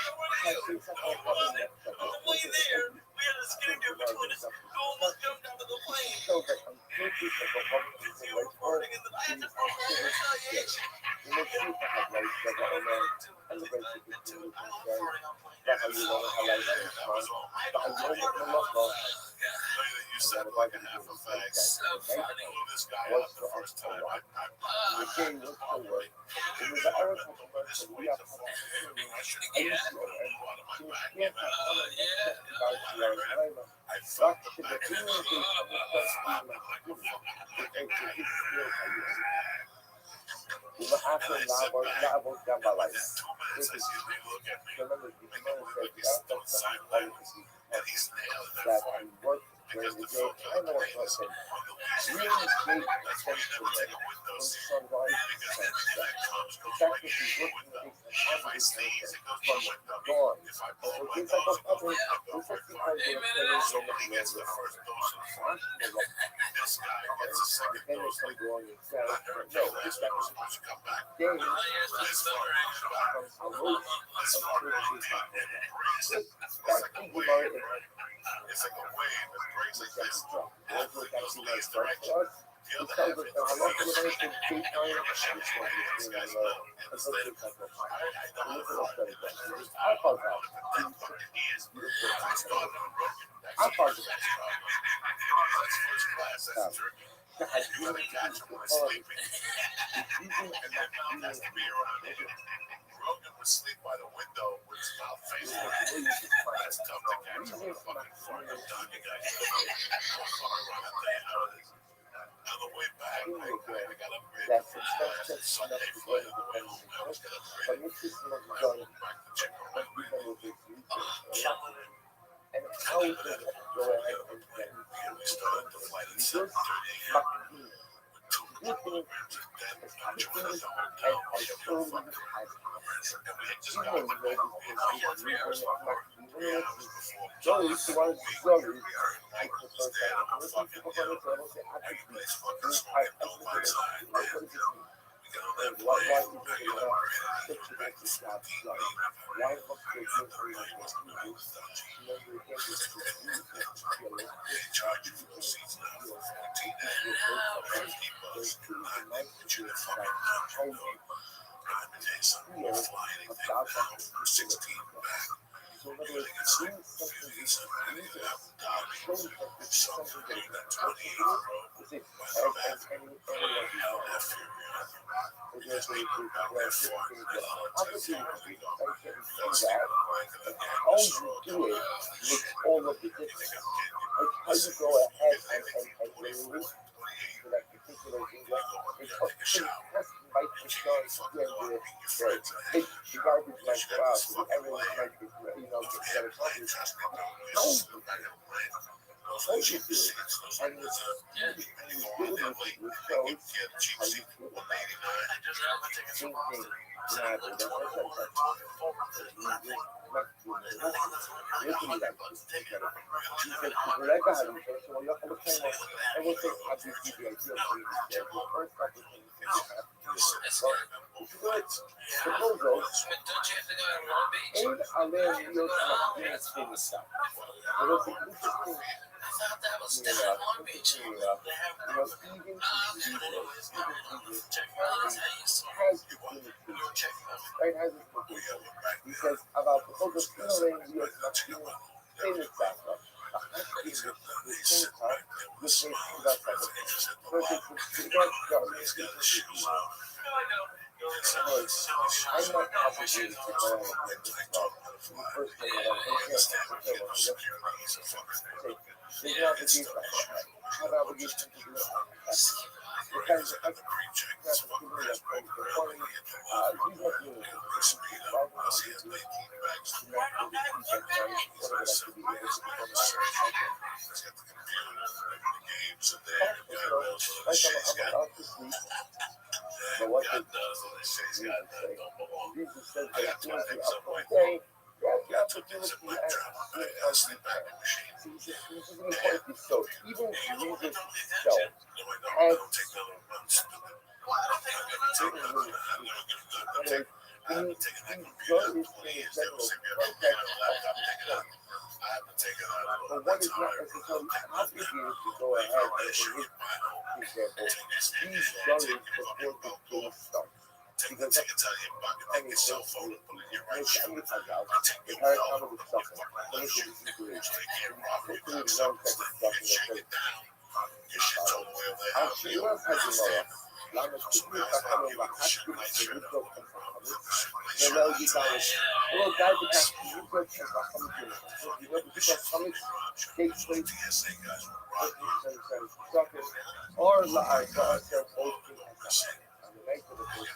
As the cycle comes next on the way there, we had a schedule between us. We almost jumped out of the plane. So that until the cycle comes, Because you were recording in the bathroom for retaliation. you make sure to have life that are around and the rest of the people can share. That's how you want to have life that is fun. But I know what the love of. You said like a half a fact. Blew this guy out the first time. The game was so work. It was the hour of This the way we are I should have yeah. out of my back. I Rock felt to the the back community end. of the first team Uma after Labo Gambalai. This is you look at me. Remember, the Like, man said, he's still silent. And he's nailed that that I worked because during the the day. filter I know what is I said. on the least Really round. great That's why you attention never take from a window seat. sunrise to Because everything that comes The goes fact right that in he's the working window. takes If I an sneeze, it goes from through the window. dawn. If I So blow my things nose, like it goes that, right up it's right just far. because So he gets the first dose in front. This guy gets the second then dose it's like going to go not no, no, it's this guy was supposed to come back. then This far comes back. from a loop This of far comes activity. back and it breaks. It's That's like a thinking wave, about it. right? It's like a wave. It breaks like this. That's what Goes that's leads about. direction. For us, The it other tells half us is that how much we're going to the take time and This guy's little. And let's instead look of at that. I know Look how at to that. fly. I thought that. That fucking is. I started on broken. I thought that. That's first class. That's Turkey. You gotta catch him when he's sleeping. And then mouth has to be around him. Rogan would sleep by the window with his mouth facing up. That's tough to catch him with a fucking fart. I'm talking guys. I'll tell you how it is. On the way back, I got upgraded That's from first class to Sunday flight on the way home. I was gonna But upgrade. this is not I done. went back to check on my weight. And how does it go ahead and then And we started the flight at 7:30 fucking with 2 kilograms of dead natural at the hotel. We had no fucking and we had just got the back. We had about 3 hours before. 3 hours before. those who want We stories are like was there. I'm fucking, you know, everybody's fucking smoking dope outside. We got on that plane. I got up early. We went back to 14 leave. why fuck they The plane wasn't the right stuff. They charge you for those seats now for 14 and 50 bucks. They put you in fucking country code. Let me tell you something. You fly anything now for 16 back. so You gotta get some fees. You gotta have Dodge. show you something, it's So something that is paying that important 20 to you. euro It's it, was a bad and thing. anyone who's Hell, married. that furious. There's Because me going out there for certain it, things I that thought opportunity, you know, right? That you do that's that, the line to the and game. how So you do coming it out of this makes shit, all of the you think difference. I'm kidding you, Like bro. how you Listen, go you ahead get there, they keep and when you 24, reach 28. to that particular thing, You go, you it's gotta take a often shower. test might If be you done ain't fucking when going, the meet your friends ahead make of the time. garbage But might you go got out, this so the fucking errands land. might get get That land, accomplished. trust me, bro. How It's you the back of the land. Those how are the you do cheapest it, seats. Those and are the reserved. speed And you you go do on there it late, with and you shows get a cheap how you seat feel for about it. 189. Same thing can happen. That's what I'm saying. Literally, like, he said, Rebecca had him, so when you're saying, I will say, obviously, the idea of doing this, the first couple things you have to do. Well, if you do it, suppose those, and I'll let you know stuff. It was an interesting, even has right, has its limitations. Because about the focus, we are not feeling famous that much. The same time, this makes me about something. First, it's I'm not obligated to go on with this stuff. First thing that I'm thinking of, there's an obligation. I have an obligation to do it. Depends on the opportunity that's going to the point. He's not doing it. But what did Jesus say? Jesus says that as soon as you're up for the day, you have the opportunity and see, this is an important piece. So even Jesus himself has but one is not necessarily obligated to go ahead and in his example, these brothers before the day starts. Because I mean, cell phone, make any pagao, the Harakama is suffering. So this is easily. Hopefully, the non second suffering that says, Ashira Hajimara, Lama Tikri Sakama Mahaki, the Yuko Kasakami, the Melgi Kamis, well, guys, the Yuko Kasakami, you know, the Yuko Summit takes place, or La Arka, both in Asakami, on the night of the first.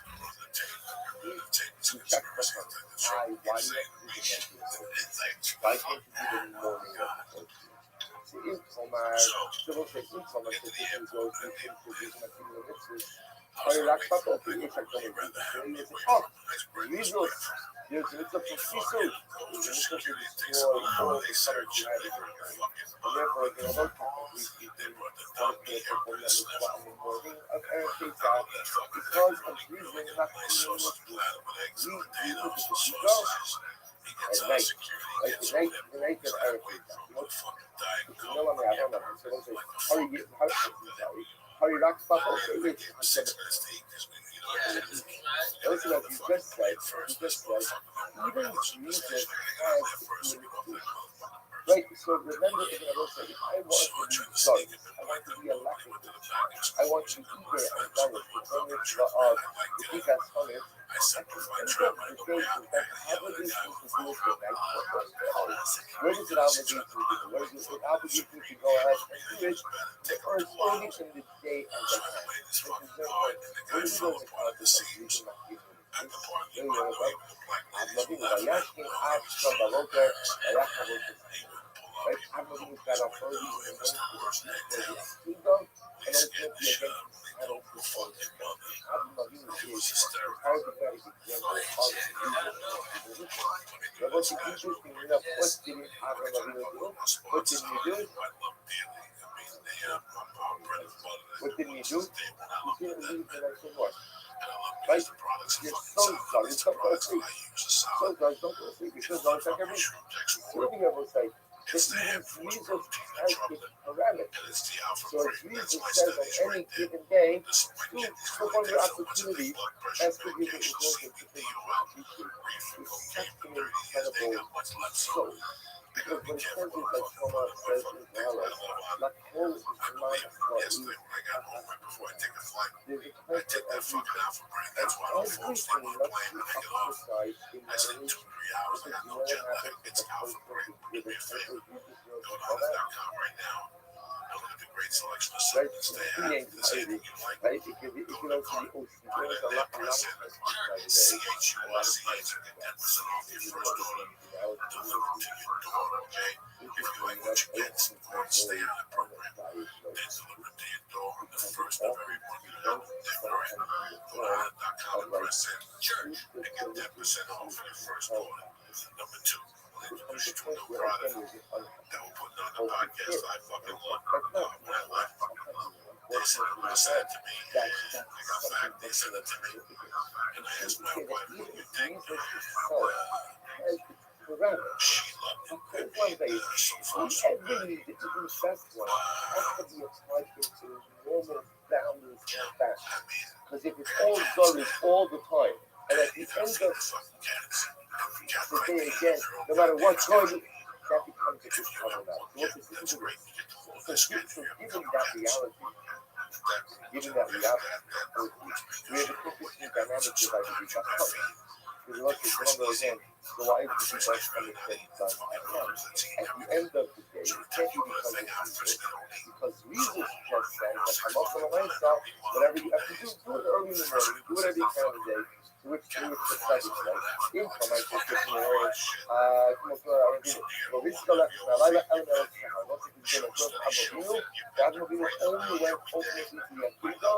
To check the front. Why do you have to do the why can't you do the morning of the first? See, Omar, civil safety, Omar, the things go through things to do my few minutes. Or you like Papa, you check the minutes. Oh, usual. There's a little preciso. There's a little preciso. All the colors you have in it. And therefore, the other companies, we can work here for the morning of everything because of reason not feeling much good. We go at night, like the night of everything. You know what I don't know. So don't say, how you rock Papa, okay, wait, listen, as you just said, even Jesus has limitations. Right, so remember, if I want to be sorry, I want to be a laughing, I want to be eager and zealous to bring it to the biggest on it. I can think of the days that obligation to do it the night before. Where does it obligate me to do? Where does it obligate me to go ahead and do it or as early in the day as I can? This is very important. What do we do in the context of reading my feelings? Really, I'm looking at Ayashkin, Ashka, Baloka, Ayaka, right? I'm looking at that authority in the kingdom and ultimately against the authority. I'm looking at this hypothetical example of the but what's interesting enough, what didn't Abraham do? What didn't he do? What didn't he do? He didn't leave the next one. Right? Your sons don't go to sleep. Sons don't go to sleep because don't check every sleeping ever say that even Jesus has its parameters. So as Jesus says on any given day, do perform your opportunity as to give it important to think appreciate. It's such an incredible soul. Because gotta be what it careful says is what I like fucking Shlomo what I says fucking in think about Baruch, a little while. Lakol is I the know mind for yesterday when I got home right before I take a flight, There's a I time for take that fucking everything. alpha brain. And That's why I don't fall asleep everything on a must plane be when I get off. exercised in I sleep moderation 2-3 hours. I because got you no know what jet lag. happens It's with a alpha person brain. Do with me a a type favor. of Jesus Go to all that, honest.com right now. Now look at the great selection of right? supplements It's they the have. If there's anxiety, anything you like, right? It go can to the also be cart. OCD. Put There's it in there, a lot press of in times by the day, a lot of CHURCH times and like get that. 10% off your You know, first it's order interesting. delivered to your door, okay? If you like what you get, support, stay on the program. They deliver to your door on the first of every month. You know, all right. Go to honest.com and press in church and get 10% off your first order. Number two, we'll introduce you to a new product that we're putting on the podcast that I fucking love. When I left, they sent it to me, and I got back, they sent it to me, and I asked my wife, what do you think? She loved it. And so far, so good. Every the best one has to be applied into normal boundaries Yeah, like that. I mean, Because if it's all garbage all the time, and at the you gotta end feed of the fucking cats. Every cat the right day there again, has their own no matter what goddamn garbage, schedule. that becomes a If good you have problematic. one So what cat, this is that's doing great. You get the whole so schedule. You have a given couple that cats. reality, given that reality, we have an interesting dynamic here by the Because look, remember again, the wife is the best kind of thing done at night. At the end of the day, it can't be because of Jesus, because Jesus just says that I'm up on myself, whatever you have to do, do it early in the morning, do whatever you can in the day, which the studies like. Income, I think, is in the area, como que ahora digo, lo visto la Laila Elmer, no sé qué dice, los Abovino, that Abovino only went ultimately to the Antigo,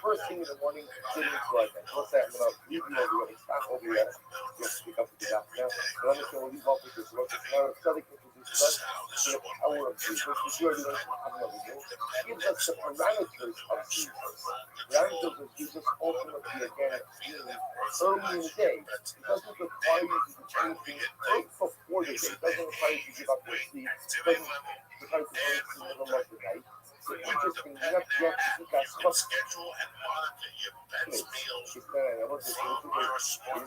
first thing in the morning, sitting in Croydon. What's that? I'm going to leave you over here, stop over here. Yes, pick up the doc now. But I'm just going to leave off with this. Look, study introduces us to the power of Jesus, which you already gives us the parameters of Jesus. Parameters of Jesus ultimately, again, early in the day. It doesn't require you to do anything right before the day. It doesn't require you to give up your sleep. It doesn't require you to go to the middle of the night. So interesting, you have to Schedule and monitor your pet's meals it's I want to say, you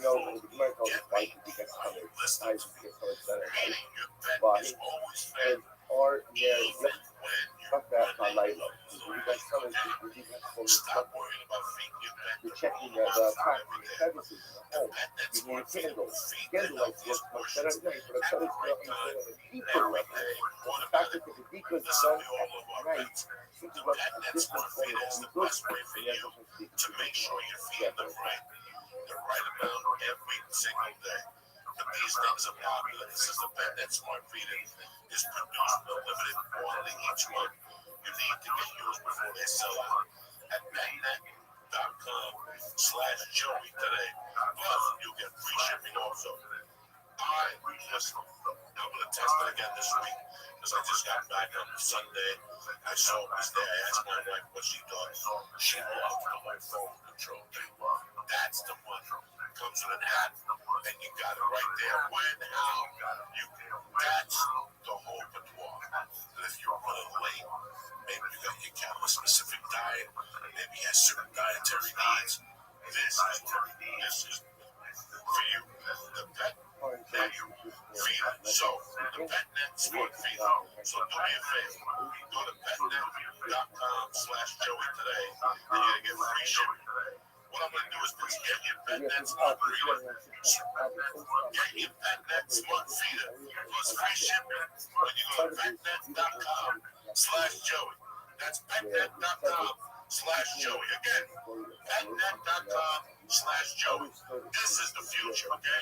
know, the Gemara calls it white because it's coming. I just get so excited. feeding your pet But is always fed or near even when you're fuck that running Laila. low. You guys tell us you have to Stop worrying about feeding your pet you're the checking wrong the amount pack every day. services in the The home. pet that's You need a more feeding candle. will feed the Candle lights healthiest work much better portions at night, but at I'm the sure right it's time on a deeper every level. day. The fact that the deeper is Listen, done we all love our at night pets. teaches The us pet a that's different more form feeding of is the good best way for you to make sure you're feeding them the right amount every single day. But these things are popular. This is the pet that smart feeding is produced in a limited quantity each month. You need to get yours before they sell out at petnet.com/Joey today. Plus, you get free shipping also. Listen, I'm going to test it again this week because I just got back on Sunday. I saw it was there. I asked my wife what she thought. She loves the whole phone control thing. That's the one. Comes with an app, and you got it right there. When, how, you can. That's the whole boudoir. And if you're running late, maybe you got your cat on a specific diet, maybe he has certain dietary needs. This is for you. The pet that you feed. So, the PetNet Smart Feed. So, do me a favor. Go to petnet.com/Joey today, and you're going to get free shipping. What I'm going to do is just get your PetNet Smart Feeder. Get your PetNet Smart Feeder plus free shipping when you go to petnet.com/Joey. That's petnet.com/Joey. Again, petnet.com/Joey. This is the future, okay?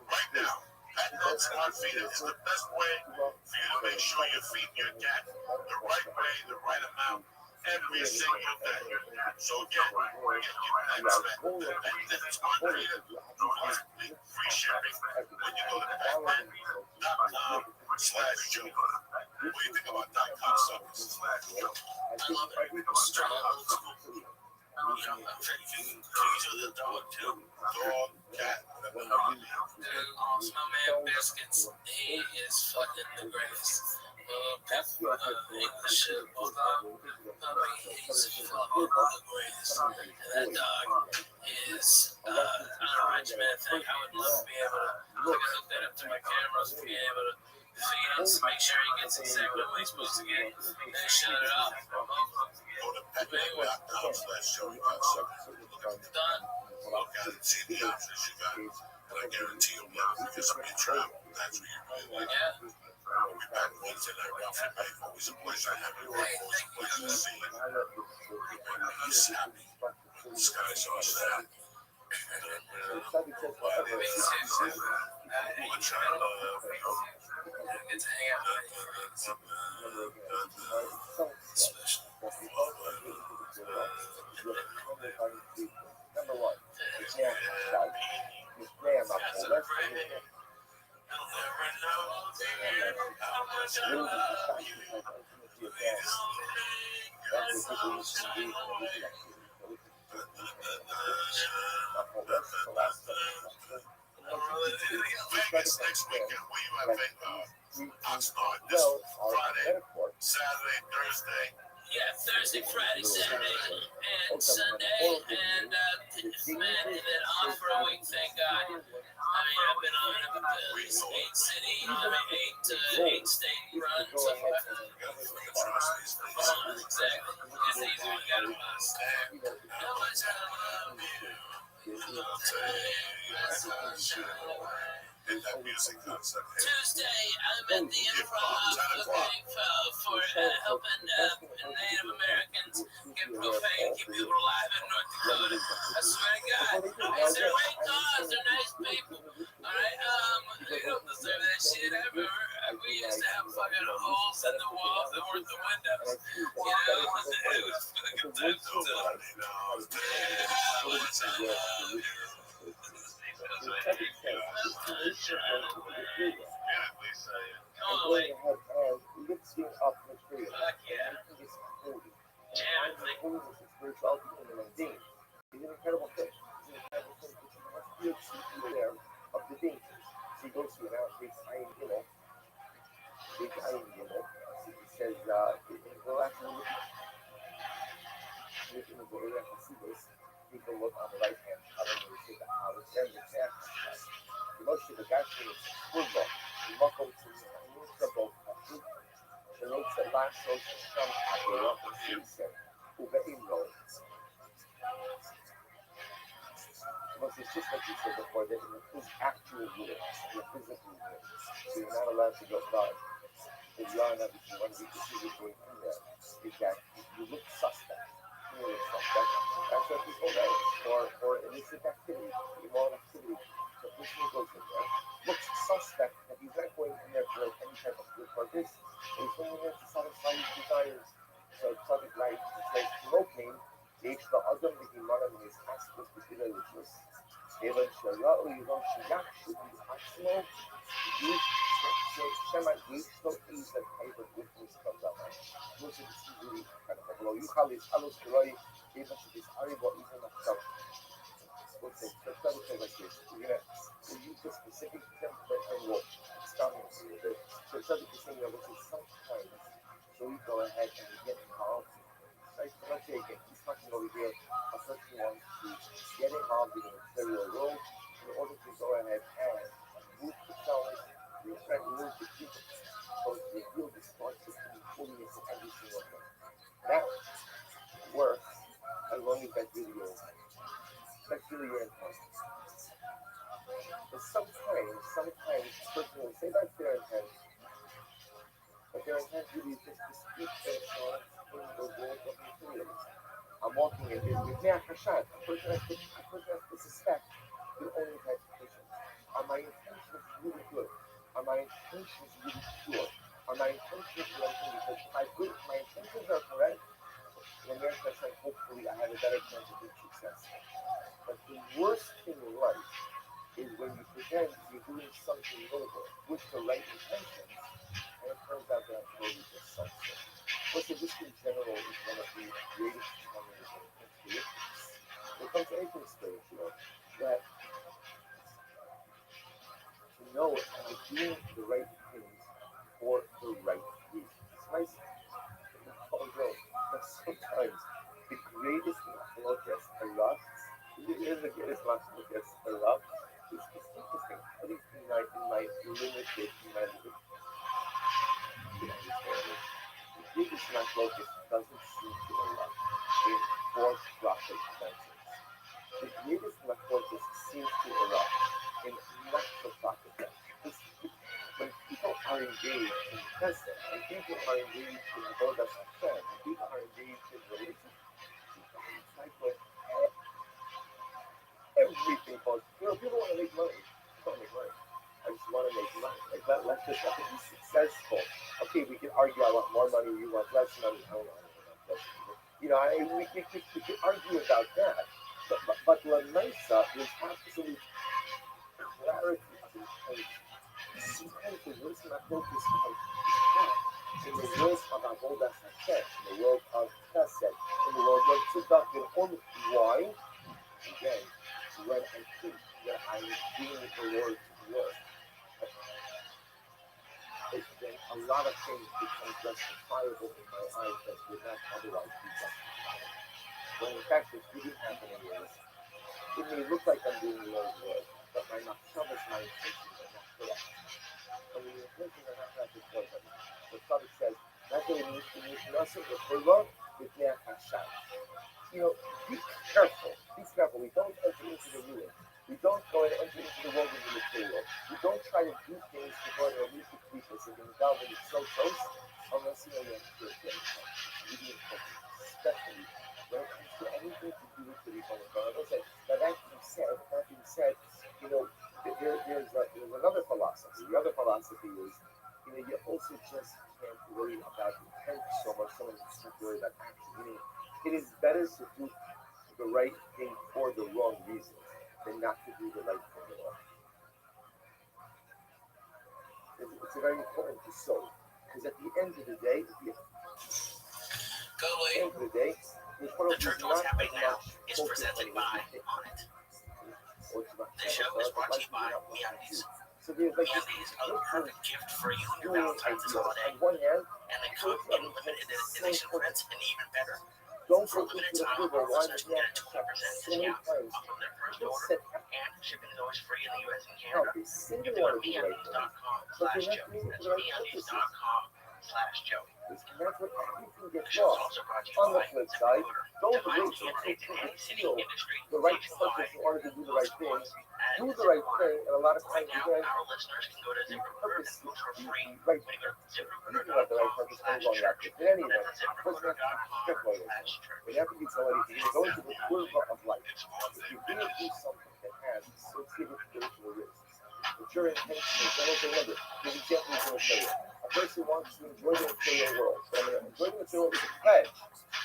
Right now, PetNet Smart Feeder is the best way for you to make sure you're feeding your cat the right way, the right amount, every single day. So again, get your pet's PetNet Smart Feeder plus free shipping when you go to petnet.com/Joey. What do you think about .com suckers? I love it. Strong old school. You know, you can use the dog too. Dog, cat, whatever. Dude, my man Biscuits, he is fucking the greatest. English bulldog puppy, he's fucking the greatest. And that dog is an regimented thing. I would love to be able to hook that up to my cameras, be able to feeds, make sure he gets exactly what he's supposed to get, then shut it off. Go to petco.com/show you got something. Done. Look at it, see the options you got, and I guarantee you'll love it because when you travel, that's what you really like. Yeah. We'll be back Wednesday night, Ralph and Mike. Always a pleasure to have you. Always a pleasure to see you. He's happy. The skies are set. Much I love you. Get to hang out Special. Number one, his grandma, I'll never know, dear, how much I love you. That's all shine away. Vegas next weekend. Where you at, Oxnard? This Friday, Saturday, Thursday. Yeah, Thursday, Friday, Saturday, and Sunday, and man, and then on for a week, thank God. I mean, I've been on eight city, eight state runs. Exactly. It's easy. You gotta understand how much I love you. I'll take that sunshine away. In that music concept. Tuesday, I'm at the Improv looking for helping Native Americans get propane, keep people alive in North Dakota. I swear to God, it's their great cause. They're nice people. All right, they don't deserve that shit ever. We used to have fucking holes in the walls that weren't the windows. You know, it was fucking times. Lifting up material. Fuck yeah. Spirituality in the mundane is an incredible thing. It's an incredible thing. It's aware of the dangers. She goes to an outfit, big he says, well, actually, looking at the area of Hasidus, people look on the right hand. I don't know if it's how it's there, but it's after. The most of the guys is football. The muckle to the boat. The notes that last those from Akira, he said, Ubeim lo. But it's just like you said before, that in the actual world, the physical world, so you're not allowed to go by. If you are not, if you want to be considered going in there, is that you look suspect. You look suspect. That's what people know. Or illicit activity, immoral activity. The person who goes in there looks suspect that he's not going in there for like any type of good purpose. He's going in there to satisfy his desires. So Tzaddik life says, smoking makes the other Mihimana in his aspect of the religious. Even Shariah, you don't should be Axmo. Shema Yishto is a type of witness comes out. Most of this is really kind of like, well, you call it Alos Kiroi, even if it's Aribo, even a self. What's it? So Tzaddik says like this. We'll use the specific template and we'll expound it a little bit. So Tzaddik is saying that sometimes, so we go ahead and we get involved. Right? So let's say again, he's talking over here, a person wants to get involved in the material world in order to go ahead and move the cells, move the people, so to reveal the sparks of the holiness in every single thing. That works as long as that's really your intent. But sometimes, a person will say that's their intent, but their intent really is just to speak themselves in the world of materials. I'm walking in this with Mea Kashad. A person has to suspect their own interpretations. Are my intentions really good? Are my intentions really pure? Are my intentions right? Because if my intentions are correct, then Mea Kashad, hopefully I have a better chance of being successful. But the worst thing in life is when you pretend you're doing something noble with the right intentions, and it turns out that maybe just something. But so this in general is one of the greatest challenges when it comes to it. When it comes to anything spiritual, that to know and doing the right things for the right reasons. It's nice but sometimes the greatest apologies are lost. It is the greatest apologies are lost. It's interesting. I think in my limited macrosis doesn't seem to erupt in for-profit ventures. The greatest macrosis seems to erupt in not-for-profit ventures. When people are engaged in testing, and people are engaged in Avodas Hashem, and people are engaged in religion, it's like when everything falls. People want to make money. People want to make money. I just want to make money. Like, let's just have to be successful. Okay, we can argue I want more money, you want less money. I don't want less money. We can argue about that. But Lamaisa, there's absolute clarity of intent. Sometimes the words of focus in the world of Avodas Hashem, in the world of Chesed, in the world of Tzedakah, and all. Why? Again, when I think that I'm doing the Lord's work, then a lot of things become justifiable in my eyes that would not otherwise be justifiable. When in fact this didn't happen anyways, it may look like I'm doing the Lord's work, but my machshavas, my intentions are not correct. And when your intentions are not correct, it's what the Tzaddik says, that's what it means to be nothing but Hurva with Neach Hashem. Be careful. Be careful. We don't enter into the ruin. We don't go and enter into the world of the material. We don't try to do things to go and release the people so when it's so close, unless you have to do it. Really important. Especially when it comes to anything to do with the people of God. Now that being said, there's another philosophy. The other philosophy is, you also just can't worry about intent so much. Someone can't worry about action. Meaning, it is better to do the right thing for the wrong reasons than not to do the right thing at all. It's very important to sow, because at the end of the day, The church what's happening now is presented by On It. This show is brought to you by MeUndies. MeUndies are the perfect gift for you and your Valentine's holiday, and they come in limited edition prints, and even better. For a limited time, our listeners can get a 20% discount off of their first order, and shipping is always free in the U.S. and Canada. You can go to MeUndies.com/Joey. That's MeUndies.com/Joey. The show is also brought to you by Divine candidates in any city, industry, nationwide, do the right thing, and a lot of right times now, our listeners can go to ZipRecruiter and post for free. When you go to ZipRecruiter.com/church. That's ZipRecruiter.com/church. whenever you go into the kurva of life. If you're going to do something that has associated spiritual risks, but your intention is, don't remember, the example is going to show you. A person wants to enjoy the material world, so I'm going to enjoy the material world as a pledge,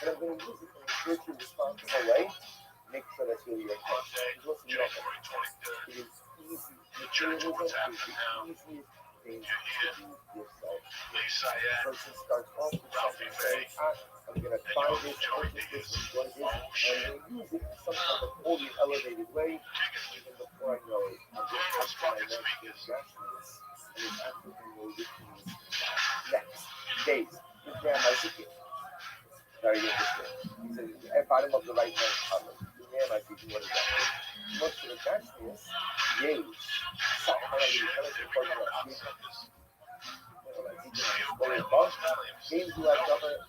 and I'm going to use it in a spiritually responsible way. Make sure that's really your intention. Because listen, it is easy. Materialism is the easiest thing to do yourself. The person starts off with something saying, I'm going to buy this, purchase this, enjoy this, and I'm going to use it in some kind of holy, elevated way. Even before I know it, I'm just trying to make this rationalness, and it's absolutely no ridiculous. Next, days. This grandma Zikir. Very interesting. He says, at bottom of the right hand column. I see what is that. Most of the nationalists, days. Games who have governed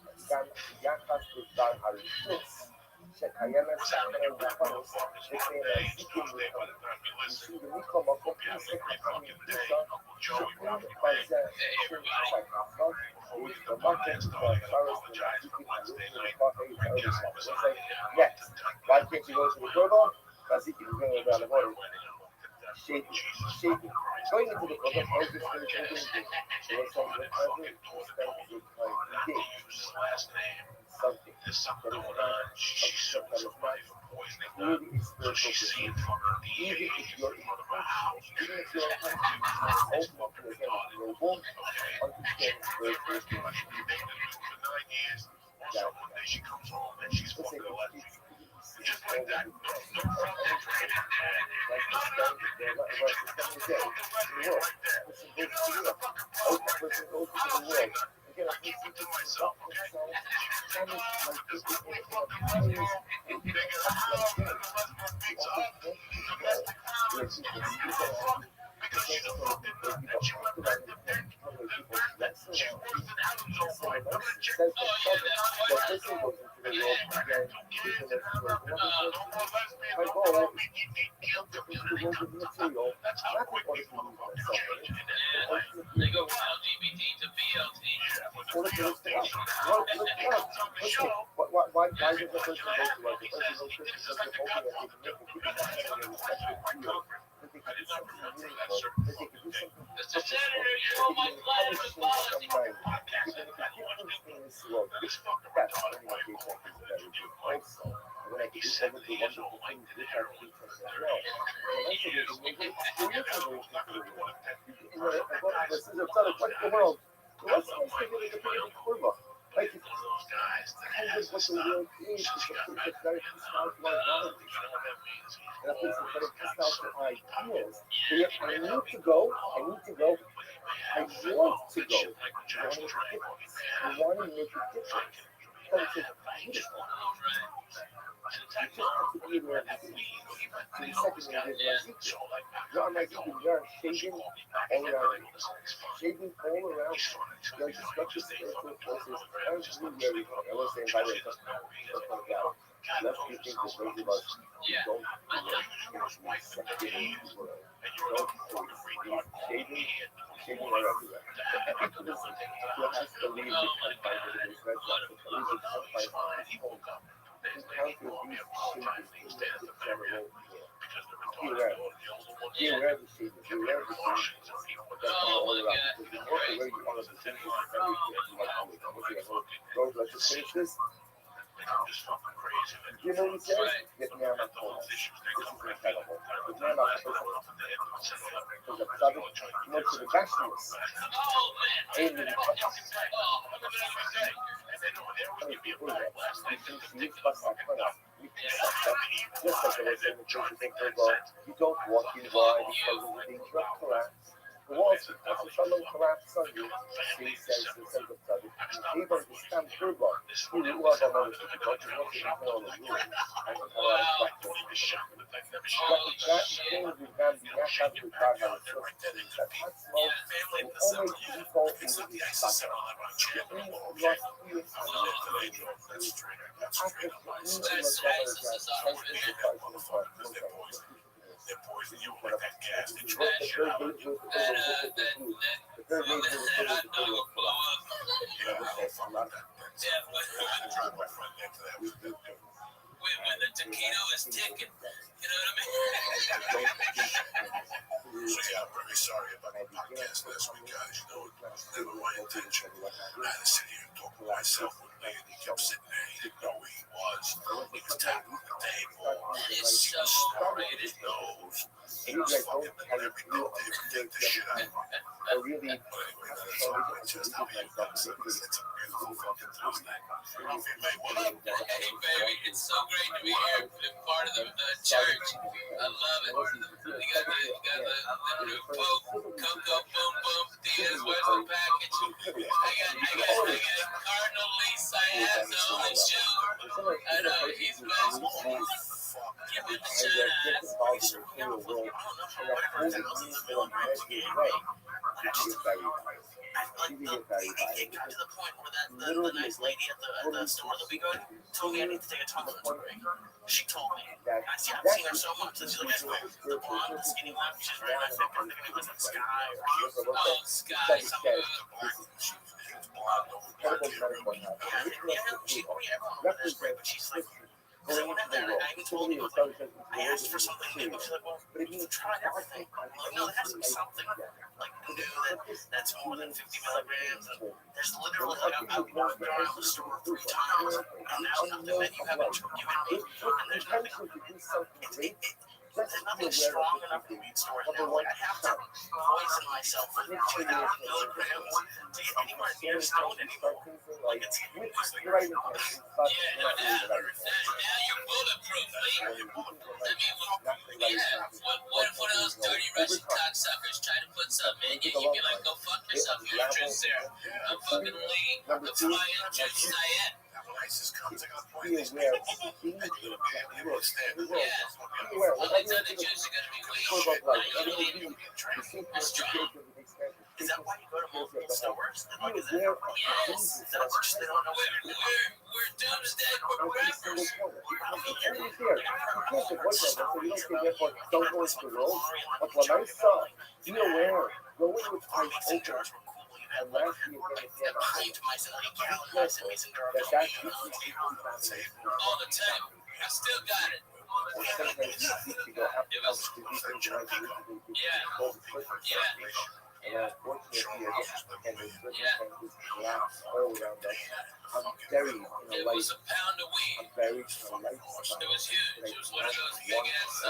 Yakas with Dar Harishus. שקיימת סכנה ופרוס, וכן הזיקים ופרוס. יישוב ומיקום מקום פריסק וחמים פריסה, שכון בזה של שקפה, ובמקום והפרוס ולהזיקים הלוכים ופחי ואורס. Next, why can't you go to the Kurban? Vazikim is going around the water. Shaking. Going into the Kurban, how is this spiritual danger? So let's say the present, spend a good time today. Something that is not She sued somebody for poisoning her, so she's seeing from her DA in front of her house. even if you're ultimately again noble, understand very first thing. She's been dating for 9 years. Also, one day she comes home and she's fucking her like just like that. No Again, I'm listening to myself. that person goes into the world again, thinking that my goal is to enter into the world of material, not in order to lose myself in it, but ultimately They go from LGBT to BLT. what if it's the What if listen, why does the person go to like the person goes to because they're hoping that they can make a difference in their respective field, that they can do something meaningful, that they can do something Mr. purposeful, Senator, you that know they my can plan accomplish with things policy. of mind, they can make a difference in this world. That's what my paycheck is very good also. And then I can do some of the wonderful things with our paycheck as well. And also there's a major spiritual relation to the world. This is outside of the world. The West Coast is a big kurma. Like it's kind of what the world is. It's a place that's very pissed out to our values. And a place that's very pissed out to our ideas. But yet I need to go. I want to go. I want to go. I want to make a difference. Because it's beautiful. You just have to be aware of the thing. So the second thing is Mazikin. You're on Mazikin, you're shaving all around you. Shaving all around you. You're destructive spiritual forces everywhere you go. I was saying, by the way, just point out, lest you think that those of us who don't be accepted in the world, don't shaving are everywhere. This still has to leave the confines of this red box, the confines of his home. Encounter these changes in the general world. Be aware of it. Be aware of the changes. Be aware of the changes that come all around. Because the more aware you are of the changes in everything that you like to do. Rose, let's just finish this. You know what he says? Vietnam at home. This is incredible. Vietnam at home. Because the Southern, most of the nationalists, aimed at the just like I was saying, the church is you don't walk in wide because of the danger of collapse. The walls will collapse on you. He says of Southern. Even the stand turbo, you will have another difficult to watch it all the room. And that thing we have the Yashab with God has that small will always default in the spot. They poison you like that gas. They try to shut up. That hot dog will blow up. Yeah, I don't fuck with that. I drive my friend into that with that. When the taquito is ticking, you know what I mean? So yeah, I'm very sorry about the podcast last week, guys. You know, it was never my intention. I had to sit here and talk to myself with me, and he kept sitting there. He didn't know who he was. He was tapping on the table. It's so snorting his nose. He was fucking every note they would get the shit out of him. But anyway, that is all right. Just how he does it, because it's a beautiful fucking Tuesday. Ralphie May, what up? Hey, baby, it's so great to be here and part of the church. I love it. You got the Cocoa Boom Boom Theaters with the package. I got Cardinal Lee Sayazzo and shoe. I know he's best. Give it the shot. It got to the point where the nice lady at the store that we go to told me I need to take a tolerance break. She told me. I see, I've seen her so much. She's like, the blonde, the skinny one, she's very nice. I think it was like Sky or Oh, Sky, some good. Everyone wears great, but she's like, because I went in there and I even told you, I asked for something new. She's like, well, you've tried everything. I'm like, no, there has to be something like new that's more than 50 milligrams. And there's literally like I've walked around the store 3 times and there's nothing that you haven't given me. And there's nothing. There's nothing strong enough in weed stores now. Like I have to poison myself for 2,000 milligrams to get anywhere near stoned anymore. Like it's Yeah, right. now you're bulletproof, baby. What if one of those dirty Russian cocksuckers try to put something in you? You'd be like, go fuck yourself, you're a juice there. I'm fucking Lee, the flying juice I am. Be aware of things that you understand. Be aware. All these other juices are going to be weak. Like, everything, the same thing Is that why you go to multiple stores? And like, is that Yes. yes? That's just they don't know where. We're doomsday. We're rappers. Everything's here. You can't avoid them, so you don't say therefore don't go into the road. But when I saw, be aware, go in with eyes open. And last year, when I came out, be careful that All the time. I still got it. and sometimes you go up to the and unfortunately, and the circumstances collapse all around us. I'm very, It was a pound of weed. I'm very light. It was huge. It was one of those big ass.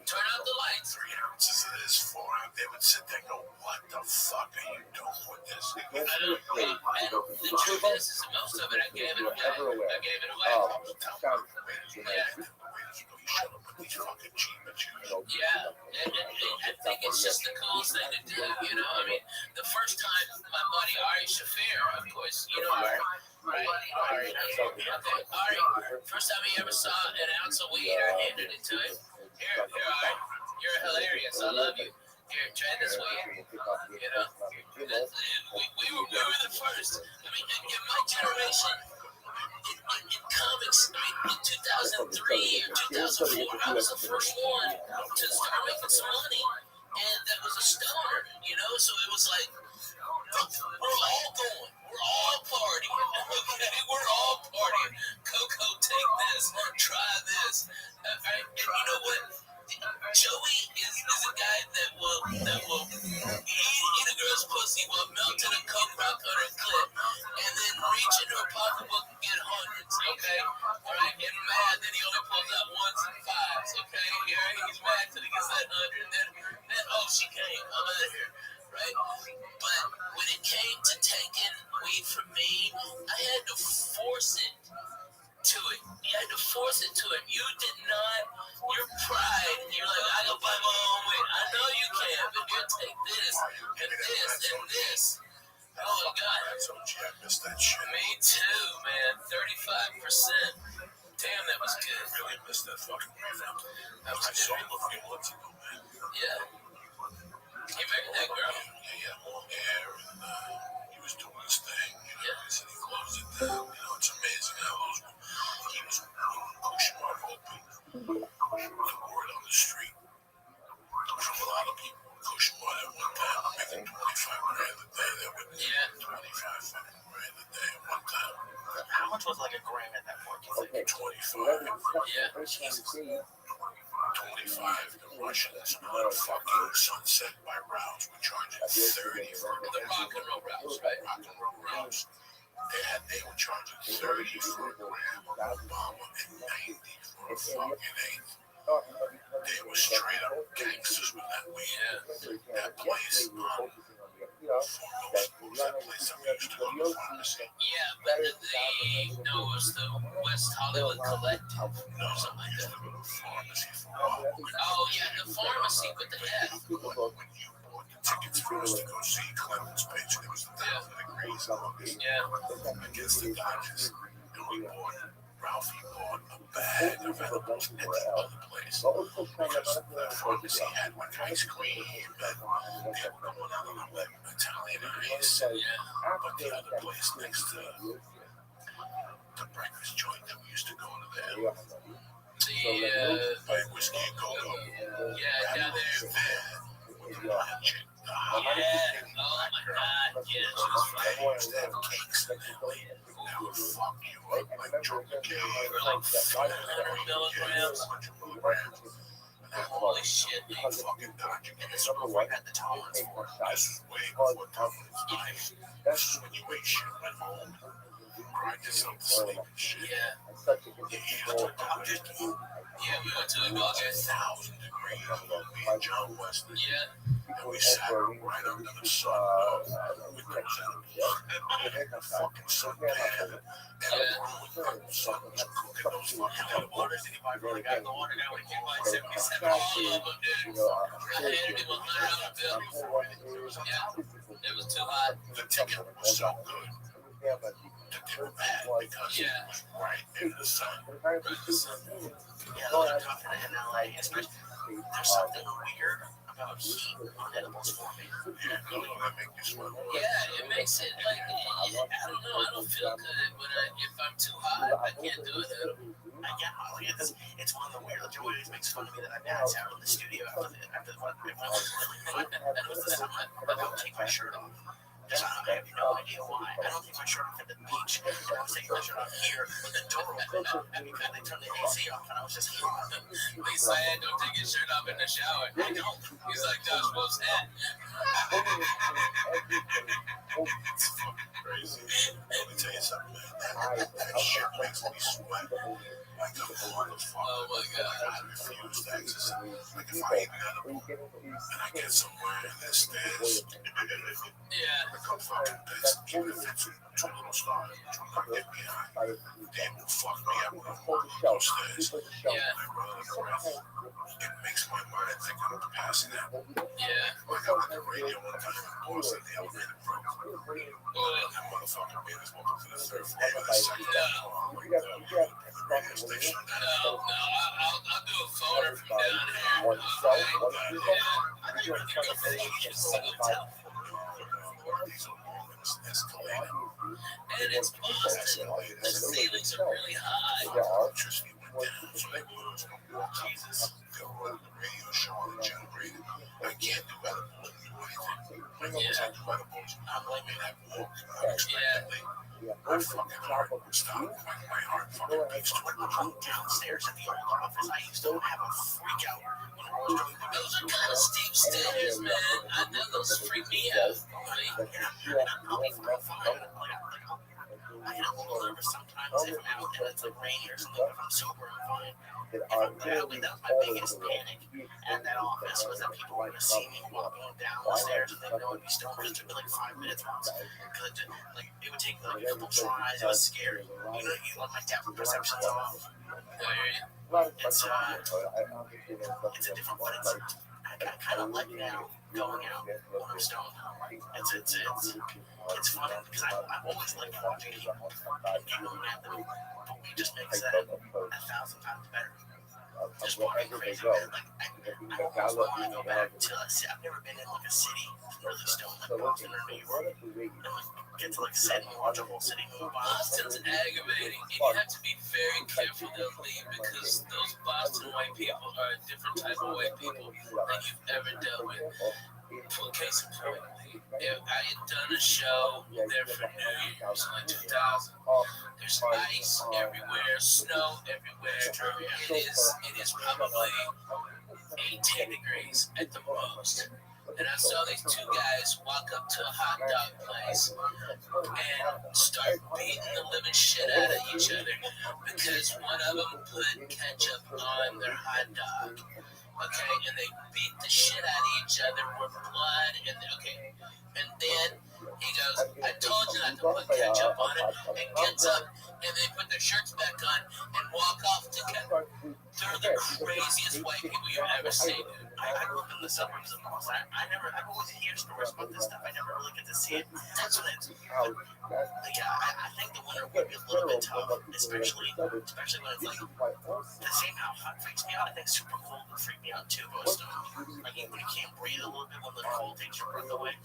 Turn out the lights. 3 ounces of this for him. They would sit there and go, what the fuck are you doing with this? And the truth is most of it I gave it away. I gave it away. Yeah, and I think it's just the coolest thing to do, you know. I mean, the first time my buddy Ari Shafir, of course, you know Ari, right? Ari, first time he ever saw an ounce of weed, I handed it to him. Here, Ari, you're hilarious. I love you. Here, try this weed. You know, we were the first. I mean, in my generation. In comics, in 2003 or 2004, I was the first one to start making some money, and that was a stoner, you know. So it was like we're all going, we're all partying, okay? We're all partying. Coco, take this, try this, and you know what? Joey is a guy that will eat a girl's pussy while melting a coke rock on her clip, and then reach into her pocketbook and get hundreds, okay? All right, get mad that he only pulls out ones and fives, okay? Here he's mad till he gets that 100, then oh, she came, I'm out of here, right? But when it came to taking weed from me, I had to force it to it. You had to force it to him. You did not. Your pride. You're like, I can buy my own way. I know you can, but you take this and this and this. Oh my God. I missed that shit. Me too, man. 35%. Damn, that was good. I really missed that fucking rhythm. That was I saw good. him a few months ago, man. Yeah. He married that girl. Yeah, he had long hair and he was doing his thing. You know, Yeah. and he closed it down. You know, it's amazing how those. He was pushing my open. The word on the street from a lot of people. Pushing my at one time, making 25 grand a day. That would 25 fucking grand a day at one time. How much was like a gram at that point? Okay. 25. Yeah. 25. The Russians on fucking Sunset by routes were charging 30 for The rock and roll routes, right? rock and roll routes. They were charging 30 for a gram of Obama and 90 for a fucking eighth. They were straight up gangsters with that weed. That place on that place I used to go to pharmacy. Yeah, but no, it was the West Hollywood Collective or something like that. Pharmacy for a while. Oh yeah, the pharmacy with the F. When you bought the tickets for us to go see Clemens pitch, there was 1,000 degrees August Yeah. against the Dodgers. And we bought, Ralphie bought a bag of edibles at the other place. Because the pharmacy had like ice cream and they had going on like Italian ice. But the other place next to the breakfast joint that we used to go to there, by Whiskey and Go-Go. Yeah, down there. That chick, the hot Yeah. Oh my God. Yeah, she was fine. they used to have cakes that would fuck you up like chocolate cake. For like 500 milligrams. 100 milligrams. Holy shit. They fucking dodging it. This was right at the tolerance for it. This was way before tolerance life. This is when you ate shit, went home, cried yourself to sleep and shit. Yeah. Yeah, we went to the dog. 1,000 degrees. Me and John Wesley. Yeah. And we sat right under the sun with those fucking suntan. And the sun was cooking those fucking edibles. Anybody really got the water now? We came by 77 all of them, dude. I handed him $100 bill. Yeah. It was too hot. The ticket was so good. The ticket bad because it was right in the sun. Yeah, those are tough in LA, especially. There's something weird about heat on edibles for me. Yeah, that make you sweat more. Yeah, it makes it like I don't know. I don't feel good when if I'm too hot. I can't do it. I get like it's one of the weird ways makes fun of me that I pass out in the studio after what I don't take my shirt off. I have no idea why. I don't take my shirt off at the beach. And I was taking my shirt off here when the door opened up and because they turned the AC off and I was just hot. They said don't take your shirt off in the shower. I don't. He's like Josh Wolf's head. It's fucking crazy. Let me tell you something, man. That shit makes me sweat like a motherfucker. Oh my god. I refuse to exercise. Like if I ain't got a book and I get somewhere and there's stairs, Yeah. I come fucking pissed. Even if it's two little stars trying to get me high, they will fuck me up with those stairs. Yeah. I run out of breath. It makes my mind think I'm passing out. Yeah. Like I'm on the radio one time in Boston, the elevator broke. That motherfucker made us walk up to the third floor of the second floor. The radio station. No, I'll do a phoner from down here. One cell, one people. I think we're gonna finish just single tell. These are moments escalating. And it's Boston. The ceilings are really high. There are Electricity went down, so they lose my Jesus. Go on the radio show on the generator. I can't do edibles and do anything. Like I can't do edibles. I'm blaming that walk unexpectedly. My fucking heart would stop. My heart fucking beats to it. Downstairs at the old office, I used to have a freak out when I was doing the Those are kind of steep stairs, man. I know those freak me out. I'll be fine. I get a little nervous sometimes if I'm out and it's like rainy or something. If I'm sober, I'm fine. If I'm grabbing, that was my biggest panic at that office was that people were going to see me walking down the stairs and they know it'd be stoned. It took me like 5 minutes once. Because it would take like a couple tries. It was scary. You know, you like my depth perception's off. It's a different one. I kind of like now going out when I'm stoned. It's fun because I've always liked watching people get going at them, but we just makes that 1,000 times better. Just walking crazy, man. Like I almost want to go back to I've never been in like a city really stoned like Boston or New York, and like get to like sit and watch a whole city move by. Boston's aggravating, and you have to be very careful to leave because those Boston white people are a different type of white people than you've ever dealt with. For case in point, I had done a show there for New Year's in like 2000. There's ice everywhere, snow everywhere. It is probably 18 degrees at the most. And I saw these two guys walk up to a hot dog place and start beating the living shit out of each other because one of them put ketchup on their hot dog. Okay, and they beat the shit out of each other with blood, and then he goes, I told you not to put ketchup on it, and gets up, and they put their shirts back on, and walk off together. They're the craziest white people you've ever seen. I grew up in the suburbs of Boston. I've always heard stories about this stuff. I never really get to see it. That's what it's. Yeah, I think the winter would be a little bit tough, especially when it's like the same how hot freaks me out. I think super cold would freak me out too. Most like when you can't breathe a little bit when the cold takes your breath away.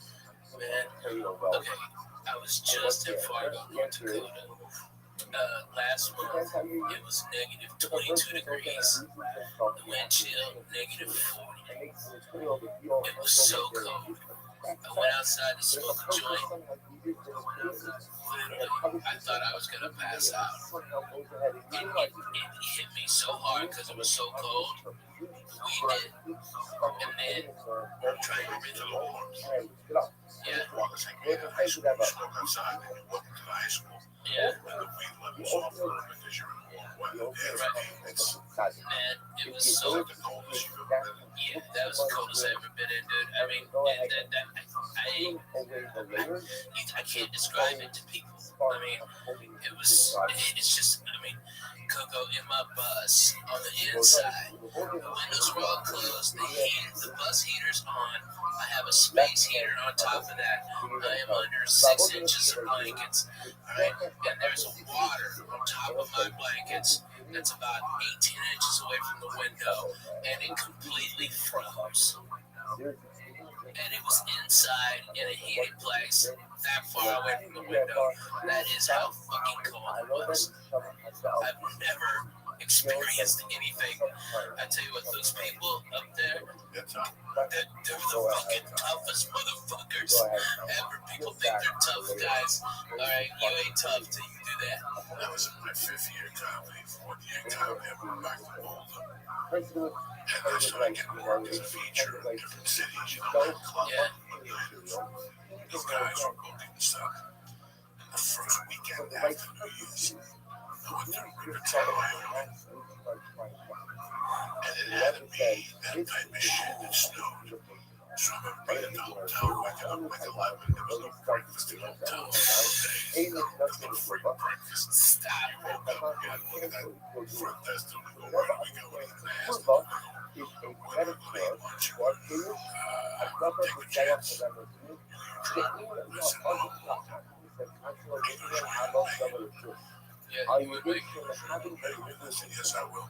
Man, okay, I was just in Fargo, North Dakota. Last month, it was negative 22 degrees. The wind chill, negative 40. It was so cold. I went outside to smoke a joint. Literally, I thought I was going to pass out. It hit me so hard because it was so cold. We did. And then I'm trying to breathe a little warm. Yeah. High school, you smoke outside and you walk into the high school. Yeah. And the weed level's off because you're in the warm weather. It's Man, it was so like the coldest you've ever been. Yeah, that was the coldest I've ever been in, dude. I mean, I can't describe it to people. I mean, it's just, I mean, Coco in my bus on the inside. The windows were all closed. The bus heater's on. I have a space heater on top of that. I am under 6 inches of blankets. Right? And there's water on top of my blankets that's about 18 inches away from the window. And it completely froze. And it was inside in a heated place, that far away from the window. That is how fucking cold it was. I've never experienced anything. I tell you what, those people up there, they're the fucking toughest motherfuckers ever. People think they're tough guys. Alright, you ain't tough till you do that. That was in my 5th year comedy, 4th year comedy. I moved back to Boulder. And I started getting work as a feature in different cities, you know, like club. Yeah. These guys were booking stuff. And the first weekend after New Year's, I went to Rivertown, Wyoming. And it had to be that type of shit that snowed. So I'm in a hotel, waking up like 11. There was no breakfast in the hotel. No free breakfast. Stop. We had one of that front desk to go, where do we go in class? Where do we eat lunch? Take a chance. You're listen up. Yeah, you would make Listen, yes, I will.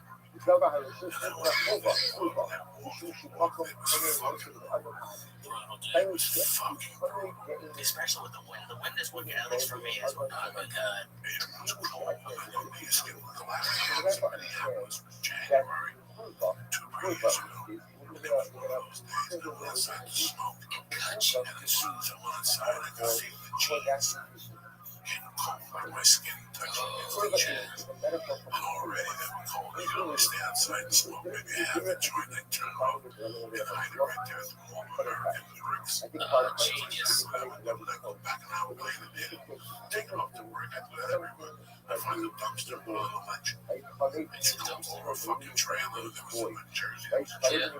Especially with the wind. The wind is what, at least for me, is what, oh my God. January 2 years ago. Outside the smoke. And as soon as I'm outside, I can feel the cheese getting cold, like my skin touching the cheese. And already that cold. You can only stay outside and smoke maybe half a joint, then turn it off and hide it right there at the Walmart or in the bricks. genius. I go back an hour later there, take it off to work. I do that everywhere. I find the dumpster full of the lunch. And you dump over a fucking trailer that was in New Jersey. I had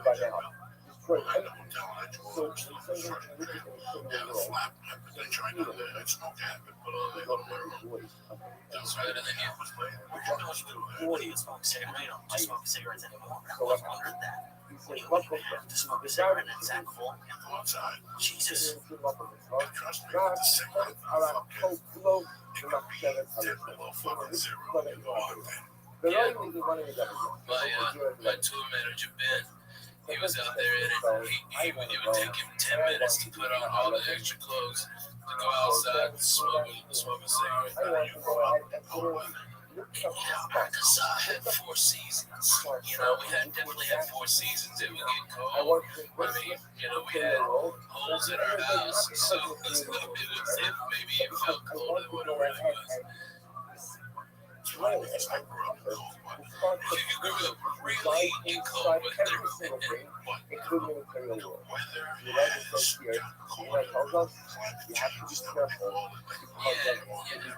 a hotel and I drove to the construction trailer. Had a flap, I put that joint on there, I'd smoke half it, put all the other way. That's better than you. What do you smoke cigarettes? You don't just smoke cigarettes anymore. I was wondering that. What do you have to smoke a cigarette in that sack full? Go outside. Jesus. And trust me, with the cigarette, fucking, it could be 10 below fucking zero. You know what I'm saying? My tour manager, Ben, he was out there in it. It would take him 10 minutes to put on all the extra clothes to go outside and smoke a cigarette. Arkansas had 4 seasons. You know, we definitely had 4 seasons. It would get cold. I mean, you know, we had holes in our house, so maybe it felt colder than what it really was. It's funny because I grew up in cold weather. You grew up really in cold weather. But the weather has gotten colder. Climate change is not all Yeah.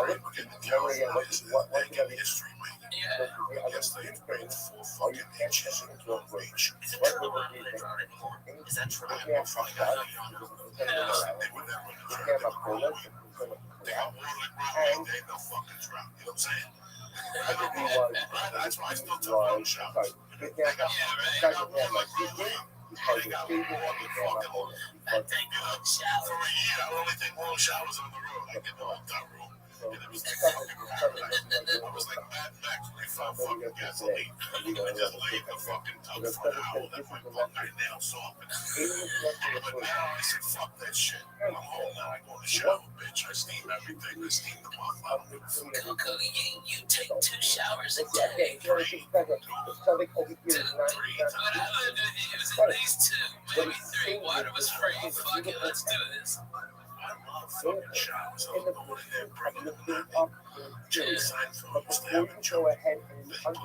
Even this negative history making. Yeah. I guess they made 4 fucking inches in Long Beach. Is it true about the drought anymore? Is that true? I have no fucking idea. They would never drought. They got water like Rothschild, they ain't no fucking drought. You know what I'm saying? That's why I still took long showers. They got fucking water. I take long showers. For a year, I only take long showers on the road. I get the hotel room. And it was like fucking paradise. I was like Mad Max when they found fucking gasoline. I just laid in the fucking tub for an hour. That my fucking nails softened. But now I said, fuck that shit. I'm home now. I go in the shower, bitch. I steam everything. I steam the muff. I don't give a fuck. Coco, you take 2 showers a day. 3. 2 to 3 It was at least 2, maybe 3. Water was free. Fuck it, let's do this. I love fucking showers. I love going in there and bringing them back. Jerry Seinfeld used to have a joke. They put on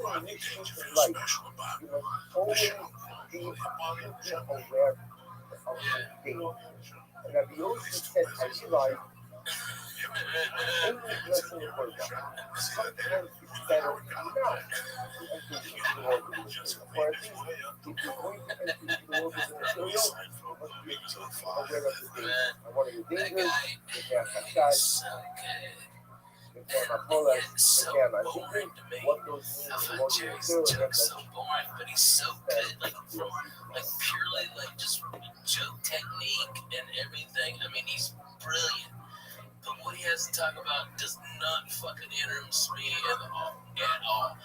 Rodney Dangerfield special about the shower. They put on the shower. That guy is so good. It's so boring to me. I find Jerry's jokes so boring, but he's so good. Like purely like just joke technique and everything. I mean, he's brilliant. But what he has to talk about does not fucking interest me at all.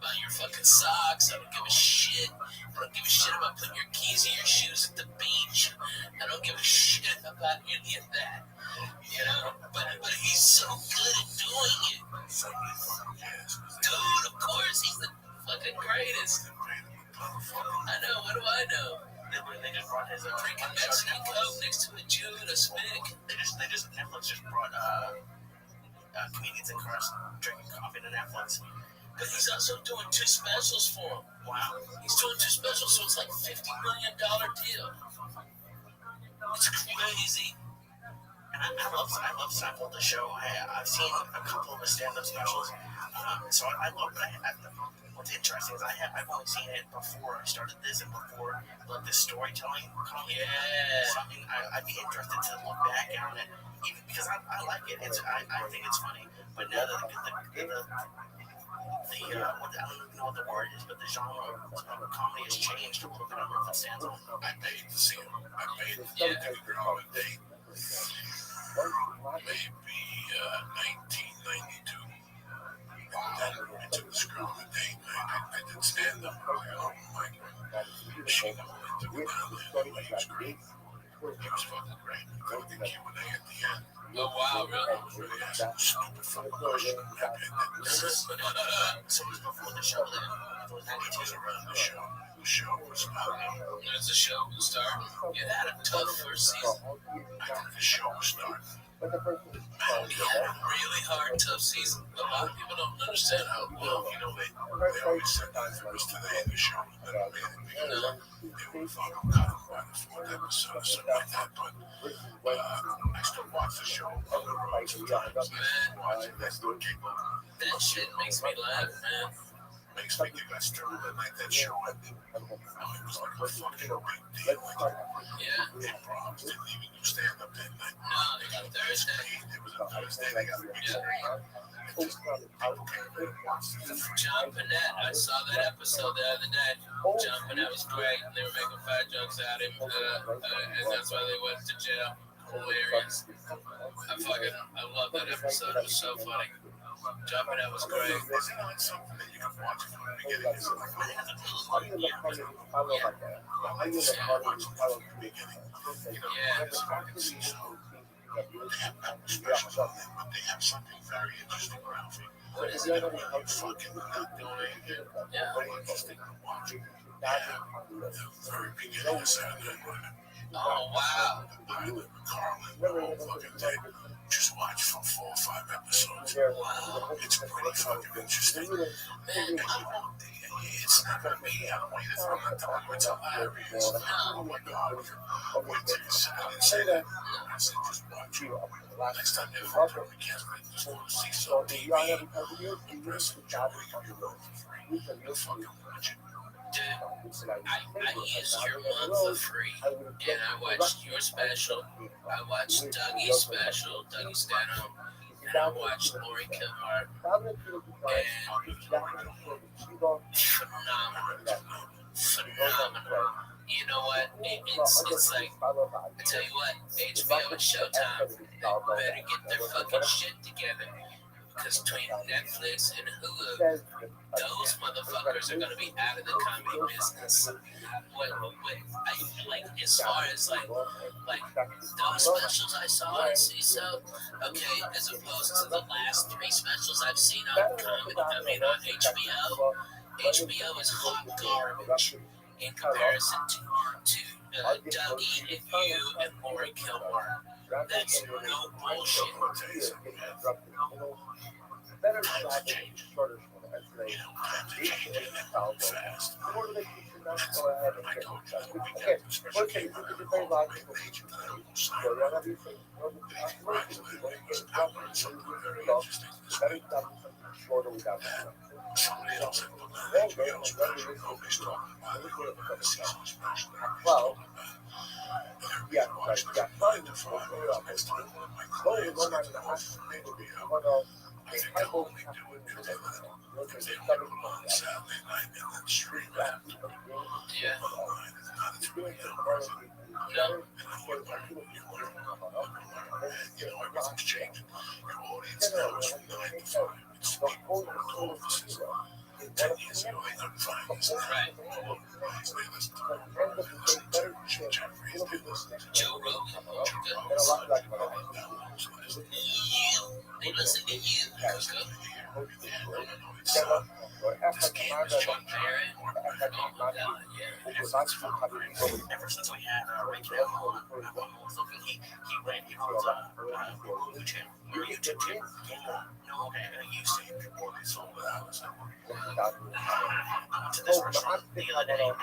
about your fucking socks. I don't give a shit. I don't give a shit about putting your keys in your shoes at the beach. I don't give a shit about any of that. You know? But he's so good at doing it. Dude, of course, he's the fucking greatest. I know, what do I know? They just brought his Drinking Mexican Coke next to a Jew and a spick. Netflix just brought comedians in cars drinking coffee to Netflix. But he's also doing 2 specials for him. Wow. He's doing 2 specials, so it's like $50 million deal. It's crazy. And I love Seinfeld, the show. I've seen a couple of his stand-up specials. So I love it. What's interesting is I've only seen it before I started this and before this storytelling comedy. Yeah. So I'd be interested to look back on it, even because I like it. I think it's funny. But now that I don't even know what the word is, but the genre of comedy has changed a little bit. I don't know if it stands on. I paid to see him. I paid to take a girl on a date. Maybe 1992. Then I took this girl on a date. I did stand up. Oh my God. She took it down there. He was great. He was fucking great. I did the Q&A at the end. Oh, wow, really? I was really asking stupid fucking questions. So it was before the show then. It was around the show. The show was about me. As the show started, it had a tough first season. I think the show was starting. It had a really hard, tough season. A lot of people don't understand how Well, you know, they always said that it was today in the show. That they would thought I'm kind of by the 4th episode or something like that. But I still watch the show on the road sometimes. Watching that still keep up. That shit makes me laugh, man. Makes me think I still the night that show ended. It was like a fucking big deal. Like, Yeah. improv didn't even do stand up that night. No, they got Thursday. It was a Thursday. They got a big John Panette, I saw that episode the other day. John Panette was great, and they were making fat jokes at him, and that's why they went to jail. Hilarious. I love that episode. It was so funny. John Panette was great. Isn't that something that you can watch from the beginning? It's like, I have to watch from the beginning. You know, Yeah. it's fucking season. They have nothing special on them, but they have something very interesting around me. What is You it? know, when you're fucking not doing anything, Yeah. very interesting to watch. The very beginning of Saturday Night Live. Oh, wow. I live in Carlin the whole fucking day. Just watch for 4 or 5 episodes. Wow. It's pretty fucking interesting. Man, It's never me. I don't want you to throw my dog. It's hilarious. Oh my God. Wait till you say I didn't say that. I said just watch it. Next time you have a weekend, just want to see some TV. The rest of the job will give you one for free. You'll fucking watch it. dude, I used your month for free, and I watched your special. I watched Dougie's special, Dougie Stanhope, and I watched Lori Kilmar, and phenomenal. You know what? It's like, I tell you what, HBO and Showtime, they better get their fucking shit together. Because between Netflix and Hulu, those motherfuckers are gonna be out of the comedy business. Like as far as like those specials I saw on CISO, okay, as opposed to the last 3 specials I've seen on comedy, on HBO. HBO is hot garbage in comparison to Dougie and you and Lori Kilmar. That's no bullshit. Times are changing. You know, times are changing fast. I told you the weekend, special came out on the homepage page that I will sign up. They congratulated me. I learned something very interesting this week. Somebody else had put on an HBO special. Nobody's talking about it. On a season special. Everybody's watching it from 9 to 5. Next time one of my clients gets an offer from HBO, I think I'll only do it if they let them. If they only put it on Saturday night and then stream it after. Yeah. Online is not as really numbers. No. And then you learn. And you know, everything's changing. Your audience now is from 9 to 5. It's people from offices. 10 years ago, 8:35 years ago. Right. So you listen to end up with a better chance. Jeffrey, It'll be you listen to Joe Rogan. and a lot like They listen to you. This game has changed. Barrett. Oh my God, yeah. Ever since we had Ricky Allen, was looking, he runs Hulu channel, or YouTube channel. No, okay, I used to report it, so I went to this restaurant the other day, and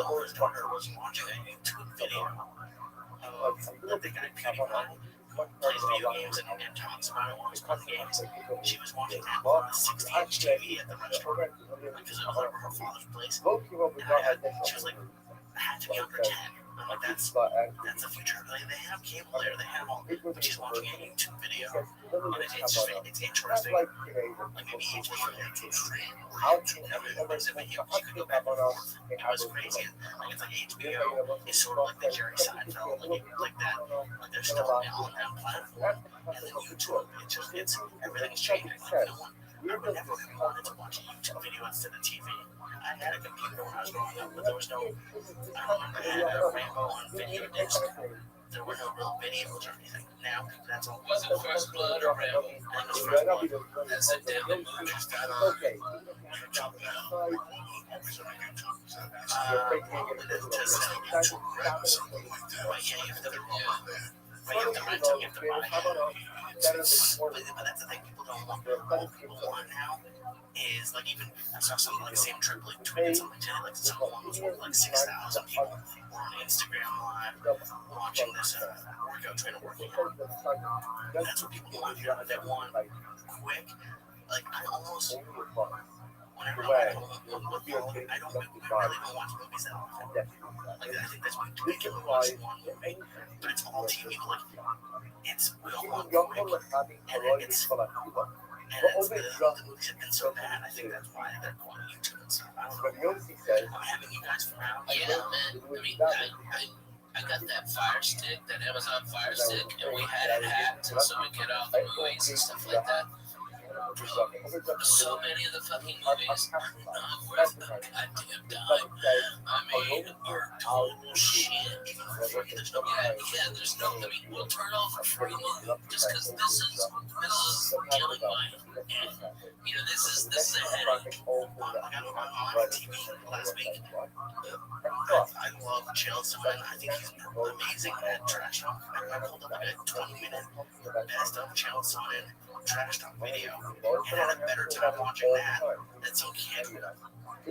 Oliver's daughter was watching a YouTube video of the guy PewDiePie plays video games and talks about it while he's playing games. She was watching that on a 60-inch TV at the restaurant because it was over her father's place. And she was like, I had to be under 10. I'm like, that's the future. Like, they have cable there, they have all, but she's watching a YouTube video, and it's interesting. Like maybe each one it's extreme. Everybody's in video. She could go back and forth. It was crazy. Like it's like HBO is sort of like the Jerry Seinfeld, like that. Like they're still on that platform, and then YouTube. It's everything's changing. Like no one never wanted to watch a YouTube video instead of TV. I had a computer when I was growing up, but there was no. I remember I had a Rambo on video disc. There were no real videos or anything. Now that's all. Was it First Blood or Rambo? And the first one. That's it. Down the movie. Just got on YouTube now. Always on YouTube. So something like that. But yeah, you have to rent, you have to buy. Better than But that's the thing people don't want. What people want now is like even I saw something like Sam Tripoli tweeted something today, like someone was like 6,000 people were on Instagram Live watching this workout trainer working out. That's what people want. They want quick. Like I almost whenever I'm at home with phone, I really don't watch movies that often. Like I think that's why we can watch one movie, but it's all TV. Like it's we all want quick, and it's. And the movies have been so bad. I think that's why they're going on YouTube and stuff. I don't know. I'm having you guys for now. Yeah, man. I mean, I got that Fire Stick, that Amazon Fire Stick, and we had it hacked so we get all the movies and stuff like that. So many of the fucking movies are not worth a goddamn dime. I mean, are total shit. There's no, there's no, I mean, we'll turn off a free movie just because this is killing my head. You know, this is a headache. I got on TV last week. I love Chael Sonnen. I think he's amazing at trash talk. I pulled up a 20-minute best of Chael Sonnen trash talk video, and I had a better time watching that than some kid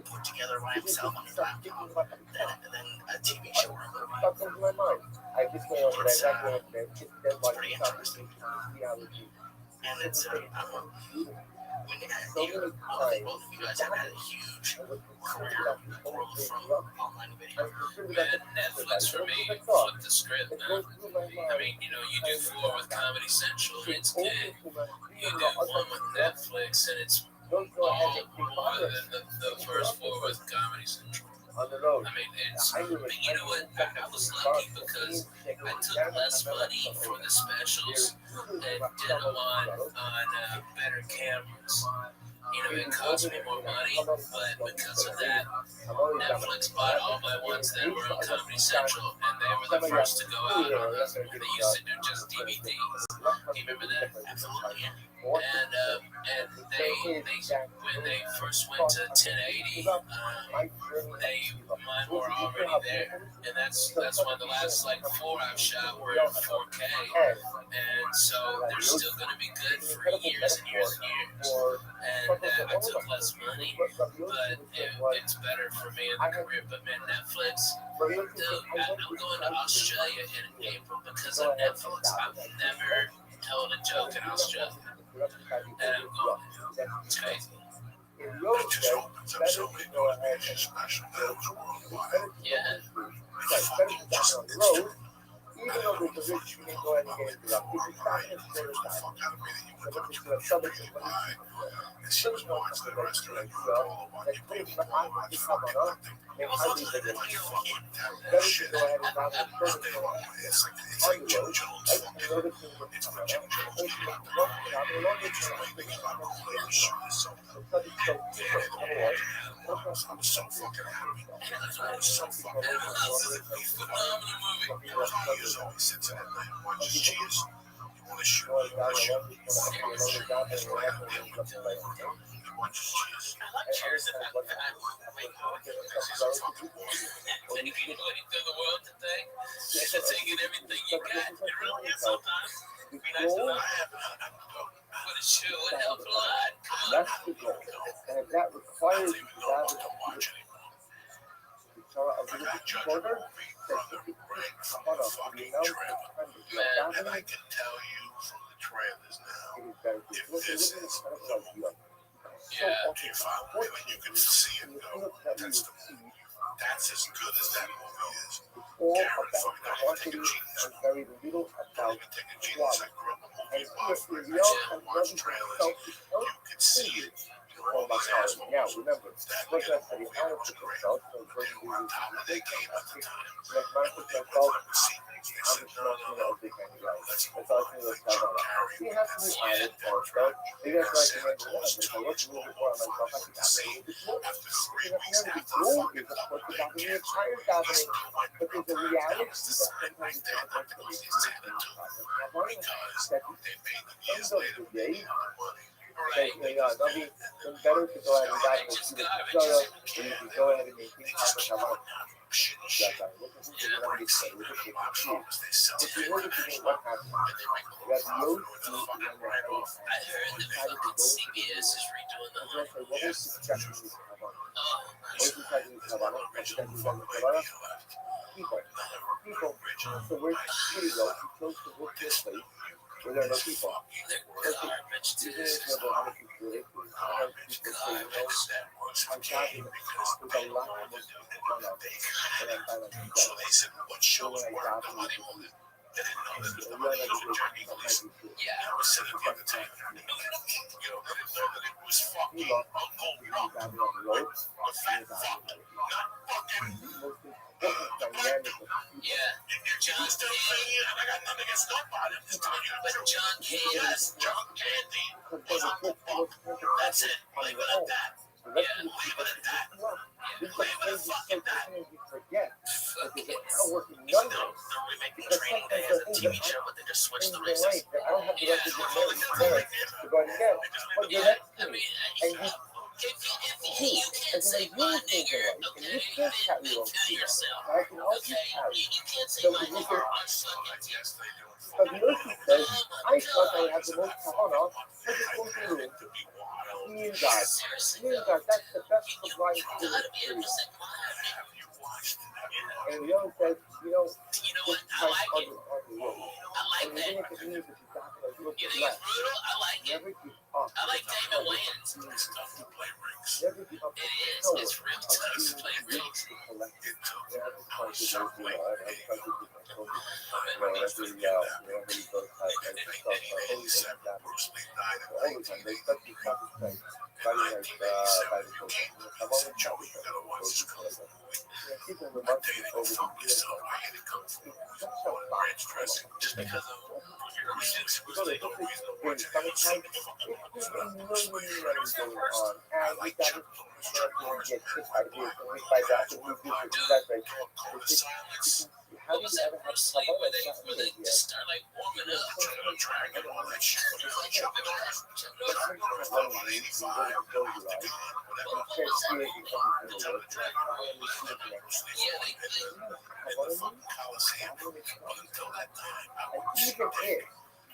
put together by himself on his laptop than a TV show or a movie. It's pretty interesting. And it's, I don't know, both of you guys have had a huge career growth from online video. Man, Netflix for me flipped the script, man. I mean, you know, you do 4 with Comedy Central and it's good. You do 1 with Netflix and it's all more than the first 4 with Comedy Central. I mean, it's, but you know what? I was lucky because I took less money for the specials and did them on better cameras. You know, it cost me more money, but because of that, Netflix bought all my ones that were on Comedy Central, and they were the first to go out on them. They used to do just DVDs. Do you remember that? Absolutely, yeah. And they when they first went to 1080, mine were already there, and that's when the last like 4 I've shot were in 4K, and so they're still going to be good for years and years and years. And I took less money, but it's better for me in the career. But man, Netflix, dude, I'm going to Australia in April because of Netflix. I've never told a joke in Australia. And I'm going to. It's crazy. It just opens up so many new special networks worldwide. Yeah. It's fucking just, it's true. even though there's a risk, you can go ahead and get into that. If you stop in a shorter time, so look at the summit of the And she was watching the rest of it all the while you baby boy was fucking nothing. That shit. Go ahead and down the shorter time. It's like Jim Jones. It's what Jim Jones came up with. It's really about clear shoes. I was so fucking happy. I was so fucking happy. Phenomenal movie. He is always sits in at night and watches cheese. You want to shoot? You want to shoot? That's what I have. He watches cheese. I like cheers and I make He's a fucking boy. when you keep looking through the world today, you should take in everything you got. It really is sometimes. Be nice to know. But it sure would help a lot. That's the goal. And if that requires you to have Don't watch anymore. a little bit shorter, Brother Ray from the fucking trailer. And I can tell you from the trailers now, if this is do you follow me? When you can see it go, that's the movie. That's as good as that movie is. Karen fucking don't even take a genius. very little Don't even take a genius. I grew up a movie buff. I watch trailers. You can see it. All these assholes. Now, remember, That look good at the movie other was great. results. So, They knew what time they came at the time. like my When they myself, wanted to see things, they I'm said, just no, not no, you know, no. big man, right? Let's It's go all on. things Let like Jim that. Carrey He has to be added for stuff. He has like to make more. If I look a little bit more on myself, I can add a little bit more. After 3 You know, weeks the after the goal fucking is, of course, holiday about the canceled, entire he gathering. still went But real there's a bad. reality That was the that Sunday sometimes night there. That was Montana too. Because that they made them end years of later the day, making other money. that, you know, it'll be better to go ahead and dive into the soil, or you can go ahead and make They things just happen. keep How on about now from shit and shit. look at who's going to be See look them at in the the box office. They sell if it you for look at $10. what happened, And they make a you little got the profit OC with a and fucking the write-off. I heard But that they fucking CBS is redoing the what was Yes. the Japanese Havana? Oh, What was the Japanese There's none Havana? original Japanese fucking Havana? idea left. People. None of our People. original So where here you go, you chose to work this place where there are no people. they're garbage to Even this. if you have 100 people, if you have people say, you know, That works I'm for happy game with because there's they a lot wanted of to us do to it. run up. They And had I'm kind of it. So they said, what shows when I work? got Nobody to wanted. They didn't know that you the know, money like was this, Jerry that might Eagles. be true. Yeah. That was set at the entertainment. You know, they didn't know that it was fucking You look, Uncle you Rock, got me on the road, the fat fuck, not fucking the most important dynamic of Yeah. John Candy. And I got nothing against nobody. I'm just telling you the But truth. John Candy. Yes, John Candy because was there's a Uncle good Buck. That's it. Leave it at that. The rest Yeah. of the Leave people it at that. this is Leave it the at fucking that. thing you forget. That Fuck there's it. a powerful You know, number. they're remaking Because Training sometimes Day as the a things TV that show, but they just switched in the your races. life that I don't have the Yeah. rest of your marriage to go ahead and get. But you're Yeah, next I to me. mean, And you if you can't as say an my unusual nigger, life, and okay, you can't carry then your kill yourself. I can also Okay, carry. you can't say So my if you nigger, say, I suck it. Yes, they do. because Mercy says, I thought I would have the most Havana, I just went to the room, To be wild. me and God. Seriously, Me and though, God, that's the best you supply gotta be able to say, well, Have you watched it? And the other says, you know, you know what, just I try like it. on the road. I like And that. even if it means that you got to look You at think it's left, brutal? I like it. never give up. I like Damon Wayans. It's tough to play rinks. Never give up It the is. power It's real of tough to being play rings. collective. It took Yeah, I just tried to do sharp it, weight. I tried to do my phone. And Well, let's every, forget that. you know, every book I In just felt my whole 1987, that Bruce Lee died in all the time. They stuck to 1983. stop his place. In Fighting like, by the 1987, coast. King I'm said, always Joey, happy you gotta watch this kung fu that. movie. Yeah, people in the One market day they go over fuck the years. yourself. I hated kung fu movies That's more than ranch dressing. Just because of There was no reason to watch it. Summertime, It's there's a million weddings going on. I And like we got Chuck this Norris, Chuck Norris. get hit by this and hit by that and we do this and that. Like, Call it silence. how what do was you that ever have Bruce Lee trouble where with they that? just start like warming up? Dragon, all that shit. Chuck Norris. Chuck Norris died about 85. Whatever. What was that? Return of the Dragon. Bruce Lee Yeah, fought in the fucking Coliseum. But until that time, I And watched even if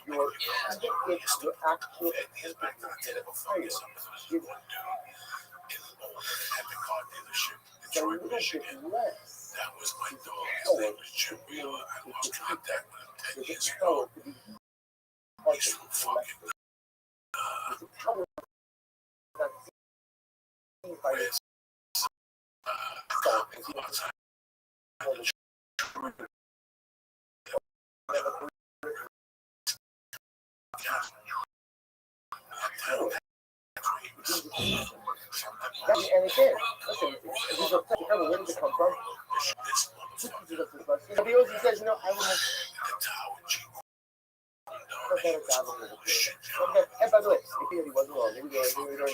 your Yeah. even if your actual He's back to the kid of a fire. Some of this one dude at the car dealership in so a Detroit, little Michigan. bit less, That was my dog. His name was Jim Wheeler. I lost contact with him 10 there's years a ago. power to be He's from fucking there's a power that's seen by Where's yourself. outside And again, listen, if he's upset, where did it come from? But he also says, I would have a better job in the field. And by the way, if he wasn't wrong, maybe not every guy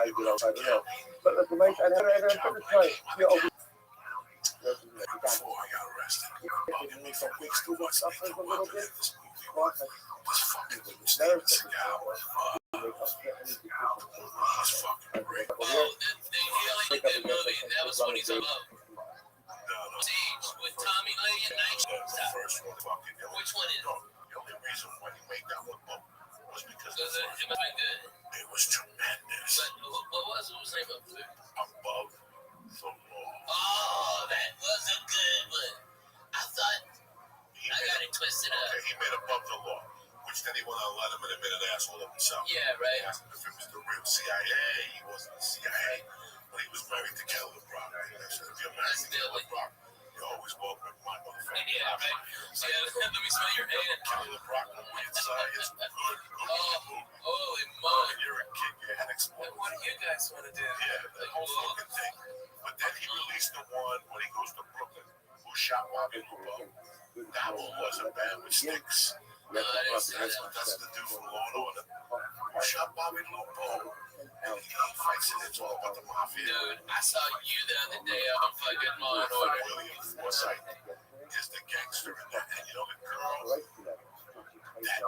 did all right, But look, the mice, and I'm going to try, Before I got arrested, bugging me for weeks to watch me throw up in this movie. This fucking Steven Seagal. He's fucking great. Oh, the healing that movie, that was what he's about. No. Siege with Tommy Lee and Night. The first one fucking. Which one is it? The only reason why he made that one book was because It must have been good. it was tremendous. But what was the name of it? Above the law. Oh, that was a good one. I thought I got it twisted up. Okay, he made Above the Law, which then he went on let him and admit an asshole of himself. Yeah, right. He asked him if it was the real CIA. He wasn't the CIA, but he was married to Kelly Brock. I said, if you're married to Kelly Brock, you're always welcome to my motherfucker. Yeah, right. So, let me smell your hand. Kelly Brock on the inside is good. Holy moly. And you're a kid, your head explodes. What do you guys want to do? Yeah, the whole fucking thing. But then he released the one when he goes to Brooklyn, who shot Bobby Lupo. That one wasn't bad with Sticks. That's the dude from Law and Order. Who shot Bobby Lupo? And he fights it. It's all about the mafia. Dude, I saw you the other day on fucking Law and Order. William Forsythe is the gangster in that. And you know the girl? That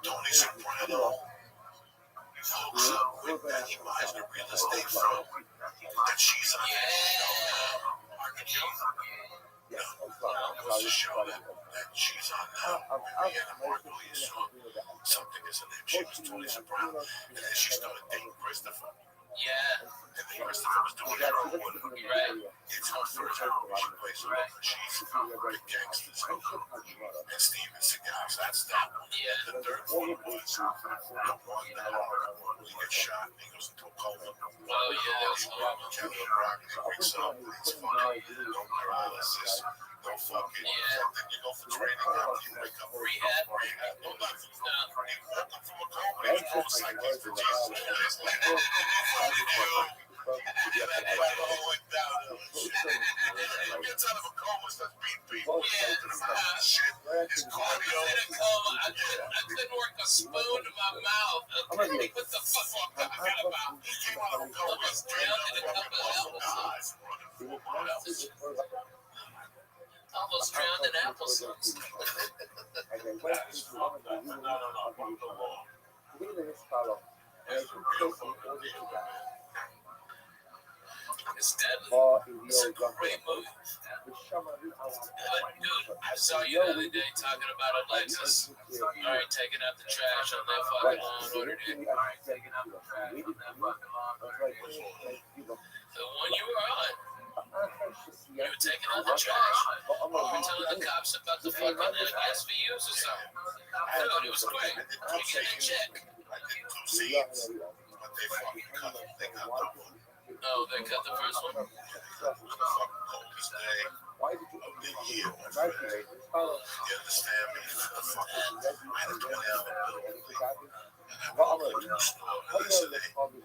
Tony Soprano hooks up with that he buys the real estate from. That she's on goes to show that she's on now. Mariana Margulies song. Something is her name. She was Tony Soprano. And then she started dating Christopher. Yeah. And then Christopher was doing her own one. Right. It's her first movie. She plays a role. She's the gangsters. And Steven Seagal. So that's that one. Yeah. The third one was the one that when he gets shot and he goes into a coma. Oh, yeah, that was horrible. Kelly Brock, he wakes up and he's funny. No paralysis. No fucking. Then you go for training after you wake up. Rehab. No, nothing. He woke up from a coma. He was going cycling for Jesus. He gets out of a coma, starts beat. Shit. His cardio. I couldn't work a spoon in my mouth. What the fuck? I forgot about. He came out of a coma. Almost drowned in a couple of episodes. Almost drowned in applesauce. It's deadly. It's a great movie. But dude, I saw you the other day talking about Alexis. Alright, taking out the trash on that fucking Law and Order, dude. The one you were on. You were taking out the trash. You were telling the cops about the fucking SVUs or something. Dude, it was great. You get a check. I did 2 scenes, but they fucking cut it. They cut that one. Oh, they cut the first one. It was the fucking coldest day of the year. You understand me? The fucking, I had a 20-hour bill. And I walked into the store yesterday. Let me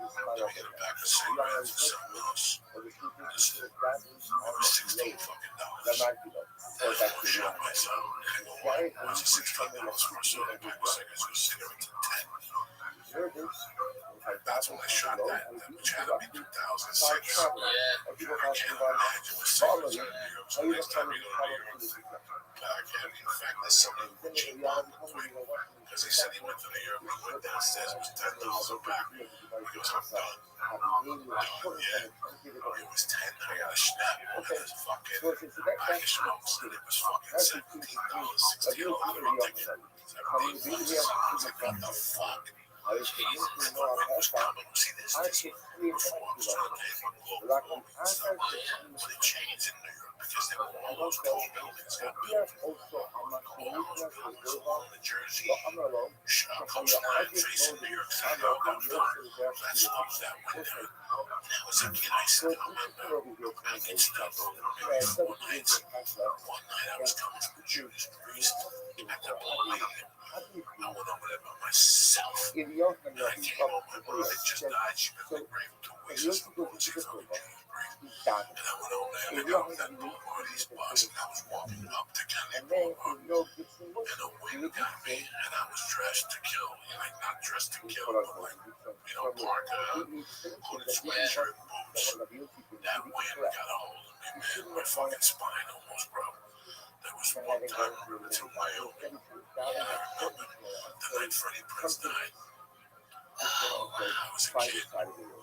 get a pack of cigarettes or something else. It was $16 fucking dollars. And I go shop myself. And I go, why? It was $16 for a soda pack of cigarettes with cigarettes at 10. That's when I shot that, which had to be 2006. Yeah. I can't imagine what cigarettes are. So next time you go to New York, I can't. In fact, there's somebody who cheap on the quick. Because he said he went to New York, he went downstairs, it was $10 a pack. He goes, I'm done. Yeah. It was 10. I got a snap on this fucking pack of smokes, and it was fucking $17, $16. I don't think it was. I was like, what the fuck? A veces muchos no aportan a que siempre la confianza Chains in New York because they were all also those tall buildings got appear built. also among the All listeners those of buildings Yoga, along the Jersey so Amalo, coastline facing New York City outbound building. That's up that way now. When I was a kid, I still remember packing stuff over maybe 4 nights. One night I was coming from Judas Priest at the Palladium. I went over there by myself. in your And I came home, my mother had just died. She'd been in the grave for 2 weeks or something. She found me in Judas Priest. done. And I went over there and I got on that Bill Marty's bus and I was walking up to Kennedy And then Boulevard. in your Gibson book, And a wing got me, and I was dressed to kill. Like, not dressed to kill, for but like, parka, hooded sweatshirt, boots. That wind got a hold of me, man. My fucking spine almost broke. There was one time I remember to Wyoming. I remember the night Freddie Prinze died. I was a kid, and I remember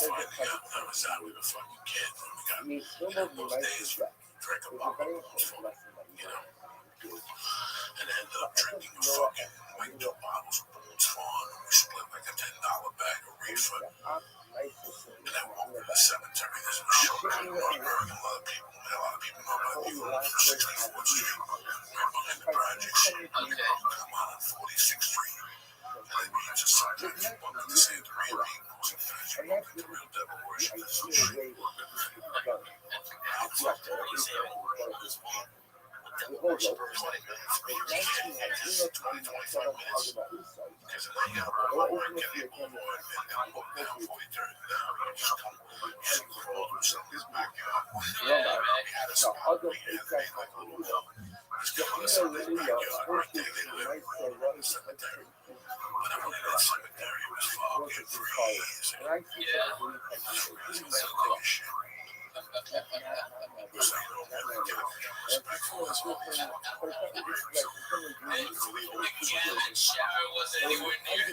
finding out when I was out with a fucking kid when we got in those days. Drank a bottle almost full, you know. And I ended up drinking a fucking winged up bottles of Boone's Farm, and we split like a $10 bag of reefer. And I walked to the cemetery. There's a shotgun in Marburg, and a lot of people know my view from 64th Street, right behind the projects. I'm on 46th Street. And I mean, just sometimes people not to say the real people. Sometimes you walk into real devil worship. There's no street work in there. I fucked up this the whole job. Because I got right get it over and I'm looking down 43rd now. You just come crawl or something in his backyard. We had a spot. We had made like a little hill. Just go in somebody's backyard right there. They live in the cemetery. When I went in that cemetery, it was fog and freeze. And I see something Shit. It was like no really respectful as well. Shower wasn't anywhere near.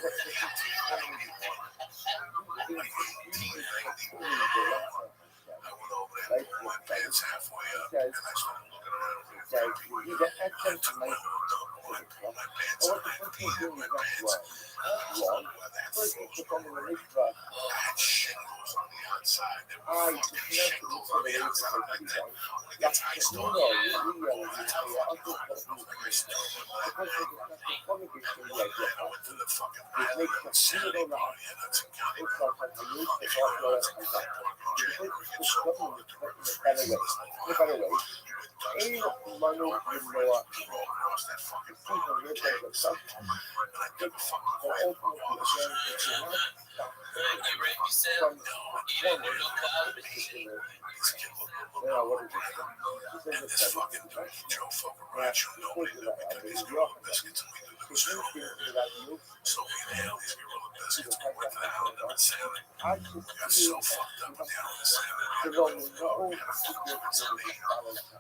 I went over there and pulled my pants halfway up, and I started looking around for the people. I took my hood up, and I pulled my pants up, and I peed in my pants. Wrong. I had shingles on the outside. There were fucking shingles on the outside like that. When it gets iced off, that's how fucking hot it was. Like I still went and I went to the fucking island on Saturday party at Hudson County. If you go to Hudson County Park in January, it's so cold at the river freezes. There's no fire. You would touch my friends would roll across that fucking pond with tanks. And I took a fucking quiet walk all this shit. Get ready for yourself. Eat it, no carbs. This kid looked a little bit and this fucking dude, Joe fucking Rancho, nobody knew we took these gorilla biscuits and we knew there was trouble. So we inhaled these gorilla biscuits. We went to the island of Insanity. We got so fucked up with the island of Insanity. We had to go to the dog. We had a fucking split.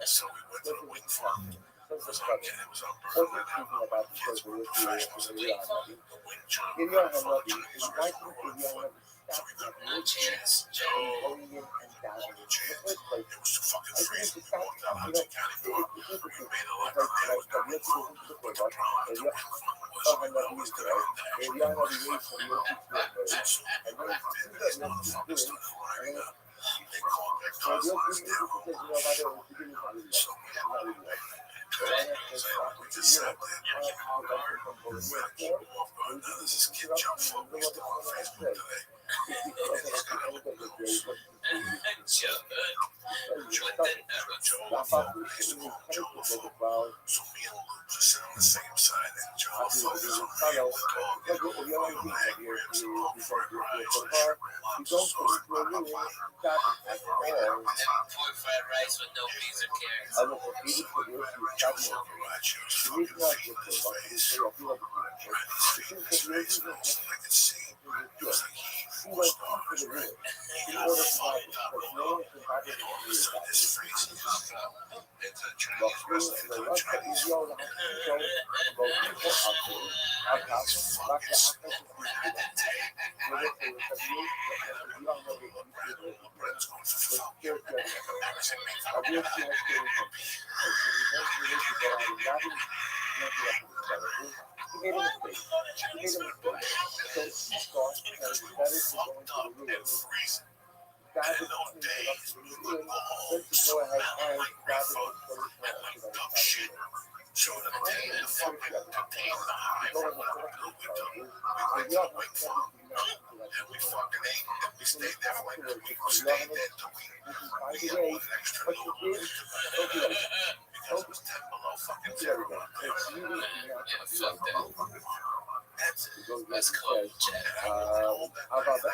So we went to the wing farm. It was on Berlin Avenue. Kids were professionals at the wing chop. So we got real chance. Joe, it was too fucking freezing. We walked out Hudson County Park. We made a left and there was the wing farm. But the problem with the wing farm was we always got in the actual and when these motherfuckers started lining up, they called their cousins down on the so we had to wait. We just sat there. We had to keep them off guard. Now there's this kid, Joe Folk, he's still on Facebook today. And he's got a little nose. Joe LaFoe. They used to call him Joe LaFoe. So me and Luke just sit on the same side, and Joe LaFoe is on the hill, the dog, and we on the egg ribs and home for a rice, and shrimp and lobster sauce and lemon pepper. Pork fried rice with no beans or carrots. Joe Fogaracio's fucking feet in his face. Right, his feet in his face, man, so I could see. It was like he four stars, right? He got fucked up, and all of a sudden his face, he just fell into a Chinese restaurant, into a Chinese food. He's fucking smoking that day. LeBron's going for fuck. Embarrassing me. because we were fucked up and freezing. And in those days, we would go home smelling like reefer and like duck shit. So to tame the high from whatever we took, we went to the wing farm. And we fucking ate and we stayed there for like 2 weeks. We stayed there till we wanted extra little bit because it was 10 below fucking zero out there. Yeah, fuck that. That's it. That's cold, Jack. How about the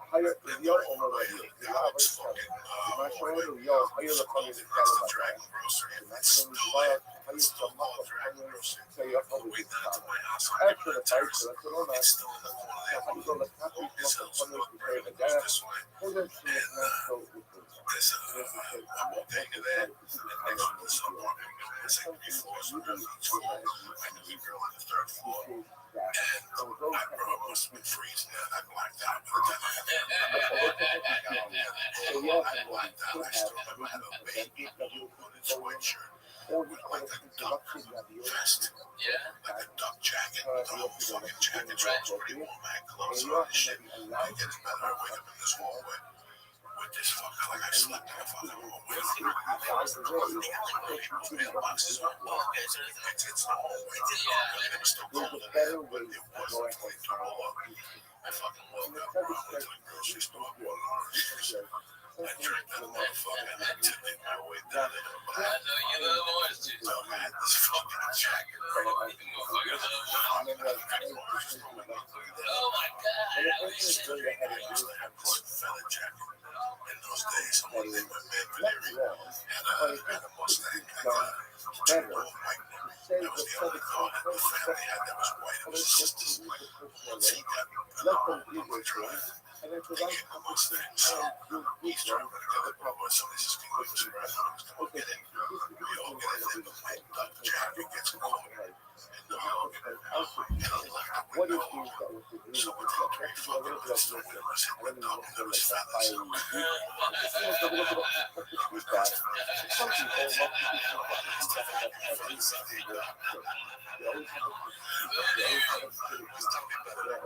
hayır diyor ona veriyor. Alex fucking Maşallah diyor hayır so-called hayır Dragon Grocery, and it's still there. So-called Dragon Grocery. On the way down to my house, I remember that terrace. It's still in the corner there. This house goes this way. And there's a bodega there. And next to this apartment, there's like 3 floors above each floor. I knew a girl on the 3rd floor. And I must have been freezing. I blacked out by the time I got I blacked out. I still remember I had a baby blue hooded sweatshirt with like a duck vest, like a duck jacket. The whole fucking jacket was pretty warm. I had gloves on and shit. It gets better. I wake up in this hallway with this fucker like I slept in a fucking hallway. Mailboxes on walls. It's the hallway. It was still cold in there, but it wasn't quite all up. I fucking woke up, bro. I went to the grocery store, bought oranges. I drank that motherfucker and I tiptoed my way down there. I know you love orange juice. So I had this fucking jacket. Oh my god. I used to have this feather jacket. In those days, one day my man Canary had a Mustang. That was the only car that the family had that was white. It was his sister's. Once he got my drive, he gave the Mustang. So he's driving together, bro. Somebody's just going to go get in. We all get in, but my duck jacket gets cold. And we all get in. And he left the window open. So with that big fucker against the window, I hit my dog and there was feathers.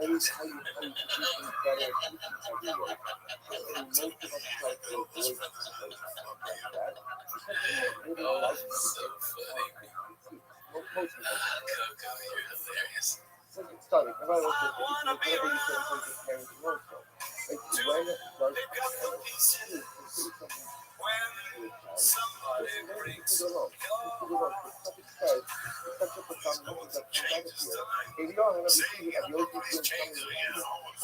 always how you better everywhere. And most of us try to avoid places like that. Oh, that's so funny. Most of us. Coco, you're hilarious. So it's starting. If I look at it, whatever you say in terms of parents and also. Like when it does consider something somebody brings you along. Such a profound message that comes out of here. If you don't have everything, you have your own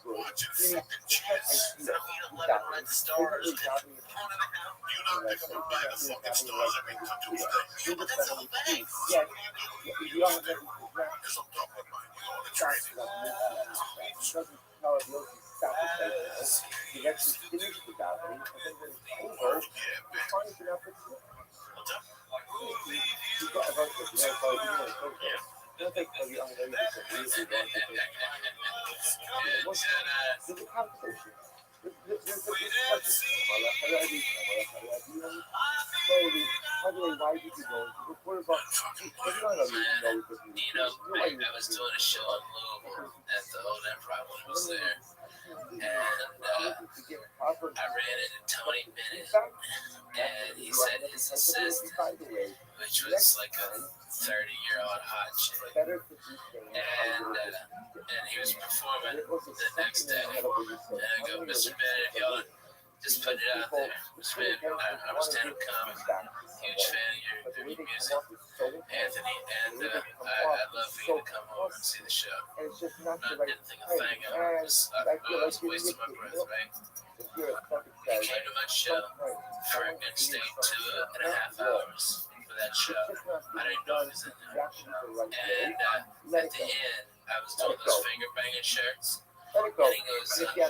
Watch it fucking chance. 7-Eleven Red Stars. You not pick up and buy the fucking stars every Tuesday. Yeah, but that's all day. Yeah. If you don't have everything, because I'm talking about you on the training. doesn't tell if you'll stop the place. You actually finish the gathering, and then when it's over, you find it out for you. You've got a bunch of you know, don't take the young lady to really don't take it. There's a conversation. There's a discussion. How do I why did you go? What about I was doing a show in Louisville at the old Improv when I was there. And I ran into Tony Bennett, and he said his assistant, which was like a 30-year-old hot chick, and he was performing the next day. And I go, Mr. Bennett, y'all just put it out there. Mr. Bennett, I'm a stand-up comic, huge fan of your music, Anthony, and I'd love for you to come over and see the show. I didn't think a thing of it. I was wasting my breath, right? He came to my show for a good stay 2.5 hours for that show. I didn't know he was in there. And at the end, I was doing those finger banging shirts. And he goes, hey man,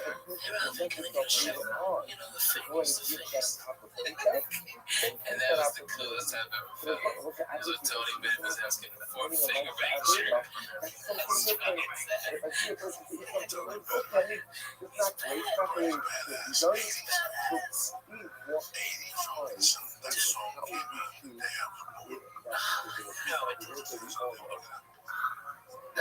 can I get a show? You know, the fingers. And that was the coolest I've ever felt. It was Tony Bennett was asking for a finger banging shirt.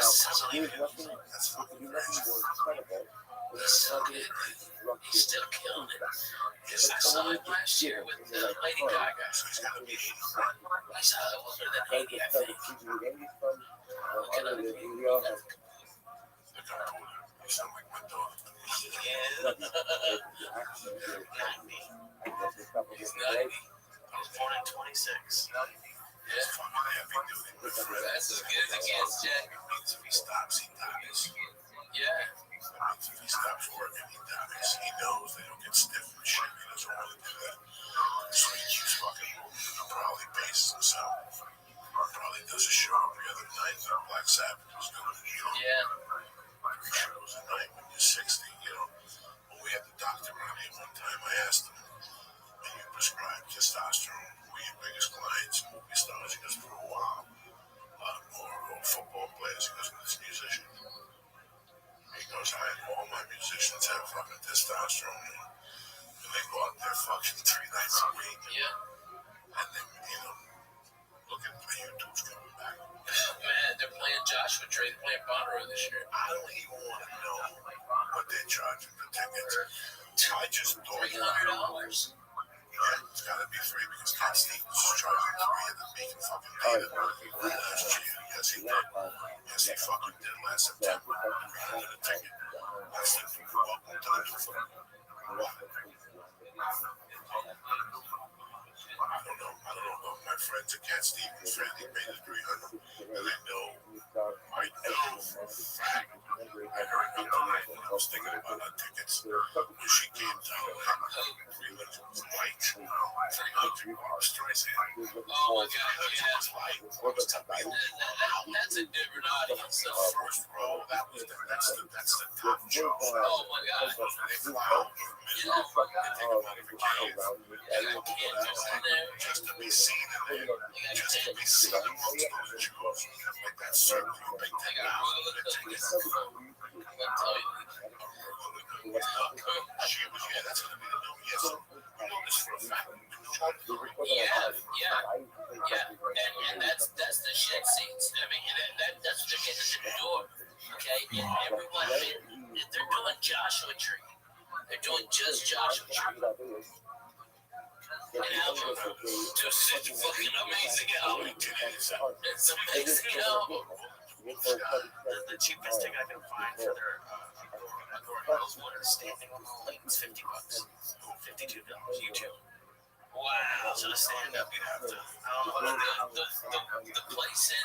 doesn't There is even. nothing, That's there fucking could be nothing crazy. more incredible than He's still having getting it. disruptive He's still killing it. impact. Because I saw him last year with Lady Gaga. So he's got to be 80. He's older than Trying 80, to I start think. a CGA from Look at under him. the video has The computer. You sound like my dog. Yeah. actually here. 90. I guess it's up He's against the 90. leg. I was born in 26. That's fucking heavy duty, my friend. That's as good as it gets, Jack. It means if he stops, he dies. Yeah. That means if he stops working, he dies. He knows they don't get stiff and shit. He doesn't want to do that. So he keeps fucking moving. He probably paces himself. Probably does a show every other night that Black Sabbath was doing. Yeah. 3 shows a night when you're 60, When we had the doctor on here one time, I asked him, "And you prescribe testosterone? Who are your biggest clients? Movie stars?" He goes, "For a while. Or football players." He goes, "And this musician." He goes, "All my musicians have fucking testosterone. And they go out there fucking 3 nights a week. Yeah. And then, look at the YouTube's coming back. Man, they're playing Joshua Tree. They're playing Bonnaroo this year. I don't even want to know what they're charging for tickets. I just thought, $300. yeah, it's got to be free because Cat Stevens was charging 3 at the Beacon fucking Theater last year. Yes, he did. Yes, he fucking did last September. 300 a ticket. I said, "Welcome to the new film." I don't know about my friends at Cat Stevens. They paid us 300. And I know for a fact, I heard her tonight when I was thinking about our tickets. When she came down, 300 was light. 300 was Streisand. Oh my God, yeah. Was light. What was that? That's a different audience. So. First row, that's the top job. Oh my God. They fly out from Midland. They take them out of the cave. And I can't go in there. Just to be seen in there. Just to be seen amongst those Jews. Like that circle you make I that got out. one of the tickets. I'm gonna tell you. She was, that's going to be the new, yes. I know this for a fact. Yeah. And that's the shit seats. I mean, that's what they're getting to the door. Okay, and everyone, they're doing Joshua Tree. They're doing just Joshua Tree. An album, just such a fucking amazing album. It's an amazing album. The cheapest thing I can find for their girls one is standing on the lake. It's $50. $52 YouTube. Wow. So to stand up, you have to. The place in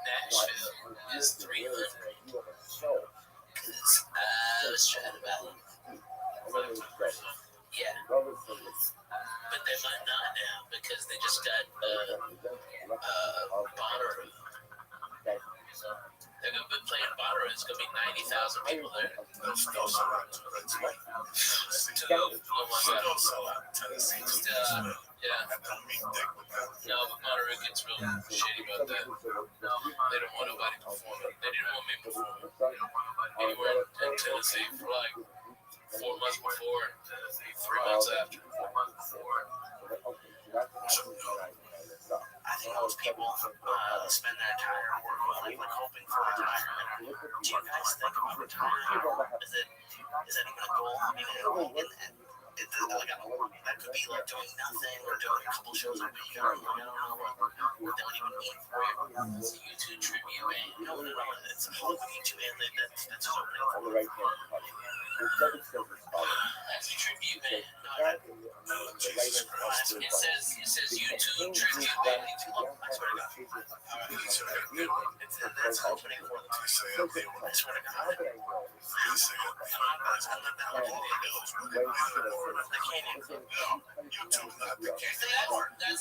Nashville is 300. I was trying about it. Yeah. But they might not now because they just got Bonnaroo. They're going to be playing Bonnaroo. It's going to be 90,000 people there. Those sell out to Red State. Oh my God. Those sell out to Tennessee. Yeah. That don't mean dick with them. No, but Bonnaroo gets real shitty about that. They don't want nobody performing. They didn't want me performing anywhere in Tennessee for like 4 months before, 3 months after. I think most people spend their entire work life like hoping for retirement. Do you guys think about retirement? Is that even a goal? I mean, that could be like doing nothing or doing a couple shows a week. I don't know what that would even mean for you. It's a YouTube tribute band. No, it's a Hollywood YouTube band. That's his opening for On the right hand, That's a tribute band. Jesus Christ. It says YouTube tribute band. I swear to God. That's opening for them. I swear to God. I swear to God. He said, I live that life in the hills. The canyon. YouTube's not the case. That's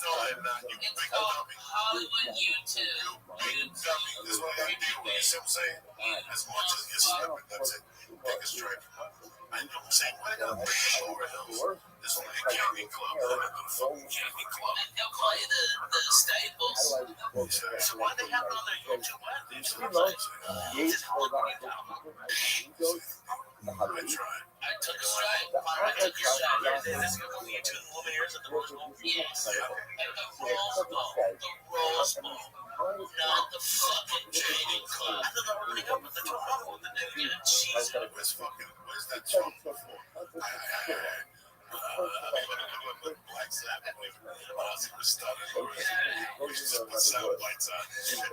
all. It's called Hollywood YouTube. You dummy. This is what I do. You see what I'm saying? As much as you're slipping, that's it. Take a strike. I know I'm saying, why not bring it over hills? There's only a candy club. I'm not going to fucking candy club. They'll play the Staples. So why they have it on their YouTube? Why do It's this Hollywood I tried. I took a strike. This is going to lead to the Lumineers at the Rose Bowl. Yes. At the Rose Bowl. The Rose Bowl. Not the fucking training Where's that Trump before? Black Sabbath when Ozzy was started. We used to put sound bites on this shit.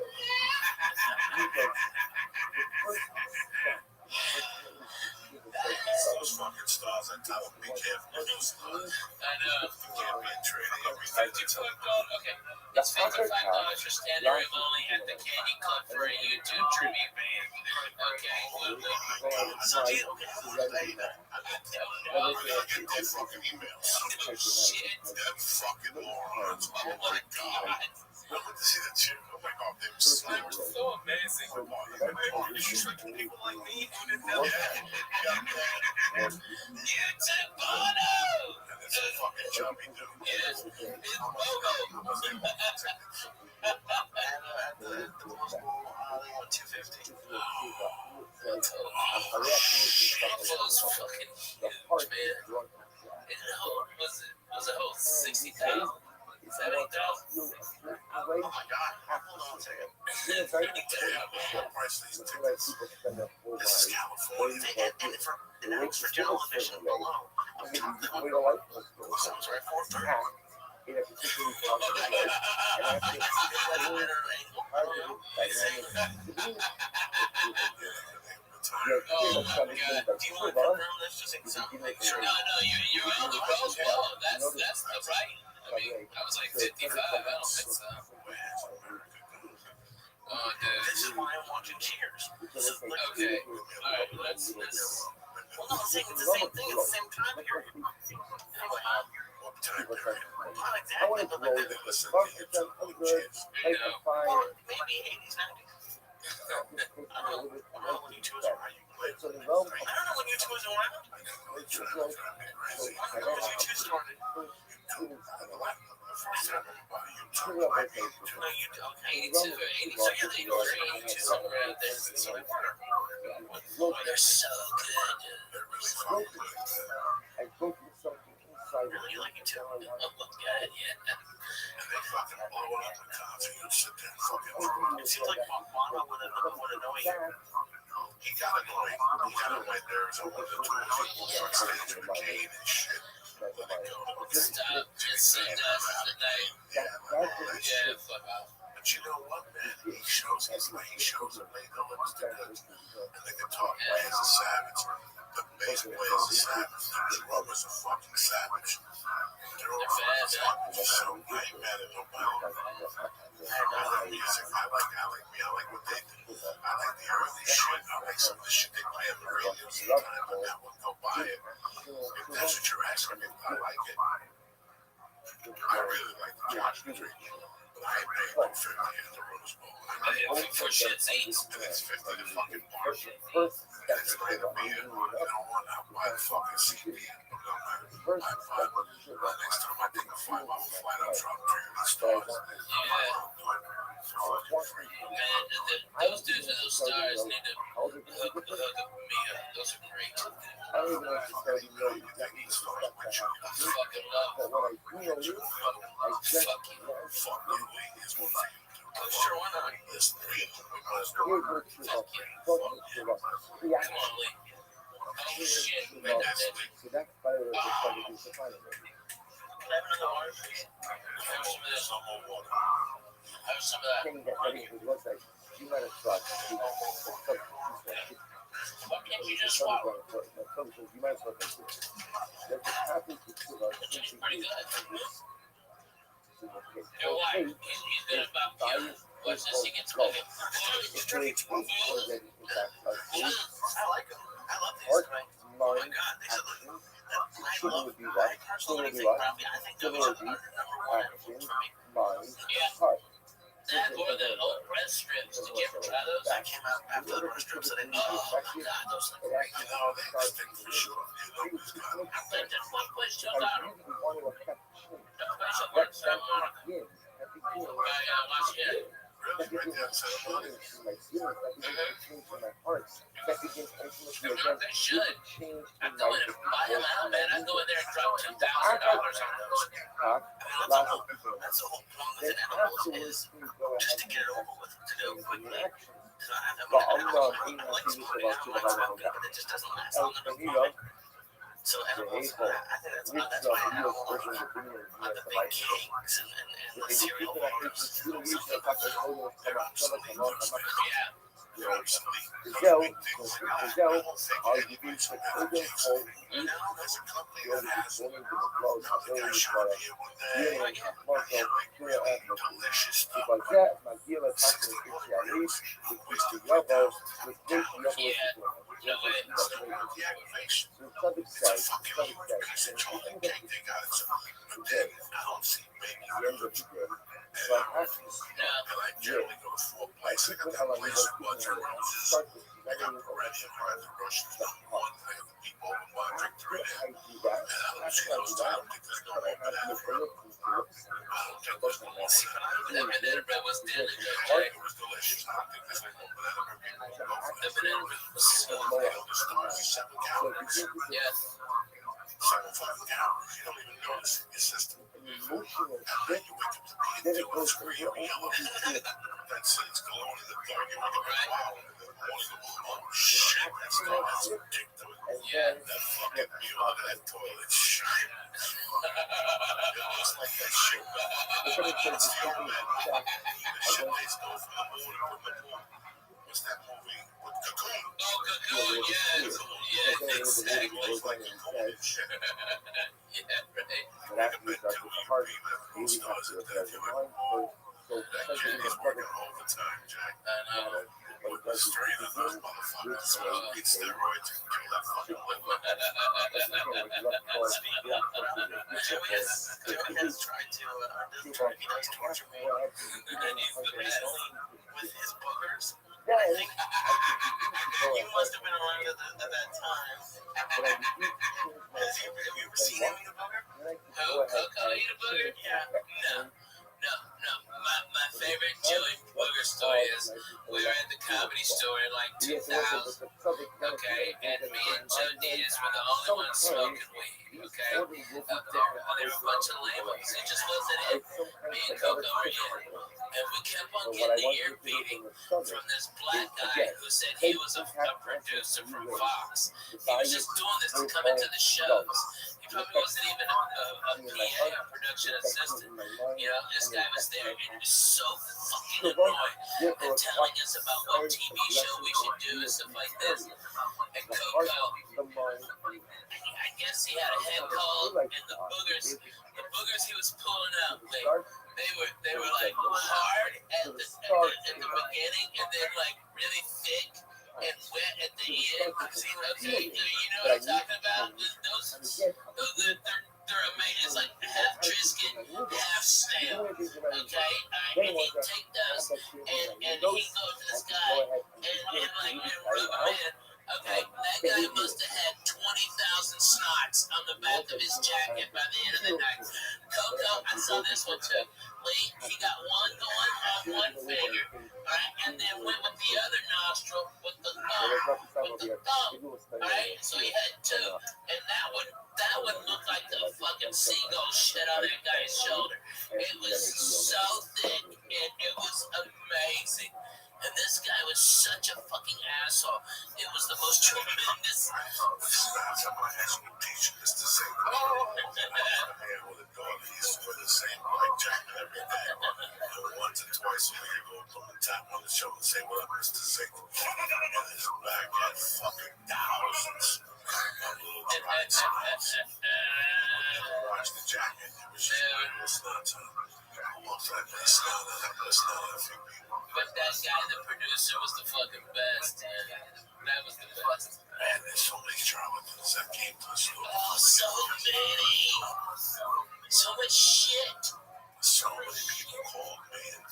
Those fucking stars on top of me, careful with those stars. I know. You can't be trading every $55. Okay. It's $55 for standing room only at the Candy Club for a YouTube tribute band. Okay. So, okay, I get their fucking emails. Shit. Them fucking morons. Oh my god. I went to see that chick. Oh my god, they were so amazing. People like me who didn't know that. YouTube photo! And it's a fucking jumpy dude. Yes. It's Bogo. The most mobile alley on 250. Those fucking huge, man. Was it whole 60,000? 70,000? Oh my god. Hold on a second. Let me tell you what price these tickets. This is California. And that was for general admission alone. I'm talking about sounds right, 430. Oh my god. Do you want to confirm this just in something? Make sure. No, you're on the Rose Bowl. That's the right. I mean, I was like 55. I don't think so. Oh, dude. This is why I'm watching Cheers. Okay. Alright, let's. Well, no, it's the same thing. It's the same time period. What time period? Not exactly, but like they listen to hits on Cheers. Or maybe 80s, 90s. I don't know when you two was around. I don't know when you two was around. Because you two started. First time everybody, you two. No, you do. Okay. 82 or 80. So you're the 82 somewhere around there. So they Oh, they're so good. They're really fucking good. Really, you like it too? Oh, God, yeah. And they fucking blow it up the concert. You sit there and fucking drunk. It seems like Bono would annoy you. He got annoyed. He got on my nerves on one of the tours. He was on stage with a cane and shit. Let it go. Stop. Just sit down for the night. Yeah, fuck off. But you know what, man? He shows his way. He shows them they know what's the goods. And they can talk way as a savage. The bass way as a savage. The drummer's a fucking savage. They're all fucking so I ain't mad at nobody. I like music. I like what they do. I like the early shit. I like some of the shit they play on the radio sometimes. But that wouldn't go buy it. If that's what you're asking me, I like it. I really like the Josh Tree. But I ain't paying no 50 at the Rose Bowl. For shit's sakes. And it's 50 to fucking bar. And it's pay the beer. I don't want to buy the fucking CD. Next time I take a 5-hour flight, I'll try to drink my stars. Man, those dudes and those stars need to hook me up. Those are great. I fucking love them. Fuck you. Sure, why not? Listen, Come on, Lee. Oh, shit. Man, that's it. Have some of that. Why can't you just swallow? That tastes pretty good. Your wife, he's good about you. Watch this, he gets moving. I like them. I love these. Oh my god, these are the. I personally think those are number one animals for me. Yeah. That or the old bread strips. Did you ever try those? I came out after the bread strips and I Oh my god, those look great. you know, they stink for sure. You know, it's got I think there's one place still got them. The place that works in Monica. Watch it. really right there in Santa Monica. They should. I'm going to buy them out, man. I go in there and drop $2,000 on those. That's the whole point with an animal is just to get it over with, to do it quickly. To not have that But I'm not I even like serious smoking. about I to the like hell smoking, of but it just doesn't last that. long enough. And you know, So the edibles, hateful. I think Which that's the why I real have a lot person's of opinion is the the big life. cakes and If the you cereal think that I bars. think you use the fact that oh, You're obsolete. Yeah. you You're know, obsolete. the Those gel, big things the like that. gel, I don't think are you anybody's use the gonna have children cakes. for Now there's a company you know, that has going to the now clothes, the guy facilities, shot but me here one day. you know, I had muscle, like clear really effort. delicious stuff. But that, my deal is 60 happening money to at burgers. least with Wasted the level, $3,000 with which the level is Yeah. No way. It's the not worth the aggravation. so something It's a says, fucking something huge says, piece of and chocolate the cake they got it. So, but then I don't see baby end of the food. day. And So I have to and I generally go to four places. I got that place of Buds and Roses. I got Moretti and Private Russian. One, I got the people in one drink three there. I do that. And I don't see those. I don't think there's no room for that forever. I don't think there's no room for that. The banana bread was still a good It joke. was delicious. I don't think there's no room for that. People go for The that. banana bread was So so they don't just start with 7 calories. yes. 7 calories. You don't even notice in your system. Emotional And then you wake up to being then it feeling goes scream to or yellow. That's it. It's going in the dark. You wake up like, wow. And then the morning, oh shit, that's addictive. and Yeah. then That fucking meal out of that toilet shining. It looks like that shit. It's the old man. The shit they stole from the moon and put in the pool. What's that movie? With Cocoon. Oh, cocoon, yes. Yeah, exactly. It's like Cocoon and shit. Yeah, right. but after you start with the heart, you really have to address your mind first. So That especially kid in is the working public overtime, Jack. I know. With the strain of those motherfuckers. Eat steroids and kill that fucking liver. Joey has tried to, he does torture me. With his boogers. I think you must have been around at that time. Have you ever seen him eat a booger? Coco eat a booger? Yeah. No. My favorite Joey booger story is we were at the Comedy Store in like 2000. Okay, and me and Joe Diaz were the only ones smoking weed. Okay, up there, there were a bunch of labels. It just wasn't it. Me and Coco were in, and we kept on getting the ear beating from this black guy who said he was a producer from Fox. He was just doing this to come into the shows. He probably wasn't even a PA, a production assistant. You know, this guy was there and he was so fucking annoying and telling us about what TV show we should do and stuff like this. And Coco, I guess he had a head cold, and the boogers he was pulling out, they were like hard at the beginning, and then like really thick and wet at the end. Okay, you know what I'm talking about? They're amazing. It's like half Triscuit, half snail. Okay, and he'd take those, and he'd go to this guy and rub him in. Okay, that guy must have had 20,000 snots on the back of his jacket by the end of the night. Coco, I saw this one too. Lee, he got one going on one finger, alright, and then went with the other nostril with the thumb, alright? So he had two, and that would look like the fucking seagull shit on that guy's shoulder. It was so thick, and it was amazing. And this guy was such a fucking asshole. It was the most tremendous. Once or twice a week, go up and tap on the shoulder and say, "What up, Mr. Zink?" And his back had fucking thousands of little drops. Watch the jacket. It was just it's not almost like it's not a few people. But that guy, the producer, was the fucking best. That was the best. Man, there's so many charlatans that came to the store. Oh, so many. So much shit. So many people called me and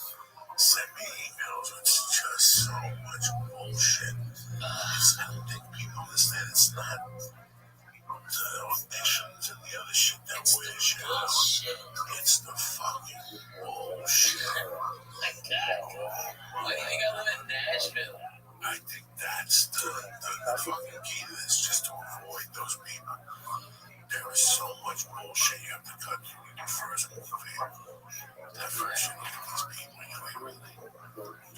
sent me emails with just so much bullshit. I don't think people understand it's not the auditions and the other shit that wears you out. It's the fucking bullshit. My God. Why do you think I live in Nashville? I think that's the fucking key to this, just to avoid those people. There is so much bullshit you have to cut through in your first movie. That first you look at these people, you're like, really?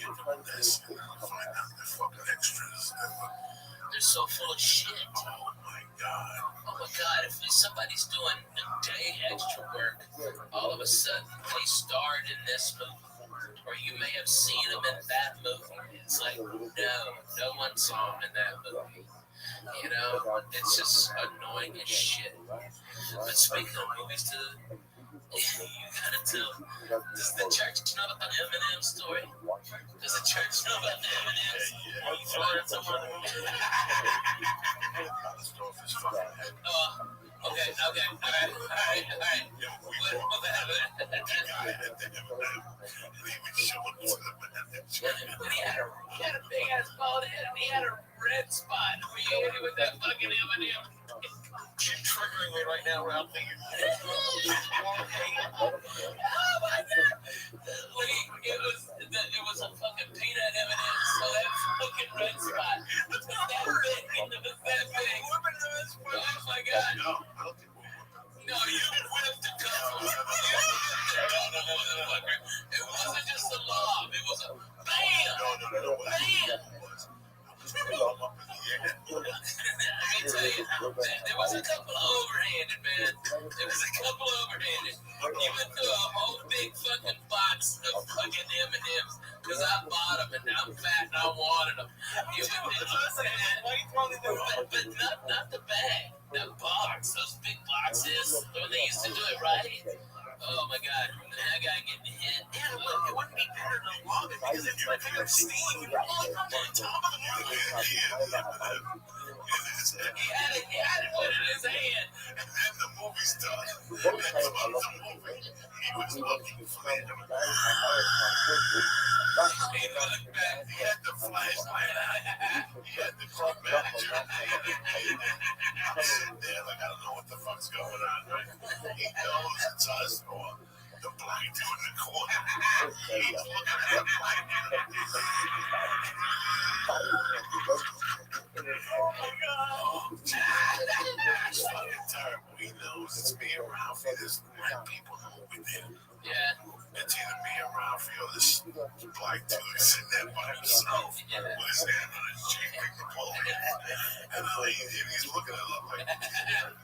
You're doing this, and then you find out they're fucking so full of shit. Oh my god. Oh my god, if somebody's doing a day extra work, all of a sudden they starred in this movie, or you may have seen them in that movie. It's like, no one saw them in that movie. You know, it's just annoying as shit. But speaking of movies, too, you gotta tell. Does the church know about the Eminem story? Does the church know about the Eminem? Are you throwing it somewhere? Okay, alright. He had a big ass bald head and he had a red spot. We hit him with that fucking M&M. You're triggering me right now, Ralphie. Oh my god! It was a fucking peanut M&M, so that fucking red spot was that big. It was that big. Oh my god! No, you whipped the couple. It wasn't just a lob. It was a bam! Bam! Let me tell you, there was a couple of overhanded, man. There was a couple of overhanded. You went through a whole big fucking box of fucking M&Ms because I bought them and I'm fat and I wanted them. You went through but not the bag, the box, those big boxes where they used to do it right. Oh my god, that guy getting hit. Yeah, it wouldn't be better no longer because if you're picking up steam, you're all on top of the He had it put in his hand. And then the movie's done. And that's about the movie. He was looking for him. He looked back. He had the flashlight out. He had the club manager. I'm sitting there like, I don't know what the fuck's going on, right? He knows it's us or the blind dude in the corner. He's looking at him like, oh my god. It's fucking terrible. He knows it's me and Ralphie. There's black people over there. Yeah. It's either me or Ralphie or this black dude sitting there by himself with his hand on his cheek like Napoleon. And he's looking at it like,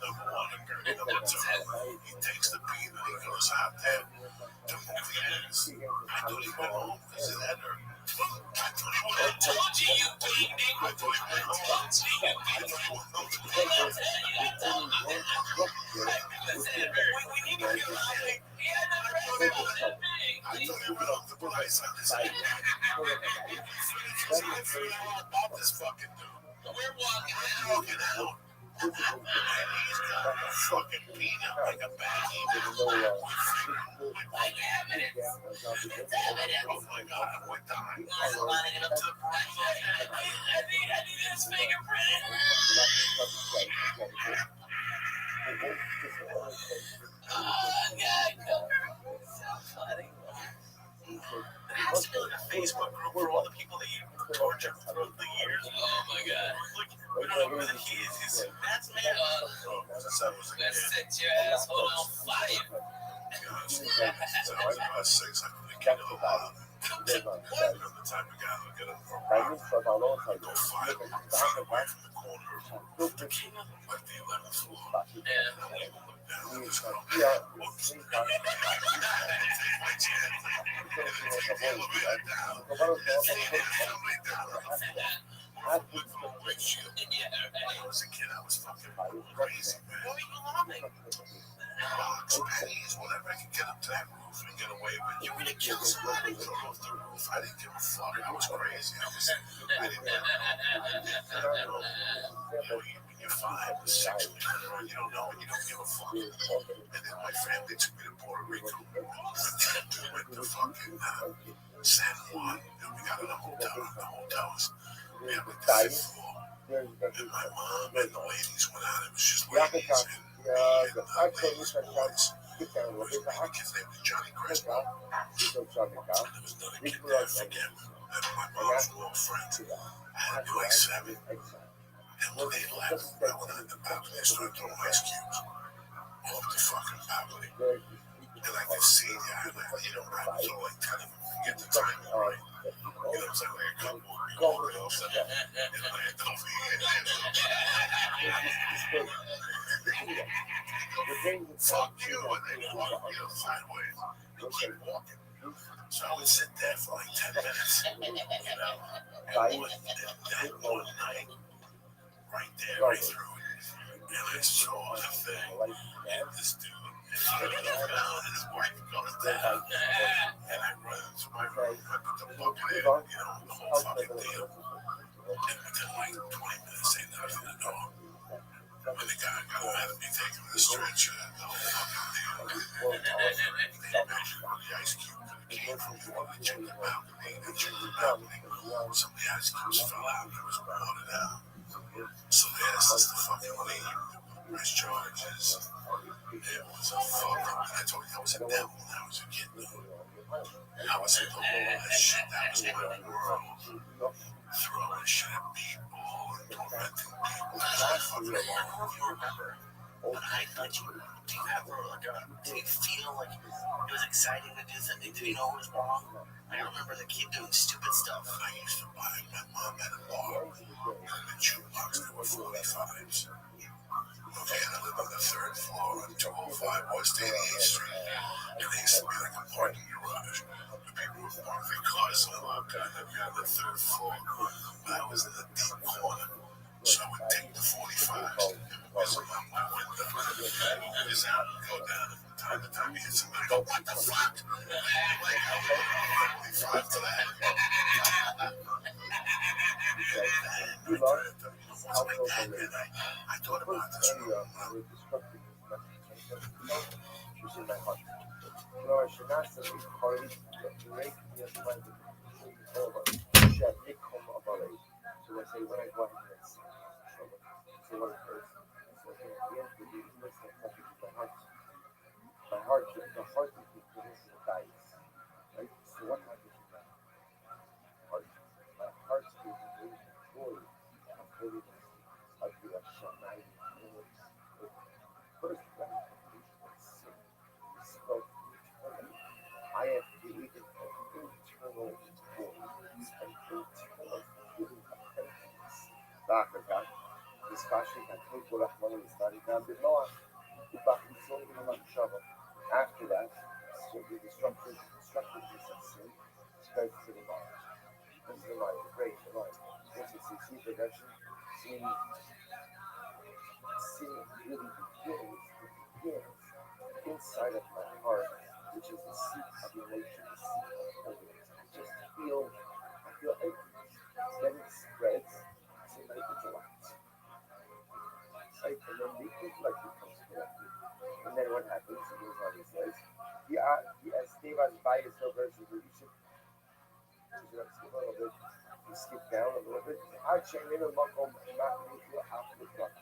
number one and number two. He takes the beat and he goes out there. The movie ends. I thought he went home because his head hurt. I told you, you bleeding. I told you about the price on this. This fucking dude. We're walking out. And he's got a fucking peanut like a baggie. Like evidence. Oh my god, we're dying. I'm lining it up to the price. I need his fingerprint. Oh, God. So funny. There has to be like a Facebook group for all the people that you tortured throughout the years. Oh my god. Look, we don't know whether he is. That's man. Let's set your asshole on fire. So I was about 6. I couldn't get a lot. The time we got to get him from go 5 blocks away from the corner of the king of like the 11th floor. Yeah. I was a kid, I was fucking crazy, man. Box, pennies, whatever I could get up to that roof and get away with. You're gonna kill somebody, throw off the roof. I didn't give a fuck. I was crazy. I didn't know. When you're 5 or 6, you don't know and you don't give a fuck. And then my family took me to Puerto Rico. We went to fucking San Juan, and we got in a hotel. The hotels, we had like the 5th floor. And my mom and the ladies went out. It was just ladies and me and the ladies and boys. The kid's name was Johnny Crespo. And there was another kid there, I forget. And my mom's little friend. And they were like 7. And when they left, I went on the balcony and started throwing ice cubes off the fucking balcony. And I could see the island, you know, right? So like 10 of them, you get the timing right. You know, it's like a couple of people, they all said, and I don't fuck you, and they walk, sideways. You keep walking. So I would sit there for like 10 minutes, you know, and that one night, right there, right through it, and I saw the thing, and this dude, and his wife goes down, and I run into my room, I put the bucket in, the whole fucking deal, and within like 20 minutes, ain't nothing to know. When the guy got mad at me taking the stretcher, the whole fucking deal, they measured on the ice cube, it came from the check the balcony, they checked the balcony, some of the ice cubes fell out, and it was watered out. So they asked us to fucking leave, press charges. It was a fucking, I told you I was a devil when I was a kid, I was able to do all that shit, that was my world. Throwing shit at people, tormenting people, that's my fucking world. You remember, but I thought you do you ever, like, did you feel like it was exciting to do something? Did you know it was wrong? I remember the kid doing stupid stuff. I used to buy my mom at a bar, in the jukebox, there were 45s. Okay, and I lived on the third floor on 205 West 88th Street. And there used to be like a parking garage. The people would park their cars and all that. And we on the third floor. But I was in the deep corner. So I would take the 45s and whistle on my window. Whiz out and go down. And from time to time you hit somebody, go, what the fuck? Like, how do you 45 to that? I thought about this room. So I say when I go ahead and so what occurs? So at the end of the day, my heart, the heart of the business dies, right? So what happens with that heart? My heart is very controlled of holiness, of the Shammai holiness. First, when I sin, is felt eternally. I have created an internal void, an internal feeling of emptiness. Africa, especially at Total Rahman and Noah, after that, so the destructiveness of sin spreads to the mind. This is the mind, the brain, the mind. Once it's see progression, sin really begins inside of my heart, which is the seat of emotion, the seat of holiness. I feel emptiness. Then it spreads to my intellect. Right? And then the intellect becomes corrupted. And then what happens? He goes on, he says, he stayed by his version, you should skip a little bit, you skip down a little bit. I check in a muckle, not into a half of the clock.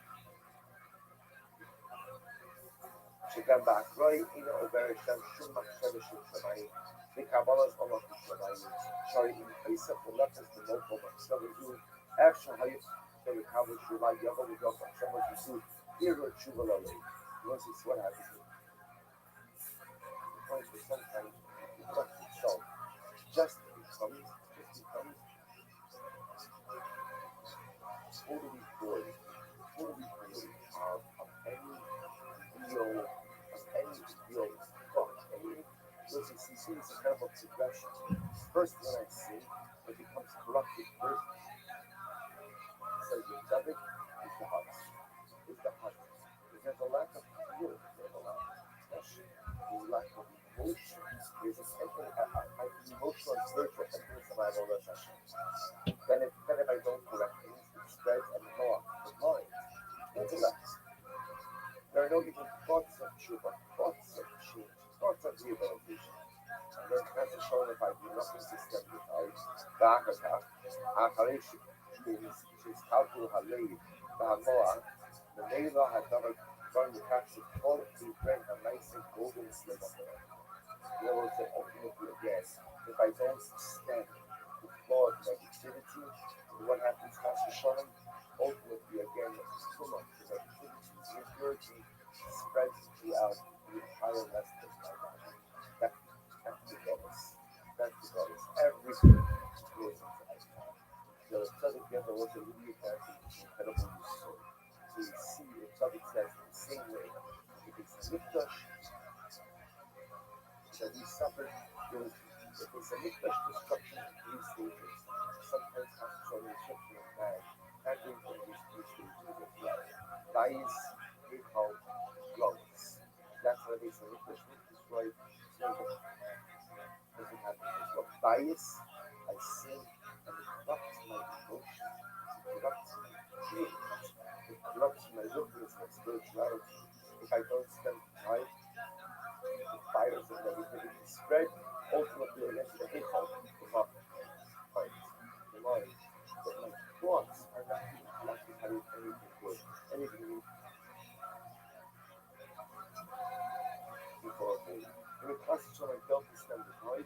שגם באקרוי אינו עובר שם שום מחשבה של שמיים, וקבלת עולת בשמיים, שהרי אם פסח ולפס במוקו מחשבה זו, איך שהיו וקבל שאולי יבוא לבוא מחשבה זו, יראו תשובה ללב. Once it's what happens, sometimes the thought itself just becomes totally void, totally void of any real thought. Because you see, it's a kind of a progression. First, when I sin, it becomes corrupted. First, so the tzaddik is the heart. It's the heart. If there's a lack of feeling, there's a lack of passion, there's a lack of emotion, there's an emotional and spiritual emptiness of my relationship. Then if I don't correct things, it spreads and the mind, intellect. There are no even thoughts of tshuva, thoughts of change, thoughts of rehabilitation. And then as a shown if I do nothing systematically, אחרי שהזכרתי הלב והמוח, ממילא הדבר כבר נכנס לכל דברי המעשים גודל למחרת. In other words, ultimately again, if I don't stand the flow of negativity, what happens, Pastor Shalom? Ultimately again, too much negativity, impurity spreads throughout the entire rest of my body. That's the goddess. Everything Tzaddik Geba was a really fancy, incredible story. So we see the Tzaddik says in the same way that the Beis Hamikdash that he suffered, there was the Beis Hamikdash destruction in three stages. Sometimes Hashem destruction of man happened in these three stages as well. Dies, Michal, Lois. That's why Beis Hamikdash was destroyed. So doesn't happen as well. Bias, I sin, and it corrupts my emotions. It corrupts my feelings. It corrupts my witness, my spirituality. If I don't spend time, the fires of negativity spread ultimately against the Hichal, the heart, the mind. But my thoughts are not being occupied with anything good, anything new before me. And the constitution I felt this time tonight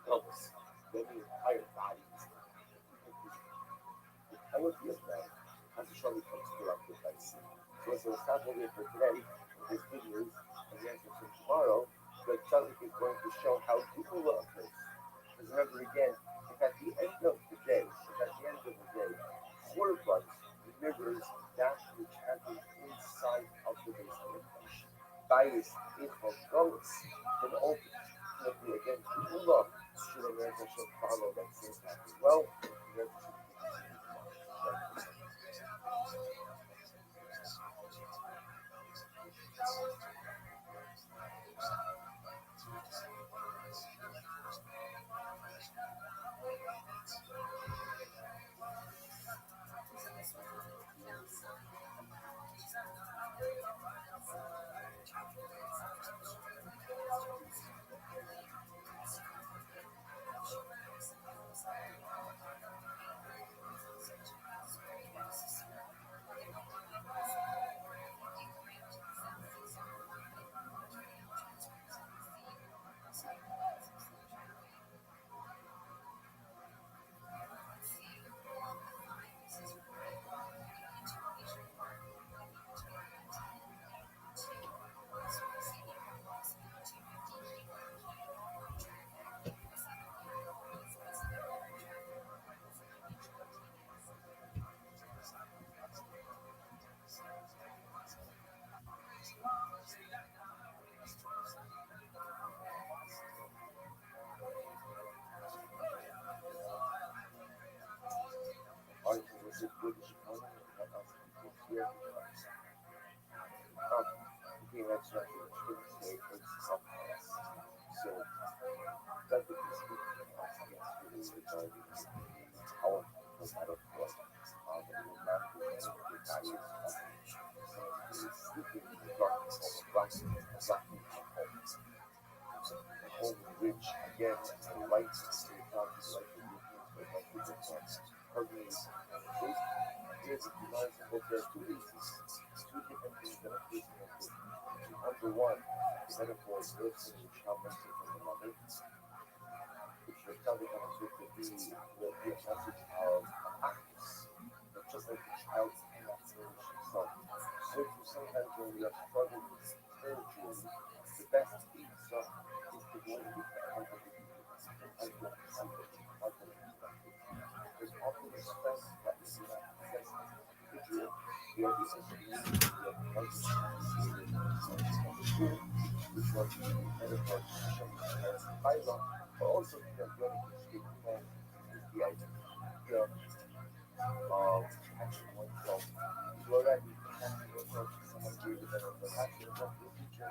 helps then the entire body is I would be a man. Constitution becomes corrupted by sin. So as I was not over for today, in this good news, and the answer from tomorrow, the Tzaddik is going to show how Gula occurs. Because remember again, if at the end of the day, Korban delivers that which happens inside of the Beis Hamikdash. Bias, Ichol, Golos, then ultimately again, Gula should America should follow that same path as well. Arthur was a British economy that also became here. He that's not the King's Way, it's complex. So, that would be speaking against really regarding how no matter what, it will not be any of the values of someone who is sleeping in the darkness of a blocking home. A home in which, again, the light, the light of the movement, the light of the Hardly here's the demands that there are two reasons, two different things that are facing us. Number one, the metaphor is birth and the child message from the mother, which the child becomes with the message of actus, but just like the child cannot nourish himself. So sometimes when we are struggling spiritually, the best answer is to go and be comfortable. There's often a stress that we do not possess as an individual. We are the instruments, we are the conscious, which was the metaphor to show the bylaw, but also the ability to speak home is the idea of catching oneself. Below that, you can catch yourself to someone greater than us. But catching yourself to a teacher,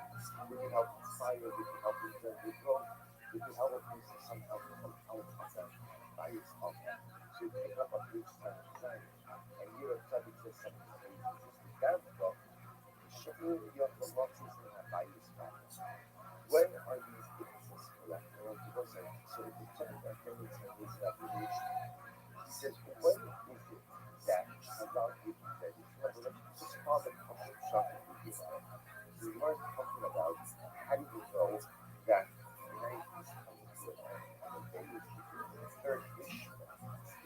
we can help inspire, we can help them to grow, we can help a person somehow come out of that bias of that. So you pick up on each time of time, and here a Tzaddik says something amazing. He says, the down Shaul Yochel in a bias practice. When are these differences correct? So if the Tzaddik attendance and his application, he says, when is it that Allah gives you that? Remember, let's just call the comfort shopping we give out. So we weren't talking about how do you know that the night is coming to an end and the day is beginning. The third wish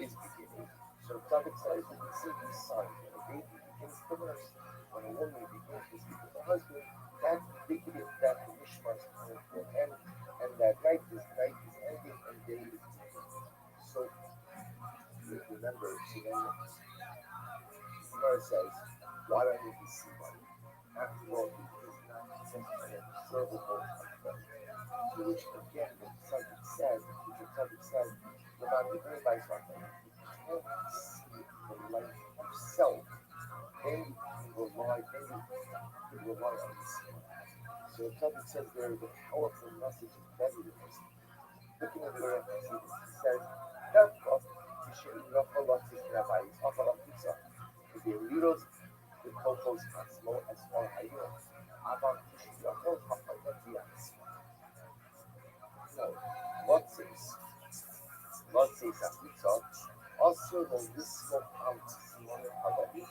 is beginning. So Tzaddik says, you can see these signs. When a baby begins to nurse, when a woman begins to speak with her husband, that's indicative that the Mishmar is coming to an end, and that night is ending and day is beginning. So remember, so then Gemara says, why don't you see money? After all, it is not such an observable effect. To which again, the subject says, the man with by something, you can't see the light of self, then you can rely on the sun. So the subject says there is a powerful message embedded in this. Looking at the Quran, he says, "Therefore, you should not follow his rabbis, not follow his the leaders, the prophets, as low as all higher. About your whole population, no, what says? What says that we saw? Also, the list of Simon Hagari,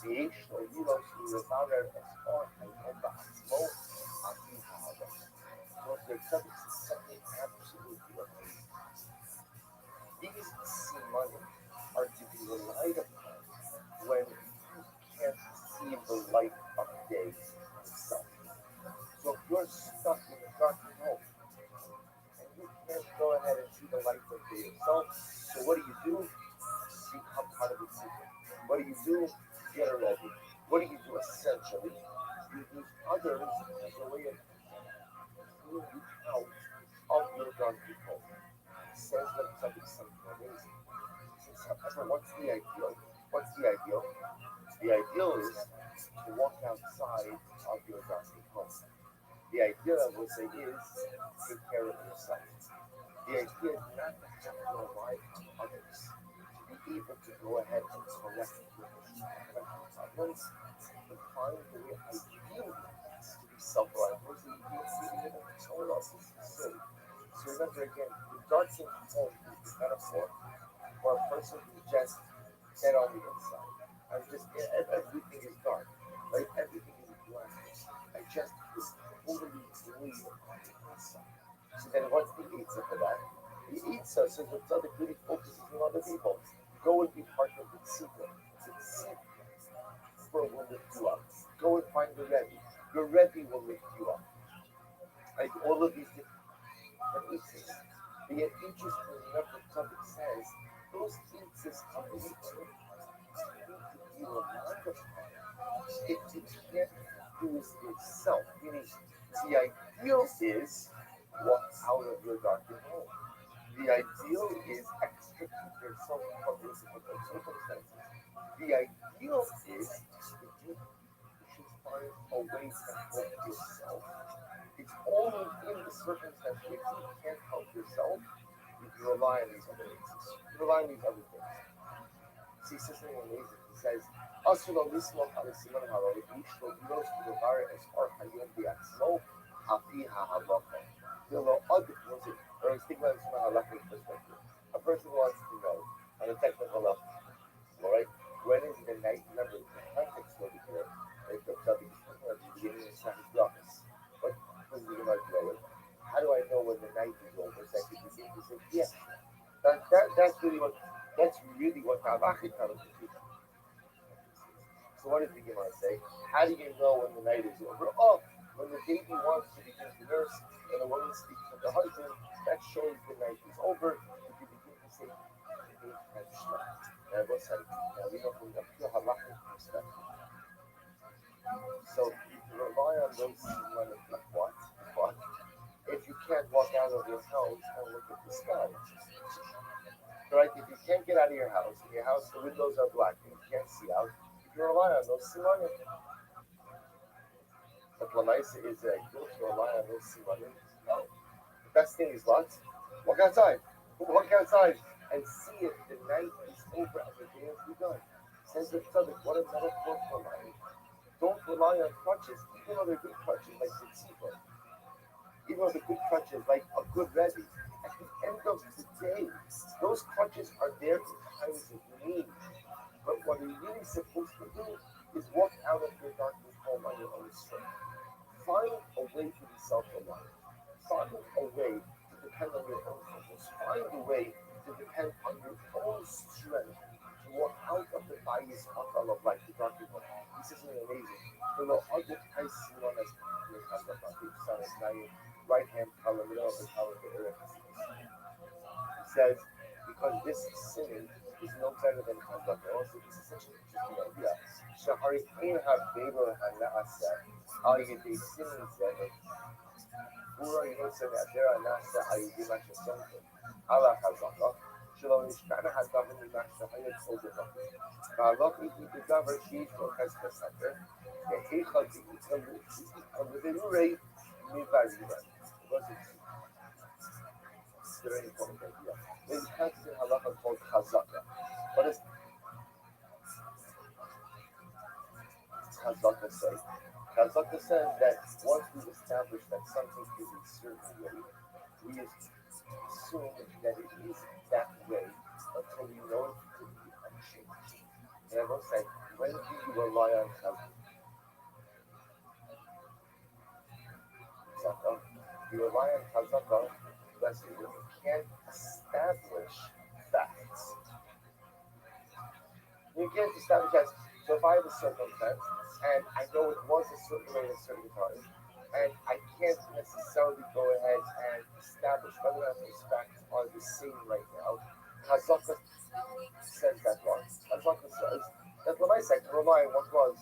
the age of Euros, who was rather as far and on the slow as we have. So the subject is something absolutely amazing. These Simon are to be relied upon when you can't see the light of day itself. So if you're stuck in a dark home and you can't go ahead and see the light of day itself, so what do? Become part of the secret. What do? Get a ready. What do? Essentially? You use others as a way of pulling you out of your dark home. Says that something amazing. Since however, what's the ideal? What's the ideal? The ideal is to walk outside of your darkened home. The idea, I would say, is take care of yourself. The idea is not to have to rely on others, to be able to go ahead and correct your problems, to find the way ideally to be self-reliant. Most of you live in someone else's facility. So remember again, the darkened home is the metaphor for a person who just dead on the inside. I'm just everything is dark, right? Everything is black. I just is totally bleed on the inside. So then what's the Eitzah for that? The Eitzah says that Tzaddik really focuses on other people. Go and be part of the tzibur. The tzibur will lift you up. Go and find the Rebbe. Your Rebbe will lift you up. Like all of these different Eitzahs. But yet interestingly enough, what Tzaddik says, those Eitzahs are really you will not define it. You can't do it yourself. Meaning, the ideal is walk out of your darkened home. The ideal is extricate yourself from your circumstances. The ideal is that you should find a way to help yourself. It's only in the circumstance where you can't help yourself, you can rely on these other things. You can rely on these other things. See, something amazing. He says, "Asuna lismo palesiman harori ishlo bios kudavare es or hayom biatzmo hapi ha'halakha." The law was it, or he's thinking about it from a halakhic perspective. A person wants to know on a technical level, all right, when is the night? Remember, the context will be here. Like the Tzaddik is talking about the beginning of Sahih Brachas. What was the Gemara going? How do I know when the night is over? So I can begin to say, yes. That's really what halachic comes to. So what does the Gemara say? How do you know when the night is over? Oh, when the baby wants to begin to nurse and the woman speaks to the husband, that shows the night is over. You can begin to say the baby has slept. Now we know from the pure halachic perspective. So you can rely on those like what? But if you can't walk out of your house and look at the sky. Right? If you can't get out of your house, and your house, the windows are black, and you can't see out, you can rely on those simanim. But Lamaisa is a good to rely on those simanim. No. The best thing is what? Walk outside. Walk outside and see if the night is over and the day has begun. Says the Tzaddik, what a metaphor for life. Don't rely on crutches, even though they're good crutches, like the tzibur. Even though the good crutches, like a good Rebbe. At the end of the day, those crutches are there in times of need. But what you're really supposed to do is walk out of your darkness home on your own strength. Find a way to be self-reliant. Find a way to depend on your own focus. Find a way to depend on your own strength to walk out of the bias of life, the darkness home. This is amazing. The other ties one as right hand color, middle of the color, the earth. He says, because this sin is then Chazaka. Also, this is such an interesting idea. Shahari Ein HaBeber HaNa'aseh Al Yedei Sinin Zeh Bura Yosef Adera Nasa Al Yedei Masha Somkin Ala Chazaka Shalom Nishkana HaDavar Nimasha Hayat Kodema Ba'alok Iti Bedavar Sheish Lo Chesed Saker Yehicha Di'ikaluderei Mivariva. It's a very important idea. There's a text in halacha called chazaka. What does chazaka say? Chazaka says that once we've established that something is a certain way, we assume that it is that way until we know it to be unchanged. And I will say, when do you rely on chazaka? You rely on chazaka when you can't establish facts. You can't establish facts. So if I have a circumstance and I know it was a certain way at a certain time, and I can't necessarily go ahead and establish whether or not those facts are the same right now, Chazaka says that one. Chazaka says that when I say to rely on what was,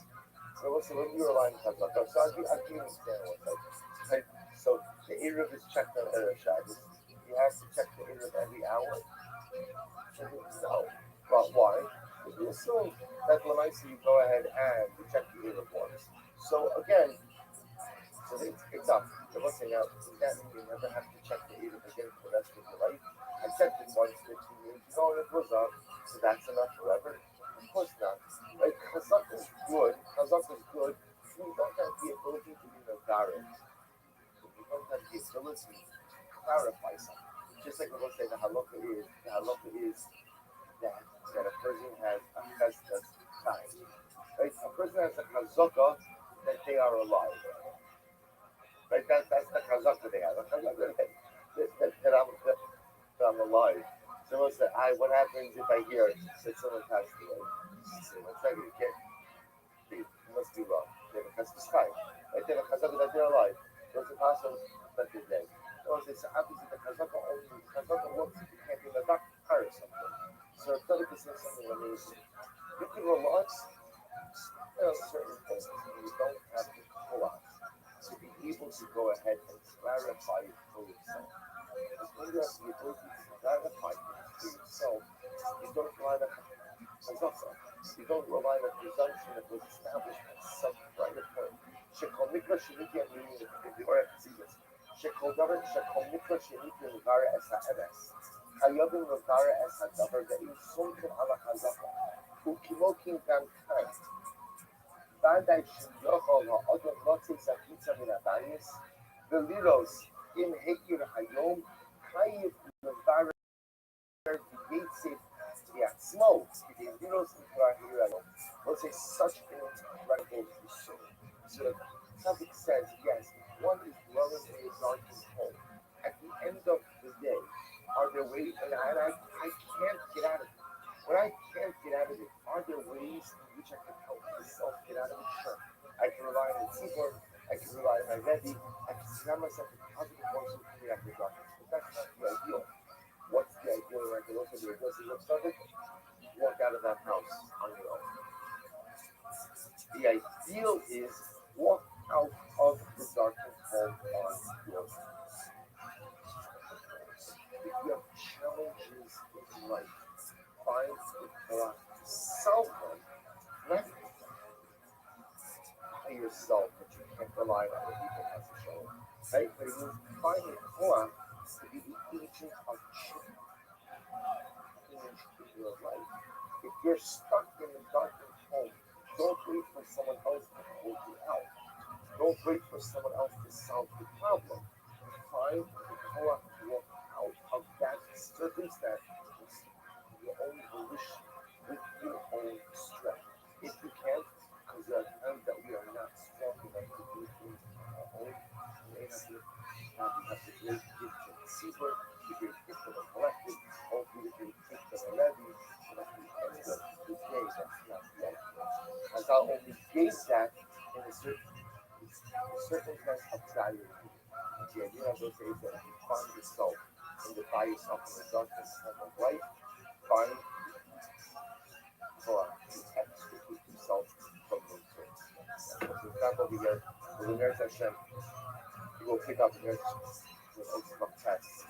so when you rely on Chazaka, so I'll give you an example. Like, so the Erev is checked on Erev Shabbos. You have to check the Erev every hour. No. But why? Because we assume that when I see you go ahead and you check the Erev once. So again, so it's up. So what's saying now, does that mean you never have to check the Erev again for the rest of your life? I checked it once 15 years ago and it was up. So that's enough forever? Of course not. Like, Chazak is good. Chazak is good. You don't have the ability to be Nagarin. You don't have the ability to clarify something. Just like we'll say the halakha is that a person has a chesed time. Right? A person has a chazaka that they are alive. Right? That's the chazaka they have. A chazaka that I'm alive. Someone said, what happens if I hear that someone passed away? So it's like you can't be, you must be wrong. They have a chesed time. Right? They have a chazaka that they're alive. So it's impossible that they're dead. So it's happens that the chazaka works if you can't be the doctor or something. So it's not to say something amazing. You can relax certain things and you don't have to collapse to be able to go ahead and clarify it for yourself. Because when you have the ability to clarify things for yourself, you don't rely on chazaka. You don't rely on a presumption that was established at some prior point. Shekol mikra sheniti, I'm reading the Gemara Chassidus. Shekol mikra sheniti l'vara es ha'emes. Hayobim l'vara es ha'davar ve'im sumkin ala chazaka. Ukimokin gam kan. V'adai sheyochol ha'odom notzi zakitza min ha'bayis. V'liros im he'ir hayom chayiv l'vara v'yetzif v'yatzmo. V'liros l'vara ha'ir hayom. Let's say such an incredible issue. So something says, yes, one is dwelling in a darkened home. At the end of the day, are there ways, and I can't get out of it. When I can't get out of it, are there ways in which I can help myself get out of it? Sure. I can rely on the tzibur, I can rely on my Rabbi, I can surround myself with positive voices to get out of the darkness. But that's not the ideal. What's the ideal? And I can also do it. What's something? Walk out of that house on your own. The ideal is walk out of the darkness home on your own. If you have challenges in life, find the Torah to solve them, not by yourself, but you can't rely on other people as a show. Right? But it means find the Torah to be the agent of change in your life. If you're stuck in the darkened home, don't wait for someone else to pull you out. Don't wait for someone else to solve the problem. Find the Torah to walk out of that circumstance with your own volition, with your own strength. If you can't, because there are times that we are not strong enough to do things on our own, we may have the great gift of the Sefer, the great gift of the collective, hopefully the great gift of the Rabbi, but at the end of the day, that's not the idea. As I only gave that in a circumstance of desire. The idea of those days that if you find yourself and you find yourself in the darkness of life, find over here. The nurse Hashem, you go pick up the nurse with ultimate test.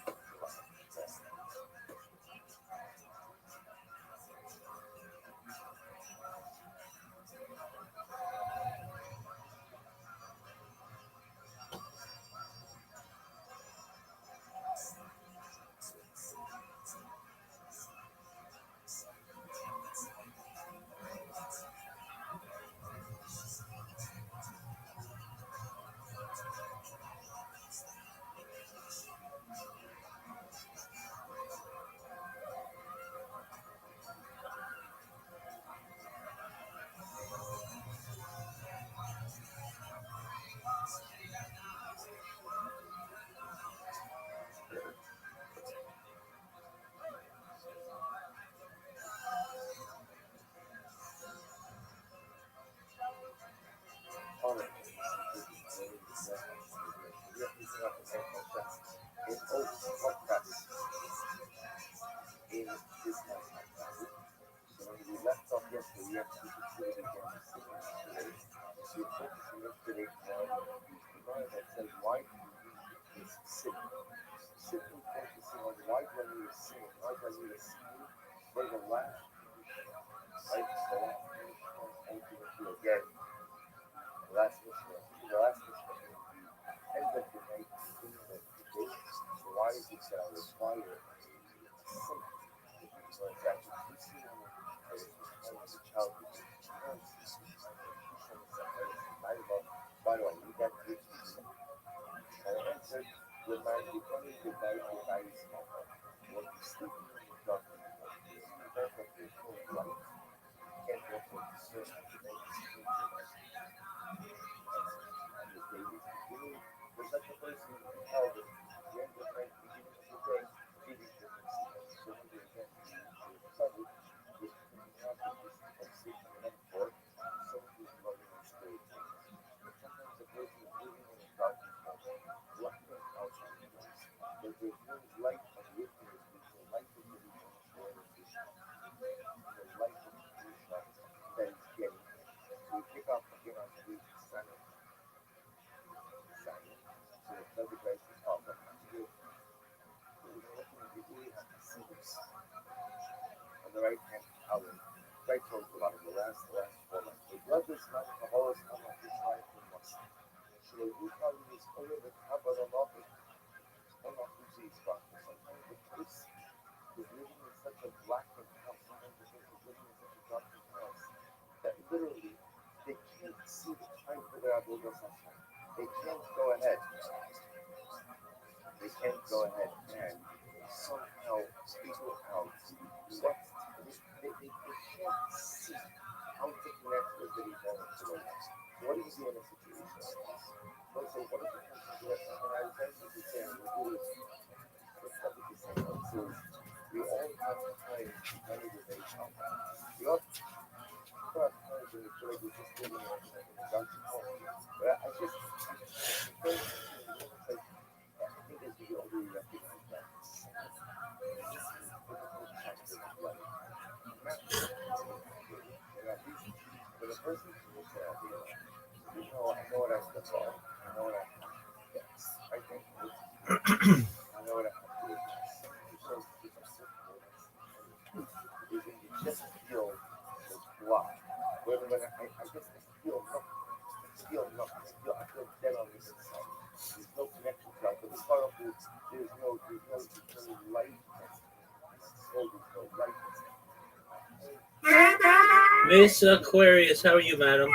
Miss Aquarius, how are you, madam?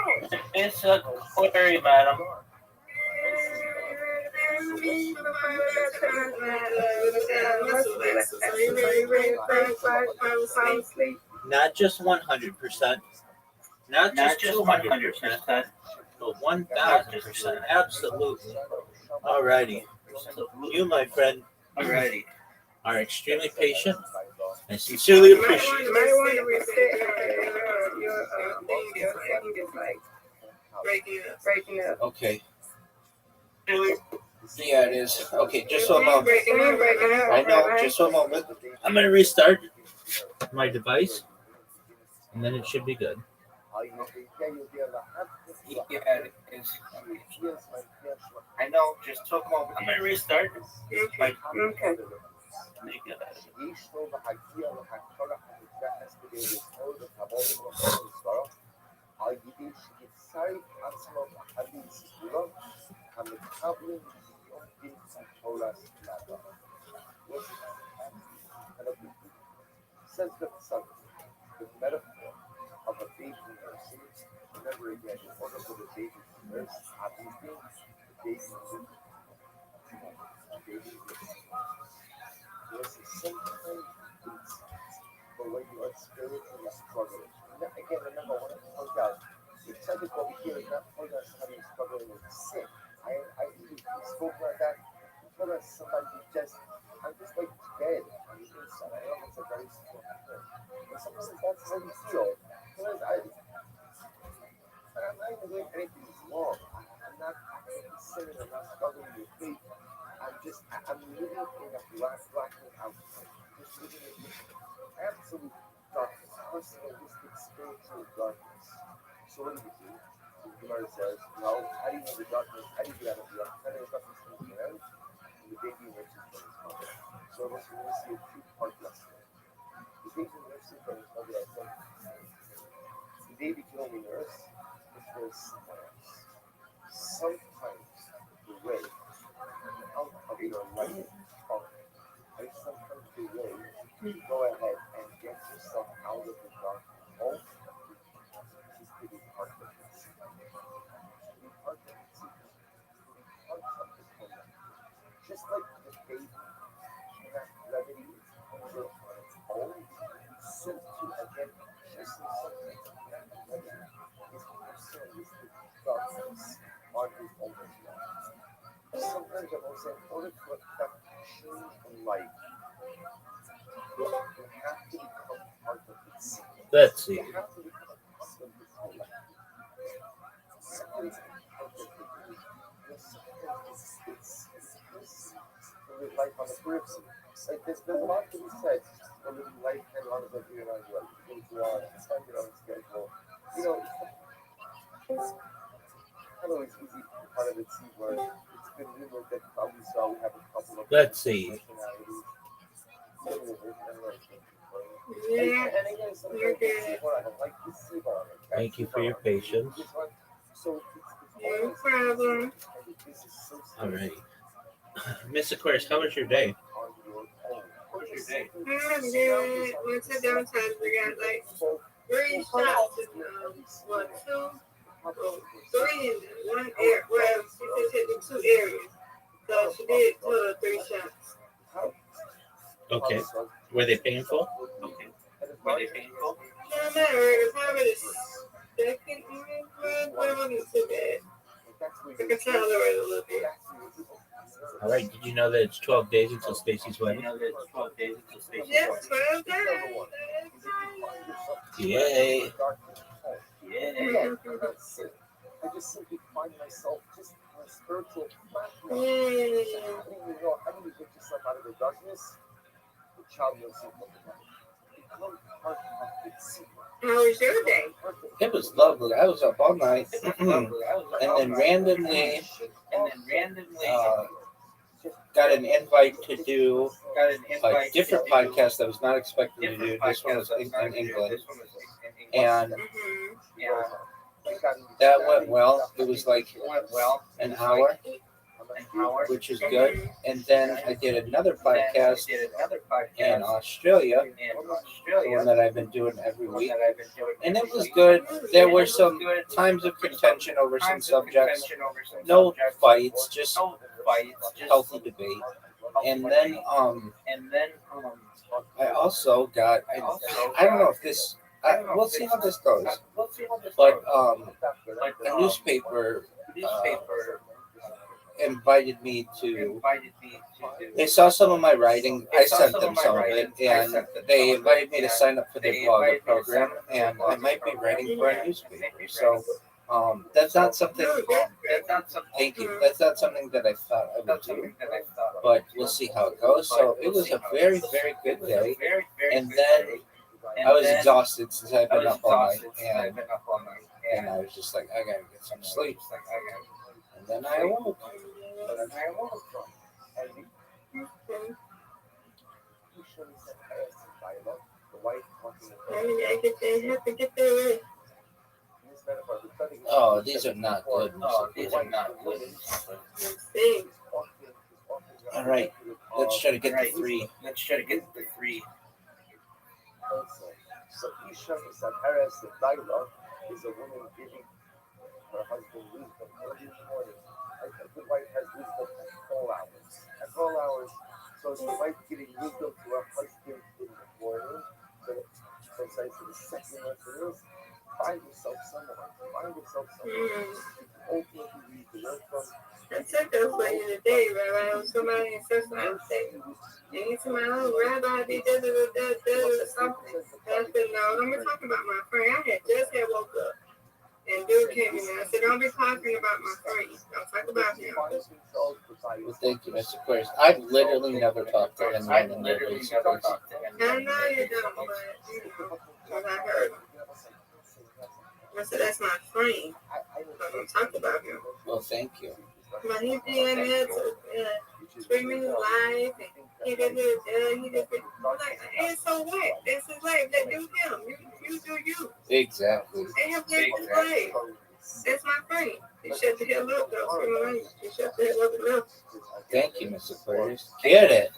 Miss Aquarius, madam. Not just 100%. Not just 200%. But 1,000%. Absolutely. Alrighty. You, my friend, are extremely patient and sincerely appreciate it. Breaking up. Okay. Yeah, it is. Okay, just a moment. I know, just a moment. I'm going to restart my device, and then it should be good. I know, just took a moment. I'm going to restart. Okay. Okay. Says the son, the metaphor of a baby nursing. Remember again, in order for the baby to nurse, obviously, the baby this is sometimes it's for when you are spiritually struggling. Again, remember when I point out, the subject over here is not telling us how you're struggling with sin. I even spoke about that. It's not us somebody who just, I'm just like dead on the inside. I know it's a very strong thing. But someone says that's how you feel. Because I'm not even doing anything wrong. I'm not actually sinning. I'm not struggling with faith. I'm living in a blacking out. Just living in this absolute darkness, personalistic spiritual darkness. So what do? The Gemara says, no, how do you know the darkness? How do you get out of the darkness? How do you darkness from the end? And the baby nurses from his mother. So we're going to see a two-part lesson. The baby nurses from his mother, I think, the baby can only nurse if there's someone else. Sometimes the way out of your life and sometimes the way to go ahead and get yourself out of the dark hole is to be part of it. To be part of it. To be part of the program. Just like the baby cannot remedy its hunger on its own, so to again, just in something that remedy is concerned with the darkness on his own as well. Sometimes I will say, in order to affect change in life, you have to become part of it. Let's see. You have to become accustomed to whole life. Sometimes to live life on the periphery. Like there's a lot to be said for living life and long as I do it on your spend it on schedule. You know, it's not always easy part of it see where it's been rumored that probably saw we have a couple of Let's see. personalities. Yeah. And again, sometimes I don't like to see on it. Thank you for your patience. So No problem. All right. Miss Aquarius, how was your day? I'm good. Went to downtown. We got like 3 shots in three in one area. Well, she said hit the 2 areas. So she did 3 shots. Okay. Were they painful? Okay. Were they painful? No, not really. Probably the second one, but it wasn't too bad. I could tolerate it a little bit. All right. Did you know that it's 12 days until Stacy's wedding? Yeah, 12 days. Yay. Yeah. I just simply find myself just on a spiritual platform. How do you get yourself out of the darkness? The child will see become part of its secret. How was your day? It was lovely. I was up all night, and then randomly got an invite to do a different podcast that I was not expecting to do. This one was in England, and that went well. It was like an hour, which is good. And then I did another podcast in Australia, the one that I've been doing every week, and it was good. There were some times of contention over some subjects, no fights, just healthy debate. And then I also got, I don't know if this, we'll see how this goes, but a newspaper invited me to, they saw some of my writing, I sent them some of it, and they invited me to sign up for their blogger program, and I might be writing for a newspaper. So that's not something, thank you, that's not something that I thought I would do, but we'll see how it goes. So it was a very, very good day, and then I was exhausted since I've been up all night, and and I was just like, I gotta get some sleep. And then I awoke. And usually said dialogue, the wife wanting to this metaphor, the study Oh, these are not good. These are not good. All right, let's try to get the three. So Isha Saharas, the dialogue, is a woman giving her husband wisdom every morning. A good wife has wisdom at all hours. At all hours. So it's the wife giving wisdom to her husband in the morning. So precisely the second lesson is find yourself someone. Ultimately read the word from. I took that for you today, Rabbi. Somebody said something. And he said, oh, Rabbi, did something. And I said, no, I'm not talking about my friend. I had just woke up. And dude came in and I said, don't be talking about my friend. Don't talk about him. Well, thank you, Mr. Aquarius. I've literally never talked to anyone in their race. I know you don't, but, you know, because I heard him. I said, that's my friend. So don't talk about him. Well, thank you. But he did it to streaming his life, and he did it, like, and so what? That's his life. Let do him. You do you. Exactly. They have lived his life. That's my friend. He shut the hell up, though. He shut the hell up. Thank you, Mr. Aquarius. Get it.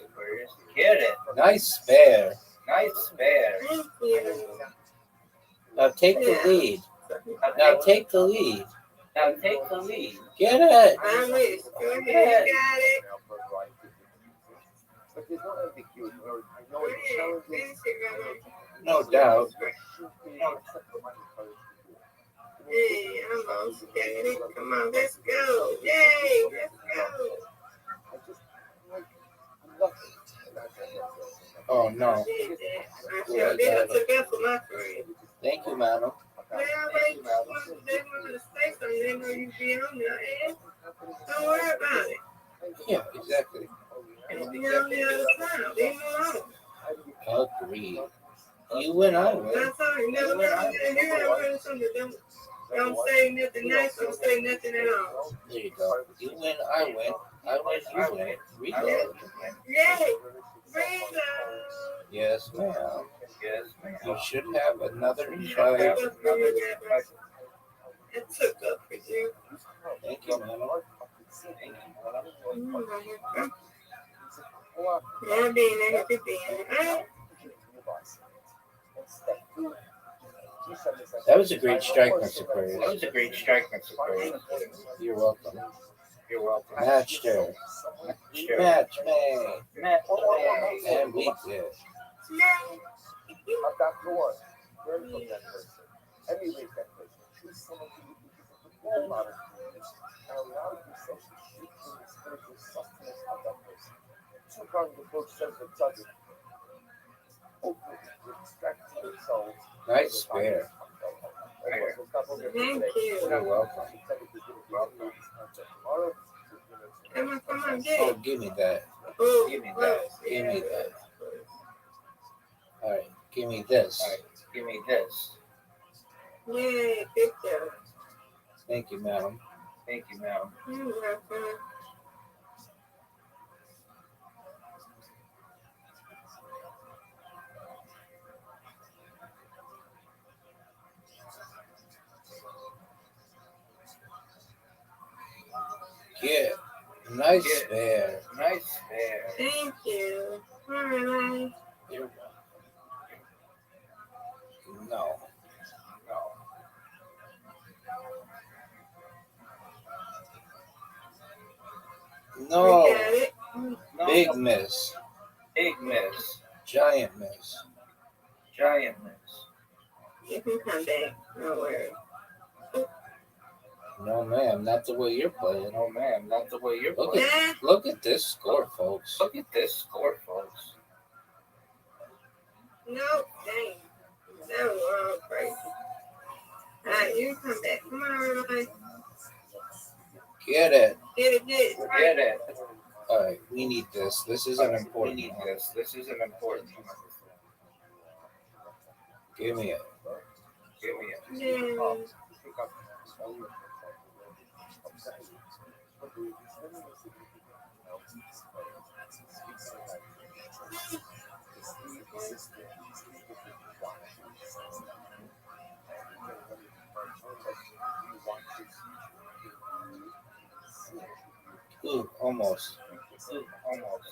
Nice spare. Thank you. Now take the lead. Now take the lead. Get it. I wish. Go ahead. You got it. But there's no ambiguity. I know Go it's ahead. challenging. Finish it, Rabbi. No doubt. Hey, I'm on spaghetti. Come on, let's go. Yay, let's go. I just like nothing. Oh, no. I did that. I sure did. I took that for my friend. Thank you, madam. They already wanted to say something. They know you be on there. And don't worry about it. Yeah, exactly. And be on the other side. Leave them alone. Agreed. You and I win. That's all. You never heard something. Don't say nothing nice. Don't say nothing at all. There you go. You win, I win. I win, you win. Reload. Yay! Reload! Yes, ma'am. You should have another try. I took up for you. Thank you, madam. Now being there, happy being there. That was a great strike, Mr. Aquarius. You're welcome. Match there. Match me. And we did. I've got to one. Learn from that person. Emulate that person. Choose someone who you think is a good model and allow yourself to shoot in the spiritual sustenance of that person. Two-pronged approach says the subject. Ultimately, distracting themselves. Nice spare. Thank you. You're welcome. Come on, get Oh, it. give me that. Oh, Give me that. Give me that. All right. Give me this. Yay, picture. Thank you, madam. You're welcome. Yeah. Nice spare. Thank you. All right. You're welcome. No. No. We got it. Big miss. Giant miss. You can come back. No worries. No, ma'am. Not the way you're playing. Yeah. Look at this score, folks. No, dang. That was all crazy. All right, you come back. Come on, everybody. Get it. Get it. Right. All right. We need this. This is an important one. Give me it. Yeah. up rebellion, for example, will upset you. But there is many significant amounts of speaking in language. The system is three different watches. And you can remember from time that three watches can be seen. Ooh, almost. Almost.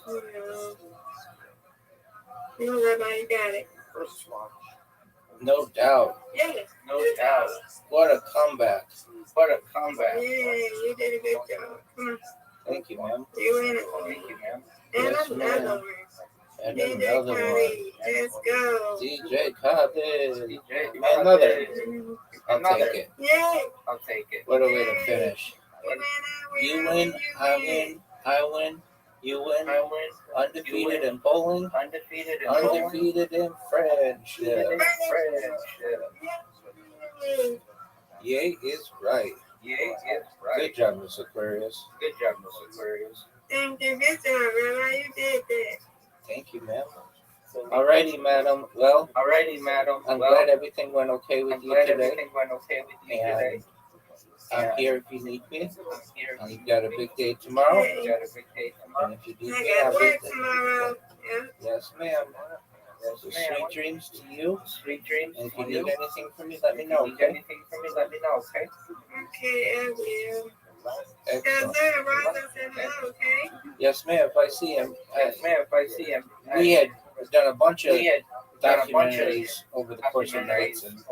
No, Rabbi, you got it. First watch. No doubt. Yes. No doubt. What a comeback. What a comeback. Yeah, you did a good job. Come on. Thank you, ma'am. You in it. Thank you, ma'am. And Yes, another ma'am. one. And DJ another one. Khaled. Let's go. DJ Khaled. Another. I'll take it. Yay. I'll take it. What a way to finish. You win, I win, I win, you win. I win. Undefeated in bowling. Undefeated in friendship. Yay is right. Yay is right. Good job, Miss Aquarius. Good job, Miss Aquarius. Thank you. Good job, Rabbi. You did that. Thank you, ma'am. Alrighty, madam. Well, I'm glad everything went okay with you today. And I'm here if you need me. And you've got a big day tomorrow. And if you need me, I I'll got be work there. tomorrow. Yeah. Yes, ma'am. So sweet dreams to you. And if you need anything from me, let me know, okay? Okay, I will. Excellent. Tell Rothschild said hello, okay? Yes, ma'am. If I see him. We had done a bunch of documentaries over the course of nights, and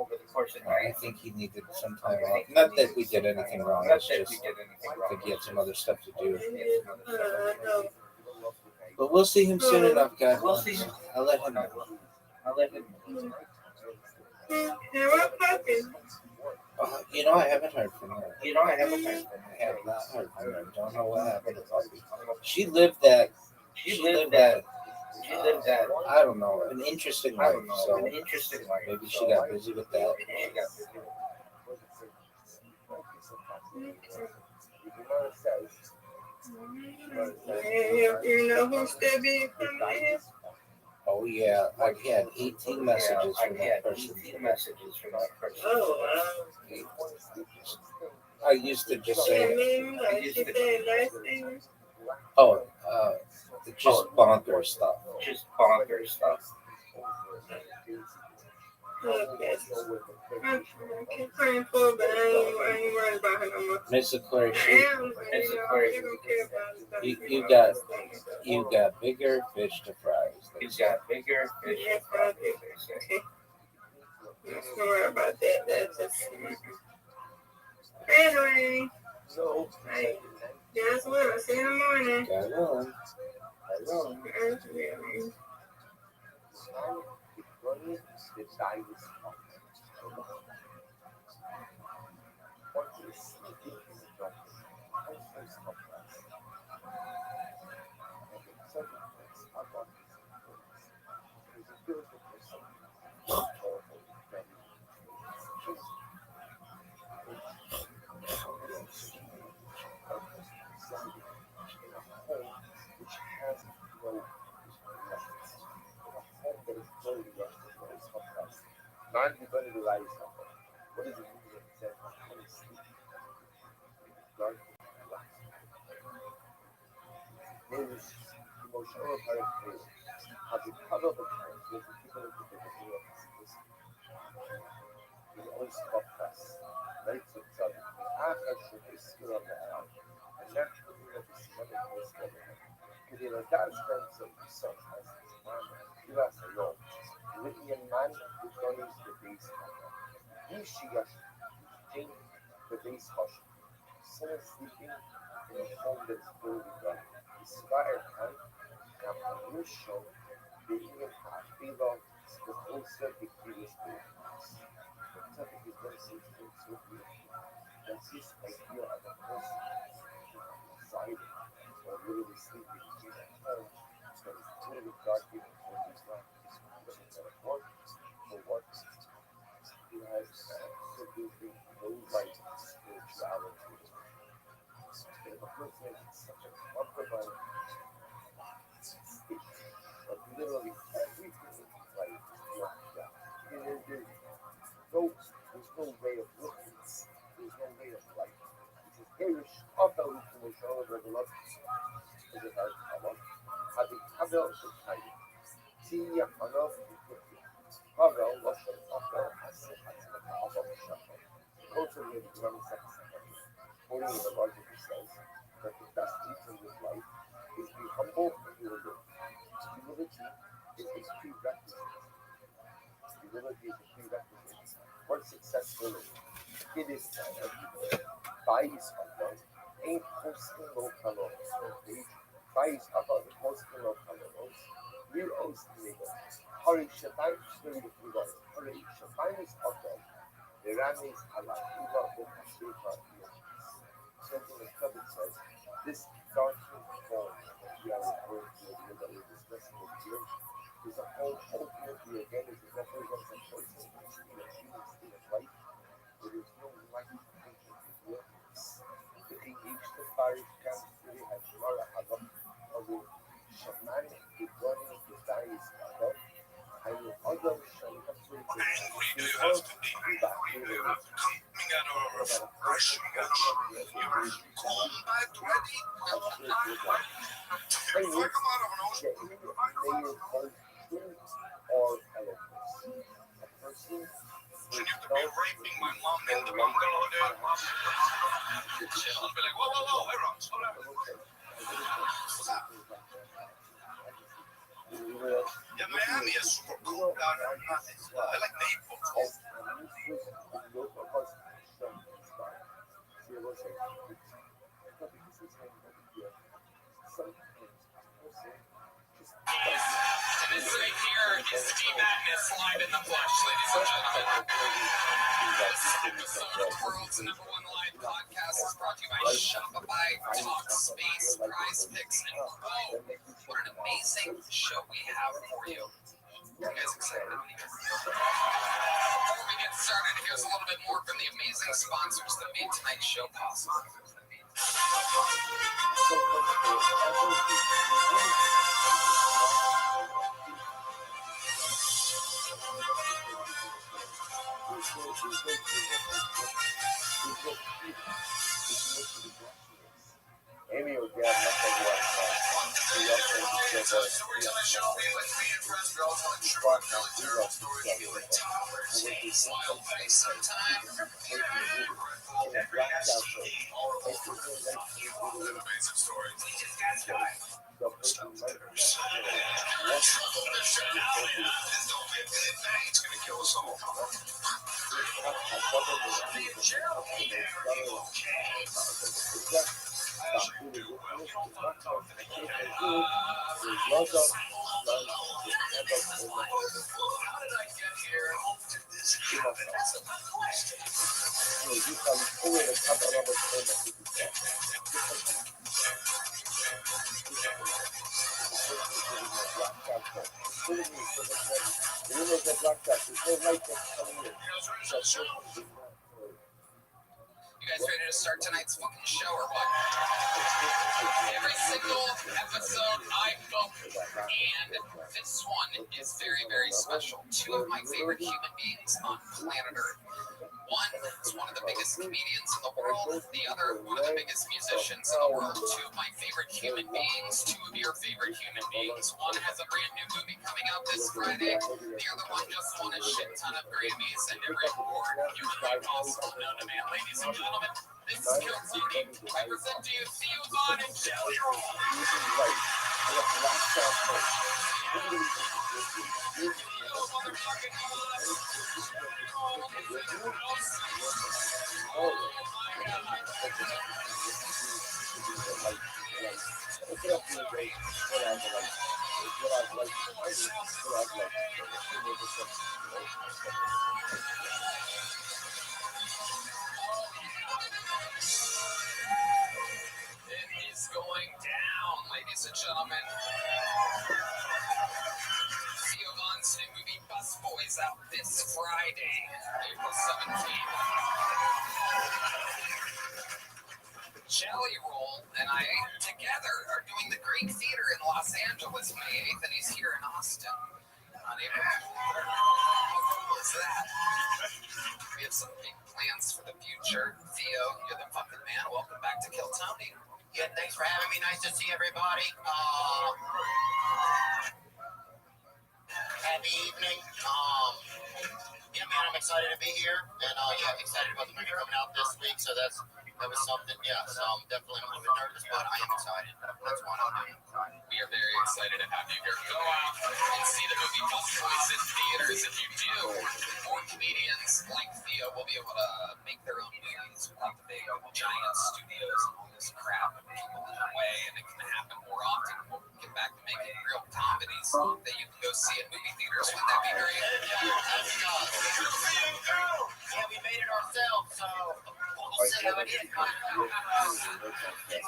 I think he needed some time off. Not that we did anything wrong. It's just I think he had some other stuff to do. No. But we'll see him soon enough, God. I'll let him know. Hey, what happened? I haven't heard from her. I have not heard from her. Don't know what happened to Puppy. She lived that. I don't know, an interesting life. So maybe she got busy with that. You know who's still being coming? Oh yeah, I've had 18 messages from that person. Oh, I used to just say, she said nice things. oh, just bonker stuff. Okay. I keep praying for her, but I ain't worried about her no more. Miss Aquarius, I am, but you know, she don't care about it. you got bigger fish to fry. Yes, I do. Okay. Don't worry about that. That's just. Anyway. Hey, guess what? I'll see you in the morning. Got on. Non-devalued something. What does it mean when it says sleep? Dark, relax. There's emotional parent how to cover the time with the people who take the deal of this. You always stop us. Right to each other. After she is still on the aisle. And that's the thing that is never was together. Because you know, that's when some son has his man. You ask a law. Written in man, which one is the base partner. You see us. Jane, the base hush. Someone sleeping in a home that is filled with God. The sky and hand have a new show. They even have favor the closer the previous days. The topic is very sensitive, so beautiful. And she's idea of a person anxiety or literally sleeping in a home that is totally dark even for this life. But it's at work, for what he has absolutely no right to spirituality. If a person is such a compromised state, but literally everything in his life is blocked out. There's no way of looking. enough Pavel Russian author culture with economic satisfaction. Quoting the logical says that the best reason with life is to be humble and humility. Humility is a prerequisite. Humility is a prerequisite for successfully. It is Thais about em posting homepage, Thais about the posting locals, wir ausgelegen. Hurry Shatai Hurry Shatai about the Ramis Allah, Uba Bukashika. Something the cover says, this darkening form that we are referring to and that we're discussing here is a whole ultimately again is a representation of the human state of life. There is no light here. The engaged Paris Country has Mara Adam of the shamanic regarding the dice Adam. I will other shamanic Angry do you have to be? Coming out of Russian you're combat ready? They would get mayor both truth or eloquence. A person Should you be raping my mom in the bungalow there? She'll be like, whoa, hey, Rob, slow down. What's up? Yeah, Miami is super cool down there. I like Naples. This right here is the Madness live in the flesh, ladies and gentlemen. This episode of the world's #1 live podcast is brought to you by Shopify, Talkspace, Prize Picks, and Go. What an amazing show we have for you. You guys excited? Before we get started, here's a little bit more from the amazing sponsors that made tonight's show possible. Amy will get nothing You guys ready to start tonight's fucking show or what? Every single episode I book, and this one is very, very special. Two of my favorite human beings on planet Earth. One is one of the biggest comedians in the world, the other one of the biggest musicians in the world. Two of my favorite human beings, two of your favorite human beings. One has a brand new movie coming out this Friday. The other one just won a shit ton of Grammys and every award you can like possible known to man. Ladies and gentlemen, this is Kill Tony. I present to you Theo Vaughn and Jelly Roll. It is going down, ladies and gentlemen. Theo Vaughn's new movie Busboys out this Friday, April 17th. Jelly Roll and I together are doing the Greek Theater in Los Angeles May 8th, and he's here in Austin on April 3rd. How cool is that? We have some big plans for the future. Theo, you're the fucking man. Welcome back to Kill Tony. Yeah, thanks for having me. Nice to see everybody. Happy evening. Yeah, man, I'm excited to be here, and excited about the movie coming out this week. So that was something. Yeah, so I'm definitely a little bit nervous, but I am excited. That's why I'm doing. We are very excited to have you here. Go out and see the movie Both Boys in theaters. If you do, more comedians like Theo will be able to make their own movies without the big giant studios and all this crap and people in the way, and it can happen more often. We'll get back to making real comedies that you can go see in movie theaters. Wouldn't that be great? Yeah, we made it ourselves, so we'll see how it is. It's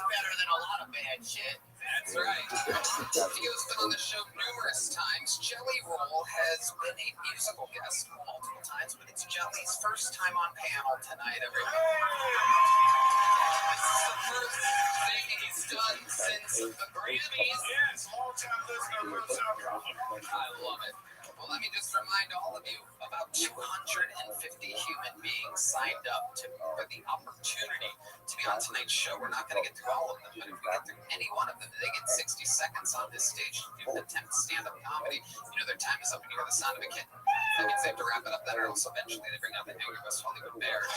better than a lot of bad shit. That's right. Theo's been on the show numerous times. Jelly Roll has been a musical guest multiple times, but it's Jelly's first time on panel tonight, everybody. This is the first thing he's done since the Grammys. Yes, long-time listener, first-time caller. I love it. Well, let me just remind all of you, about 250 human beings signed up for the opportunity to be on tonight's show. We're not going to get through all of them, but if we get through any one of them, they get 60 seconds on this stage to do an attempt stand-up comedy. You know, their time is up when you hear the sound of a kitten. That means they have to wrap it up then, or else eventually they bring out the Angry West Hollywood Bear.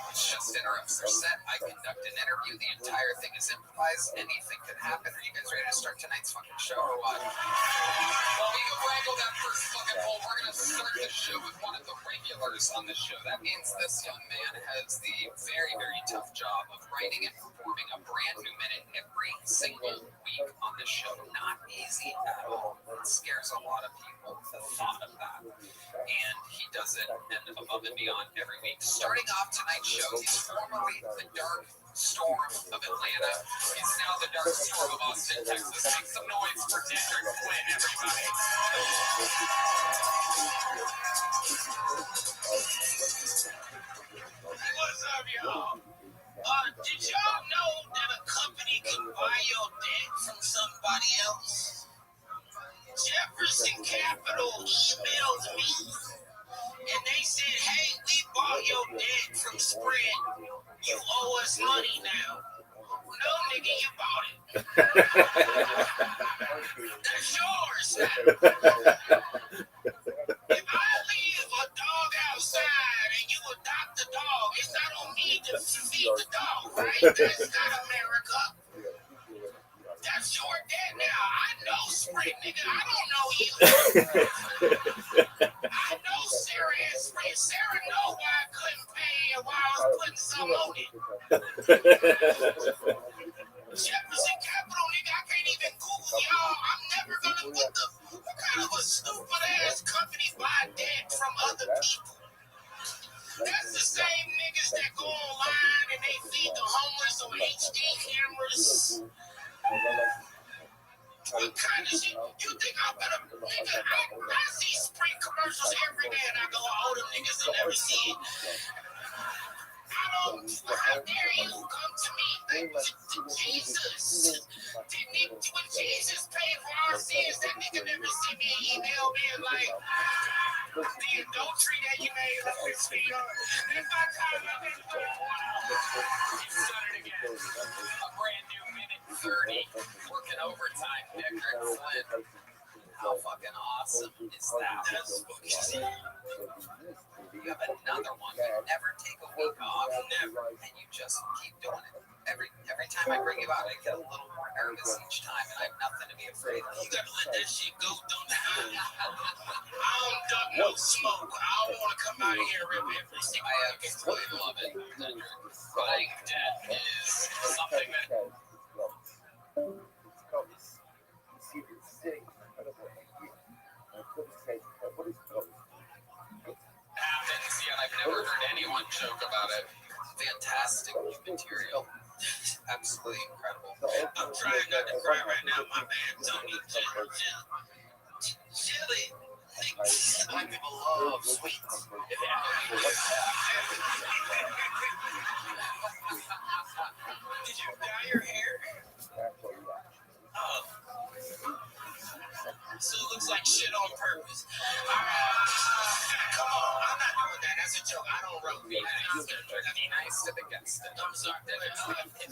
Which just interrupts their set. I conduct an interview. The entire thing is improvised. Anything could happen. Are you guys ready to start tonight's fucking show or what? Well, we can wrangle that first fucking hole. We're going to start the show with one of the regulars on the show. That means this young man has the very, very tough job of writing and performing a brand new minute every single week on the show. Not easy at all. It scares a lot of people, the thought of that. And he does it and above and beyond every week. Starting off tonight's show, he's formerly the Dark Storm of Atlanta. He's now the Dark Storm of Austin, Texas. Make some noise for District Flynn, everybody. What's up, y'all? Did y'all know that a company can buy your debt from somebody else? Jefferson Capital emailed me, and they said, hey, we bought your debt from Sprint. You owe us money now. No, nigga, you bought it. That's yours now. If I leave a dog outside and you adopt the dog, it's not on me to feed the dog, right? That's not America. That's your debt now. I know Sprint, nigga. I don't know you. I know Sarah and Sprint. Sarah know why I couldn't pay and why I was putting some on it. Jefferson Capital, nigga, I can't even Google y'all. I'm never gonna what kind of a stupid ass company buy debt from other people? That's the same niggas that go online and they feed the homeless on HD cameras. What kind of shit? You think I'm gonna, nigga, I see Sprint commercials every day and I go, oh, them niggas will never see it. How dare you come to me? Jesus. When Jesus paid for our sins, that nigga never sent me an email being like, the adultery that you made, let's speak on. If I time I've been put You've done it again. A brand new minute 30, working overtime, District Flynn. How fucking awesome is that? That's fucking you have another one. You never take a week off, never, and you just keep doing it. Every time I bring you out, I get a little more nervous each time, and I have nothing to be afraid of. You gotta let that shit go, don't you? I don't duck no smoke. I don't want to come out of here every single I absolutely love it. Buying debt is something that happens, yet I've never heard anyone joke about it. Fantastic material. Absolutely incredible. I'm trying not to cry right now. My man, Tony. Chili. Black people love sweets. Did you dye your hair? Oh. So it looks like shit on purpose. Come on, I'm not doing that. That's a joke. I don't roll. Be nice to the guest. I'm sorry.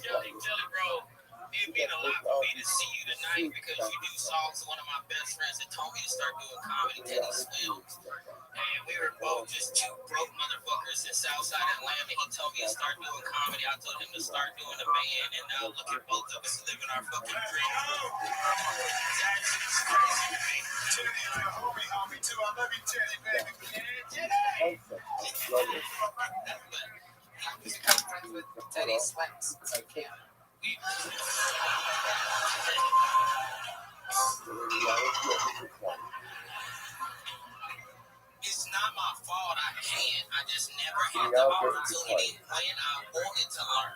Jelly, bro. It'd mean a lot for me to see you tonight because you do songs. One of my best friends that told me to start doing comedy, Teddy Swims. And we were both just two broke motherfuckers in Southside Atlanta. He told me to start doing comedy. I told him to start doing a band. And now look at both of us living our fucking dream. That's crazy to me. Teddy, like homie too. I love you, Teddy, baby. Teddy! He's friends with Teddy Swims. Yeah. It's not my fault. I can't. I just never had the opportunity when I wanted to learn.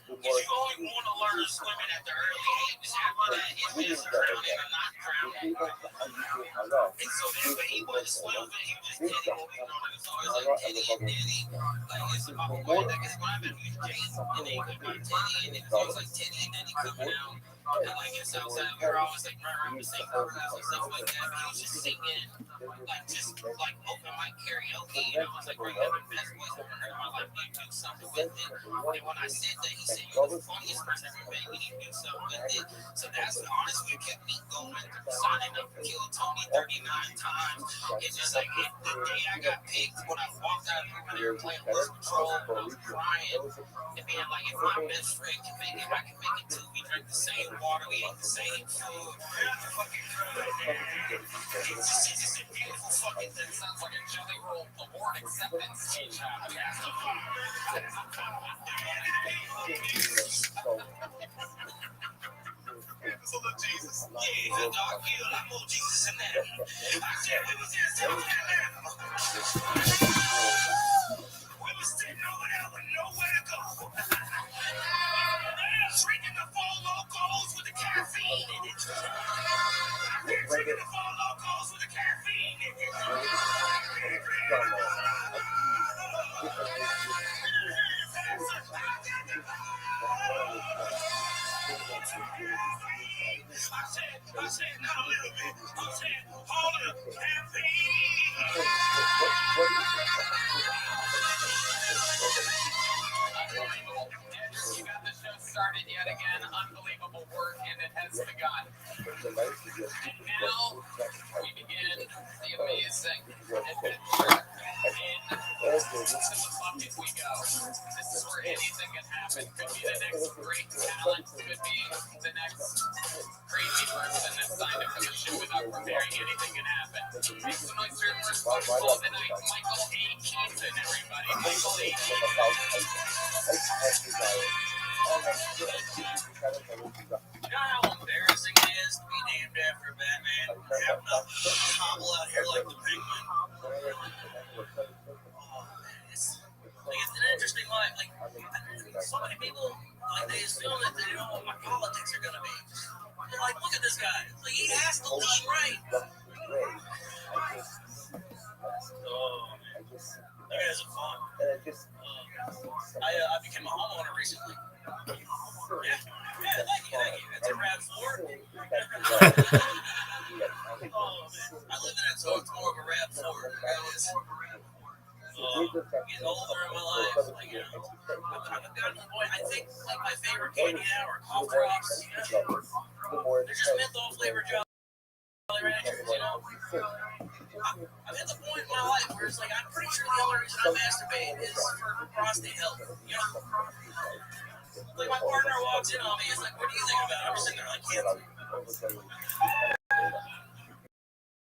Because you only want to learn swimming at the early ages. After that, it's just drowning or not drowning. And so then when he wasn't swimming, he was just Teddy. What we know, it's always like Teddy and Diddy. Like it's about one. I guess when I've been with James and they could be Teddy, and it's always like Teddy and Diddy coming out. And like in Southside, we were always like running around the same choruses and stuff like that. But he was just singing, like open mic karaoke. And I was like, bro, you have the best voice I've ever heard in my life. You do something with it. And when I said that, he said, you're the funniest person I've ever met. You need to do something with it. So that's honestly what kept me going. Signing up for Kill Tony 39 times. It's just like the day I got picked, when I walked out of the airplane, was Patrol, I was crying. And being like, if my best friend can make it, I can make it too. We drink the same water, we ate the same food. Fucking good. It's just a beautiful fucking thing. Sounds like a Jelly Roll award acceptance speech. Jesus. Yeah, dog, feel like more Jesus in that. I said we was in South Carolina. We was sitting over there with nowhere to go. Drinking the Four Locos with the caffeine in it. Drinking the Four Locos with the caffeine in it. I said, not a little bit. I said, all of the caffeine. You got the show started yet again. Unbelievable work, and it has begun. And now we begin the amazing adventure. Into the bucket we go. This is where anything can happen. Could be the next great talent. Could be the next crazy person that's signed up for the show without preparing. Anything can happen. Make some noise for your first football of the night. Michael A. Keaton, everybody. Michael A. You know how embarrassing it is to be named after Batman? Having to hobble out here like the Penguin. It's an interesting life. Like, so many people, like, they assume that they don't know what my politics are gonna be. They're like, look at this guy. Like, he has to lead right. Oh, man. That guy's a fun. I became a homeowner recently. Yeah, thank you. It's a RAV4. Oh, man. I live in it, so it's more of a RAV4. Getting older in my life, like, you know, I've gotten to the point, I think, like, my favorite candy now are cough drops, you know? They're just menthol flavored Jolly Ranchers, you know? I've hit the point in my life where it's like, I'm pretty sure the only reason I masturbate is for prostate health, you know? Like, my partner walks in on me, he's like, what do you think about it? I'm just sitting there like, yeah.